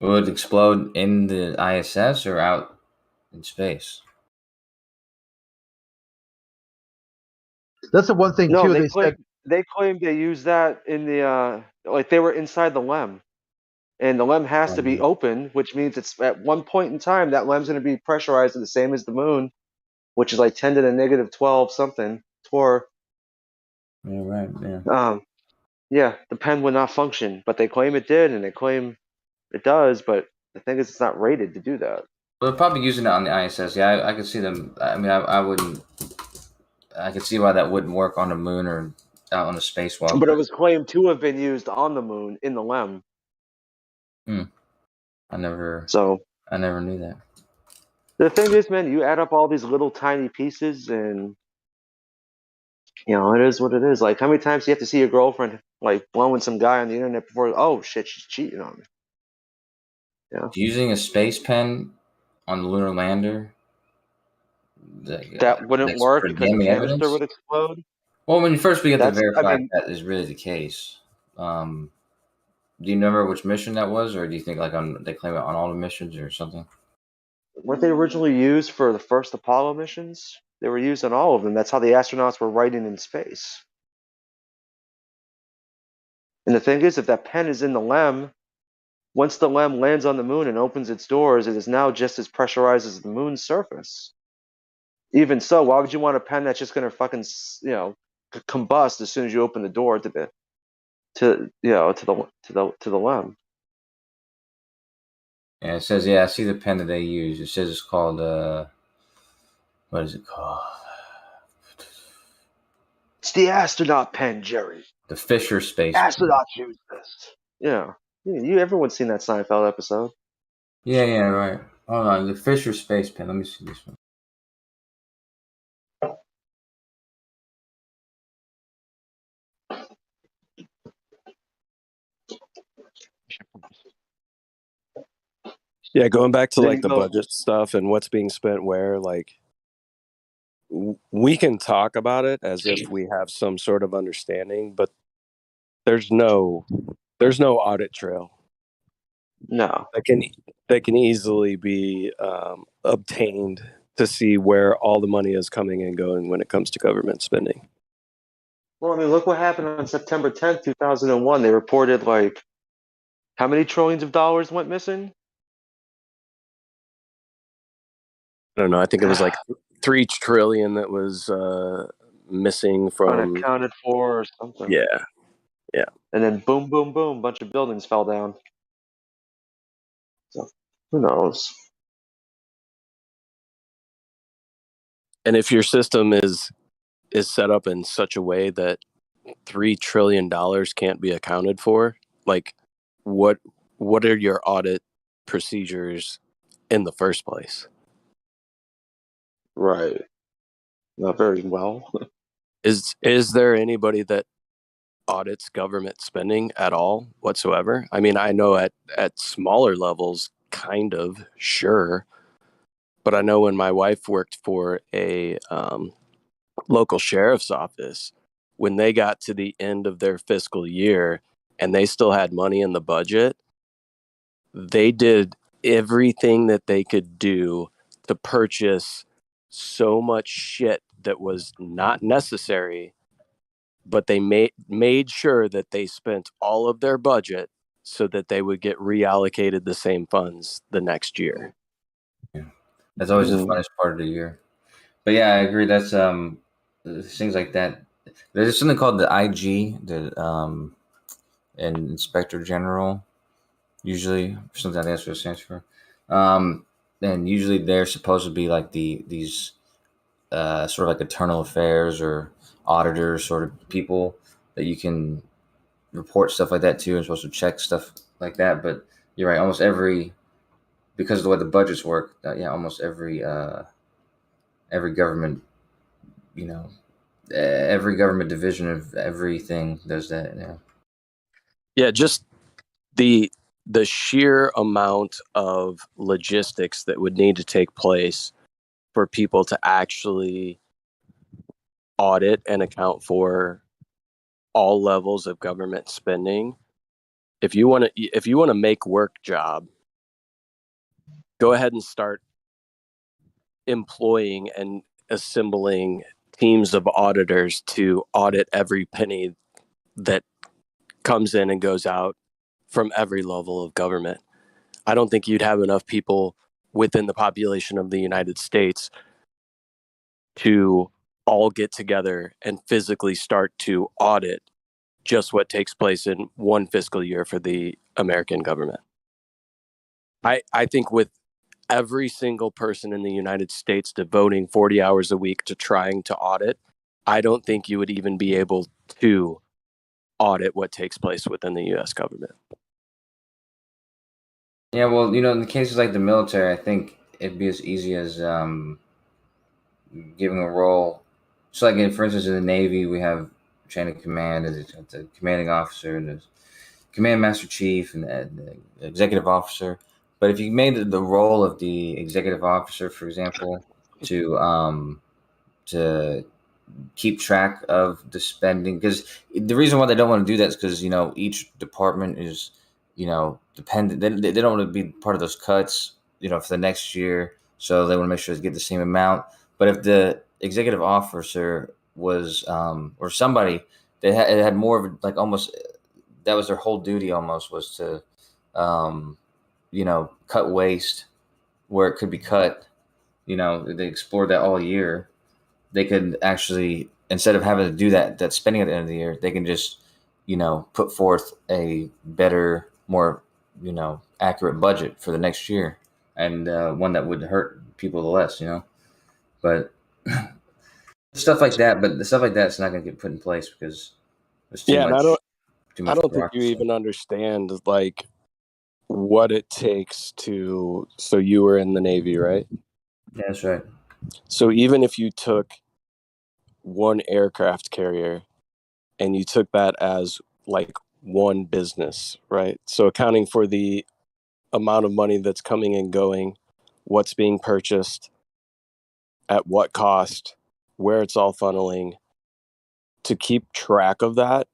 Would it explode in the ISS or out in space? That's the one thing too. They claim they use that in the like they were inside the LEM, and the LEM has to be open, which means it's at one point in time that LEM's going to be pressurized the same as the moon, which is like 10 to the negative 12 something torr. Yeah, right. Yeah. Yeah, the pen would not function, but they claim it did, and they claim it does. But the thing is, it's not rated to do that. They're probably using it on the ISS. Yeah, I could see them. I mean, I wouldn't. I could see why that wouldn't work on the moon or out on the spacewalk. But it was claimed to have been used on the moon in the LEM. I never knew that. The thing is, man, you add up all these little tiny pieces, and it is what it is. Like, how many times do you have to see your girlfriend like blowing some guy on the internet before? Oh shit, she's cheating on me. Yeah. Using a space pen on the lunar lander. That wouldn't work because the canister would explode. Well, when you first begin to verify that is really the case. Do you remember which mission that was, or do you think like they claim it on all the missions or something? Weren't they originally used for the first Apollo missions? They were used on all of them. That's how the astronauts were writing in space. And the thing is, if that pen is in the LEM, once the LEM lands on the moon and opens its doors, it is now just as pressurized as the moon's surface. Even so, why would you want a pen that's just going to fucking, combust as soon as you open the door to the LEM? Yeah, it says, I see the pen that they use. It says it's called, what is it called? It's the astronaut pen, Jerry. The Fisher Space Astronauts use this. Yeah. Everyone's seen that Seinfeld episode. Yeah, right. Hold on, the Fisher Space Pen. Let me see this one. Yeah, going back to like the budget stuff and what's being spent where, like we can talk about it as if we have some sort of understanding, but there's no audit trail. No. That can easily be obtained to see where all the money is coming and going when it comes to government spending. Well, I mean, look what happened on September 10th, 2001. They reported like how many trillions of dollars went missing? I don't know. I think it was like 3 trillion that was missing from unaccounted for or something. Yeah. And then boom, boom, boom, bunch of buildings fell down. So who knows? And if your system is set up in such a way that $3 trillion can't be accounted for, like what are your audit procedures in the first place? Right. Not very well. Is there anybody that audits government spending at all whatsoever? I mean, I know at smaller levels, kind of, sure. But I know when my wife worked for a local sheriff's office, when they got to the end of their fiscal year and they still had money in the budget, they did everything that they could do to purchase so much shit that was not necessary, but they made sure that they spent all of their budget so that they would get reallocated the same funds the next year. That's always the funnest part of the year. But yeah, I agree. That's things like that. There's something called the IG, the and Inspector General, usually something that's what it stands for. And usually they're supposed to be like these sort of like internal affairs or auditors sort of people that you can report stuff like that to and supposed to check stuff like that. But you're right, almost because of the way the budgets work, almost every government, every government division of everything does that. Yeah, just the sheer amount of logistics that would need to take place for people to actually audit and account for all levels of government spending. If you want to make work job, go ahead and start employing and assembling teams of auditors to audit every penny that comes in and goes out from every level of government. I don't think you'd have enough people within the population of the United States to all get together and physically start to audit just what takes place in one fiscal year for the American government. I think with every single person in the United States devoting 40 hours a week to trying to audit, I don't think you would even be able to audit what takes place within the U.S. government. Yeah, well, in the cases like the military, I think it'd be as easy as giving a role. So, like, for instance, in the Navy, we have chain of command, and the commanding officer, and the command master chief, and the executive officer. But if you made the role of the executive officer, for example, to keep track of the spending, because the reason why they don't want to do that is because each department is dependent. They don't want to be part of those cuts, for the next year. So they want to make sure they get the same amount. But if the executive officer was, or somebody, it had more of like almost, that was their whole duty almost, was to, cut waste where it could be cut. They explored that all year. They could actually, instead of having to do that spending at the end of the year, they can just, put forth a better, more, accurate budget for the next year, and one that would hurt people less, But stuff like that, but the stuff like that's not going to get put in place because there's too Yeah, and much. I don't think you even understand like what it takes to. So you were in the Navy, right? Yeah, that's right. So even if you took one aircraft carrier and you took that as like one business, right? So accounting for the amount of money that's coming and going, what's being purchased, at what cost, where it's all funneling, to keep track of that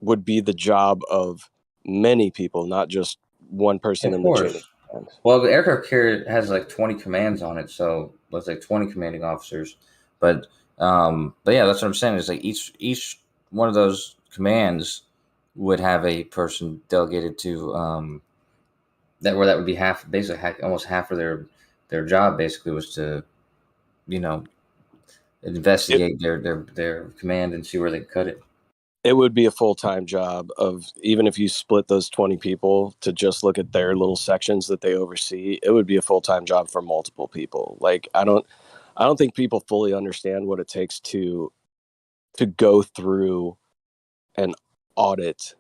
would be the job of many people, not just one person in the chain of command. Well, the aircraft carrier has like 20 commands on it, so let's say 20 commanding officers. But yeah, that's what I'm saying. Is like each one of those commands would have a person delegated to that would be half, basically almost half of their job basically was to investigate their command and see where they could cut it. It would be a full-time job of, even if you split those 20 people to just look at their little sections that they oversee, it would be a full-time job for multiple people. Like I don't think people fully understand what it takes to go through and audit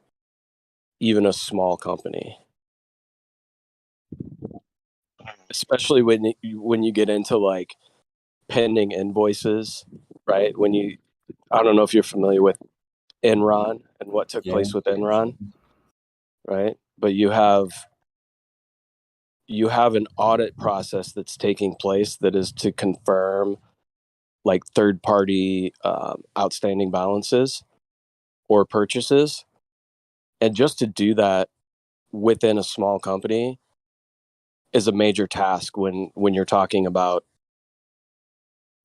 even a small company. Especially when you get into like pending invoices, right? I don't know if you're familiar with Enron and what took place with Enron, right? But you have an audit process that's taking place that is to confirm like third party outstanding balances or purchases. And just to do that within a small company is a major task when you're talking about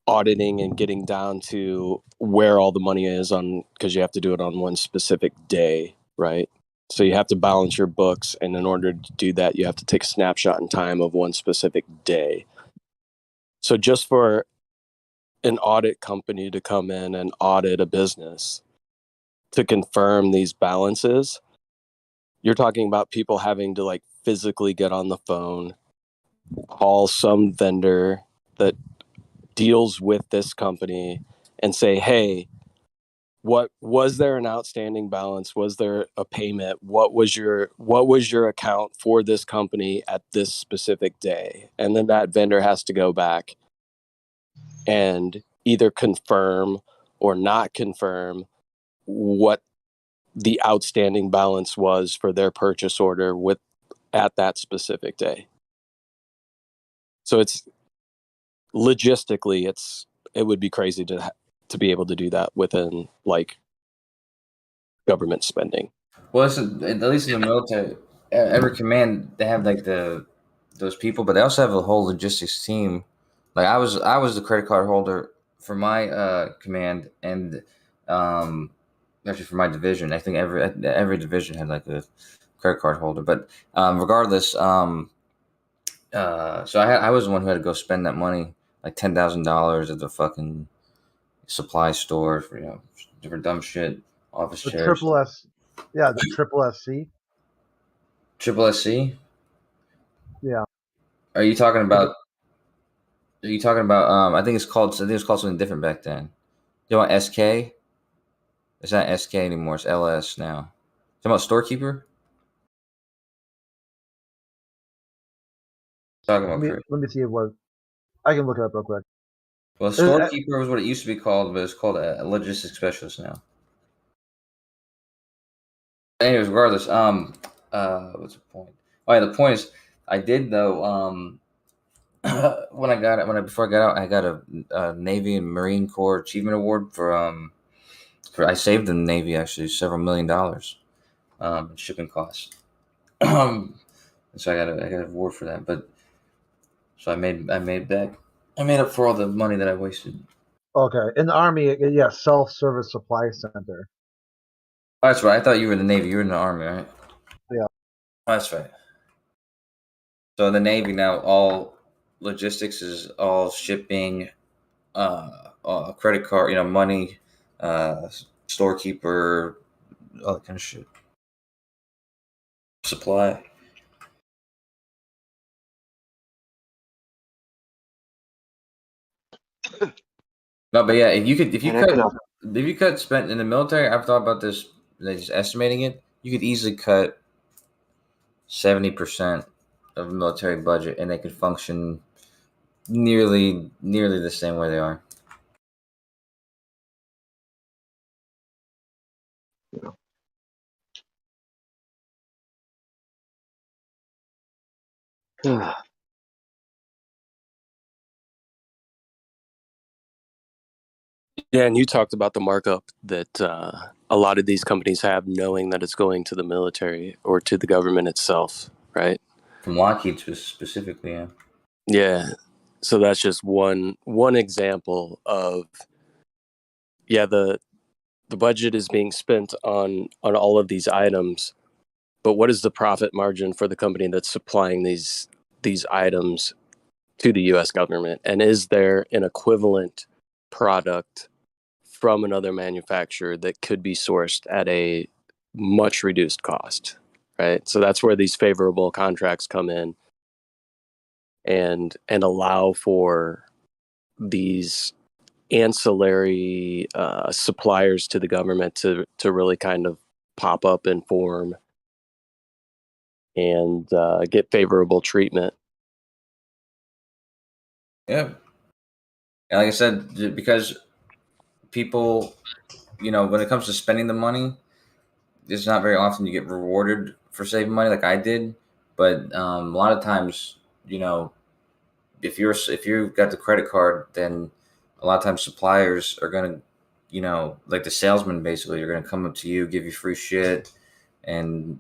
auditing and getting down to where all the money is on, because you have to do it on one specific day, right? So you have to balance your books, and in order to do that, you have to take a snapshot in time of one specific day. So just for an audit company to come in and audit a business to confirm these balances, you're talking about people having to like physically get on the phone, call some vendor that deals with this company and say, hey, what was there an outstanding balance? Was there a payment? What was your account for this company at this specific day? And then that vendor has to go back and either confirm or not confirm what the outstanding balance was for their purchase order at that specific day. So it's logistically, it would be crazy to be able to do that within like government spending. Well, at least in the military, every command they have like those people, but they also have a whole logistics team. Like I was the credit card holder for my command, and actually for my division. I think every division had like a credit card holder. But regardless, so I was the one who had to go spend that money, like $10,000 at the fucking supply store for different dumb shit, office The chairs. triple S, yeah, the triple SC. Triple SC? Yeah. Are you talking about? I think it's called something different back then. You want SK? It's not SK anymore. It's LS now. Talking about storekeeper? Talking about Let me see what I can look it up real quick. Well, storekeeper was what it used to be called, but it's called a logistics specialist now. Anyways, regardless, what's the point? Oh yeah, the point is, I did though. Before I got out, I got a Navy and Marine Corps Achievement Award for I saved the Navy actually several $1 million in shipping costs. So I got a reward for that. But so I made up for all the money that I wasted. Okay, in the Army, yeah, self-service supply center. Oh, that's right. I thought you were in the Navy. You were in the Army, right? Yeah. Oh, that's right. So in the Navy now, all logistics is all shipping, credit card, money, storekeeper, all that kind of shit. Supply. No, but yeah, if you cut spent in the military, I've thought about this. Like just estimating it, you could easily cut 70% of the military budget, and they could function nearly the same way they are. Yeah, and you talked about the markup that a lot of these companies have, knowing that it's going to the military or to the government itself, right? From Lockheed specifically, yeah. Yeah, so that's just one example of the budget is being spent on all of these items, but what is the profit margin for the company that's supplying these items to the U.S. government, and is there an equivalent product from another manufacturer that could be sourced at a much reduced cost, right? So that's where these favorable contracts come in and allow for these ancillary suppliers to the government to really kind of pop up and form and get favorable treatment. Yeah. And like I said, because people, when it comes to spending the money, it's not very often you get rewarded for saving money like I did. But a lot of times, if you've got the credit card, then a lot of times suppliers are gonna, like the salesman basically, are gonna come up to you, give you free shit, and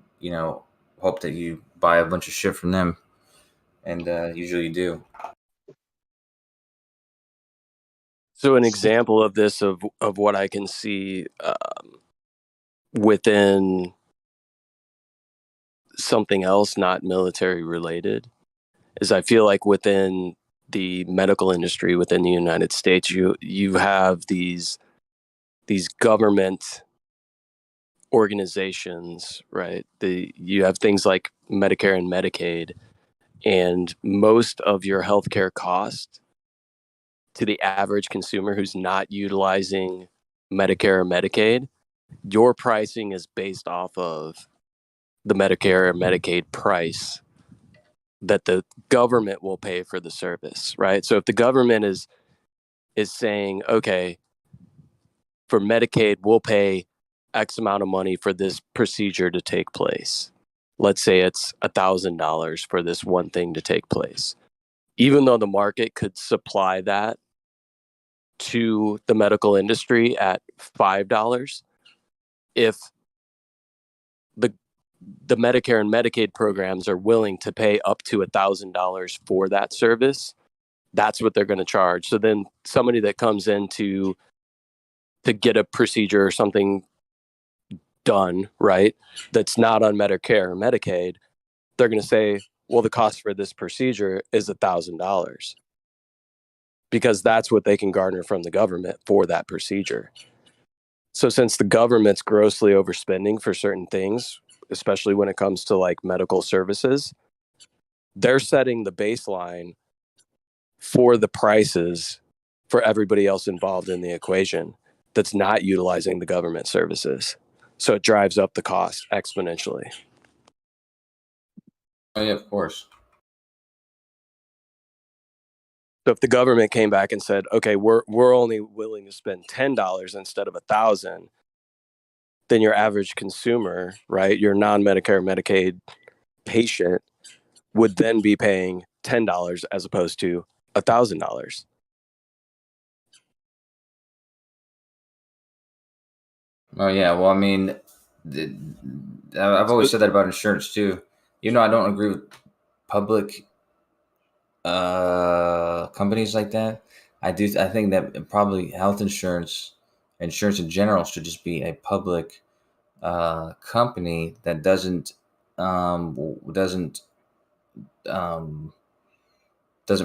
hope that you buy a bunch of shit from them, and usually you do. So an example of this, of what I can see within something else not military related, is I feel like within the medical industry within the United States, you have these government organizations, right? You have things like Medicare and Medicaid, and most of your healthcare cost to the average consumer who's not utilizing Medicare or Medicaid, your pricing is based off of the Medicare or Medicaid price that the government will pay for the service, right? So if the government is saying, okay, for Medicaid, we'll pay X amount of money for this procedure to take place. Let's say it's $1,000 for this one thing to take place. Even though the market could supply that to the medical industry at $5, if the Medicare and Medicaid programs are willing to pay up to $1,000 for that service, that's what they're going to charge. So then somebody that comes in to get a procedure or something done, right, that's not on Medicare or Medicaid, they're going to say, well, the cost for this procedure is $1,000, because that's what they can garner from the government for that procedure. So since the government's grossly overspending for certain things, especially when it comes to like medical services, they're setting the baseline for the prices for everybody else involved in the equation that's not utilizing the government services. So it drives up the cost exponentially. Oh yeah, of course. So if the government came back and said, okay, we're only willing to spend $10 instead of $1,000, then your average consumer, right, your non-Medicare Medicaid patient would then be paying $10 as opposed to $1,000. Oh yeah, well, I mean, I've always said that about insurance too. You know, I don't agree with public companies like that. I think that probably health insurance in general should just be a public company that doesn't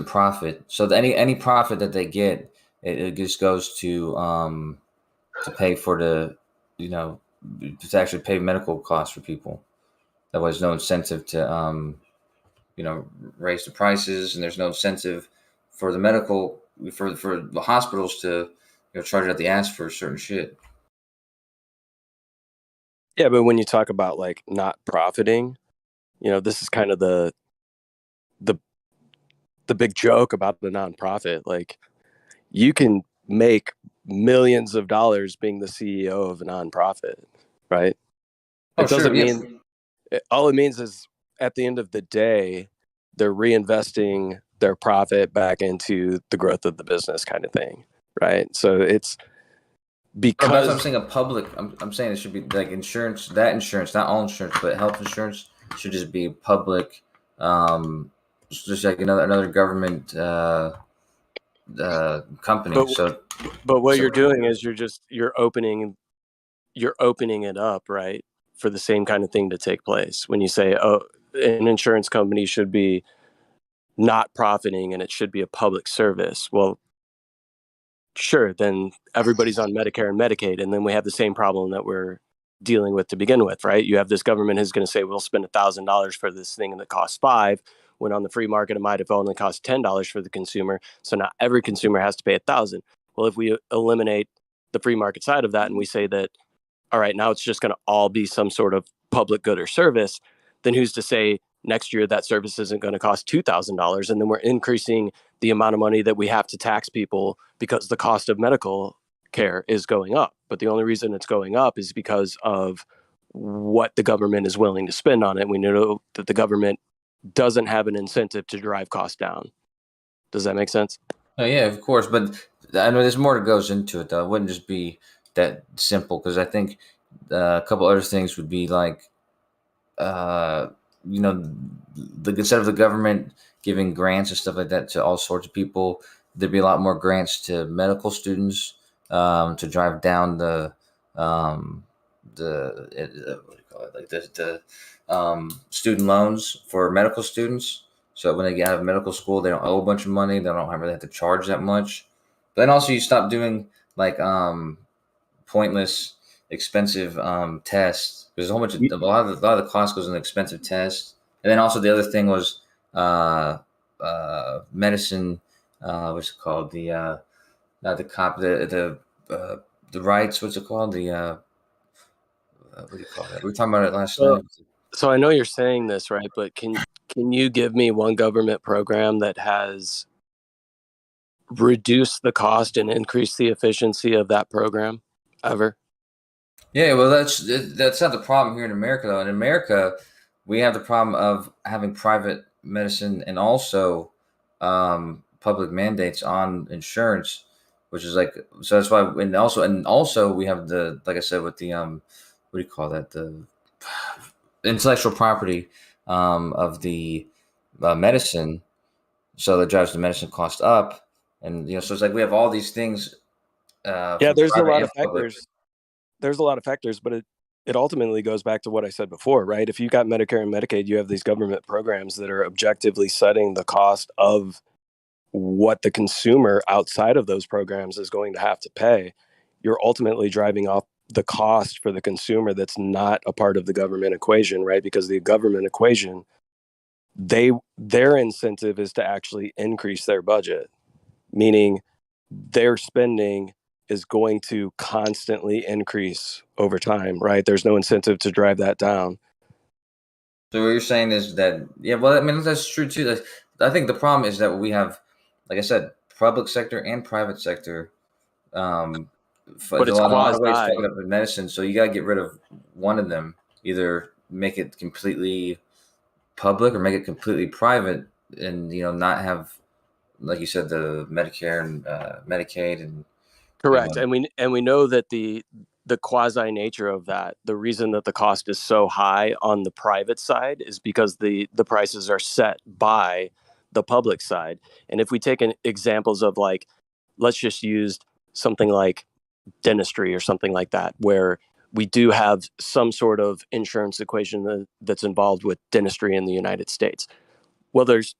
profit. So that any profit that they get, it just goes to pay for the, to actually pay medical costs for people. That was no incentive to raise the prices, and there's no incentive for the medical for the hospitals to charge out the ass for certain shit. Yeah, but when you talk about like not profiting, this is kind of the big joke about the nonprofit. Like, you can make millions of dollars being the CEO of a nonprofit, right? Oh, It doesn't sure, yes. mean all it means is at the end of the day, they're reinvesting their profit back into the growth of the business, kind of thing, right? So it's because that's what I'm saying. A public. I'm saying it should be like insurance. That insurance, not all insurance, but health insurance should just be public. Just like another government company. But what you're doing is you're opening it up, right, for the same kind of thing to take place. When you say, oh, an insurance company should be not profiting and it should be a public service, well, sure, then everybody's on Medicare and Medicaid, and then we have the same problem that we're dealing with to begin with, right? You have this government who's going to say, we'll spend $1,000 for this thing that costs $5, when on the free market it might have only cost $10 for the consumer. So now every consumer has to pay $1,000. Well, if we eliminate the free market side of that and we say that, all right, now it's just going to all be some sort of public good or service, then who's to say next year that service isn't going to cost $2,000, and then we're increasing the amount of money that we have to tax people because the cost of medical care is going up. But the only reason it's going up is because of what the government is willing to spend on it. We know that the government doesn't have an incentive to drive costs down. Does that make sense? Oh, yeah, of course. But I know there's more that goes into it, though. It wouldn't just be that simple, because I think a couple other things would be like, instead of the government giving grants and stuff like that to all sorts of people, there'd be a lot more grants to medical students to drive down the what do you call it? Like the student loans for medical students. So when they get out of medical school, they don't owe a bunch of money. They don't really have to charge that much. But then also you stop doing like pointless, expensive tests. There's a whole bunch of a lot of the cost goes into expensive tests. And then also the other thing was medicine. What's it called? The not the cop the rights. What's it called? The what do you call that? We were talking about it last night. So I know you're saying this, right? But can you give me one government program that has reduced the cost and increased the efficiency of that program ever? Yeah, well, that's not the problem here in America, though. In America, we have the problem of having private medicine and also public mandates on insurance, which is like, so that's why, and also we have the, like I said, with the what do you call that, the intellectual property of the medicine, so that drives the medicine cost up, and so it's like we have all these things. Yeah, there's a lot of factors. There's a lot of factors, but it ultimately goes back to what I said before, right? If you got Medicare and Medicaid, you have these government programs that are objectively setting the cost of what the consumer outside of those programs is going to have to pay. You're ultimately driving off the cost for the consumer that's not a part of the government equation, right? Because the government equation, their incentive is to actually increase their budget, meaning their spending is going to constantly increase over time, right? There's no incentive to drive that down. So what you're saying is that, yeah, well, I mean, that's true too. I think the problem is that we have, like I said, public sector and private sector. But it's a lot of ways fucking up with medicine. So you got to get rid of one of them. Either make it completely public or make it completely private, and not have, like you said, the Medicare and Medicaid and. Correct, and we know that the the quasi nature of that, the reason that the cost is so high on the private side is because the prices are set by the public side. And if we take examples of, like, let's just use something like dentistry or something like that, where we do have some sort of insurance equation that's involved with dentistry in the United States. Well, there's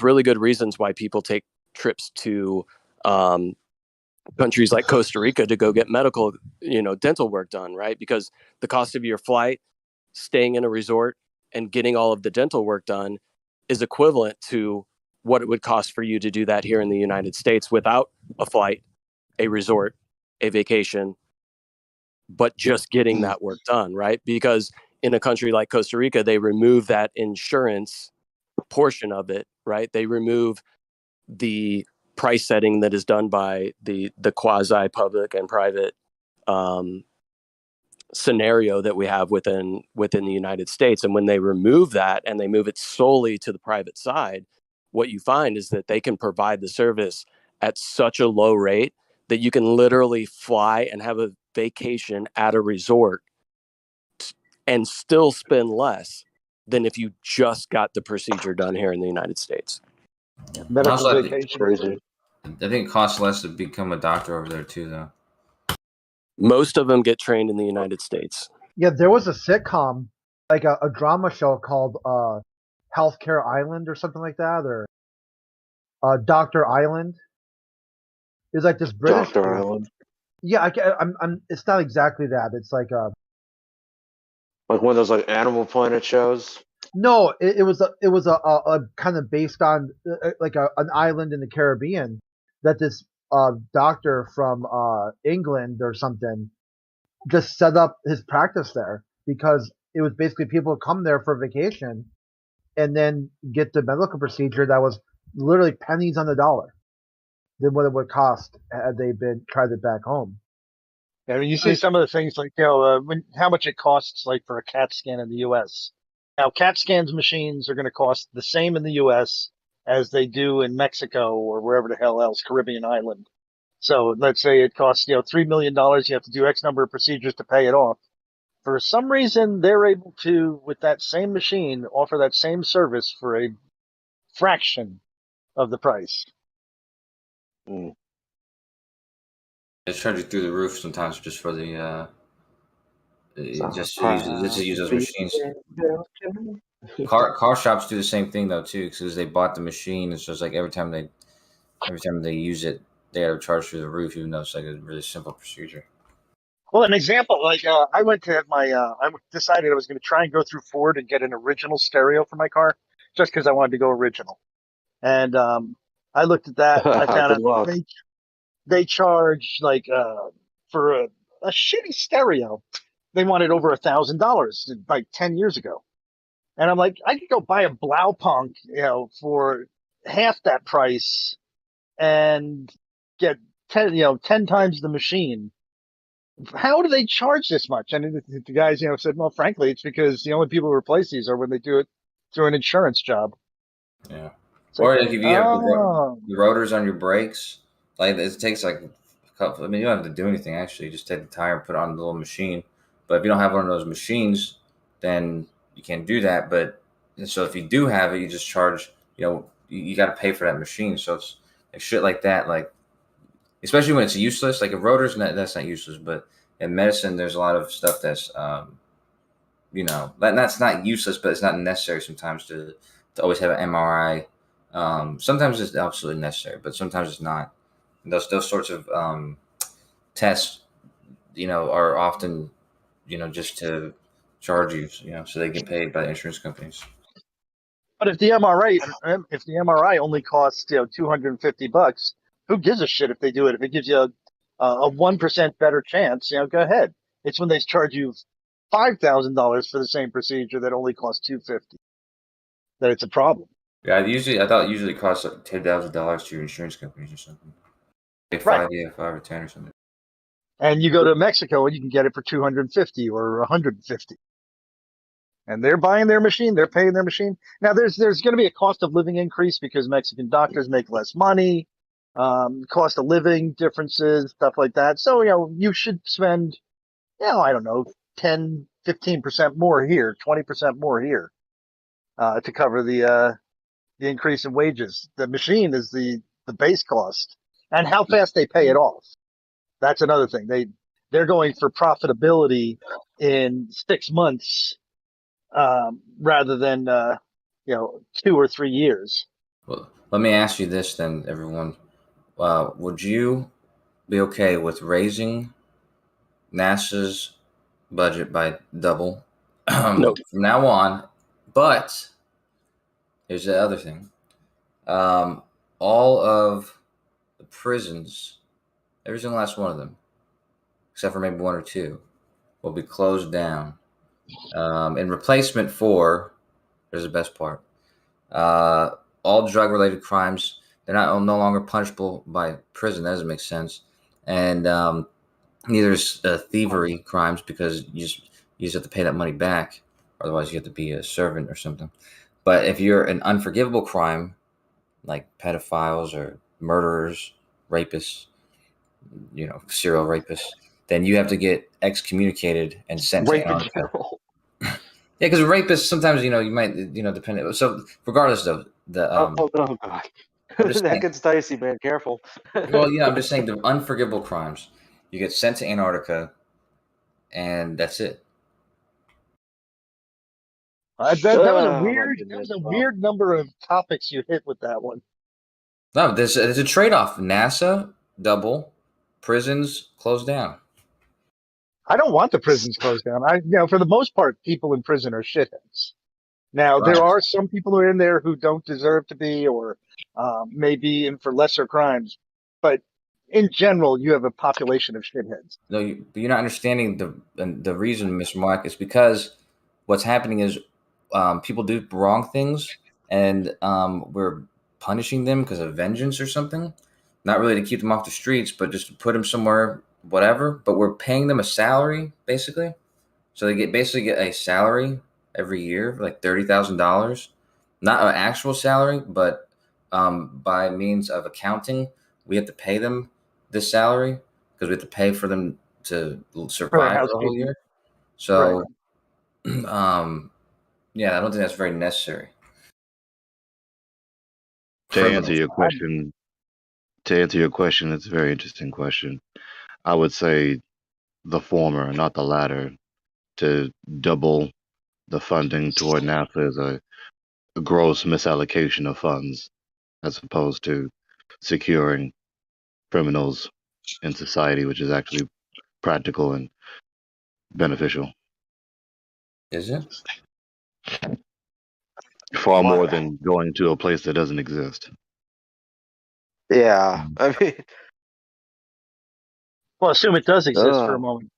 really good reasons why people take trips to countries like Costa Rica to go get medical, dental work done, right? Because the cost of your flight, staying in a resort, and getting all of the dental work done is equivalent to what it would cost for you to do that here in the United States without a flight, a resort, a vacation, but just getting that work done, right? Because in a country like Costa Rica, they remove that insurance portion of it, right? They remove the price setting that is done by the quasi public and private scenario that we have within the United States. And when they remove that and they move it solely to the private side, what you find is that they can provide the service at such a low rate that you can literally fly and have a vacation at a resort and still spend less than if you just got the procedure done here in the United States. Medical vacation. Crazy. I think it costs less to become a doctor over there too, though. Most of them get trained in the United States. Yeah, there was a sitcom, like a drama show called Healthcare Island or something like that, or Dr. Island. It's like this British. Dr. Island. Yeah, I'm. It's not exactly that. It's like one of those like Animal Planet shows. No, it was a kind of based on like an island in the Caribbean that this doctor from England or something just set up his practice there, because it was basically people would come there for vacation and then get the medical procedure that was literally pennies on the dollar than what it would cost had they tried it back home. Yeah, I mean, you see some of the things like, how much it costs, like for a CAT scan in the U.S. Now, CAT scans machines are going to cost the same in the U.S. as they do in Mexico or wherever the hell else, Caribbean island. So let's say it costs, $3 million. You have to do X number of procedures to pay it off. For some reason, they're able to, with that same machine, offer that same service for a fraction of the price. They charge you through the roof sometimes just for the just to use those machines. Car shops do the same thing though too, because they bought the machine. It's just like every time they use it, they have to charge through the roof, even though it's like a really simple procedure. Well, an example, like I went to I decided I was going to try and go through Ford and get an original stereo for my car, just because I wanted to go original. And I looked at that. And I found out they charge like for a shitty stereo, they wanted over $1,000 like 10 years ago. And I'm like, I could go buy a Blaupunk, for half that price and get 10 times the machine. How do they charge this much? And the guys, said, well, frankly, it's because the only people who replace these are when they do it through an insurance job. Yeah. Or like if you have the rotors on your brakes, like it takes like a couple. I mean, you don't have to do anything actually. You just take the tire and put it on the little machine. But if you don't have one of those machines, then you can't do that. But so if you do have it, you just charge. You got to pay for that machine. So it's like shit like that. Like especially when it's useless. Like a rotor's that's not useless. But in medicine, there's a lot of stuff that's that's not useless, but it's not necessary sometimes to always have an MRI. Sometimes it's absolutely necessary, but sometimes it's not. And those sorts of tests, are often, just to charge you, so they get paid by the insurance companies. But if the MRI only costs $250, who gives a shit if they do it? If it gives you a 1% better chance, go ahead. It's when they charge you $5,000 for the same procedure that only costs $250 that it's a problem. Yeah, I thought it usually costs like $10,000 to your insurance companies or something. Like Right. 5 or 10 or something. And you go to Mexico and you can get it for $250 or $150. And they're buying their machine, they're paying their machine. Now there's going to be a cost of living increase because Mexican doctors make less money. cost of living differences, stuff like that. So, you should spend, I don't know, 10, 15% more here, 20% more here, to cover the increase in wages. The machine is the base cost, and how fast they pay it off. That's another thing. They're going for profitability in 6 months, rather than 2 or 3 years. Well, let me ask you this then, everyone. Would you be okay with raising NASA's budget by double No. from now on? But here's the other thing. All of the prisons, every single last one of them, except for maybe 1 or 2, will be closed down. In replacement for, here's the best part, all drug-related crimes, they're no longer punishable by prison. That doesn't make sense. And neither is thievery crimes, because you just have to pay that money back. Otherwise, you have to be a servant or something. But if you're an unforgivable crime, like pedophiles or murderers, rapists, serial rapists, then you have to get excommunicated and sent to Antarctica. Yeah, because rapists sometimes, you might, depend. So regardless, though, oh God, that gets dicey, man. Careful. Well, I'm just saying the unforgivable crimes, you get sent to Antarctica, and that's it. That was a weird. That was a weird number of topics you hit with that one. No, there's a trade-off. NASA double, prisons closed down. I don't want the prisons closed down. For the most part, people in prison are shitheads. Now, there are some people who are in there who don't deserve to be, or maybe in for lesser crimes. But in general, you have a population of shitheads. No, but you're not understanding the reason, Mr. Mark, is because what's happening is people do wrong things, and we're punishing them because of vengeance or something. Not really to keep them off the streets, but just to put them somewhere, whatever. But we're paying them a salary, basically. So they basically get a salary every year, like $30,000. Not an actual salary, but by means of accounting, we have to pay them this salary because we have to pay for them to survive the whole year. So, yeah, I don't think that's very necessary. To answer your question, it's a very interesting question. I would say the former, not the latter. To double the funding toward NASA is a gross misallocation of funds, as opposed to securing criminals in society, which is actually practical and beneficial. Is it? Far more than going to a place that doesn't exist. Yeah, I mean, well, assume it does exist for a moment.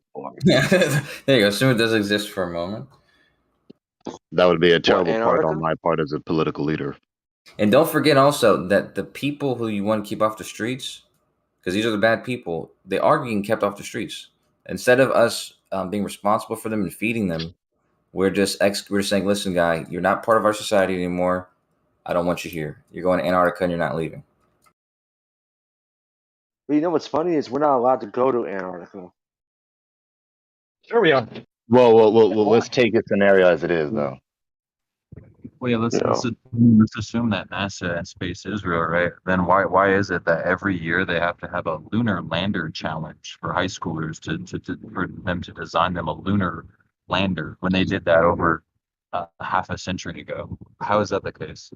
There you go. Assume it does exist for a moment. That would be a terrible part on my part as a political leader. And don't forget also that the people who you want to keep off the streets, because these are the bad people, they are getting kept off the streets. Instead of us being responsible for them and feeding them, we're just saying, listen, guy, you're not part of our society anymore. I don't want you here. You're going to Antarctica and you're not leaving. But you know what's funny is we're not allowed to go to Antarctica. Sure we are. Well, let's take a scenario as it is, though. Well, yeah, let's assume that NASA and space is real, right? Then why is it that every year they have to have a lunar lander challenge for high schoolers for them to design them a lunar lander when they did that over half a century ago? How is that the case?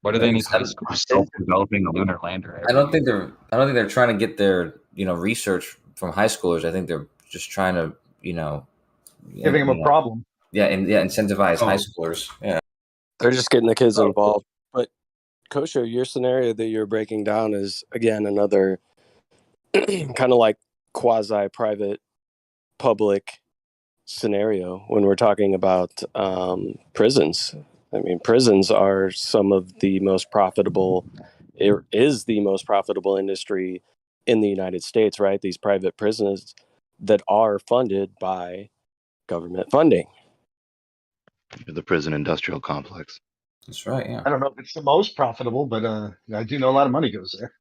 Why do they need high school developing a lunar lander? I don't think they're trying to get their research from high schoolers. I think they're just trying to giving them a problem. Yeah, and incentivize high schoolers. Yeah. They're just getting the kids involved. But Kosher, your scenario that you're breaking down is, again, another kind of like quasi-private public scenario when we're talking about prisons. I mean, prisons are some of the most profitable, it is the most profitable industry in the United States, right? These private prisons that are funded by government funding. The prison industrial complex. That's right, yeah. I don't know if it's the most profitable, but I do know a lot of money goes there.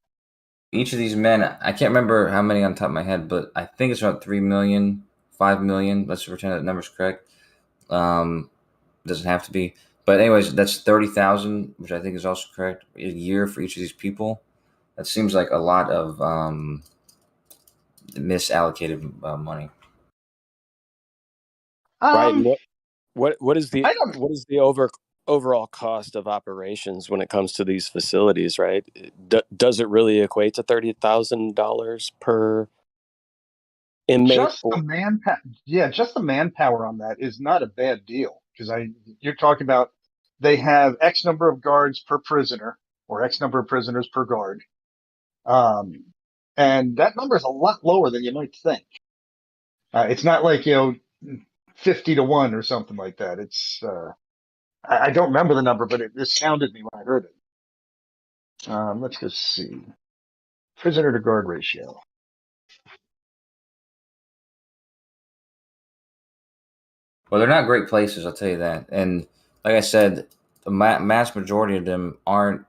Each of these men, I can't remember how many on top of my head, but I think it's around 3 million, 5 million. Let's pretend that number's correct. Doesn't have to be. But anyways, that's 30,000, which I think is also correct, a year for each of these people. That seems like a lot of misallocated money. Right. And what is I don't. the overall cost of operations when it comes to these facilities? Right? Does it really equate to $30,000 per inmate? Just the just the manpower on that is not a bad deal because you're talking about they have X number of guards per prisoner or X number of prisoners per guard, and that number is a lot lower than you might think. It's not like 50-1 or something like that. It's I don't remember the number, but it astounded me when I heard it. Let's just see, prisoner to guard ratio. Well, they're not great places, I'll tell you that. And like I said, the mass majority of them aren't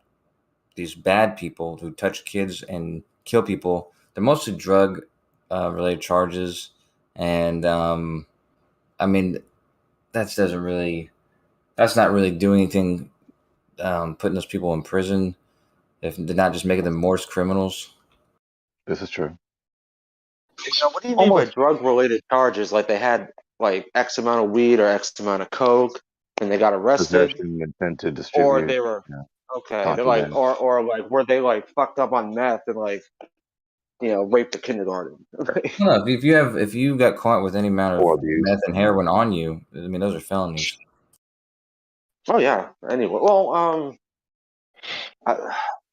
these bad people who touch kids and kill people. They're mostly drug related charges. And I mean, that's not really doing anything, putting those people in prison if they're not just making them worse criminals. This is true. What do you mean by drug-related charges? Like they had like X amount of weed or X amount of coke, and they got arrested, Possession, intent to distribute. or they were okay. They're like, or like were they like fucked up on meth and like raped a kindergarten? No, if you got caught with any amount of meth and heroin on you, I mean those are felonies. Oh yeah. Anyway, well, I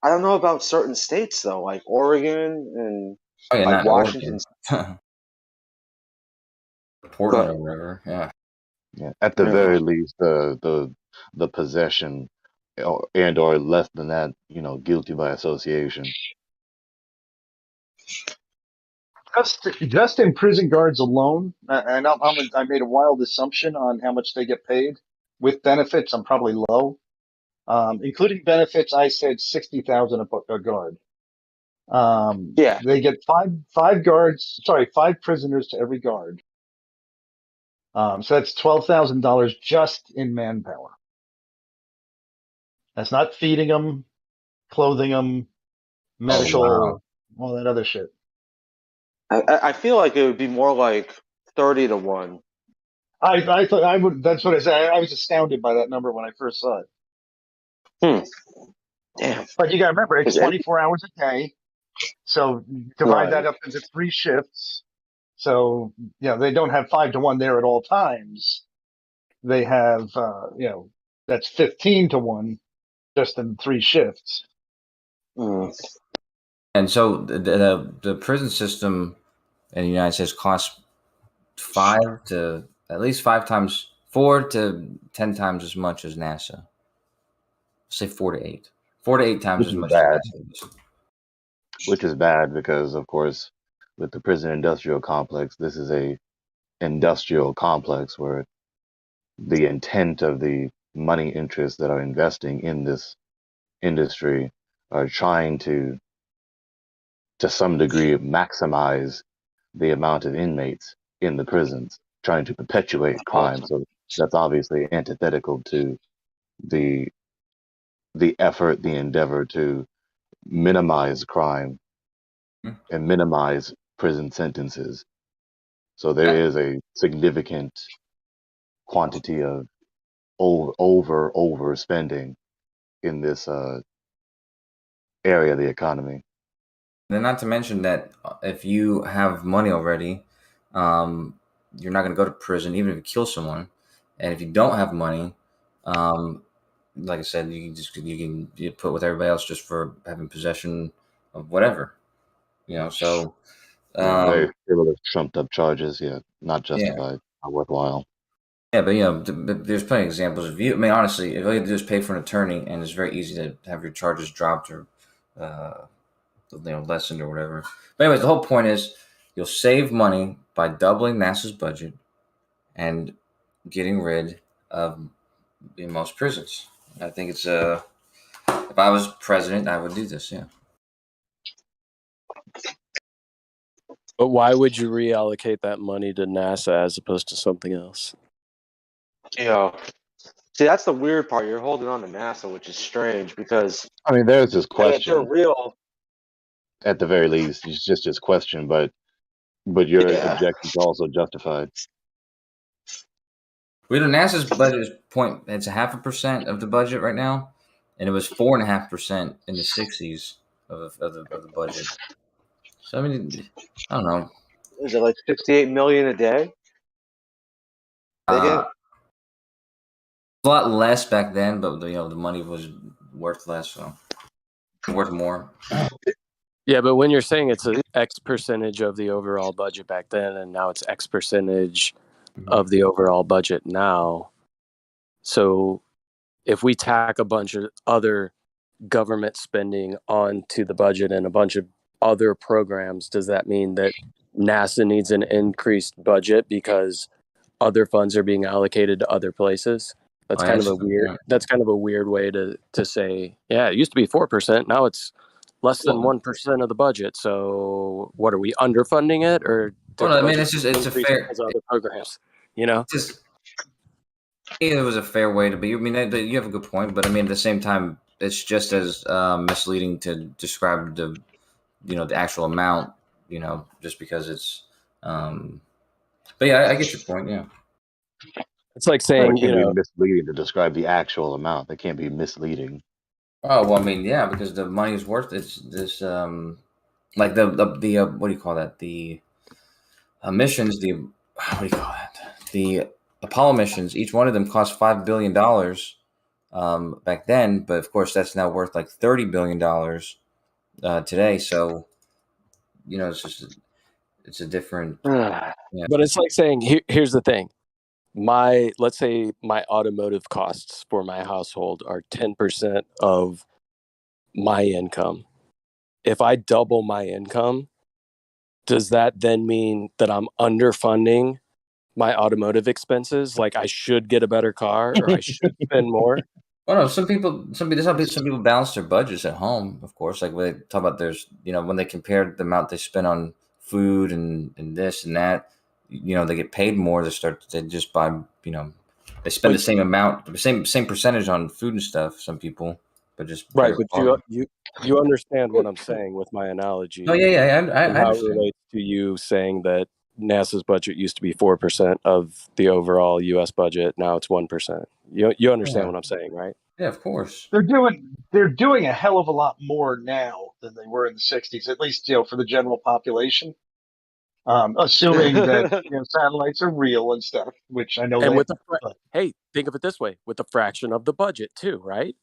don't know about certain states though, like Oregon and like not Washington. Portland or whatever. Yeah. At the very least, the possession, and or less than that, guilty by association. Just in prison guards alone, and I made a wild assumption on how much they get paid with benefits. I'm probably low, including benefits. I said 60,000 a guard. They get five prisoners to every guard. So that's $12,000 just in manpower. That's not feeding them, clothing them, medical, all that other shit. I feel like it would be more like 30-1. I thought I would. That's what I said. I was astounded by that number when I first saw it. Damn. But you got to remember, it's 24 hours a day. So divide that up into 3 shifts. So they don't have 5-1 there at all times. They have that's 15-1 just in 3 shifts. And so the prison system in the United States costs 4 to 10 times as much as NASA. Say 4 to 8. 4 to 8 times as much as NASA. Which is bad because, of course, with the prison industrial complex, this is a industrial complex where the intent of the money interests that are investing in this industry are trying to some degree, maximize the amount of inmates in the prisons, trying to perpetuate crime. So that's obviously antithetical to the effort, the endeavor to minimize crime and minimize prison sentences. So there is a significant quantity of overspending in this area of the economy. And not to mention that if you have money already, you're not going to go to prison, even if you kill someone. And if you don't have money, like I said, you can put with everybody else just for having possession of whatever, So very frivolous, trumped up charges, not justified, not worthwhile. Yeah, but there's plenty of examples of you. I mean, honestly, if all you have to do is pay for an attorney, and it's very easy to have your charges dropped or lessened or whatever. But anyways, the whole point is you'll save money by doubling NASA's budget and getting rid of most prisons. I think it's if I was president, I would do this. Yeah. But why would you reallocate that money to NASA as opposed to something else? Yeah. See, that's the weird part. You're holding on to NASA, which is strange because I mean, there's his I mean, if they're question. real, At the very least, it's just his question, but your yeah. objection's also justified. We know NASA's budget is it's 0.5% of the budget right now, and it was 4.5% in the '60s of the budget. So I mean, I don't know. Is it like 68 million a day? They get A lot less back then, but the money was worth less, so worth more. Yeah, but when you're saying it's an X percentage of the overall budget back then, and now it's X percentage of the overall budget now, so if we tack a bunch of other government spending onto the budget and a bunch of other programs, does that mean that NASA needs an increased budget because other funds are being allocated to other places? That's kind of a weird. That's kind of a weird way to say. Yeah, it used to be 4%. Now it's less than 1% of the budget. So what are we underfunding it, or? Well, I mean, it's a fair other programs. You know, it was a fair way to be. I mean, you have a good point, but I mean, at the same time, it's just as misleading to describe the actual amount. Just because it's. But yeah, I get your point. Yeah. It's like saying, it can't be misleading to describe the actual amount. That can't be misleading. Oh well, I mean, yeah, because the money is worth this. Like the what do you call that? The missions. What do you call that? The Apollo missions. Each one of them cost $5 billion back then, but of course that's now worth like $30 billion today. So it's a different. Yeah. But it's like saying, here's the thing. Let's say my automotive costs for my household are 10% of my income. If I double my income, does that then mean that I'm underfunding my automotive expenses? Like I should get a better car or I should spend more? Well, no, some people balance their budgets at home, of course. Like when they talk about when they compare the amount they spend on food and this and that, they get paid more. They just buy, they spend the same amount, the same percentage on food and stuff. Some people, but just right. But you understand what I'm saying with my analogy. Oh yeah, I how it relates to you saying that NASA's budget used to be 4% of the overall U.S. budget. Now it's 1%. You understand what I'm saying, right? Yeah, of course. They're doing a hell of a lot more now than they were in the '60s, at least for the general population. Assuming that satellites are real and stuff, which I know. And hey, think of it this way: with a fraction of the budget too, right?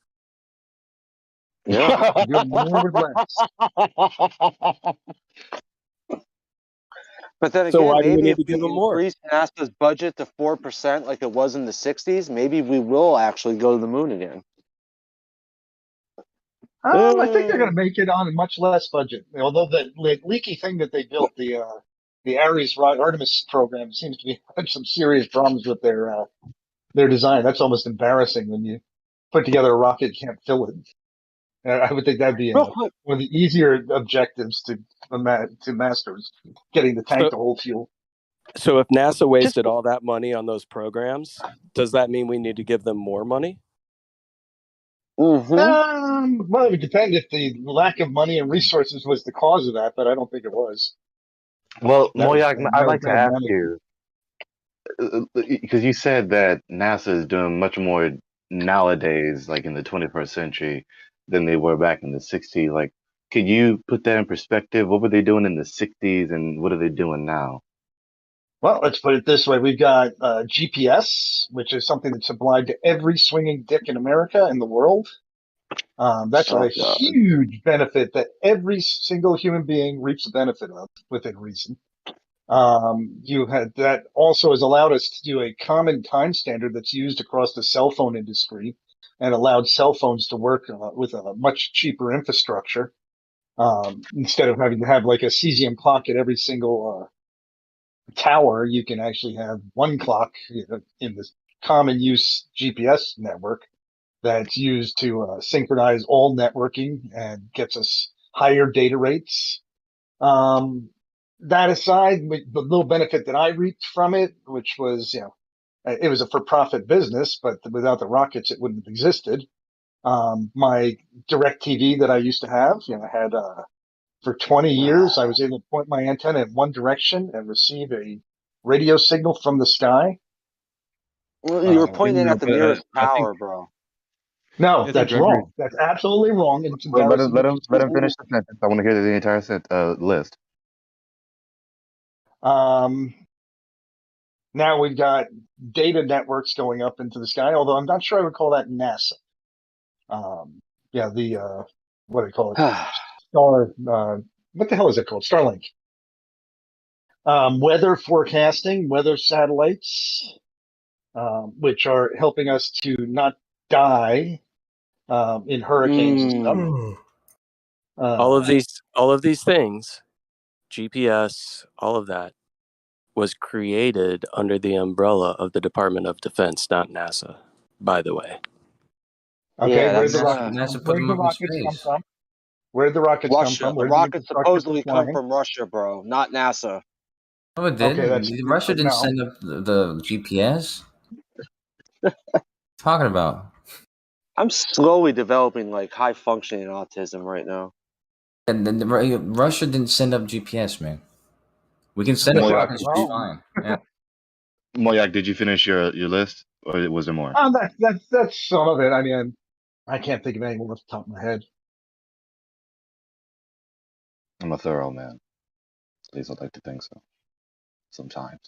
Yeah, doing more with less. But then again, so why do we maybe need if to give we them more? increase NASA's budget to 4% like it was in the '60s, maybe we will actually go to the moon again. I think they're going to make it on a much less budget. Although the leaky thing that they built, the Ares Artemis program, seems to be having some serious problems with their design. That's almost embarrassing when you put together a rocket, can't fill it. I would think that'd be one of the easier objectives to master, is getting the tank to hold fuel. So if NASA wasted all that money on those programs, does that mean we need to give them more money? Mm-hmm. Well, it would depend if the lack of money and resources was the cause of that, but I don't think it was. Well, Moyak, I'd like to ask you, because you said that NASA is doing much more nowadays, like in the 21st century, than they were back in the '60s. Like, could you put that in perspective? What were they doing in the '60s, and what are they doing now? Well, let's put it this way. We've got GPS, which is something that's applied to every swinging dick in America and the world. That's a huge benefit that every single human being reaps the benefit of within reason. That also has allowed us to do a common time standard that's used across the cell phone industry and allowed cell phones to work with a much cheaper infrastructure instead of having to have like a cesium clock at every single tower. You can actually have one clock in this common use GPS network that's used to synchronize all networking and gets us higher data rates. that aside, the little benefit that I reaped from it, which was, it was a for-profit business, but without the rockets, it wouldn't have existed. My direct TV that I used to have, I had, for 20 years, I was able to point my antenna in one direction and receive a radio signal from the sky. Well, you were pointing at the nearest tower, bro. No, I think that's Gregory. wrong. That's absolutely wrong. And it's Let him embarrassing. let him finish the sentence. I want to hear the entire list. Now we've got data networks going up into the sky, although I'm not sure I would call that NASA. What do they call it? Star. What the hell is it called? Starlink. Weather forecasting, weather satellites, which are helping us to not die in hurricanes and stuff. all of these things, GPS, all of that was created under the umbrella of the Department of Defense, not NASA, by the way. Okay, Yeah, where'd the NASA put them up in rockets come space. from? Where'd the rockets come Russia. from? The Where'd rockets the rockets supposedly come flying? from Russia, bro, not NASA. No, it Okay, didn't. Russia didn't no. send up the GPS. Talking about. I'm slowly developing like high functioning autism right now. And then Russia didn't send up GPS, man. We can send up Moyak, rockets just fine. Yeah. Moyak, did you finish your list, or was there more? That's some of it. I mean, I can't think of anything off the top of my head. I'm a thorough man. At least I'd like to think so. Sometimes.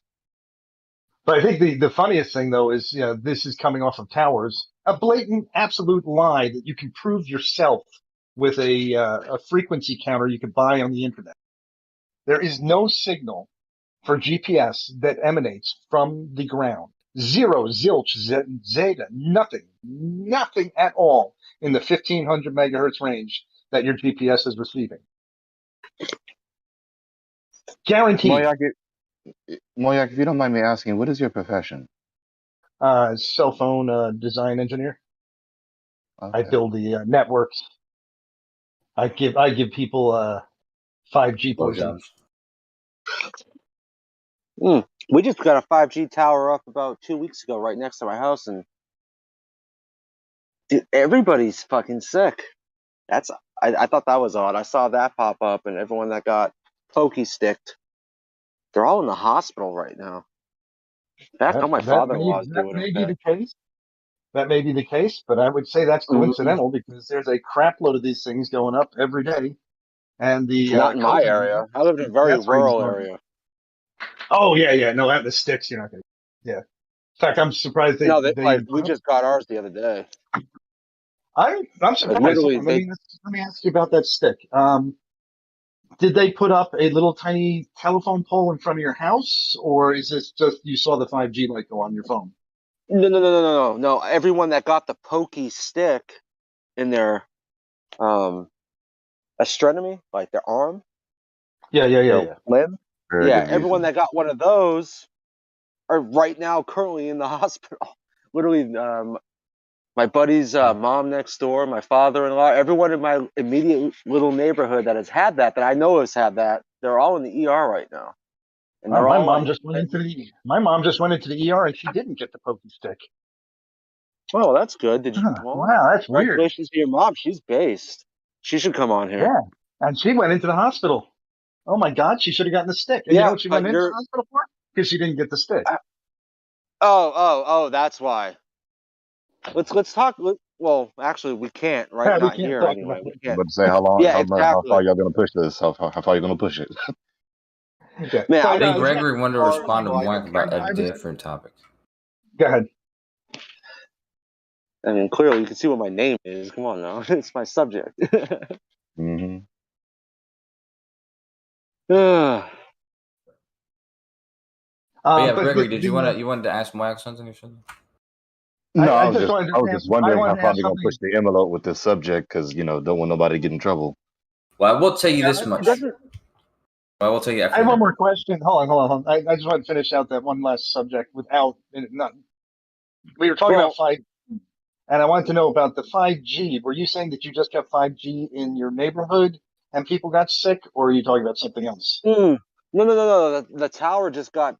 But I think the funniest thing though is, this is coming off of towers, a blatant, absolute lie that you can prove yourself with a frequency counter you can buy on the internet. There is no signal for GPS that emanates from the ground. Zero, zilch, zeta, nothing at all in the 1500 megahertz range that your GPS is receiving. Guaranteed. Moyak, if you don't mind me asking, what is your profession? Cell phone design engineer. Okay. I build the networks. I give people 5G poison. We just got a 5G tower up about 2 weeks ago, right next to my house, and dude, everybody's fucking sick. I thought that was odd. I saw that pop up, and everyone that got pokey sticked, they're all in the hospital right now. In fact, all my father-in-law is doing That may okay. be the case. That may be the case, but I would say that's coincidental because there's a crap load of these things going up every day, and the Not in my COVID area. I live in a very death rate is rural going up. area. Oh yeah, no, at the sticks, you're not gonna. Yeah, in fact, I'm surprised they. No, they we just got ours the other day. I'm surprised. Literally, Let me ask you about that stick. Did they put up a little tiny telephone pole in front of your house, or is this just you saw the 5G light go on your phone? No. Everyone that got the pokey stick in their astronomy, like their arm. Yeah. Limb. Very Yeah, good everyone reason. that got one of those are right now currently in the hospital. Literally, my buddy's mom next door, my father-in-law, everyone in my immediate little neighborhood that has had that I know has had that, they're all in the ER right now. And they're my all mom just went into the ER and she didn't get the pokey stick. Oh, that's good. Did you? Wow, that's weird. Congratulations to your mom. She's based. She should come on here. Yeah, and she went into the hospital. Oh my God, she should have gotten the stick. And you know what she went into the hospital for? Because she didn't get the stick. Oh, that's why. Let's talk. Well, actually, we can't, right? Yeah, we Not can't here talk anyway. about We it. can't. But say how long? Yeah, How exactly. far y'all gonna push this? How far you gonna push it? Yeah. Man, I think Gregory wanted to respond to like Mark about a different topic. Go ahead. I mean, clearly you can see what my name is. Come on now, it's my subject. Mm-hmm. But yeah, but Gregory, did you wanted to ask Mark something or something? No, I I was just wondering how wanted to far ask they're gonna push the envelope with this subject because don't want nobody to get in trouble. Well, I will tell you this much. I will tell you after. I have one more question. Hold on. I just want to finish out that one last subject without. We were talking about 5G, and I wanted to know about the 5G. Were you saying that you just got 5G in your neighborhood and people got sick, or are you talking about something else? No. The tower just got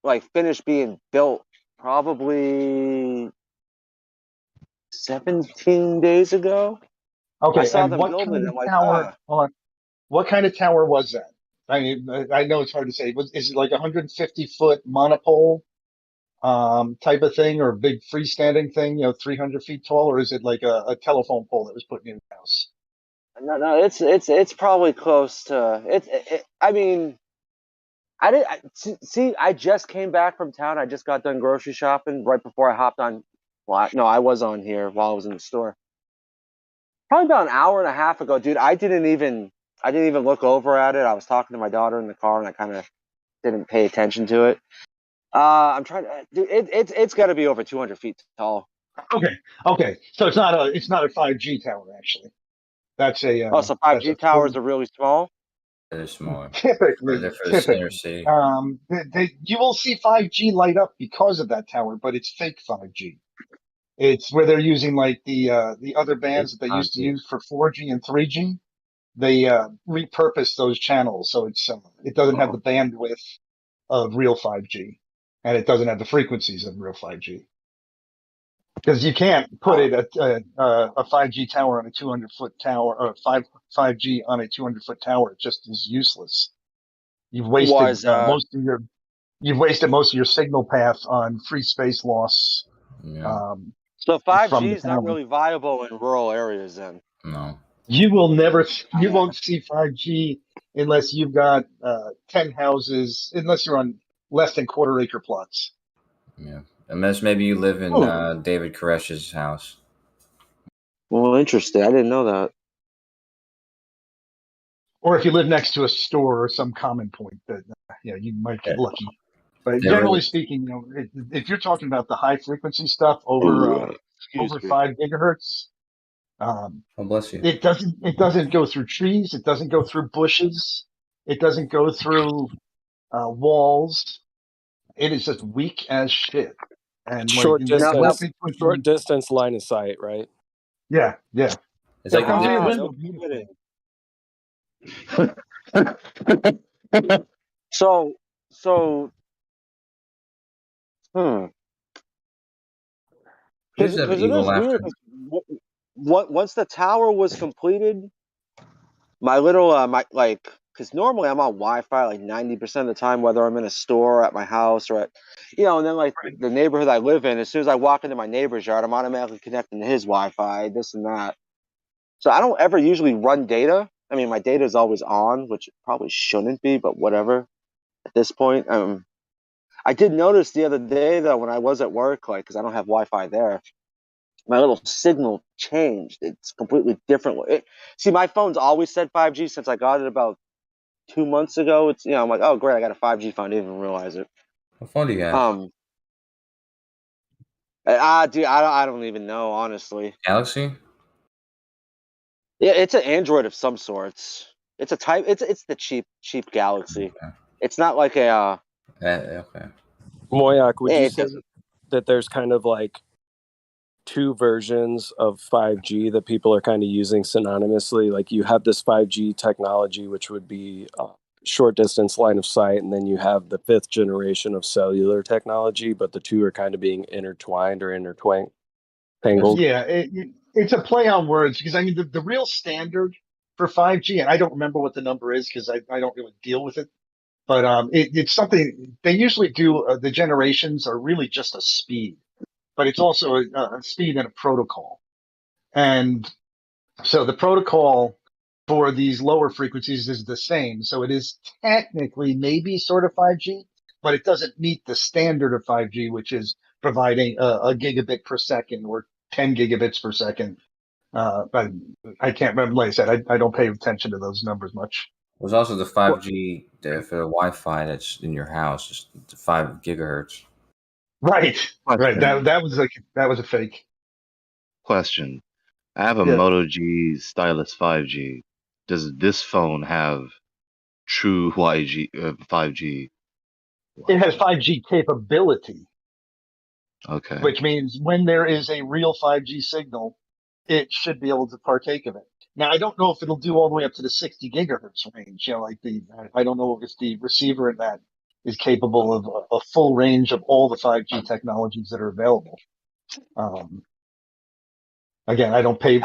like finished being built probably 17 days ago. Okay, I saw and them what building kind it. of I'm like, tower? Hold on. What kind of tower was that? I mean, I know it's hard to say. Is it like a 150-foot monopole type of thing, or a big freestanding thing? 300 feet tall, or is it like a telephone pole that was put in your house? no, it's probably close to I mean, see. I just came back from town. I just got done grocery shopping right before I hopped on. Well, no, I was on here while I was in the store. Probably about an hour and a half ago, dude. I didn't even look over at it. I was talking to my daughter in the car, and I kind of didn't pay attention to it. I'm trying to, dude. It's got to be over 200 feet tall. Okay. So it's not a 5G tower actually. That's a So 5G towers are really small. They're smaller. Typically, They're for the center city. you will see 5G light up because of that tower, but it's fake 5G. It's where they're using like the other bands that they used to use for 4G and 3G. They repurpose those channels, so it doesn't have the bandwidth of real 5G, and it doesn't have the frequencies of real 5G. Because you can't put a 5G tower on a 200-foot tower, or 5G on a 200-foot tower. It just is useless. You've wasted most of your signal path on free space loss. Yeah. So from 5G the is not tower. really viable in rural areas then. No. You won't see 5G unless you've got 10 houses, unless you're on less than quarter-acre plots. Yeah. Unless maybe you live in David Koresh's house. Well, interesting. I didn't know that. Or if you live next to a store or some common point that you might get lucky. But generally speaking, if you're talking about the high frequency stuff over 5 gigahertz, oh, bless you. it doesn't go through trees, it doesn't go through bushes, it doesn't go through walls. It is just weak as shit. And Short distance line of sight, right? Yeah. It's like comes the window. So, Here's that because it evil is weird. laughter. Once the tower was completed, my little because normally I'm on Wi-Fi like 90% of the time, whether I'm in a store, at my house, or at and then like the neighborhood I live in. As soon as I walk into my neighbor's yard, I'm automatically connecting to his Wi-Fi, this and that. So I don't ever usually run data. I mean, my data is always on, which it probably shouldn't be, but whatever. At this point, I did notice the other day though when I was at work, like because I don't have Wi-Fi there, my little signal changed. It's completely different. See, my phone's always said 5G since I got it about 2 months ago. It's I'm like, oh great, I got a 5G phone. I didn't even realize it. What phone do you have? Dude, I don't even know, honestly. Galaxy? Yeah, it's an Android of some sorts. It's a type. It's the cheap Galaxy. Okay. It's not like a. Okay. Moyak, would you say that there's kind of like two versions of 5G that people are kind of using synonymously? Like you have this 5G technology, which would be short distance line of sight, and then you have the 5th generation of cellular technology, but the two are kind of being intertwined or tangled. Yeah, it's a play on words because I mean the real standard for 5G, and I don't remember what the number is because I don't really deal with it, but it's something they usually do. The generations are really just a speed, but it's also a speed and a protocol. And so the protocol for these lower frequencies is the same. So it is technically maybe sort of 5G, but it doesn't meet the standard of 5G, which is providing a gigabit per second or 10 gigabits per second. But I can't remember. Like I said, I don't pay attention to those numbers much. There's also the 5G for the Wi-Fi that's in your house, just 5 gigahertz. Right. That was a fake. Question. I have a Moto G Stylus 5G. Does this phone have true 5G? It has 5G capability. Okay. Which means when there is a real 5G signal, it should be able to partake of it. Now, I don't know if it'll do all the way up to the 60 gigahertz range. Like I don't know if the receiver in that is capable of a full range of all the 5G technologies that are available. Again, I don't pay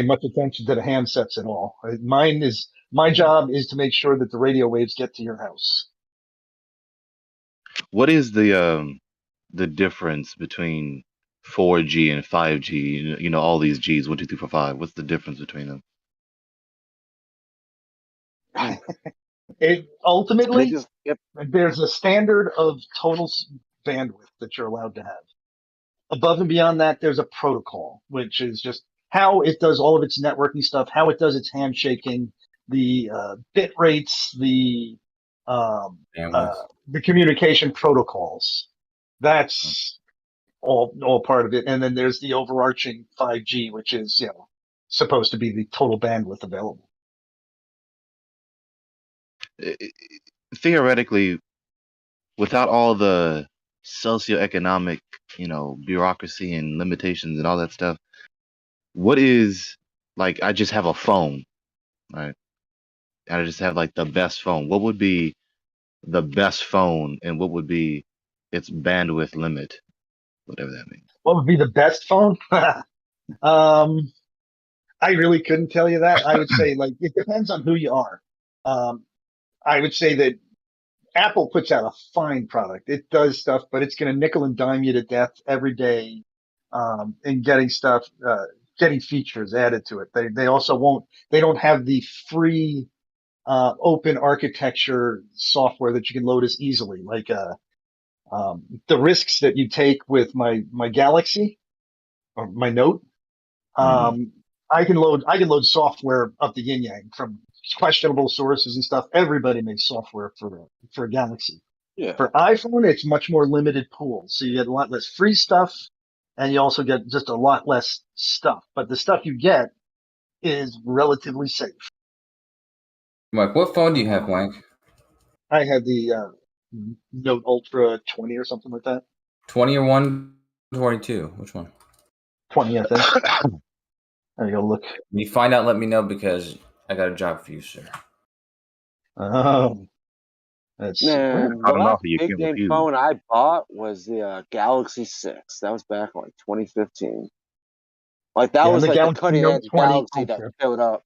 much attention to the handsets at all. My job is to make sure that the radio waves get to your house. What is the difference between 4G and 5G? You know, all these Gs, 1, 2, 3, 4, 5. What's the difference between them? Ultimately, there's a standard of total bandwidth that you're allowed to have. Above and beyond that, there's a protocol, which is just how it does all of its networking stuff, how it does its handshaking, the bit rates, the communication protocols. That's all part of it. And then there's the overarching 5G, which is supposed to be the total bandwidth available. Theoretically, without all the socioeconomic, bureaucracy and limitations and all that stuff, what is, like, I just have a phone, right? I just have like the best phone. What would be the best phone, and what would be its bandwidth limit, whatever that means? What would be the best phone? I really couldn't tell you that. I would say, like, it depends on who you are. I would say that Apple puts out a fine product. It does stuff, but it's going to nickel and dime you to death every day in getting stuff, getting features added to it. They also they don't have the free open architecture software that you can load as easily. Like the risks that you take with my Galaxy or my Note. I can load software up the yin yang from questionable sources and stuff. Everybody makes software for a Galaxy. Yeah. For iPhone, it's much more limited pool. So you get a lot less free stuff, and you also get just a lot less stuff. But the stuff you get is relatively safe. Mike, what phone do you have, Mike? I had the Note Ultra 20 or something like that. 20 or 122? Which one? 20, I think. There you go. Look. When you find out, let me know, because I got a job for you, sir. That's Man, the last big game phone I bought was the Galaxy 6. That was back in like 2015. Like that was like the cutting edge Galaxy that showed up.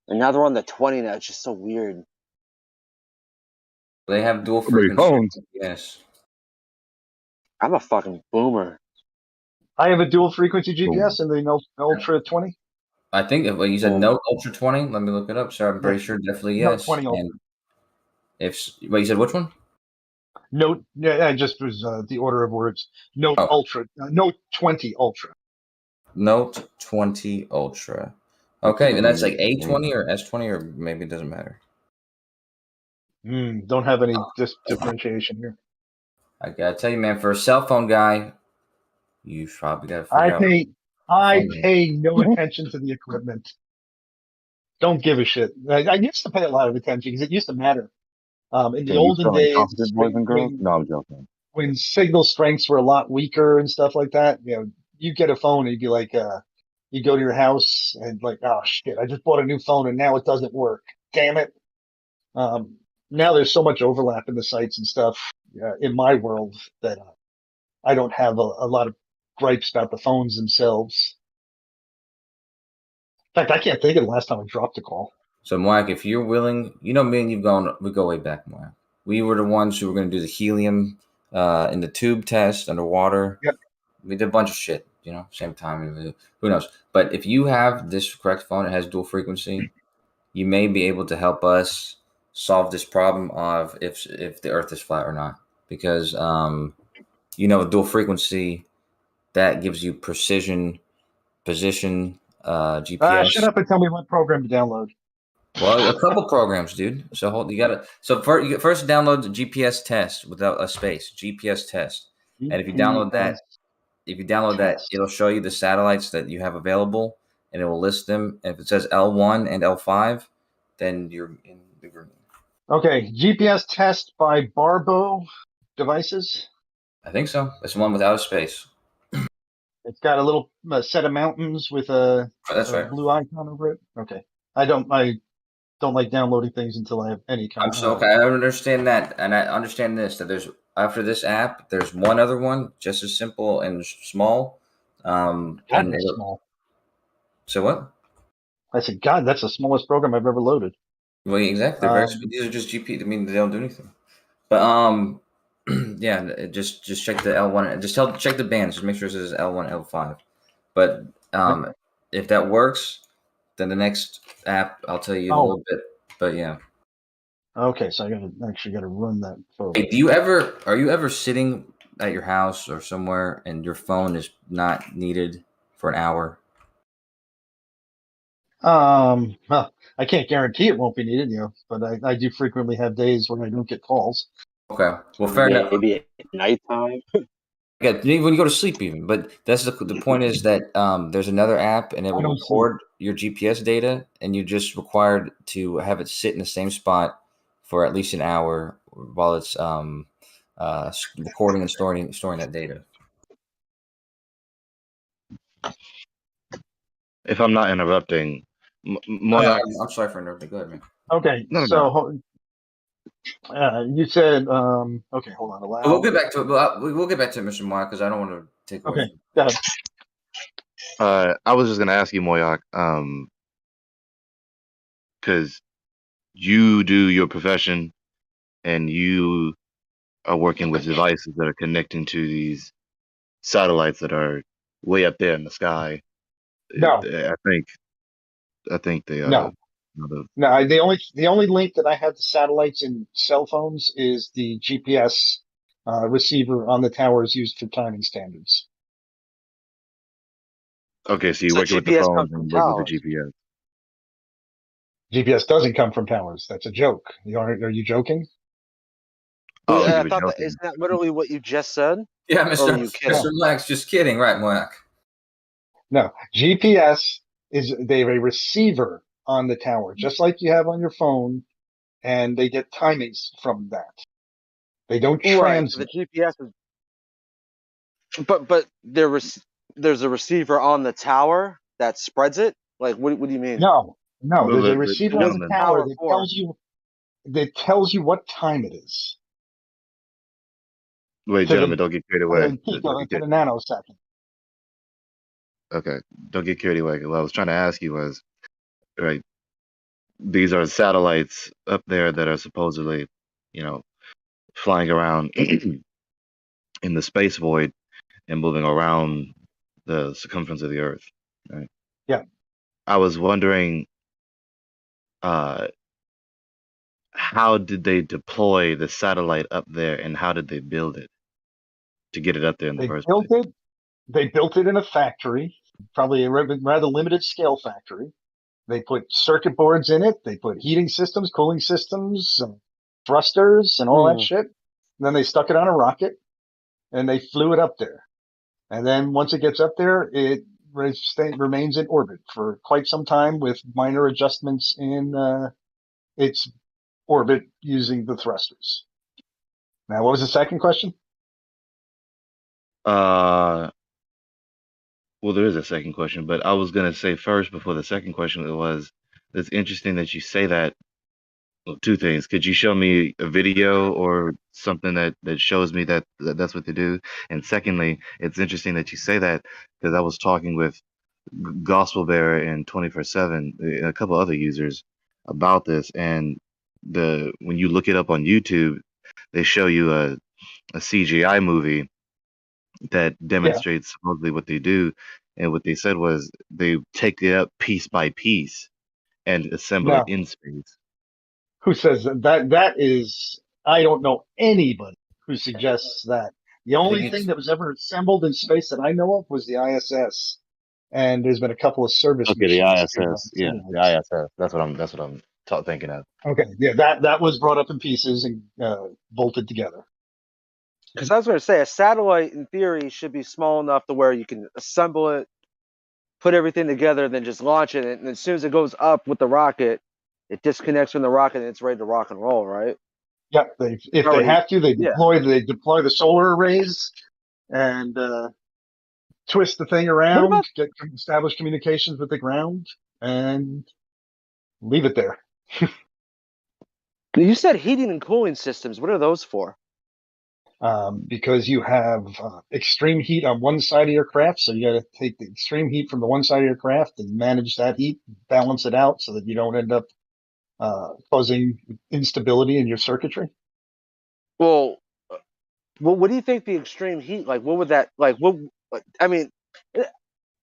And now they're on the 20 now. It's just so weird. They have dual frequency. Yes. I'm a fucking boomer. I have a dual frequency GPS in the Note Ultra 20. I think you said Note Ultra 20. Let me look it up, sir. I'm pretty sure definitely yes. Note 20 Ultra. And you said which one? Note, yeah, just was the order of words. Note Ultra, Note 20 Ultra. Note 20 Ultra. Okay, and that's like A20 or S20, or maybe it doesn't matter. Don't have any differentiation here. I gotta tell you, man, for a cell phone guy, you probably gotta figure out. I pay no attention to the equipment. Don't give a shit. I used to pay a lot of attention because it used to matter. In the olden days, boys and girls? No, I'm joking. When signal strengths were a lot weaker and stuff like that, you get a phone and you'd be like, you go to your house and like, oh shit, I just bought a new phone and now it doesn't work. Damn it. Now there's so much overlap in the sites and stuff in my world that I don't have a lot of gripes about the phones themselves. In fact, I can't think of the last time I dropped a call. So, Mike, if you're willing, me and we go way back, Mike. We were the ones who were going to do the helium in the tube test underwater. Yep. We did a bunch of shit, same time. Who knows? But if you have this correct phone, it has dual frequency, you may be able to help us solve this problem of if the Earth is flat or not. Because, dual frequency, that gives you precision, position, GPS. Shut up and tell me what program to download. Well, a couple programs, dude. So first download the GPS test without a space. GPS test, and if you download that, it'll show you the satellites that you have available, and it will list them. And if it says L1 and L5, then you're in the green. Okay, GPS test by Barbo Devices. I think so. It's the one without a space. It's got a little set of mountains with a blue icon over it. Okay. I don't like downloading things until I have any kind I'm so okay. I understand that, and I understand this. That there's after this app, there's one other one just as simple and small. God, and that's small. So what? I said, God, that's the smallest program I've ever loaded. Well, exactly. These are just GP. I mean, they don't do anything. But yeah, just check the L1. Just check the bands. Just make sure it says L1, L5. But if that works, then the next app I'll tell you in a little bit. But yeah. Okay, so I gotta run that photo. Hey, are you ever sitting at your house or somewhere and your phone is not needed for an hour? Well, I can't guarantee it won't be needed, but I do frequently have days when I don't get calls. Okay, well, fair enough. Maybe at nighttime. Yeah, when you go to sleep, even. But that's the point is that there's another app and it will record your GPS data, and you're just required to have it sit in the same spot for at least an hour while it's recording and storing that data. If I'm not interrupting, I'm sorry for interrupting. Go ahead, man. Okay, you said okay. Hold on, allow. We'll get back to it. We'll get back to it, Mr. Moyak, because I don't want to take away. Okay, go ahead. I was just gonna ask you, Moyak, because you do your profession, and you are working with devices that are connecting to these satellites that are way up there in the sky. No, I think they are. No. No, the only link that I have to satellites and cell phones is the GPS receiver on the towers used for timing standards. Okay, so you're working with the phones and working with the GPS. GPS doesn't come from towers. That's a joke. Are you joking? Oh, yeah, I thought isn't that literally what you just said? Yeah, Mr. Moyak's just kidding, right, Moyak? No, GPS they have a receiver on the tower, just like you have on your phone, and they get timings from that. They don't transmit. The GPS is, but there's a receiver on the tower that spreads it. Like, what do you mean? No, there's a receiver on the tower that tells you what time it is. Wait, gentlemen, don't get carried away. To the nanosecond. Okay, don't get carried away. What I was trying to ask you was, right, these are satellites up there that are supposedly, flying around in the space void and moving around the circumference of the Earth, right? Yeah. I was wondering, how did they deploy the satellite up there, and how did they build it to get it up there in the first place? They built it in a factory, probably a rather limited scale factory. They put circuit boards in it. They put heating systems, cooling systems, thrusters, and all that shit. And then they stuck it on a rocket, and they flew it up there. And then once it gets up there, it remains in orbit for quite some time with minor adjustments in its orbit using the thrusters. Now, what was the second question? Well, there is a second question, but I was going to say first before the second question it's interesting that you say that. Well, two things. Could you show me a video or something that shows me that that's what they do? And secondly, it's interesting that you say that because I was talking with Gospel Bearer and 24/7, and a couple other users about this, and when you look it up on YouTube, they show you a CGI movie that demonstrates supposedly what they do, and what they said was they take it up piece by piece and assemble it in space. Who says that? That is, I don't know anybody who suggests that. The only thing that was ever assembled in space that I know of was the ISS, and there's been a couple of service. Okay, the ISS, yeah, the ISS. That's what I'm thinking of. Okay, yeah, that was brought up in pieces and bolted together. Because I was going to say, a satellite in theory should be small enough to where you can assemble it, put everything together, then just launch it. And as soon as it goes up with the rocket, it disconnects from the rocket and it's ready to rock and roll, right? Yeah, if they have to, they deploy the solar arrays, and twist the thing around, establish communications with the ground, and leave it there. You said heating and cooling systems. What are those for? Because you have extreme heat on one side of your craft, so you got to take the extreme heat from the one side of your craft and manage that heat, balance it out so that you don't end up causing instability in your circuitry. Well, what do you think the extreme heat, like, what would that, like, what, I mean,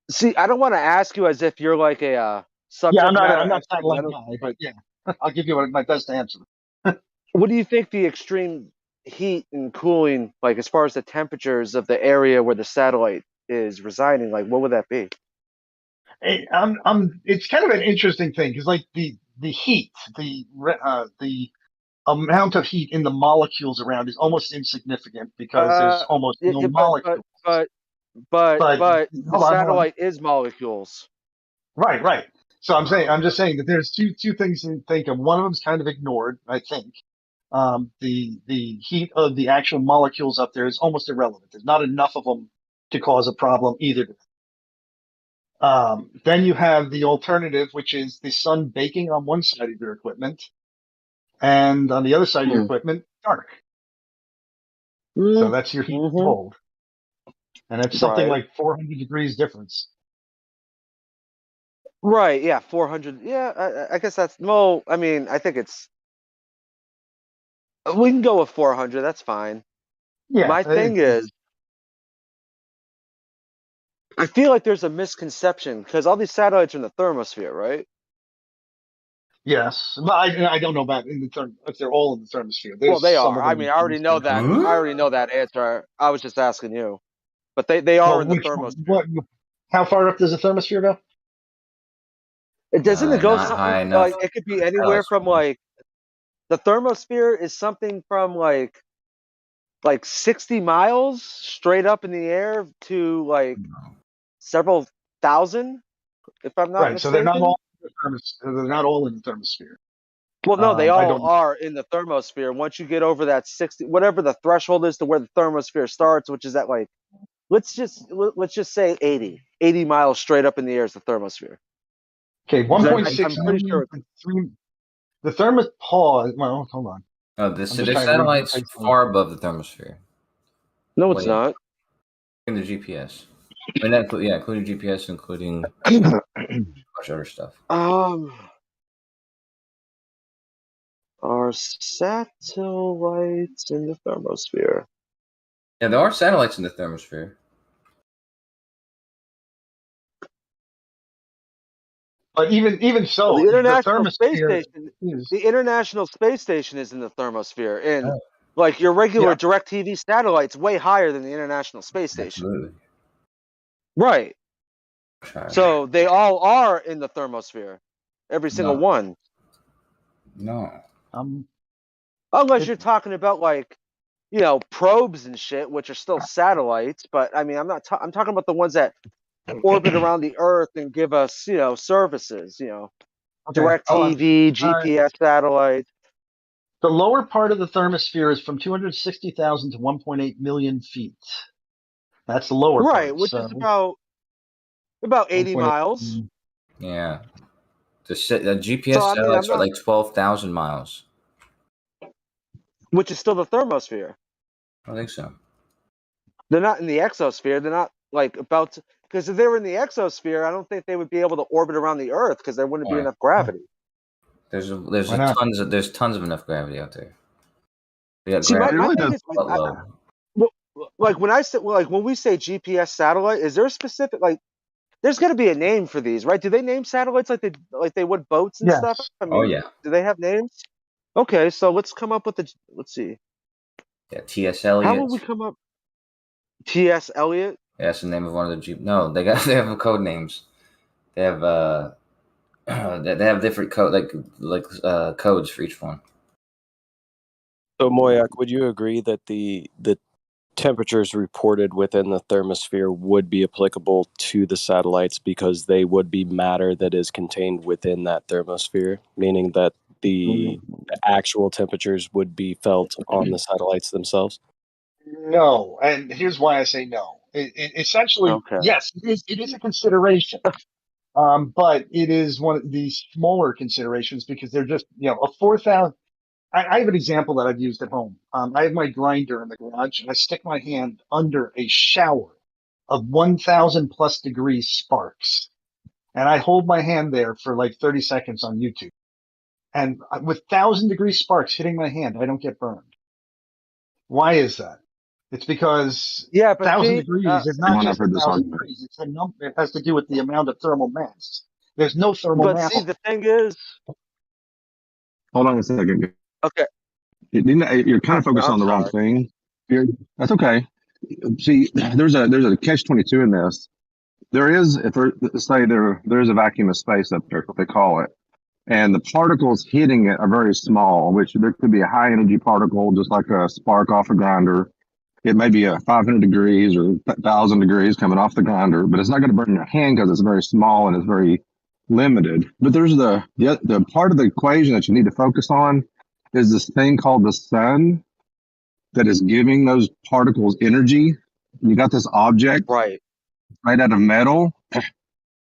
see, I don't want to ask you as if you're like a subject Yeah, I'm matter not expert, that like guy, but yeah, I'll give you my best answer. What do you think the extreme heat and cooling, like as far as the temperatures of the area where the satellite is residing, like what would that be? Hey, it's kind of an interesting thing because like the heat, the amount of heat in the molecules around is almost insignificant because there's almost no molecules. But But the satellite is molecules. Right. So I'm just saying that there's two things to think of. One of them's kind of ignored, I think. The heat of the actual molecules up there is almost irrelevant. There's not enough of them to cause a problem either. Then you have the alternative, which is the sun baking on one side of your equipment, and on the other side of your equipment, dark. So that's your heat cold, and it's something like 400 degrees difference. Right. Yeah. 400. Yeah. I guess that's I mean, I think it's. We can go with 400. That's fine. Yeah. My thing is, I feel like there's a misconception because all these satellites are in the thermosphere, right? Yes, but I don't know about if they're all in the thermosphere. Well, they are. I mean, I already know that. Huh? I already know that answer. I was just asking you, but they are in the thermosphere. How far up does the thermosphere go? It doesn't it go Not high something enough. like it could be anywhere from like the thermosphere is something from like 60 miles straight up in the air to like several thousand, if I'm not Right. mistaken. So they're not all in the thermosphere. Well, no, they all are in the thermosphere. Once you get over that 60, whatever the threshold is to where the thermosphere starts, which is at like, let's just say 80 miles straight up in the air is the thermosphere. Okay, 1.6 I'm pretty sure. The thermopause. Well, hold on. Oh, the satellite's far above the thermosphere. No, it's not. In the GPS. I mean, including GPS, including much other stuff. Are satellites in the thermosphere? Yeah, there are satellites in the thermosphere. But even so, the International Space thermosphere Station, the International Space Station is in the thermosphere, and like your regular DirecTV satellite's way higher than the International Space Station. Absolutely. Right. So they all are in the thermosphere, every single one. No. Unless you're talking about like, probes and shit, which are still satellites. But I mean, I'm talking about the ones that orbit around the Earth and give us, services. DirecTV, GPS satellites. The lower part of the thermosphere is from 260,000 to 1.8 million feet. That's the lower part. Right, which is about 80 miles. Yeah. The GPS satellites are like 12,000 miles. Which is still the thermosphere. I think so. They're not in the exosphere. They're not like because if they were in the exosphere, I don't think they would be able to orbit around the Earth because there wouldn't be enough gravity. There's tons of enough gravity out there. See, my thing is, like when we say GPS satellite, is there a specific there's got to be a name for these, right? Do they name satellites like they would boats and stuff? I mean, do they have names? Okay, so let's come up with let's see. Yeah, T.S. Eliot. How would we come up? T.S. Eliot? Yeah, that's the name of one of the No, they have code names. They have they have different code codes for each one. So Moyak, would you agree that the temperatures reported within the thermosphere would be applicable to the satellites because they would be matter that is contained within that thermosphere, meaning that the actual temperatures would be felt on the satellites themselves? No, and here's why I say no. Essentially, yes, it is a consideration. But it is one of these smaller considerations because they're just, a 4,000. I have an example that I've used at home. I have my grinder in the garage and I stick my hand under a shower of 1,000 plus degrees sparks. And I hold my hand there for like 30 seconds on YouTube. And with 1,000-degree sparks hitting my hand, I don't get burned. Why is that? It's because 1,000 degrees is not just 1,000 degrees. It's a number. It has to do with the amount of thermal mass. There's no thermal mass. But see, the thing is, Hold on a second. okay, You're kind of focused on the wrong thing. That's okay. See, there's a catch-22 in this. There is, say there is a vacuum of space up there, what they call it, and the particles hitting it are very small. Which there could be a high energy particle, just like a spark off a grinder. It may be a 500 degrees or 1,000 degrees coming off the grinder, but it's not going to burn your hand because it's very small and it's very limited. But there's the part of the equation that you need to focus on is this thing called the sun that is giving those particles energy. You got this object right out of metal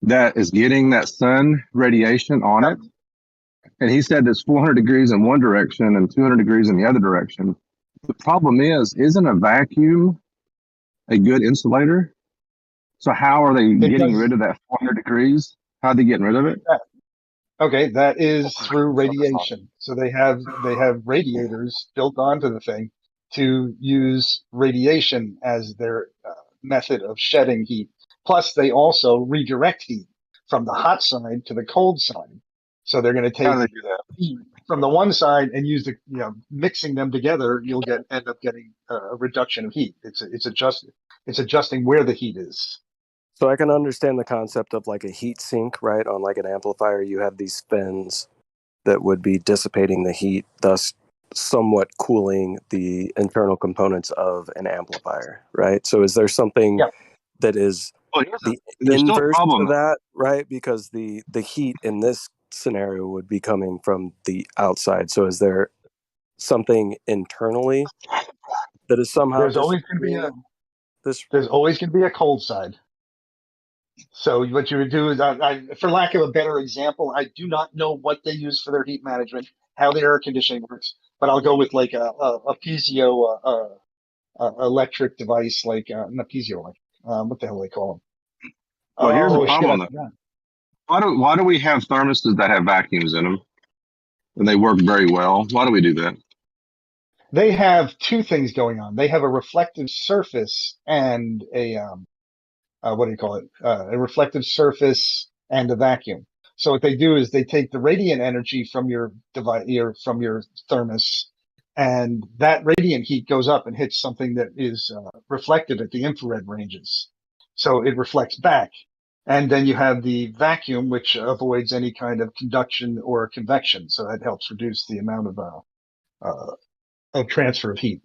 that is getting that sun radiation on it. And he said it's 400 degrees in one direction and 200 degrees in the other direction. The problem isn't a vacuum a good insulator? So how are they getting rid of that 400 degrees? How are they getting rid of it? Okay, that is through radiation. So they have radiators built onto the thing to use radiation as their method of shedding heat. Plus, they also redirect heat from the hot side to the cold side. So they're going to take heat from the one side and use mixing them together. You'll end up getting a reduction of heat. It's adjusting where the heat is. So I can understand the concept of like a heat sink, right? On like an amplifier, you have these fins that would be dissipating the heat, thus somewhat cooling the internal components of an amplifier, right? So is there something that is the inverse to that, right? Because the heat in this scenario would be coming from the outside. So is there something internally that is somehow there's always going to be a cold side. So what you would do is, for lack of a better example, I do not know what they use for their heat management, how their air conditioning works, but I'll go with like a piezo electric device, like not piezo, what the hell do they call them? Well, here's the problem. Why do we have thermostats that have vacuums in them, and they work very well? Why do we do that? They have two things going on. They have a reflective surface and a what do you call it? A reflective surface and a vacuum. So what they do is they take the radiant energy from your device, from your thermos, and that radiant heat goes up and hits something that is reflective at the infrared ranges. So it reflects back. And then you have the vacuum, which avoids any kind of conduction or convection. So that helps reduce the amount of transfer of heat.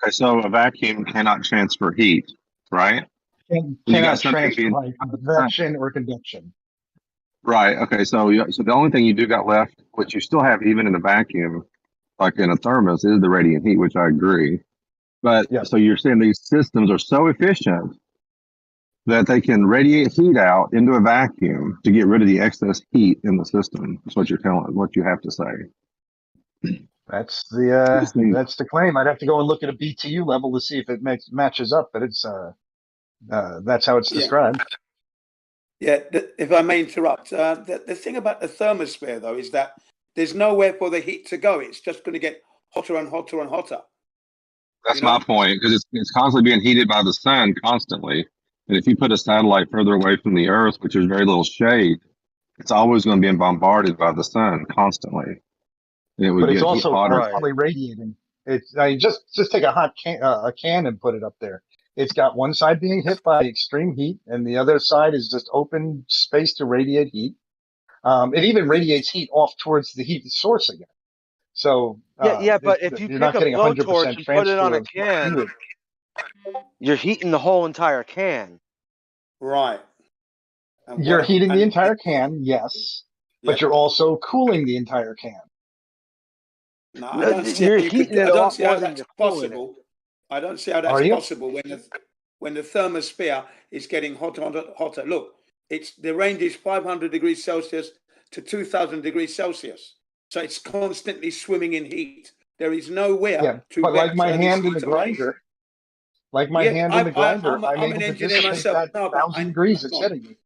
Okay, so a vacuum cannot transfer heat, right? Cannot transfer by convection or conduction. Right. Okay. So the only thing you do got left, which you still have even in a vacuum, like in a thermos, is the radiant heat, which I agree. But so you're saying these systems are so efficient that they can radiate heat out into a vacuum to get rid of the excess heat in the system. That's what what you have to say. That's the claim. I'd have to go and look at a BTU level to see if it matches up, but it's that's how it's described. Yeah, if I may interrupt, the thing about the thermosphere though is that there's nowhere for the heat to go. It's just going to get hotter and hotter and hotter. That's my point, because it's constantly being heated by the sun constantly. And if you put a satellite further away from the Earth, which there's very little shade, it's always going to be bombarded by the sun constantly. And it would but it's get also hotter. constantly radiating. Just take a hot can and put it up there. It's got one side being hit by extreme heat, and the other side is just open space to radiate heat. It even radiates heat off towards the heat source again. So but if you pick a blowtorch and put it on a can, you're heating the whole entire can. Right. You're heating the entire can, yes, but you're also cooling the entire can. No, I don't see how that's possible. I don't see how that's possible when when the thermosphere is getting hotter, hotter. Look, the range is 500 degrees Celsius to 2,000 degrees Celsius. So it's constantly swimming in heat. There is nowhere to but like my vector this hand in heat the away. grinder, like my hand in the grinder, I'm I'm able an to engineer dissipate myself. that No, but 1,000 degrees it's hitting me.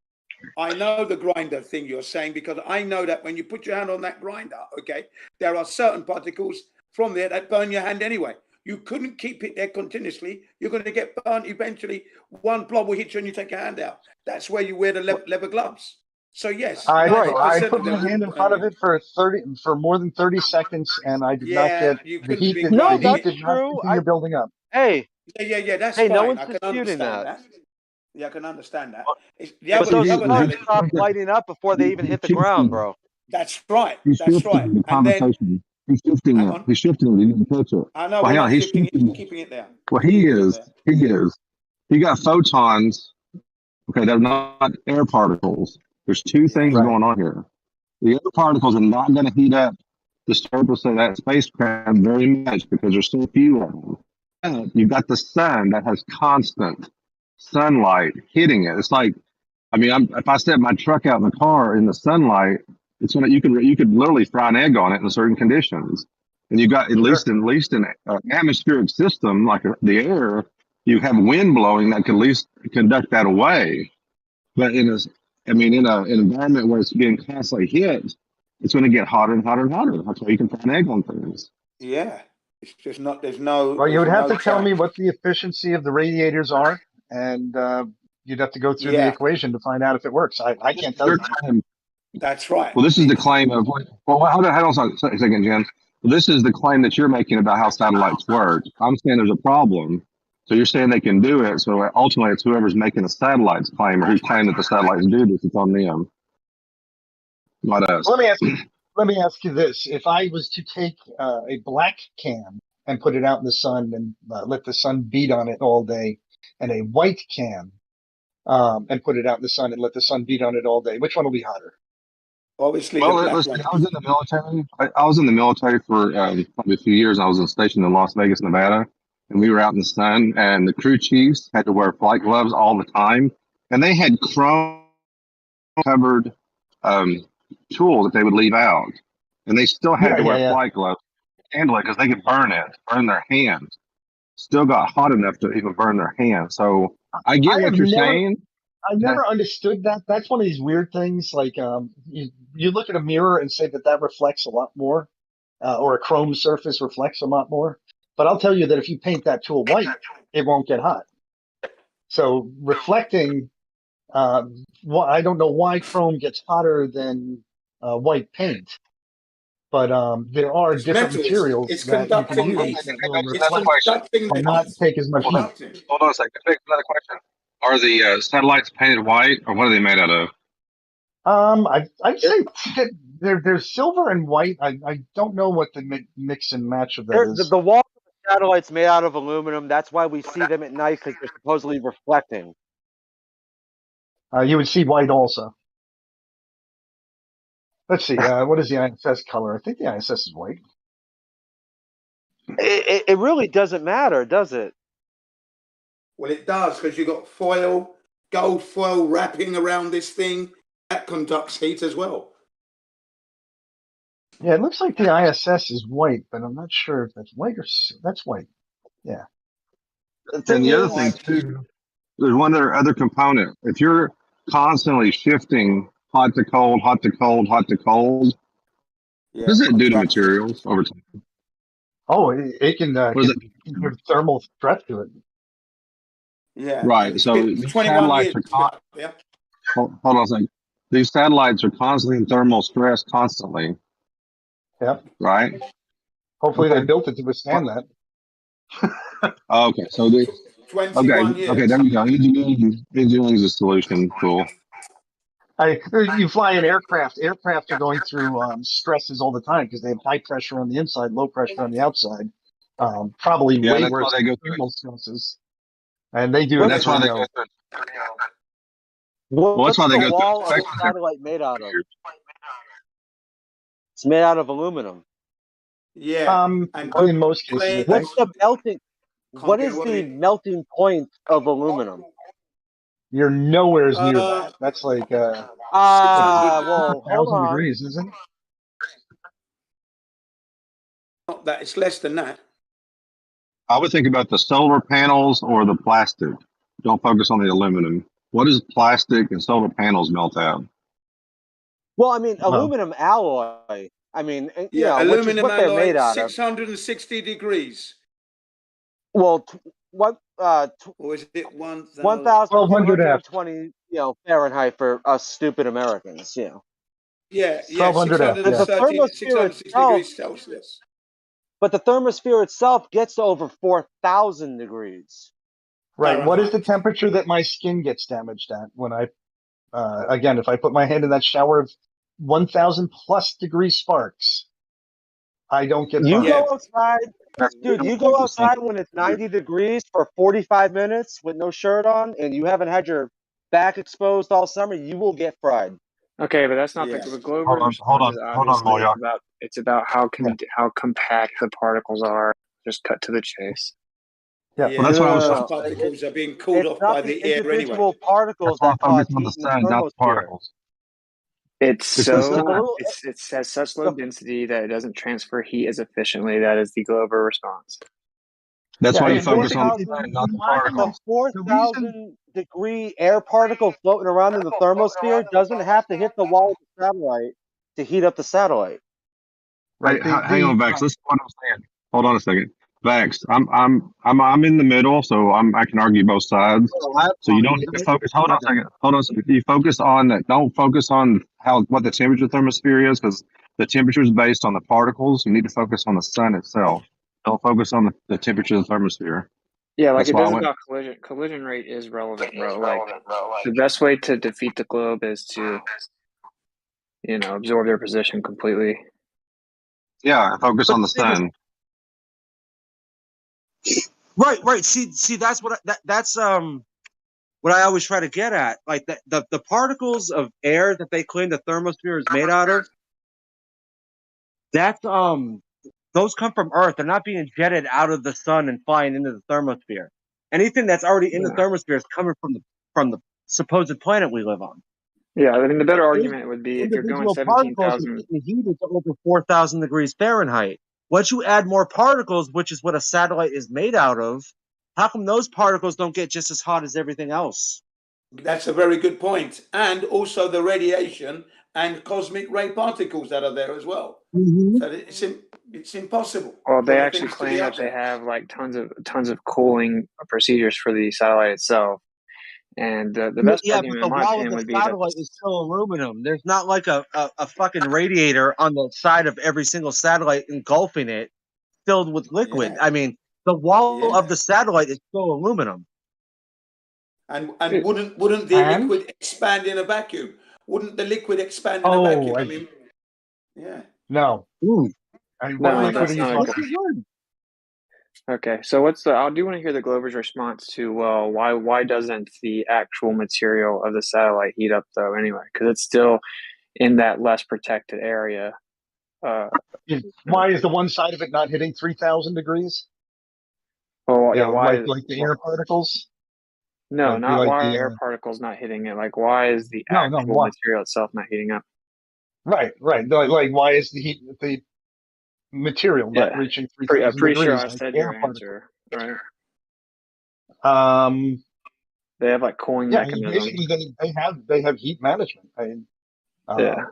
I know the grinder thing you're saying, because I know that when you put your hand on that grinder, okay, there are certain particles from there that burn your hand anyway. You couldn't keep it there continuously. You're going to get burnt eventually. One blob will hit you and you take your hand out. That's where you wear the leather gloves. So yes, I 90% put of my them hand will in burn front of you. it for more than 30 seconds, and I did not Yeah, get you the couldn't heat. be The grinding heat it. did not continue building up. Hey, Yeah, that's hey, fine. no one's I can disputing understand that. that. Yeah, I can understand that. But those The other spuds thing, stop lighting up before they even hit the ground, bro. that's right. He's That's right. shifting the And then, conversation. He's shifting hang it. on. He's shifting it. He didn't catch it. I know Well, we're hang on. not He's shifting it, shifting we're it. keeping it there. Well, We're keeping it there. He is. He got photons. Okay, they're not air particles. There's two things going on here. The air particles are not going to heat up the surface of that spacecraft very much because there's so few of them. And you've got the sun that has constant sunlight hitting it. It's like, I mean, if I set my truck out in the car in the sunlight, it's gonna you could literally fry an egg on it in certain conditions. And you got at least in an atmospheric system like the air, you have wind blowing that can at least conduct that away. But in an environment where it's being constantly hit, it's going to get hotter and hotter and hotter. That's why you can fry an egg on things. Yeah. It's just not, there's no. Well, you would have to tell me chance. what the efficiency of the radiators are, and you'd have to go through the equation to find out if it works. I can't tell you. That's right. Well, this is the claim of, well, hold on a second, Jim. This is the claim that you're making about how satellites work. I'm saying there's a problem. So you're saying they can do it. So ultimately, it's whoever's making the satellites claim or who's claiming that the satellites do this. It's on them, not us. Well, let me ask you this: if I was to take a black can and put it out in the sun and let the sun beat on it all day, and a white can and put it out in the sun and let the sun beat on it all day, which one will be hotter? Obviously, well, listen, I was in the military. I was in the military for probably a few years. I was stationed in Las Vegas, Nevada, and we were out in the sun. And the crew chiefs had to wear flight gloves all the time, and they had chrome covered tools that they would leave out, and they still had to wear flight gloves to handle it because they could burn their hands. Still got hot enough to even burn their hands. So I get what you're saying. I never understood that. That's one of these weird things. Like you look at a mirror and say that reflects a lot more, or a chrome surface reflects a lot more. But I'll tell you that if you paint that tool white, it won't get hot. So reflecting, I don't know why chrome gets hotter than white paint, but there are different materials that you can use that will reflect and not take as much heat. Hold on a second. Another question. Are the satellites painted white, or what are they made out of? I'd say there's silver and white. I don't know what the mix and match of that is. The wall of the satellite's made out of aluminum. That's why we see them at night, because they're supposedly reflecting. You would see white also. Let's see. What is the ISS color? I think the ISS is white. It really doesn't matter, does it? Well, it does, because you've got gold foil wrapping around this thing. That conducts heat as well. Yeah, it looks like the ISS is white, but I'm not sure if that's white or that's white. Yeah. And the other thing too, there's one other component. If you're constantly shifting hot to cold, hot to cold, hot to cold, what does it do to materials over time? Oh, it can give thermal stress to it. Yeah. Right. So these satellites are hold on a second. These satellites are constantly in thermal stress constantly. Yep. Right. Hopefully they built it to withstand that. Okay. So years. Okay. There we go. Engineering is a solution. Cool. You fly an aircraft. Aircraft are going through stresses all the time because they have high pressure on the inside, low pressure on the outside. Probably way worse than thermal stresses. And they do. That's why they go through. What's the wall of the satellite made out of? It's made out of aluminum. Yeah. In most cases. What's the belting? What is the melting point of aluminum? You're nowhere near that. That's like well, hold 1,000 on. degrees, isn't it? Not that, it's less than that. I would think about the solar panels or the plastic. Don't focus on the aluminum. What does plastic and solar panels melt out? Well, I mean, aluminum alloy. I mean, you know, aluminum which is what they're alloy, made out of. 660 degrees. Well, what? Or is it 1,220, you know, Fahrenheit for us stupid Americans, you know. Yeah, 1200 The 660 degrees Celsius. But the thermosphere itself gets to over 4,000 degrees. Right. What is the temperature that my skin gets damaged at when I, again, if I put my hand in that shower of 1,000 plus degree sparks, I don't get You burned. go outside, dude, you go outside when it's 90 degrees for 45 minutes with no shirt on and you haven't had your back exposed all summer, you will get fried. Okay, but that's not the Glover's response. Obviously, it's about how compact the particles are. Just cut to the chase. Yeah, well, that's what I was. Particles are being cooled off by the air anyway. Individual particles that cause heat in the thermosphere. It has such low density that it doesn't transfer heat as efficiently. That is the Glover response. That's why you focus on the sun, not the particles. The 4,000 degree air particle floating around in the thermosphere doesn't have to hit the wall of the satellite to heat up the satellite. Right. Hang on, Vax. Listen to what I'm saying. Hold on a second. Vax, I'm in the middle, so I can argue both sides. So you don't need to focus. Hold on a second. Hold on a second. You focus on that. Don't focus on what the temperature of the thermosphere is, because the temperature is based on the particles. You need to focus on the sun itself. Don't focus on the temperature of the thermosphere. Yeah, like it does about collision. Collision rate is relevant, bro. Like the best way to defeat the globe is to, you know, absorb their position completely. Yeah, focus on the sun. Right. See, that's what that's what I always try to get at. Like the particles of air that they claim the thermosphere is made out of. That's those come from Earth. They're not being jetted out of the sun and flying into the thermosphere. Anything that's already in the thermosphere is coming from the supposed planet we live on. Yeah, I mean the better argument would be if you're going 17,000. Heat is over 4,000 degrees Fahrenheit. Once you add more particles, which is what a satellite is made out of, how come those particles don't get just as hot as everything else? That's a very good point. And also the radiation and cosmic ray particles that are there as well. Mm-hmm. So it's impossible. Well, they actually claim that they have like tons of cooling procedures for the satellite itself. And the best argument, in my opinion, would be that the satellite is still aluminum. There's not like a fucking radiator on the side of every single satellite engulfing it, filled with liquid. I mean, the wall of the satellite is still aluminum. And wouldn't the liquid expand in a vacuum? Wouldn't the liquid expand in a vacuum? I mean, no. Okay, so I do want to hear the Glover's response to why doesn't the actual material of the satellite heat up though anyway? Because it's still in that less protected area. Why is the one side of it not hitting 3,000 degrees? Oh, yeah, why? Like the air particles? No, not why are air particles not hitting it. Like, why is the actual material itself not heating up? Right. Like, why is the material not reaching 3,000 degrees? I'm pretty sure I said your answer, right? They have like cooling mechanisms. Basically, they have heat management.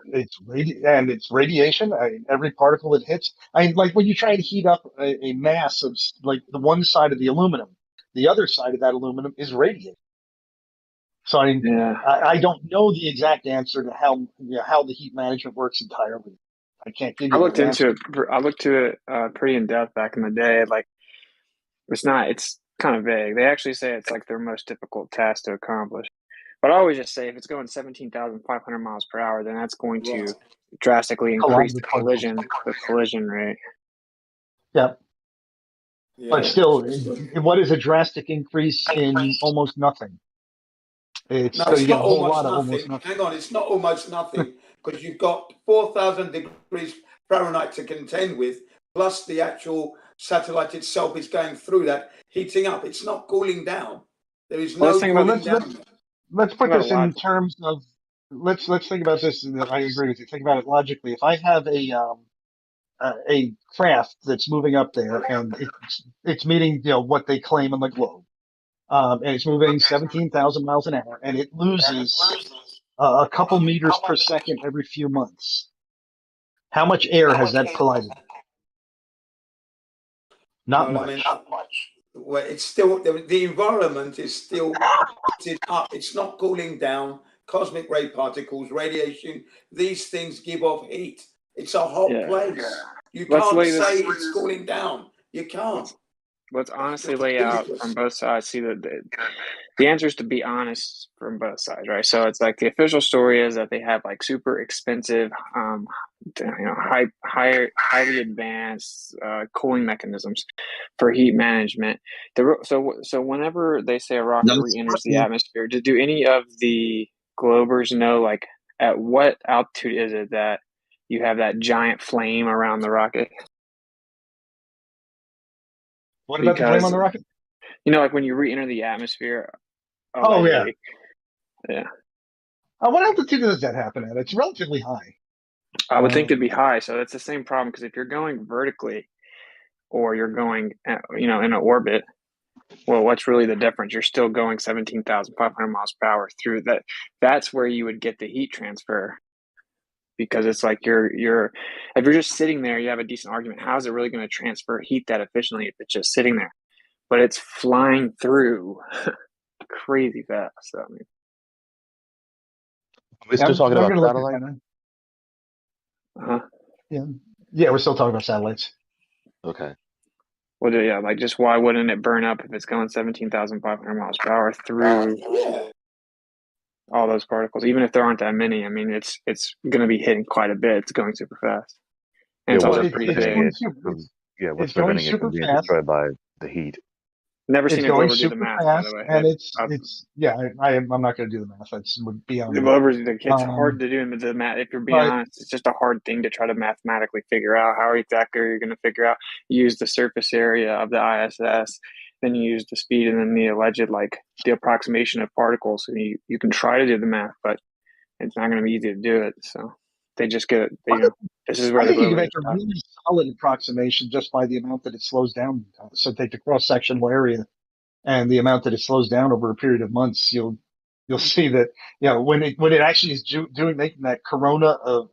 It's radiation. Every particle it hits. Like when you try to heat up a mass of like the one side of the aluminum, the other side of that aluminum is radiating. So I don't know the exact answer to how the heat management works entirely. I can't give you. I looked into it pretty in depth back in the day. Like it's kind of vague. They actually say it's like their most difficult task to accomplish. But I always just say if it's going 17,500 miles per hour, then that's going to drastically increase the collision rate. Yeah. But still, what is a drastic increase in almost nothing? It's not almost nothing. Hang on, it's not almost nothing because you've got 4,000 degrees Fahrenheit to contend with, plus the actual satellite itself is going through that, heating up. It's not cooling down. There is Well, no let's think about cooling down. Let's put Think about this it in logically. terms of let's think about this. I agree with you. Think about it logically. If I have a craft that's moving up there and it's meeting what they claim on the globe, and it's moving 17,000 miles an hour, and it loses a couple meters per second every few months. How much air has that collided? Not Well, I much. mean, well, it's still the environment is still heated up. It's not cooling down. Cosmic ray particles, radiation, these things give off heat. It's a hot place. You can't say it's cooling down. You can't. Let's honestly lay out from both sides. See that the answer is to be honest from both sides, right? So it's like the official story is that they have like super expensive, highly advanced cooling mechanisms for heat management. So whenever they say a rocket re-enters the atmosphere, do any of the globers know like at what altitude is it that you have that giant flame around the rocket? What about the flame on the rocket? Like when you re-enter the atmosphere. Yeah. Yeah. What altitude does that happen at? It's relatively high. I would think it'd be high. So that's the same problem because if you're going vertically or you're going, in an orbit, well, what's really the difference? You're still going 17,500 miles per hour through that. That's where you would get the heat transfer. Because it's like if you're just sitting there, you have a decent argument. How is it really going to transfer heat that efficiently if it's just sitting there? But it's flying through crazy fast. So, we're still talking about satellite. Yeah, we're still talking about satellites. Okay. Well, yeah, like just why wouldn't it burn up if it's going 17,500 miles per hour through all those particles? Even if there aren't that many, I mean, it's going to be hitting quite a bit. It's going super fast, and it's also pretty big. What's preventing it from being destroyed by the heat? Never seen a Glover do the math, by the way. And I'm not going to do the math. That's would be on the Glovers. It's hard to do the math. If you're being honest, it's just a hard thing to try to mathematically figure out. How exactly are you going to figure out? You use the surface area of the ISS, then you use the speed, and then the alleged the approximation of particles. And you can try to do the math, but it's not going to be easy to do it. So they just get it. This is where I the think you can Glovers make a really solid approximation just by the amount that it slows down. So take the cross-sectional area and the amount that it slows down over a period of months, you'll see that when it actually is making that corona of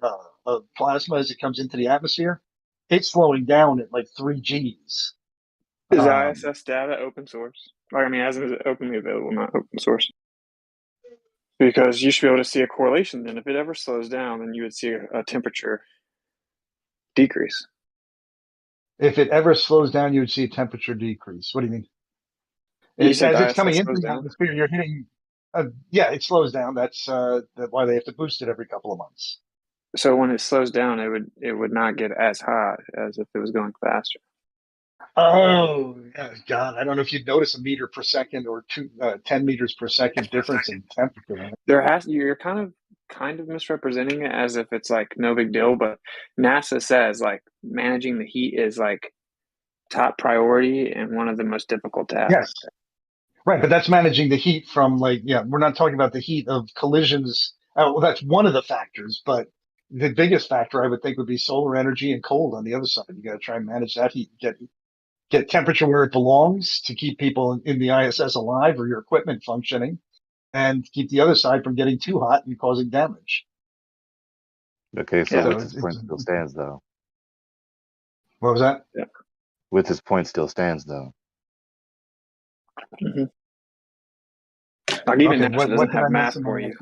plasma as it comes into the atmosphere, it's slowing down at like 3 Gs. Is ISS data open source? As is it openly available, not open source? Because you should be able to see a correlation. Then, if it ever slows down, then you would see a temperature decrease. If it ever slows down, you would see a temperature decrease. What do you mean? As it's coming into the atmosphere, you're hitting. It slows down. That's why they have to boost it every couple of months. So when it slows down, it would not get as hot as if it was going faster. Oh God! I don't know if you'd notice a meter per second or 10 meters per second difference in temperature. You're kind of misrepresenting it as if it's like no big deal, but NASA says managing the heat is top priority and one of the most difficult tasks. Yes. Right, but that's managing the heat from we're not talking about the heat of collisions. Well, that's one of the factors, but the biggest factor I would think would be solar energy and cold on the other side. You got to try and manage that heat, get temperature where it belongs to keep people in the ISS alive or your equipment functioning, and keep the other side from getting too hot and causing damage. Okay, so Witz's point still stands, though. What was that? Yeah. Witz's point still stands, though. Mm-hmm. Even NASA doesn't have math for you.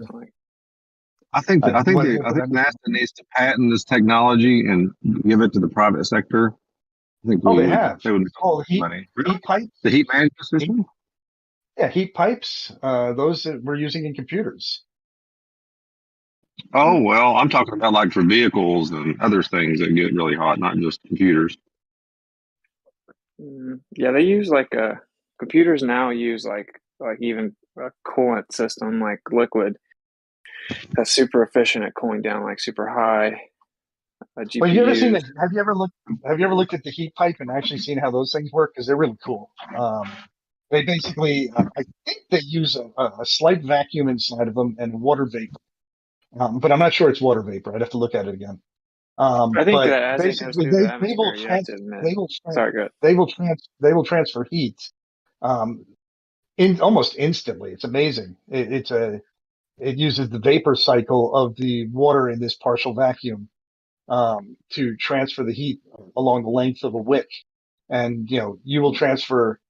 I think NASA needs to patent this technology and give it to the private sector. I think they have. They would heat pipes. The heat management system. Heat pipes. Those that we're using in computers. Oh well, I'm talking about for vehicles and other things that get really hot, not just computers. Yeah, they use computers now use even a coolant system like liquid that's super efficient at cooling down super high. GPUs. Well, have you ever seen that? Have you ever looked at the heat pipe and actually seen how those things work? Because they're really cool. They basically, I think they use a slight vacuum inside of them and water vapor. But I'm not sure it's water vapor. I'd have to look at it again. I think But that as it goes basically, through the they will atmosphere, you have to admit. Sorry, good. they will transfer heat in almost instantly. It's amazing. It uses the vapor cycle of the water in this partial vacuum to transfer the heat along the length of a wick, and you will transfer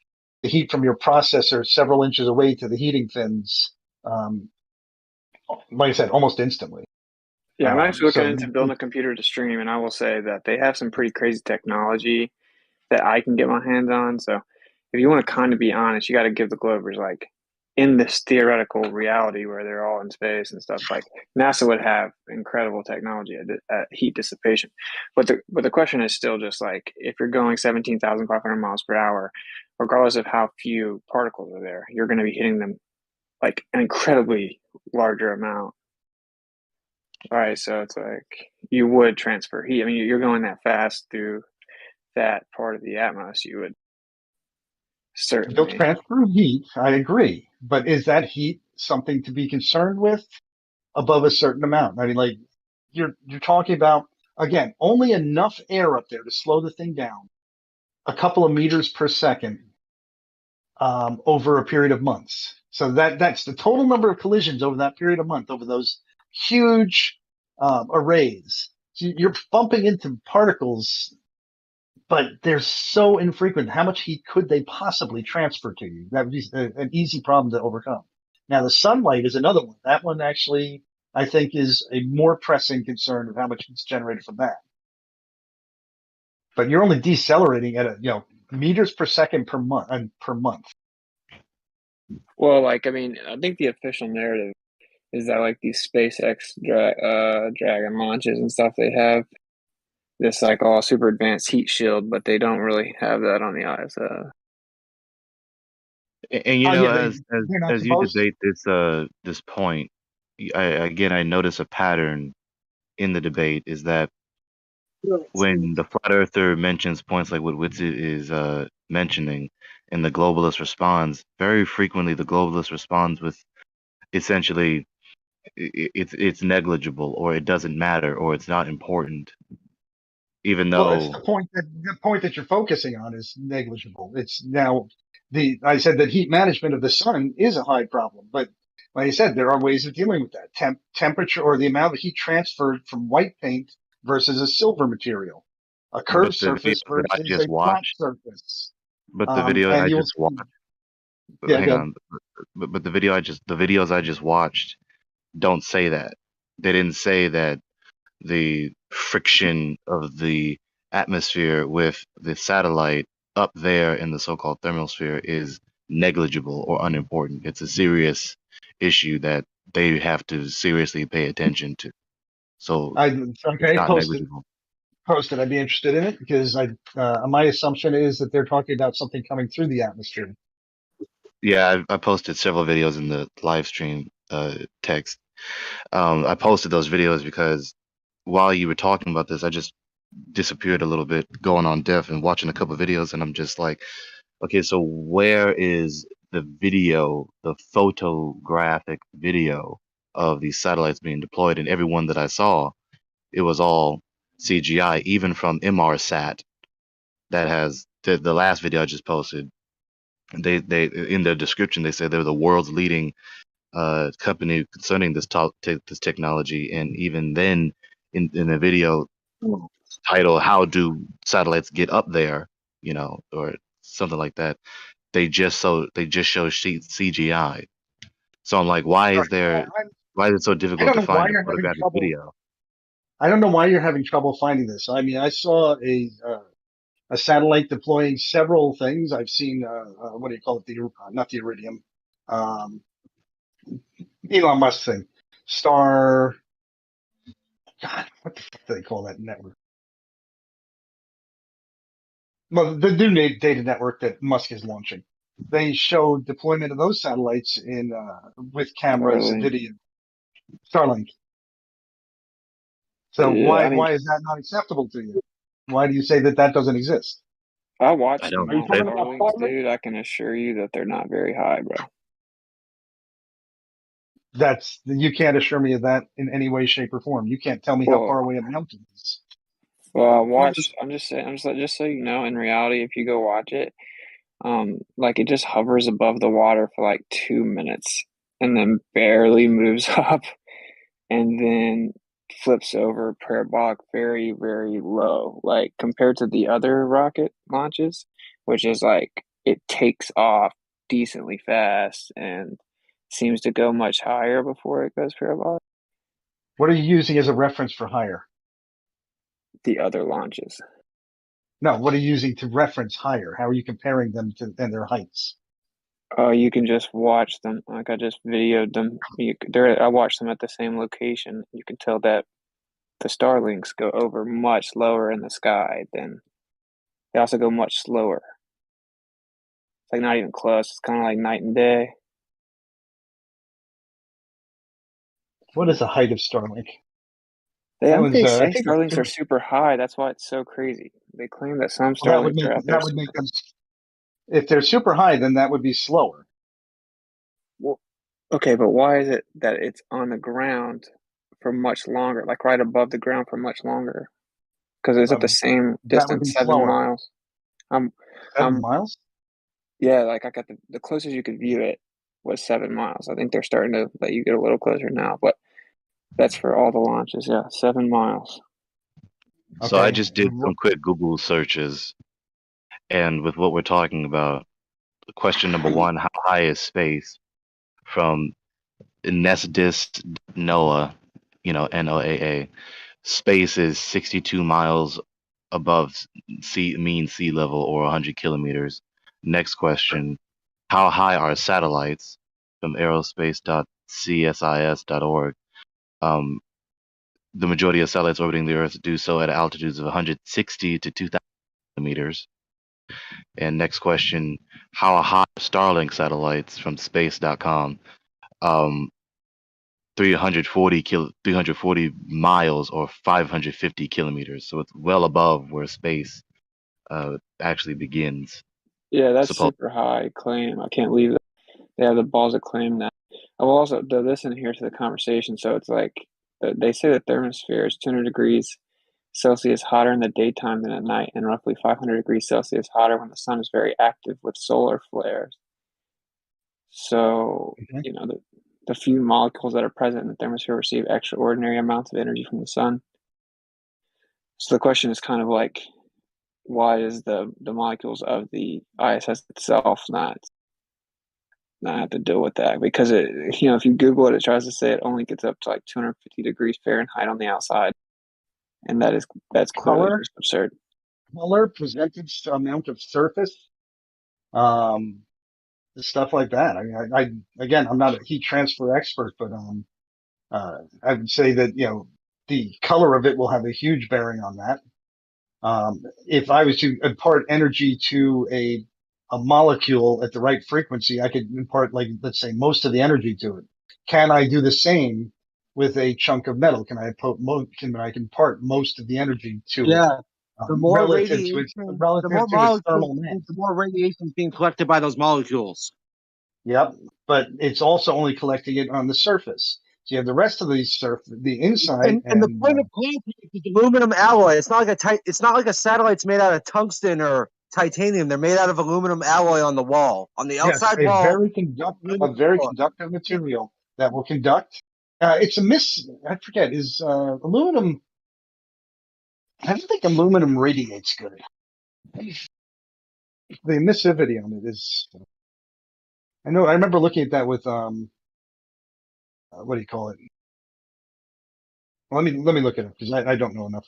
the heat from your processor several inches away to the heating fins. Like I said, almost instantly. Yeah, I'm actually looking into building a computer to stream, and I will say that they have some pretty crazy technology that I can get my hands on. So if you want to kind of be honest, you got to give the Glovers like in this theoretical reality where they're all in space and stuff. Like NASA would have incredible technology at heat dissipation, but the question is still just like if you're going 17,500 miles per hour, regardless of how few particles are there, you're going to be hitting them like an incredibly larger amount. All right, so it's like you would transfer heat. I mean, you're going that fast through that part of the atmosphere. You would certainly. They'll transfer heat. I agree, but is that heat something to be concerned with above a certain amount? I mean, like you're talking about again, only enough air up there to slow the thing down a couple of meters per second over a period of months. So that's the total number of collisions over that period of month over those huge arrays. So you're bumping into particles, but they're so infrequent. How much heat could they possibly transfer to you? That would be an easy problem to overcome. Now, the sunlight is another one. That one actually, I think, is a more pressing concern of how much heat's generated from that. But you're only decelerating at meters per second per month. Well, like I mean, I think the official narrative is that like these SpaceX Dragon launches and stuff, they have this like all super advanced heat shield, but they don't really have that on the ISS. And as you debate this point, I notice a pattern in the debate is that when the flat earther mentions points like what Witsit is mentioning, and the globalist responds, very frequently the globalist responds with essentially it's negligible or it doesn't matter or it's not important, even though it's the point that you're focusing on is negligible. It's now I said that heat management of the sun is a high problem, but like I said, there are ways of dealing with that. Temperature or the amount of heat transferred from white paint versus a silver material, a curved surface versus a flat surface. But the video I just watched. Hang on. But the videos I just watched don't say that. They didn't say that the friction of the atmosphere with the satellite up there in the so-called thermosphere is negligible or unimportant. It's a serious issue that they have to seriously pay attention to. So it's not negligible. Posted. I'd be interested in it because my assumption is that they're talking about something coming through the atmosphere. Yeah, I posted several videos in the live stream text. I posted those videos because while you were talking about this, I just disappeared a little bit, going on deaf and watching a couple of videos, and I'm just like, okay, so where is the video, the photographic video of these satellites being deployed? And every one that I saw, it was all CGI, even from MRSat. That has the last video I just posted. They in their description they say they're the world's leading company concerning this technology, and even then in the video title, how do satellites get up there, or something like that, they just show CGI. So I'm like, why is it so difficult to find a photographic video? I don't know why you're having trouble finding this. I mean, I saw a satellite deploying several things. I've seen what do you call it? Not the Iridium. Elon Musk thing. Star. God, what the fuck do they call that network? Well, the new data network that Musk is launching. They show deployment of those satellites with cameras and video. Starlink. So Yeah, why is that not acceptable to you? Why do you say that doesn't exist? I watched don't them on say Starlinks, dude. I can assure you that they're not very high, bro. You can't assure me of that in any way, shape, or form. You can't tell me how far away a mountain is. Well, I watched. I'm just saying. Just so you know, in reality, if you go watch it, like it just hovers above the water for like 2 minutes, and then barely moves up, and then flips over parabolic very, very low. Like compared to the other rocket launches, which is like it takes off decently fast and seems to go much higher before it goes parabolic. What are you using as a reference for higher? The other launches. No, what are you using to reference higher? How are you comparing them to and their heights? Oh, you can just watch them. Like I just videoed them. I watched them at the same location. You can tell that the Starlinks go over much lower in the sky than they also go much slower. It's like not even close. It's kind of like night and day. What is the height of Starlink? They say I think Starlinks are super high. That's why it's so crazy. They claim that some well, Starlinks are out there. that would make them. If they're super high, then that would be slower. Well, okay, but why is it that it's on the ground for much longer, like right above the ground for much longer? Because it's at the same That would be distance, 7 slower. miles. 7 miles? Yeah, like I got the closest you could view it was 7 miles. I think they're starting to let you get a little closer now, but that's for all the launches. Yeah, 7 miles. So I just did some quick Google searches, and with what we're talking about, question number one: how high is space? From Nesdis NOAA, NOAA, space is 62 miles above mean sea level, or 100 kilometers. Next question: how high are satellites? From aerospace.csis.org. The majority of satellites orbiting the Earth do so at altitudes of 160 to 2,000 meters. And next question: how high are Starlink satellites? From space.com. 340 miles, or 550 kilometers. So it's well above where space actually begins. Yeah, that's super high claim. I can't believe that they have the balls to claim that. I will also listen here to the conversation. So it's like they say the thermosphere is 200 degrees Celsius hotter in the daytime than at night, and roughly 500 degrees Celsius hotter when the sun is very active with solar flares. So, the few molecules that are present in the thermosphere receive extraordinary amounts of energy from the sun. So the question is kind of like, why is the molecules of the ISS itself not have to deal with that? Because if you Google it, it tries to say it only gets up to like 250 degrees Fahrenheit on the outside, and that's clearly just absurd. Color, percentage amount of surface, stuff like that. I mean, again, I'm not a heat transfer expert, but I would say that the color of it will have a huge bearing on that. If I was to impart energy to a molecule at the right frequency, I could impart, like, let's say, most of the energy to it. Can I do the same with a chunk of metal? Can I impart most of the energy to it? Yeah. The more Relative to radiation, its thermal mass. the more radiation is being collected by those molecules. Yep, but it's also only collecting it on the surface. So you have the rest of the inside, and the point of contact is aluminum alloy. It's not like a satellite's made out of tungsten or titanium. They're made out of aluminum alloy on the wall, on the outside wall. Very conductive material that will conduct. It's I forget. Is aluminum? I don't think aluminum radiates good. The emissivity on it is. I remember looking at that with what do you call it? Let me look it up, because I don't know enough.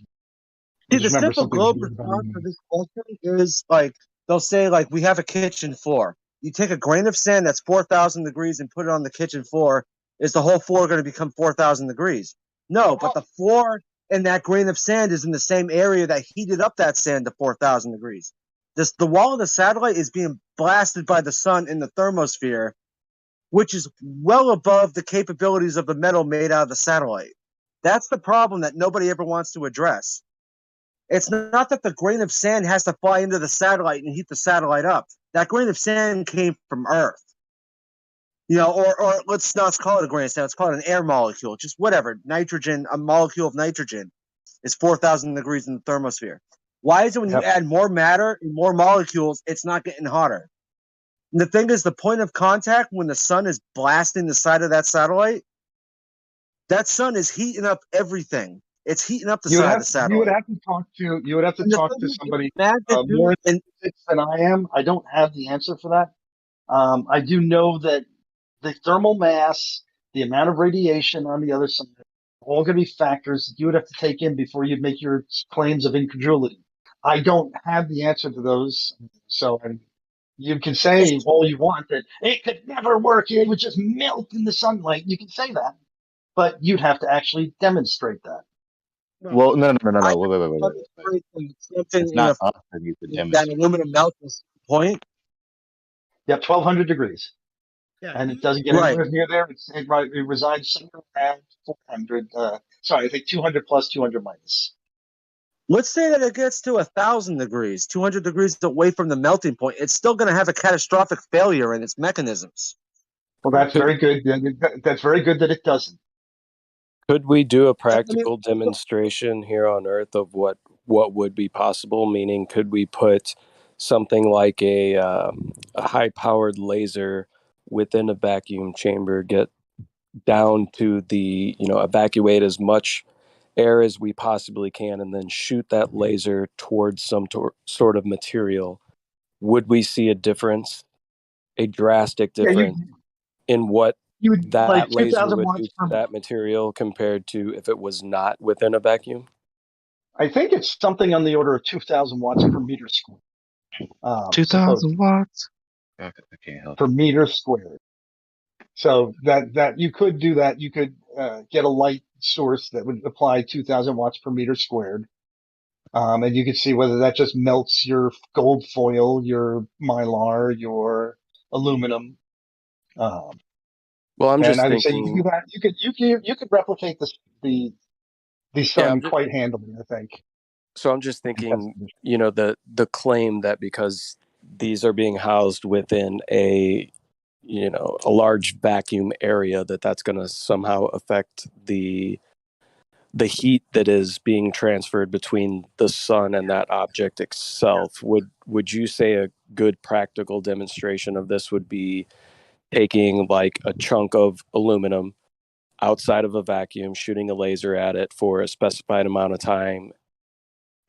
See, the simple globe response to this question is like, they'll say, like, we have a kitchen floor. You take a grain of sand that's 4,000 degrees and put it on the kitchen floor. Is the whole floor going to become 4,000 degrees? No, but the floor and that grain of sand is in the same area that heated up that sand to 4,000 degrees. The wall of the satellite is being blasted by the sun in the thermosphere, which is well above the capabilities of the metal made out of the satellite. That's the problem that nobody ever wants to address. It's not that the grain of sand has to fly into the satellite and heat the satellite up. That grain of sand came from Earth. Or let's not call it a grain of sand. Let's call it an air molecule. Just whatever. Nitrogen, a molecule of nitrogen is 4,000 degrees in the thermosphere. Why is it when you add more matter and more molecules, it's not getting hotter? And the thing is, the point of contact when the sun is blasting the side of that satellite, that sun is heating up everything. It's heating up the side of the satellite. You would have to talk to somebody more in physics than I am. I don't have the answer for that. I do know that the thermal mass, the amount of radiation on the other side, all going to be factors that you would have to take in before you make your claims of incredulity. I don't have the answer to those, so you can say all you want that it could never work. It would just melt in the sunlight. You can say that, but you'd have to actually demonstrate that. Well, no. Wait. It's not us that you could That demonstrate. aluminum melts is the point. Yeah, 1,200 degrees. Yeah. And it doesn't get anywhere near there. It resides somewhere around 400. I think 200 plus, 200 minus. Let's say that it gets to 1,000 degrees, 200 degrees away from the melting point. It's still going to have a catastrophic failure in its mechanisms. Well, that's very good. That's very good that it doesn't. Could we do a practical demonstration here on Earth of what would be possible? Meaning, could we put something like a high-powered laser within a vacuum chamber, get down to the, evacuate as much air as we possibly can, and then shoot that laser towards some sort of material? Would we see a difference, a drastic difference in what that laser would do to that material compared to if it was not within a vacuum? I think it's something on the order of 2,000 watts per meter squared. 2,000 watts? I can't help per meter squared. So that you could do that. You could get a light source that would apply 2,000 watts per meter squared. And you could see whether that just melts your gold foil, your mylar, your aluminum. Well, I'm just thinking you could replicate the sun quite handily, I think. So I'm just thinking, the claim that because these are being housed within a large vacuum area, that's going to somehow affect the heat that is being transferred between the sun and that object itself. Would you say a good practical demonstration of this would be taking like a chunk of aluminum outside of a vacuum, shooting a laser at it for a specified amount of time,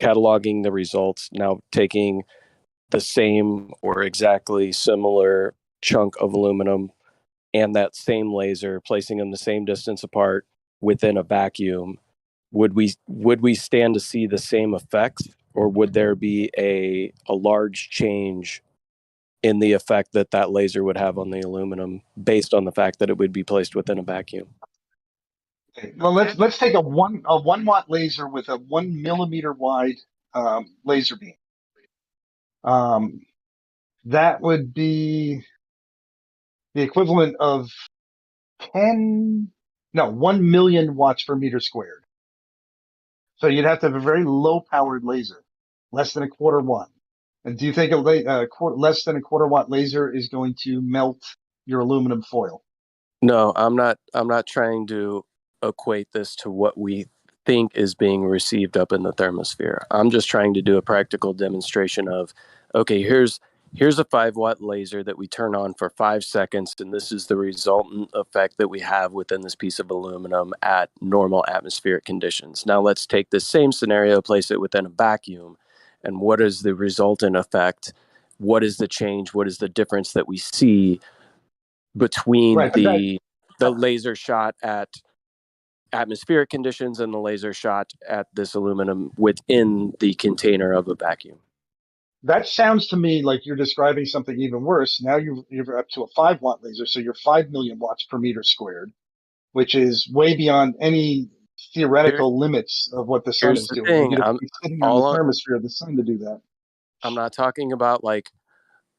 cataloging the results, now taking the same or exactly similar chunk of aluminum and that same laser, placing them the same distance apart within a vacuum? Would we stand to see the same effects, or would there be a large change in the effect that laser would have on the aluminum based on the fact that it would be placed within a vacuum? Well, let's take a 1 watt laser with a 1 millimeter wide laser beam. That would be the equivalent of 1 million watts per meter squared. So you'd have to have a very low powered laser, less than a quarter watt. And do you think less than a quarter watt laser is going to melt your aluminum foil? No, I'm not trying to equate this to what we think is being received up in the thermosphere. I'm just trying to do a practical demonstration of, okay, here's a 5 watt laser that we turn on for 5 seconds, and this is the resultant effect that we have within this piece of aluminum at normal atmospheric conditions. Now let's take this same scenario, place it within a vacuum, and what is the resultant effect? What is the change? What is the difference that we see between the laser shot at atmospheric conditions and the laser shot at this aluminum within the container of a vacuum? That sounds to me like you're describing something even worse. Now you're up to a 5 watt laser, so you're 5 million watts per meter squared, which is way beyond any theoretical limits of what the sun is doing. You'd have to be sitting on the thermosphere of the sun to do that. I'm not talking about like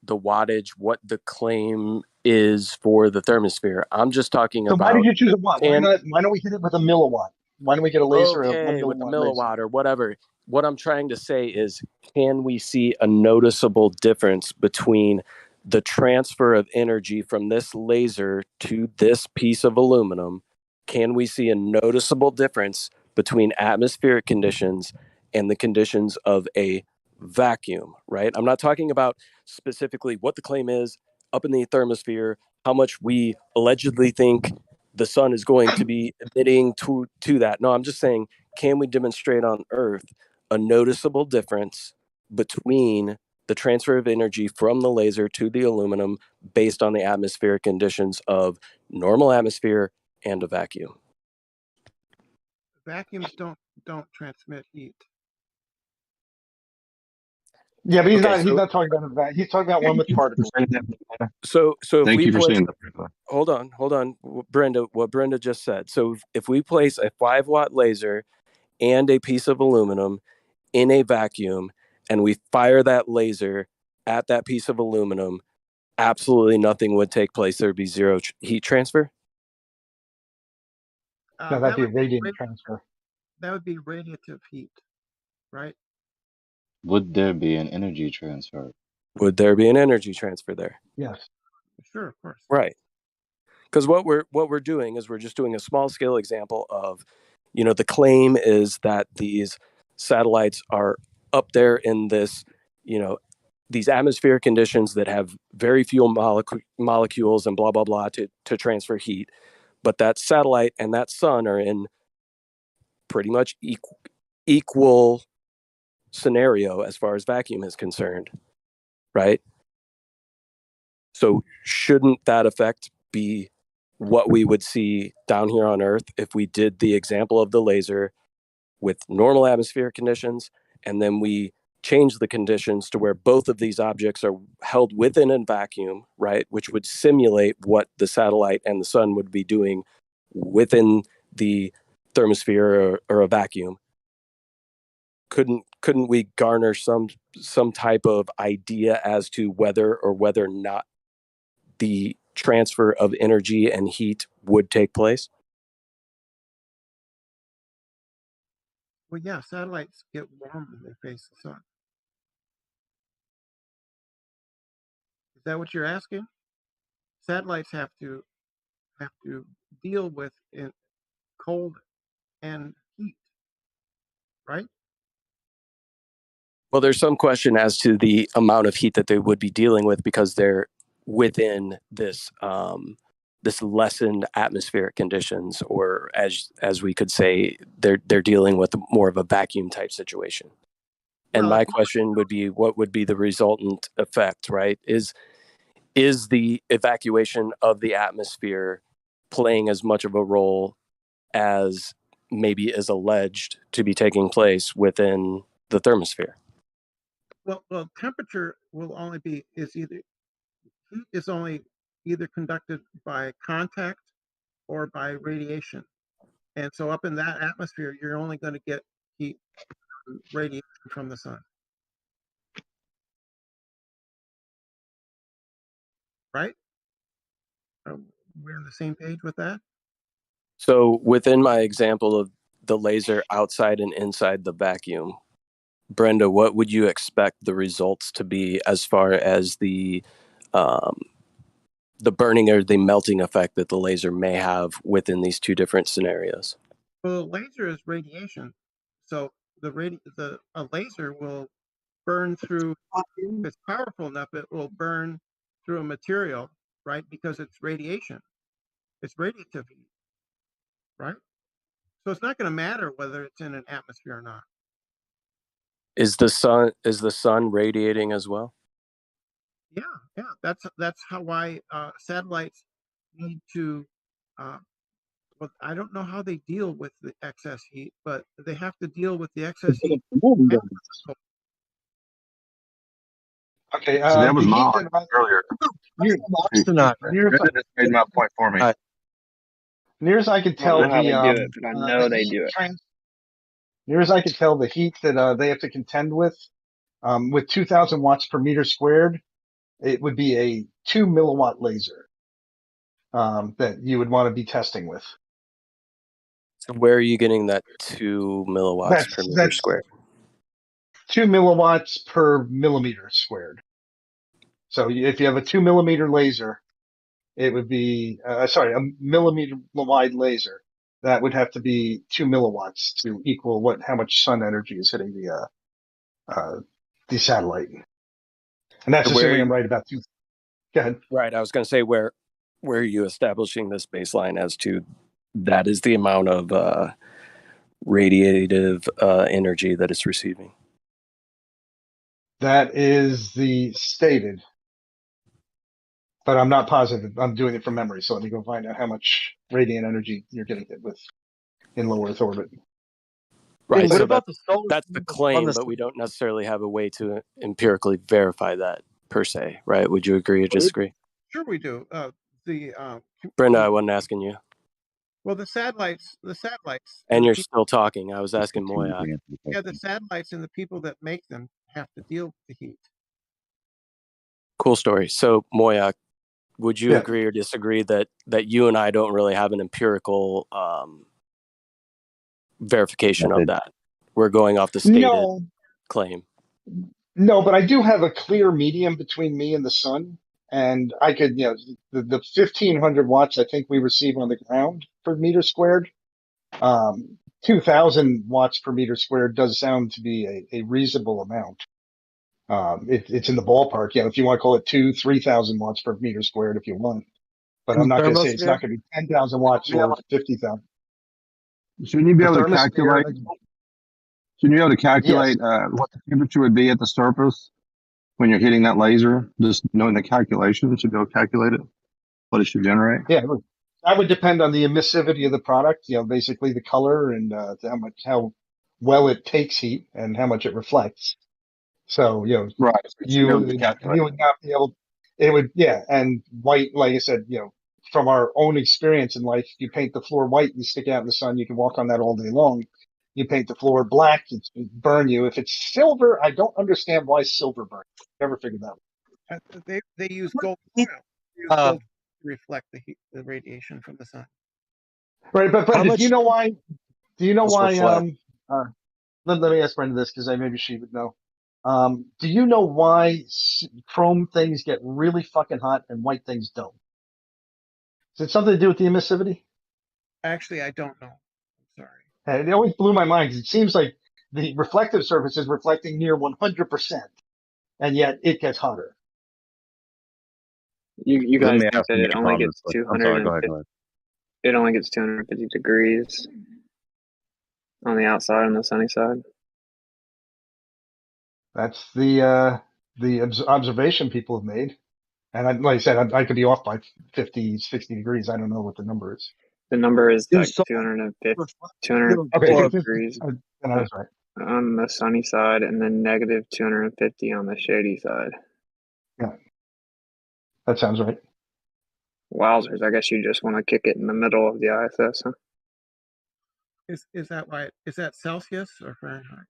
the wattage, what the claim is for the thermosphere. I'm just talking about. Why did you choose a watt? Why don't we hit it with a milliwatt? Why don't we get a laser, a 1 Okay, with the milliwatt laser? milliwatt or whatever. What I'm trying to say is, can we see a noticeable difference between the transfer of energy from this laser to this piece of aluminum? Can we see a noticeable difference between atmospheric conditions and the conditions of a vacuum, right? I'm not talking about specifically what the claim is up in the thermosphere, how much we allegedly think the sun is going to be emitting to that. No, I'm just saying, can we demonstrate on Earth a noticeable difference between the transfer of energy from the laser to the aluminum based on the atmospheric conditions of normal atmosphere and a vacuum? Vacuums don't transmit heat. Yeah, but he's Okay, not talking about that. He's talking about one with particles. So if Thank we you for place, saying that. hold on, Brenda, what Brenda just said. So if we place a 5-watt laser and a piece of aluminum in a vacuum and we fire that laser at that piece of aluminum, absolutely nothing would take place. There'd be zero heat transfer. No, that'd be a radiant transfer. That would be radiative heat, right? Would there be an energy transfer? Would there be an energy transfer there? Yes. Sure, of course. Right. Because what we're doing is we're just doing a small scale example of, the claim is that these satellites are up there in this, these atmospheric conditions that have very few molecules and blah, blah, blah to transfer heat. But that satellite and that sun are in pretty much equal scenario as far as vacuum is concerned, right? So shouldn't that effect be what we would see down here on Earth if we did the example of the laser with normal atmospheric conditions, and then we change the conditions to where both of these objects are held within a vacuum, right? Which would simulate what the satellite and the sun would be doing within the thermosphere or a vacuum. Couldn't we garner some type of idea as to whether or not the transfer of energy and heat would take place? Well, yeah, satellites get warm when they face the sun. Is that what you're asking? Satellites have to deal with cold and heat, right? Well, there's some question as to the amount of heat that they would be dealing with because they're within this this lessened atmospheric conditions, or as we could say, they're dealing with more of a vacuum type situation. And my question would be, what would be the resultant effect, right? Is the evacuation of the atmosphere playing as much of a role as maybe is alleged to be taking place within the thermosphere? Well, temperature will only be heat is only either conducted by contact or by radiation, and so up in that atmosphere, you're only going to get heat radiation from the sun, right? We're on the same page with that. So within my example of the laser outside and inside the vacuum, Brenda, what would you expect the results to be as far as the burning or the melting effect that the laser may have within these two different scenarios? Well, laser is radiation, so a laser will burn through. If it's powerful enough, it will burn through a material, right? Because it's radiation. It's radiative heat, right? So it's not going to matter whether it's in an atmosphere or not. Is the sun radiating as well? Yeah. That's why satellites need to. Well, I don't know how they deal with the excess heat, but they have to deal with the excess heat. Okay, So that was my earlier. Near Brenda just made my point for me. Near as I could I tell, don't know how they do it, but I know they do it. Near as I could tell, the heat that they have to contend with 2,000 watts per meter squared, it would be a 2 milliwatt laser that you would want to be testing with. So where are you getting that 2 milliwatts per meter squared? 2 milliwatts per millimeter squared. So if you have a 2 millimeter laser, it would be a millimeter wide laser. That would have to be 2 milliwatts to equal how much sun energy is hitting the satellite. And that's assuming I'm right about 2. Go ahead. Right. I was going to say where are you establishing this baseline as to that is the amount of radiative energy that it's receiving? That is the stated, but I'm not positive. I'm doing it from memory, so let me go find out how much radiant energy you're getting hit with in low Earth orbit. Right. What So about the solar? that's the claim, but we don't necessarily have a way to empirically verify that per se, right? Would you agree or disagree? Sure, we do. Brenda, I wasn't asking you. Well, the satellites. And you're still talking. I was asking Moya. Yeah, the satellites and the people that make them have to deal with the heat. Cool story. So Moya, would you agree or disagree that you and I don't really have an empirical verification of that? We're going off the stated claim. No, but I do have a clear medium between me and the sun, and I could, the 1,500 watts I think we receive on the ground per meter squared. 2,000 watts per meter squared does sound to be a reasonable amount. It's in the ballpark. If you want to call it 3,000 watts per meter squared, if you want. But I'm not going to say it's not going to be 10,000 watts or 50,000. Shouldn't you be able to calculate? Shouldn't you be able to calculate what the temperature would be at the surface when you're hitting that laser? Just knowing the calculation, should be able to calculate it, what it should generate. Yeah, that would depend on the emissivity of the product. Basically the color and how well it takes heat and how much it reflects. So right, you would not be able. It would and white, like I said, from our own experience in life, you paint the floor white, you stick out in the sun, you can walk on that all day long. You paint the floor black, it burn you. If it's silver, I don't understand why silver burns. Never figured that out. They use gold to reflect the heat, the radiation from the sun. Right, but Brenda, do you know why? Do you know why? Let me ask Brenda this because maybe she would know. Do you know why chrome things get really fucking hot and white things don't? Is it something to do with the emissivity? Actually, I don't know. I'm sorry. And it always blew my mind because it seems like the reflective surface is reflecting near 100%, and yet it gets hotter. You guys think that it only gets 250? It only gets 250 degrees on the outside, on the sunny side. That's the observation people have made, and like I said, I could be off by 50, 60 degrees. I don't know what the number is. The number is like 250 degrees That's right. on the sunny side, and then negative 250 on the shady side. Yeah, that sounds right. Wowzers! I guess you just want to kick it in the middle of the ISS, huh? Is that why? Is that Celsius or Fahrenheit?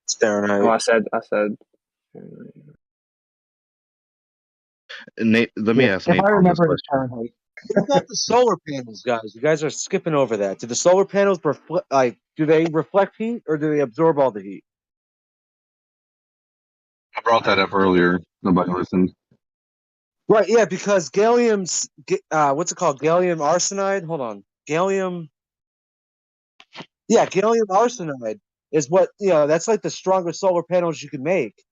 It's Fahrenheit. Oh, I said. Nate, let me ask Nate. If I remember, it's Fahrenheit. What about the solar panels, guys? You guys are skipping over that. Do the solar panels do they reflect heat or do they absorb all the heat? I brought that up earlier. Nobody listened. Right, yeah, because gallium's what's it called? Gallium arsenide. Hold on, gallium. Yeah, gallium arsenide is what that's like the strongest solar panels you can make,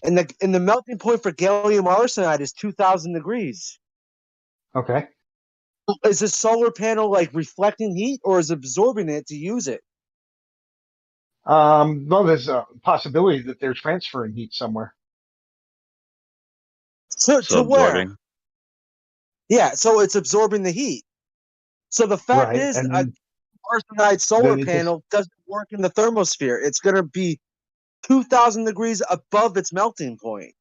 and the melting point for gallium arsenide is 2,000 degrees. Okay. Is this solar panel like reflecting heat or is absorbing it to use it? Well, there's a possibility that they're transferring heat somewhere. To where? Yeah, so it's absorbing the heat. So the fact is, an arsenide solar panel doesn't work in the thermosphere. It's going to be 2,000 degrees above its melting point.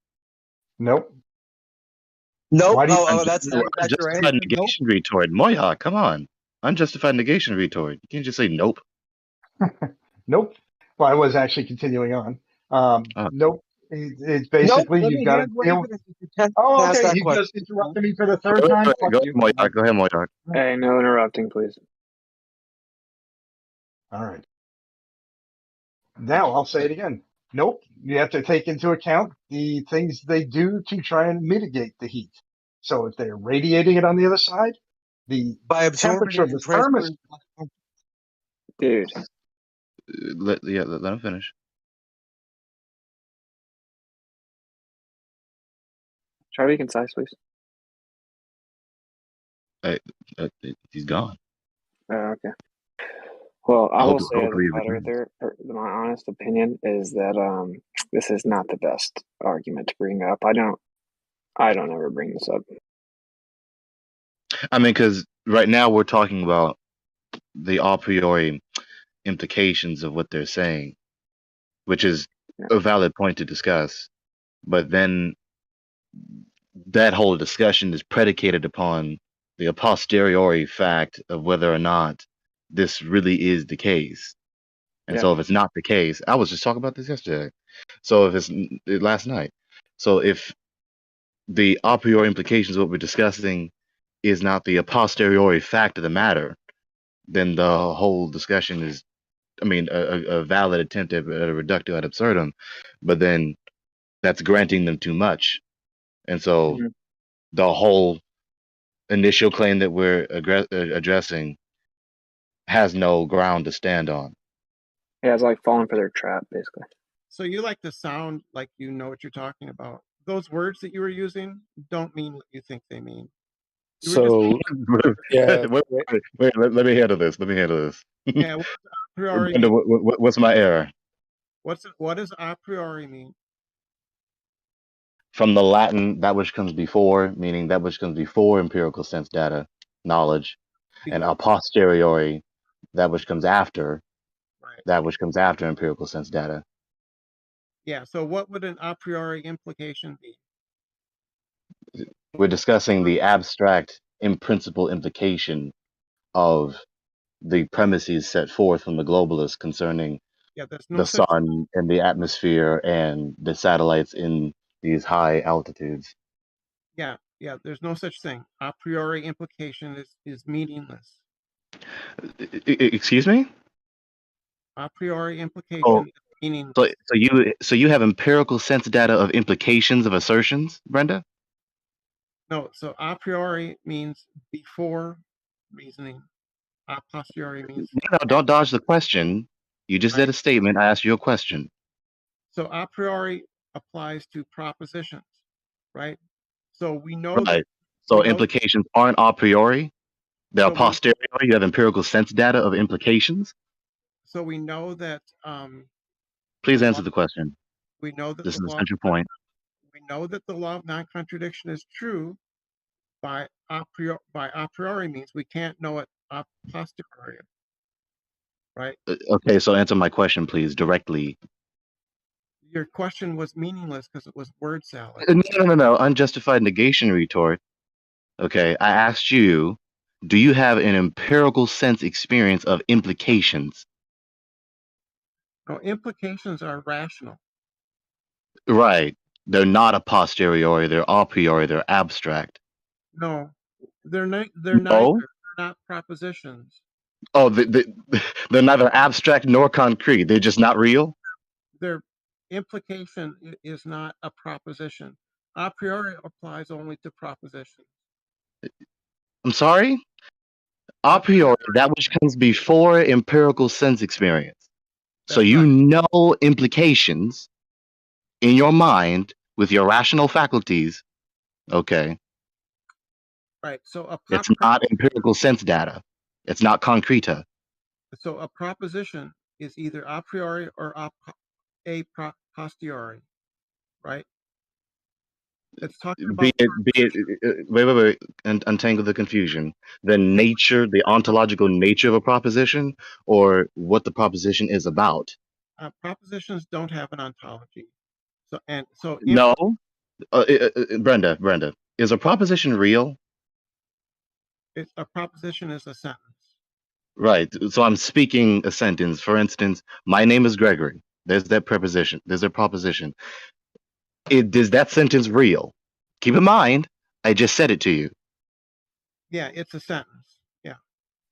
Nope. Nope. That's unjustified negation retort. Moya, come on. Unjustified negation retort. You can't just say nope. Nope. Well, I was actually continuing on. Nope. It's basically you've got to deal. Oh, okay. You just interrupted me for the third time. Go ahead, Moya. Hey, no interrupting, please. All right. Now I'll say it again. Nope. You have to take into account the things they do to try and mitigate the heat. So if they're radiating it on the other side, the by absorbing temperature it of the and transferring. Dude. Let him finish. Try to be concise, please. He's gone. Okay. Well, I will say as hopefully a moderator, my honest opinion is that this is not the best argument to bring up. I don't ever bring this up. I mean, because right now we're talking about the a priori implications of what they're saying, which is a valid point to discuss. But then that whole discussion is predicated upon the a posteriori fact of whether or not this really is the case. And so if it's not the case, I was just talking about this yesterday. So if it's last night, so if the a priori implications of what we're discussing is not the a posteriori fact of the matter, then the whole discussion is, I mean, a valid attempt at a reductio ad absurdum, but then that's granting them too much. And so the whole initial claim that we're addressing has no ground to stand on. Yeah, it's like falling for their trap, basically. So you like to sound like you know what you're talking about. Those words that you were using don't mean what you think they mean. So yeah. wait, let me handle this. Let me handle this. Yeah. What's a priori? What's my error? What does a priori mean? From the Latin, that which comes before, meaning that which comes before empirical sense data, knowledge, and a posteriori, that which comes after, that which comes after empirical sense data. Yeah. So what would an a priori implication be? We're discussing the abstract in principle implication of the premises set forth from the globalists concerning the sun and the atmosphere and the satellites in these high altitudes. Yeah, there's no such thing. A priori implication is meaningless. Excuse me? A priori implication is meaningless. So you have empirical sense data of implications of assertions, Brenda? No, so a priori means before reasoning. A posteriori means No, don't dodge the question. You just did a statement. I asked you a question. So a priori applies to propositions, right? So we know that. So implications aren't a priori. They're a posteriori. You have empirical sense data of implications. So we know that. Please answer the question. We know that this is the central point. We know that the law of non-contradiction is true by a priori means we can't know it a posteriori. Right? Okay, so answer my question, please, directly. Your question was meaningless because it was word salad. No. Unjustified negation retort. Okay, I asked you, do you have an empirical sense experience of implications? No, implications are rational. Right. They're not a posteriori. They're a priori. They're abstract. No, they're not. They're neither. They're not propositions. Oh, they're neither abstract nor concrete. They're just not real? Their implication is not a proposition. A priori applies only to propositions. I'm sorry? A priori, that which comes before empirical sense experience. So you know implications in your mind with your rational faculties. Okay. Right. So it's not empirical sense data. It's not concreta. So a proposition is either a priori or a posteriori, right? It's talking about wait, and untangle the confusion. The nature, the ontological nature of a proposition, or what the proposition is about. Propositions don't have an ontology. No, Brenda, is a proposition real? A proposition is a sentence. Right. So I'm speaking a sentence. For instance, my name is Gregory. There's that preposition. There's a proposition. Is that sentence real? Keep in mind, I just said it to you. Yeah, it's a sentence. Yeah.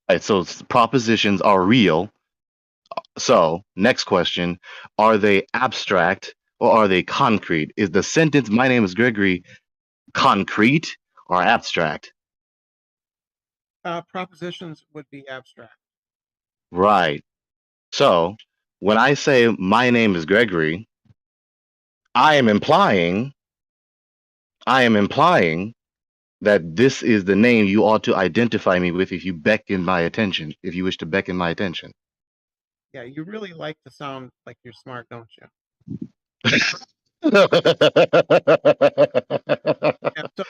Right. So propositions are real So, next question. Are they abstract or are they concrete? Is the sentence, my name is Gregory, concrete or abstract? Propositions would be abstract. Right. So, when I say my name is Gregory, I am implying that this is the name you ought to identify me with if you beckon my attention, if you wish to beckon my attention. Yeah, you really like to sound like you're smart, don't you? Yeah, so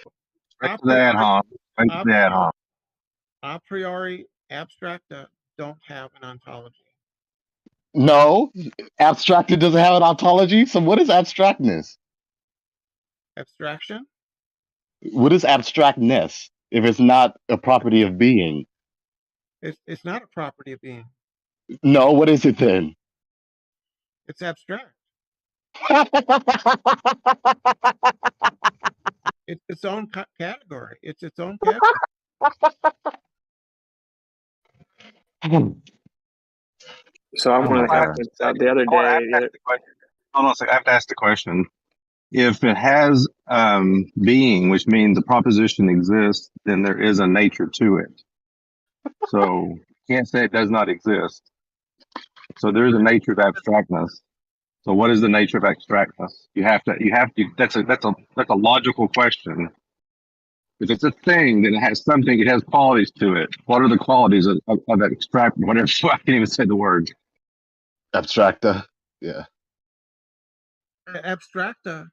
a priori abstracta don't have an ontology. No, abstracted doesn't have an ontology. So what is abstractness? Abstraction? What is abstractness if it's not a property of being? It's not a property of being. No, what is it then? It's abstract. It's its own category. It's its own category. So I wanted to ask the other day. Hold on a second. I have to ask the question. If it has being, which means the proposition exists, then there is a nature to it. So you can't say it does not exist. So there is a nature of abstractness. So what is the nature of abstractness? You have to. That's a logical question. If it's a thing, then it has something. It has qualities to it. What are the qualities of abstract? Whatever. I can't even say the word. Abstracta. Yeah. Abstracta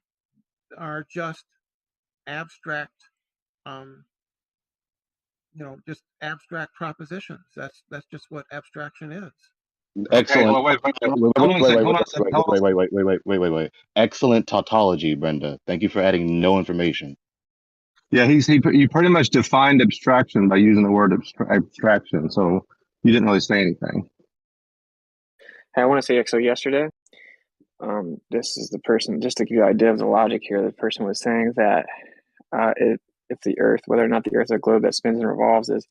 are just abstract, just abstract propositions. That's just what abstraction is. Excellent. Wait. Excellent tautology, Brenda. Thank you for adding no information. Yeah, you pretty much defined abstraction by using the word abstraction. So you didn't really say anything. Hey, I want to say, so yesterday, this is the person, just to give you an idea of the logic here, the person was saying that if the Earth, whether or not the Earth is a globe that spins and revolves, is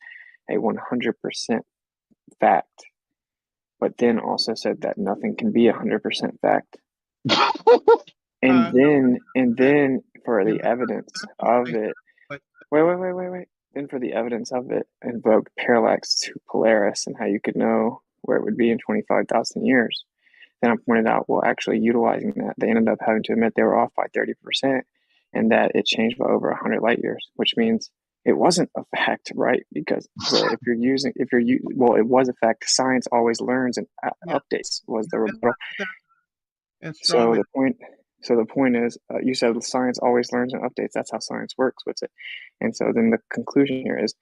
a 100% fact, but then also said that nothing can be 100% fact. And then for the evidence of it, wait. Then for the evidence of it, invoked parallax to Polaris and how you could know where it would be in 25,000 years. Then I pointed out, well, actually utilizing that, they ended up having to admit they were off by 30% and that it changed by over 100 light years, which means it wasn't a fact, right? Because so it was a fact. Science always learns and updates was the rebuttal. So the point is, you said science always learns and updates. That's how science works. What's it? And so then the conclusion here is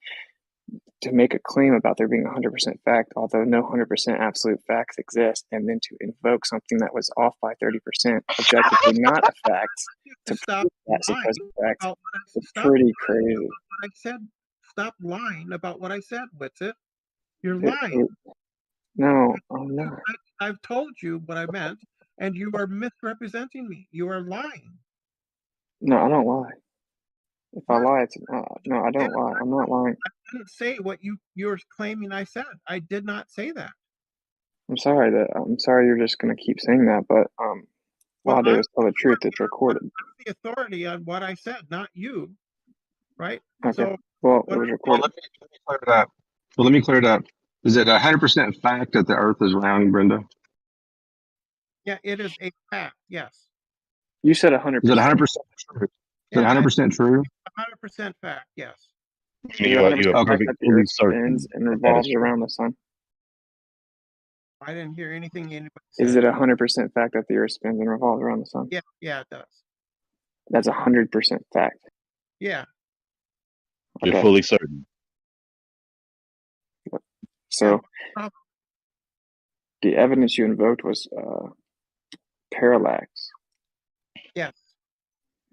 to make a claim about there being 100% fact, although no 100% absolute facts exist, and then to invoke something that was off by 30%, objectively not a fact, to prove that supposed fact, is pretty crazy. I said, stop lying about what I said, Witsit. You're lying. No, I'm not. I've told you what I meant, and you are misrepresenting me. You are lying. No, I don't lie. If I lie, it's no, I don't lie. I'm not lying. I didn't say what you're claiming I said. I did not say that. I'm sorry you're just gonna keep saying that, but all I do is tell the truth. It's recorded. I'm the authority on what I said, not you. Right? Okay. So, well, it was recorded. Let me clear it up. Is it 100% fact that the Earth is round, Brenda? Yeah, it is a fact. Yes. You said 100%. Is it 100% true? Is it 100% true? 100% fact. Yes. You are perfectly certain and revolves around the sun. I didn't hear anything anybody said. Is it 100% fact that the Earth spins and revolves around the sun? Yeah, it does. That's 100% fact. Yeah. You're fully certain. So the evidence you invoked was parallax. Yes.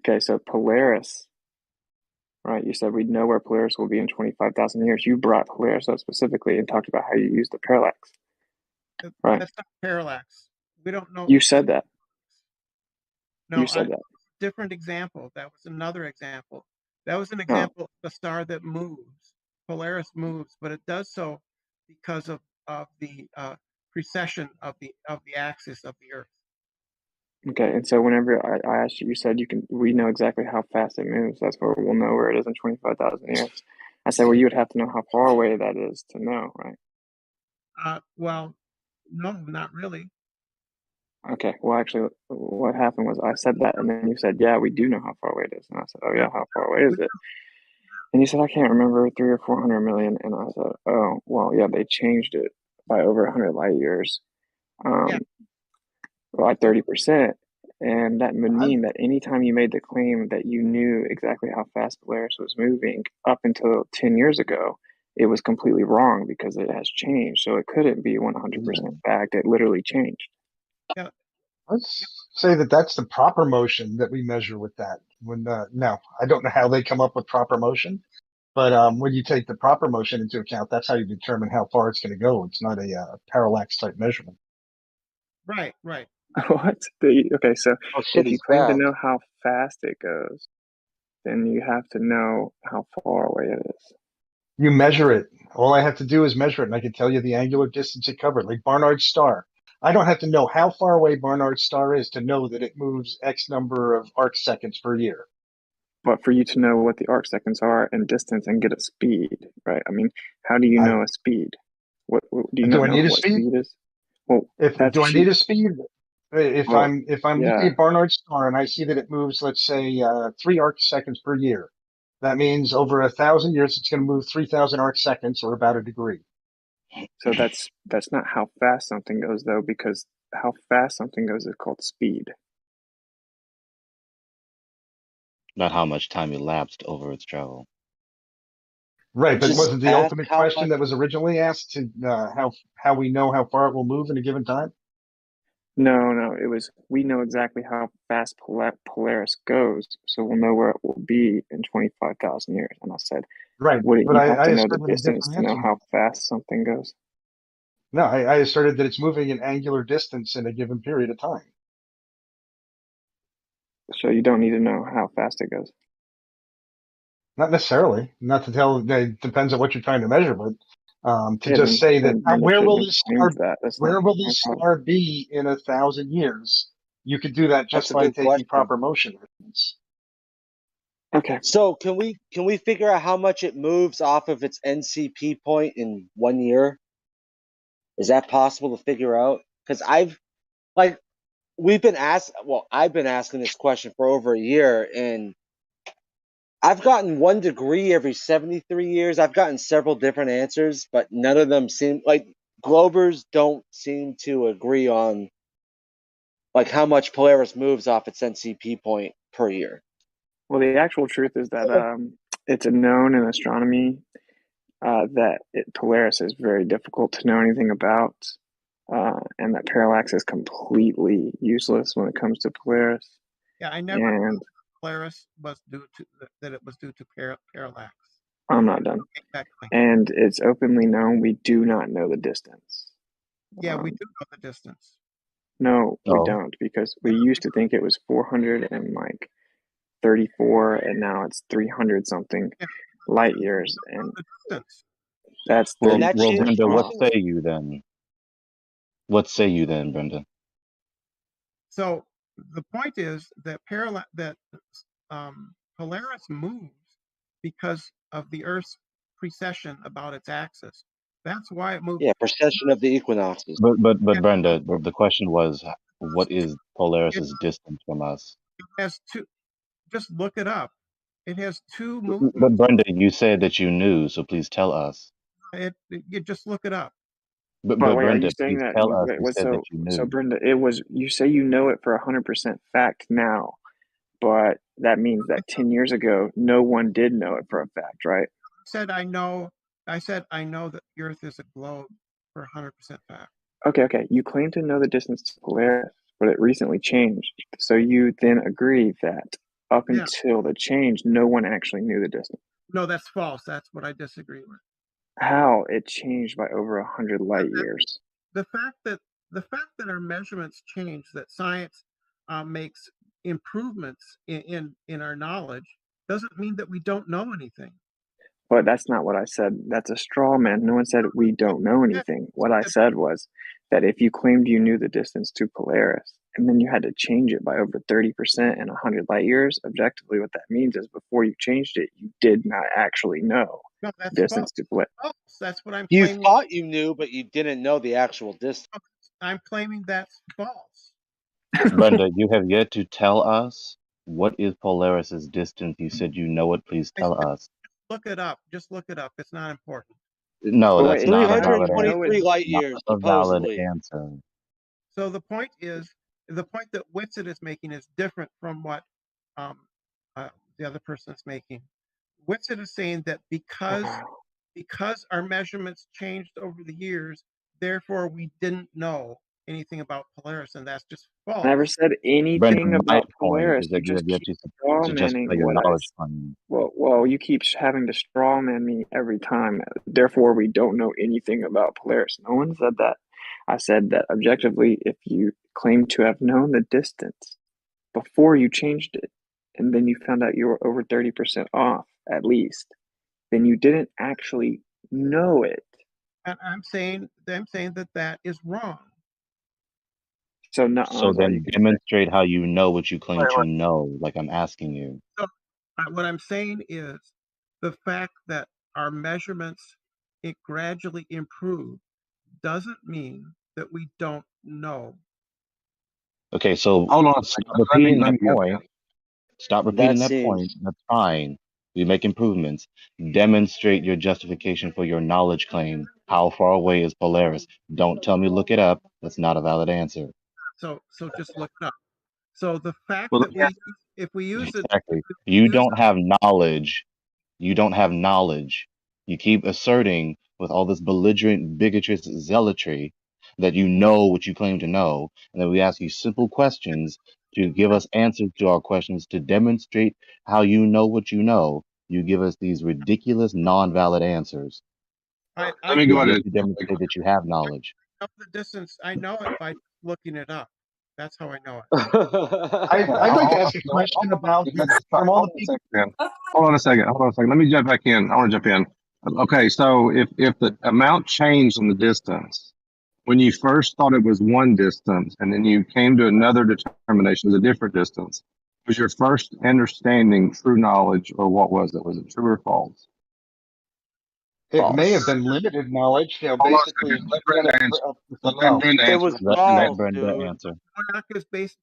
Okay, so Polaris, right? You said we'd know where Polaris will be in 25,000 years. You brought Polaris up specifically and talked about how you use the parallax. Right. That's not parallax. We don't know. You said that. No, you said that. Different example. That was another example. That was an example of a star that moves. Polaris moves, but it does so because of the precession of the axis of the Earth. Okay, and so whenever I asked you, you said we know exactly how fast it moves. That's where we'll know where it is in 25,000 years. I said, well, you would have to know how far away that is to know, right? Well, no, not really. Okay, well, actually, what happened was I said that, and then you said, yeah, we do know how far away it is. And I said, oh, yeah, how far away is it? And you said, I can't remember, 300 or 400 million. And I said, oh, well, yeah, they changed it by over 100 light years, by 30%. And that would mean that anytime you made the claim that you knew exactly how fast Polaris was moving up until 10 years ago, it was completely wrong because it has changed. So it couldn't be 100% fact. It literally changed. Yeah. Let's say that that's the proper motion that we measure with that. When now, I don't know how they come up with proper motion, but when you take the proper motion into account, that's how you determine how far it's going to go. It's not a parallax type measurement. Right, right. What? Okay, so if you claim to know how fast it goes, then you have to know how far away it is. You measure it. All I have to do is measure it, and I can tell you the angular distance it covered, like Barnard's star. I don't have to know how far away Barnard's star is to know that it moves X number of arc seconds per year. But for you to know what the arc seconds are and distance and get a speed, right? I mean, how do you know a speed? What do you not know what speed is? Well, do I need a speed? If well, I'm looking at Barnard's star and I see that it moves, let's say, 3 arc seconds per year, that means over 1,000 years it's going to move 3,000 arc seconds, or about a degree. So that's not how fast something goes, though, because how fast something goes is called speed. Not how much time elapsed over its travel. Right, but wasn't the ultimate question that was originally asked to how we know how far it will move in a given time? No, it was we know exactly how fast Polaris goes, so we'll know where it will be in 25,000 years. And I said, right, wouldn't but you have I to know the asserted a distance different to know answer. how fast something goes? No, I asserted that it's moving an angular distance in a given period of time. So you don't need to know how fast it goes. Not necessarily. Not to tell. It depends on what you're trying to measure, but to just say that where will this star be in 1,000 years? You could do that just by taking proper motion measurements. Okay. So can we figure out how much it moves off of its NCP point in 1 year? Is that possible to figure out? Because I've been asking this question for over a year, and I've gotten 1 degree every 73 years. I've gotten several different answers, but none of them seem like Globers don't seem to agree on like how much Polaris moves off its NCP point per year. Well, the actual truth is that it's a known in astronomy that Polaris is very difficult to know anything about, and that parallax is completely useless when it comes to Polaris. Yeah, I never knew Polaris was due to parallax. I'm not done. Exactly. And it's openly known we do not know the distance. Yeah, we do know the distance. No, we don't, because we used to think it was 434, and now it's 300 something light years, and that's well, Brenda. What say you then? What say you then, Brenda? So the point is that Polaris moves because of the Earth's precession about its axis. That's why it moves. Yeah, precession of the equinoxes. But Brenda, the question was, what is Polaris's distance from us? It has two. Just look it up. It has two movements. But Brenda, you said that you knew, so please tell us. You just look it up. But wait, Brenda, are you saying please that? tell us. You said that you knew. So Brenda, you say you know it for 100% fact now, but that means that 10 years ago, no one did know it for a fact, right? I said I know that the Earth is a globe for 100% fact. Okay. You claim to know the distance to Polaris, but it recently changed. So you then agree that up until the change, no one actually knew the distance. No, that's false. That's what I disagree with. How it changed by over 100 light years. The fact that our measurements change, that science makes improvements in our knowledge, doesn't mean that we don't know anything. But that's not what I said. That's a straw man. No one said we don't know anything. What I said was that if you claimed you knew the distance to Polaris and then you had to change it by over 30% in 100 light years, objectively what that means is before you changed it, you did not actually know No, that's distance to Polaris. false. That's what I'm You claiming. thought you knew, but you didn't know the actual distance. I'm claiming that's false. Brenda, you have yet to tell us what is Polaris's distance. You said you know it. Please tell us. Look it up. Just look it up. It's not important. No, that's not a valid answer. 323 light years, Not a valid supposedly. answer. So the point that Whitsitt is making is different from what the other person is making. Whitsitt is saying that because our measurements changed over the years, therefore we didn't know anything about Polaris, and that's just false. I never said anything Brenda, my about point Polaris. is that you have yet to Strawmanning justify your what I knowledge claim. Well, you keep having to strawman me every time. Therefore, we don't know anything about Polaris. No one said that. I said that objectively, if you claim to have known the distance before you changed it, and then you found out you were over 30% off, at least, then you didn't actually know it. And I'm saying that is wrong. So then demonstrate how you know what you claim to know, like I'm asking you. So what I'm saying is the fact that our measurements gradually improve doesn't mean that we don't know. Okay, so hold on. Stop repeating that point. Stop repeating that seems- point. That's fine. We make improvements. Demonstrate your justification for your knowledge claim. How far away is Polaris? Don't tell me look it up. That's not a valid answer. So just look it up. So the fact Well, that if we use it, Exactly. You don't have knowledge. You don't have knowledge. You keep asserting with all this belligerent, bigotous zealotry that you know what you claim to know. And then we ask you simple questions to give us answers to our questions to demonstrate how you know what you know. You give us these ridiculous, non-valid answers. Let me go ahead to demonstrate that you have knowledge. I know the distance. I know it by looking it up. That's how I know it. I'd like to ask a question about from all the people. Hold on a second. Let me jump back in. I want to jump in. Okay, so if the amount changed on the distance, when you first thought it was one distance, and then you came to another determination as a different distance, was your first understanding true knowledge, or what was it? Was it true or false? It may have been limited knowledge. You know, basically. Let Brenda answer. It was Let false, Brenda dude. answer.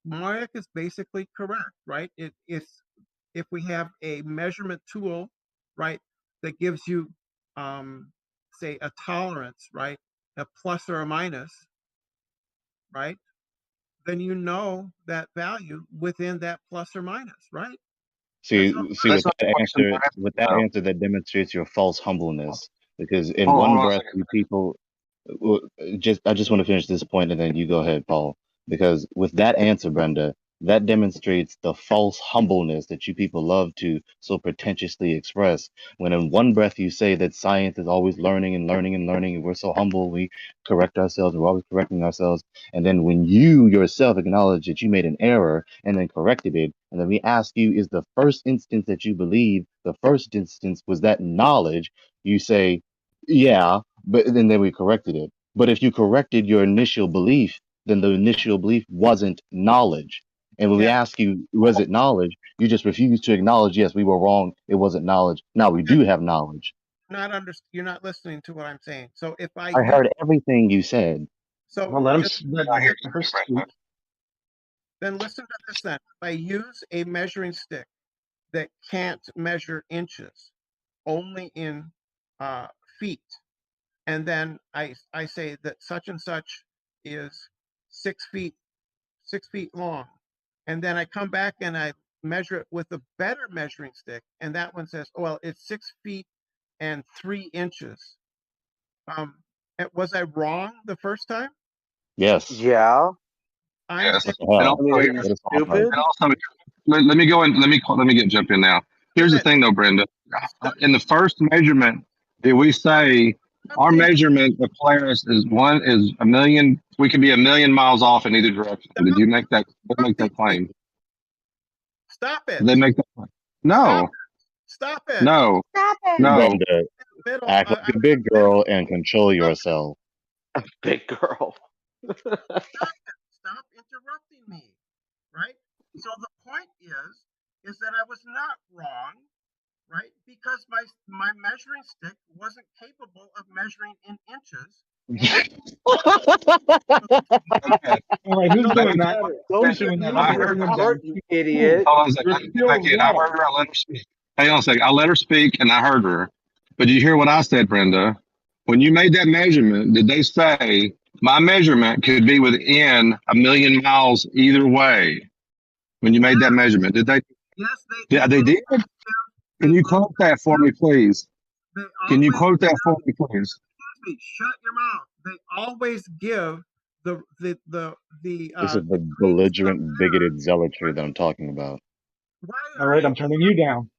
Marek is basically correct, right? If we have a measurement tool, right, that gives you, say, a tolerance, right, a plus or a minus, right, then you know that value within that plus or minus, right? See, with that answer, that demonstrates your false humbleness. Because in one breath, you people, I just want to finish this point, and then you go ahead, Paul. Because with that answer, Brenda, that demonstrates the false humbleness that you people love to so pretentiously express. When in one breath you say that science is always learning and learning and learning, and we're so humble, we correct ourselves, we're always correcting ourselves. And then when you yourself acknowledge that you made an error and then corrected it, and then we ask you, is the first instance that you believe, the first instance was that knowledge, you say, yeah, but then we corrected it. But if you corrected your initial belief, then the initial belief wasn't knowledge. And when we ask you, was it knowledge? You just refuse to acknowledge, yes, we were wrong. It wasn't knowledge. Now we do have knowledge. You're not listening to what I'm saying. So if I heard everything you said. So well, let her speak. Then listen to this then. If I use a measuring stick that can't measure inches, only in feet, and then I say that such and such is 6 feet long, and then I come back and I measure it with a better measuring stick, and that one says, oh, well, it's 6 feet and 3 inches. Was I wrong the first time? Yes. Yeah. Yes. Stupid. Let me go in. Let me jump in now. Here's the thing, though, Brenda. In the first measurement, did we say our measurement of Polaris is a million? We could be 1 million miles off in either direction. Did you make that? Make that claim? Stop it. Did they make that claim? No. Stop it. No. Stop it. No. Brenda, act like a big girl and control yourself. A big girl. Stop interrupting me, right? So the point is that I was not wrong, right? Because my measuring stick wasn't capable of measuring in inches. All right, who's doing that? Don't Who's doing that? use your heart, you idiot. Hold on a second. You're still I heard her. I let her speak. Hang on a second. I let her speak, and I heard her. But did you hear what I said, Brenda? When you made that measurement, did they say my measurement could be within 1,000,000 miles either way? When you made that measurement, did they? Yes, Yeah, they did. Can you quote that for me, please? Can you quote that for me, please? Shut your mouth. They always give the This is the belligerent, bigoted zealotry that I'm talking about. All right, I'm turning you down.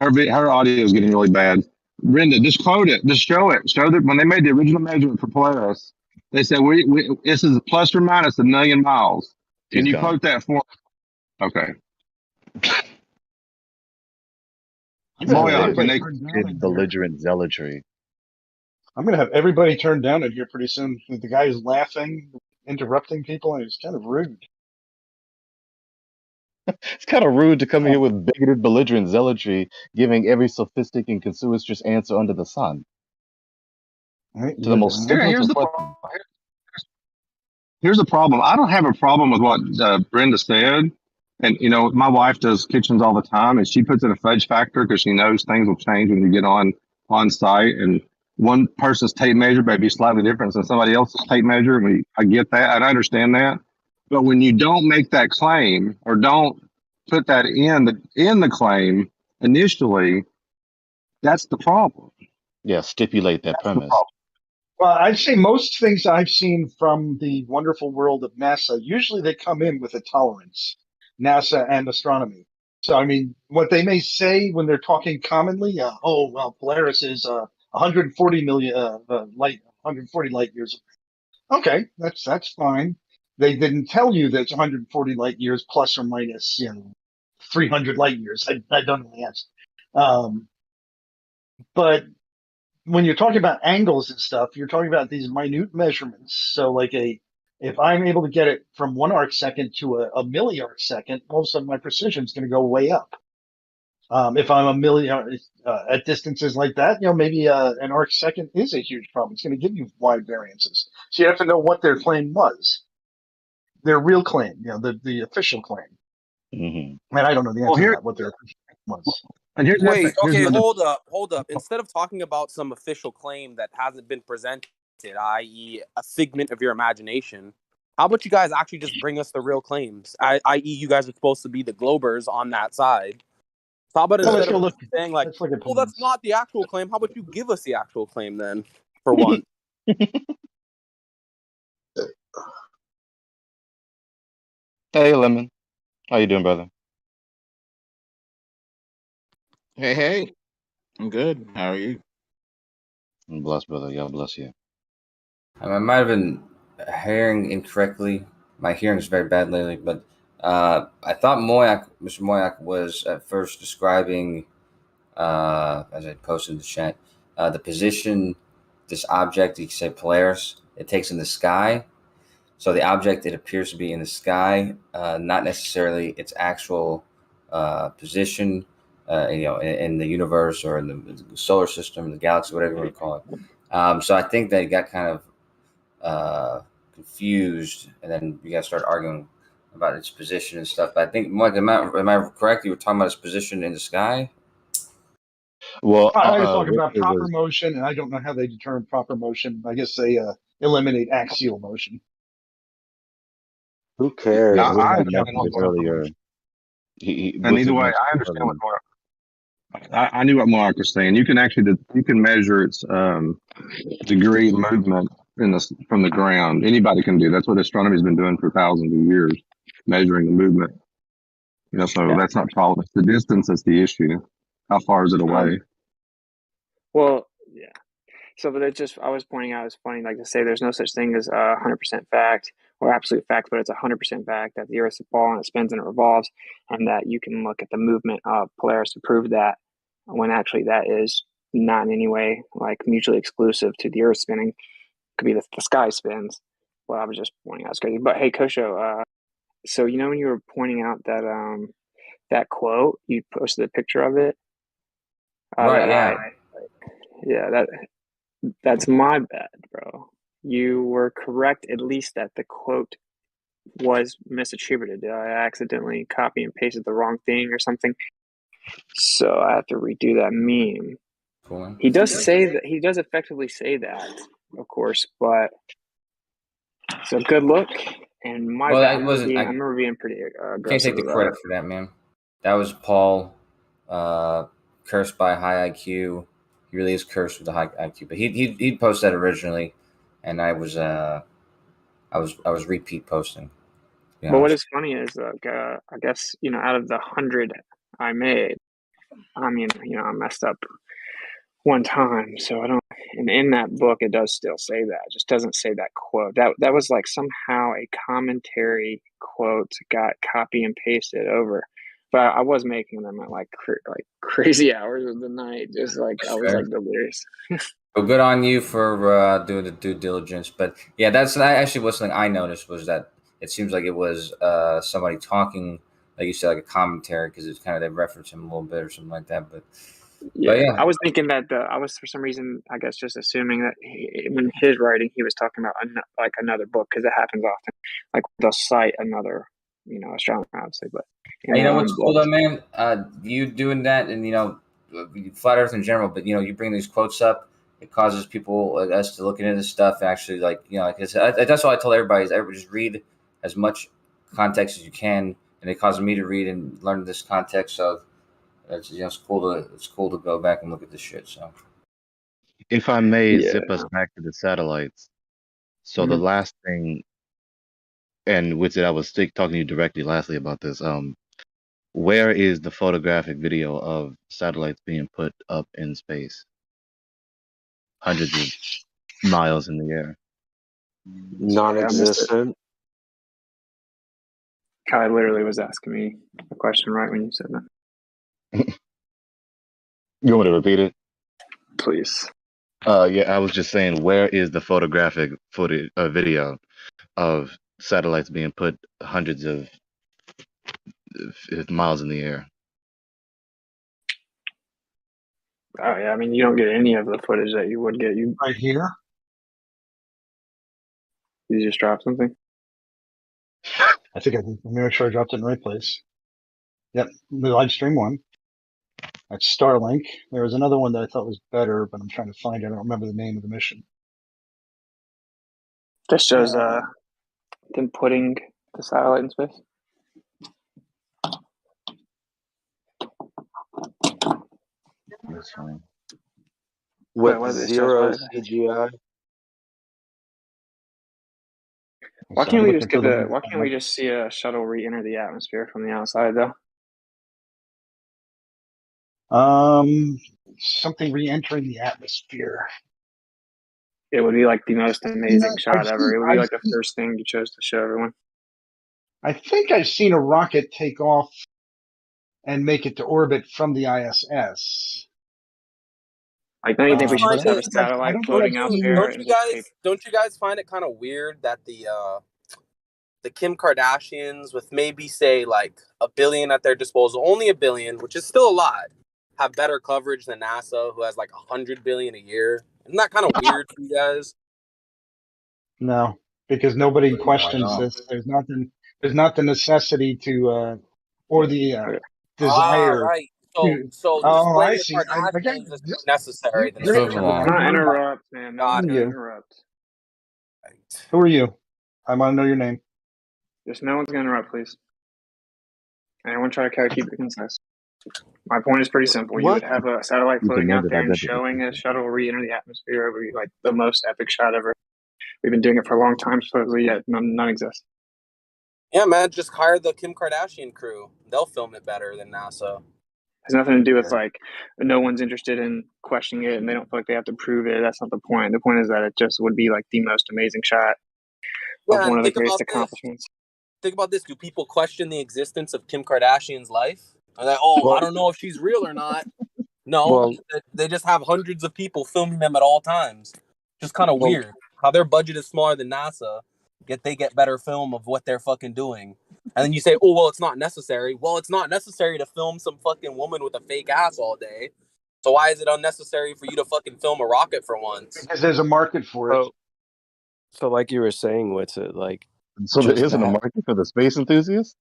Her audio is getting really bad. Brenda, just quote it. Just show it. Show that when they made the original measurement for Polaris, they said this is plus or minus 1,000,000 miles. Can She's you gone. quote that for? Okay. Belligerent zealotry. I'm going to have everybody turned down in here pretty soon. The guy is laughing, interrupting people, and it's kind of rude. It's kind of rude to come here with bigoted, belligerent zealotry, giving every sophisticated and casuistrous answer under the sun. Right, to the most Here's simplest the question. problem. Here's the problem. I don't have a problem with what Brenda said. And, my wife does kitchens all the time, and she puts in a fudge factor because she knows things will change when you get on site. And one person's tape measure may be slightly different than somebody else's tape measure. I get that. And I understand that. But when you don't make that claim or don't put that in the claim initially, that's the problem. Yeah, stipulate that premise. Well, I'd say most things I've seen from the wonderful world of NASA, usually they come in with a tolerance, NASA and astronomy. So, I mean, what they may say when they're talking commonly, Polaris is 140 light years. Okay, that's fine. They didn't tell you that it's 140 light years plus or minus, 300 light years. I don't know the answer. But when you're talking about angles and stuff, you're talking about these minute measurements. So like if I'm able to get it from 1 arc second to a milli arc second, all of a sudden my precision is going to go way up. If I'm a milli at distances like that, maybe an arc second is a huge problem. It's going to give you wide variances. So you have to know what their claim was, their real claim, the official claim. Mm-hmm. And I don't know the answer to that, what their official claim was. And Wait, okay, hold up. Instead of talking about some official claim that hasn't been presented, i.e. a figment of your imagination, how about you guys actually just bring us the real claims, i.e. you guys are supposed to be the Globers on that side. So how about instead of saying that's not the actual claim, how about you give us the actual claim then, for one? Hey, Lemon. How you doing, brother? Hey. I'm good. How are you? I'm blessed, brother. God bless you. I might have been hearing incorrectly. My hearing is very bad lately, but I thought Mr. Moyak was at first describing, as I posted in the chat, the position this object, you said Polaris, it takes in the sky. So the object, it appears to be in the sky, not necessarily its actual position, in the universe or in the solar system, the galaxy, whatever you want to call it. So I think they got kind of confused, and then you guys start arguing about its position and stuff. But I think, Mike, am I correct? You were talking about its position in the sky? Well, I was talking about proper motion, and I don't know how they determine proper motion. I guess they eliminate axial motion. Who cares? Yeah, I earlier. And either way, I understand what Mark. I knew what Mark was saying. You can measure its degree of movement from the ground. Anybody can do. That's what astronomy's been doing for thousands of years, measuring the movement. So that's not a problem. It's the distance that's the issue. How far is it away? Well, yeah. So, but I was pointing out, it's funny, like to say there's no such thing as 100% fact or absolute fact, but it's 100% fact that the Earth's a ball and it spins and it revolves, and that you can look at the movement of Polaris to prove that, when actually that is not in any way like mutually exclusive to the Earth spinning. It could be the sky spins. Well, I was just pointing out it's crazy. But hey, Kosho, so you know when you were pointing out that that quote, you posted a picture of it. Right, yeah. That's my bad, bro. You were correct, at least that the quote was misattributed. I accidentally copy and pasted the wrong thing or something, so I have to redo that meme. Cool. He does say that. He does effectively say that, of course, but so good look. And my Well, bad. I wasn't. I remember being pretty aggressive. Can't take the credit for that, man. That was Paul, cursed by high IQ. He really is cursed with the high IQ, but he posted that originally, and I was repeat posting. But what is funny is, I guess out of the 100 I made, I mean, I messed up one time, so I don't. And in that book, it does still say that. It just doesn't say that quote. That was like somehow a commentary quote got copy and pasted over. But I was making them at like crazy hours of the night, just like I was like delirious. Well, good on you for doing the due diligence. But yeah, that actually was something I noticed, was that it seems like it was somebody talking, like you said, like a commentary, because it's kind of they reference him a little bit or something like that. But yeah, I was thinking that I was, for some reason, I guess, just assuming that when his writing, he was talking about like another book, because it happens often. Like they'll cite another, astronomer, obviously. But you know what's cool though, man? You doing that, and flat Earth in general, but you bring these quotes up. It causes people like us to look into this stuff and actually, that's why I tell everybody is just read as much context as you can, and it causes me to read and learn this context. So it's cool to go back and look at this shit. So, if I may zip us back to the satellites. So the last thing, and with it, I was talking to you directly lastly about this. Where is the photographic video of satellites being put up in space? Hundreds of miles in the air. Non-existent. Kai literally was asking me a question right when you said that. You want me to repeat it? Please. Yeah, I was just saying, where is the photographic footage, video of satellites being put hundreds of miles in the air? Oh yeah, I mean, you don't get any of the footage that you would get. You right here. You just dropped something. I think let me make sure I dropped it in the right place. Yep, the live stream one. That's Starlink. There was another one that I thought was better, but I'm trying to find it. I don't remember the name of the mission. Just shows them putting the satellite in space. That's fine. With zero CGI. Why can't we just Why can't we just see a shuttle re-enter the atmosphere from the outside, though? Something re-entering the atmosphere. It would be like the most amazing shot ever. It would be like the first thing you chose to show everyone. I think I've seen a rocket take off and make it to orbit from the ISS. Like, don't you think we should just have a satellite floating out there? Don't you guys find it kind of weird that the Kim Kardashians, with maybe say like $1 billion at their disposal, only $1 billion, which is still a lot, have better coverage than NASA, who has like $100 billion a year? Isn't that kind of weird for you guys? No, because nobody questions this. There's not the necessity to or the desire. Right. So I displaying see. the Kardashians is more necessary than Not interrupt, man. No one's gonna interrupt. Who are you? I want to know your name. Just no one's gonna interrupt, please. Anyone try to keep it concise. My point is pretty simple. You would have a satellite floating out there and showing a shuttle re-enter the atmosphere. It would be like the most epic shot ever. We've been doing it for a long time, supposedly, yet none exists. Yeah, man, just hire the Kim Kardashian crew. They'll film it better than NASA. Has nothing to do with like no one's interested in questioning it and they don't feel like they have to prove it. That's not the point. The point is that it just would be like the most amazing shot of one of the greatest accomplishments. Think about this. Do people question the existence of Kim Kardashian's life? Are they, I don't know if she's real or not. No, they just have hundreds of people filming them at all times. Just kind of weird how their budget is smaller than NASA, they get better film of what they're fucking doing. And then you say, oh, well, it's not necessary. Well, it's not necessary to film some fucking woman with a fake ass all day. So why is it unnecessary for you to fucking film a rocket for once? Because there's a market for it. So like you were saying, what's it like? So there isn't a market for the space enthusiast?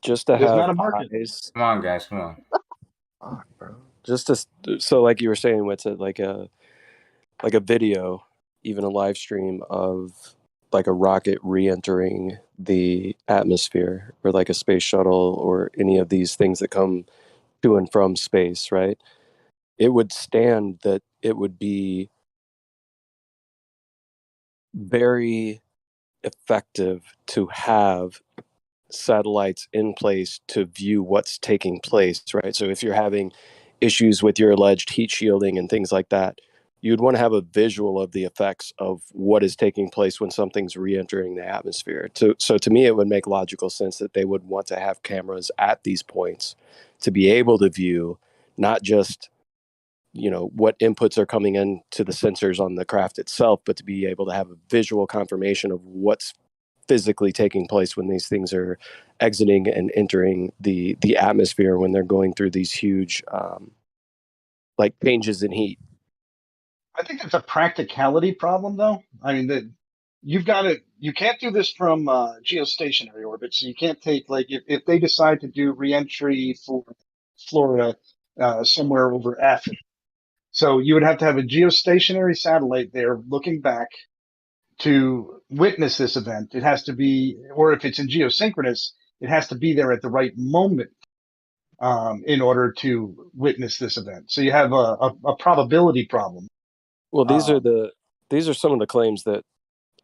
Just to There's have not a market. eyes. Come on, guys, come on. Fuck, bro. Just to, so like you were saying, what's it like a video, even a live stream of like a rocket re-entering the atmosphere, or like a space shuttle, or any of these things that come to and from space, right? It would stand that it would be very effective to have satellites in place to view what's taking place, right? So if you're having issues with your alleged heat shielding and things like that, you'd want to have a visual of the effects of what is taking place when something's re-entering the atmosphere. So to me, it would make logical sense that they would want to have cameras at these points to be able to view not just, you know, what inputs are coming into the sensors on the craft itself, but to be able to have a visual confirmation of what's physically taking place when these things are exiting and entering the atmosphere, when they're going through these huge like changes in heat. I think it's a practicality problem, though. I mean, you can't do this from geostationary orbit. So you can't take, like, if they decide to do reentry for Florida somewhere over Africa. So you would have to have a geostationary satellite there looking back to witness this event. It has to be, or if it's in geosynchronous, it has to be there at the right moment in order to witness this event. So you have a probability problem. Well, these are some of the claims that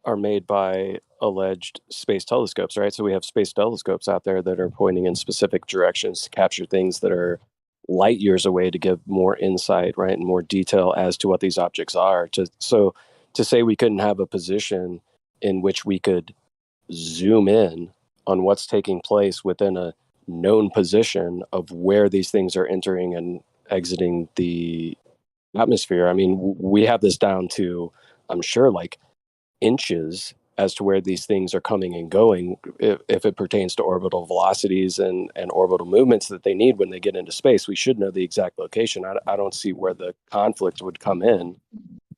are made by alleged space telescopes, right? So we have space telescopes out there that are pointing in specific directions to capture things that are light years away, to give more insight, right, and more detail as to what these objects are. So to say we couldn't have a position in which we could zoom in on what's taking place within a known position of where these things are entering and exiting the atmosphere. I mean, we have this down to, I'm sure, like inches as to where these things are coming and going, if it pertains to orbital velocities and orbital movements that they need when they get into space. We should know the exact location. I don't see where the conflict would come in.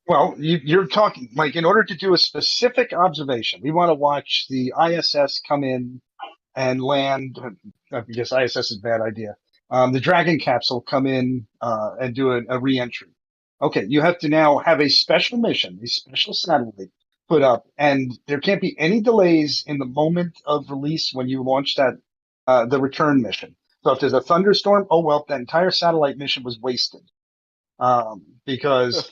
Well, you're talking, like, in order to do a specific observation, we want to watch the ISS come in and land. I guess ISS is a bad idea. The Dragon capsule come in and do a re-entry. Okay, you have to now have a special mission, a special satellite put up, and there can't be any delays in the moment of release when you launch that the return mission. So if there's a thunderstorm, oh well, that entire satellite mission was wasted because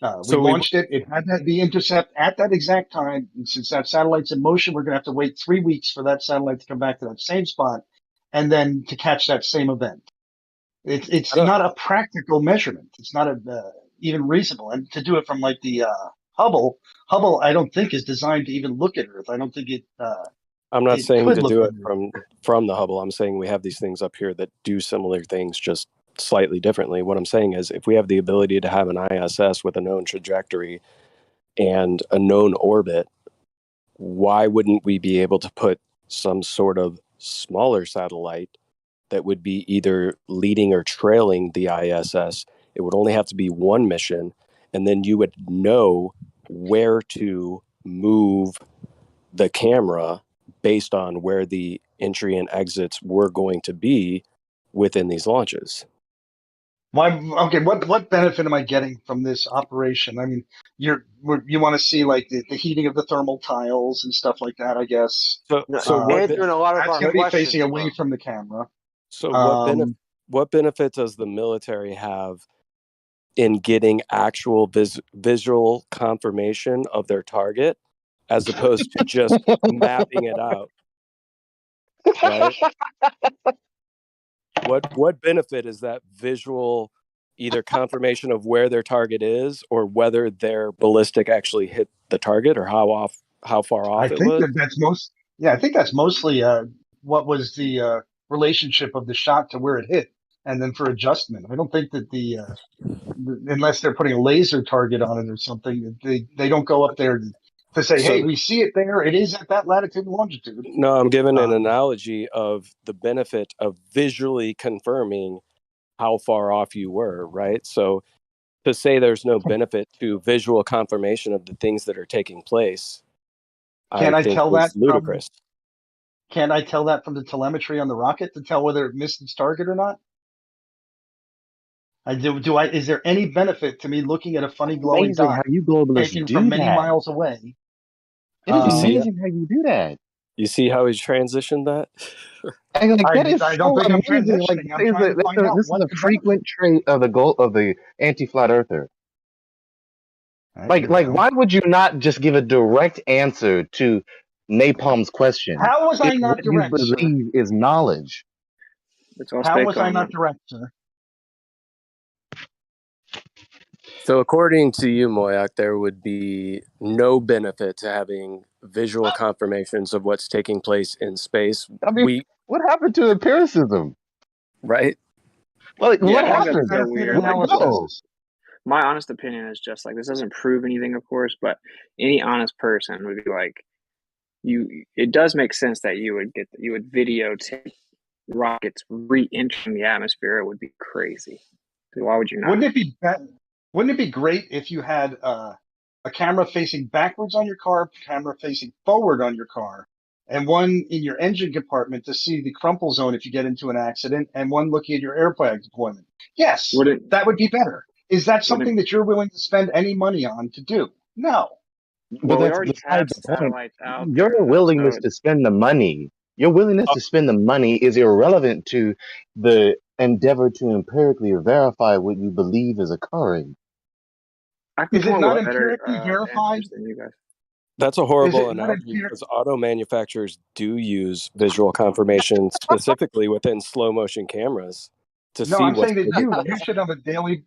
we launched it. It had to be intercept at that exact time. And since that satellite's in motion, we're going to have to wait 3 weeks for that satellite to come back to that same spot, and then to catch that same event. It's not a practical measurement. It's not even reasonable. And to do it from like the Hubble, I don't think is designed to even look at Earth. I don't think it. I'm not saying to do it from the Hubble. I'm saying we have these things up here that do similar things, just slightly differently. What I'm saying is, if we have the ability to have an ISS with a known trajectory and a known orbit, why wouldn't we be able to put some sort of smaller satellite that would be either leading or trailing the ISS? It would only have to be one mission, and then you would know where to move the camera based on where the entry and exits were going to be within these launches. What benefit am I getting from this operation? I mean, you want to see like the heating of the thermal tiles and stuff like that, I guess. So answering a lot of that's our going to be questions, facing away from the camera. So what benefit does the military have in getting actual visual confirmation of their target, as opposed to just mapping it out? Right? What benefit is that visual, either confirmation of where their target is, or whether their ballistic actually hit the target, or how far off it was? I think that's mostly what was the relationship of the shot to where it hit, and then for adjustment. I don't think that unless they're putting a laser target on it or something, they don't go up there to say, So hey, we see it there. It is at that latitude and longitude. No, I'm giving an analogy of the benefit of visually confirming how far off you were, right? So to say there's no benefit to visual confirmation of the things that are taking place, Can I I think tell is that ludicrous. Can I tell that from the telemetry on the rocket to tell whether it missed its target or not? Is there any benefit to me looking at a funny glowing Amazing how dot you globalists taken from do many that. miles away? It is You see, amazing how you do that. you see how he's transitioned that? And like that is I don't so think I'm amazing. Like transitioning. I'm trying to find out this is what's a the benefit. frequent trait of the anti-flat earther. Here we go. Why would you not just give a direct answer to Napalm's question? How was I If not what you direct, sir? believe is knowledge. How was I not direct, sir? So according to you, Moyak, there would be no benefit to having visual confirmations of what's taking place in space. I mean, what happened to empiricism? Right? Well, Yeah, what I think happened? that's so weird. Like, No. my honest opinion is just like, this doesn't prove anything, of course, but any honest person would be like, it does make sense that you would videotape rockets re-entering the atmosphere. It would be crazy. Why would you not? Wouldn't it be great if you had a camera facing backwards on your car, camera facing forward on your car, and one in your engine compartment to see the crumple zone if you get into an accident, and one looking at your airbag deployment? Yes, that would be better. Is that something that you're willing to spend any money on to do? No. But that's beside the point. Your willingness to spend the money, your willingness to spend the money is irrelevant to the endeavor to empirically verify what you believe is occurring. Is it not empirically verified? Than you guys. That's a horrible it not analogy because auto manufacturers do use visual confirmation specifically within slow motion cameras to No, see I'm what's saying that taking you place. should have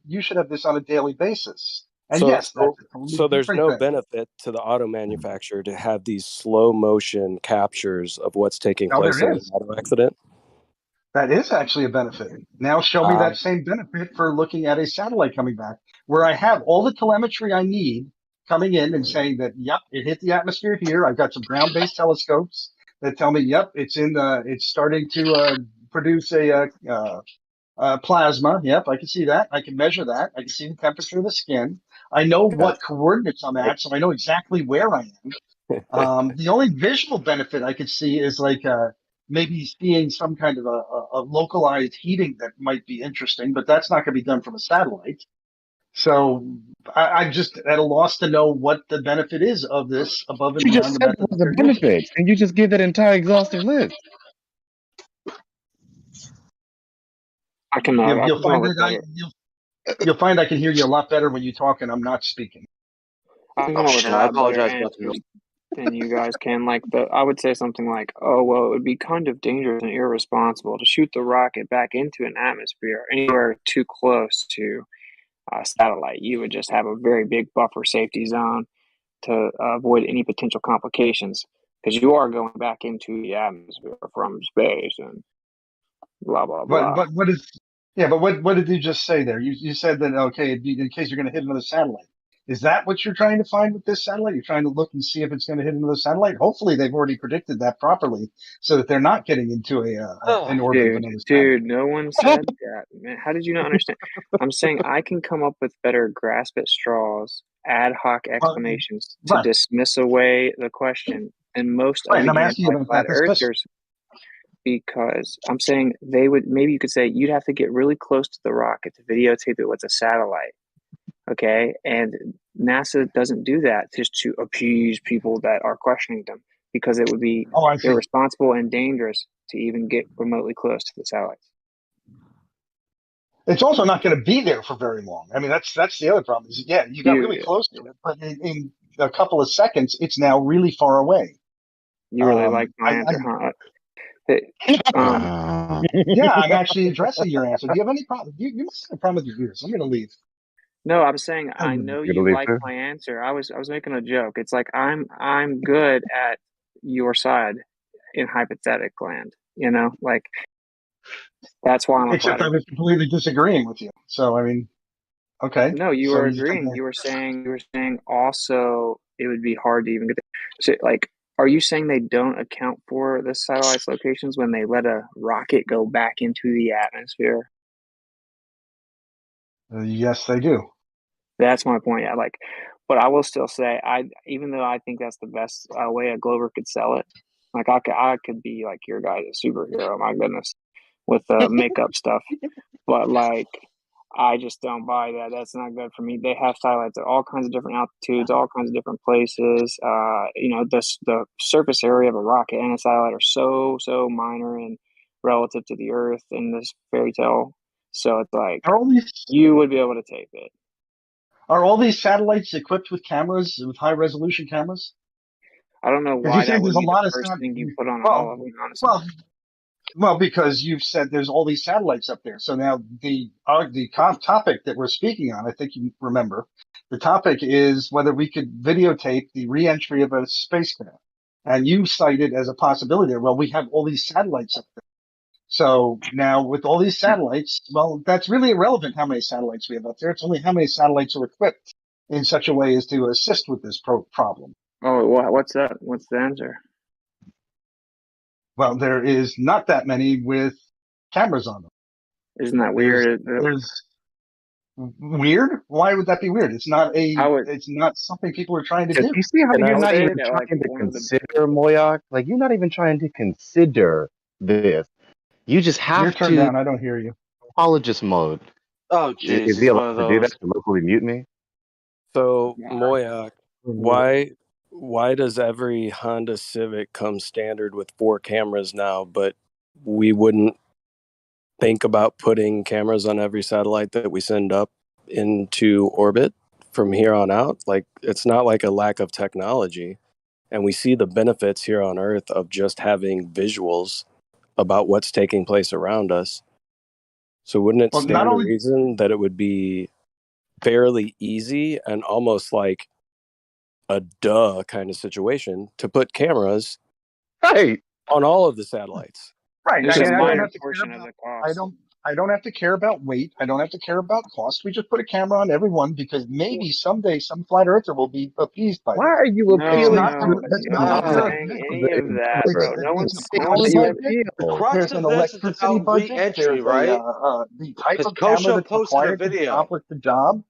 you should have this on a daily basis. And So, yes, that's a totally so there's different no thing. benefit to the auto manufacturer to have these slow motion captures of what's taking No, place there in an is. auto accident. That is actually a benefit. Now show me that same benefit for looking at a satellite coming back, where I have all the telemetry I need coming in and saying that, yep, it hit the atmosphere here. I've got some ground-based telescopes that tell me, yep, it's starting to produce a plasma. Yep, I can see that. I can measure that. I can see the temperature of the skin. I know what coordinates I'm at, so I know exactly where I am. The only visual benefit I could see is like maybe seeing some kind of a localized heating that might be interesting, but that's not going to be done from a satellite. So I'm just at a loss to know what the benefit is of this above and You beyond just the said method it was that a they're using. benefit, and you just give that entire exhaustive list. I can. You'll find I can hear you a lot better when you talk and I'm not speaking. I can come up with a lot better answers than you guys can. Like I would say something like, "Oh, well, it would be kind of dangerous and irresponsible to shoot the rocket back into an atmosphere anywhere too close to a satellite. You would just have a very big buffer safety zone to avoid any potential complications because you are going back into the atmosphere from space and blah blah blah." But what is? Yeah, but what did you just say there? You said that okay, in case you're going to hit another satellite. Is that what you're trying to find with this satellite? You're trying to look and see if it's going to hit another satellite. Hopefully, they've already predicted that properly, so that they're not getting into an orbit of another satellite. Dude, no one said that. Man, how did you not understand? I'm saying I can come up with better grasp at straws, ad hoc explanations to dismiss away the question, and most of the anti-flat earthers. Because I'm saying maybe you could say you'd have to get really close to the rocket to videotape it with a satellite. Okay. And NASA doesn't do that just to appease people that are questioning them because it would be irresponsible and dangerous to even get remotely close to the satellites. It's also not going to be there for very long. I mean, that's the other problem is, you got really close to it, but in a couple of seconds, it's now really far away. You really like my answer, huh? Yeah, I'm actually addressing your answer. Do you have any problem? You must have a problem with your ears. I'm going to leave. No, I'm saying I know you like my answer. I was making a joke. It's like I'm good at your side in hypothetical land. You know, like that's why I'm Except I was completely disagreeing with you. So I mean, okay. No, you were agreeing. You were saying also it would be hard to even get there. So, like, are you saying they don't account for the satellite's locations when they let a rocket go back into the atmosphere? Yes, they do. That's my point. Yeah, like, but I will still say, even though I think that's the best way a Glover could sell it, like I could be like your guy, a superhero. My goodness, with the makeup stuff, but like, I just don't buy that. That's not good for me. They have satellites at all kinds of different altitudes, all kinds of different places. The surface area of a rocket and a satellite are so minor and relative to the Earth in this fairy tale. So it's like you would be able to tape it. Are all these satellites equipped with cameras, with high resolution cameras? I don't know why that would be the first thing you put on all of them, honestly. Well, because you've said there's all these satellites up there. So now the topic that we're speaking on, I think you remember, the topic is whether we could videotape the reentry of a spacecraft. And you cited as a possibility, well, we have all these satellites up there. So now with all these satellites, well, that's really irrelevant how many satellites we have up there. It's only how many satellites are equipped in such a way as to assist with this problem. Oh, what's that? What's the answer? Well, there is not that many with cameras on them. Isn't that weird? There's weird? Why would that be weird? It's not it's not something people are trying to do. You see how you're not even trying to consider, Moyak? Like, you're not even trying to consider this. You just have You're to. turned down. I don't hear you. Apologist mode. Oh, jeez. Is he allowed to do that to locally mute me? So, Moyak, why does every Honda Civic come standard with 4 cameras now, but we wouldn't think about putting cameras on every satellite that we send up into orbit from here on out? Like, it's not like a lack of technology, and we see the benefits here on Earth of just having visuals about what's taking place around us. So wouldn't it stand to reason that it would be fairly easy and almost like a duh kind of situation to put cameras on all of the satellites? Right. I don't have to care about weight. I don't have to care about cost. We just put a camera on every one because maybe someday some flat earther will be appeased by that. Why are you appealing I'm not saying any of that, bro. No one's The crux of this is about re-entry, right? The type of camera that's required to accomplish the job.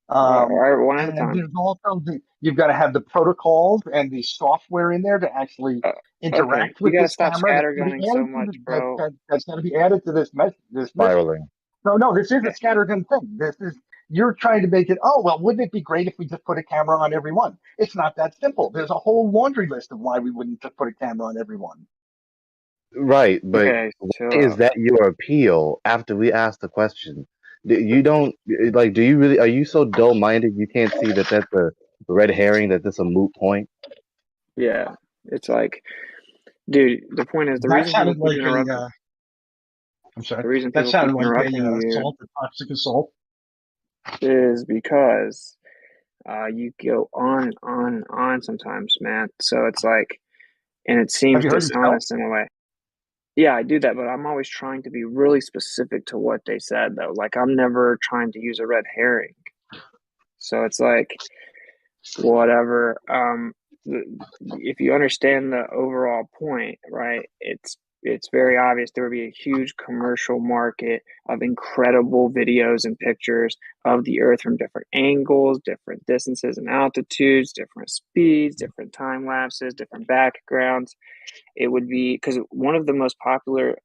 One at a time. There's also you've got to have the protocols and the software in there to actually interact with this camera. Scattergunning so much, bro. That's got to be added to this message. Spiraling. No, this is a scattergun thing. You're trying to make it. Oh well, wouldn't it be great if we just put a camera on every one? It's not that simple. There's a whole laundry list of why we wouldn't just put a camera on every one. Right, but is that your appeal after we asked the question? You don't like. Do you really? Are you so dull-minded you can't see that that's a red herring? That that's a moot point? Yeah, it's like, dude. The point is the reason people keep interrupting. I'm sorry. The reason that people sounded keep like interrupting assault, toxic assault, is because you go on and on and on sometimes, man. So it's like, and it seems dishonest in a way. Yeah, I do that, but I'm always trying to be really specific to what they said, though. Like, I'm never trying to use a red herring. So it's like, whatever. If you understand the overall point, right, it's very obvious there would be a huge commercial market of incredible videos and pictures of the Earth from different angles, different distances and altitudes, different speeds, different time lapses, different backgrounds. It would be because one of the most popular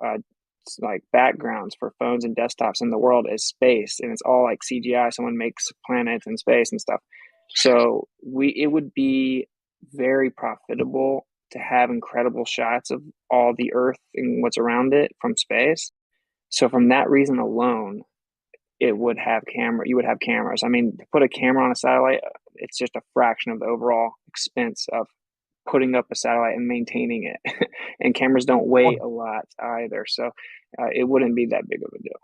like backgrounds for phones and desktops in the world is space, and it's all like CGI. Someone makes planets in space and stuff. So it would be very profitable to have incredible shots of all the Earth and what's around it from space. So from that reason alone, it would have you would have cameras. I mean, to put a camera on a satellite, it's just a fraction of the overall expense of putting up a satellite and maintaining it. And cameras don't weigh a lot either. So it wouldn't be that big of a deal.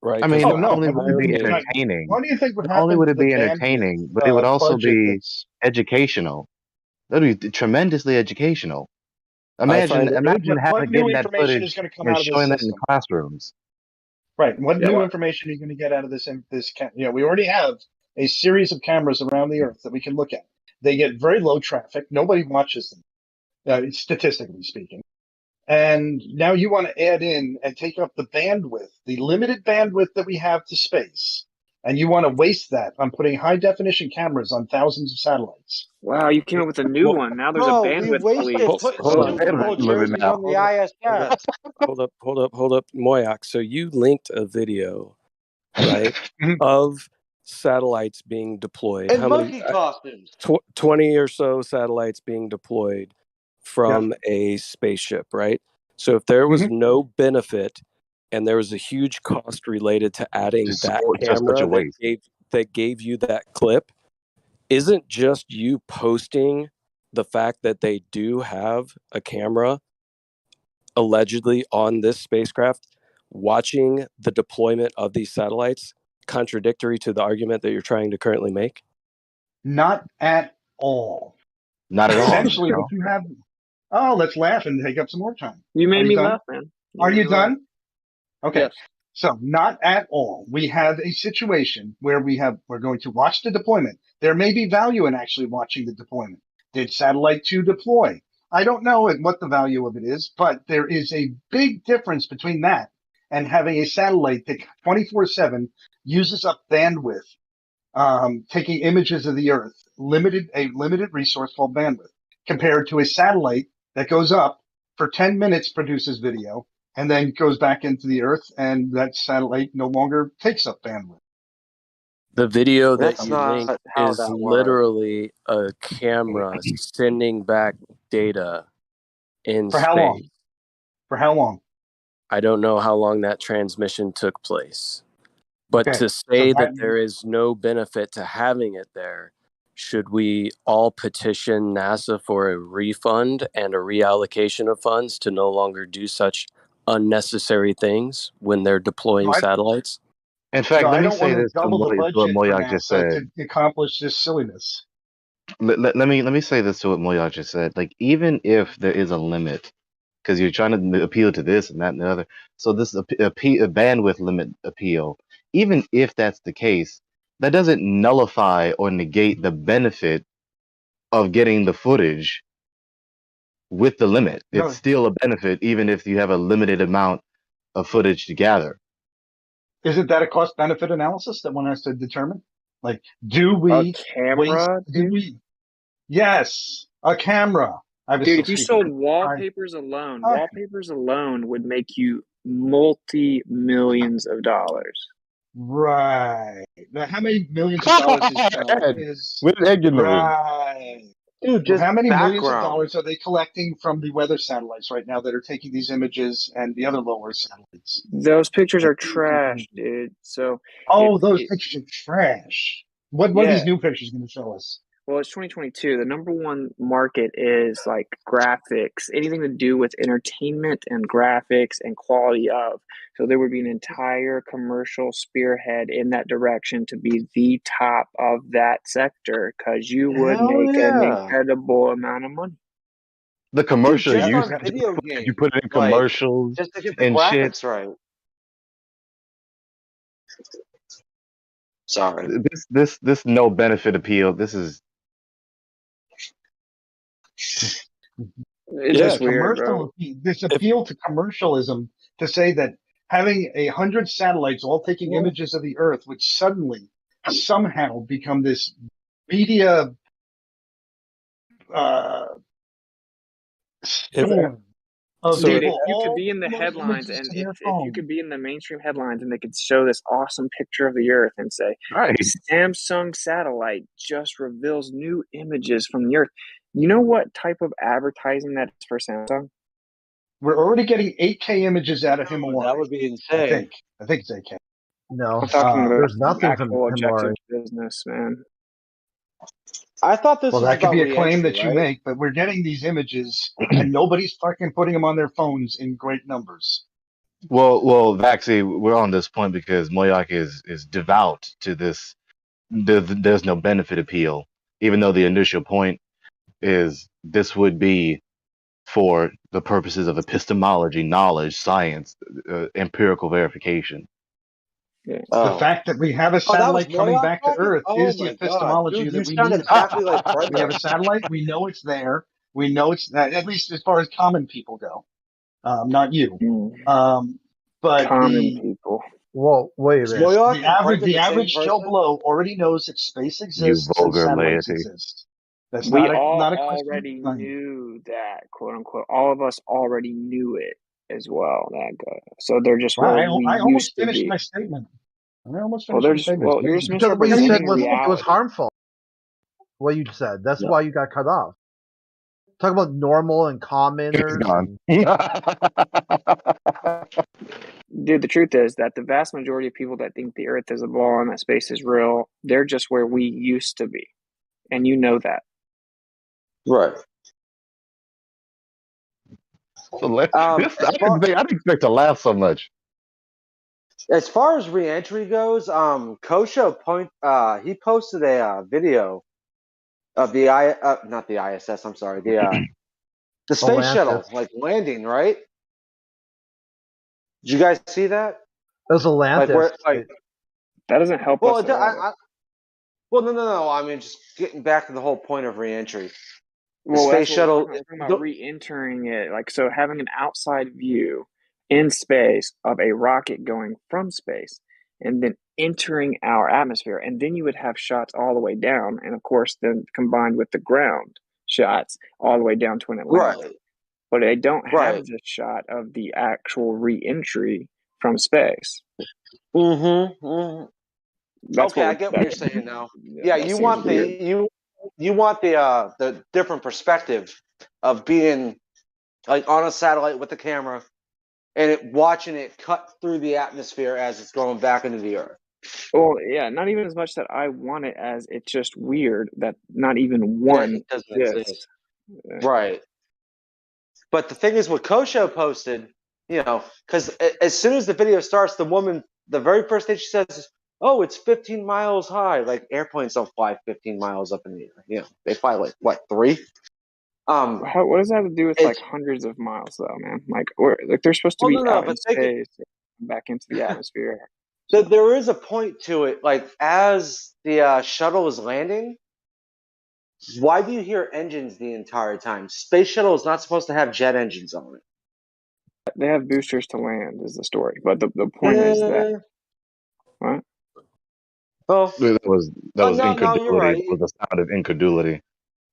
Right. I mean, not only would it be entertaining, what do you think would not only would it be entertaining, but it would also be educational. That would be tremendously educational. Imagine getting that footage and showing that in classrooms. Right. What new information are you going to get out of this? We already have a series of cameras around the Earth that we can look at. They get very low traffic. Nobody watches them, statistically speaking. And now you want to add in and take up the bandwidth, the limited bandwidth that we have to space. And you want to waste that on putting high definition cameras on thousands of satellites. Wow, you came up with a new one. Now there's a Bro, we bandwidth wasted police. putting Hold Super on. Bowl jerseys on the ISS. Hold up, Moyak. So you linked a video, right, of satellites being deployed. And How monkey many? costumes. 20 or so satellites being deployed from a spaceship, right? So if there was no benefit and there was a huge cost related to adding Just that such a camera waste. that gave you that clip, isn't just you posting the fact that they do have a camera allegedly on this spacecraft watching the deployment of these satellites contradictory to the argument that you're trying to currently make? Not at all. Not at all. Essentially, what you have. Oh, let's laugh and take up some more time. You made Are me done? laugh, man. Are made you me laugh. done? Okay. Yes. So not at all. We have a situation where we're going to watch the deployment. There may be value in actually watching the deployment. Did satellite 2 deploy? I don't know what the value of it is, but there is a big difference between that and having a satellite that 24/7 uses up bandwidth, taking images of the Earth, a limited resource called bandwidth, compared to a satellite that goes up for 10 minutes, produces video, and then goes back into the Earth, and that satellite no longer takes up bandwidth. The video that That's you link not how is that works. literally a camera sending back data in For space. how long? For how long? I don't know how long that transmission took place. But Okay, to so say that- that there is no benefit to having it there, should we all petition NASA for a refund and a reallocation of funds to no longer do such unnecessary things when they're deploying satellites? In fact, No, let I me don't say want to this to double the what budget for Moyak just NASA said. to accomplish this silliness. Let me say this to what Moyak just said. Like, even if there is a limit, because you're trying to appeal to this and that and the other, so this is a bandwidth limit appeal. Even if that's the case, that doesn't nullify or negate the benefit of getting the footage with the limit. No. It's still a benefit, even if you have a limited amount of footage to gather. Isn't that a cost benefit analysis that one has to determine? Like, do we A camera, dude? Yes, a camera. Dude, if you sold wallpapers alone, wallpapers alone would make you multi-millions of dollars. Right. Now, how many millions of dollars is with an egg in the room. right? Dude, just how many millions of background. dollars are they collecting from the weather satellites right now that are taking these images and the other low Earth satellites? Those pictures are trash, dude. So those pictures are trash. What are these new pictures going to show us? Well, it's 2022. The number one market is like graphics, anything to do with entertainment and graphics and quality of. So there would be an entire commercial spearhead in that direction to be the top of that sector because you would make an incredible amount of money. The commercial Dude, just use on video games, you put it in commercials just to get the and shit. graphics right. Sorry. This no benefit appeal. This is It's just weird, bro. This appeal to commercialism to say that having 100 satellites all taking images of the Earth would suddenly somehow become this media storm of Dude, people. if you could be in the headlines and if you could be in the mainstream headlines and they could show this awesome picture of the Earth and say, Samsung satellite just reveals new images from the Earth. You know what type of advertising that is for Samsung? We're already getting 8K images out of Himalaya. That would be insane. I think it's 8K. No, I'm talking about there's nothing from actual objective Himalaya. business, man. I thought this was that could about be a claim re-entry, that you right? make, but we're getting these images and nobody's fucking putting them on their phones in great numbers. well, Vaxi, we're on this point because Moyak is devout to this. There's no benefit appeal, even though the initial point is this would be for the purposes of epistemology, knowledge, science, empirical verification. Yeah. The fact that we have a satellite coming back to Earth is the my god, epistemology dude, that you we sound need. exactly like Brenda. We have a satellite. We know it's there. We know it's at least as far as common people go. Not you. But Common people. Well, wait a minute. The average Joe Blow already knows that space You exists and vulgar satellites laity. exist. That's We not all a question. already knew that, quote unquote. All of us already knew it as well. So they're just where we I almost used to finished be. my statement. I almost Well, finished my statement. you're just Because what you said misrepresenting was it was reality. harmful. What you said. That's why you got cut off. Talk about normal and commoners. Dude, the truth is that the vast majority of people that think the Earth is a ball and that space is real, they're just where we used to be. And you know that. Right. I didn't expect to laugh so much. As far as re-entry goes, Kosho he posted a video of the not the ISS. I'm sorry, the space shuttle like landing. Right? Did you guys see that? It was Atlantis. That doesn't help us at all. Well, no. I mean, just getting back to the whole point of re-entry. The Well, space shuttle. we're talking about re-entering it, so having an outside view in space of a rocket going from space and then entering our atmosphere, and then you would have shots all the way down, and of course, then combined with the ground shots all the way down to when it lands. Right. But I don't have the shot of the actual re-entry from space. Mm-hmm. Okay, I get what you're saying now. Yeah, you want the different perspective of being like on a satellite with the camera and watching it cut through the atmosphere as it's going back into the Earth. Well, yeah, not even as much that I want it as it's just weird that not even one doesn't exists. Right. But the thing is, what Kosho posted, because as soon as the video starts, the woman, the very first thing she says is, "Oh, it's 15 miles high." Like airplanes don't fly 15 miles up in the air. They fly like what, 3? What does that have to do with like hundreds of miles, though, man? Like they're supposed to be out in space, back into the atmosphere. So there is a point to it. Like as the shuttle is landing, why do you hear engines the entire time? Space shuttle is not supposed to have jet engines on it. They have boosters to land, is the story. But the point is that what? Oh, that was incredulity. No, you're right. It was the sound of incredulity.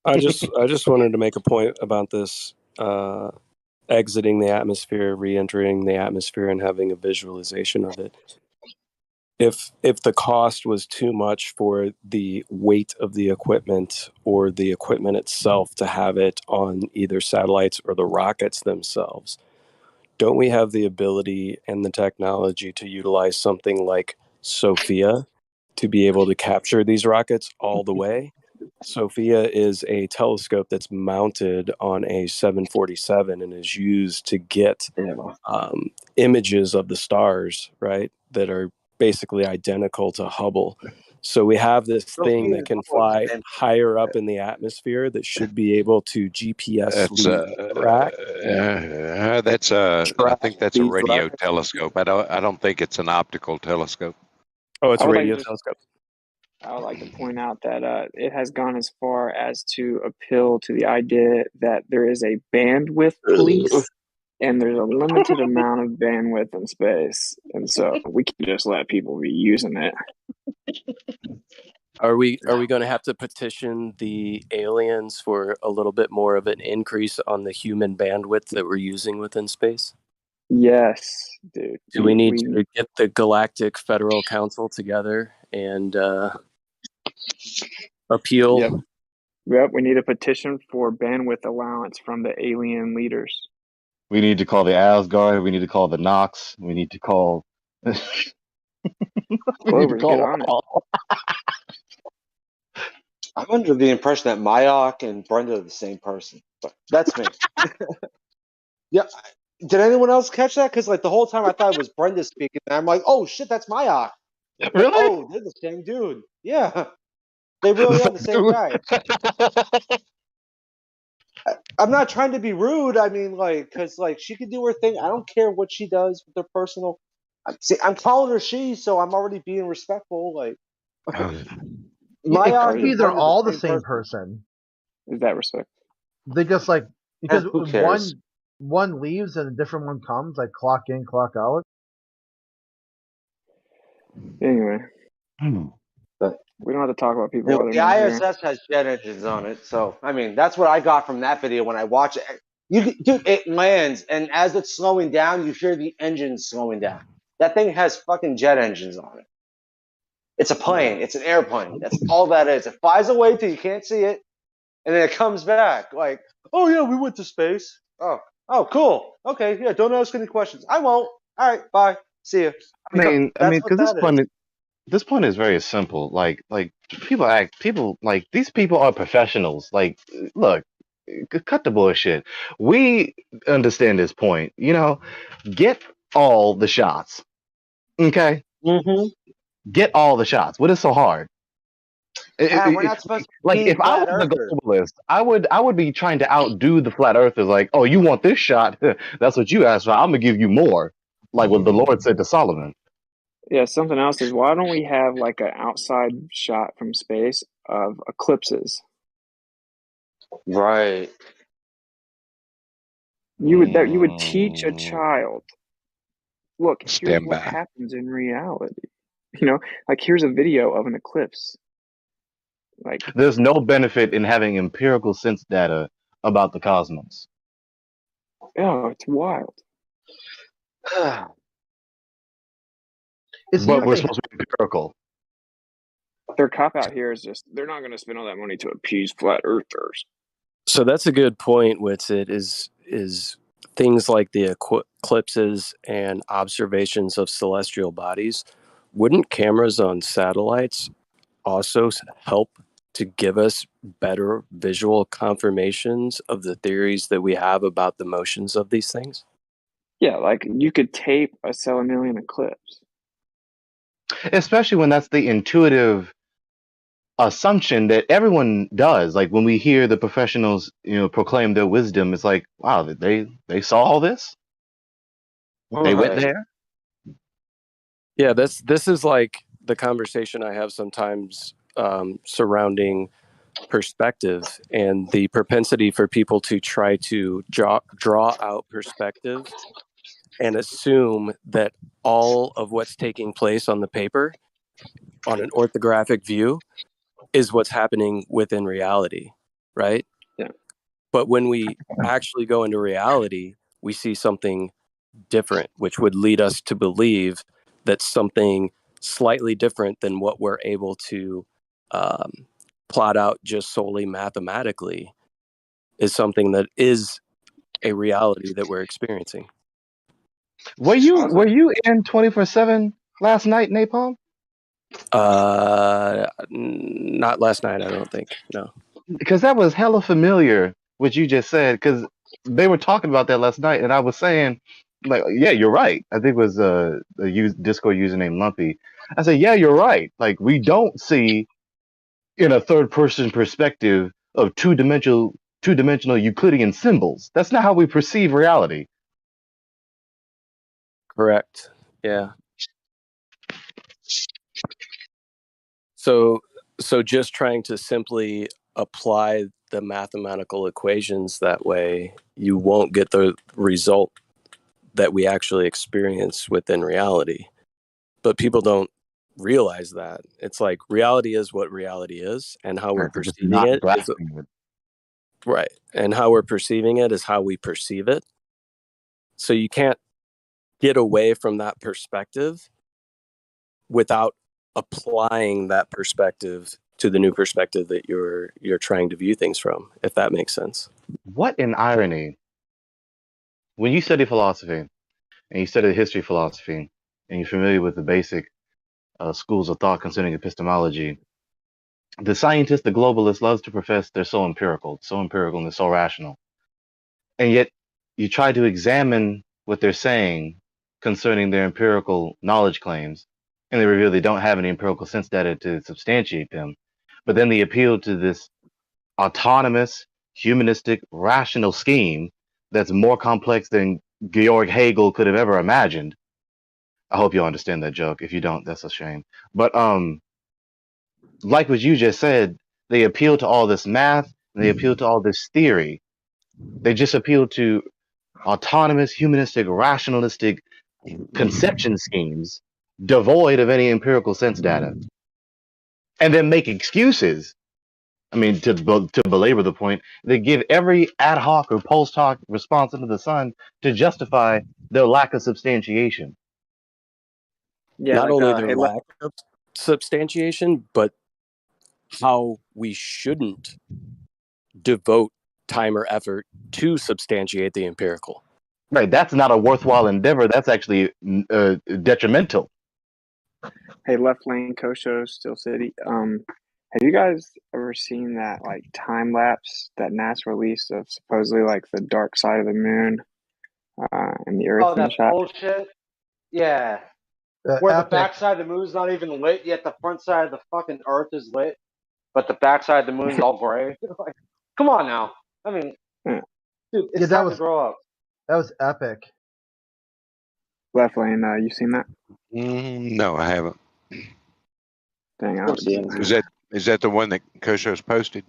I just wanted to make a point about this exiting the atmosphere, re-entering the atmosphere, and having a visualization of it. If the cost was too much for the weight of the equipment or the equipment itself to have it on either satellites or the rockets themselves, don't we have the ability and the technology to utilize something like Sophia to be able to capture these rockets all the way? Sophia is a telescope that's mounted on a 747 and is used to get images of the stars, right, that are basically identical to Hubble. So we have this thing that can fly higher up in the atmosphere that should be able to GPS track. I think that's a radio telescope. I don't think it's an optical telescope. Oh, it's a radio telescope. I would like to point out that it has gone as far as to appeal to the idea that there is a bandwidth police and there's a limited amount of bandwidth in space. And so we can just let people be using it. Are we going to have to petition the aliens for a little bit more of an increase on the human bandwidth that we're using within space? Yes, dude. Do we need to get the Galactic Federal Council together and appeal? Yep, we need a petition for bandwidth allowance from the alien leaders. We need to call the Asgard. We need to call the Nox. We need to call. Clover, get on it. I'm under the impression that Mayak and Brenda are the same person. But that's me. Yeah. Did anyone else catch that? Because like the whole time I thought it was Brenda speaking, and I'm like, oh shit, that's Mayak. Really? Oh, they're the same dude. Yeah. They really are the same guy. I'm not trying to be rude. I mean, like, because like she can do her thing. I don't care what she does with her personal. See, I'm calling her she, so I'm already being respectful. Like, it could be they're all the same person. Is that respect? They just like because who cares? one leaves and a different one comes, like clock in, clock out. Anyway, but we don't have to talk about people. The ISS has jet engines on it, so I mean that's what I got from that video when I watch it. Dude, it lands, and as it's slowing down, you hear the engines slowing down. That thing has fucking jet engines on it. It's a plane. It's an airplane. That's all that is. It flies away till you can't see it, and then it comes back. Like, oh yeah, we went to space. Oh, cool. Okay, yeah. Don't ask any questions. I won't. All right, bye. See you. I mean, because this point is very simple. Like people like these people are professionals. Like, look, cut the bullshit. We understand this point. You know, get all the shots. Okay. Mm-hmm. Get all the shots. What is so hard? We're not supposed to Like be if I was flat the earthers. globalist, I would be trying to outdo the flat earthers. Like, oh, you want this shot? That's what you asked for. I'm gonna give you more. Like what the Lord said to Solomon. Yeah, something else is why don't we have like an outside shot from space of eclipses? Right. You would teach a child. Look, here's Stand what by. happens in reality. You know, like here's a video of an eclipse. Like There's no benefit in having empirical sense data about the cosmos. oh, it's wild. But we're supposed to be empirical. Their cop out here is just they're not going to spend all that money to appease flat earthers. So that's a good point. With it is things like the eclipses and observations of celestial bodies. Wouldn't cameras on satellites also help to give us better visual confirmations of the theories that we have about the motions of these things? Yeah, like you could tape a stellar eclipse. Especially when that's the intuitive assumption that everyone does. Like when we hear the professionals, proclaim their wisdom, it's like, wow, they saw all this. They went there. Yeah, this is like the conversation I have sometimes surrounding perspective and the propensity for people to try to draw out perspective and assume that all of what's taking place on the paper on an orthographic view is what's happening within reality, right? Yeah. But when we actually go into reality, we see something different, which would lead us to believe that something slightly different than what we're able to plot out just solely mathematically is something that is a reality that we're experiencing. Were you in 24/7 last night, Napalm? Not last night, I don't think. No. Because that was hella familiar what you just said. Because they were talking about that last night, and I was saying, like, yeah, you're right. I think it was a Discord username Lumpy. I said, yeah, you're right. Like we don't see in a third person perspective of two-dimensional Euclidean symbols. That's not how we perceive reality. Correct. Yeah. So just trying to simply apply the mathematical equations that way, you won't get the result that we actually experience within reality. But people don't realize that. It's like reality is what reality is, and how we're perceiving it is right. And how we're perceiving it is how we perceive it. So you can't get away from that perspective without applying that perspective to the new perspective that you're trying to view things from, if that makes sense. What an irony. When you study philosophy and you study history of philosophy and you're familiar with the basic schools of thought concerning epistemology, the scientist, the globalist, loves to profess they're so empirical and they're so rational. And yet you try to examine what they're saying concerning their empirical knowledge claims, and they reveal they don't have any empirical sense data to substantiate them. But then they appeal to this autonomous, humanistic, rational scheme that's more complex than Georg Hegel could have ever imagined. I hope you understand that joke. If you don't, that's a shame. But like what you just said, they appeal to all this math and they appeal to all this theory. They just appeal to autonomous, humanistic, rationalistic conception schemes devoid of any empirical sense data, and then make excuses. I mean, to belabor the point, they give every ad hoc or post hoc response under the sun to justify their lack of substantiation. Yeah, Not like only their hey, lack of substantiation, but how we shouldn't devote time or effort to substantiate the empirical. Right, that's not a worthwhile endeavor. That's actually detrimental. hey, left lane, Kosho, Steel City. Have you guys ever seen that like time lapse that NASA released of supposedly like the dark side of the moon and the Earth Oh, in the that shot? bullshit. Yeah. Where the backside of the moon's not even lit, yet the front side of the fucking Earth is lit, but the backside of the moon's all gray. Like, come on now. I mean, dude, it's time to grow up. That was epic. Left lane, you seen that? No, I haven't. Dang, I've seen that. Is that the one that Kosho's posted?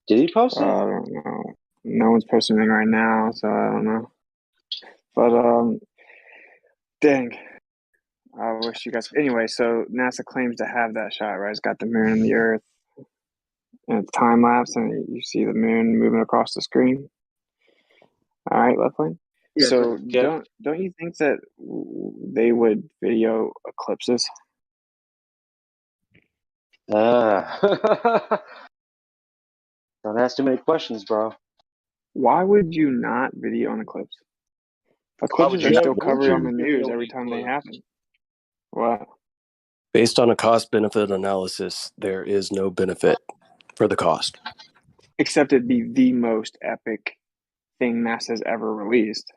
Did he post it? I don't know. No one's posting anything right now, so I don't know. But dang, I wish you guys. Anyway, so NASA claims to have that shot, right? It's got the moon and the Earth, and it's time lapse, and you see the moon moving across the screen. All right, left lane. Yeah, So yeah. don't you think that they would video eclipses? Don't ask too many questions, bro. Why would you not video an eclipse? Eclipses are still covered on the news every time they happen. What? Based on a cost-benefit analysis, there is no benefit for the cost. Except it'd be the most epic thing NASA's ever released.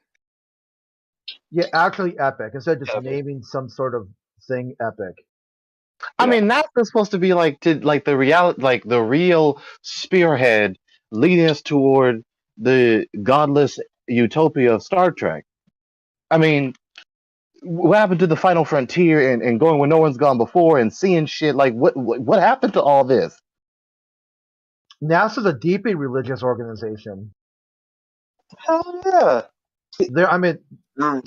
Yeah, actually epic. Instead of just naming some sort of thing epic. I mean, NASA's supposed to be the real spearhead leading us toward the godless utopia of Star Trek. I mean, what happened to the final frontier and going where no one's gone before and seeing shit? Like, what happened to all this? NASA's a deeply religious organization. Hell yeah. I mean, to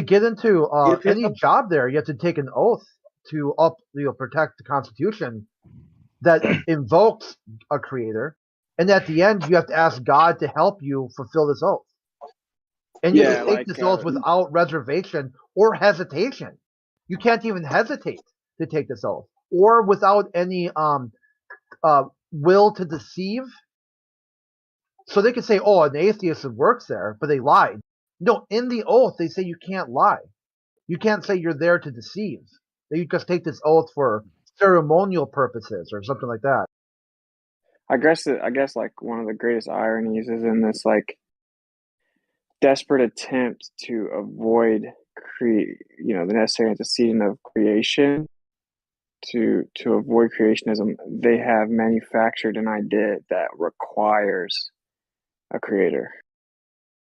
get into any job there, you have to take an oath to protect the Constitution that invokes a creator, and at the end, you have to ask God to help you fulfill this oath. And you have to take this oath without reservation or hesitation. You can't even hesitate to take this oath, or without any will to deceive. So they could say, "Oh, an atheist works there," but they lied. No, in the oath they say you can't lie. You can't say you're there to deceive. You just take this oath for ceremonial purposes or something like that. I guess like one of the greatest ironies is in this like desperate attempt to avoid the necessary antecedent of creation. To avoid creationism, they have manufactured an idea that requires a creator.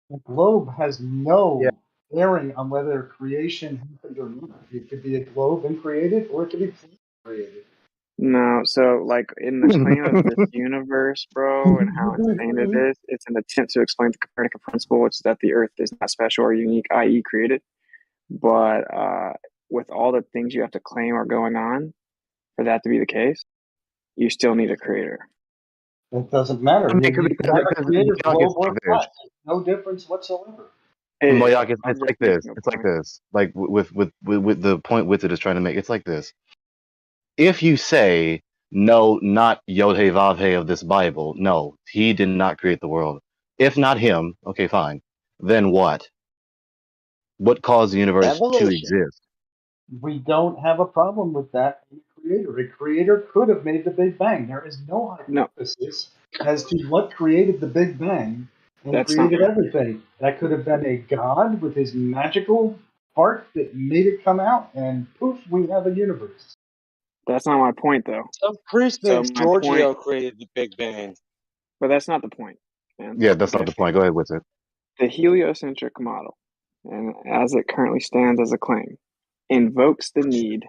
The globe has no bearing on whether creation happened or not. It could be a globe and created, or it could be created. No, so like in the claim of this universe, bro, and how insane it is, it's an attempt to explain the Copernican principle, which is that the Earth is not special or unique, i.e., created. But with all the things you have to claim are going on for that to be the case, you still need a creator. It doesn't matter. No difference whatsoever. Moyak, it's like this. It's like this. Like with the point Wizard is trying to make. It's like this. If you say no, not Yod-Heh-Vav-Heh of this Bible, no, he did not create the world. If not him, okay, fine. Then what? What caused the universe to exist? We don't have a problem with that creator. A creator could have made the Big Bang. There is no hypothesis as to what created the Big Bang and created everything. That could have been a god with his magical part that made it come out, and poof, we have a universe. That's not my point, though. Some priest named Giorgio created the Big Bang. But that's not the point, man. Yeah, that's not the point. Go ahead with it. The heliocentric model, and as it currently stands as a claim, invokes the need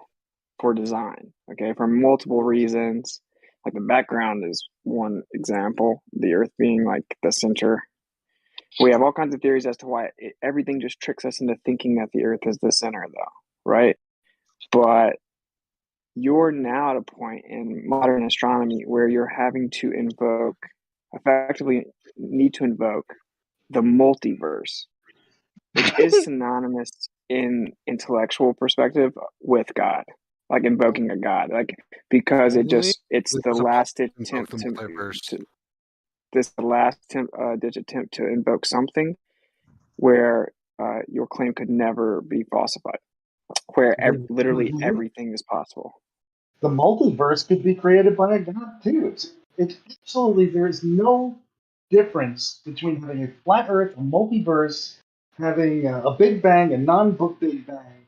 for design, okay, for multiple reasons. Like the background is one example, the Earth being like the center. We have all kinds of theories as to why everything just tricks us into thinking that the Earth is the center, though, right? But you're now at a point in modern astronomy where you're having to effectively need to invoke the multiverse, which is synonymous in intellectual perspective with God, like invoking a God, like because it's the last attempt ditch attempt to invoke something where your claim could never be falsified, where literally everything is possible. The multiverse could be created by a god too. It's absolutely, there is no difference between having a flat Earth, a multiverse, having a Big Bang, a non-Big Bang.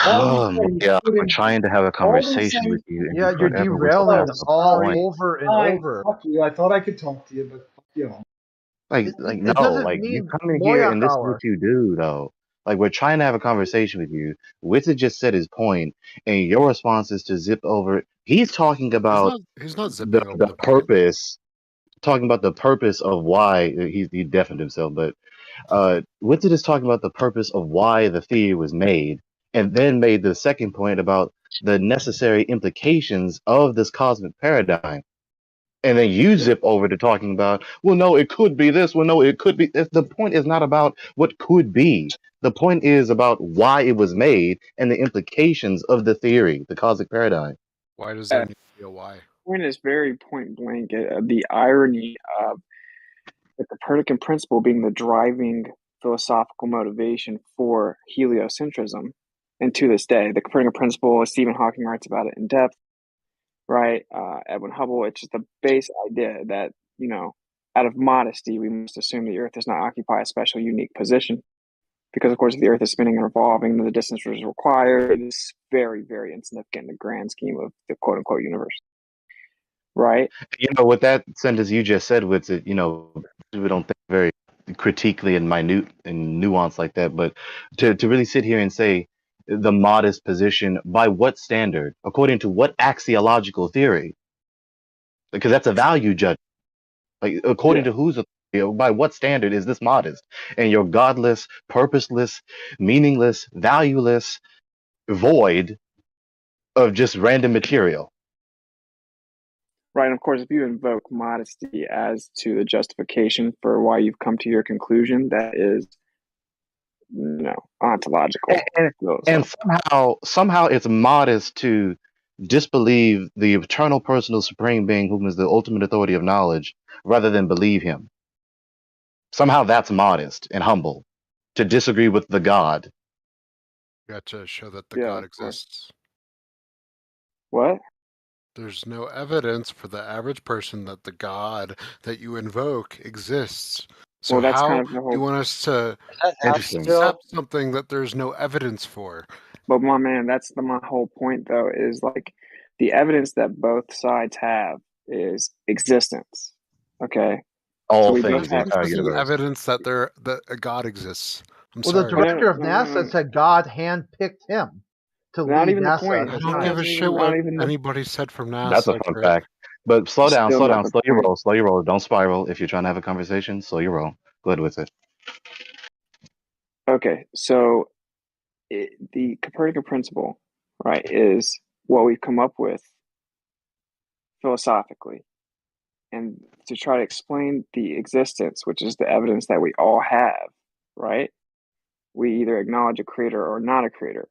Oh my God, I'm trying to have a conversation with you. And you're derailing all over and over. Fuck you. I thought I could talk to you, but fuck you. You come in here and this is what you do, though. Like, we're trying to have a conversation with you. Wizard just said his point, and your response is to zip over it. He's talking about he's not zipping over the purpose, talking about the purpose of why he deafened himself, but Wizard is talking about the purpose of why the theory was made, and then made the second point about the necessary implications of this cosmic paradigm. And then you zip over to talking about, well, no, it could be this. Well, no, it could be. The point is not about what could be. The point is about why it was made and the implications of the theory, the cosmic paradigm. Why does that need to be a why? Point is very point blank. The irony of the Copernican principle being the driving philosophical motivation for heliocentrism, and to this day, the Copernican principle, Stephen Hawking writes about it in depth. Right, Edwin Hubble. It's just a base idea that, out of modesty, we must assume the Earth does not occupy a special, unique position, because, of course, if the Earth is spinning and revolving, then the distance required is very, very insignificant in the grand scheme of the quote-unquote universe. Right. With that sentence you just said, with it, we don't think very critically and minute and nuanced like that, but to really sit here and say the modest position, by what standard, according to what axiological theory? Because that's a value judgment. Like, according to whose, by what standard is this modest? And you're godless, purposeless, meaningless, valueless, void of just random material. Right, and of course, if you invoke modesty as to the justification for why you've come to your conclusion, that is, ontological. And somehow it's modest to disbelieve the eternal personal supreme being, whom is the ultimate authority of knowledge, rather than believe him. Somehow that's modest and humble, to disagree with the God. You got to show that the God exists. What? There's no evidence for the average person that the God that you invoke exists. So that's how kind of the whole... you want us to accept something that there's no evidence for? But my man, that's my whole point, though, is like the evidence that both sides have is existence. Okay. All so things. Evidence that a God exists. The director of NASA said God handpicked him to lead NASA. I don't give a shit what anybody said from NASA. That's a fun fact. But slow down, slow your roll. Don't spiral. If you're trying to have a conversation, slow your roll. Go ahead with it. Okay, so the Copernican principle, right, is what we've come up with philosophically. And to try to explain the existence, which is the evidence that we all have, right? We either acknowledge a creator or not a creator.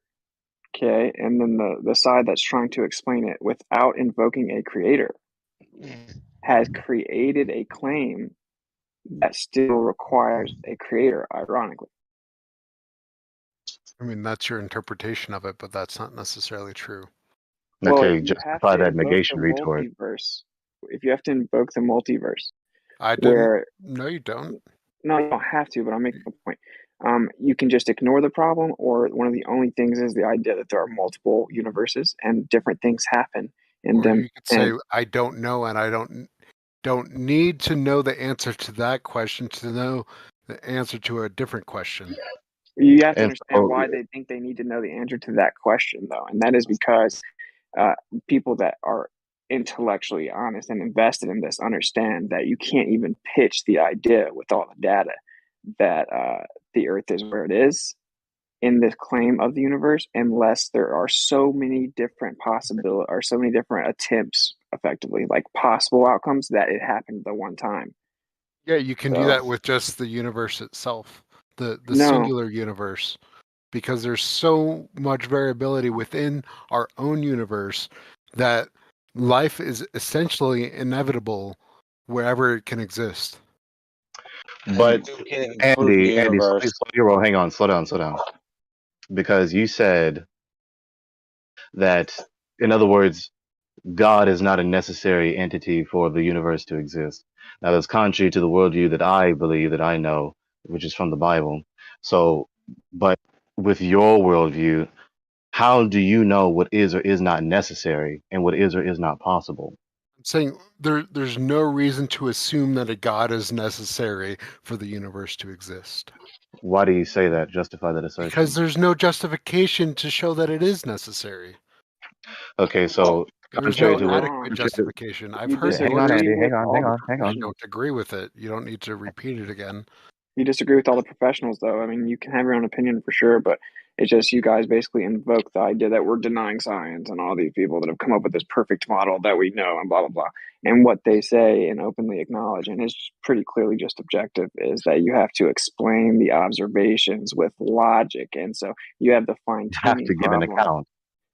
Okay, and then the side that's trying to explain it without invoking a creator has created a claim that still requires a creator, ironically. I mean, that's your interpretation of it, but that's not necessarily true. Okay, justify that negation retort. If you have to invoke the multiverse, no, you don't. No, you don't have to, but I'm making a point. You can just ignore the problem, or one of the only things is the idea that there are multiple universes and different things happen in them. You could say, I don't know, and I don't need to know the answer to that question to know the answer to a different question. You have to And understand so, why they think they need to know the answer to that question, though, and that is because people that are intellectually honest and invested in this understand that you can't even pitch the idea with all the data that the Earth is where it is in this claim of the universe unless there are so many different possibilities or so many different attempts, effectively, like possible outcomes that it happened the one time. Yeah, you can do So, that with just the universe itself, the no, singular universe, because there's so much variability within our own universe that life is essentially inevitable wherever it can exist. but You can't improve the Andy, universe. slow your roll. Hang on, slow down. Because you said that, in other words, God is not a necessary entity for the universe to exist. Now, that's contrary to the worldview that I believe, that I know, which is from the Bible. So, but with your worldview, how do you know what is or is not necessary and what is or is not possible? I'm saying there's no reason to assume that a God is necessary for the universe to exist. Why do you say that? Justify that assertion. Because there's no justification to show that it is necessary. Okay, so There's contrary no to what? adequate justification. I've you heard Hang on, disagree Andy. with all the Hang on. I don't agree with it. You don't need to repeat it again. You disagree with all the professionals, though. I mean, you can have your own opinion for sure, but it's just you guys basically invoke the idea that we're denying science and all these people that have come up with this perfect model that we know and blah, blah, blah. And what they say and openly acknowledge, and it's pretty clearly just objective, is that you have to explain the observations with logic. And so you have the fine You have tuning to give an problem. account.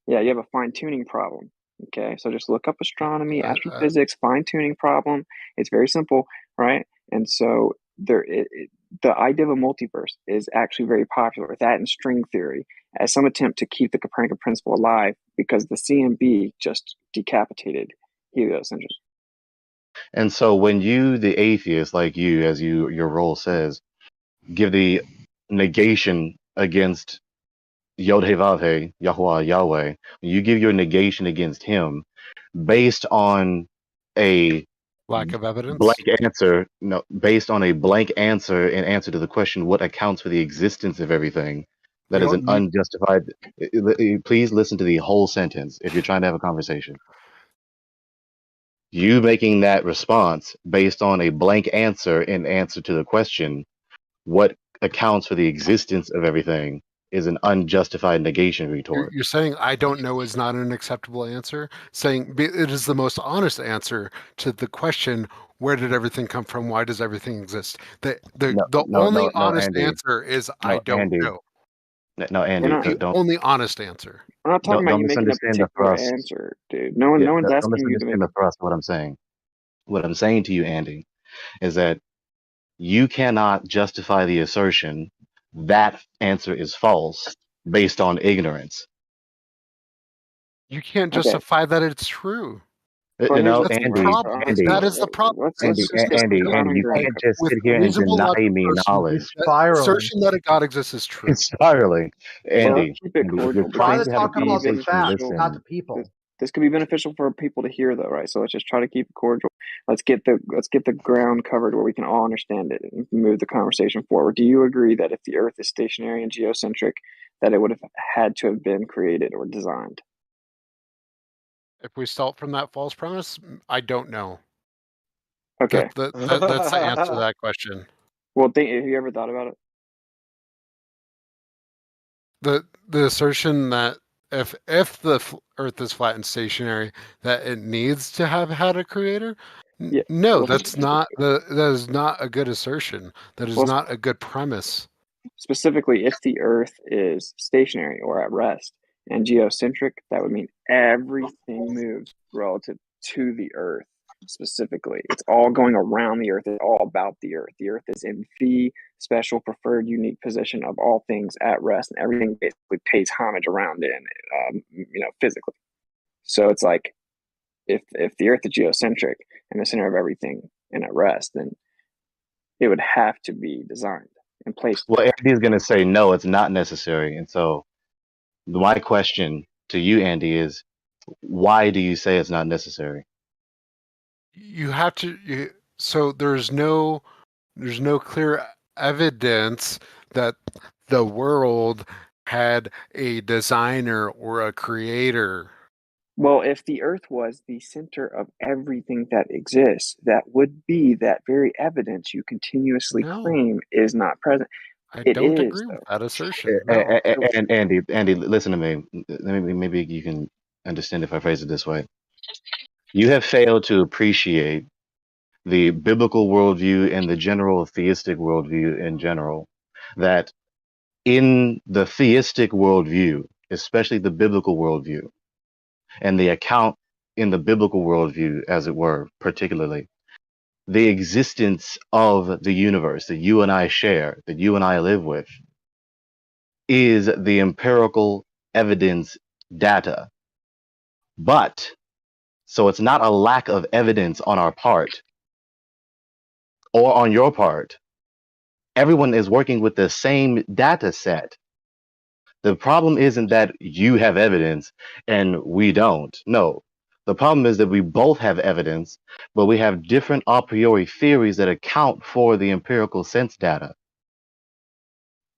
Yeah, you have a fine tuning problem. Okay, so just look up astronomy, Uh, astrophysics, fine tuning problem. It's very simple, right? And so the idea of a multiverse is actually very popular. That and string theory as some attempt to keep the Copernican principle alive because the CMB just decapitated heliocentrism. And so when you, the atheist, like you, as your role says, give the negation against Yod-Heh-Vav-Heh, Yahuwah, Yahweh, you give your negation against him based on a lack of evidence. blank answer, no, based on a blank answer in answer to the question, what accounts for the existence of everything? That is an unjustified. Please listen to the whole sentence if you're trying to have a conversation. You making that response based on a blank answer in answer to the question, what accounts for the existence of everything, is an unjustified negation retort. You're saying I don't know is not an acceptable answer. Saying it is the most honest answer to the question, where did everything come from? Why does everything exist? The only honest Andy. answer is I don't Andy. know. No, Andy, The only honest answer. We're not talking about don't you making a misunderstand the particular thrust. answer, dude. No one's Don't asking you to make misunderstand the thrust of what I'm saying. What I'm saying to you, Andy, is that you cannot justify the assertion that answer is false based on ignorance. You can't justify that it's true. Well, No, that's Andy, the problem. That is the problem. Andy, you can't just sit here and reasonable deny logical me person, knowledge. that assertion that a God exists is true. It's spiraling. Andy, keep it Andy, cordial. you're trying to have a This could be conversation. beneficial. Listen. This could be beneficial for people to hear, though, right? So let's just try to keep it cordial. Let's get the ground covered where we can all understand it and move the conversation forward. Do you agree that if the Earth is stationary and geocentric, that it would have had to have been created or designed? If we start from that false premise, I don't know. Okay, that's the answer to that question. Well, have you ever thought about it? The assertion that if the Earth is flat and stationary, that it needs to have had a creator. No, that is not a good assertion. That is not a good premise. Specifically, if the Earth is stationary or at rest and geocentric, that would mean everything moves relative to the Earth. Specifically, it's all going around the Earth. It's all about the Earth. The Earth is in the special, preferred, unique position of all things at rest, and everything basically pays homage around it, physically. So it's like if the Earth is geocentric and the center of everything and at rest, then it would have to be designed and placed. Well, Andy's going to say no, it's not necessary, and so my question to you, Andy, is why do you say it's not necessary? You have to. So there's no clear evidence that the world had a designer or a creator. Well, if the Earth was the center of everything that exists, that would be that very evidence you continuously claim is not present. I It don't is, agree with though. that assertion. No. And Andy, listen to me. Maybe you can understand if I phrase it this way. You have failed to appreciate the biblical worldview and the general theistic worldview in general. That in the theistic worldview, especially the biblical worldview, and the account in the biblical worldview, as it were, particularly, the existence of the universe that you and I share, that you and I live with, is the empirical evidence data. But, so it's not a lack of evidence on our part or on your part. Everyone is working with the same data set. The problem isn't that you have evidence and we don't. No. The problem is that we both have evidence, but we have different a priori theories that account for the empirical sense data.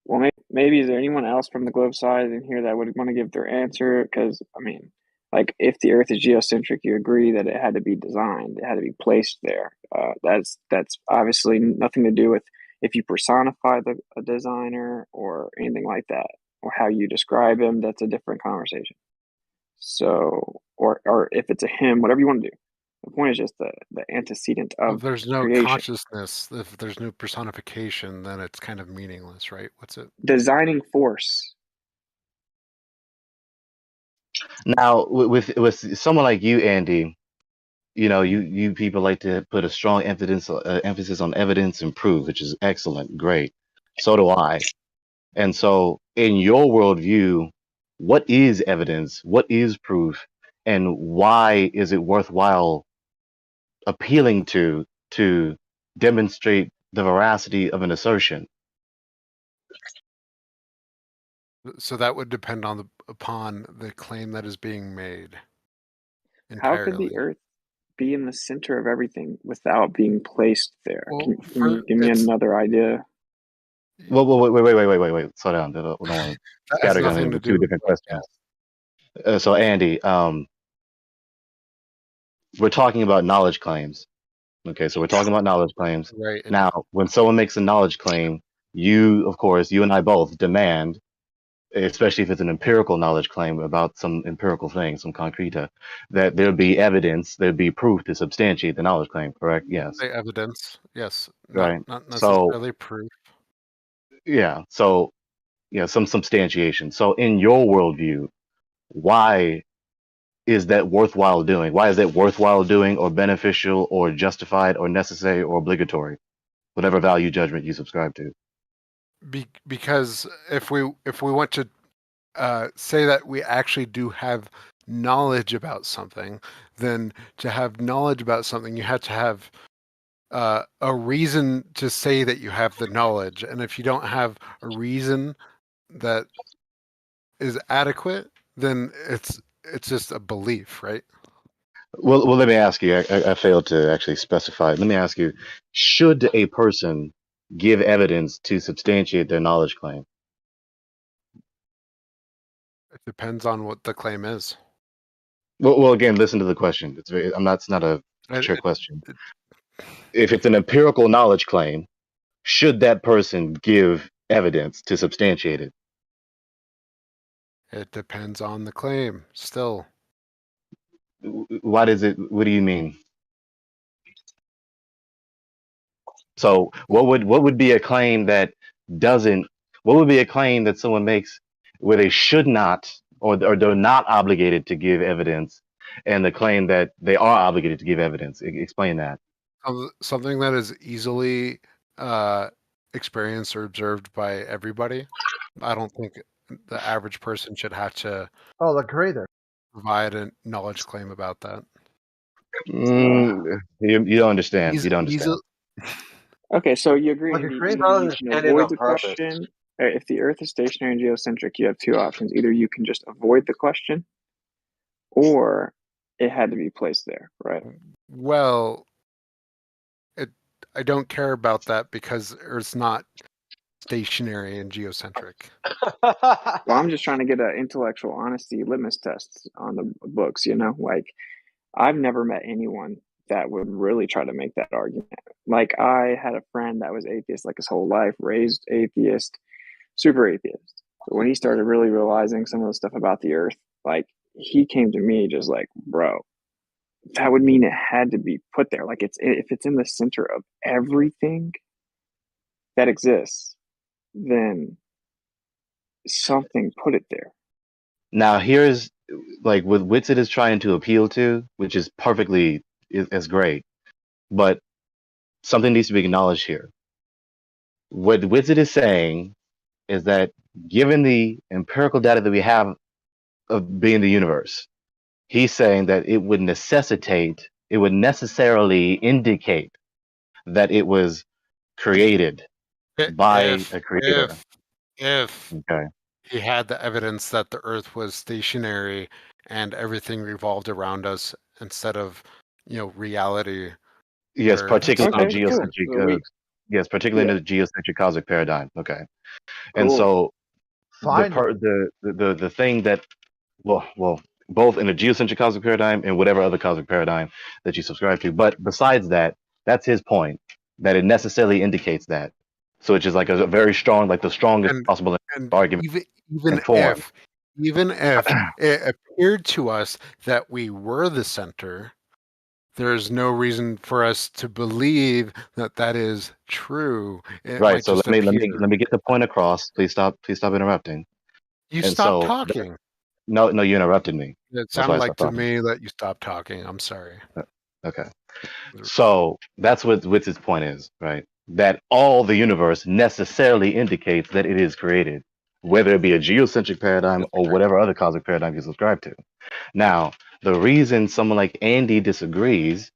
Well, maybe is there anyone else from the globe side in here that would want to give their answer? Because, I mean, like, if the Earth is geocentric, you agree that it had to be designed, it had to be placed there. That's obviously nothing to do with if you personify a designer or anything like that, or how you describe him. That's a different conversation. So, or if it's a him, whatever you want to do. The point is just the antecedent of If there's no creation. consciousness, if there's no personification, then it's kind of meaningless, right? What's it? Designing force. Now, with someone like you, Andy, you know, you people like to put a strong emphasis on evidence and proof, which is excellent, great. So do I. And so, in your worldview, what is evidence? What is proof? And why is it worthwhile appealing to demonstrate the veracity of an assertion? So that would depend upon the claim that is being made How could entirely. the Earth be in the center of everything without being placed there? Well, Can you give me another idea? Well, wait. Slow down. Don't want to That has scattergun nothing into to do two with different questions. So, Andy, we're talking about knowledge claims. Okay, so we're talking about knowledge claims. Right. Now, when someone makes a knowledge claim, you, of course, you and I both demand, especially if it's an empirical knowledge claim about some empirical thing, some concreta, that there be evidence, there be proof to substantiate the knowledge claim, correct? Yes. Say evidence, yes. Right. Not So, necessarily proof. yeah. So, yeah, some substantiation. So, in your worldview, why is that worthwhile doing? Why is that worthwhile doing, or beneficial, or justified, or necessary, or obligatory? Whatever value judgment you subscribe to. Because if we want to say that we actually do have knowledge about something, then to have knowledge about something, you have to have a reason to say that you have the knowledge. And if you don't have a reason that is adequate, then it's just a belief, right? Well, let me ask you. I failed to actually specify. Let me ask you: should a person give evidence to substantiate their knowledge claim? It depends on what the claim is. Well, again, listen to the question. It's not a trick question. If it's an empirical knowledge claim, should that person give evidence to substantiate it? It depends on the claim. Still. Why does it? What do you mean? So what would be a claim that doesn't? What would be a claim that someone makes where they should not, or they're not obligated to give evidence, and the claim that they are obligated to give evidence? Explain that. Something that is easily experienced or observed by everybody. I don't think the average person should have to. Oh, the creator. Provide a knowledge claim about that. You don't understand. You don't understand. Okay, so you agree Like a you creator can avoid the question. If the Earth is stationary and geocentric, you have two options. Either you can just avoid the question, or it had to be placed there, right? Well, I don't care about that because Earth's not stationary and geocentric. Well, I'm just trying to get an intellectual honesty litmus test on the books, you know? Like, I've never met anyone that would really try to make that argument. Like, I had a friend that was atheist like his whole life, raised atheist, super atheist. But when he started really realizing some of the stuff about the Earth, like, he came to me just like, bro, that would mean it had to be put there. Like, if it's in the center of everything that exists, then something put it there. Now, here's like what Witsit is trying to appeal to, which is perfectly is great, but something needs to be acknowledged here. What Witsit is saying is that given the empirical data that we have of being the universe, he's saying that it would necessarily indicate that it was created by a creator. If Okay. he had the evidence that the Earth was stationary and everything revolved around us instead of, reality. Yes, where particularly it's- in the geocentric. Yes, particularly in the geocentric cosmic paradigm. Okay, and Cool. so Fine. the thing that well both in the geocentric cosmic paradigm and whatever other cosmic paradigm that you subscribe to. But besides that, that's his point, that it necessarily indicates that. So it's just like a very strong, like the strongest possible argument. Even if it appeared to us that we were the center, there's no reason for us to believe that that is true. It Right. might So just let me appear. get the point across. Please stop interrupting. You And stopped so talking. no, you interrupted me. It That's sounded why I like stopped to talking. me that you stopped talking. I'm sorry. Okay. So that's what Witz's point is, right? That all the universe necessarily indicates that it is created, whether it be a geocentric paradigm or whatever other cosmic paradigm you subscribe to. Now, the reason someone like Andy disagrees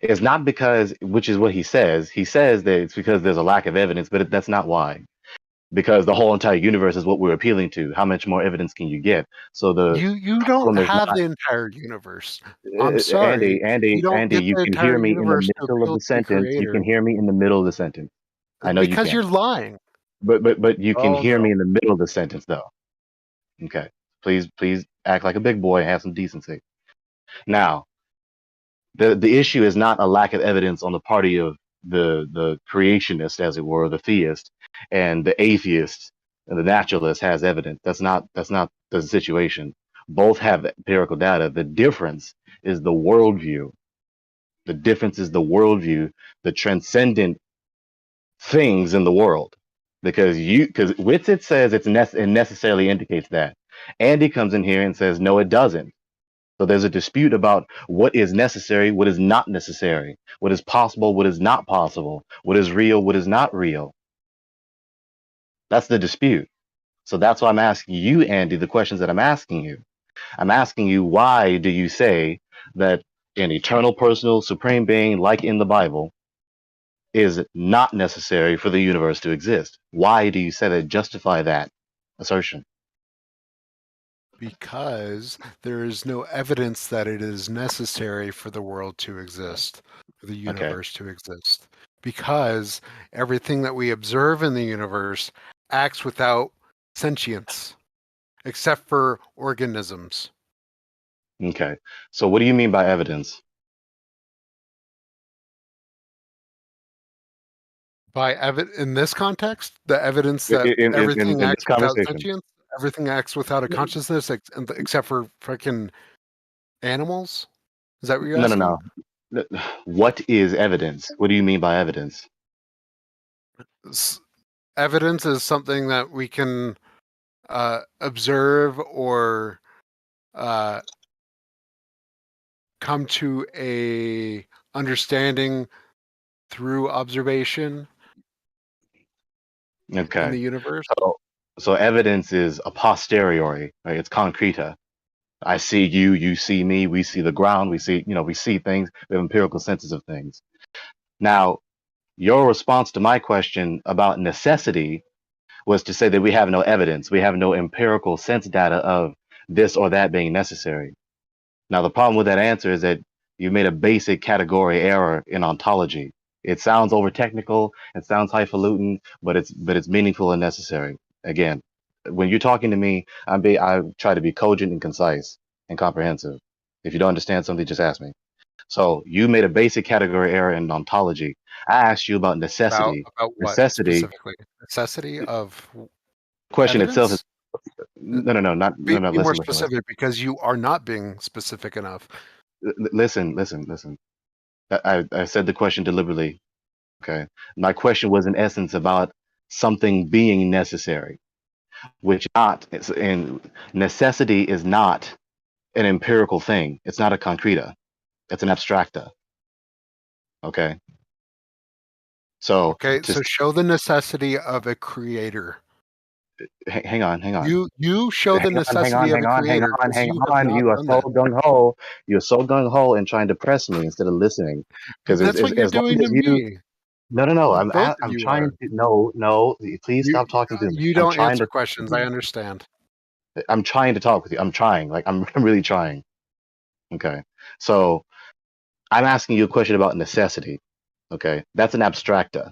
is not because, which is what he says that it's because there's a lack of evidence, but that's not why. Because the whole entire universe is what we're appealing to. How much more evidence can you get? So You don't problem is have not, the entire universe. I'm sorry. Andy, You don't get you the can entire hear me in the universe to middle of appeal the to the sentence. You can creator hear me in the middle of the sentence. I know you because can. you're lying. But you can Oh, hear no. me in the middle of the sentence though. Okay. Please act like a big boy and have some decency. Now, the issue is not a lack of evidence on the party of the creationist, as it were, the theist, and the atheist and the naturalist has evidence. That's not the situation. Both have empirical data. The difference is the worldview. The difference is the worldview, the transcendent things in the world. Because Witsit says it necessarily indicates that. Andy comes in here and says, no, it doesn't. So there's a dispute about what is necessary, what is not necessary, what is possible, what is not possible, what is real, what is not real. That's the dispute. So that's why I'm asking you, Andy, the questions that I'm asking you. I'm asking you, why do you say that an eternal, personal, supreme being like in the Bible is not necessary for the universe to exist? Why do you say that? Justify that assertion. Because there is no evidence that it is necessary for the world to exist, for the universe to exist. Because everything that we observe in the universe acts without sentience, except for organisms. Okay. So what do you mean by evidence? In this context, the evidence that everything in acts this without conversation. sentience, everything acts without a consciousness, except for freaking animals. Is that what you're asking? No. What is evidence? What do you mean by evidence? Evidence is something that we can observe or come to a understanding through observation in the universe. So evidence is a posteriori, right? It's concreta. I see you, you see me, we see the ground, we see things, we have empirical senses of things. Now, your response to my question about necessity was to say that we have no evidence, we have no empirical sense data of this or that being necessary. Now, the problem with that answer is that you made a basic category error in ontology. It sounds over technical, it sounds highfalutin, but it's meaningful and necessary. Again, when you're talking to me, I try to be cogent and concise and comprehensive. If you don't understand something, just ask me. So you made a basic category error in ontology. I asked you about necessity. About what Necessity. specifically? Necessity of Question itself is evidence? no. Be more Listen. specific, because you are not being specific enough. Listen. I said the question deliberately. Okay. My question was in essence about something being necessary, which and necessity is not an empirical thing. It's not a concreta. It's an abstracta. Okay. So Okay, so show the necessity of a creator. Hang on. You show the necessity of a creator. Hang on. You are so gung ho. You're so gung ho and trying to press me instead of listening. Because That's what you're as long doing as to you, me. no. Both of I'm you trying are. to. No. Please stop talking to me. You I'm don't trying answer to questions. I understand. I'm trying to talk with you. I'm trying. Like I'm really trying. Okay. So I'm asking you a question about necessity. Okay. That's an abstracta.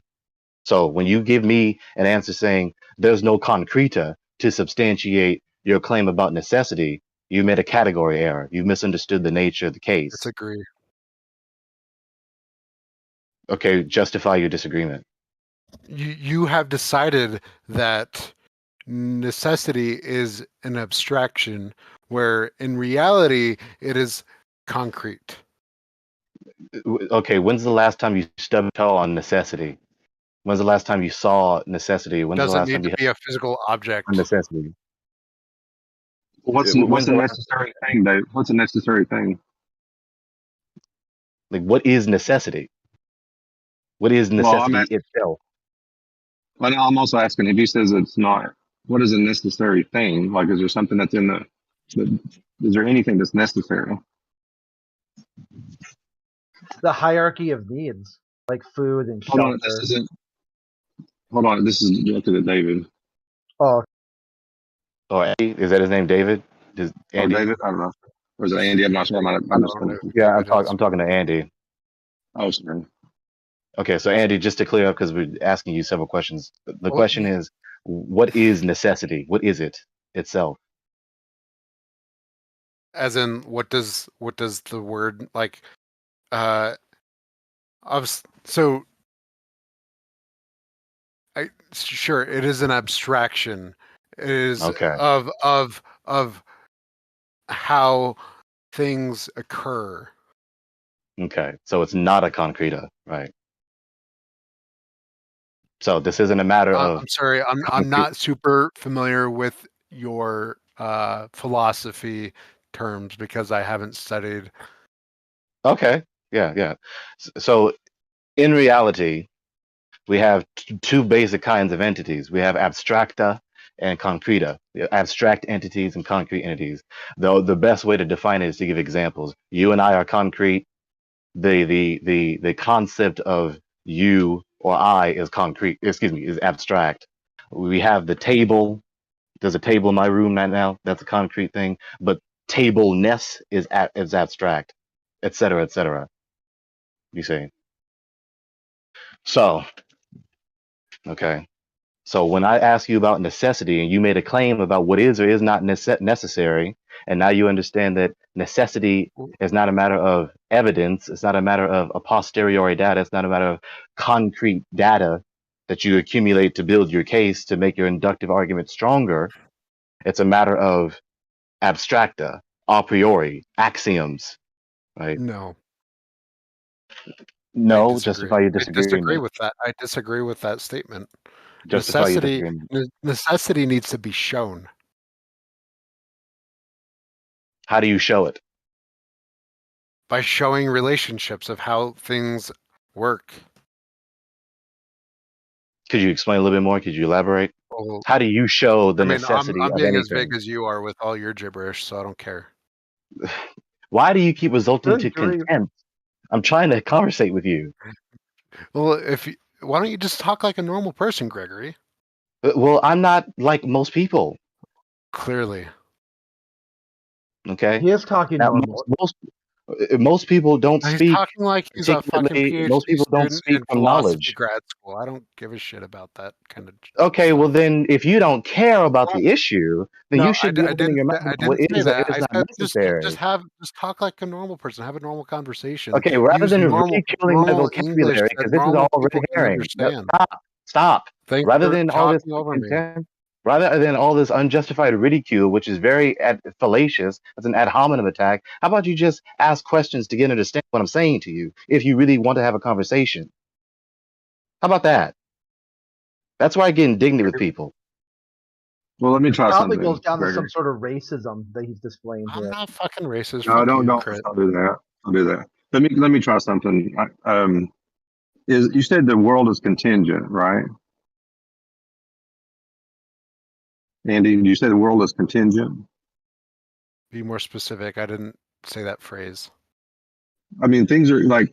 So when you give me an answer saying there's no concreta to substantiate your claim about necessity, you made a category error. You misunderstood the nature of the case. Disagree. Okay, justify your disagreement. You have decided that necessity is an abstraction, where in reality it is concrete. Okay, when's the last time you stubbed your toe on necessity? When's the last time you saw necessity? When's the Doesn't last need time to you be a physical object. had necessity? What's a necessary thing, Dave? What's a necessary thing? Like, what is necessity? What is necessity itself? Well, no, I'm also asking if he says it's not. What is a necessary thing? Like, is there something that's in is there anything that's necessary? The hierarchy of needs, like food and shelter. Hold on, this isn't. Hold on, this is directed at David. Oh. Oh, Andy? Is that his name, David? Andy? David? I don't know. Or is it Andy? I'm not sure. Yeah, I'm talking to Andy. Oh, sorry. Okay, so Andy, just to clear up, because we're asking you several questions. The question is, what is necessity? What is it itself? As in, what does the word like? Sure, it is an abstraction. It is of how things occur. Okay, so it's not a concreta, right? So this isn't a matter of. I'm sorry, I'm not super familiar with your philosophy terms because I haven't studied. Okay, yeah. So in reality, we have two basic kinds of entities. We have abstracta and concreta, abstract entities and concrete entities. Though the best way to define it is to give examples. You and I are concrete. The concept of you or I is concrete. Is abstract. We have the table. There's a table in my room right now. That's a concrete thing. But tableness is abstract, etc., etc. You see. So, okay. So when I ask you about necessity and you made a claim about what is or is not necessary, and now you understand that necessity is not a matter of evidence, it's not a matter of a posteriori data, it's not a matter of concrete data that you accumulate to build your case to make your inductive argument stronger. It's a matter of abstracta, a priori, axioms, right? No, justify your disagreement. I disagree with that. I disagree with that statement. Justify your disagreement. Necessity needs to be shown. How do you show it? By showing relationships of how things work. Could you explain a little bit more? Could you elaborate? How do you show the necessity I'm of being anything? as vague as you are with all your gibberish, so I don't care. Why do you keep resulting to contempt? I'm trying to conversate with you. Well, why don't you just talk like a normal person, Gregory? Well, I'm not like most people. Clearly. Okay. He is talking now, normal. Most people don't He's speak. talking like he's a fucking Particularly, most PhD people don't student speak in from philosophy knowledge. grad school. I don't give a shit about that kind of Okay, well stuff. then, if you don't care about the issue, then No, you should be opening your mouth I about what didn't say is or that. is I not said necessary. just talk like a normal person. Have a normal conversation. Okay, rather Use than normal ridiculing my English vocabulary, that because this is normal all red people can herring. No, understand. stop. Thanks Rather for than all this talking over me. contempt, rather than all this unjustified ridicule, which is very fallacious, as an ad hominem attack, how about you just ask questions to get understand what I'm saying to you, if you really want to have a conversation? How about that? That's why I get indignant with people. Well, let me try Probably something. goes down to Gregor. some sort of racism that he's displaying I'm here. not fucking racist. No, Fuck don't you, don't Crit. don't do that. Don't do that. Let me try something. Is you said the world is contingent, right? Andy, you say the world is contingent? Be more specific. I didn't say that phrase. I mean, things are like,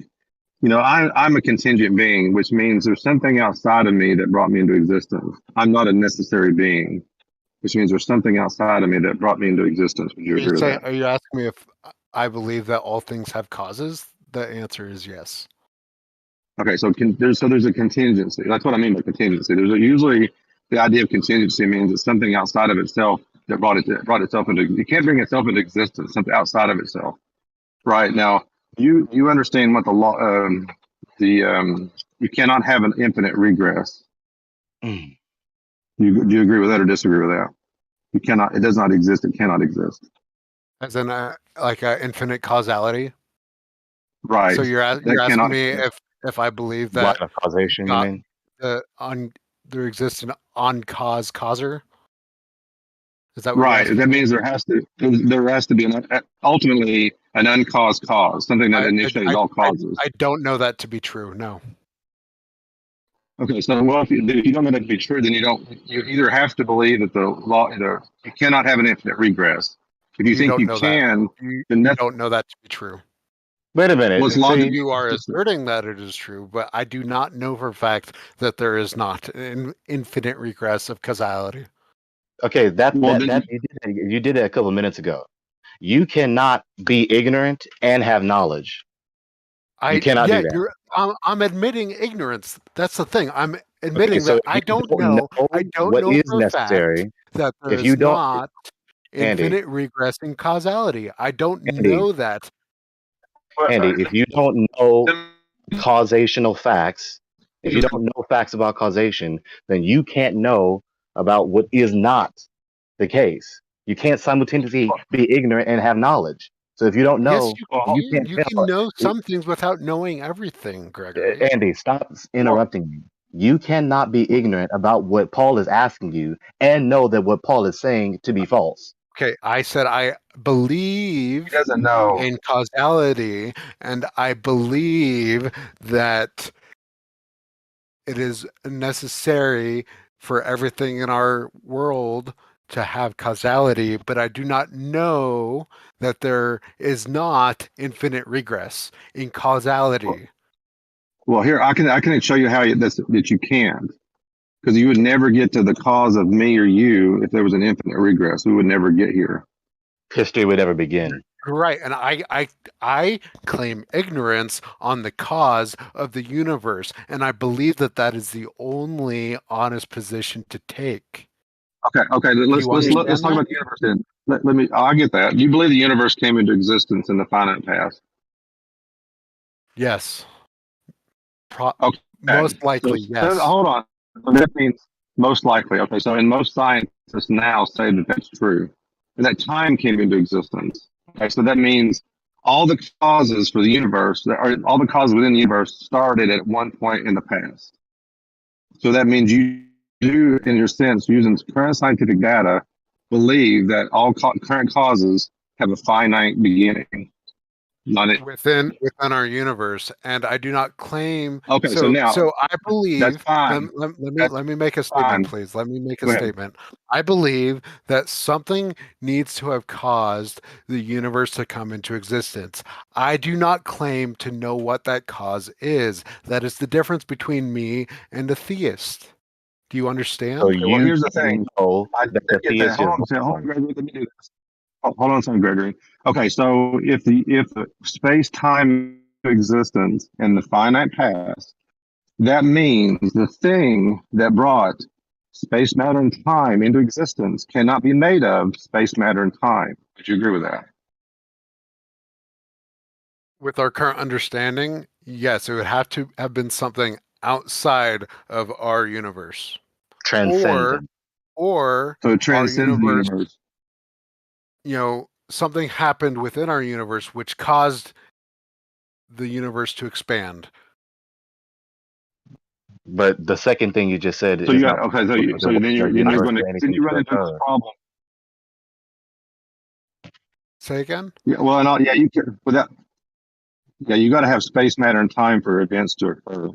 I'm a contingent being, which means there's something outside of me that brought me into existence. I'm not a necessary being, which means there's something outside of me that brought me into existence. Would you agree with that? Are you asking me if I believe that all things have causes? The answer is yes. Okay, so there's a contingency. That's what I mean by contingency. Usually the idea of contingency means it's something outside of itself that brought itself into. You can't bring itself into existence. Something outside of itself. Right now, you understand what the law. You cannot have an infinite regress. Do you agree with that or disagree with that? You cannot. It does not exist. It cannot exist. As in, like infinite causality. Right. So you're asking me if I believe that Lack of causation, you mean? There exists an on-cause causer. Is that what right? That means there has to be ultimately an uncaused cause, something that initiates all causes. I don't know that to be true. No. Okay, so well, if you don't know that to be true, then you either have to believe that the law, you cannot have an infinite regress. If you think you can, then you don't know that to be true. Wait a minute. You are asserting that it is true, but I do not know for a fact that there is not an infinite regress of causality. Okay, you did it a couple of minutes ago. You cannot be ignorant and have knowledge. You cannot do that. I'm admitting ignorance. That's the thing. I'm admitting that I don't know. I don't know for a fact that there is not infinite regressing causality. I don't know that. Andy, if you don't know causational facts, if you don't know facts about causation, then you can't know about what is not the case. You can't simultaneously be ignorant and have knowledge. So if you don't know, you can know some things without knowing everything, Gregory. Andy, stop interrupting me. You cannot be ignorant about what Paul is asking you and know that what Paul is saying to be false. Okay, I said I believe in causality, and I believe that it is necessary for everything in our world to have causality, but I do not know that there is not infinite regress in causality. Well, here I can show you how that you can, because you would never get to the cause of me or you if there was an infinite regress. We would never get here. History would never begin. Right, and I claim ignorance on the cause of the universe, and I believe that that is the only honest position to take. Okay. Let's talk about the universe then. I get that. You believe the universe came into existence in the finite past? Yes. Most likely, yes. Hold on. That means most likely. Okay, so and most scientists now say that that's true, and that time came into existence. Okay, so that means all the causes for the universe, all the causes within the universe, started at one point in the past. So that means you do, in your sense, using current scientific data, believe that all current causes have a finite beginning. Within our universe, and I do not claim. Okay, so I believe. That's fine. Let me make a statement, please. Let me make a statement. I believe that something needs to have caused the universe to come into existence. I do not claim to know what that cause is. That is the difference between me and a theist. Do you understand? So here's the thing. Hold on, Greg, let me do this. Hold on a second, Gregory. Okay, so if the space time existence in the finite past, that means the thing that brought space, matter, and time into existence cannot be made of space, matter, and time. Would you agree with that? With our current understanding, yes, it would have to have been something outside of our universe. Transcendent. Or So it transcends the universe. You know, something happened within our universe which caused the universe to expand. But the second thing you just said So is you got not okay. So then you're going to continue running into this problem. Say again? Yeah. Well, no. Yeah. You can without. Yeah. You got to have space, matter, and time for events to occur.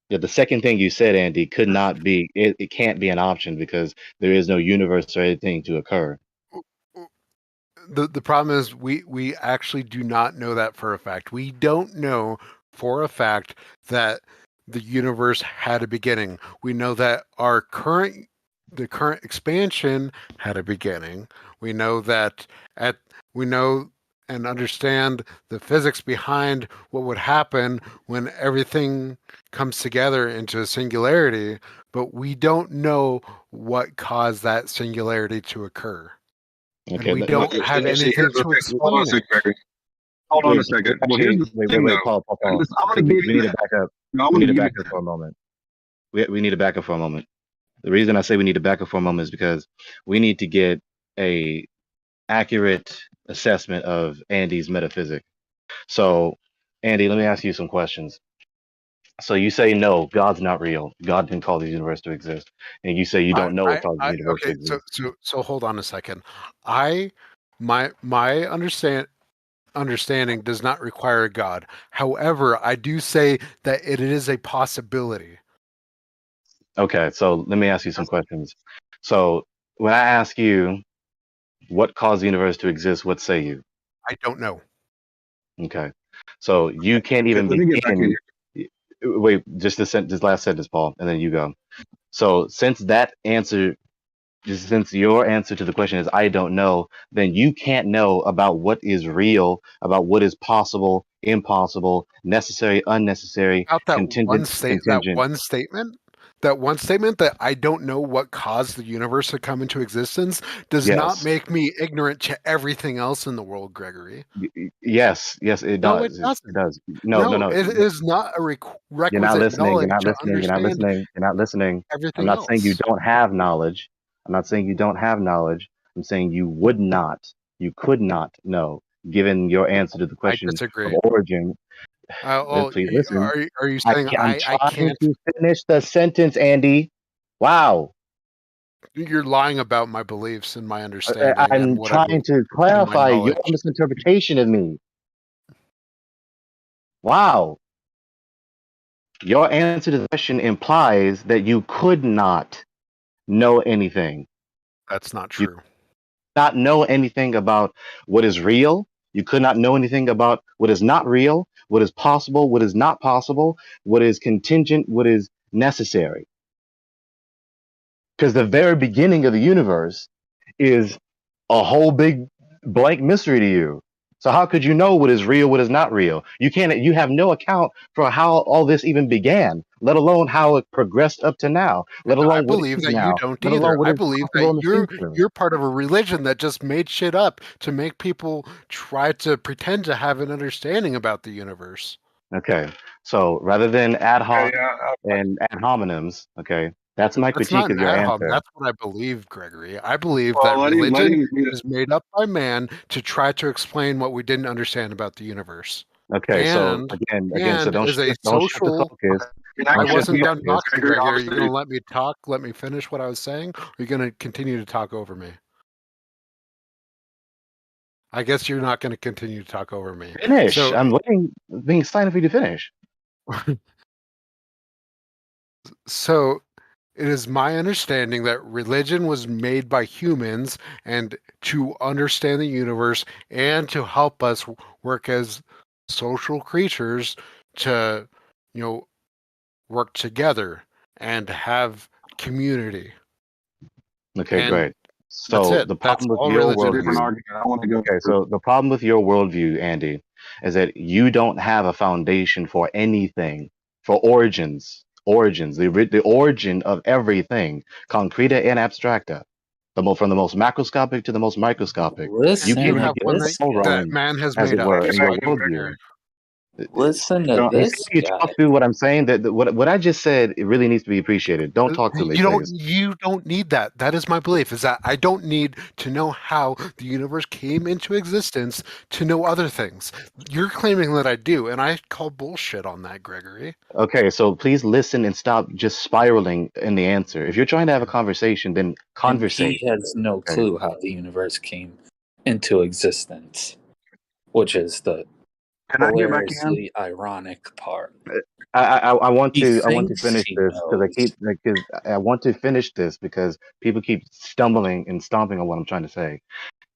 Yeah, the second thing you said, Andy, could not be. It can't be an option because there is no universe or anything to occur. The problem is we actually do not know that for a fact. We don't know for a fact that the universe had a beginning. We know that the current expansion had a beginning. We know that we know and understand the physics behind what would happen when everything comes together into a singularity, but we don't know what caused that singularity to occur. Okay, and we don't have anything to explain it. Hold on a second. Well, here's the thing, wait, though. Paul. I'm gonna We give you need to that. back up. No, We need to back up for a moment. We need to back up for a moment. The reason I say we need to back up for a moment is because we need to get a accurate assessment of Andy's metaphysics. So, Andy, let me ask you some questions. So you say no, God's not real. God didn't cause the universe to exist, and you say you don't know what caused the universe to exist. So hold on a second. My understanding does not require a God. However, I do say that it is a possibility. Okay, so let me ask you some questions. So when I ask you what caused the universe to exist, what say you? I don't know. Okay, so you can't even begin. Wait, just this last sentence, Paul, and then you go. So since your answer to the question is I don't know, then you can't know about what is real, about what is possible, impossible, necessary, unnecessary, About that contingent. That one statement that I don't know what caused the universe to come into existence does not Yes. make me ignorant to everything else in the world, Gregory. Yes, it No, does. it doesn't. It does. No. It is not a requisite You're not listening. You're knowledge not to listening. You're not understand listening. You're not listening. I'm everything not saying you else. don't have knowledge. I'm not saying you don't have knowledge. I'm saying you would not, you could not know, given your answer to the I question of disagree. origin. Please listen. Are you saying I'm I trying can't? to finish the sentence, Andy. Wow. You're lying about my beliefs and my understanding and I'm what I trying to and my clarify your knowledge. misinterpretation of me. Wow. Your answer to the question implies that you could not know anything. That's not You true. could not know anything about what is real. You could not know anything about what is not real, what is possible, what is not possible, what is contingent, what is necessary. Because the very beginning of the universe is a whole big blank mystery to you. So how could you know what is real, what is not real? You have no account for how all this even began, let alone how it progressed up to now, let I alone what it believe is that you now, don't let either. alone what I is believe possible in that the future. you're part of a religion that just made shit up to make people try to pretend to have an understanding about the universe. Okay, so rather than ad hoc and ad hominems, okay, that's my That's critique not of an your ad hoc. answer. That's what I believe, Gregory. I believe Well, that let him religion read it. is made up by man to try to explain what we didn't understand about the universe. Okay, so And again, so don't as a don't shift the social, focus. I Don't shift the wasn't done focus. talking, Gregory. Are you going to let me talk? Let me finish what I was saying? Or are you going to continue to talk over me? I guess you're not going to continue to talk over me. Finish. So, I'm being excited for you to finish. so it is my understanding that religion was made by humans and to understand the universe and to help us work as social creatures to, work together and have community. Okay, And great. That's So it. the That's problem with all your religion Different is. worldview. argument. I want to go. Okay, so the problem with your worldview, Andy, is that you don't have a foundation for anything, for origins, the origin of everything, concreta and abstracta, from the most macroscopic to the most microscopic. You And you can't have make one it that wrong, man has as made it up. were, in your So worldview. Listen to You this see, you guy. talk through what I'm saying. That what I just said, it really needs to be appreciated. Don't talk too late, Vegas. you don't need that. That is my belief. Is that I don't need to know how the universe came into existence to know other things. You're claiming that I do, and I call bullshit on that, Gregory. Okay, so please listen and stop just spiraling in the answer. If you're trying to have a conversation, then And conversate. he has no Okay. clue how the universe came into existence, which is the Can I get back in? hilariously ironic part. I want He to thinks finish he this because I want to finish this because people keep stumbling and stomping on what I'm trying to say.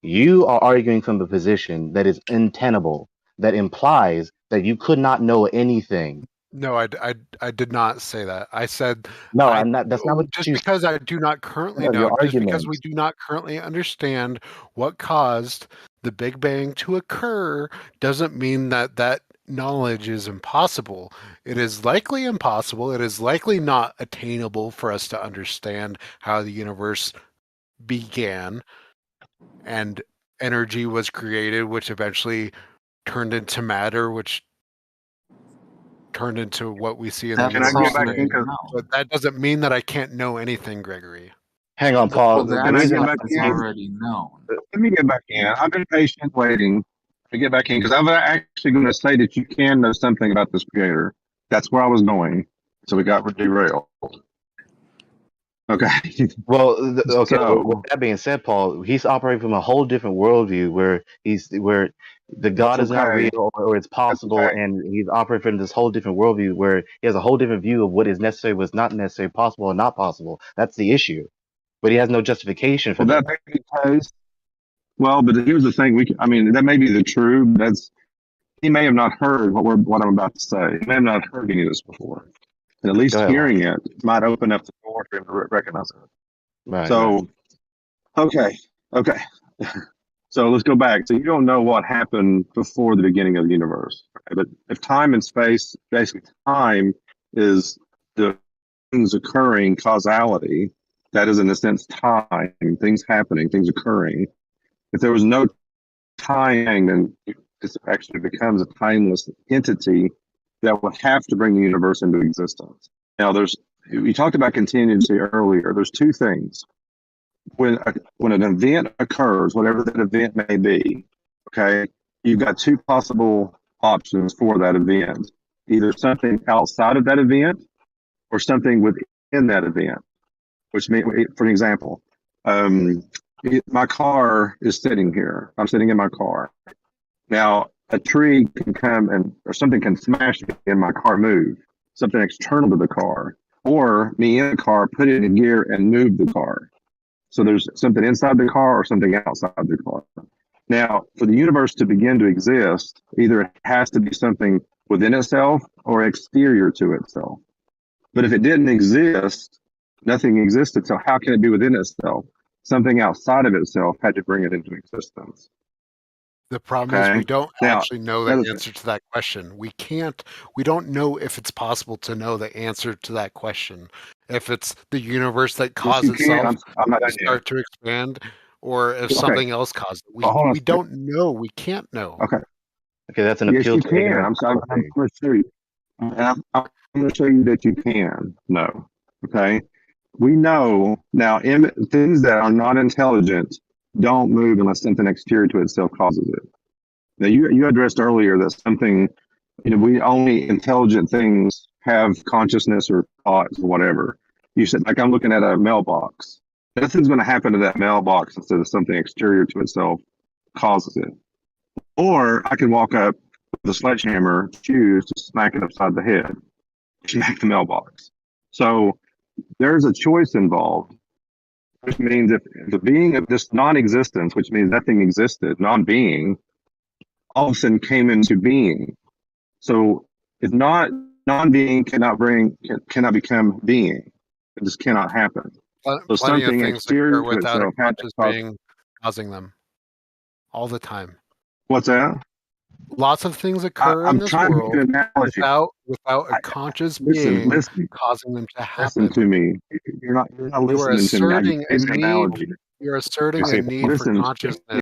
You are arguing from the position that is untenable, that implies that you could not know anything. No, I did not say that. I said No, I'm not. That's not what just you because I do not currently said. Your know, just because we arguments. do not currently understand what caused the Big Bang to occur, doesn't mean that that knowledge is impossible. It is likely impossible. It is likely not attainable for us to understand how the universe began and energy was created, which eventually turned into matter, which turned into what we see in the Can I universe get back today. in? Cause But that doesn't mean that I can't know anything, Gregory. Hang on, Paul. can The I reason get back It's in? already known. Let me get back in. I've been patient waiting to get back in because I'm actually going to say that you can know something about this creator. That's where I was going. So we got derailed. Okay. Well, okay. So With that being said, Paul, he's operating from a whole different worldview where the God that's is not okay. real or it's possible, okay. and he's operating from this whole different worldview where he has a whole different view of what is necessary, what's not necessary, possible or not possible. That's the issue. But he has no justification for Well, that that. may be the case. Well, but here's the thing. I mean, that may be the true. He may have not heard what I'm about to say. He may have not heard any of this before. And at least Go ahead, hearing it might open up the door for him to recognize it. Right. So, okay. So let's go back. So you don't know what happened before the beginning of the universe. Okay? But if time and space, basically time is the things occurring, causality, that is in a sense time, things happening, things occurring. If there was no time, then it actually becomes a timeless entity that would have to bring the universe into existence. Now, we talked about contingency earlier. There's two things. When an event occurs, whatever that event may be, okay, you've got two possible options for that event. Either something outside of that event or something within that event, which means, for an example, my car is sitting here. I'm sitting in my car. Now, a tree can come or something can smash me and my car move, something external to the car, or me in the car, put it in gear and move the car. So there's something inside the car or something outside the car. Now, for the universe to begin to exist, either it has to be something within itself or exterior to itself. But if it didn't exist, nothing existed. So how can it be within itself? Something outside of itself had to bring it into existence. The problem is we don't actually know the answer to that question. We don't know if it's possible to know the answer to that question. If it's the universe that caused itself to start to expand, or if something else caused it. We don't know. We can't know. Okay, that's an yes, appeal you to can. ignorance. I'm going to show you. I'm going to show you that you can know. Okay, we know now things that are not intelligent don't move unless something exterior to itself causes it. Now, you addressed earlier that something, we only intelligent things have consciousness or thoughts or whatever. You said, like, I'm looking at a mailbox. Nothing's going to happen to that mailbox instead of something exterior to itself causes it. Or I can walk up with a sledgehammer, choose to smack it upside the head, smack the mailbox. So there's a choice involved, which means if the being of this non-existence, which means nothing existed, non-being, all of a sudden came into being. So if non-being cannot become being. It just cannot happen. Plenty of something things exterior occur to without a itself had to conscious cause. being causing them all the time. What's that? Lots of things occur in I'm this trying to world make an analogy. without a conscious Listen, being listen, causing them to listen happen. to me. You're not You are listening to me. I asserting a gave an need. analogy. You're asserting a Okay, need for listen. consciousness